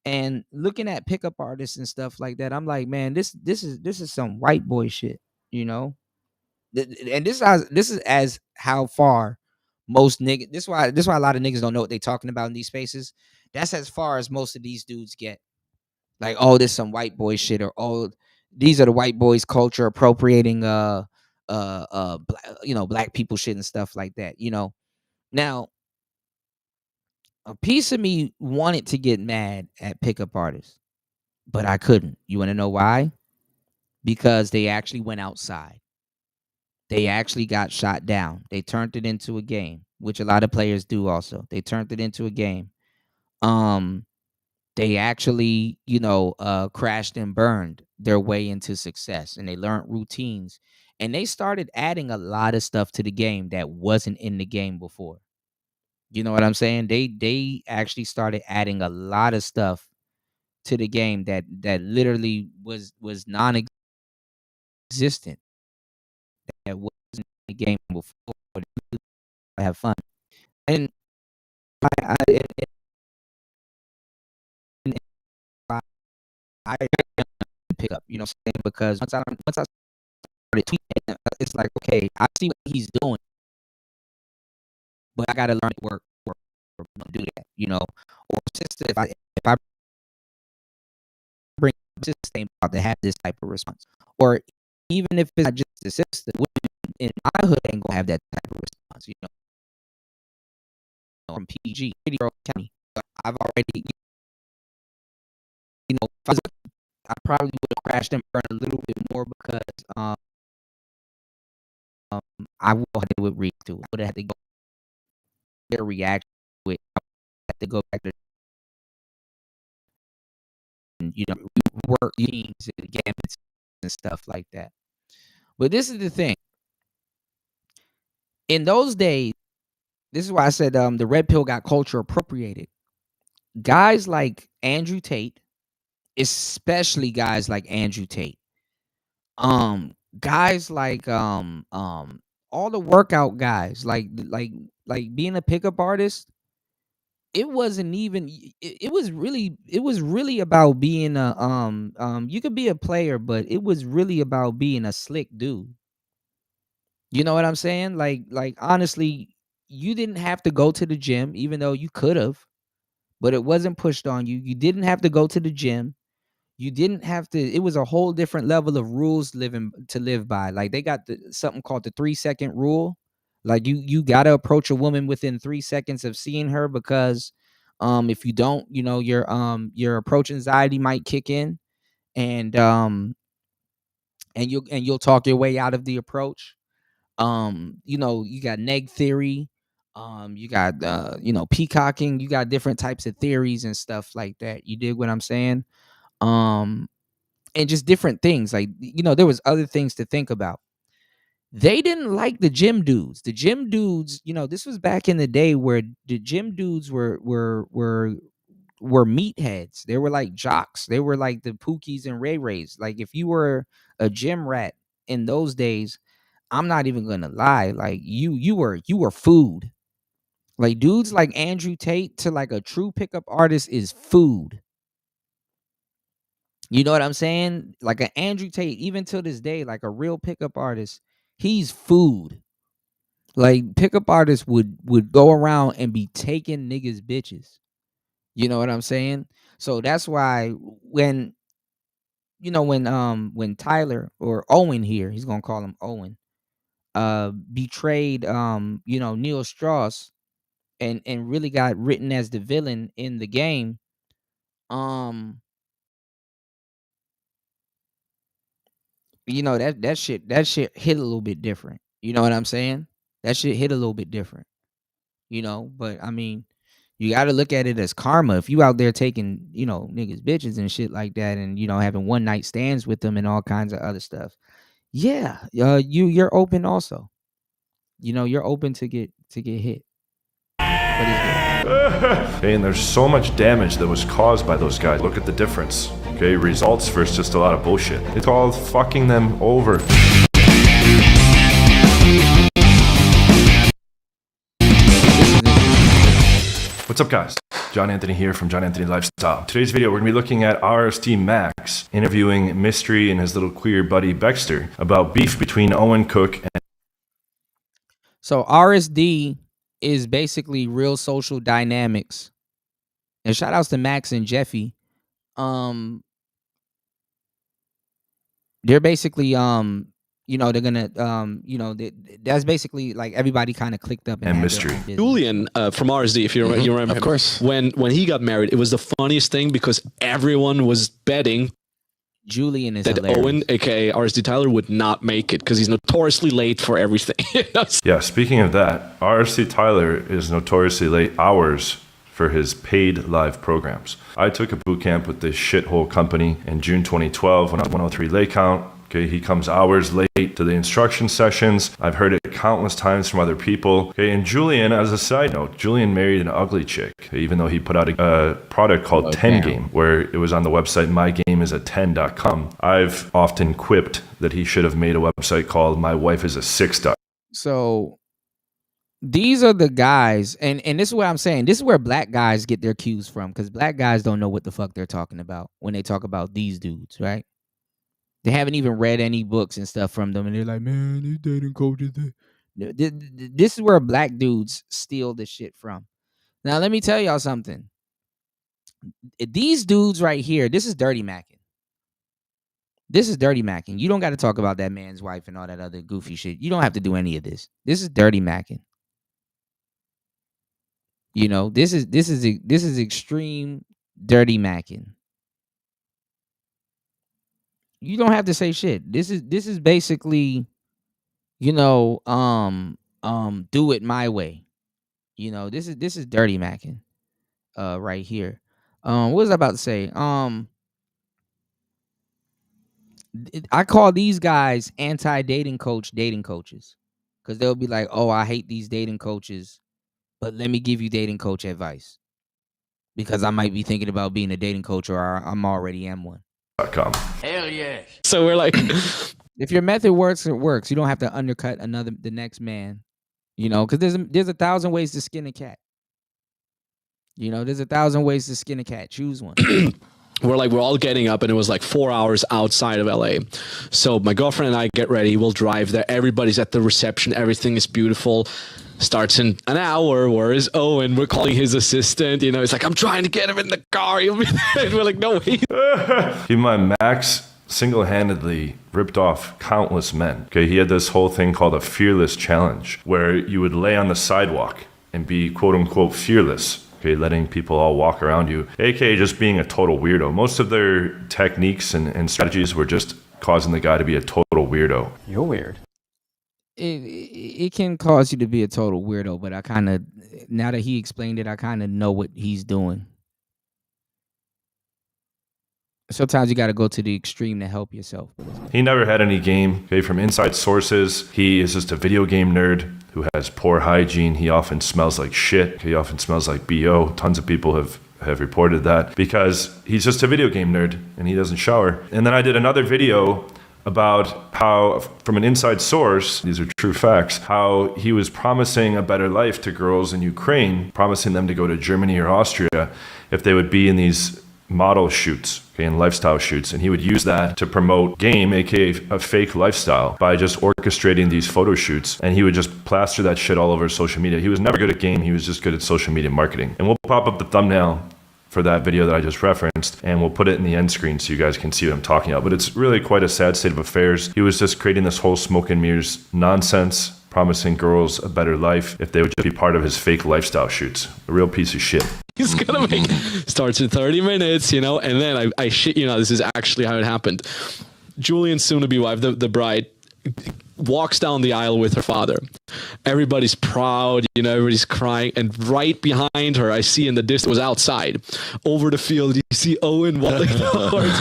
and looking at pickup artists and stuff like that, I'm like, man, this is some white boy shit, and this is as how far most niggas. This is why a lot of niggas don't know what they talking about in these spaces. That's as far as most of these dudes get. Like, oh, this some white boy shit, or oh, these are the white boys culture appropriating black people shit and stuff like that. Now a piece of me wanted to get mad at pickup artists, but I couldn't. You want to know why? Because they actually went outside. They actually got shot down. They turned it into a game, which a lot of players do also. They turned it into a game. They actually, crashed and burned their way into success, and they learned routines, and they started adding a lot of stuff to the game that wasn't in the game before. You know what I'm saying? They actually started adding a lot of stuff to the game that literally was non-existent, that wasn't in the game before. I have fun, and I pick up, because once I started tweeting, it's like, okay, I see what he's doing, but I gotta learn to work do that, or sister, if I bring up sister ain't about to have this type of response, or even if it's not just a sister, women in my hood ain't gonna have that type of response, from PG, County. I've already, if I probably would have crashed and burned a little bit more because I would have react to it. I would have had to go their reaction to it. I would have to go back to work teams and gambits and stuff like that. But this is the thing. In those days, this is why I said the red pill got culture appropriated. Guys like Andrew Tate, especially guys like Andrew Tate, guys like all the workout guys, like being a pickup artist, it wasn't even it was really about being a you could be a player, but it was really about being a slick dude. You know what I'm saying? Like honestly, you didn't have to go to the gym, even though you could have, but it wasn't pushed on you. You didn't have to go to the gym. You didn't have to. It was a whole different level of rules to live by. Like they got something called the 3-second rule. Like you got to approach a woman within 3 seconds of seeing her, because if you don't, your approach anxiety might kick in, and you'll talk your way out of the approach. You got neg theory, you got peacocking, you got different types of theories and stuff like that. You dig what I'm saying? And just different things. Like, there was other things to think about. They didn't like the gym dudes. The gym dudes, this was back in the day where the gym dudes were meatheads. They were like jocks. They were like the Pookies and Ray Rays. Like if you were a gym rat in those days, I'm not even gonna lie. Like you were food. Like dudes like Andrew Tate to like a true pickup artist is food. You know what I'm saying? Like an Andrew Tate, even to this day, like a real pickup artist, he's food. Like pickup artists would go around and be taking niggas bitches. You know what I'm saying? So that's why when Tyler, or Owen here, he's gonna call him Owen, betrayed Neil Strauss and really got written as the villain in the game, that shit hit a little bit different. You know what I'm saying? That shit hit a little bit different. But I mean, you got to look at it as karma. If you out there taking, niggas bitches and shit like that, and having one night stands with them and all kinds of other stuff, yeah, you're open also. You're open to get hit. Okay, and there's so much damage that was caused by those guys. Look at the difference. Okay, results versus just a lot of bullshit. It's called fucking them over. What's up, guys? John Anthony here from John Anthony Lifestyle. Today's video, we're going to be looking at RSD Max interviewing Mystery and his little queer buddy Baxter about beef between Owen Cook and... So RSD is basically Real Social Dynamics. And shout outs to Max and Jeffy. They're basically You know, they're gonna that's basically like everybody kind of clicked up and mystery. Julian from RSD, if you remember, of course. When he got married, it was the funniest thing because everyone was betting Julian is that hilarious. Owen, aka RSD Tyler, would not make it because he's notoriously late for everything. Yeah, speaking of that, RSD Tyler is notoriously late hours for his paid live programs. I took a boot camp with this shithole company in June 2012 when I was 103 lay count. Okay, he comes hours late to the instruction sessions. I've heard it countless times from other people. Okay, and Julian, as a side note, Julian married an ugly chick, even though he put out a product called 10 Game, where it was on the website mygameisa10.com. I've often quipped that he should have made a website called mywifeisa6. So these are the guys, and this is what I'm saying. This is where black guys get their cues from, because black guys don't know what the fuck they're talking about when they talk about these dudes, right? They haven't even read any books and stuff from them, and they're like, man, these dating coaches. This is where black dudes steal the shit from. Now, let me tell y'all something. These dudes right here, this is dirty macking. This is dirty macking. You don't got to talk about that man's wife and all that other goofy shit. You don't have to do any of this. This is dirty macking. You know, this is extreme dirty macking. You don't have to say shit. This is basically, you know, do it my way. You know, this is dirty macking, right here. What was I about to say? I call these guys anti-dating coaches, because they'll be like, oh, I hate these dating coaches, but let me give you dating coach advice, because I might be thinking about being a dating coach, or I'm already am one. Hell yes. So we're like, if your method works, it works. You don't have to undercut the next man, you know, because there's 1,000 ways to skin a cat. You know, there's 1,000 ways to skin a cat. Choose one. we're all getting up, and it was like 4 hours outside of LA. So my girlfriend and I get ready. We'll drive there. Everybody's at the reception. Everything is beautiful. Starts in an hour. Where is Owen? We're calling his assistant. You know, it's like, I'm trying to get him in the car. He'll be there. And we're like, no, wait. Keep in mind, Max single-handedly ripped off countless men. Okay, he had this whole thing called a fearless challenge, where you would lay on the sidewalk and be quote-unquote fearless. Okay, letting people all walk around you, aka just being a total weirdo. Most of their techniques and strategies were just causing the guy to be a total weirdo. You're weird. It can cause you to be a total weirdo, but I kind of, now that he explained it, I kind of know what he's doing. Sometimes you got to go to the extreme to help yourself. He never had any game. Okay, from inside sources, he is just a video game nerd who has poor hygiene. He often smells like shit. He often smells like BO. Tons of people have reported that because he's just a video game nerd and he doesn't shower. And then I did another video about how, from an inside source, these are true facts, how he was promising a better life to girls in Ukraine, promising them to go to Germany or Austria if they would be in these model shoots, okay, and lifestyle shoots. And he would use that to promote game, aka a fake lifestyle, by just orchestrating these photo shoots. And he would just plaster that shit all over social media. He was never good at game, he was just good at social media marketing. And we'll pop up the thumbnail for that video that I just referenced, and we'll put it in the end screen so you guys can see what I'm talking about. But it's really quite a sad state of affairs. He was just creating this whole smoke and mirrors nonsense, promising girls a better life if they would just be part of his fake lifestyle shoots. A real piece of shit. He's gonna make, starts in 30 minutes, you know, and then I shit, you know, this is actually how it happened. Julian's soon-to-be wife, the bride, walks down the aisle with her father. Everybody's proud, you know, everybody's crying, and right behind her, I see in the distance, was outside, over the field, you see Owen walking towards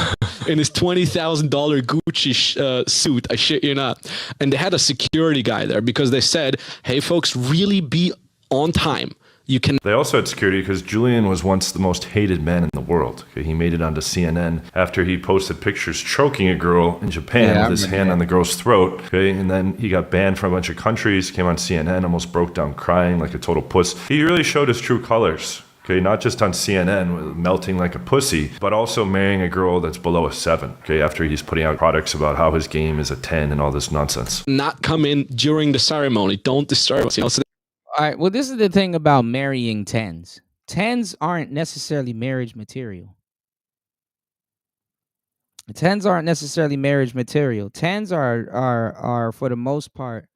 in his $20,000 Gucci suit, I shit you not. And they had a security guy there because they said, hey folks, really be on time. You can. They also had security because Julian was once the most hated man in the world. Okay, he made it onto CNN after he posted pictures choking a girl in Japan with his hand on the girl's throat. Okay, and then he got banned from a bunch of countries, came on CNN, almost broke down crying like a total puss. He really showed his true colors. Okay, not just on CNN, melting like a pussy, but also marrying a girl that's below a 7. Okay, after he's putting out products about how his game is a 10 and all this nonsense. Not come in during the ceremony. Don't disturb us. You know, so all right, well, this is the thing about marrying 10s. 10s aren't necessarily marriage material. 10s aren't necessarily marriage material. 10s are for the most part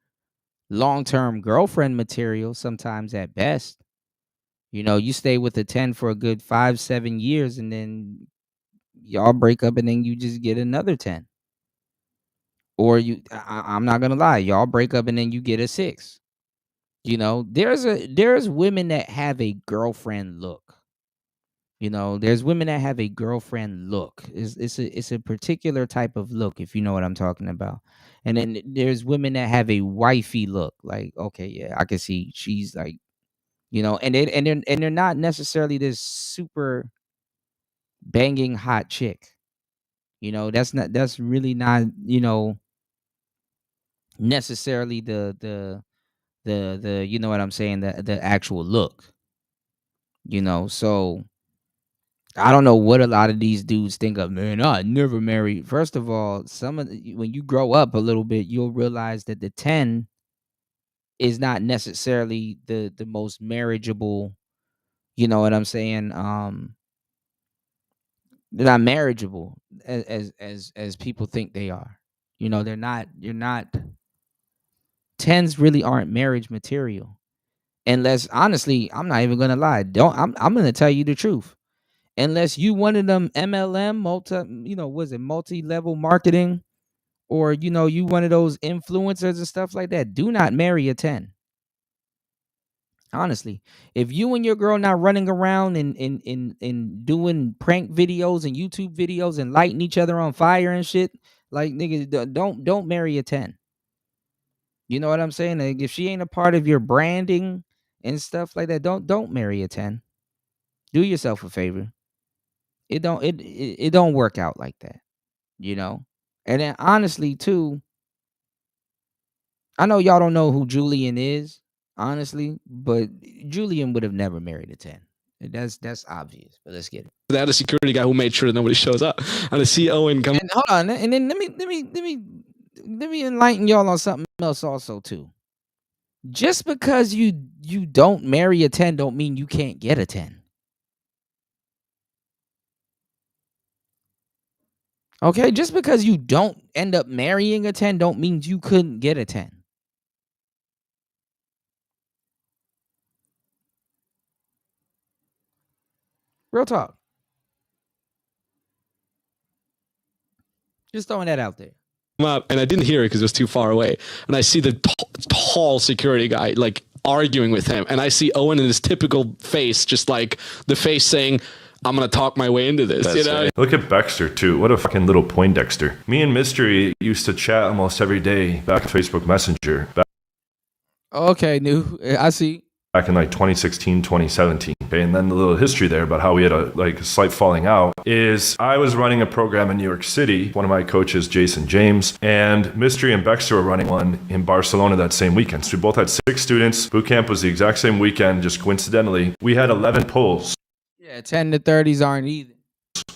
long-term girlfriend material, sometimes at best. You know, you stay with a 10 for a good 5-7 years, and then y'all break up, and then you just get another 10. Or I'm not gonna lie, y'all break up and then you get a 6. You know, there's women that have a girlfriend look. You know, there's women that have a girlfriend look. It's a particular type of look, if you know what I'm talking about. And then there's women that have a wifey look. Like, okay, yeah, I can see she's like, you know, and they're not necessarily this super banging hot chick. You know, that's really not, you know, necessarily the you know what I'm saying, the actual look. You know, so I don't know what a lot of these dudes think of. Man, I never marry. First of all, when you grow up a little bit, you'll realize that the 10 is not necessarily the most marriageable. You know what I'm saying? They're not marriageable as people think they are. You know, they're not. You're not. 10s really aren't marriage material. Unless, honestly, I'm not even gonna lie. I'm gonna tell you the truth. Unless you one of them MLM multi-level marketing, or you one of those influencers and stuff like that, do not marry a 10. Honestly, if you and your girl not running around and doing prank videos and YouTube videos and lighting each other on fire and shit, like, nigga, don't marry a 10. You know what I'm saying? Like, if she ain't a part of your branding and stuff like that, don't marry a 10. Do yourself a favor. It don't work out like that, you know? And then, honestly, too, I know y'all don't know who Julian is, honestly, but Julian would have never married a 10. That's obvious, but let's get it. They had a security guy who made sure that nobody shows up, and I see Owen come. And hold on, and then let me enlighten y'all on something else also too. Just because you don't marry a 10 don't mean you can't get a 10. Okay, just because you don't end up marrying a 10 don't mean you couldn't get a 10. Real talk. Just throwing that out there. Up, and I didn't hear it because it was too far away. And I see the tall security guy like arguing with him, and I see Owen in his typical face, just like the face saying, "I'm gonna talk my way into this." That's right. Look at Baxter too. What a fucking little Poindexter. Me and Mystery used to chat almost every day back on Facebook Messenger. Okay, I see. Back in like 2016, 2017. Okay, and then the little history there about how we had a slight falling out is I was running a program in New York City. One of my coaches, Jason James, and Mystery and Baxter were running one in Barcelona that same weekend. So we both had 6 students. Boot camp was the exact same weekend, just coincidentally. We had 11 pulls. Yeah, 10 to 30s aren't either.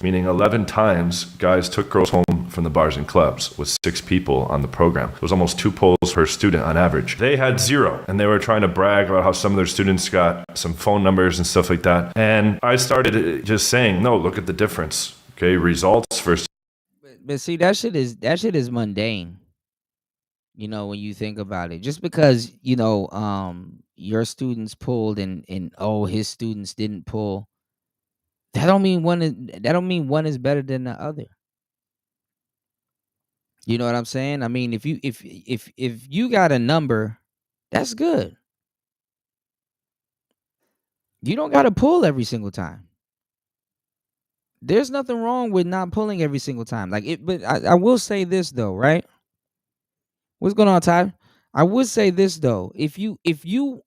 Meaning 11 times guys took girls home from the bars and clubs with 6 people on the program. It was almost 2 pulls per student on average. They had 0, and they were trying to brag about how some of their students got some phone numbers and stuff like that. And I started just saying, no, look at the difference. Okay, results versus. But see, that shit is mundane. You know, when you think about it, just because your students pulled and his students didn't pull, that don't mean one is better than the other. You know what I'm saying? I mean, if you got a number, that's good. You don't got to pull every single time. There's nothing wrong with not pulling every single time. But I will say this though, right? What's going on, Ty? I would say this though. If you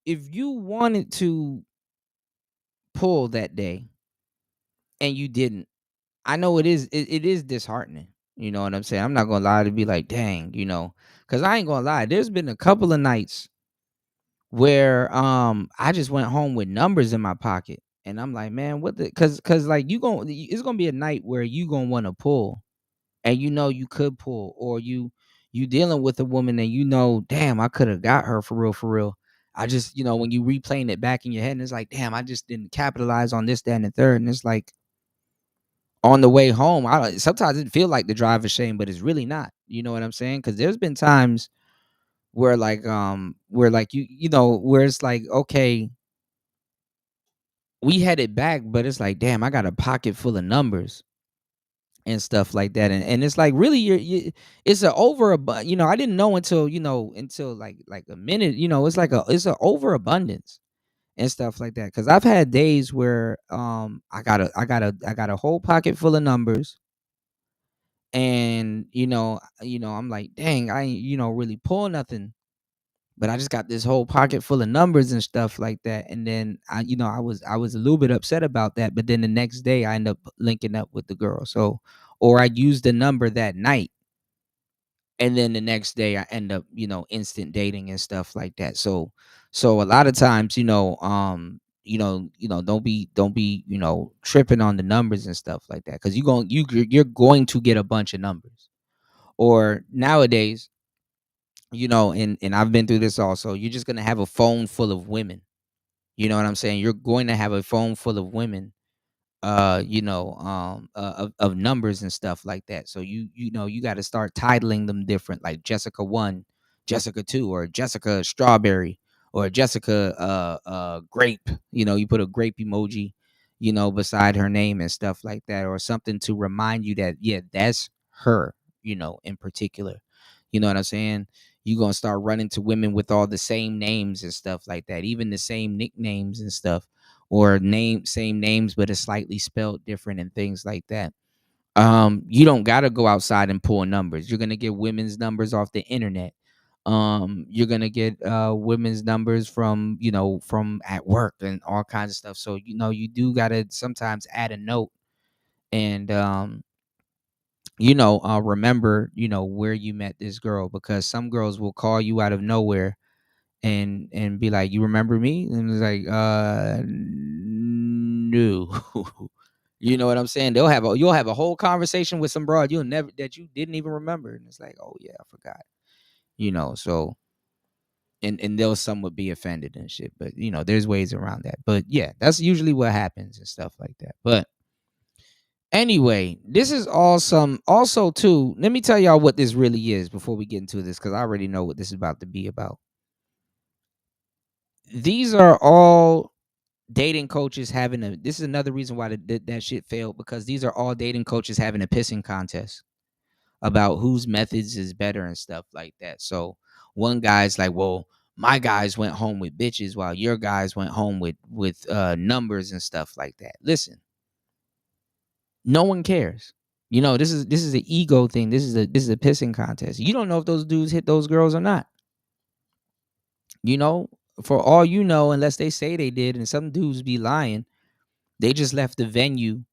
wanted to pull that day and you didn't, I know it is disheartening. You know what I'm saying? I'm not gonna lie to be like, dang, because I ain't gonna lie. There's been a couple of nights where I just went home with numbers in my pocket, and I'm like, man, what the? Because like it's gonna be a night where you gonna want to pull, and you could pull, or you dealing with a woman and damn, I could have got her for real. I just when you replaying it back in your head, and it's like, damn, I just didn't capitalize on this, that, and the third, and it's like, on the way home, sometimes it feel like the drive of shame, but it's really not. You know what I'm saying? Because there's been times where where it's like, okay, we headed back, but it's like, damn, I got a pocket full of numbers and stuff like that, and it's like, really, it's a I didn't know until like a minute, it's a overabundance and stuff like that. Because I've had days where I got a whole pocket full of numbers, and I'm like, dang, I ain't really pull nothing, but I just got this whole pocket full of numbers and stuff like that. And then I was a little bit upset about that, but then the next day I end up linking up with the girl. So, or I used the number that night, and then the next day I end up instant dating and stuff like that. So a lot of times, don't be tripping on the numbers and stuff like that, because you're going to get a bunch of numbers. Or nowadays, and I've been through this also, you're just gonna have a phone full of women. You know what I'm saying? You're going to have a phone full of women, of numbers and stuff like that. So you got to start titling them different, like Jessica 1, Jessica 2, or Jessica Strawberry, or Jessica Grape. You put a grape emoji, beside her name and stuff like that, or something to remind you that, yeah, that's her, in particular. You know what I'm saying? You're gonna start running to women with all the same names and stuff like that, even the same nicknames and stuff, or same names but it's slightly spelled different and things like that. You don't gotta go outside and pull numbers. You're gonna get women's numbers off the internet. You're gonna get women's numbers from at work and all kinds of stuff. So you do gotta sometimes add a note, and remember where you met this girl, because some girls will call you out of nowhere and be like, "You remember me?" And it's like, no. You know what I'm saying? You'll have a whole conversation with some broad that you didn't even remember, and it's like, "Oh yeah, I forgot." So and they'll somewhat be offended and shit, but there's ways around that. But yeah, that's usually what happens and stuff like that. But anyway, this is awesome. Also, too, let me tell y'all what this really is before we get into this, because I already know what this is about to be about. These are all dating coaches this is another reason why that shit failed, because these are all dating coaches having a pissing contest about whose methods is better and stuff like that. So one guy's like, well, my guys went home with bitches while your guys went home with numbers and stuff like that. Listen, no one cares. This is an ego thing. This is a pissing contest. You don't know if those dudes hit those girls or not. For all you know, unless they say they did, and some dudes be lying, they just left the venue,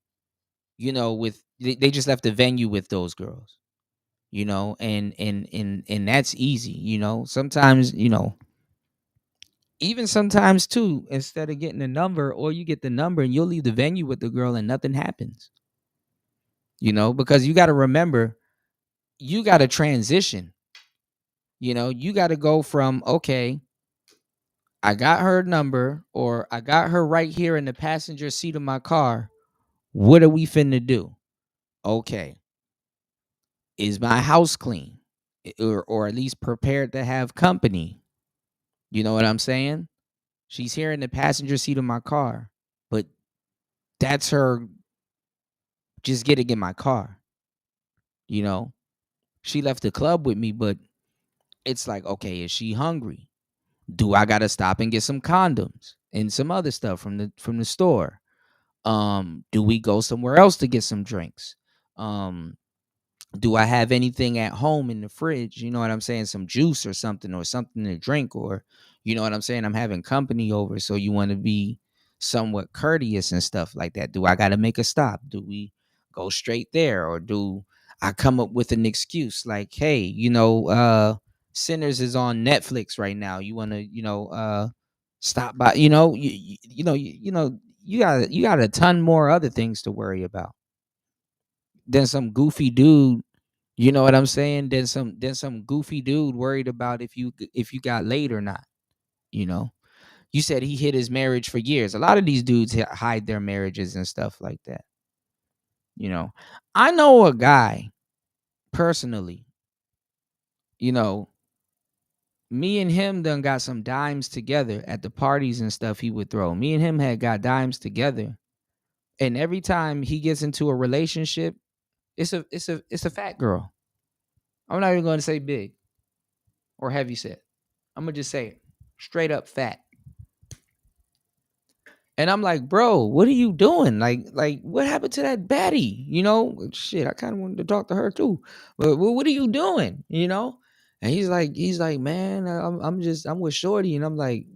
they just left the venue with those girls, and that's easy, sometimes, even sometimes too, instead of getting a number, or you get the number and you'll leave the venue with the girl and nothing happens, because you got to remember, you got to transition, you got to go from, okay, I got her number, or I got her right here in the passenger seat of my car. What are we finna do? Okay. Is my house clean? Or at least prepared to have company? You know what I'm saying? She's here in the passenger seat of my car, but that's her just getting in my car. She left the club with me, but it's like, okay, is she hungry? Do I gotta stop and get some condoms and some other stuff from the store? Do we go somewhere else to get some drinks? Do I have anything at home in the fridge? You know what I'm saying? Some juice or something to drink, or you know what I'm saying? I'm having company over, so you want to be somewhat courteous and stuff like that. Do I got to make a stop? Do we go straight there, or do I come up with an excuse like, hey, Sinners is on Netflix right now. You want to, stop by? You got a ton more other things to worry about than some goofy dude. You know what I'm saying? Than some goofy dude worried about if you got laid or not. You said he hid his marriage for years. A lot of these dudes hide their marriages and stuff like that. You know, I know a guy personally, you know, me and him done got some dimes together at the parties and stuff he would throw. Me and him had got dimes together. And every time he gets into a relationship, it's a fat girl. I'm not even going to say big or heavy set. I'm gonna just say it. Straight up fat. And I'm like, bro, what are you doing? Like what happened to that baddie? You know, shit, I kind of wanted to talk to her too. But what are you doing? You know? And he's like, man, I'm with Shorty. And I'm like,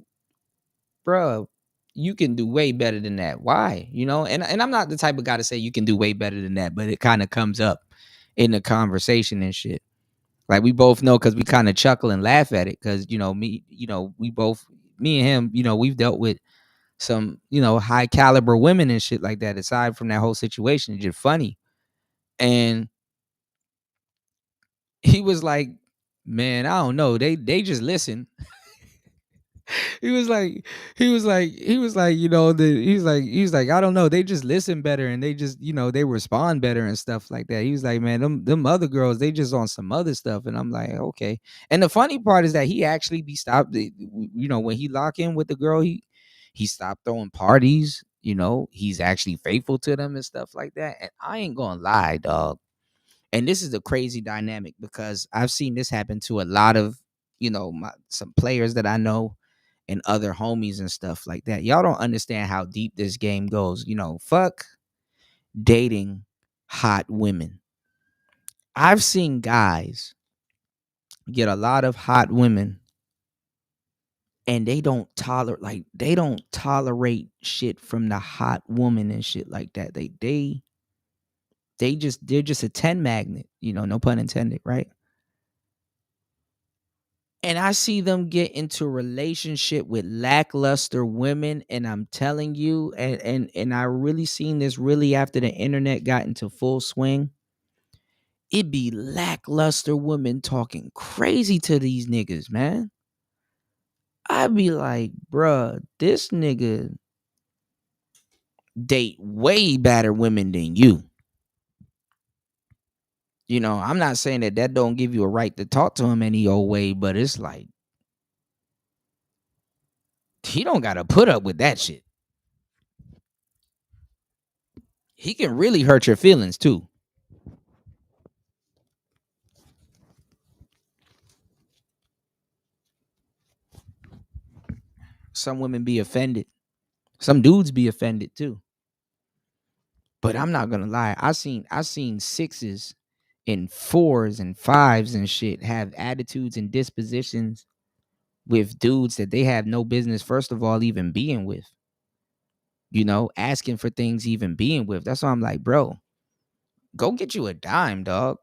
bro, you can do way better than that. Why? You know, and I'm not the type of guy to say you can do way better than that, but it kind of comes up in the conversation and shit. Like we both know because we kind of chuckle and laugh at it. Cause you know, me and him, you know, we've dealt with some, you know, high caliber women and shit like that. Aside from that whole situation, it's just funny. And he was like, man, I don't know. They just listen. he was like, you know, he was like, I don't know. They just listen better and they just, you know, they respond better and stuff like that. He was like, man, them other girls, they just on some other stuff. And I'm like, okay. And the funny part is that he actually be stopped, you know, when he lock in with the girl, he stopped throwing parties, you know, he's actually faithful to them and stuff like that. And I ain't gonna lie, dog. And this is a crazy dynamic because I've seen this happen to a lot of, you know, some players that I know and other homies and stuff like that. Y'all don't understand how deep this game goes. You know, fuck dating hot women. I've seen guys get a lot of hot women and they don't tolerate shit from the hot woman and shit like that. They're just a 10 magnet, you know, no pun intended, right? And I see them get into a relationship with lackluster women, and I'm telling you, and I really seen this really after the internet got into full swing. It be lackluster women talking crazy to these niggas, man. I'd be like, bruh, this nigga date way better women than you. You know, I'm not saying that don't give you a right to talk to him any old way, but it's like, he don't got to put up with that shit. He can really hurt your feelings too. Some women be offended. Some dudes be offended too. But I'm not gonna lie. I seen 6s and 4s and 5s and shit have attitudes and dispositions with dudes that they have no business, first of all, even being with. You know, asking for things, even being with. That's why I'm like, bro, go get you a dime, dog.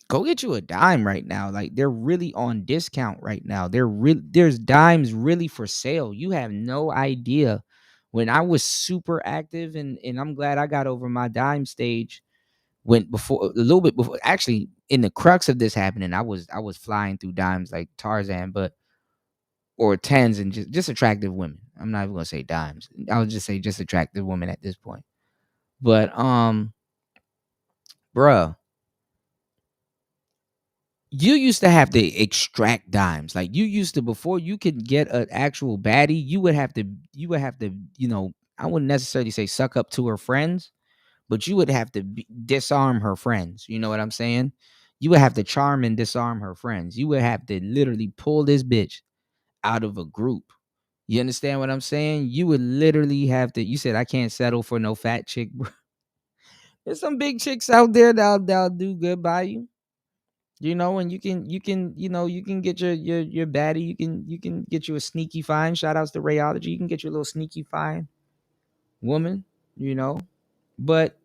Go get you a dime right now. Like, they're really on discount right now. There's dimes really for sale. You have no idea. When I was super active, and I'm glad I got over my dime stage when before, a little bit before, actually in the crux of this happening, I was flying through dimes like Tarzan, or 10s, and just attractive women. I'm not even gonna say dimes. I would just say just attractive women at this point. But bruh, you used to have to extract dimes. Like, you used to, before you could get an actual baddie, you would have to, you know, I wouldn't necessarily say suck up to her friends, but you would have to disarm her friends. You know what I'm saying? You would have to charm and disarm her friends. You would have to literally pull this bitch out of a group. You understand what I'm saying? You would literally have to, you said, I can't settle for no fat chick, bro. There's some big chicks out there that'll do good by you. You know, and you can, you know, you can get your baddie. You can get you a sneaky fine. Shout outs to Rayology. You can get your little sneaky fine woman, you know. But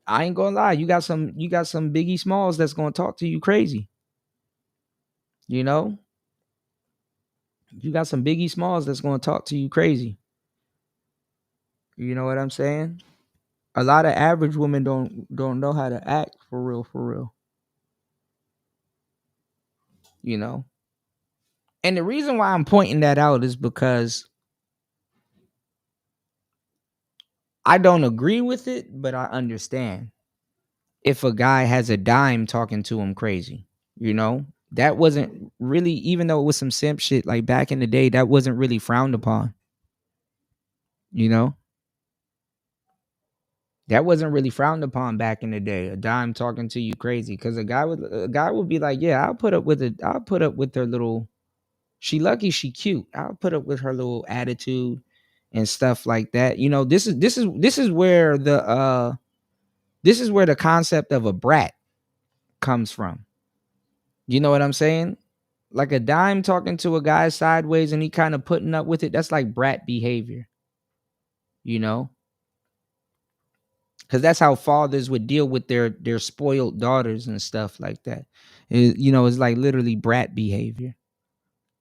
I ain't gonna lie, you got some Biggie Smalls that's gonna talk to you crazy. You know? You got some Biggie Smalls that's gonna talk to you crazy. You know what I'm saying? A lot of average women don't know how to act for real. You know? And the reason why I'm pointing that out is because I don't agree with it, but I understand if a guy has a dime talking to him crazy. You know, that wasn't really, even though it was some simp shit like back in the day, that wasn't really frowned upon. You know, that wasn't really frowned upon back in the day. A dime talking to you crazy, because a guy would be like, yeah, I'll put up with her little. She lucky she cute. I'll put up with her little attitude and stuff like that. You know, this is where the concept of a brat comes from. You know what I'm saying? Like a dime talking to a guy sideways and he kind of putting up with it. That's like brat behavior. You know? Because that's how fathers would deal with their spoiled daughters and stuff like that. You know, it's like literally brat behavior.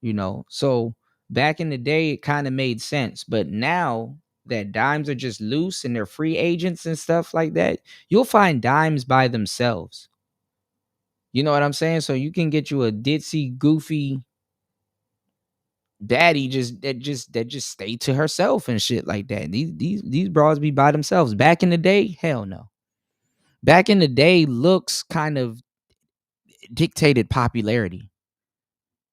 You know? So back in the day, it kind of made sense. But now that dimes are just loose and they're free agents and stuff like that, you'll find dimes by themselves. You know what I'm saying? So you can get you a ditzy, goofy baddie that just stay to herself and shit like that. These bras be by themselves. Back in the day, hell no. Back in the day, looks kind of dictated popularity.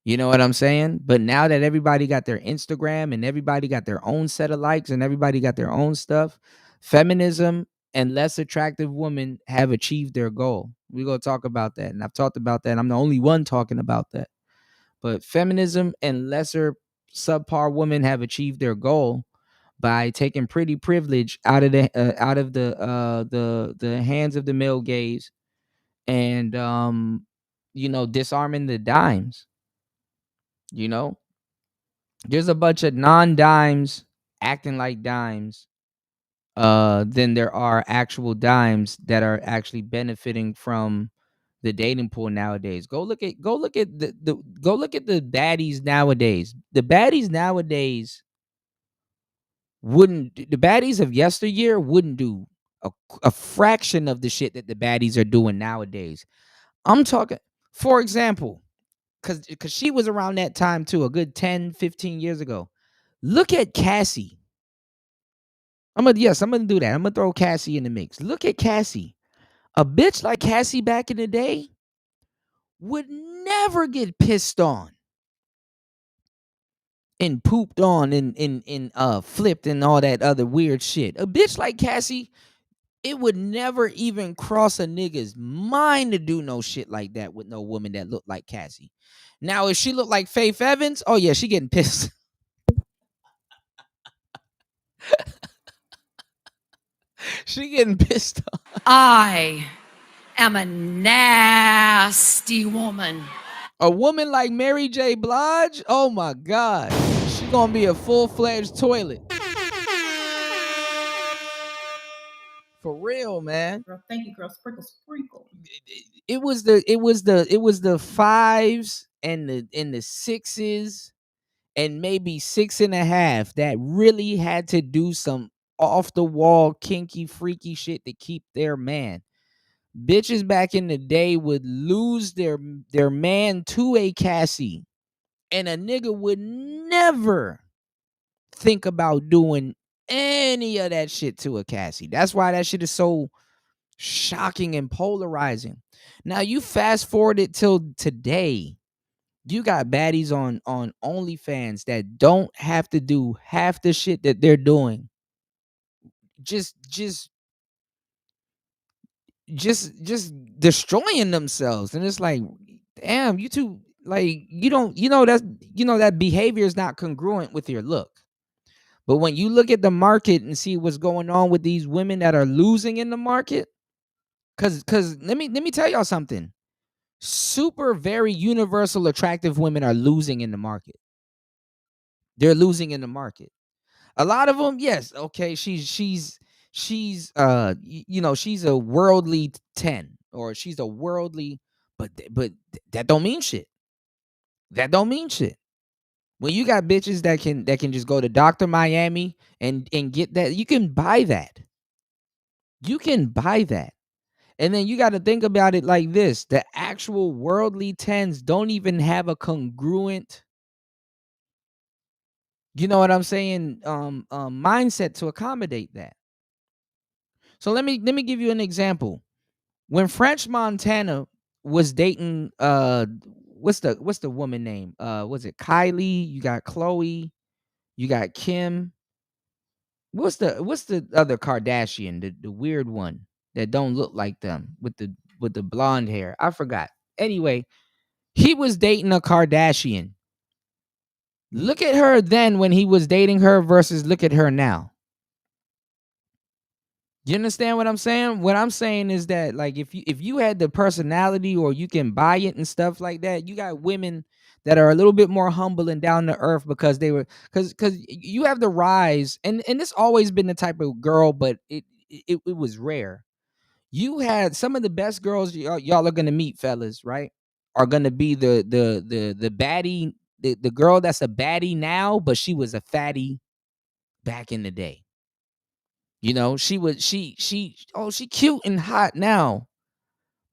You know what I'm saying? But now that everybody got their Instagram and everybody got their own set of likes and everybody got their own stuff, feminism and less attractive women have achieved their goal. We're going to talk about that. And I've talked about that. I'm the only one talking about that. But feminism and lesser subpar women have achieved their goal by taking pretty privilege out of the hands of the male gaze and you know, disarming the dimes. You know, there's a bunch of non-dimes acting like dimes than there are actual dimes that are actually benefiting from the dating pool nowadays. Go look at the baddies nowadays. The baddies nowadays the baddies of yesteryear wouldn't do a fraction of the shit that the baddies are doing nowadays. I'm talking, for example, because she was around that time too, a good 10, 15 years ago. Look at Cassie. I'm gonna do that. I'm gonna throw Cassie in the mix. Look at Cassie. A bitch like Cassie back in the day would never get pissed on and pooped on and flipped and all that other weird shit. A bitch like Cassie, it would never even cross a nigga's mind to do no shit like that with no woman that looked like Cassie. Now, if she looked like Faith Evans, oh yeah, she getting pissed. She getting pissed off. I am a nasty woman. A woman like Mary J. Blige, oh my God, she gonna be a full-fledged toilet. For real, man. Girl, thank you, girl. Sprinkle, sprinkle. It was the fives and the sixes and maybe 6.5 that really had to do some off the wall, kinky, freaky shit to keep their man. Bitches back in the day would lose their man to a Cassie, and a nigga would never think about doing any of that shit to a Cassie. That's why that shit is so shocking and polarizing. Now you fast forward it till today, you got baddies on OnlyFans that don't have to do half the shit that they're doing. Just destroying themselves. And it's like, damn, you two, like, that behavior is not congruent with your look. But when you look at the market and see what's going on with these women that are losing in the market, because let me tell y'all something. Super, very universal, attractive women are losing in the market. They're losing in the market. A lot of them, yes, okay, she's she's a worldly 10, or she's a worldly, but that don't mean shit. That don't mean shit. When you got bitches that can just go to Dr. Miami and get that, you can buy that. You can buy that. And then you got to think about it like this. The actual worldly 10s don't even have a congruent, you know what I'm saying, mindset to accommodate that. So let me give you an example. When French Montana was dating what's the woman name? Was it Kylie? You got Chloe, you got Kim. What's the other Kardashian, the weird one that don't look like them with the blonde hair? I forgot. Anyway, he was dating a Kardashian. Look at her then when he was dating her versus look at her now. You understand what I'm saying? What I'm saying is that, like, if you had the personality or you can buy it and stuff like that, you got women that are a little bit more humble and down to earth because they were because you have the rise, and it's always been the type of girl, but it was rare. You had some of the best girls y'all are gonna meet, fellas, right? Are gonna be the baddie, the girl that's a baddie now, but she was a fatty back in the day. You know, she cute and hot now,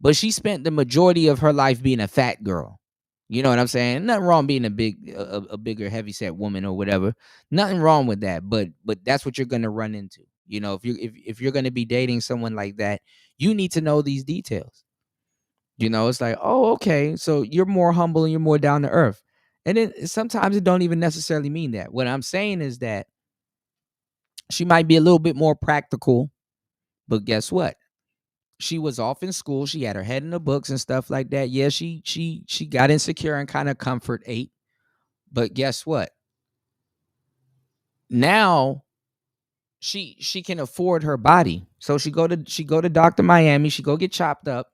but she spent the majority of her life being a fat girl. You know what I'm saying? Nothing wrong being a bigger heavyset woman or whatever. Nothing wrong with that, but that's what you're gonna run into. You know, if you're gonna be dating someone like that, you need to know these details. You know, it's like, oh, okay, so you're more humble and you're more down to earth. And then sometimes it don't even necessarily mean that. What I'm saying is that she might be a little bit more practical, but guess what? She was off in school. She had her head in the books and stuff like that. Yeah, she got insecure and kind of comfort ate. But guess what? Now she can afford her body. So she go to Dr. Miami, she go get chopped up,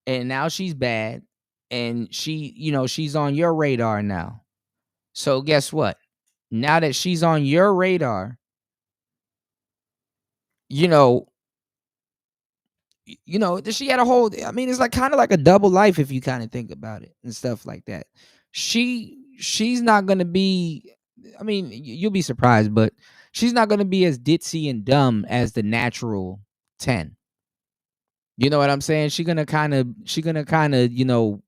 and now she's bad. And she's on your radar now. So guess what? Now that she's on your radar, she had a whole, I mean, it's like kind of like a double life if you kind of think about it and stuff like that. She's not going to be, I mean, you'll be surprised, but she's not going to be as ditzy and dumb as the natural 10. You know what I'm saying? She's going to kind of,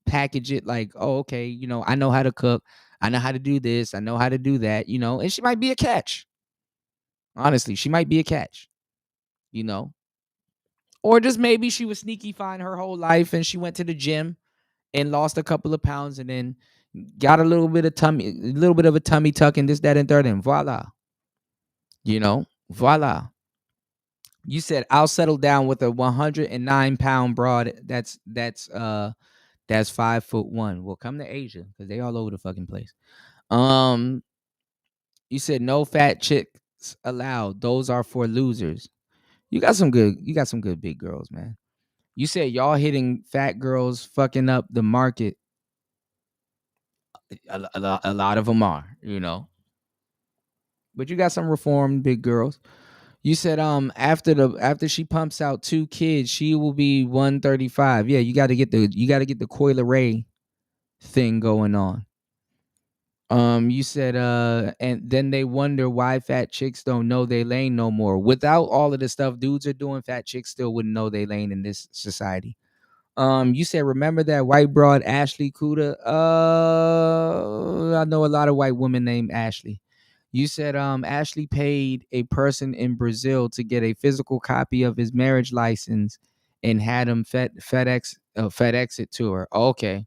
package it like, oh, okay, I know how to cook. I know how to do this. I know how to do that, and she might be a catch. Honestly, she might be a catch, or just maybe she was sneaky fine her whole life and she went to the gym and lost a couple of pounds and then got a little bit of a tummy tuck and this, that, and third, and voila. Voila. You said I'll settle down with a 109-pound broad. That's 5'1". Well, come to Asia because they all over the fucking place. You said no fat chicks allowed. Those are for losers. You got some good big girls, man. You said y'all hitting fat girls fucking up the market. A lot of them are, but you got some reformed big girls. You said after she pumps out 2 kids, she will be 135. Yeah, you got to get the Coyle Ray thing going on. You said and then they wonder why fat chicks don't know they lane no more. Without all of the stuff dudes are doing, fat chicks still wouldn't know they lane in this society. You said remember that white broad Ashley Kuda? I know a lot of white women named Ashley. You said Ashley paid a person in Brazil to get a physical copy of his marriage license and had him FedEx it to her. Okay.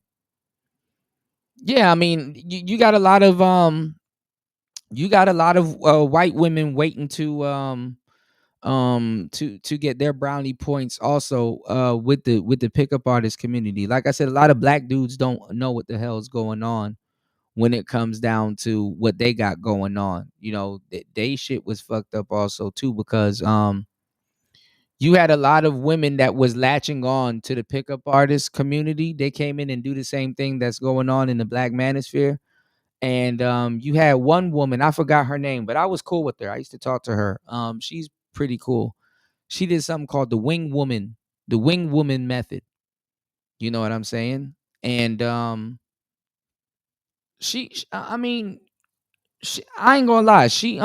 Yeah, I mean, you got a lot of white women waiting to get their brownie points also with the pickup artist community. Like I said, a lot of black dudes don't know what the hell's going on when it comes down to what they got going on. They shit was fucked up also too, because you had a lot of women that was latching on to the pickup artist community. They came in and do the same thing that's going on in the black manosphere. And you had one woman, I forgot her name, but I was cool with her. I used to talk to her. She's pretty cool. She did something called the wing woman method. You know what I'm saying? And I ain't gonna lie. She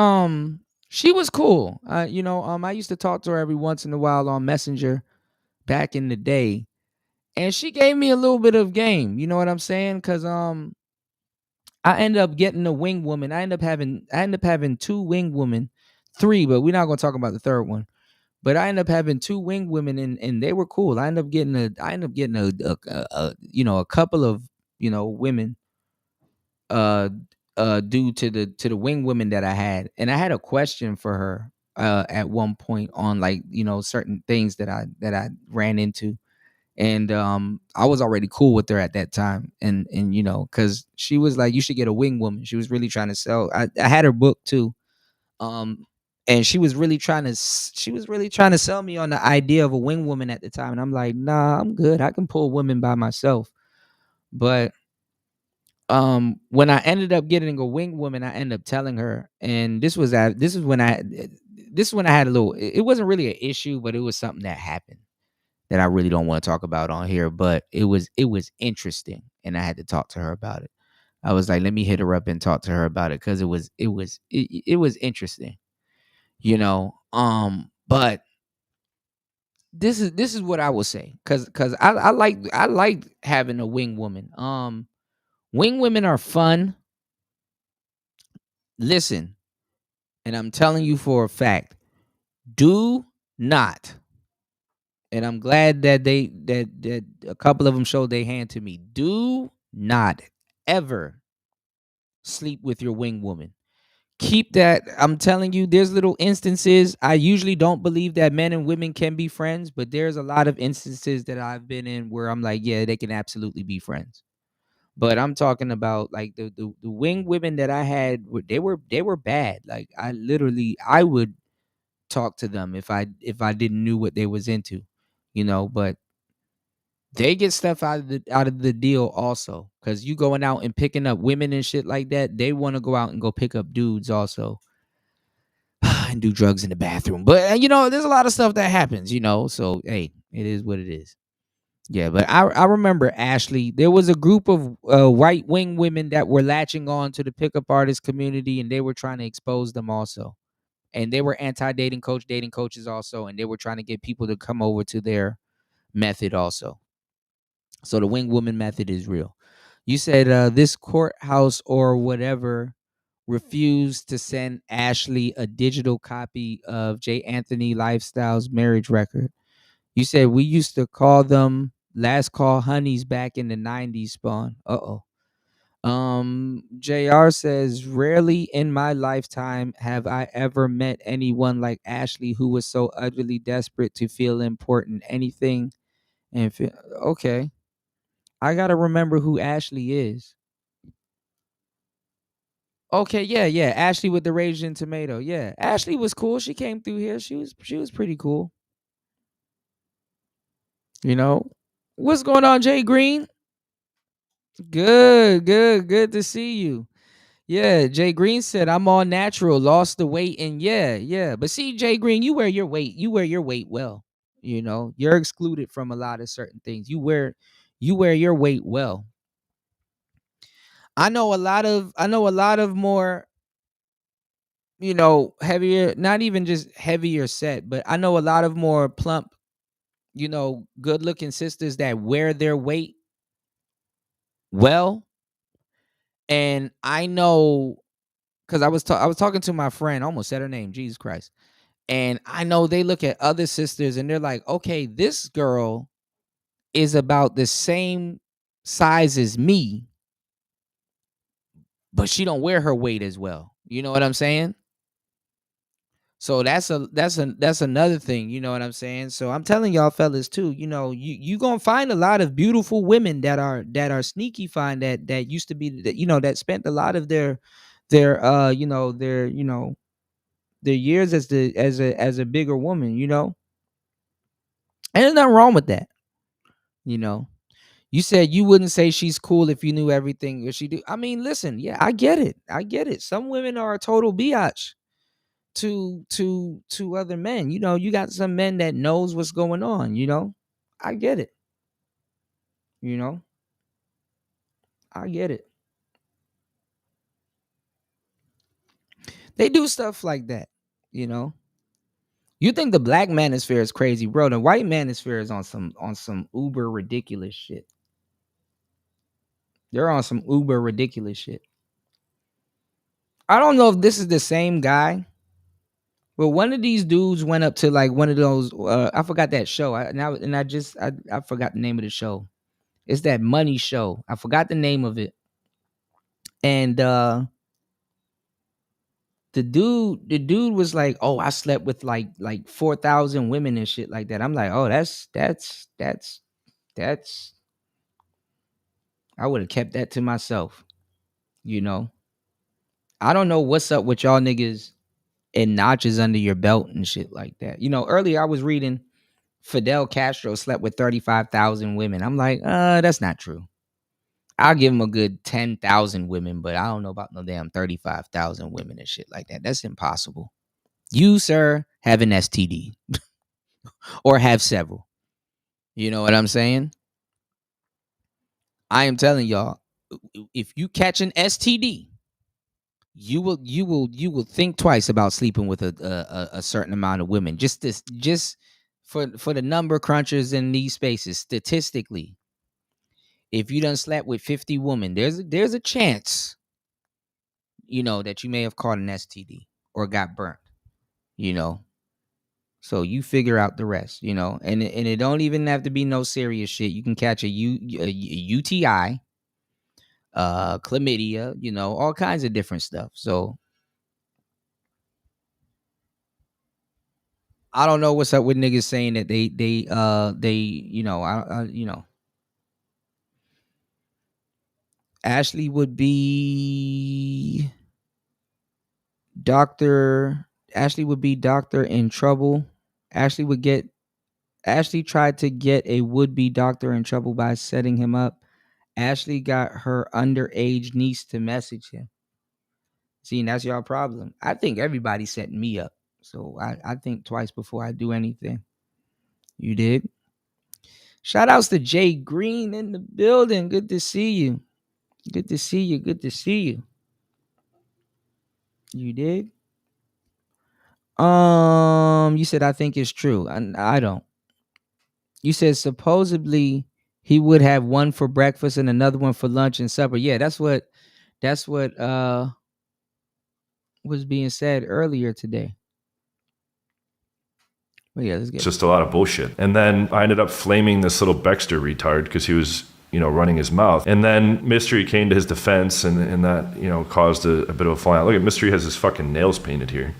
was cool. I used to talk to her every once in a while on Messenger back in the day, and she gave me a little bit of game. You know what I'm saying? Because I ended up getting a wing woman. I ended up having 2 wing women, 3, but we're not gonna talk about the third one. But I ended up having 2 wing women, and they were cool. I ended up getting a you know, a couple of, you know, women uh due to the wing women that I had. And I had a question for her at one point on, like, you know, certain things that I ran into. And I was already cool with her at that time. And you know, cuz she was like, you should get a wing woman. She was really trying to sell. I had her book too. Um and she was really trying to sell me on the idea of a wing woman at the time. And I'm like, nah, I'm good. I can pull women by myself. But when I ended up getting a wing woman, I ended up telling her, and this is when I had a little, it wasn't really an issue, but it was something that happened that I really don't want to talk about on here. But it was interesting, and I had to talk to her about it. I was like, let me hit her up and talk to her about it, because it was interesting, you know. But this is what I will say, because I like having a wing woman. Wing women are fun. Listen, and I'm telling you for a fact, do not, and I'm glad that that a couple of them showed their hand to me. Do not ever sleep with your wing woman. Keep that. I'm telling you, there's little instances. I usually don't believe that men and women can be friends, but there's a lot of instances that I've been in where I'm like, yeah, they can absolutely be friends. But I'm talking about, like, the wing women that I had, they were bad. Like, I would talk to them if I didn't knew what they was into, you know. But they get stuff out of the deal also, because you going out and picking up women and shit like that. They want to go out and go pick up dudes also and do drugs in the bathroom. But you know, there's a lot of stuff that happens, you know. So hey, it is what it is. Yeah, but I remember Ashley. There was a group of white wing women that were latching on to the pickup artist community, and they were trying to expose them also. And they were dating coaches also, and they were trying to get people to come over to their method also. So the wing woman method is real. You said this courthouse or whatever refused to send Ashley a digital copy of J. Anthony Lifestyle's marriage record. You said we used to call them last call honeys back in the 90s, Spawn. Uh-oh. JR says, rarely in my lifetime have I ever met anyone like Ashley who was so utterly desperate to feel important. Anything and feel okay. I gotta remember who Ashley is. Okay, yeah. Ashley with the Raging Tomato. Yeah. Ashley was cool. She came through here. She was pretty cool. You know. What's going on, Jay Green? Good to see you. Yeah, Jay Green said I'm all natural, lost the weight, and yeah. But see, Jay Green, you wear your weight well. You know, you're excluded from a lot of certain things. You wear your weight well. I know a lot of more, you know, heavier, not even just heavier set, but I know a lot of more plump, you know, good looking sisters that wear their weight well. And I know, because I was talking to my friend, I almost said her name, Jesus Christ. And I know they look at other sisters and they're like, okay, this girl is about the same size as me, but she don't wear her weight as well. You know what I'm saying? So that's another thing, you know what I'm saying? So I'm telling y'all fellas too, you know, you going to find a lot of beautiful women that are sneaky fine, that used to be, that, you know, that spent a lot of their you know, their years as a bigger woman, you know? And there's nothing wrong with that. You know, you said you wouldn't say she's cool if you knew everything that she do. I mean, listen, yeah, I get it. Some women are a total biatch to other men. You know, you got some men that knows what's going on, you know. I get it. You know, I get it. They do stuff like that, you know. You think the black manosphere is crazy, bro? The white manosphere is on some uber ridiculous shit. They're on some uber ridiculous shit. I don't know if this is the same guy, Well, one of these dudes went up to like one of those. I forgot that show. I forgot the name of the show. It's that money show. I forgot the name of it. And the dude was like, "Oh, I slept with like 4,000 women and shit like that." I'm like, "Oh, that's." I would have kept that to myself. You know, I don't know what's up with y'all niggas and notches under your belt and shit like that. You know, earlier I was reading Fidel Castro slept with 35,000 women. I'm like, that's not true. I'll give him a good 10,000 women, but I don't know about no damn 35,000 women and shit like that. That's impossible. You, sir, have an STD or have several. You know what I'm saying? I am telling y'all, if you catch an STD, you will think twice about sleeping with a certain amount of women. Just for the number crunchers in these spaces, statistically, if you done slept with 50 women, there's a chance, you know, that you may have caught an STD or got burnt, you know. So you figure out the rest, you know, and it don't even have to be no serious shit. You can catch a UTI, chlamydia, you know, all kinds of different stuff. So I don't know what's up with niggas saying that they you know, you know, Ashley would be doctor in trouble. Ashley tried to get a would-be doctor in trouble by setting him up. Ashley got her underage niece to message him. See, and that's y'all problem. I think everybody's setting me up. So I think twice before I do anything. You did? Shout outs to Jay Green in the building. Good to see you. Good to see you. Good to see you. You did? You said I think it's true. I don't. You said supposedly he would have one for breakfast and another one for lunch and supper. Yeah, that's what was being said earlier today. But yeah, let's get It's just a lot of bullshit. And then I ended up flaming this little Baxter retard because he was, you know, running his mouth. And then Mystery came to his defense, and that, you know, caused a bit of a fallout. Look at Mystery has his fucking nails painted here.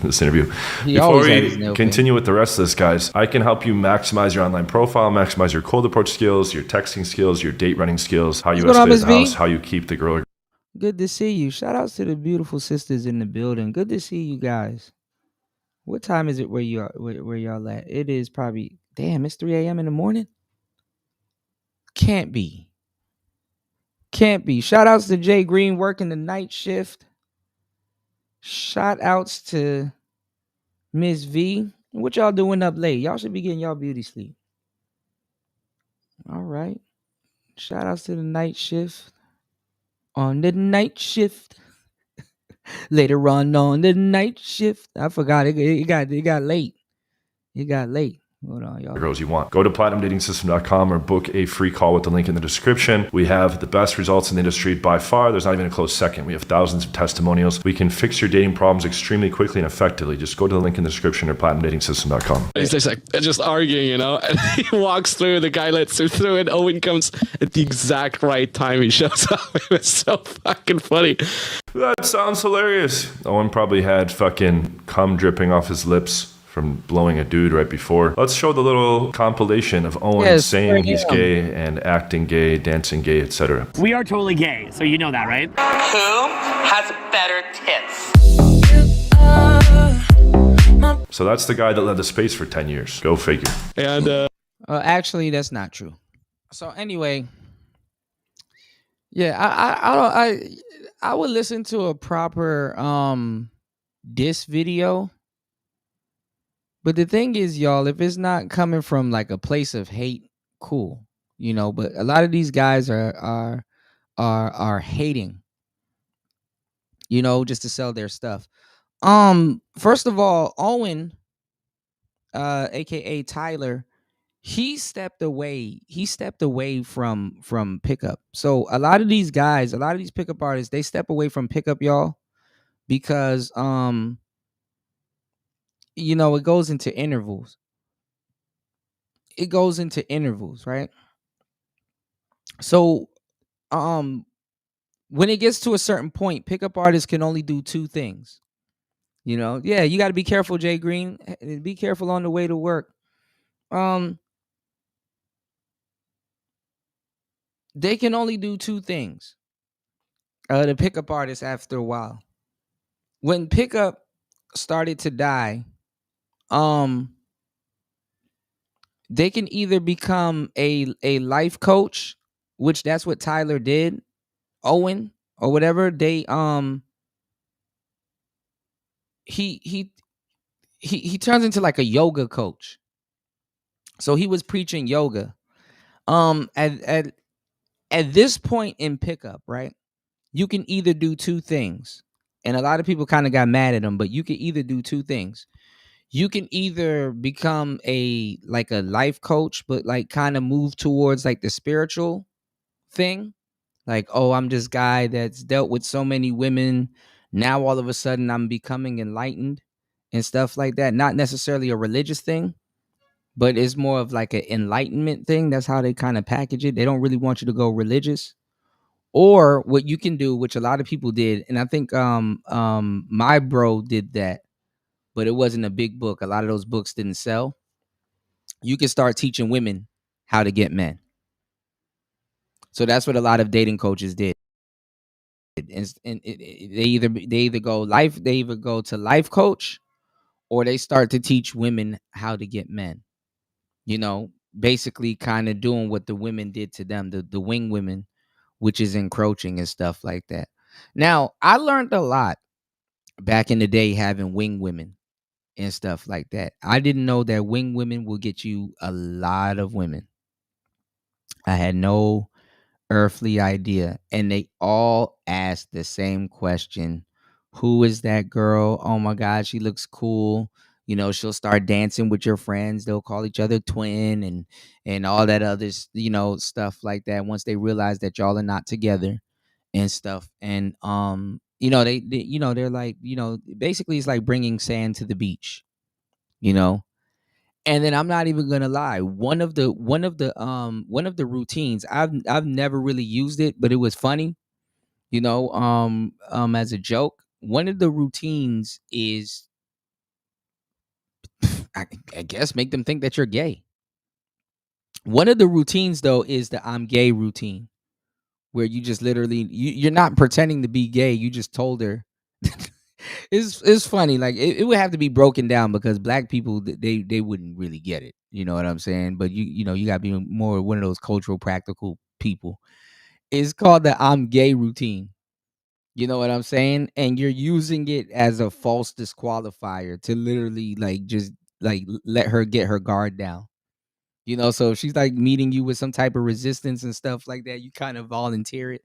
This interview. Before we continue with the rest of this, guys, I can help you maximize your online profile, maximize your cold approach skills, your texting skills, your date running skills, how you escalate the house, how you keep the girl. Good to see you. Shout outs to the beautiful sisters in the building. Good to see you guys. What time is it where y'all at? It is probably, damn, it's 3 a.m. in the morning? Can't be. Shout outs to Jay Green working the night shift. Shout outs to Miss V. What y'all doing up late? Y'all should be getting y'all beauty sleep. All right. Shout outs to the night shift. On the night shift. Later on the night shift. I forgot. It got late. It got late. Hold on, y'all. Girls you want. Go to platinumdatingsystem.com or book a free call with the link in the description. We have the best results in the industry by far. There's not even a close second. We have thousands of testimonials. We can fix your dating problems extremely quickly and effectively. Just go to the link in the description or platinumdatingsystem.com. He's just like, they're just arguing, you know, and he walks through, the guy lets him through, and Owen comes at the exact right time. He shows up. It was so fucking funny. That sounds hilarious. Owen probably had fucking cum dripping off his lips from blowing a dude right before. Let's show the little compilation of Owen saying he's gay and acting gay, dancing gay, etc. We are totally gay, so you know that, right? Who has better tits? So that's the guy that led the space for 10 years. Go figure. And actually, that's not true. So anyway, yeah, I would listen to a proper diss video. But the thing is, y'all, if it's not coming from like a place of hate, cool, you know. But a lot of these guys are hating, you know, just to sell their stuff. First of all, Owen, aka Tyler, he stepped away. He stepped away from pickup. So a lot of these guys, a lot of these pickup artists, they step away from pickup, y'all, because it goes into intervals. It goes into intervals, right? So, when it gets to a certain point, pickup artists can only do two things. Yeah, you got to be careful, Jay Green. Be careful on the way to work. They can only do two things. The pickup artists, after a while, when pickup started to die, they can either become a life coach, which that's what Tyler did, Owen or whatever. He turns into like a yoga coach. So he was preaching yoga. At this point in pickup, right? You can either do two things. And a lot of people kind of got mad at him, but you can either do two things. You can either become a life coach, but like kind of move towards like the spiritual thing. Like, oh, I'm this guy that's dealt with so many women. Now all of a sudden I'm becoming enlightened and stuff like that. Not necessarily a religious thing, but it's more of like an enlightenment thing. That's how they kind of package it. They don't really want you to go religious. Or what you can do, which a lot of people did, and I think my bro did that, but it wasn't a big book. A lot of those books didn't sell. You can start teaching women how to get men. So that's what a lot of dating coaches did. And they either go to life coach, or they start to teach women how to get men. Basically kind of doing what the women did to them, the wing women, which is encroaching and stuff like that. Now, I learned a lot back in the day having wing women and stuff like that. I didn't know that wing women will get you a lot of women. I had no earthly idea. And they all asked the same question. Who is that girl? Oh my God, she looks cool. She'll start dancing with your friends. They'll call each other twin and all that other, stuff like that. Once they realize that y'all are not together and stuff. And, they're like, basically it's like bringing sand to the beach, And then I'm not even gonna lie. One of the routines, I've never really used it, but it was funny, as a joke. One of the routines is, I guess, make them think that you're gay. One of the routines though is the I'm gay routine, where you just literally you're not pretending to be gay. You just told her. It's funny. Like it would have to be broken down because black people they wouldn't really get it. You know what I'm saying? But you gotta be more one of those cultural practical people. It's called the I'm gay routine. You know what I'm saying? And you're using it as a false disqualifier to literally just let her get her guard down. So if she's like meeting you with some type of resistance and stuff like that, you kind of volunteer it.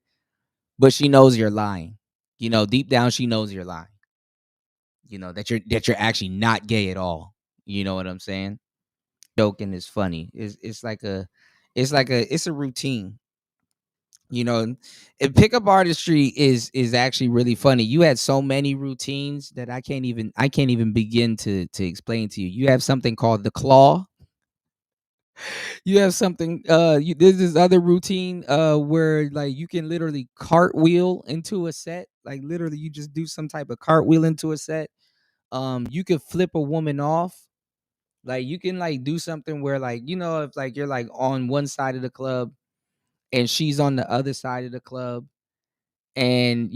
But she knows you're lying. Deep down she knows you're lying. That you're actually not gay at all. You know what I'm saying? Joking is funny. It's a routine. And pickup artistry is actually really funny. You had so many routines that I can't even begin to explain to you. You have something called the claw. You have something there's this other routine where like you can literally cartwheel into a set. Like literally you just do some type of cartwheel into a set. You could flip a woman off. Like you can like do something where like if like you're like on one side of the club and she's on the other side of the club, and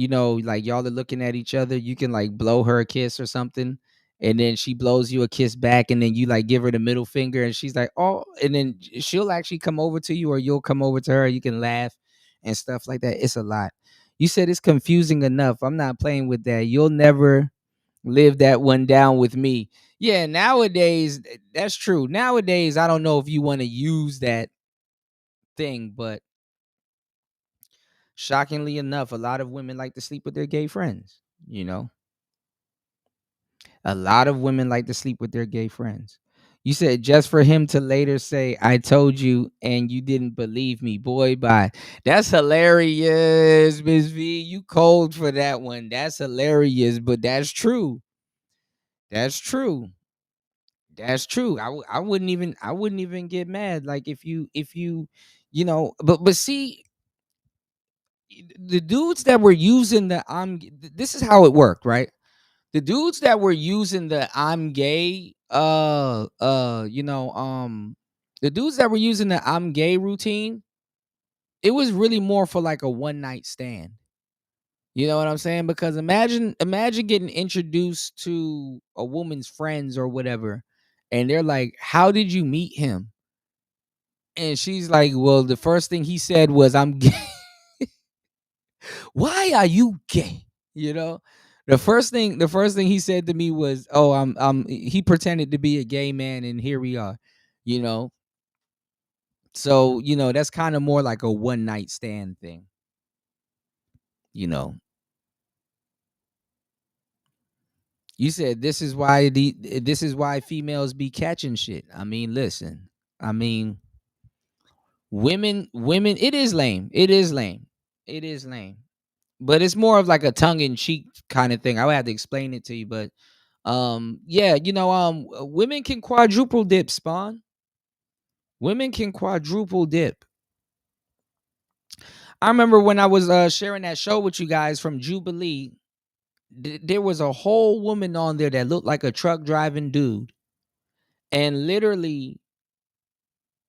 like y'all are looking at each other, you can like blow her a kiss or something, and then she blows you a kiss back, and then you like give her the middle finger, and she's like, oh, and then she'll actually come over to you or you'll come over to her. You can laugh and stuff like that. It's a lot. You said it's confusing enough. I'm not playing with that. You'll never live that one down with me. Yeah, nowadays, that's true. Nowadays, I don't know if you want to use that thing, but shockingly enough, a lot of women like to sleep with their gay friends, A lot of women like to sleep with their gay friends. You said just for him to later say, I told you and you didn't believe me. Boy, bye. That's hilarious, Ms. V. You cold for that one. That's hilarious, but that's true. That's true. That's true. I wouldn't even get mad. Like if you you know, but see, the dudes that were using the this is how it worked, right? The dudes that were using the I'm gay, the dudes that were using the I'm gay routine, it was really more for like a one night stand. You know what I'm saying? Because imagine getting introduced to a woman's friends or whatever, and they're like, "How did you meet him?" And she's like, "Well, the first thing he said was I'm gay." Why are you gay? You know? The first thing he said to me was, "Oh, he pretended to be a gay man and here we are." You know? So, that's kind of more like a one night stand thing. You know. You said this is why females be catching shit. I mean, listen. I mean, women, it is lame. It is lame. It is lame. But it's more of like a tongue in cheek kind of thing. I would have to explain it to you, but yeah, women can quadruple dip, Spawn. Women can quadruple dip. I remember when I was sharing that show with you guys from Jubilee, there was a whole woman on there that looked like a truck driving dude. And literally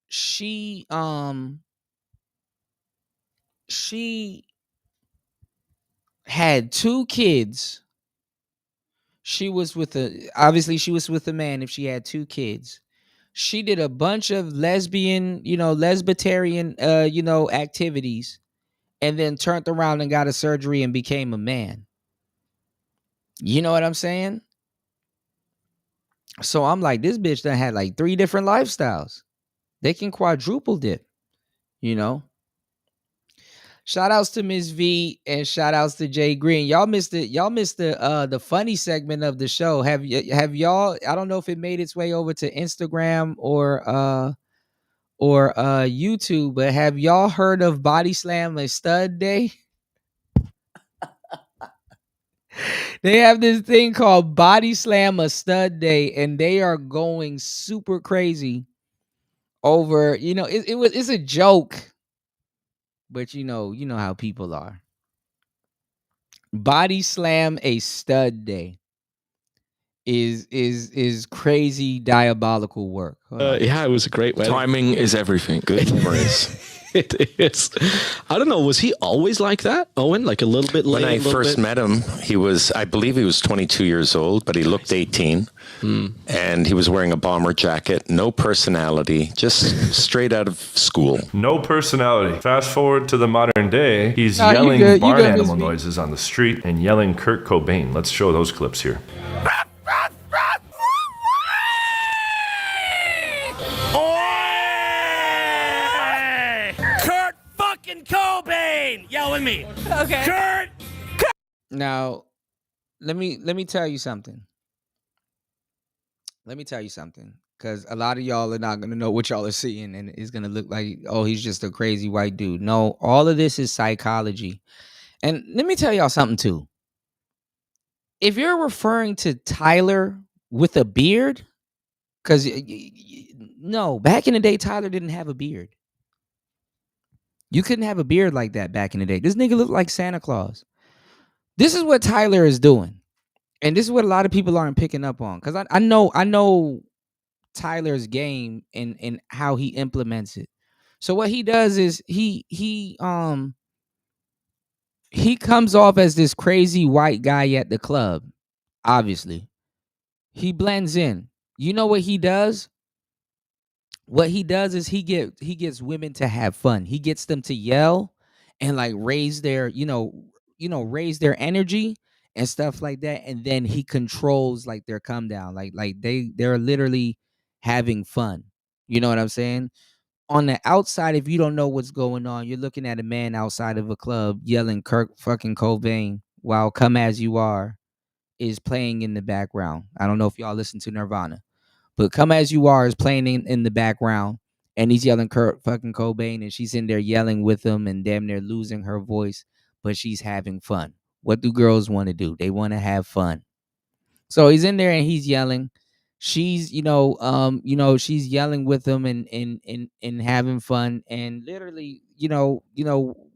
she had 2 kids. She was with a man if she had 2 kids. She did a bunch of lesbitarian activities, and then turned around and got a surgery and became a man. You know what I'm saying? So I'm like, this bitch done had like 3 different lifestyles. They can quadruple dip, you know. Shout outs to Ms. V and shout outs to Jay Green. Y'all missed the funny segment of the show. Have y'all, I don't know if it made its way over to Instagram or YouTube, but have y'all heard of Body Slam a Stud Day? They have this thing called Body Slam a Stud Day, and they are going super crazy over, it's a joke, but you know how people are. Body Slam a Stud Day is crazy diabolical work. Yeah, it was a great wedding. Timing is everything. Good memories. It is. I don't know. Was he always like that, Owen? Like a little bit late? When I first met him, I believe he was 22 years old, but he looked 18. And he was wearing a bomber jacket, no personality, just straight out of school. No personality. Fast forward to the modern day, he's yelling barn animal noises on the street and yelling Kurt Cobain. Let's show those clips here. Kurt fucking Cobain! Yell with me. Okay. Kurt! Now, let me tell you something. Because a lot of y'all are not going to know what y'all are seeing, and it's going to look like, oh, he's just a crazy white dude. No, all of this is psychology. And let me tell y'all something, too. If you're referring to Tyler with a beard, because, no, back in the day, Tyler didn't have a beard. You couldn't have a beard like that back in the day. This nigga looked like Santa Claus. This is what Tyler is doing. And this is what a lot of people aren't picking up on. Because I know Tyler's game and how he implements it. So what he does is he comes off as this crazy white guy at the club. Obviously, he blends in. You know what he does? What he does is he gets women to have fun. He gets them to yell and like raise their raise their energy and stuff like that, and then he controls like their come down, like they're literally having fun. You know what I'm saying? On the outside, if you don't know what's going on, you're looking at a man outside of a club yelling Kurt fucking Cobain while Come As You Are is playing in the background. I don't know if y'all listen to Nirvana, but Come As You Are is playing in the background, and he's yelling Kurt fucking Cobain, and she's in there yelling with him and damn near losing her voice, but she's having fun. What do girls want to do? They want to have fun. So he's in there and he's yelling. she's she's yelling with him and having fun, and literally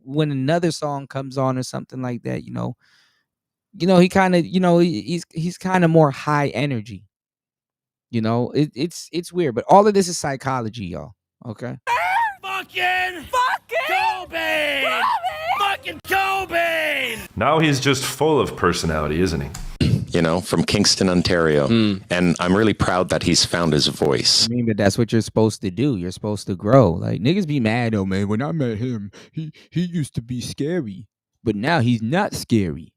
when another song comes on or something like that, he kind of he's kind of more high energy. It's weird, but all of this is psychology, y'all. Okay. Fucking Cobain! Fucking Cobain! Now he's just full of personality, isn't he? From Kingston, Ontario. And I'm really proud that he's found his voice. I mean, but that's what you're supposed to do. You're supposed to grow. Like, niggas be mad, oh man, when I met him, he used to be scary, but now he's not scary.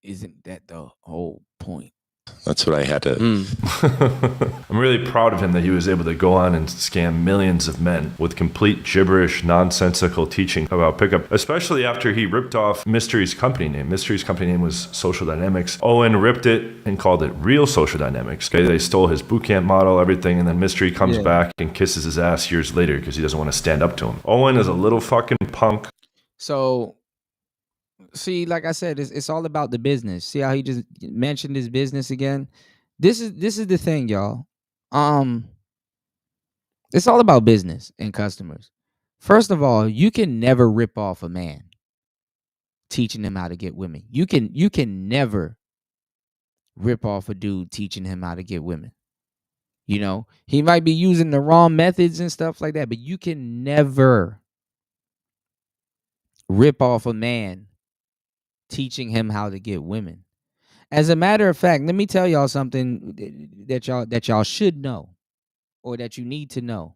Isn't that the whole point? That's what I had to. I'm really proud of him that he was able to go on and scam millions of men with complete gibberish, nonsensical teaching about pickup, especially after he ripped off Mystery's company name. Mystery's company name was Social Dynamics. Owen ripped it and called it Real Social Dynamics. Okay, they stole his bootcamp model, everything, and then Mystery comes back and kisses his ass years later because he doesn't want to stand up to him. Owen is a little fucking punk. So, see, like I said, it's all about the business. See how he just mentioned his business again? This is the thing, y'all. It's all about business and customers. First of all, you can never rip off a man teaching him how to get women. You can never rip off a dude teaching him how to get women. He might be using the wrong methods and stuff like that, but you can never rip off a man teaching him how to get women. As a matter of fact, let me tell y'all something that y'all should know, or that you need to know.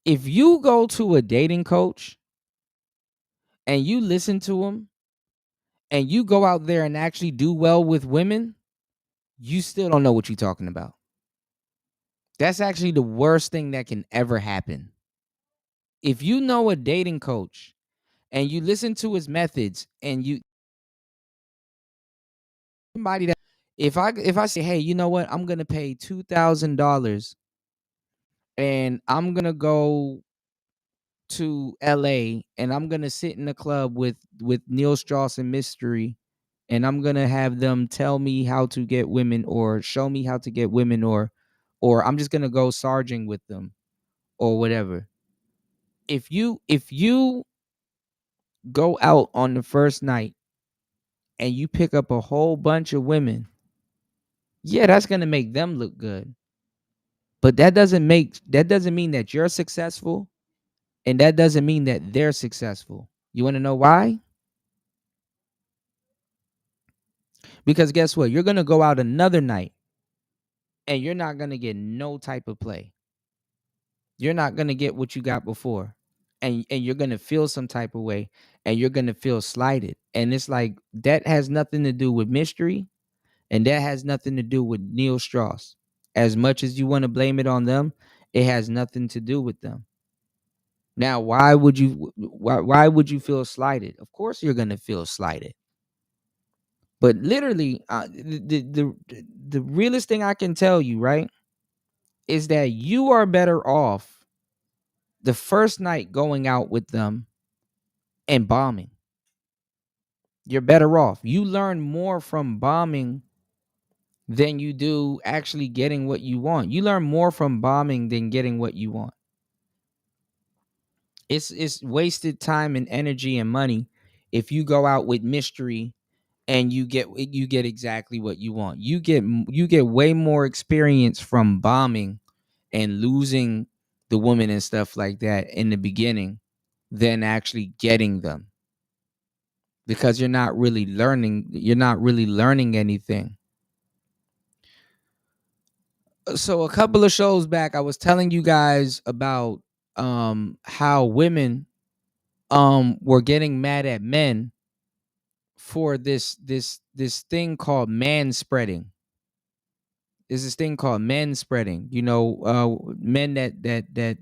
If you go to a dating coach and you listen to him and you go out there and actually do well with women, you still don't know what you're talking about. That's actually the worst thing that can ever happen. If you know a dating coach and you listen to his methods and somebody that if I say, hey, you know what, I'm gonna pay $2,000 and I'm gonna go to LA and I'm gonna sit in a club with Neil Strauss and Mystery, and I'm gonna have them tell me how to get women or show me how to get women, or I'm just gonna go sarging with them or whatever. If you go out on the first night and you pick up a whole bunch of women, yeah, that's gonna make them look good. But that doesn't mean that you're successful, and that doesn't mean that they're successful. You want to know why? Because guess what? You're gonna go out another night and you're not gonna get no type of play. You're not gonna get what you got before. And you're gonna feel some type of way, and you're gonna feel slighted. And it's like that has nothing to do with Mystery, and that has nothing to do with Neil Strauss. As much as you want to blame it on them, it has nothing to do with them. Now, why would you feel slighted? Of course you're gonna feel slighted. But literally, the realest thing I can tell you, right, is that you are better off the first night going out with them and bombing. You're better off. You learn more from bombing than you do actually getting what you want. You learn more from bombing than getting what you want. It's wasted time and energy and money if you go out with Mystery and you get exactly what you want. You get way more experience from bombing and losing the woman and stuff like that in the beginning than actually getting them, because you're not really learning anything. So a couple of shows back, I was telling you guys about how women were getting mad at men for this thing called man spreading. There's this thing called men spreading. Men that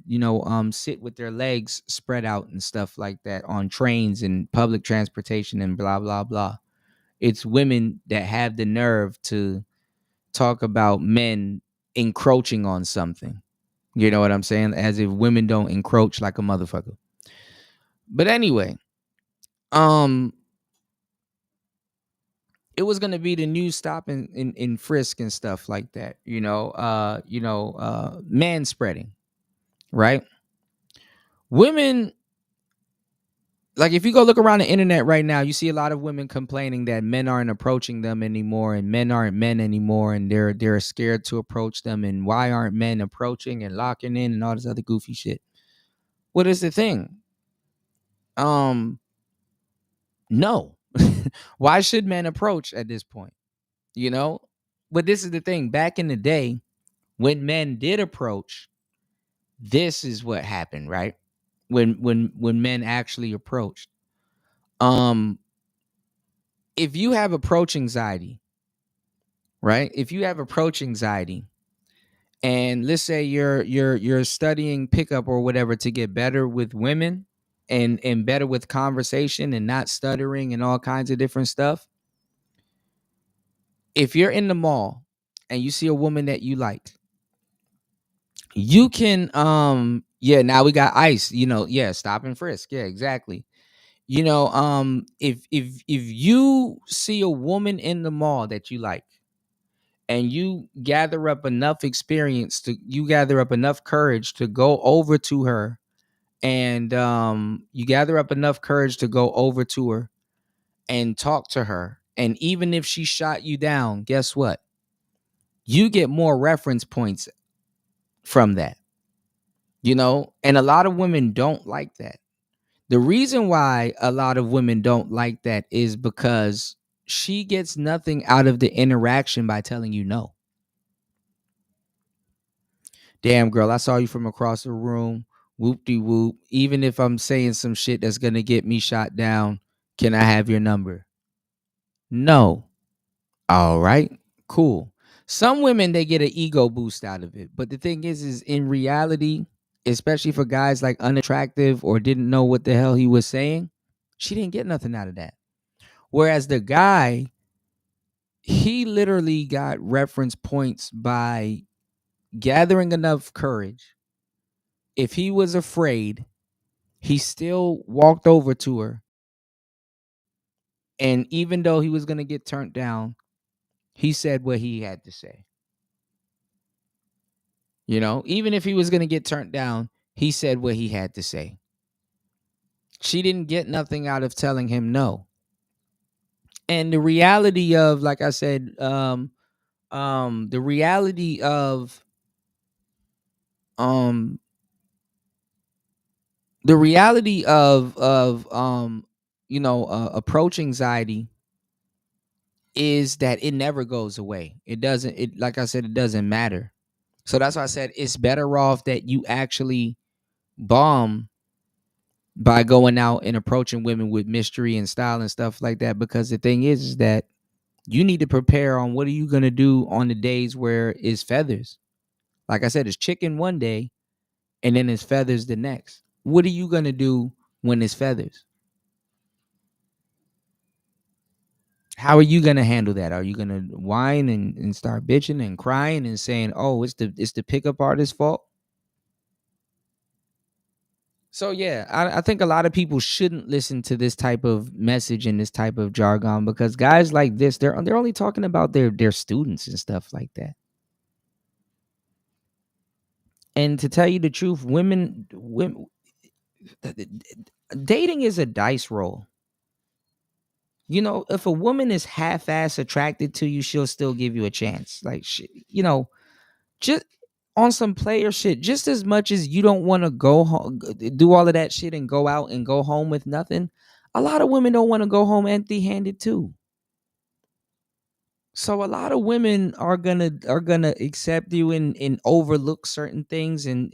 sit with their legs spread out and stuff like that on trains and public transportation and blah blah blah. It's women that have the nerve to talk about men encroaching on something. You know what I'm saying? As if women don't encroach like a motherfucker. But anyway, it was gonna be the new stop in frisk and stuff like that. Man spreading, right? Women, like if you go look around the internet right now, you see a lot of women complaining that men aren't approaching them anymore, and men aren't men anymore, and they're scared to approach them, and why aren't men approaching and locking in and all this other goofy shit. What is the thing? No. Why should men approach at this point? But this is the thing. Back in the day, when men did approach, this is what happened, right? When men actually approached. If you have approach anxiety, right? If you have approach anxiety, and let's say you're studying pickup or whatever to get better with women and better with conversation and not stuttering and all kinds of different stuff. If you're in the mall and you see a woman that you like, you can now we got ICE, stop and frisk. Yeah, exactly. If you see a woman in the mall that you like, and you gather up enough courage to go over to her, and you gather up enough courage to go over to her and talk to her, and even if she shot you down, guess what? You get more reference points from that. And a lot of women don't like that. The reason why a lot of women don't like that is because she gets nothing out of the interaction by telling you no. Damn, girl, I saw you from across the room. Whoop-de-whoop. Even if I'm saying some shit that's going to get me shot down, can I have your number? No. All right, cool. Some women, they get an ego boost out of it. But the thing is in reality, especially for guys like unattractive or didn't know what the hell he was saying, she didn't get nothing out of that. Whereas the guy, he literally got reference points by gathering enough courage. If he was afraid, he still walked over to her. And even though he was going to get turned down, he said what he had to say. Even if he was going to get turned down, he said what he had to say. She didn't get nothing out of telling him no. And the reality of, like I said, the reality of approach anxiety is that it never goes away. Like I said, it doesn't matter. So that's why I said it's better off that you actually bomb by going out and approaching women with mystery and style and stuff like that. Because the thing is that you need to prepare on what are you going to do on the days where it's feathers. Like I said, it's chicken one day and then it's feathers the next. What are you going to do when it's feathers? How are you going to handle that? Are you going to whine and start bitching and crying and saying, oh, it's the pickup artist's fault? So, yeah, I think a lot of people shouldn't listen to this type of message and this type of jargon, because guys like this, they're only talking about their students and stuff like that. And to tell you the truth, women, dating is a dice roll. If a woman is half-ass attracted to you, she'll still give you a chance. Like, just on some player shit, just as much as you don't want to go home, do all of that shit and go out and go home with nothing, a lot of women don't want to go home empty-handed too. So a lot of women are gonna accept you and overlook certain things, and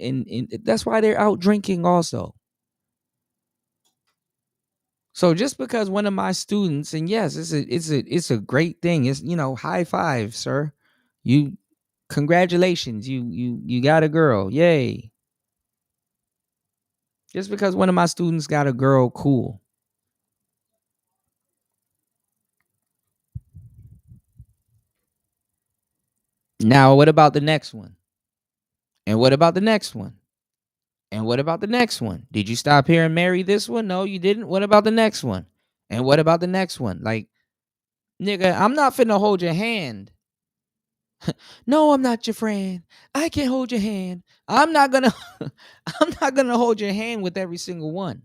that's why they're out drinking also. So just because one of my students, and yes, it's a great thing. It's high five, sir. Congratulations, you got a girl, yay. Just because one of my students got a girl, cool. Now, what about the next one? And what about the next one? And what about the next one? Did you stop here and marry this one? No, you didn't. What about the next one? And what about the next one? Like, Nigga, I'm not finna hold your hand. No, I'm not your friend. I can't hold your hand. I'm not gonna hold your hand with every single one.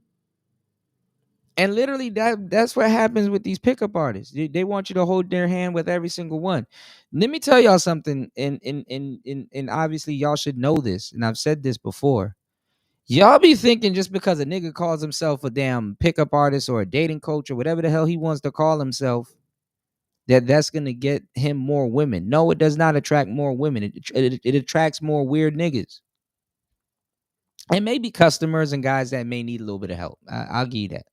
And literally that's what happens with these pickup artists. They want you to hold their hand with every single one. Let me tell y'all something, and obviously y'all should know this, and I've said this before. Y'all be thinking just because a nigga calls himself a damn pickup artist or a dating coach or whatever the hell he wants to call himself, that's gonna get him more women. No, it does not attract more women. It attracts more weird niggas. And maybe customers and guys that may need a little bit of help. I'll give you that.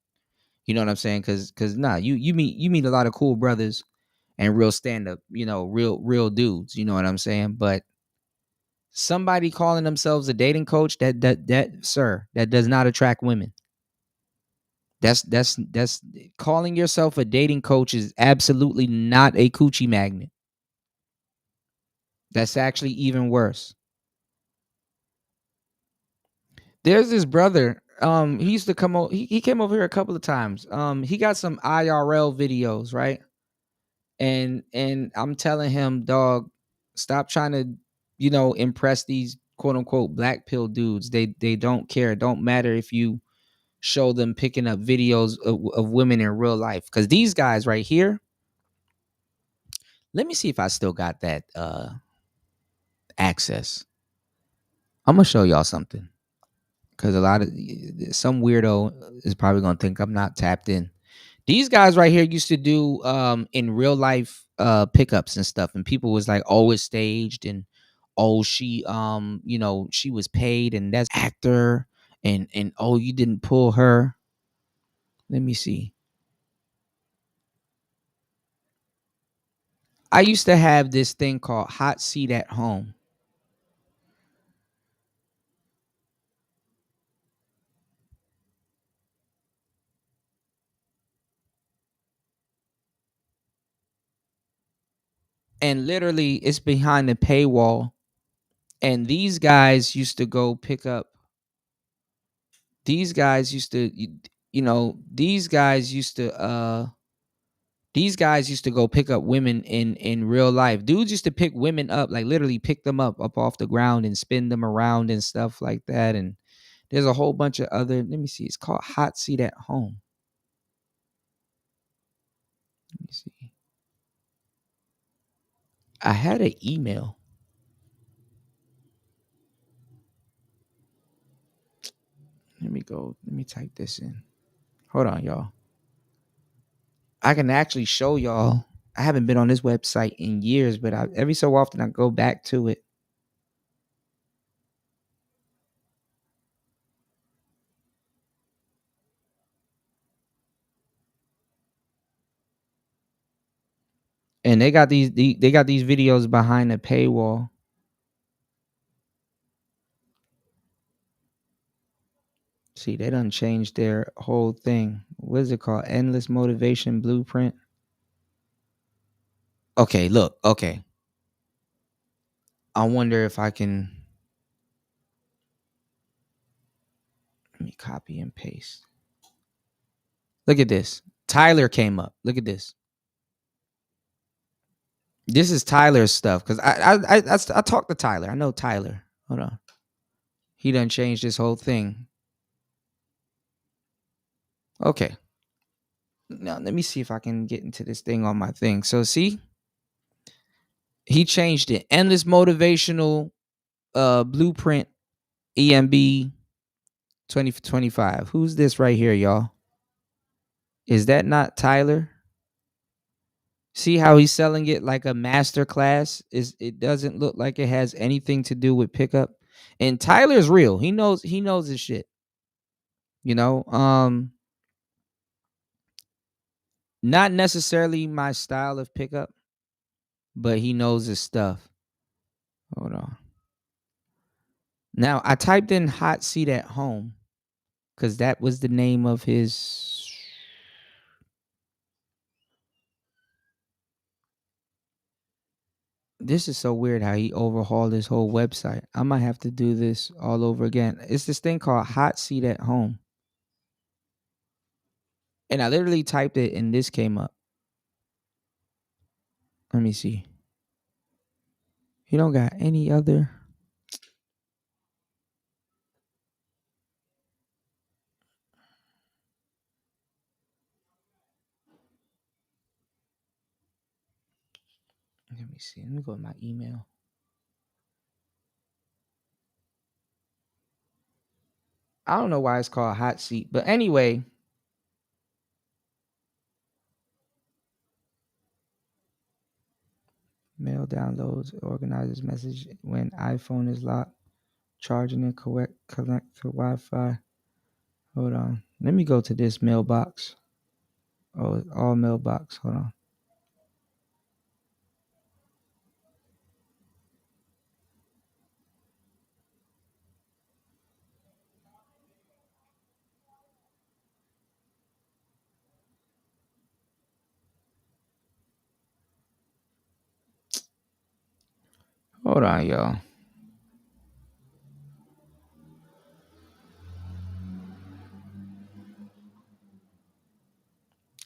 You know what I'm saying? Cause nah, you meet a lot of cool brothers and real stand-up, real dudes, you know what I'm saying? But somebody calling themselves a dating coach, that does not attract women. That's calling yourself a dating coach is absolutely not a coochie magnet. That's actually even worse. There's this brother. He used to come over. He came over here a couple of times. He got some IRL videos, right? And I'm telling him, dog, stop trying to, impress these quote unquote black pill dudes. They don't care. It don't matter if you show them picking up videos of women in real life. Because these guys right here. Let me see if I still got that access. I'm gonna show y'all something. Because some weirdo is probably gonna think I'm not tapped in. These guys right here used to do in real life pickups and stuff, and people was like, oh, it's staged, and oh, she she was paid, and that's actor, and oh, you didn't pull her. Let me see. I used to have this thing called Hot Seat at Home. And literally it's behind the paywall. And these guys used to go pick up. These guys used to, these guys used to go pick up women in real life. Dudes used to pick women up, like literally pick them up off the ground and spin them around and stuff like that. And there's a whole bunch of other, let me see, it's called Hot Seat at Home. Let me see. I had an email. Let me type this in. Hold on, y'all. I can actually show y'all. I haven't been on this website in years, but every so often I go back to it. And they got these videos behind the paywall. See, they done changed their whole thing. What is it called? Endless Motivation Blueprint. Okay, look. Okay. I wonder if I can. Let me copy and paste. Look at this. Tyler came up. Look at this. This is Tyler's stuff. Because I talked to Tyler. I know Tyler. Hold on. He done changed this whole thing. Okay. Now, let me see if I can get into this thing on my thing. So, see? He changed it. Endless Motivational Blueprint EMB 2025. Who's this right here, y'all? Is that not Tyler? See how he's selling it like a master class? It doesn't look like it has anything to do with pickup. And Tyler's real. He knows his shit. Not necessarily my style of pickup, but he knows his stuff. Hold on. Now, I typed in Hot Seat at Home because that was the name of his. This is so weird how he overhauled his whole website. I might have to do this all over again. It's this thing called Hot Seat at Home. And I literally typed it and this came up. Let me see. He don't got any other. Let me see. Let me go to my email. I don't know why it's called hot seat, but anyway. Mail downloads, organizes message when iPhone is locked, charging and connect to Wi-Fi. Hold on. Let me go to this mailbox. Oh, it's all mailbox. Hold on. Hold on, y'all.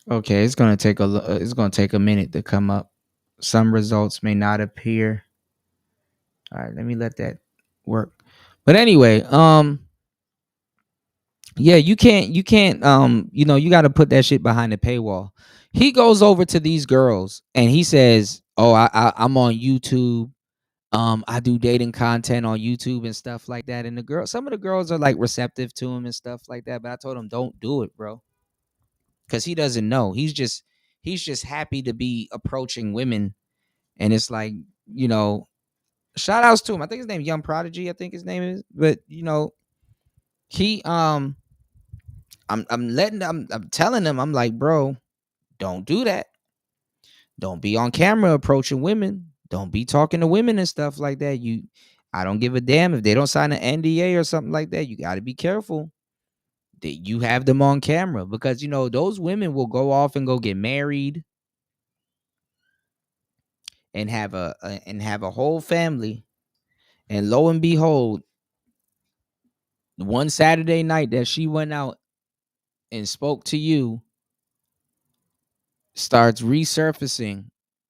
Okay, it's gonna take a minute to come up. Some results may not appear. All right, let me let that work. But anyway, yeah, you can't, you got to put that shit behind the paywall. He goes over to these girls and he says, "Oh, I'm on YouTube. I do dating content on YouTube and stuff like that." And some of the girls are like receptive to him and stuff like that. But I told him, don't do it, bro, because he doesn't know. He's just happy to be approaching women, and it's like, shout outs to him. I think his name Young Prodigy. I think his name is, but he I'm telling him, I'm like, bro, don't do that. Don't be on camera approaching women. Don't be talking to women and stuff like that. I don't give a damn if they don't sign an NDA or something like that. You got to be careful that you have them on camera, because those women will go off and go get married and have a whole family. And lo and behold, one Saturday night that she went out and spoke to you starts resurfacing,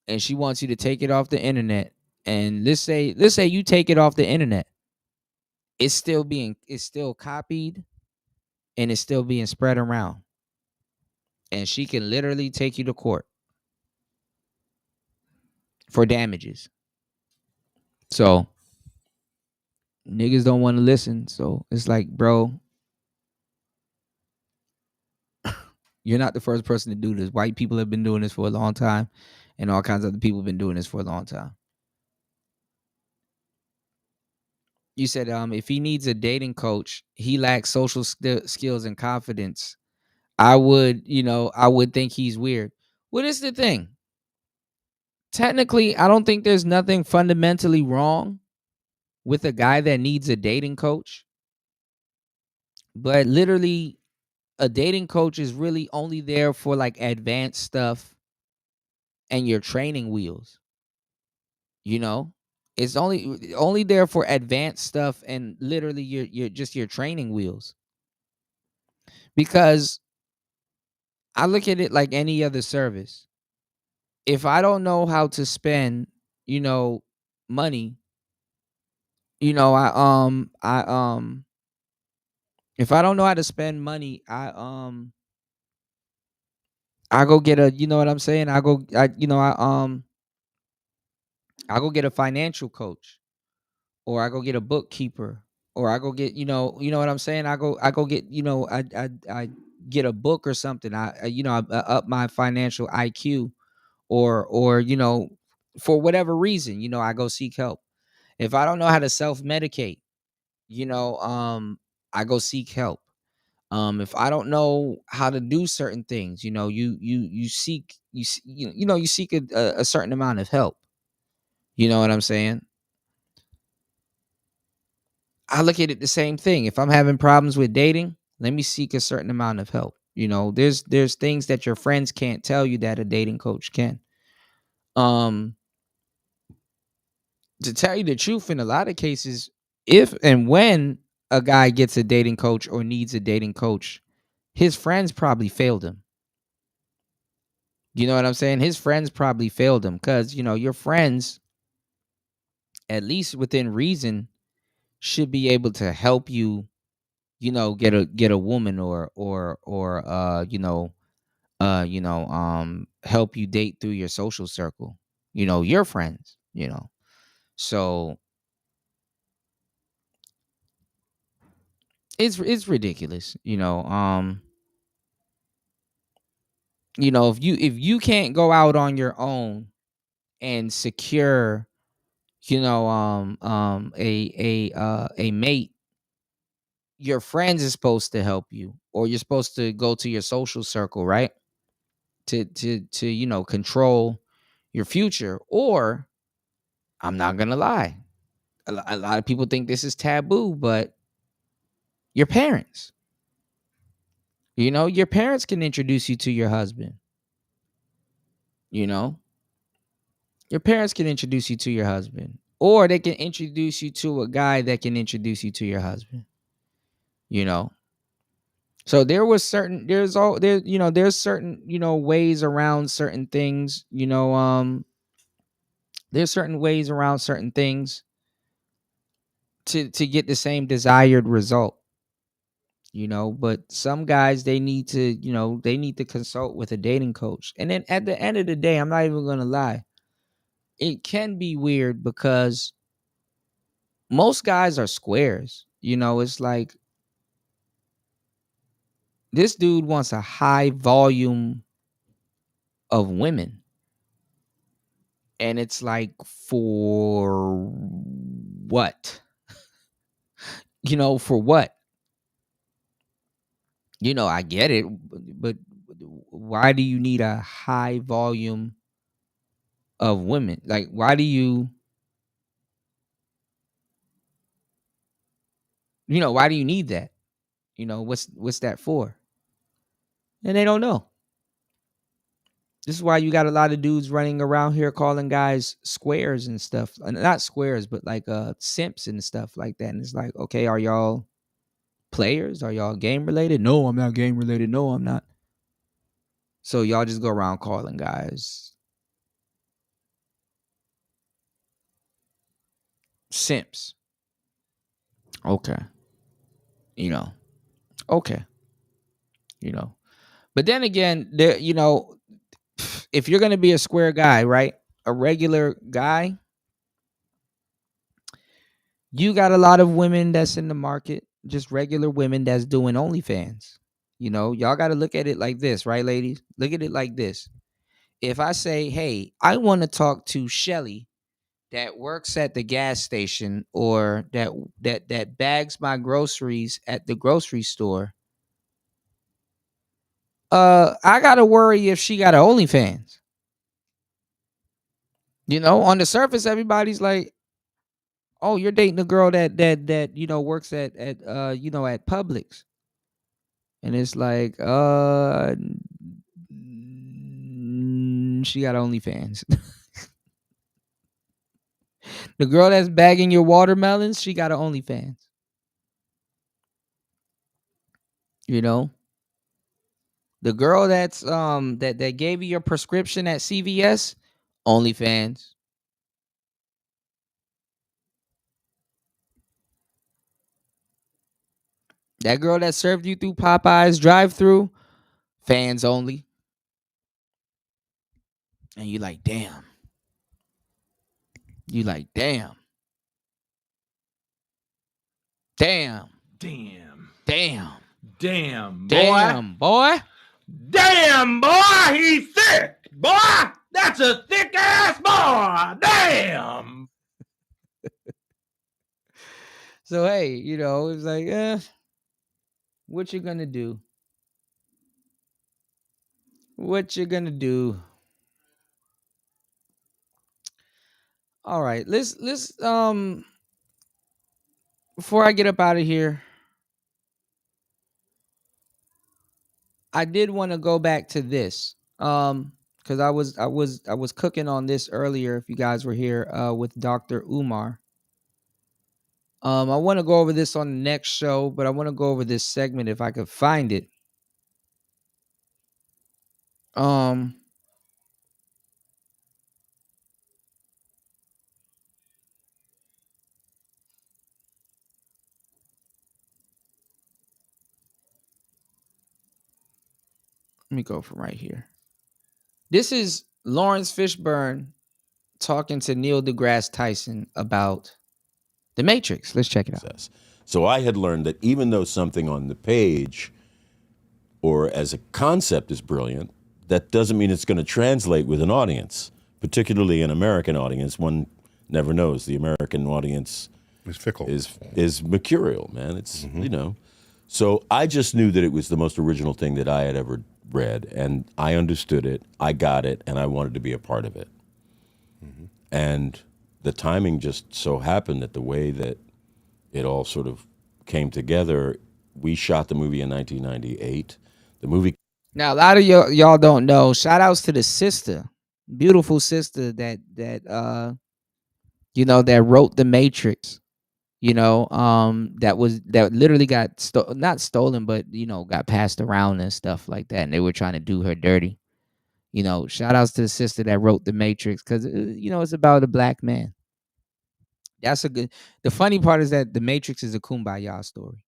and she wants you to take it off the internet. And let's say you take it off the internet, it's still copied and it's still being spread around, and she can literally take you to court for damages. So niggas don't want to listen. So it's like, bro, you're not the first person to do this. White people have been doing this for a long time, and all kinds of other people have been doing this for a long time. You said if he needs a dating coach, he lacks social skills and confidence. I would think he's weird. What is the thing? Technically, I don't think there's nothing fundamentally wrong with a guy that needs a dating coach. But literally, a dating coach is really only there for like advanced stuff and your training wheels. It's only there for advanced stuff and literally your training wheels. Because I look at it like any other service. If I don't know how to spend, money, if I don't know how to spend money, I go get a, you know what I'm saying? I go get a financial coach, or I go get a bookkeeper, or I go get, you know what I'm saying? I go get, I get a book or something. I up my financial IQ, or for whatever reason, I go seek help. If I don't know how to self-medicate, I go seek help. If I don't know how to do certain things, you seek a certain amount of help. You know what I'm saying? I look at it the same thing. If I'm having problems with dating, let me seek a certain amount of help. There's things that your friends can't tell you that a dating coach can. To tell you the truth, in a lot of cases, if and when a guy gets a dating coach or needs a dating coach, his friends probably failed him. You know what I'm saying? His friends probably failed him because, your friends, at least within reason, should be able to help you, get a woman or help you date through your social circle, your friends, So it's ridiculous, if you can't go out on your own and secure, a mate, your friends is supposed to help you, or you're supposed to go to your social circle, right? To control your future. Or I'm not gonna lie, a lot of people think this is taboo, but your parents, your parents can introduce you to your husband. Your parents can introduce you to your husband, or they can introduce you to a guy that can introduce you to your husband. So there's certain, ways around certain things, there's certain ways around certain things to get the same desired result, but some guys, they need to consult with a dating coach. And then at the end of the day, I'm not even going to lie, it can be weird because most guys are squares. It's like this dude wants a high volume of women. And it's like, for what? For what? I get it, but why do you need a high volume of women? Like, why do why do you need that? What's that for? And they don't know. This is why you got a lot of dudes running around here calling guys squares and stuff. Not squares, but like simps and stuff like that. And it's like, okay, are y'all players? Are y'all game related? No, I'm not game related. No, I'm not. So y'all just go around calling guys simps. Okay. Okay. But then again, there, if you're going to be a square guy, right? A regular guy, you got a lot of women that's in the market, just regular women that's doing OnlyFans. Y'all got to look at it like this, right, ladies? Look at it like this. If I say, hey, I want to talk to Shelly that works at the gas station, or that bags my groceries at the grocery store, I got to worry if she got an OnlyFans. On the surface, everybody's like, oh, you're dating a girl that works at Publix. And it's like, she got OnlyFans. The girl that's bagging your watermelons, she got an OnlyFans. The girl that's that gave you your prescription at CVS, OnlyFans. That girl that served you through Popeye's drive-through, fans only. And you like, damn. You like, damn. Damn. Damn. Damn. Damn, boy. Damn, boy. Damn, boy, he's thick. Boy, that's a thick ass boy. Damn. So, hey, it's like, what you gonna do? What you gonna do? All right, let's before I get up out of here, I did want to go back to this. Because I was cooking on this earlier, if you guys were here, with Dr. Umar. I want to go over this on the next show, but I want to go over this segment if I could find it. Let me go from right here. This is Lawrence Fishburne talking to Neil deGrasse Tyson about The Matrix. Let's check it out. So I had learned that even though something on the page or as a concept is brilliant, that doesn't mean it's going to translate with an audience, particularly an American audience. One never knows. The American audience is fickle, is mercurial, man. It's, you know. So I just knew that it was the most original thing that I had ever read, and I understood it, I got it, and I wanted to be a part of it. And the timing just so happened that the way that it all sort of came together, we shot the movie in 1998. The movie. Now, a lot of y'all don't know. Shout outs to the sister, beautiful sister that that wrote The Matrix. That literally got not stolen, but got passed around and stuff like that, and they were trying to do her dirty. Shout outs to the sister that wrote The Matrix, because it's about a black man. That's a good. The funny part is that The Matrix is a kumbaya story.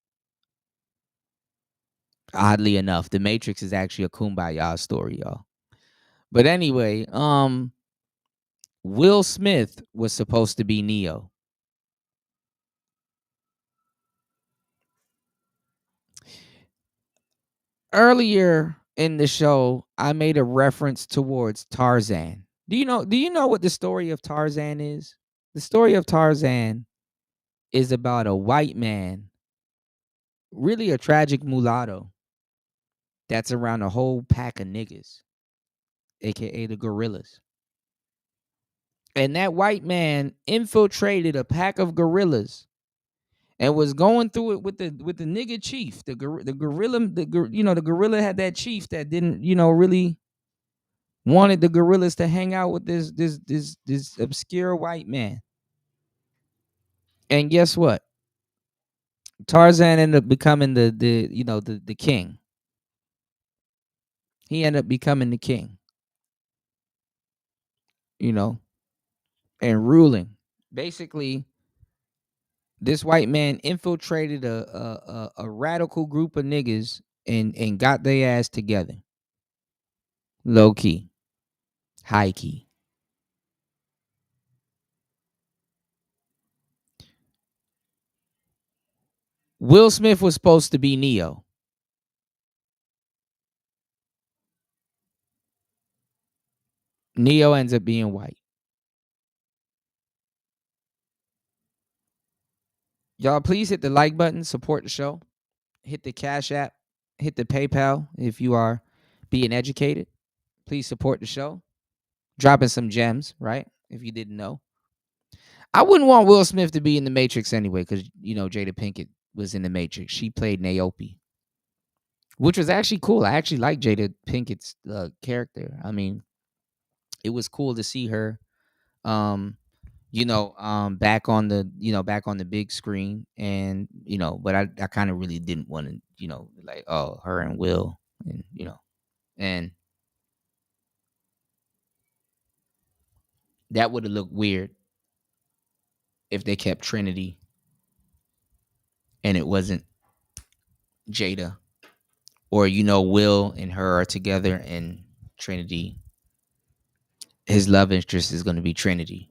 Oddly enough, The Matrix is actually a kumbaya story, y'all. But anyway, Will Smith was supposed to be Neo. Earlier in the show, I made a reference towards Tarzan. Do you know what the story of Tarzan is? The story of Tarzan is about a white man, really a tragic mulatto, that's around a whole pack of niggas, aka the gorillas. And that white man infiltrated a pack of gorillas and was going through it with the nigga chief. The gorilla had that chief that didn't, really wanted the gorillas to hang out with this obscure white man. And guess what? Tarzan ended up becoming the king. He ended up becoming the king. And ruling. Basically, this white man infiltrated a radical group of niggas and got their ass together. Low key. High key. Will Smith was supposed to be Neo. Neo ends up being white. Y'all, please hit the like button, support the show. Hit the Cash App, hit the PayPal if you are being educated. Please support the show. Dropping some gems, right? If you didn't know. I wouldn't want Will Smith to be in The Matrix anyway, because, Jada Pinkett was in The Matrix. She played Naomi, which was actually cool. I actually like Jada Pinkett's character. I mean, it was cool to see her, back on the big screen, and but I kind of really didn't want to, her and Will, and that would have looked weird if they kept Trinity and it wasn't Jada, or Will and her are together and Trinity, his love interest is going to be Trinity,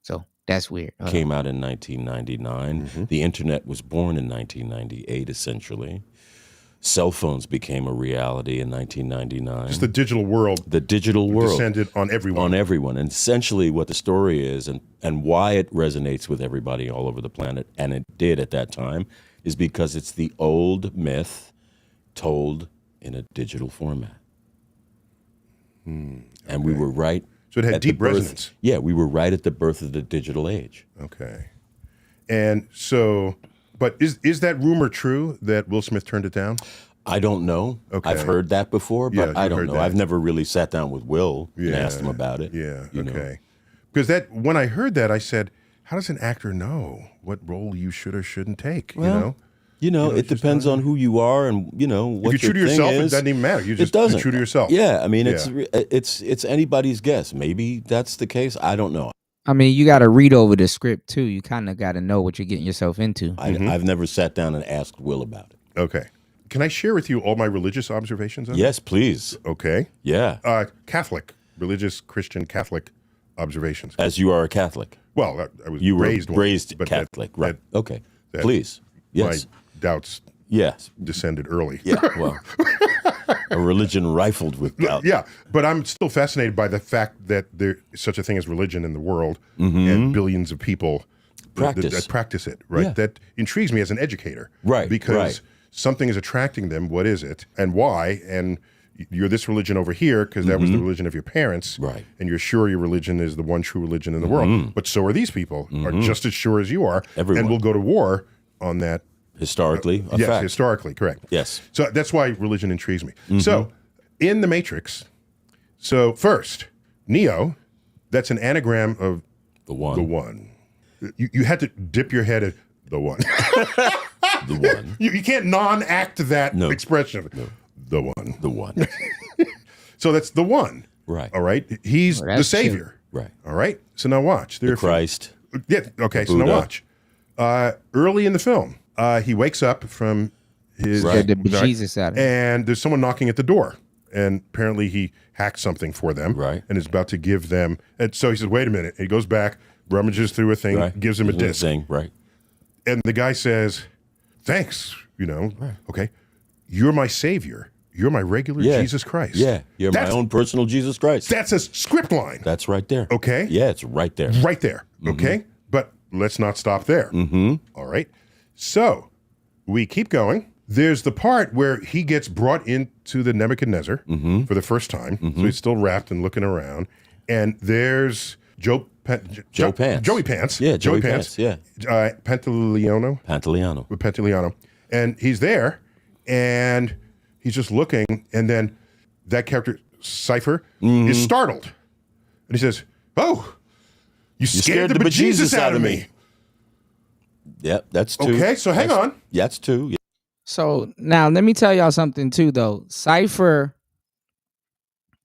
so that's weird. Came out in 1999. The internet was born in 1998, essentially. Cell phones became a reality in 1999. Just the digital world. The digital world. Descended on everyone. On everyone. And essentially what the story is and why it resonates with everybody all over the planet, and it did at that time, is because it's the old myth told in a digital format. And we were right. So it had deep resonance. Yeah, we were right at the birth of the digital age. Okay. And so, but is that rumor true that Will Smith turned it down? I don't know. Okay. I've heard that before, but Yeah, I you've don't heard know. that. I've never really sat down with Will and asked him about it. Yeah, you know. okay. Because when I heard that, I said, how does an actor know what role you should or shouldn't take, Well, it depends on who you are and what if you're your true to thing yourself, it is. doesn't even matter. You're It doesn't. you're true to yourself. Yeah, I mean, Yeah. it's anybody's guess. Maybe that's the case. I don't know. I mean, you got to read over the script too. You kind of got to know what you're getting yourself into. I've never sat down and asked Will about it. Okay. can I share with you all my religious observations on Yes, please. Okay. Yeah. Catholic, religious Christian Catholic observations. As you are a Catholic. Well, I was You were raised one, but Catholic, right? Okay. that Please. Yes. My doubts Yes. descended early. Yeah, well, a religion rifled with doubt. Yeah, but I'm still fascinated by the fact that there is such a thing as religion in the world Mhm. and billions of people Practice. that practice it, right? Yeah. That intrigues me as an educator. Right, Because right. something is attracting them. What is it and why? And you're this religion over here because that was the religion of your parents. Right. And you're sure your religion is the one true religion in the world. But so are these people, are just as sure as you are. Everyone. And we'll go to war on that. Historically, a yes, fact. historically, correct. Yes. So that's why religion intrigues me. So in the Matrix, so first, Neo, that's an anagram of the one. The one. You had to dip your head at the one. The one. You can't non-act that No. expression. No. The one. The one. So that's the one. Right. All right. He's Oh, the that's Savior. Right. All right. So now watch. There The are a few- Christ. Yeah. Okay. So now Buddha. watch. Early in the film, he wakes up from his Right. The bejesus out of him. and there's someone knocking at the door, and apparently he hacked something for them, Right. And is about to give them. And so he says, "Wait a minute." He goes back, rummages through a thing, Right. gives him a Gives him a disc, thing, right. and the guy says, "Thanks." Okay, you're my savior. You're my regular Yeah. Jesus Christ. Yeah. You're my own personal Jesus Christ. That's a script line. That's right there. Okay. Yeah, it's right there. Right there. Okay. But let's not stop there. All right. So we keep going. There's the part where he gets brought into the Nebuchadnezzar for the first time. So he's still wrapped and looking around. And there's Joey Pants. Yeah, Joey Pants, yeah. Pantaleano. Pantaleano. And he's there and he's just looking. And then that character, Cypher, is startled. And he says, "Oh, you scared the bejesus out of me." Yep, that's two. Okay, so hang on. Yeah, that's two. Yeah. So now let me tell y'all something too, though. Cypher,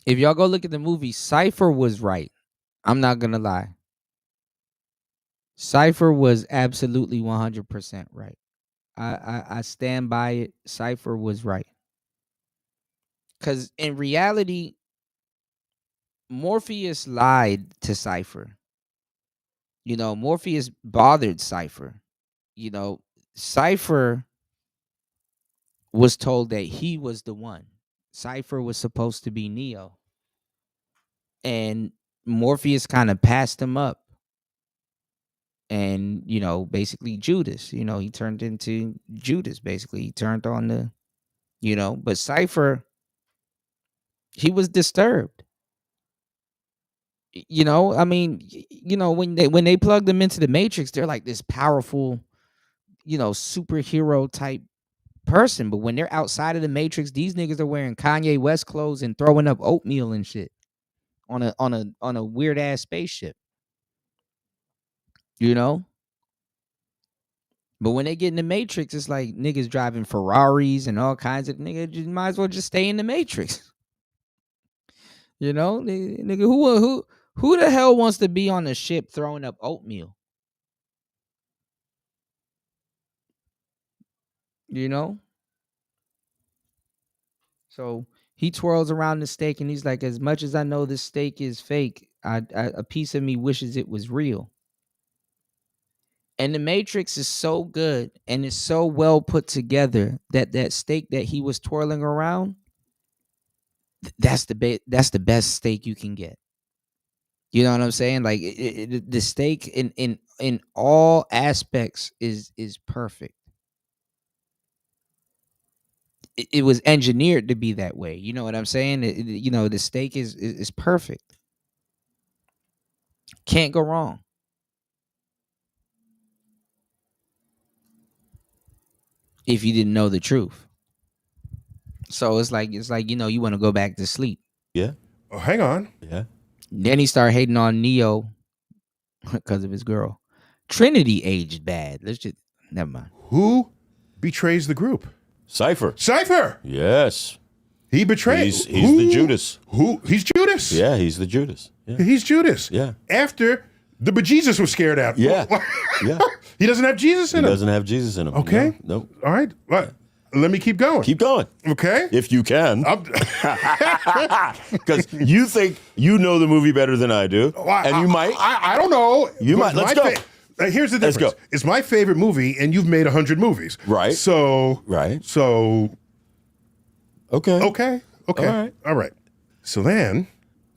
if y'all go look at the movie, Cypher was right. I'm not gonna lie. Cypher was absolutely 100% right. I stand by it. Cypher was right. Because in reality, Morpheus lied to Cypher. Morpheus bothered Cypher. Cypher was told that he was the one. Cypher was supposed to be Neo. And Morpheus kind of passed him up. And, basically Judas, he turned into Judas, basically. He turned on but Cypher, he was disturbed. When they plugged them into the Matrix, they're like this powerful, superhero type person. But when they're outside of the Matrix, these niggas are wearing Kanye West clothes and throwing up oatmeal and shit on a weird ass spaceship. But when they get in the Matrix, it's like niggas driving Ferraris and all kinds of niggas. You might as well just stay in the Matrix. Nigga, who the hell wants to be on a ship throwing up oatmeal? So he twirls around the steak and he's like, as much as I know this steak is fake, a piece of me wishes it was real. And the Matrix is so good and it's so well put together that steak that he was twirling around, that's the best steak you can get. You know what I'm saying? Like the steak in all aspects is perfect. It was engineered to be that way. You know what I'm saying? The steak is perfect. Can't go wrong. If you didn't know the truth. So it's like you want to go back to sleep. Yeah. Oh, hang on. Yeah. Then he started hating on Neo because of his girl. Trinity aged bad. Never mind. Who betrays the group? Cypher. Yes. He betrays. He's the Judas. He's Judas. Yeah, he's the Judas. Yeah. He's Judas. Yeah. After the bejesus was scared out. Yeah. Yeah. He doesn't have Jesus in him. He doesn't have Jesus in him. Okay. No. All right. Well, Let me keep going. Keep going. Okay. If you can. Because you think you know the movie better than I do. And you might. I don't know. You might. Let's go. Here's the difference. Let's go. It's my favorite movie, and you've made 100 movies. Right. So. Right. So. Okay. Okay. All right. So then,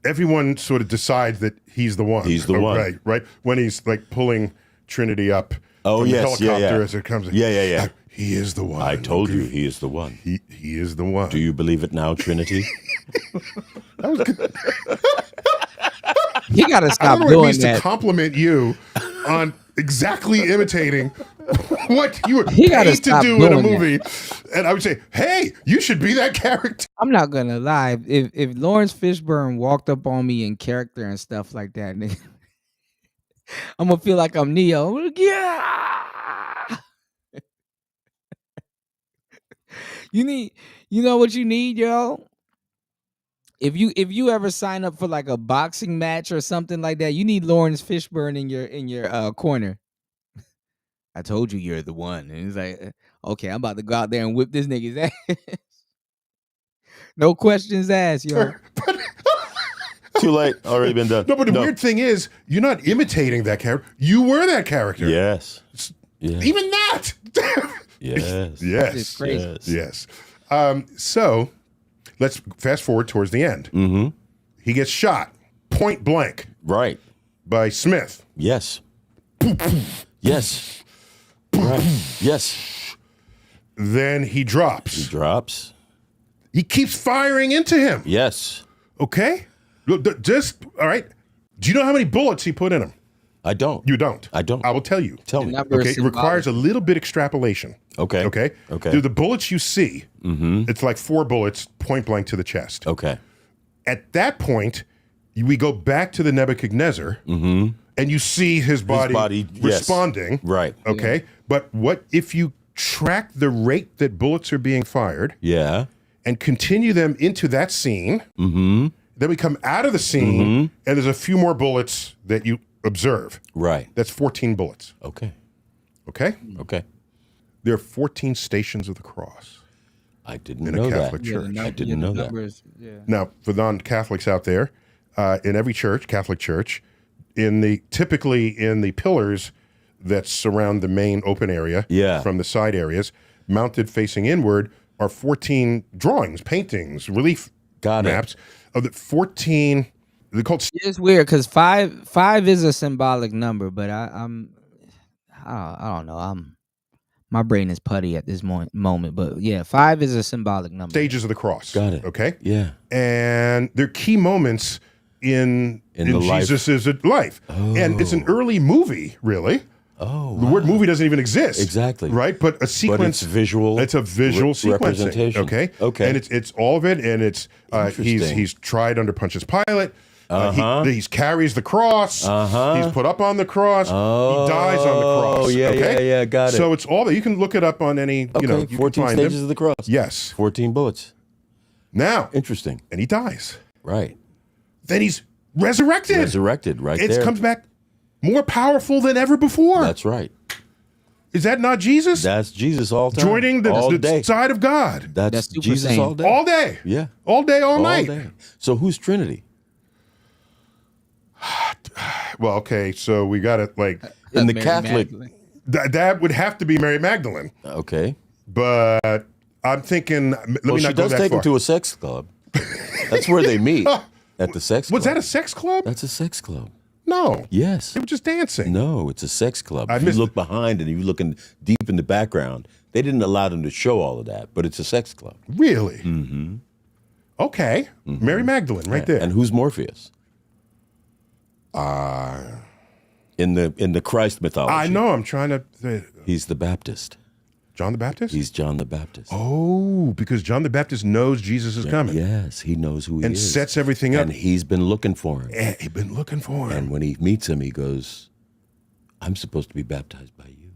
everyone sort of decides that he's the one. He's the one. Right. When he's like pulling Trinity up from the helicopter as it comes. Yeah. He is the one. I told you he is the one. He is the one. Do you believe it now, Trinity? That was good. You gotta I stop don't know what it doing means that. to compliment you on exactly imitating what you were He gotta paid to stop do in a doing that. movie. And I would say, hey, you should be that character. I'm not gonna lie. If Lawrence Fishburne walked up on me in character and stuff like that, nigga, I'm gonna feel like I'm Neo. Yeah. You know what you need, yo? If you ever sign up for like a boxing match or something like that, you need Lawrence Fishburne in your corner. I told you you're the one. And he's like, okay, I'm about to go out there and whip this nigga's ass. No questions asked, yo. Too late. Already been done. No, but the weird thing is, you're not imitating that character. You were that character. Yes. Even that. Yes. Yes. It's crazy. Yes. So let's fast forward towards the end. Mm-hmm. He gets shot point blank. Right. By Smith. Yes. Yes. Right. Yes. Then he drops. He drops. He keeps firing into him. Yes. Okay. Just all right. Do you know how many bullets he put in him? I don't. You don't. I don't. I will tell you. Tell me. Okay. It requires a little bit extrapolation. Okay. Okay. Okay. Do the bullets you see? Mm-hmm. It's like 4 bullets point blank to the chest. Okay. At that point, we go back to the Nebuchadnezzar, and you see his body responding. Yes. Right. Okay. Yeah. But what if you track the rate that bullets are being fired? Yeah. And continue them into that scene. Mm-hmm. Then we come out of the scene, and there's a few more bullets that you observe. Right. That's 14 bullets. Okay. Okay? Okay. There are 14 stations of the cross. I didn't in know a that. Catholic church. I didn't know that. Now, for non-Catholics out there, in every church, Catholic church, typically in the pillars that surround the main open area from the side areas, mounted facing inward, are 14 drawings, paintings, relief maps of the 14. They're called. It's weird because five is a symbolic number, but I don't know. My brain is putty at this moment, but yeah, 5 is a symbolic number. Stages of the cross. Got it. Okay. Yeah. And they're key moments in the life. Jesus' life. And it's an early movie, really. Oh, the word movie doesn't even exist. Exactly. Right? But a sequence. But it's visual. It's a visual sequencing. Representation. Okay. Okay. And it's all of it. And it's he's tried under Pontius Pilate. He carries the cross. He's put up on the cross. He dies on the cross. Oh, yeah, okay? yeah, got it. So it's all that. You can look it up on any, you know, you 14 can find stages them. of the cross. Yes. 14 bullets. Now. Interesting. And he dies. Right. Then he's resurrected. Resurrected, right there. It comes back more powerful than ever before. That's right. Is that not Jesus? That's Jesus all time. Joining the side of God. That's Jesus insane. all day. All day. Yeah. All day, all night. Day. So who's Trinity? Well, okay, so we got it like in the Mary Catholic. That would have to be Mary Magdalene. Okay. But I'm thinking, let me she not go does that take far. him to a sex club. That's where they meet. At the sex club. Was that a sex club? That's a sex club. No. Yes. They were just dancing. No, it's a sex club. I If you missed look behind and you're looking deep in the background, they didn't allow them to show all of that, but it's a sex club. Really? Mm-hmm. Okay. Mary Magdalene, right there. And who's Morpheus? In the Christ mythology. I know. I'm trying to. He's the Baptist. John the Baptist? He's John the Baptist. Oh, because John the Baptist knows Jesus is coming. Yes, he knows who he and is. sets everything up. And he's been looking for him. Yeah, he's been looking for him. And when he meets him, he goes, I'm supposed to be baptized by you.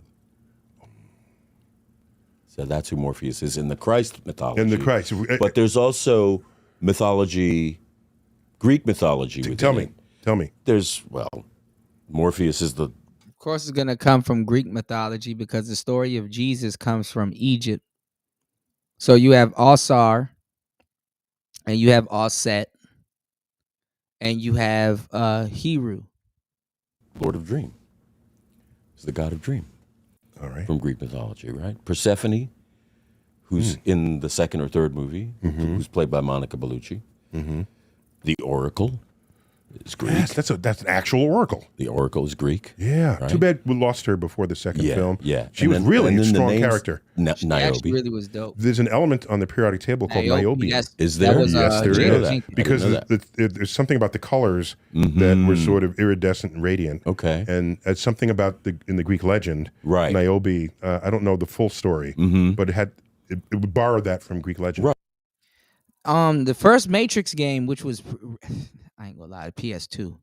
So that's who Morpheus is in the Christ mythology. In the Christ. But there's also mythology, Greek mythology. Tell me. There's, Morpheus is the... Of course, it's gonna come from Greek mythology because the story of Jesus comes from Egypt, So you have Alsar, and you have Offset, and you have Hiru. Lord of Dream. He's the god of dream. All right. From Greek mythology, right? Persephone, who's in the second or third movie, who's played by Monica Bellucci. The Oracle is Greek. Yes, that's an actual oracle. The Oracle is Greek. Yeah. right? Too bad we lost her before the second film. Yeah. She was really a strong character. She actually really was dope. There's an element on the periodic table called Niobe, niobium. Is there? Yes, there Jada is. Jenkins. Because there's something about the colors that were sort of iridescent and radiant. Okay. And it's something about in the Greek legend, Right. Niobe. I don't know the full story, but it borrowed that from Greek legend. Right. The first Matrix game, which was, I ain't gonna lie, PS2.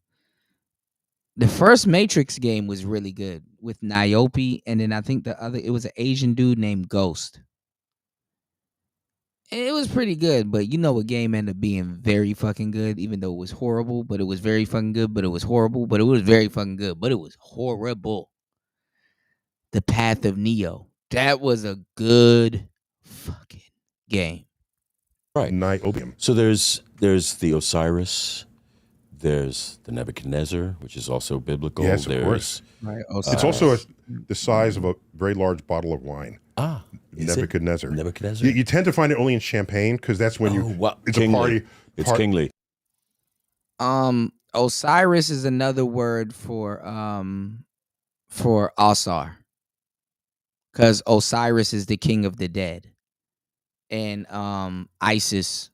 The first Matrix game was really good with Niobe, and then I think it was an Asian dude named Ghost. And it was pretty good, but you know, a game ended up being very fucking good, even though it was horrible. But it was very fucking good. But it was horrible. But it was very fucking good. But it was horrible. The Path of Neo. That was a good fucking game. Right. Niobium. So there's the Osiris, there's the Nebuchadnezzar, which is also biblical. Yes, of there's, course. Right. It's also the size of a very large bottle of wine. Is Nebuchadnezzar. it? Nebuchadnezzar. You tend to find it only in Champagne because that's when it's kingly. a party. It's kingly. Osiris is another word for Asar. Because Osiris is the king of the dead. And Isis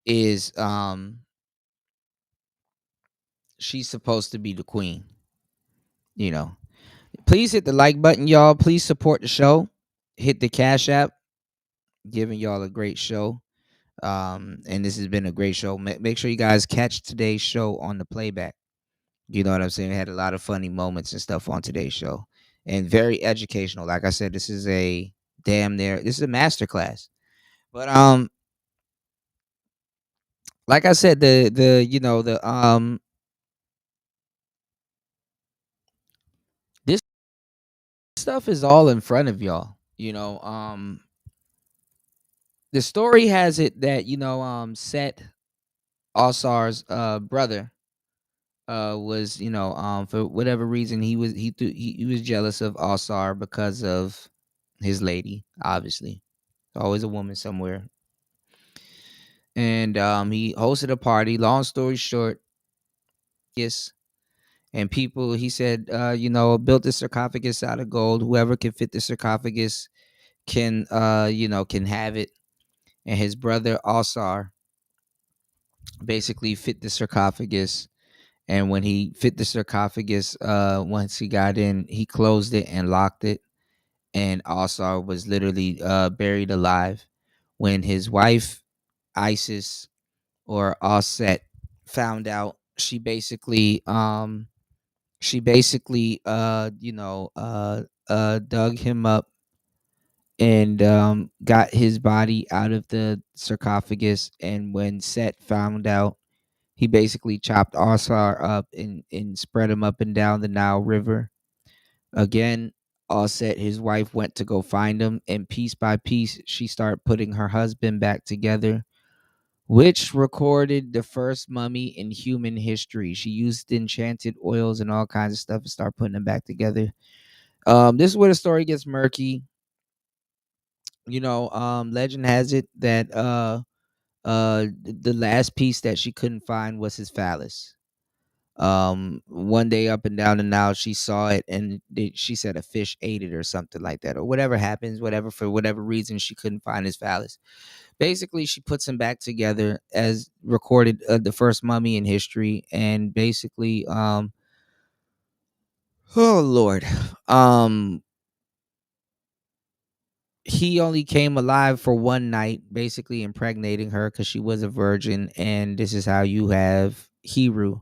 is she's supposed to be the queen. You know. Please hit the like button, y'all. Please support the show. Hit the Cash App. Giving y'all a great show. And this has been a great show. Make sure you guys catch today's show on the playback. You know what I'm saying? We had a lot of funny moments and stuff on today's show. And very educational. Like I said, this is a masterclass. But like I said, this stuff is all in front of y'all. You know, the story has it that, Set, Asar's brother, was, for whatever reason he was jealous of Asar because of his lady, obviously. Always a woman somewhere. And he hosted a party. Long story short, yes. And people, he said, built the sarcophagus out of gold. Whoever can fit the sarcophagus can have it. And his brother Asar basically fit the sarcophagus. And when he fit the sarcophagus, once he got in, he closed it and locked it. And Asar was literally buried alive. When his wife, Isis, or Aset, found out, she basically dug him up and got his body out of the sarcophagus. And when Set found out, he basically chopped Asar up and spread him up and down the Nile River. Again, Aset, his wife, went to go find him, and piece by piece, she started putting her husband back together, which recorded the first mummy in human history. She used enchanted oils and all kinds of stuff to start putting them back together. This is where the story gets murky. Legend has it that the last piece that she couldn't find was his phallus. One day up and down the Nile, she saw it, and she said a fish ate it or something like that, or whatever happens, for whatever reason she couldn't find his phallus. Basically, she puts him back together as recorded, the first mummy in history, and basically, oh Lord, he only came alive for one night, basically impregnating her because she was a virgin, and this is how you have Hiru,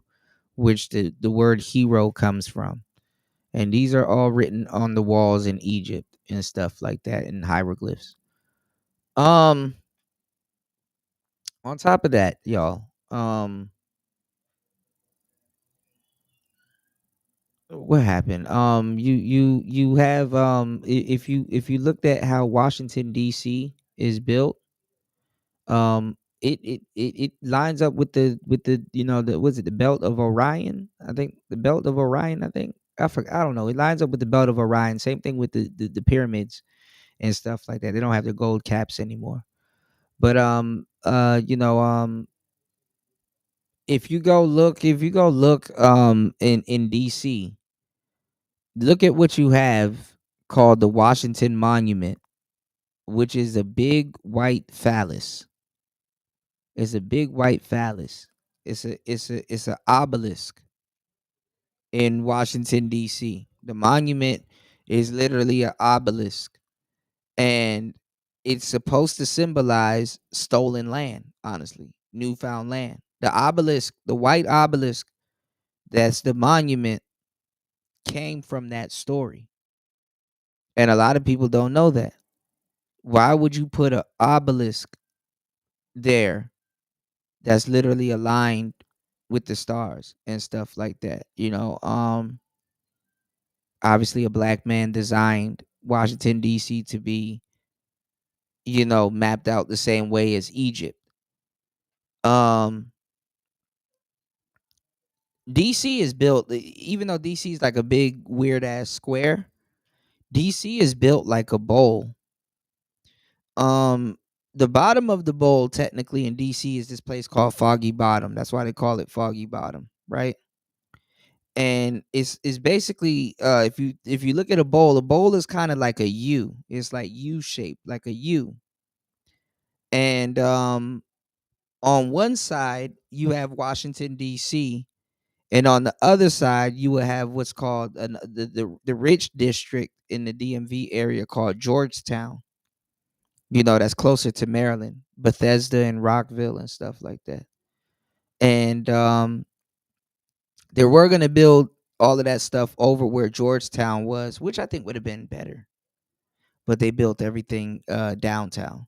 which the word hero comes from. And these are all written on the walls in Egypt and stuff like that in hieroglyphs. On top of that, y'all, what happened? You have if you looked at how Washington D.C. is built, it lines up with the the belt of Orion. I think the belt of Orion. I don't know. It lines up with the belt of Orion. Same thing with the pyramids and stuff like that. They don't have the gold caps anymore. But if you go look in DC, look at what you have called the Washington Monument, which is a big white phallus. It's a big white phallus. It's a obelisk in Washington D.C. The monument is literally an obelisk, and it's supposed to symbolize stolen land. Honestly, newfound land. The obelisk, the white obelisk, that's the monument, came from that story, and a lot of people don't know that. Why would you put an obelisk there that's literally aligned with the stars and stuff like that? Obviously a black man designed Washington D.C. to be, mapped out the same way as Egypt. DC is built, even though DC is like a big weird ass square, DC is built like a bowl. The bottom of the bowl technically in DC is this place called Foggy Bottom. That's why they call it Foggy Bottom, right? And it's basically if you look at a bowl is kind of like a U. It's like U shaped, like a U. And on one side you have Washington D.C., and on the other side you will have what's called the rich district in the DMV area called Georgetown. That's closer to Maryland, Bethesda and Rockville and stuff like that. And they were going to build all of that stuff over where Georgetown was, which I think would have been better. But they built everything downtown.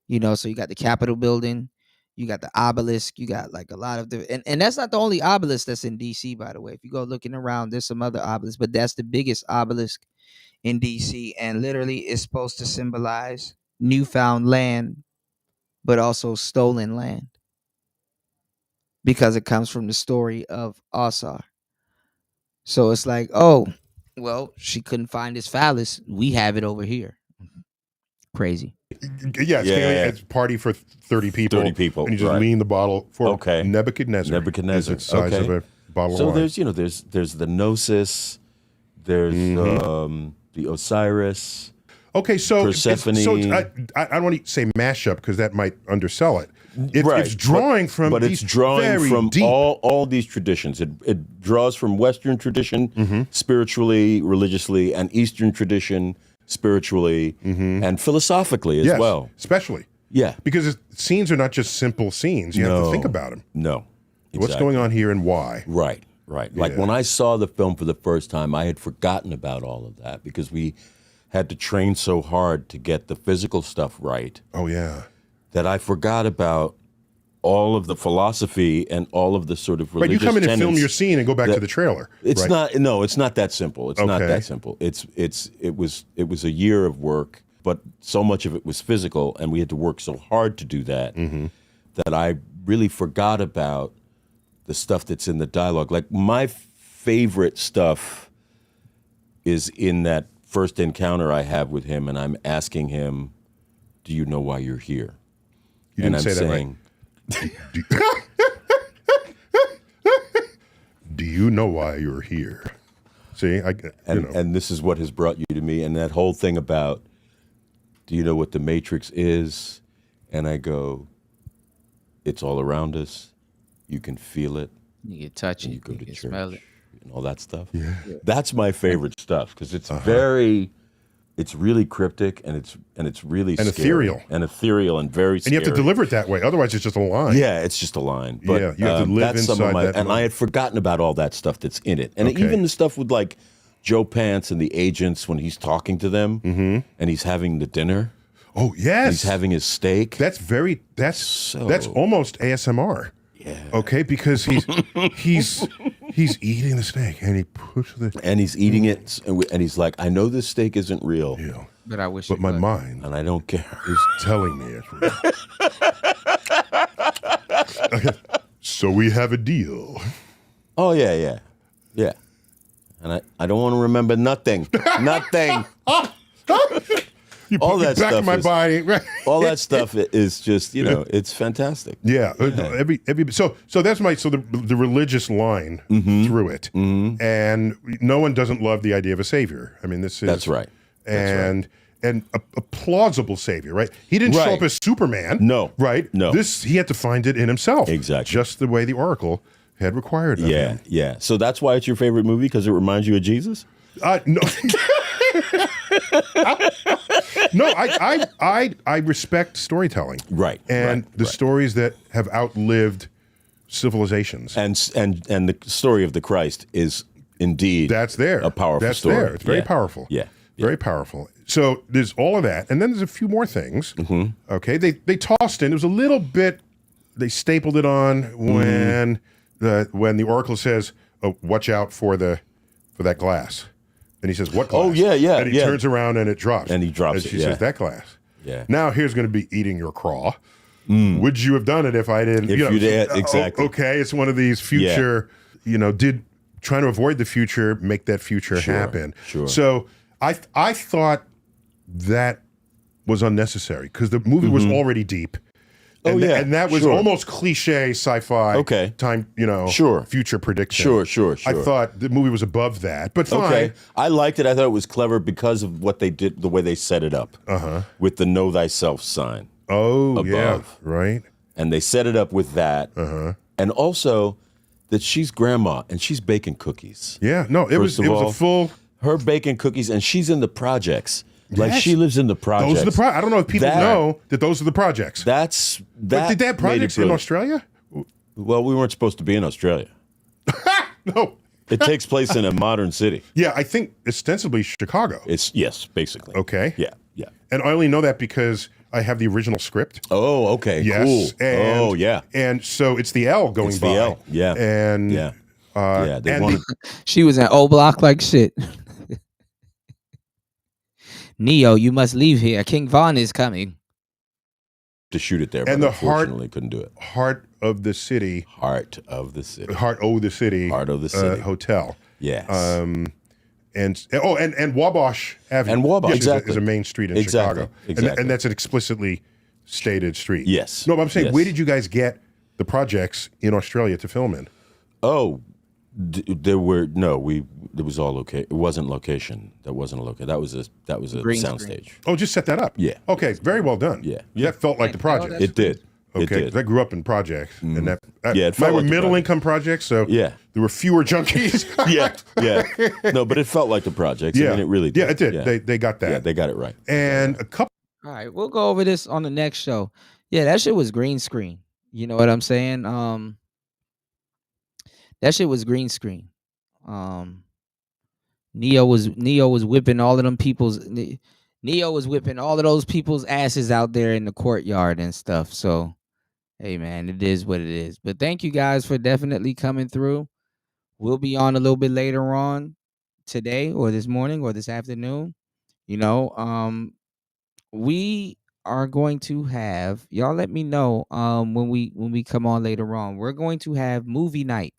So you got the Capitol building, you got the obelisk, you got like a lot of and that's not the only obelisk that's in DC, by the way. If you go looking around, there's some other obelisks, but that's the biggest obelisk in DC, and literally it's supposed to symbolize newfound land, but also stolen land, because it comes from the story of Asar. So it's like, oh, well, she couldn't find his phallus. We have it over here. Crazy. Yeah, it's party for 30 people. 30 people, and you just right. lean the bottle for Okay. Nebuchadnezzar. Is the size of a bottle So of wine. there's the Gnosis, there's the Osiris. Okay, so Persephone. I don't want to say mashup because that might undersell it. Right, It's drawing from, but these it's drawing very from deep. all these traditions. It draws from Western tradition, spiritually, religiously, and Eastern tradition, spiritually, and philosophically as Yes, well. especially. Yeah, Because scenes are not just simple scenes. You have to think about them. No, What's exactly. going on here and why? Right. Like Yeah. when I saw the film for the first time, I had forgotten about all of that because we had to train so hard to get the physical stuff right. Oh, yeah. That I forgot about all of the philosophy and all of the sort of Right, religious you come in and film tenets your scene and go back to that- the trailer. It's right? not. No, it's not that simple. It's not Okay. that simple. It was a year of work, but so much of it was physical, and we had to work so hard to do that that I really forgot about the stuff that's in the dialogue. Like my favorite stuff is in that first encounter I have with him, and I'm asking him, "Do you know why you're here?" You and didn't I'm say that saying, Do you know why you're here? See, and this is what has brought you to me, and that whole thing about, do you know what the Matrix is? And I go, it's all around us. You can feel it. You can touch it. You go to can church smell it. and all that stuff. Yeah. That's my favorite stuff because it's it's really cryptic and it's really And scary. ethereal. And very And scary. you have to deliver it that way. Otherwise, it's just a line. Yeah, it's just a line. But, Yeah, you have to live that's some of inside my, that and I line. had forgotten about all that stuff that's in it. And Okay. even the stuff with like Joe Pants and the agents when he's talking to them and he's having the dinner. Oh, yes. He's having his steak. That's almost ASMR. Yeah. Okay, because he's eating the steak and he puts the and he's eating it and he's like, I know this steak isn't real, But I wish. But my mind, and I don't care, is telling me it's real. Okay, so we have a deal. Oh yeah. And I don't want to remember nothing. Nothing. You all put me that back stuff in my is, body. Right. all that stuff is just, it's fantastic. Yeah. Every so that's the religious line through it, and no one doesn't love the idea of a savior. I mean, that's right. And a plausible savior, right? He didn't show up as Superman. No. Right? No. He had to find it in himself. Exactly. Just the way the Oracle had required of him. Yeah. So that's why it's your favorite movie, because it reminds you of Jesus? No. No, I respect storytelling. Right. And the stories that have outlived civilizations. And the story of the Christ is indeed a powerful story. There. It's very powerful. Yeah. Very powerful. So there's all of that. And then there's a few more things. Okay. They tossed in. It was a little bit, they stapled it on when the Oracle says, "Oh, watch out for that glass." And he says, "What glass?" Oh, yeah. And he turns around and it drops. And he drops and she says, "That glass." Yeah. Now here's going to be eating your craw. Would you have done it if I didn't? Exactly. Okay, it's one of these future, trying to avoid the future, make that future happen. Sure. So I thought that was unnecessary because the movie was already deep. And and that was almost cliche sci-fi. Okay. Time, future prediction. Sure. I thought the movie was above that, but fine. Okay. I liked it. I thought it was clever because of what they did, the way they set it up with the "Know Thyself" sign. Oh, above. yeah, right. And they set it up with that, and also that she's grandma and she's baking cookies. Yeah, no, it was a full. Her baking cookies, and she's in the projects. Like she lives in the projects. Those are I don't know if people know that those are the projects. But did they have projects in Australia? Well, we weren't supposed to be in Australia. No. It takes place in a modern city. Yeah, I think ostensibly Chicago. Yes, basically. Okay. Yeah. And I only know that because I have the original script. Oh, okay. Yes. Cool. And, And so it's the L going it's by. The L. Yeah. And they wanted. She was in O Block like shit. Neo, you must leave here. King Von is coming. To shoot it there, and but the unfortunately couldn't do it. Heart of the City. Heart of the City. Heart of the City hotel. Yes. And Wabash Avenue. And Wabash, is a main street in Chicago. Exactly. And that's an explicitly stated street. Yes. No, but I'm saying, Yes. where did you guys get the projects in Australia to film in? Oh, there was all location. It wasn't location. That wasn't a location. That was a soundstage. Oh, just set that up. Yeah. Okay, very well done. Yeah. That felt like the project. It did. Okay, It did. 'cause I grew up in projects, and that it felt were like the middle project. income projects, so Yeah. there were fewer junkies. Yeah. No, but it felt like the projects. I mean, it really did. Yeah, it did. Yeah. They got that. Yeah, they got it right. And a couple. All right, we'll go over this on the next show. Yeah, that shit was green screen. You know what I'm saying? That shit was green screen. Neo was whipping all of them people's. Neo was whipping all of those people's asses out there in the courtyard and stuff. So, hey man, it is what it is. But thank you guys for definitely coming through. We'll be on a little bit later on today or this morning or this afternoon. We are going to have, y'all let me know when we come on later on. We're going to have movie night.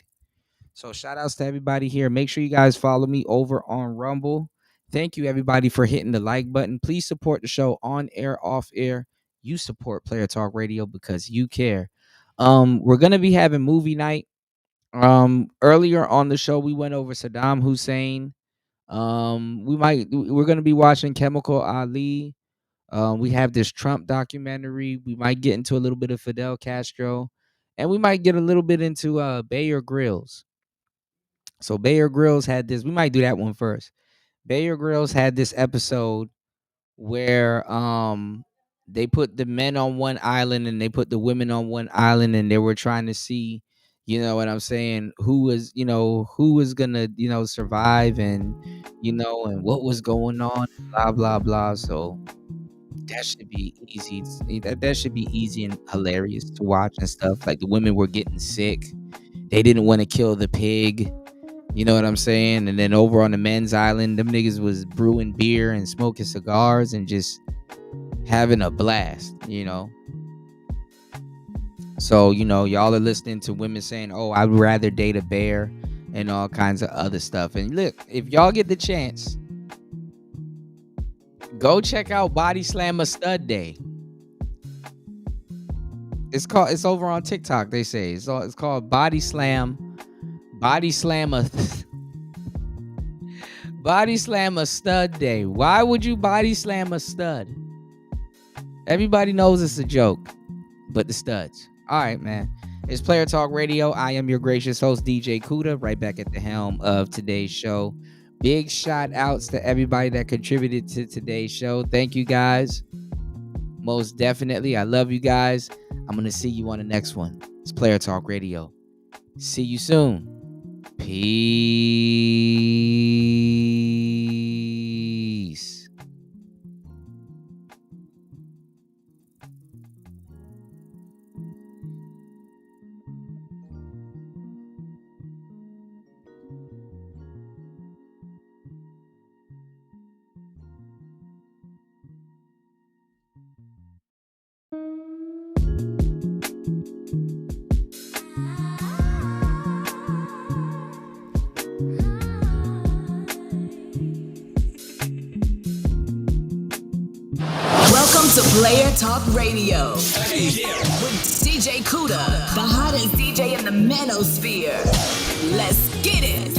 So shout outs to everybody here. Make sure you guys follow me over on Rumble. Thank you everybody for hitting the like button. Please support the show on air, off air. You support Player Talk Radio because you care. We're gonna be having movie night. Earlier on the show, we went over Saddam Hussein. We're gonna be watching Chemical Ali. We have this Trump documentary. We might get into a little bit of Fidel Castro, and we might get a little bit into Bear Grylls. So Bear Grylls had this. We might do that one first. Bear Grylls had this episode where they put the men on one island and they put the women on one island, and they were trying to see, you know what I'm saying, who was gonna, survive, and and what was going on, blah blah blah. So that should be easy. That should be easy and hilarious to watch and stuff. Like the women were getting sick. They didn't want to kill the pig. You know what I'm saying? And then over on the men's island, them niggas was brewing beer and smoking cigars and just having a blast, you know? So, you know, y'all are listening to women saying, oh, I'd rather date a bear and all kinds of other stuff. And look, if y'all get the chance, go check out Body Slammer Stud Day. It's over on TikTok, they say. It's called Body Slammer Body Slammer Stud Day. Why would you body slam a stud? Everybody knows it's a joke, but the studs. All right, man. It's Player Talk Radio. I am your gracious host, DJ Kuda, right back at the helm of today's show. Big shout outs to everybody that contributed to today's show. Thank you, guys. Most definitely. I love you guys. I'm going to see you on the next one. It's Player Talk Radio. See you soon. Peace. Welcome to Player Talk Radio with DJ Kuda, the hottest DJ in the manosphere. Let's get it.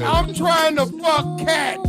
I'm trying to fuck cat.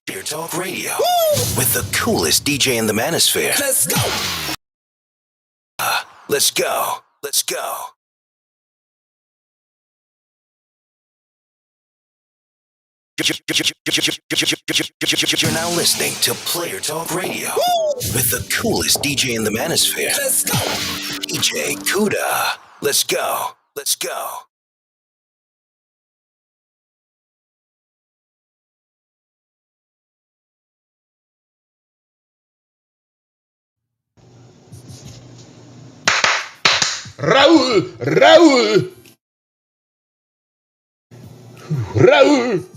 Player Talk Radio with the coolest DJ in the manosphere. Let's go. Let's go. Let's go. You're now listening to Player Talk Radio with the coolest DJ in the manosphere. Let's go. DJ Kuda. Let's go. Let's go. Raúl.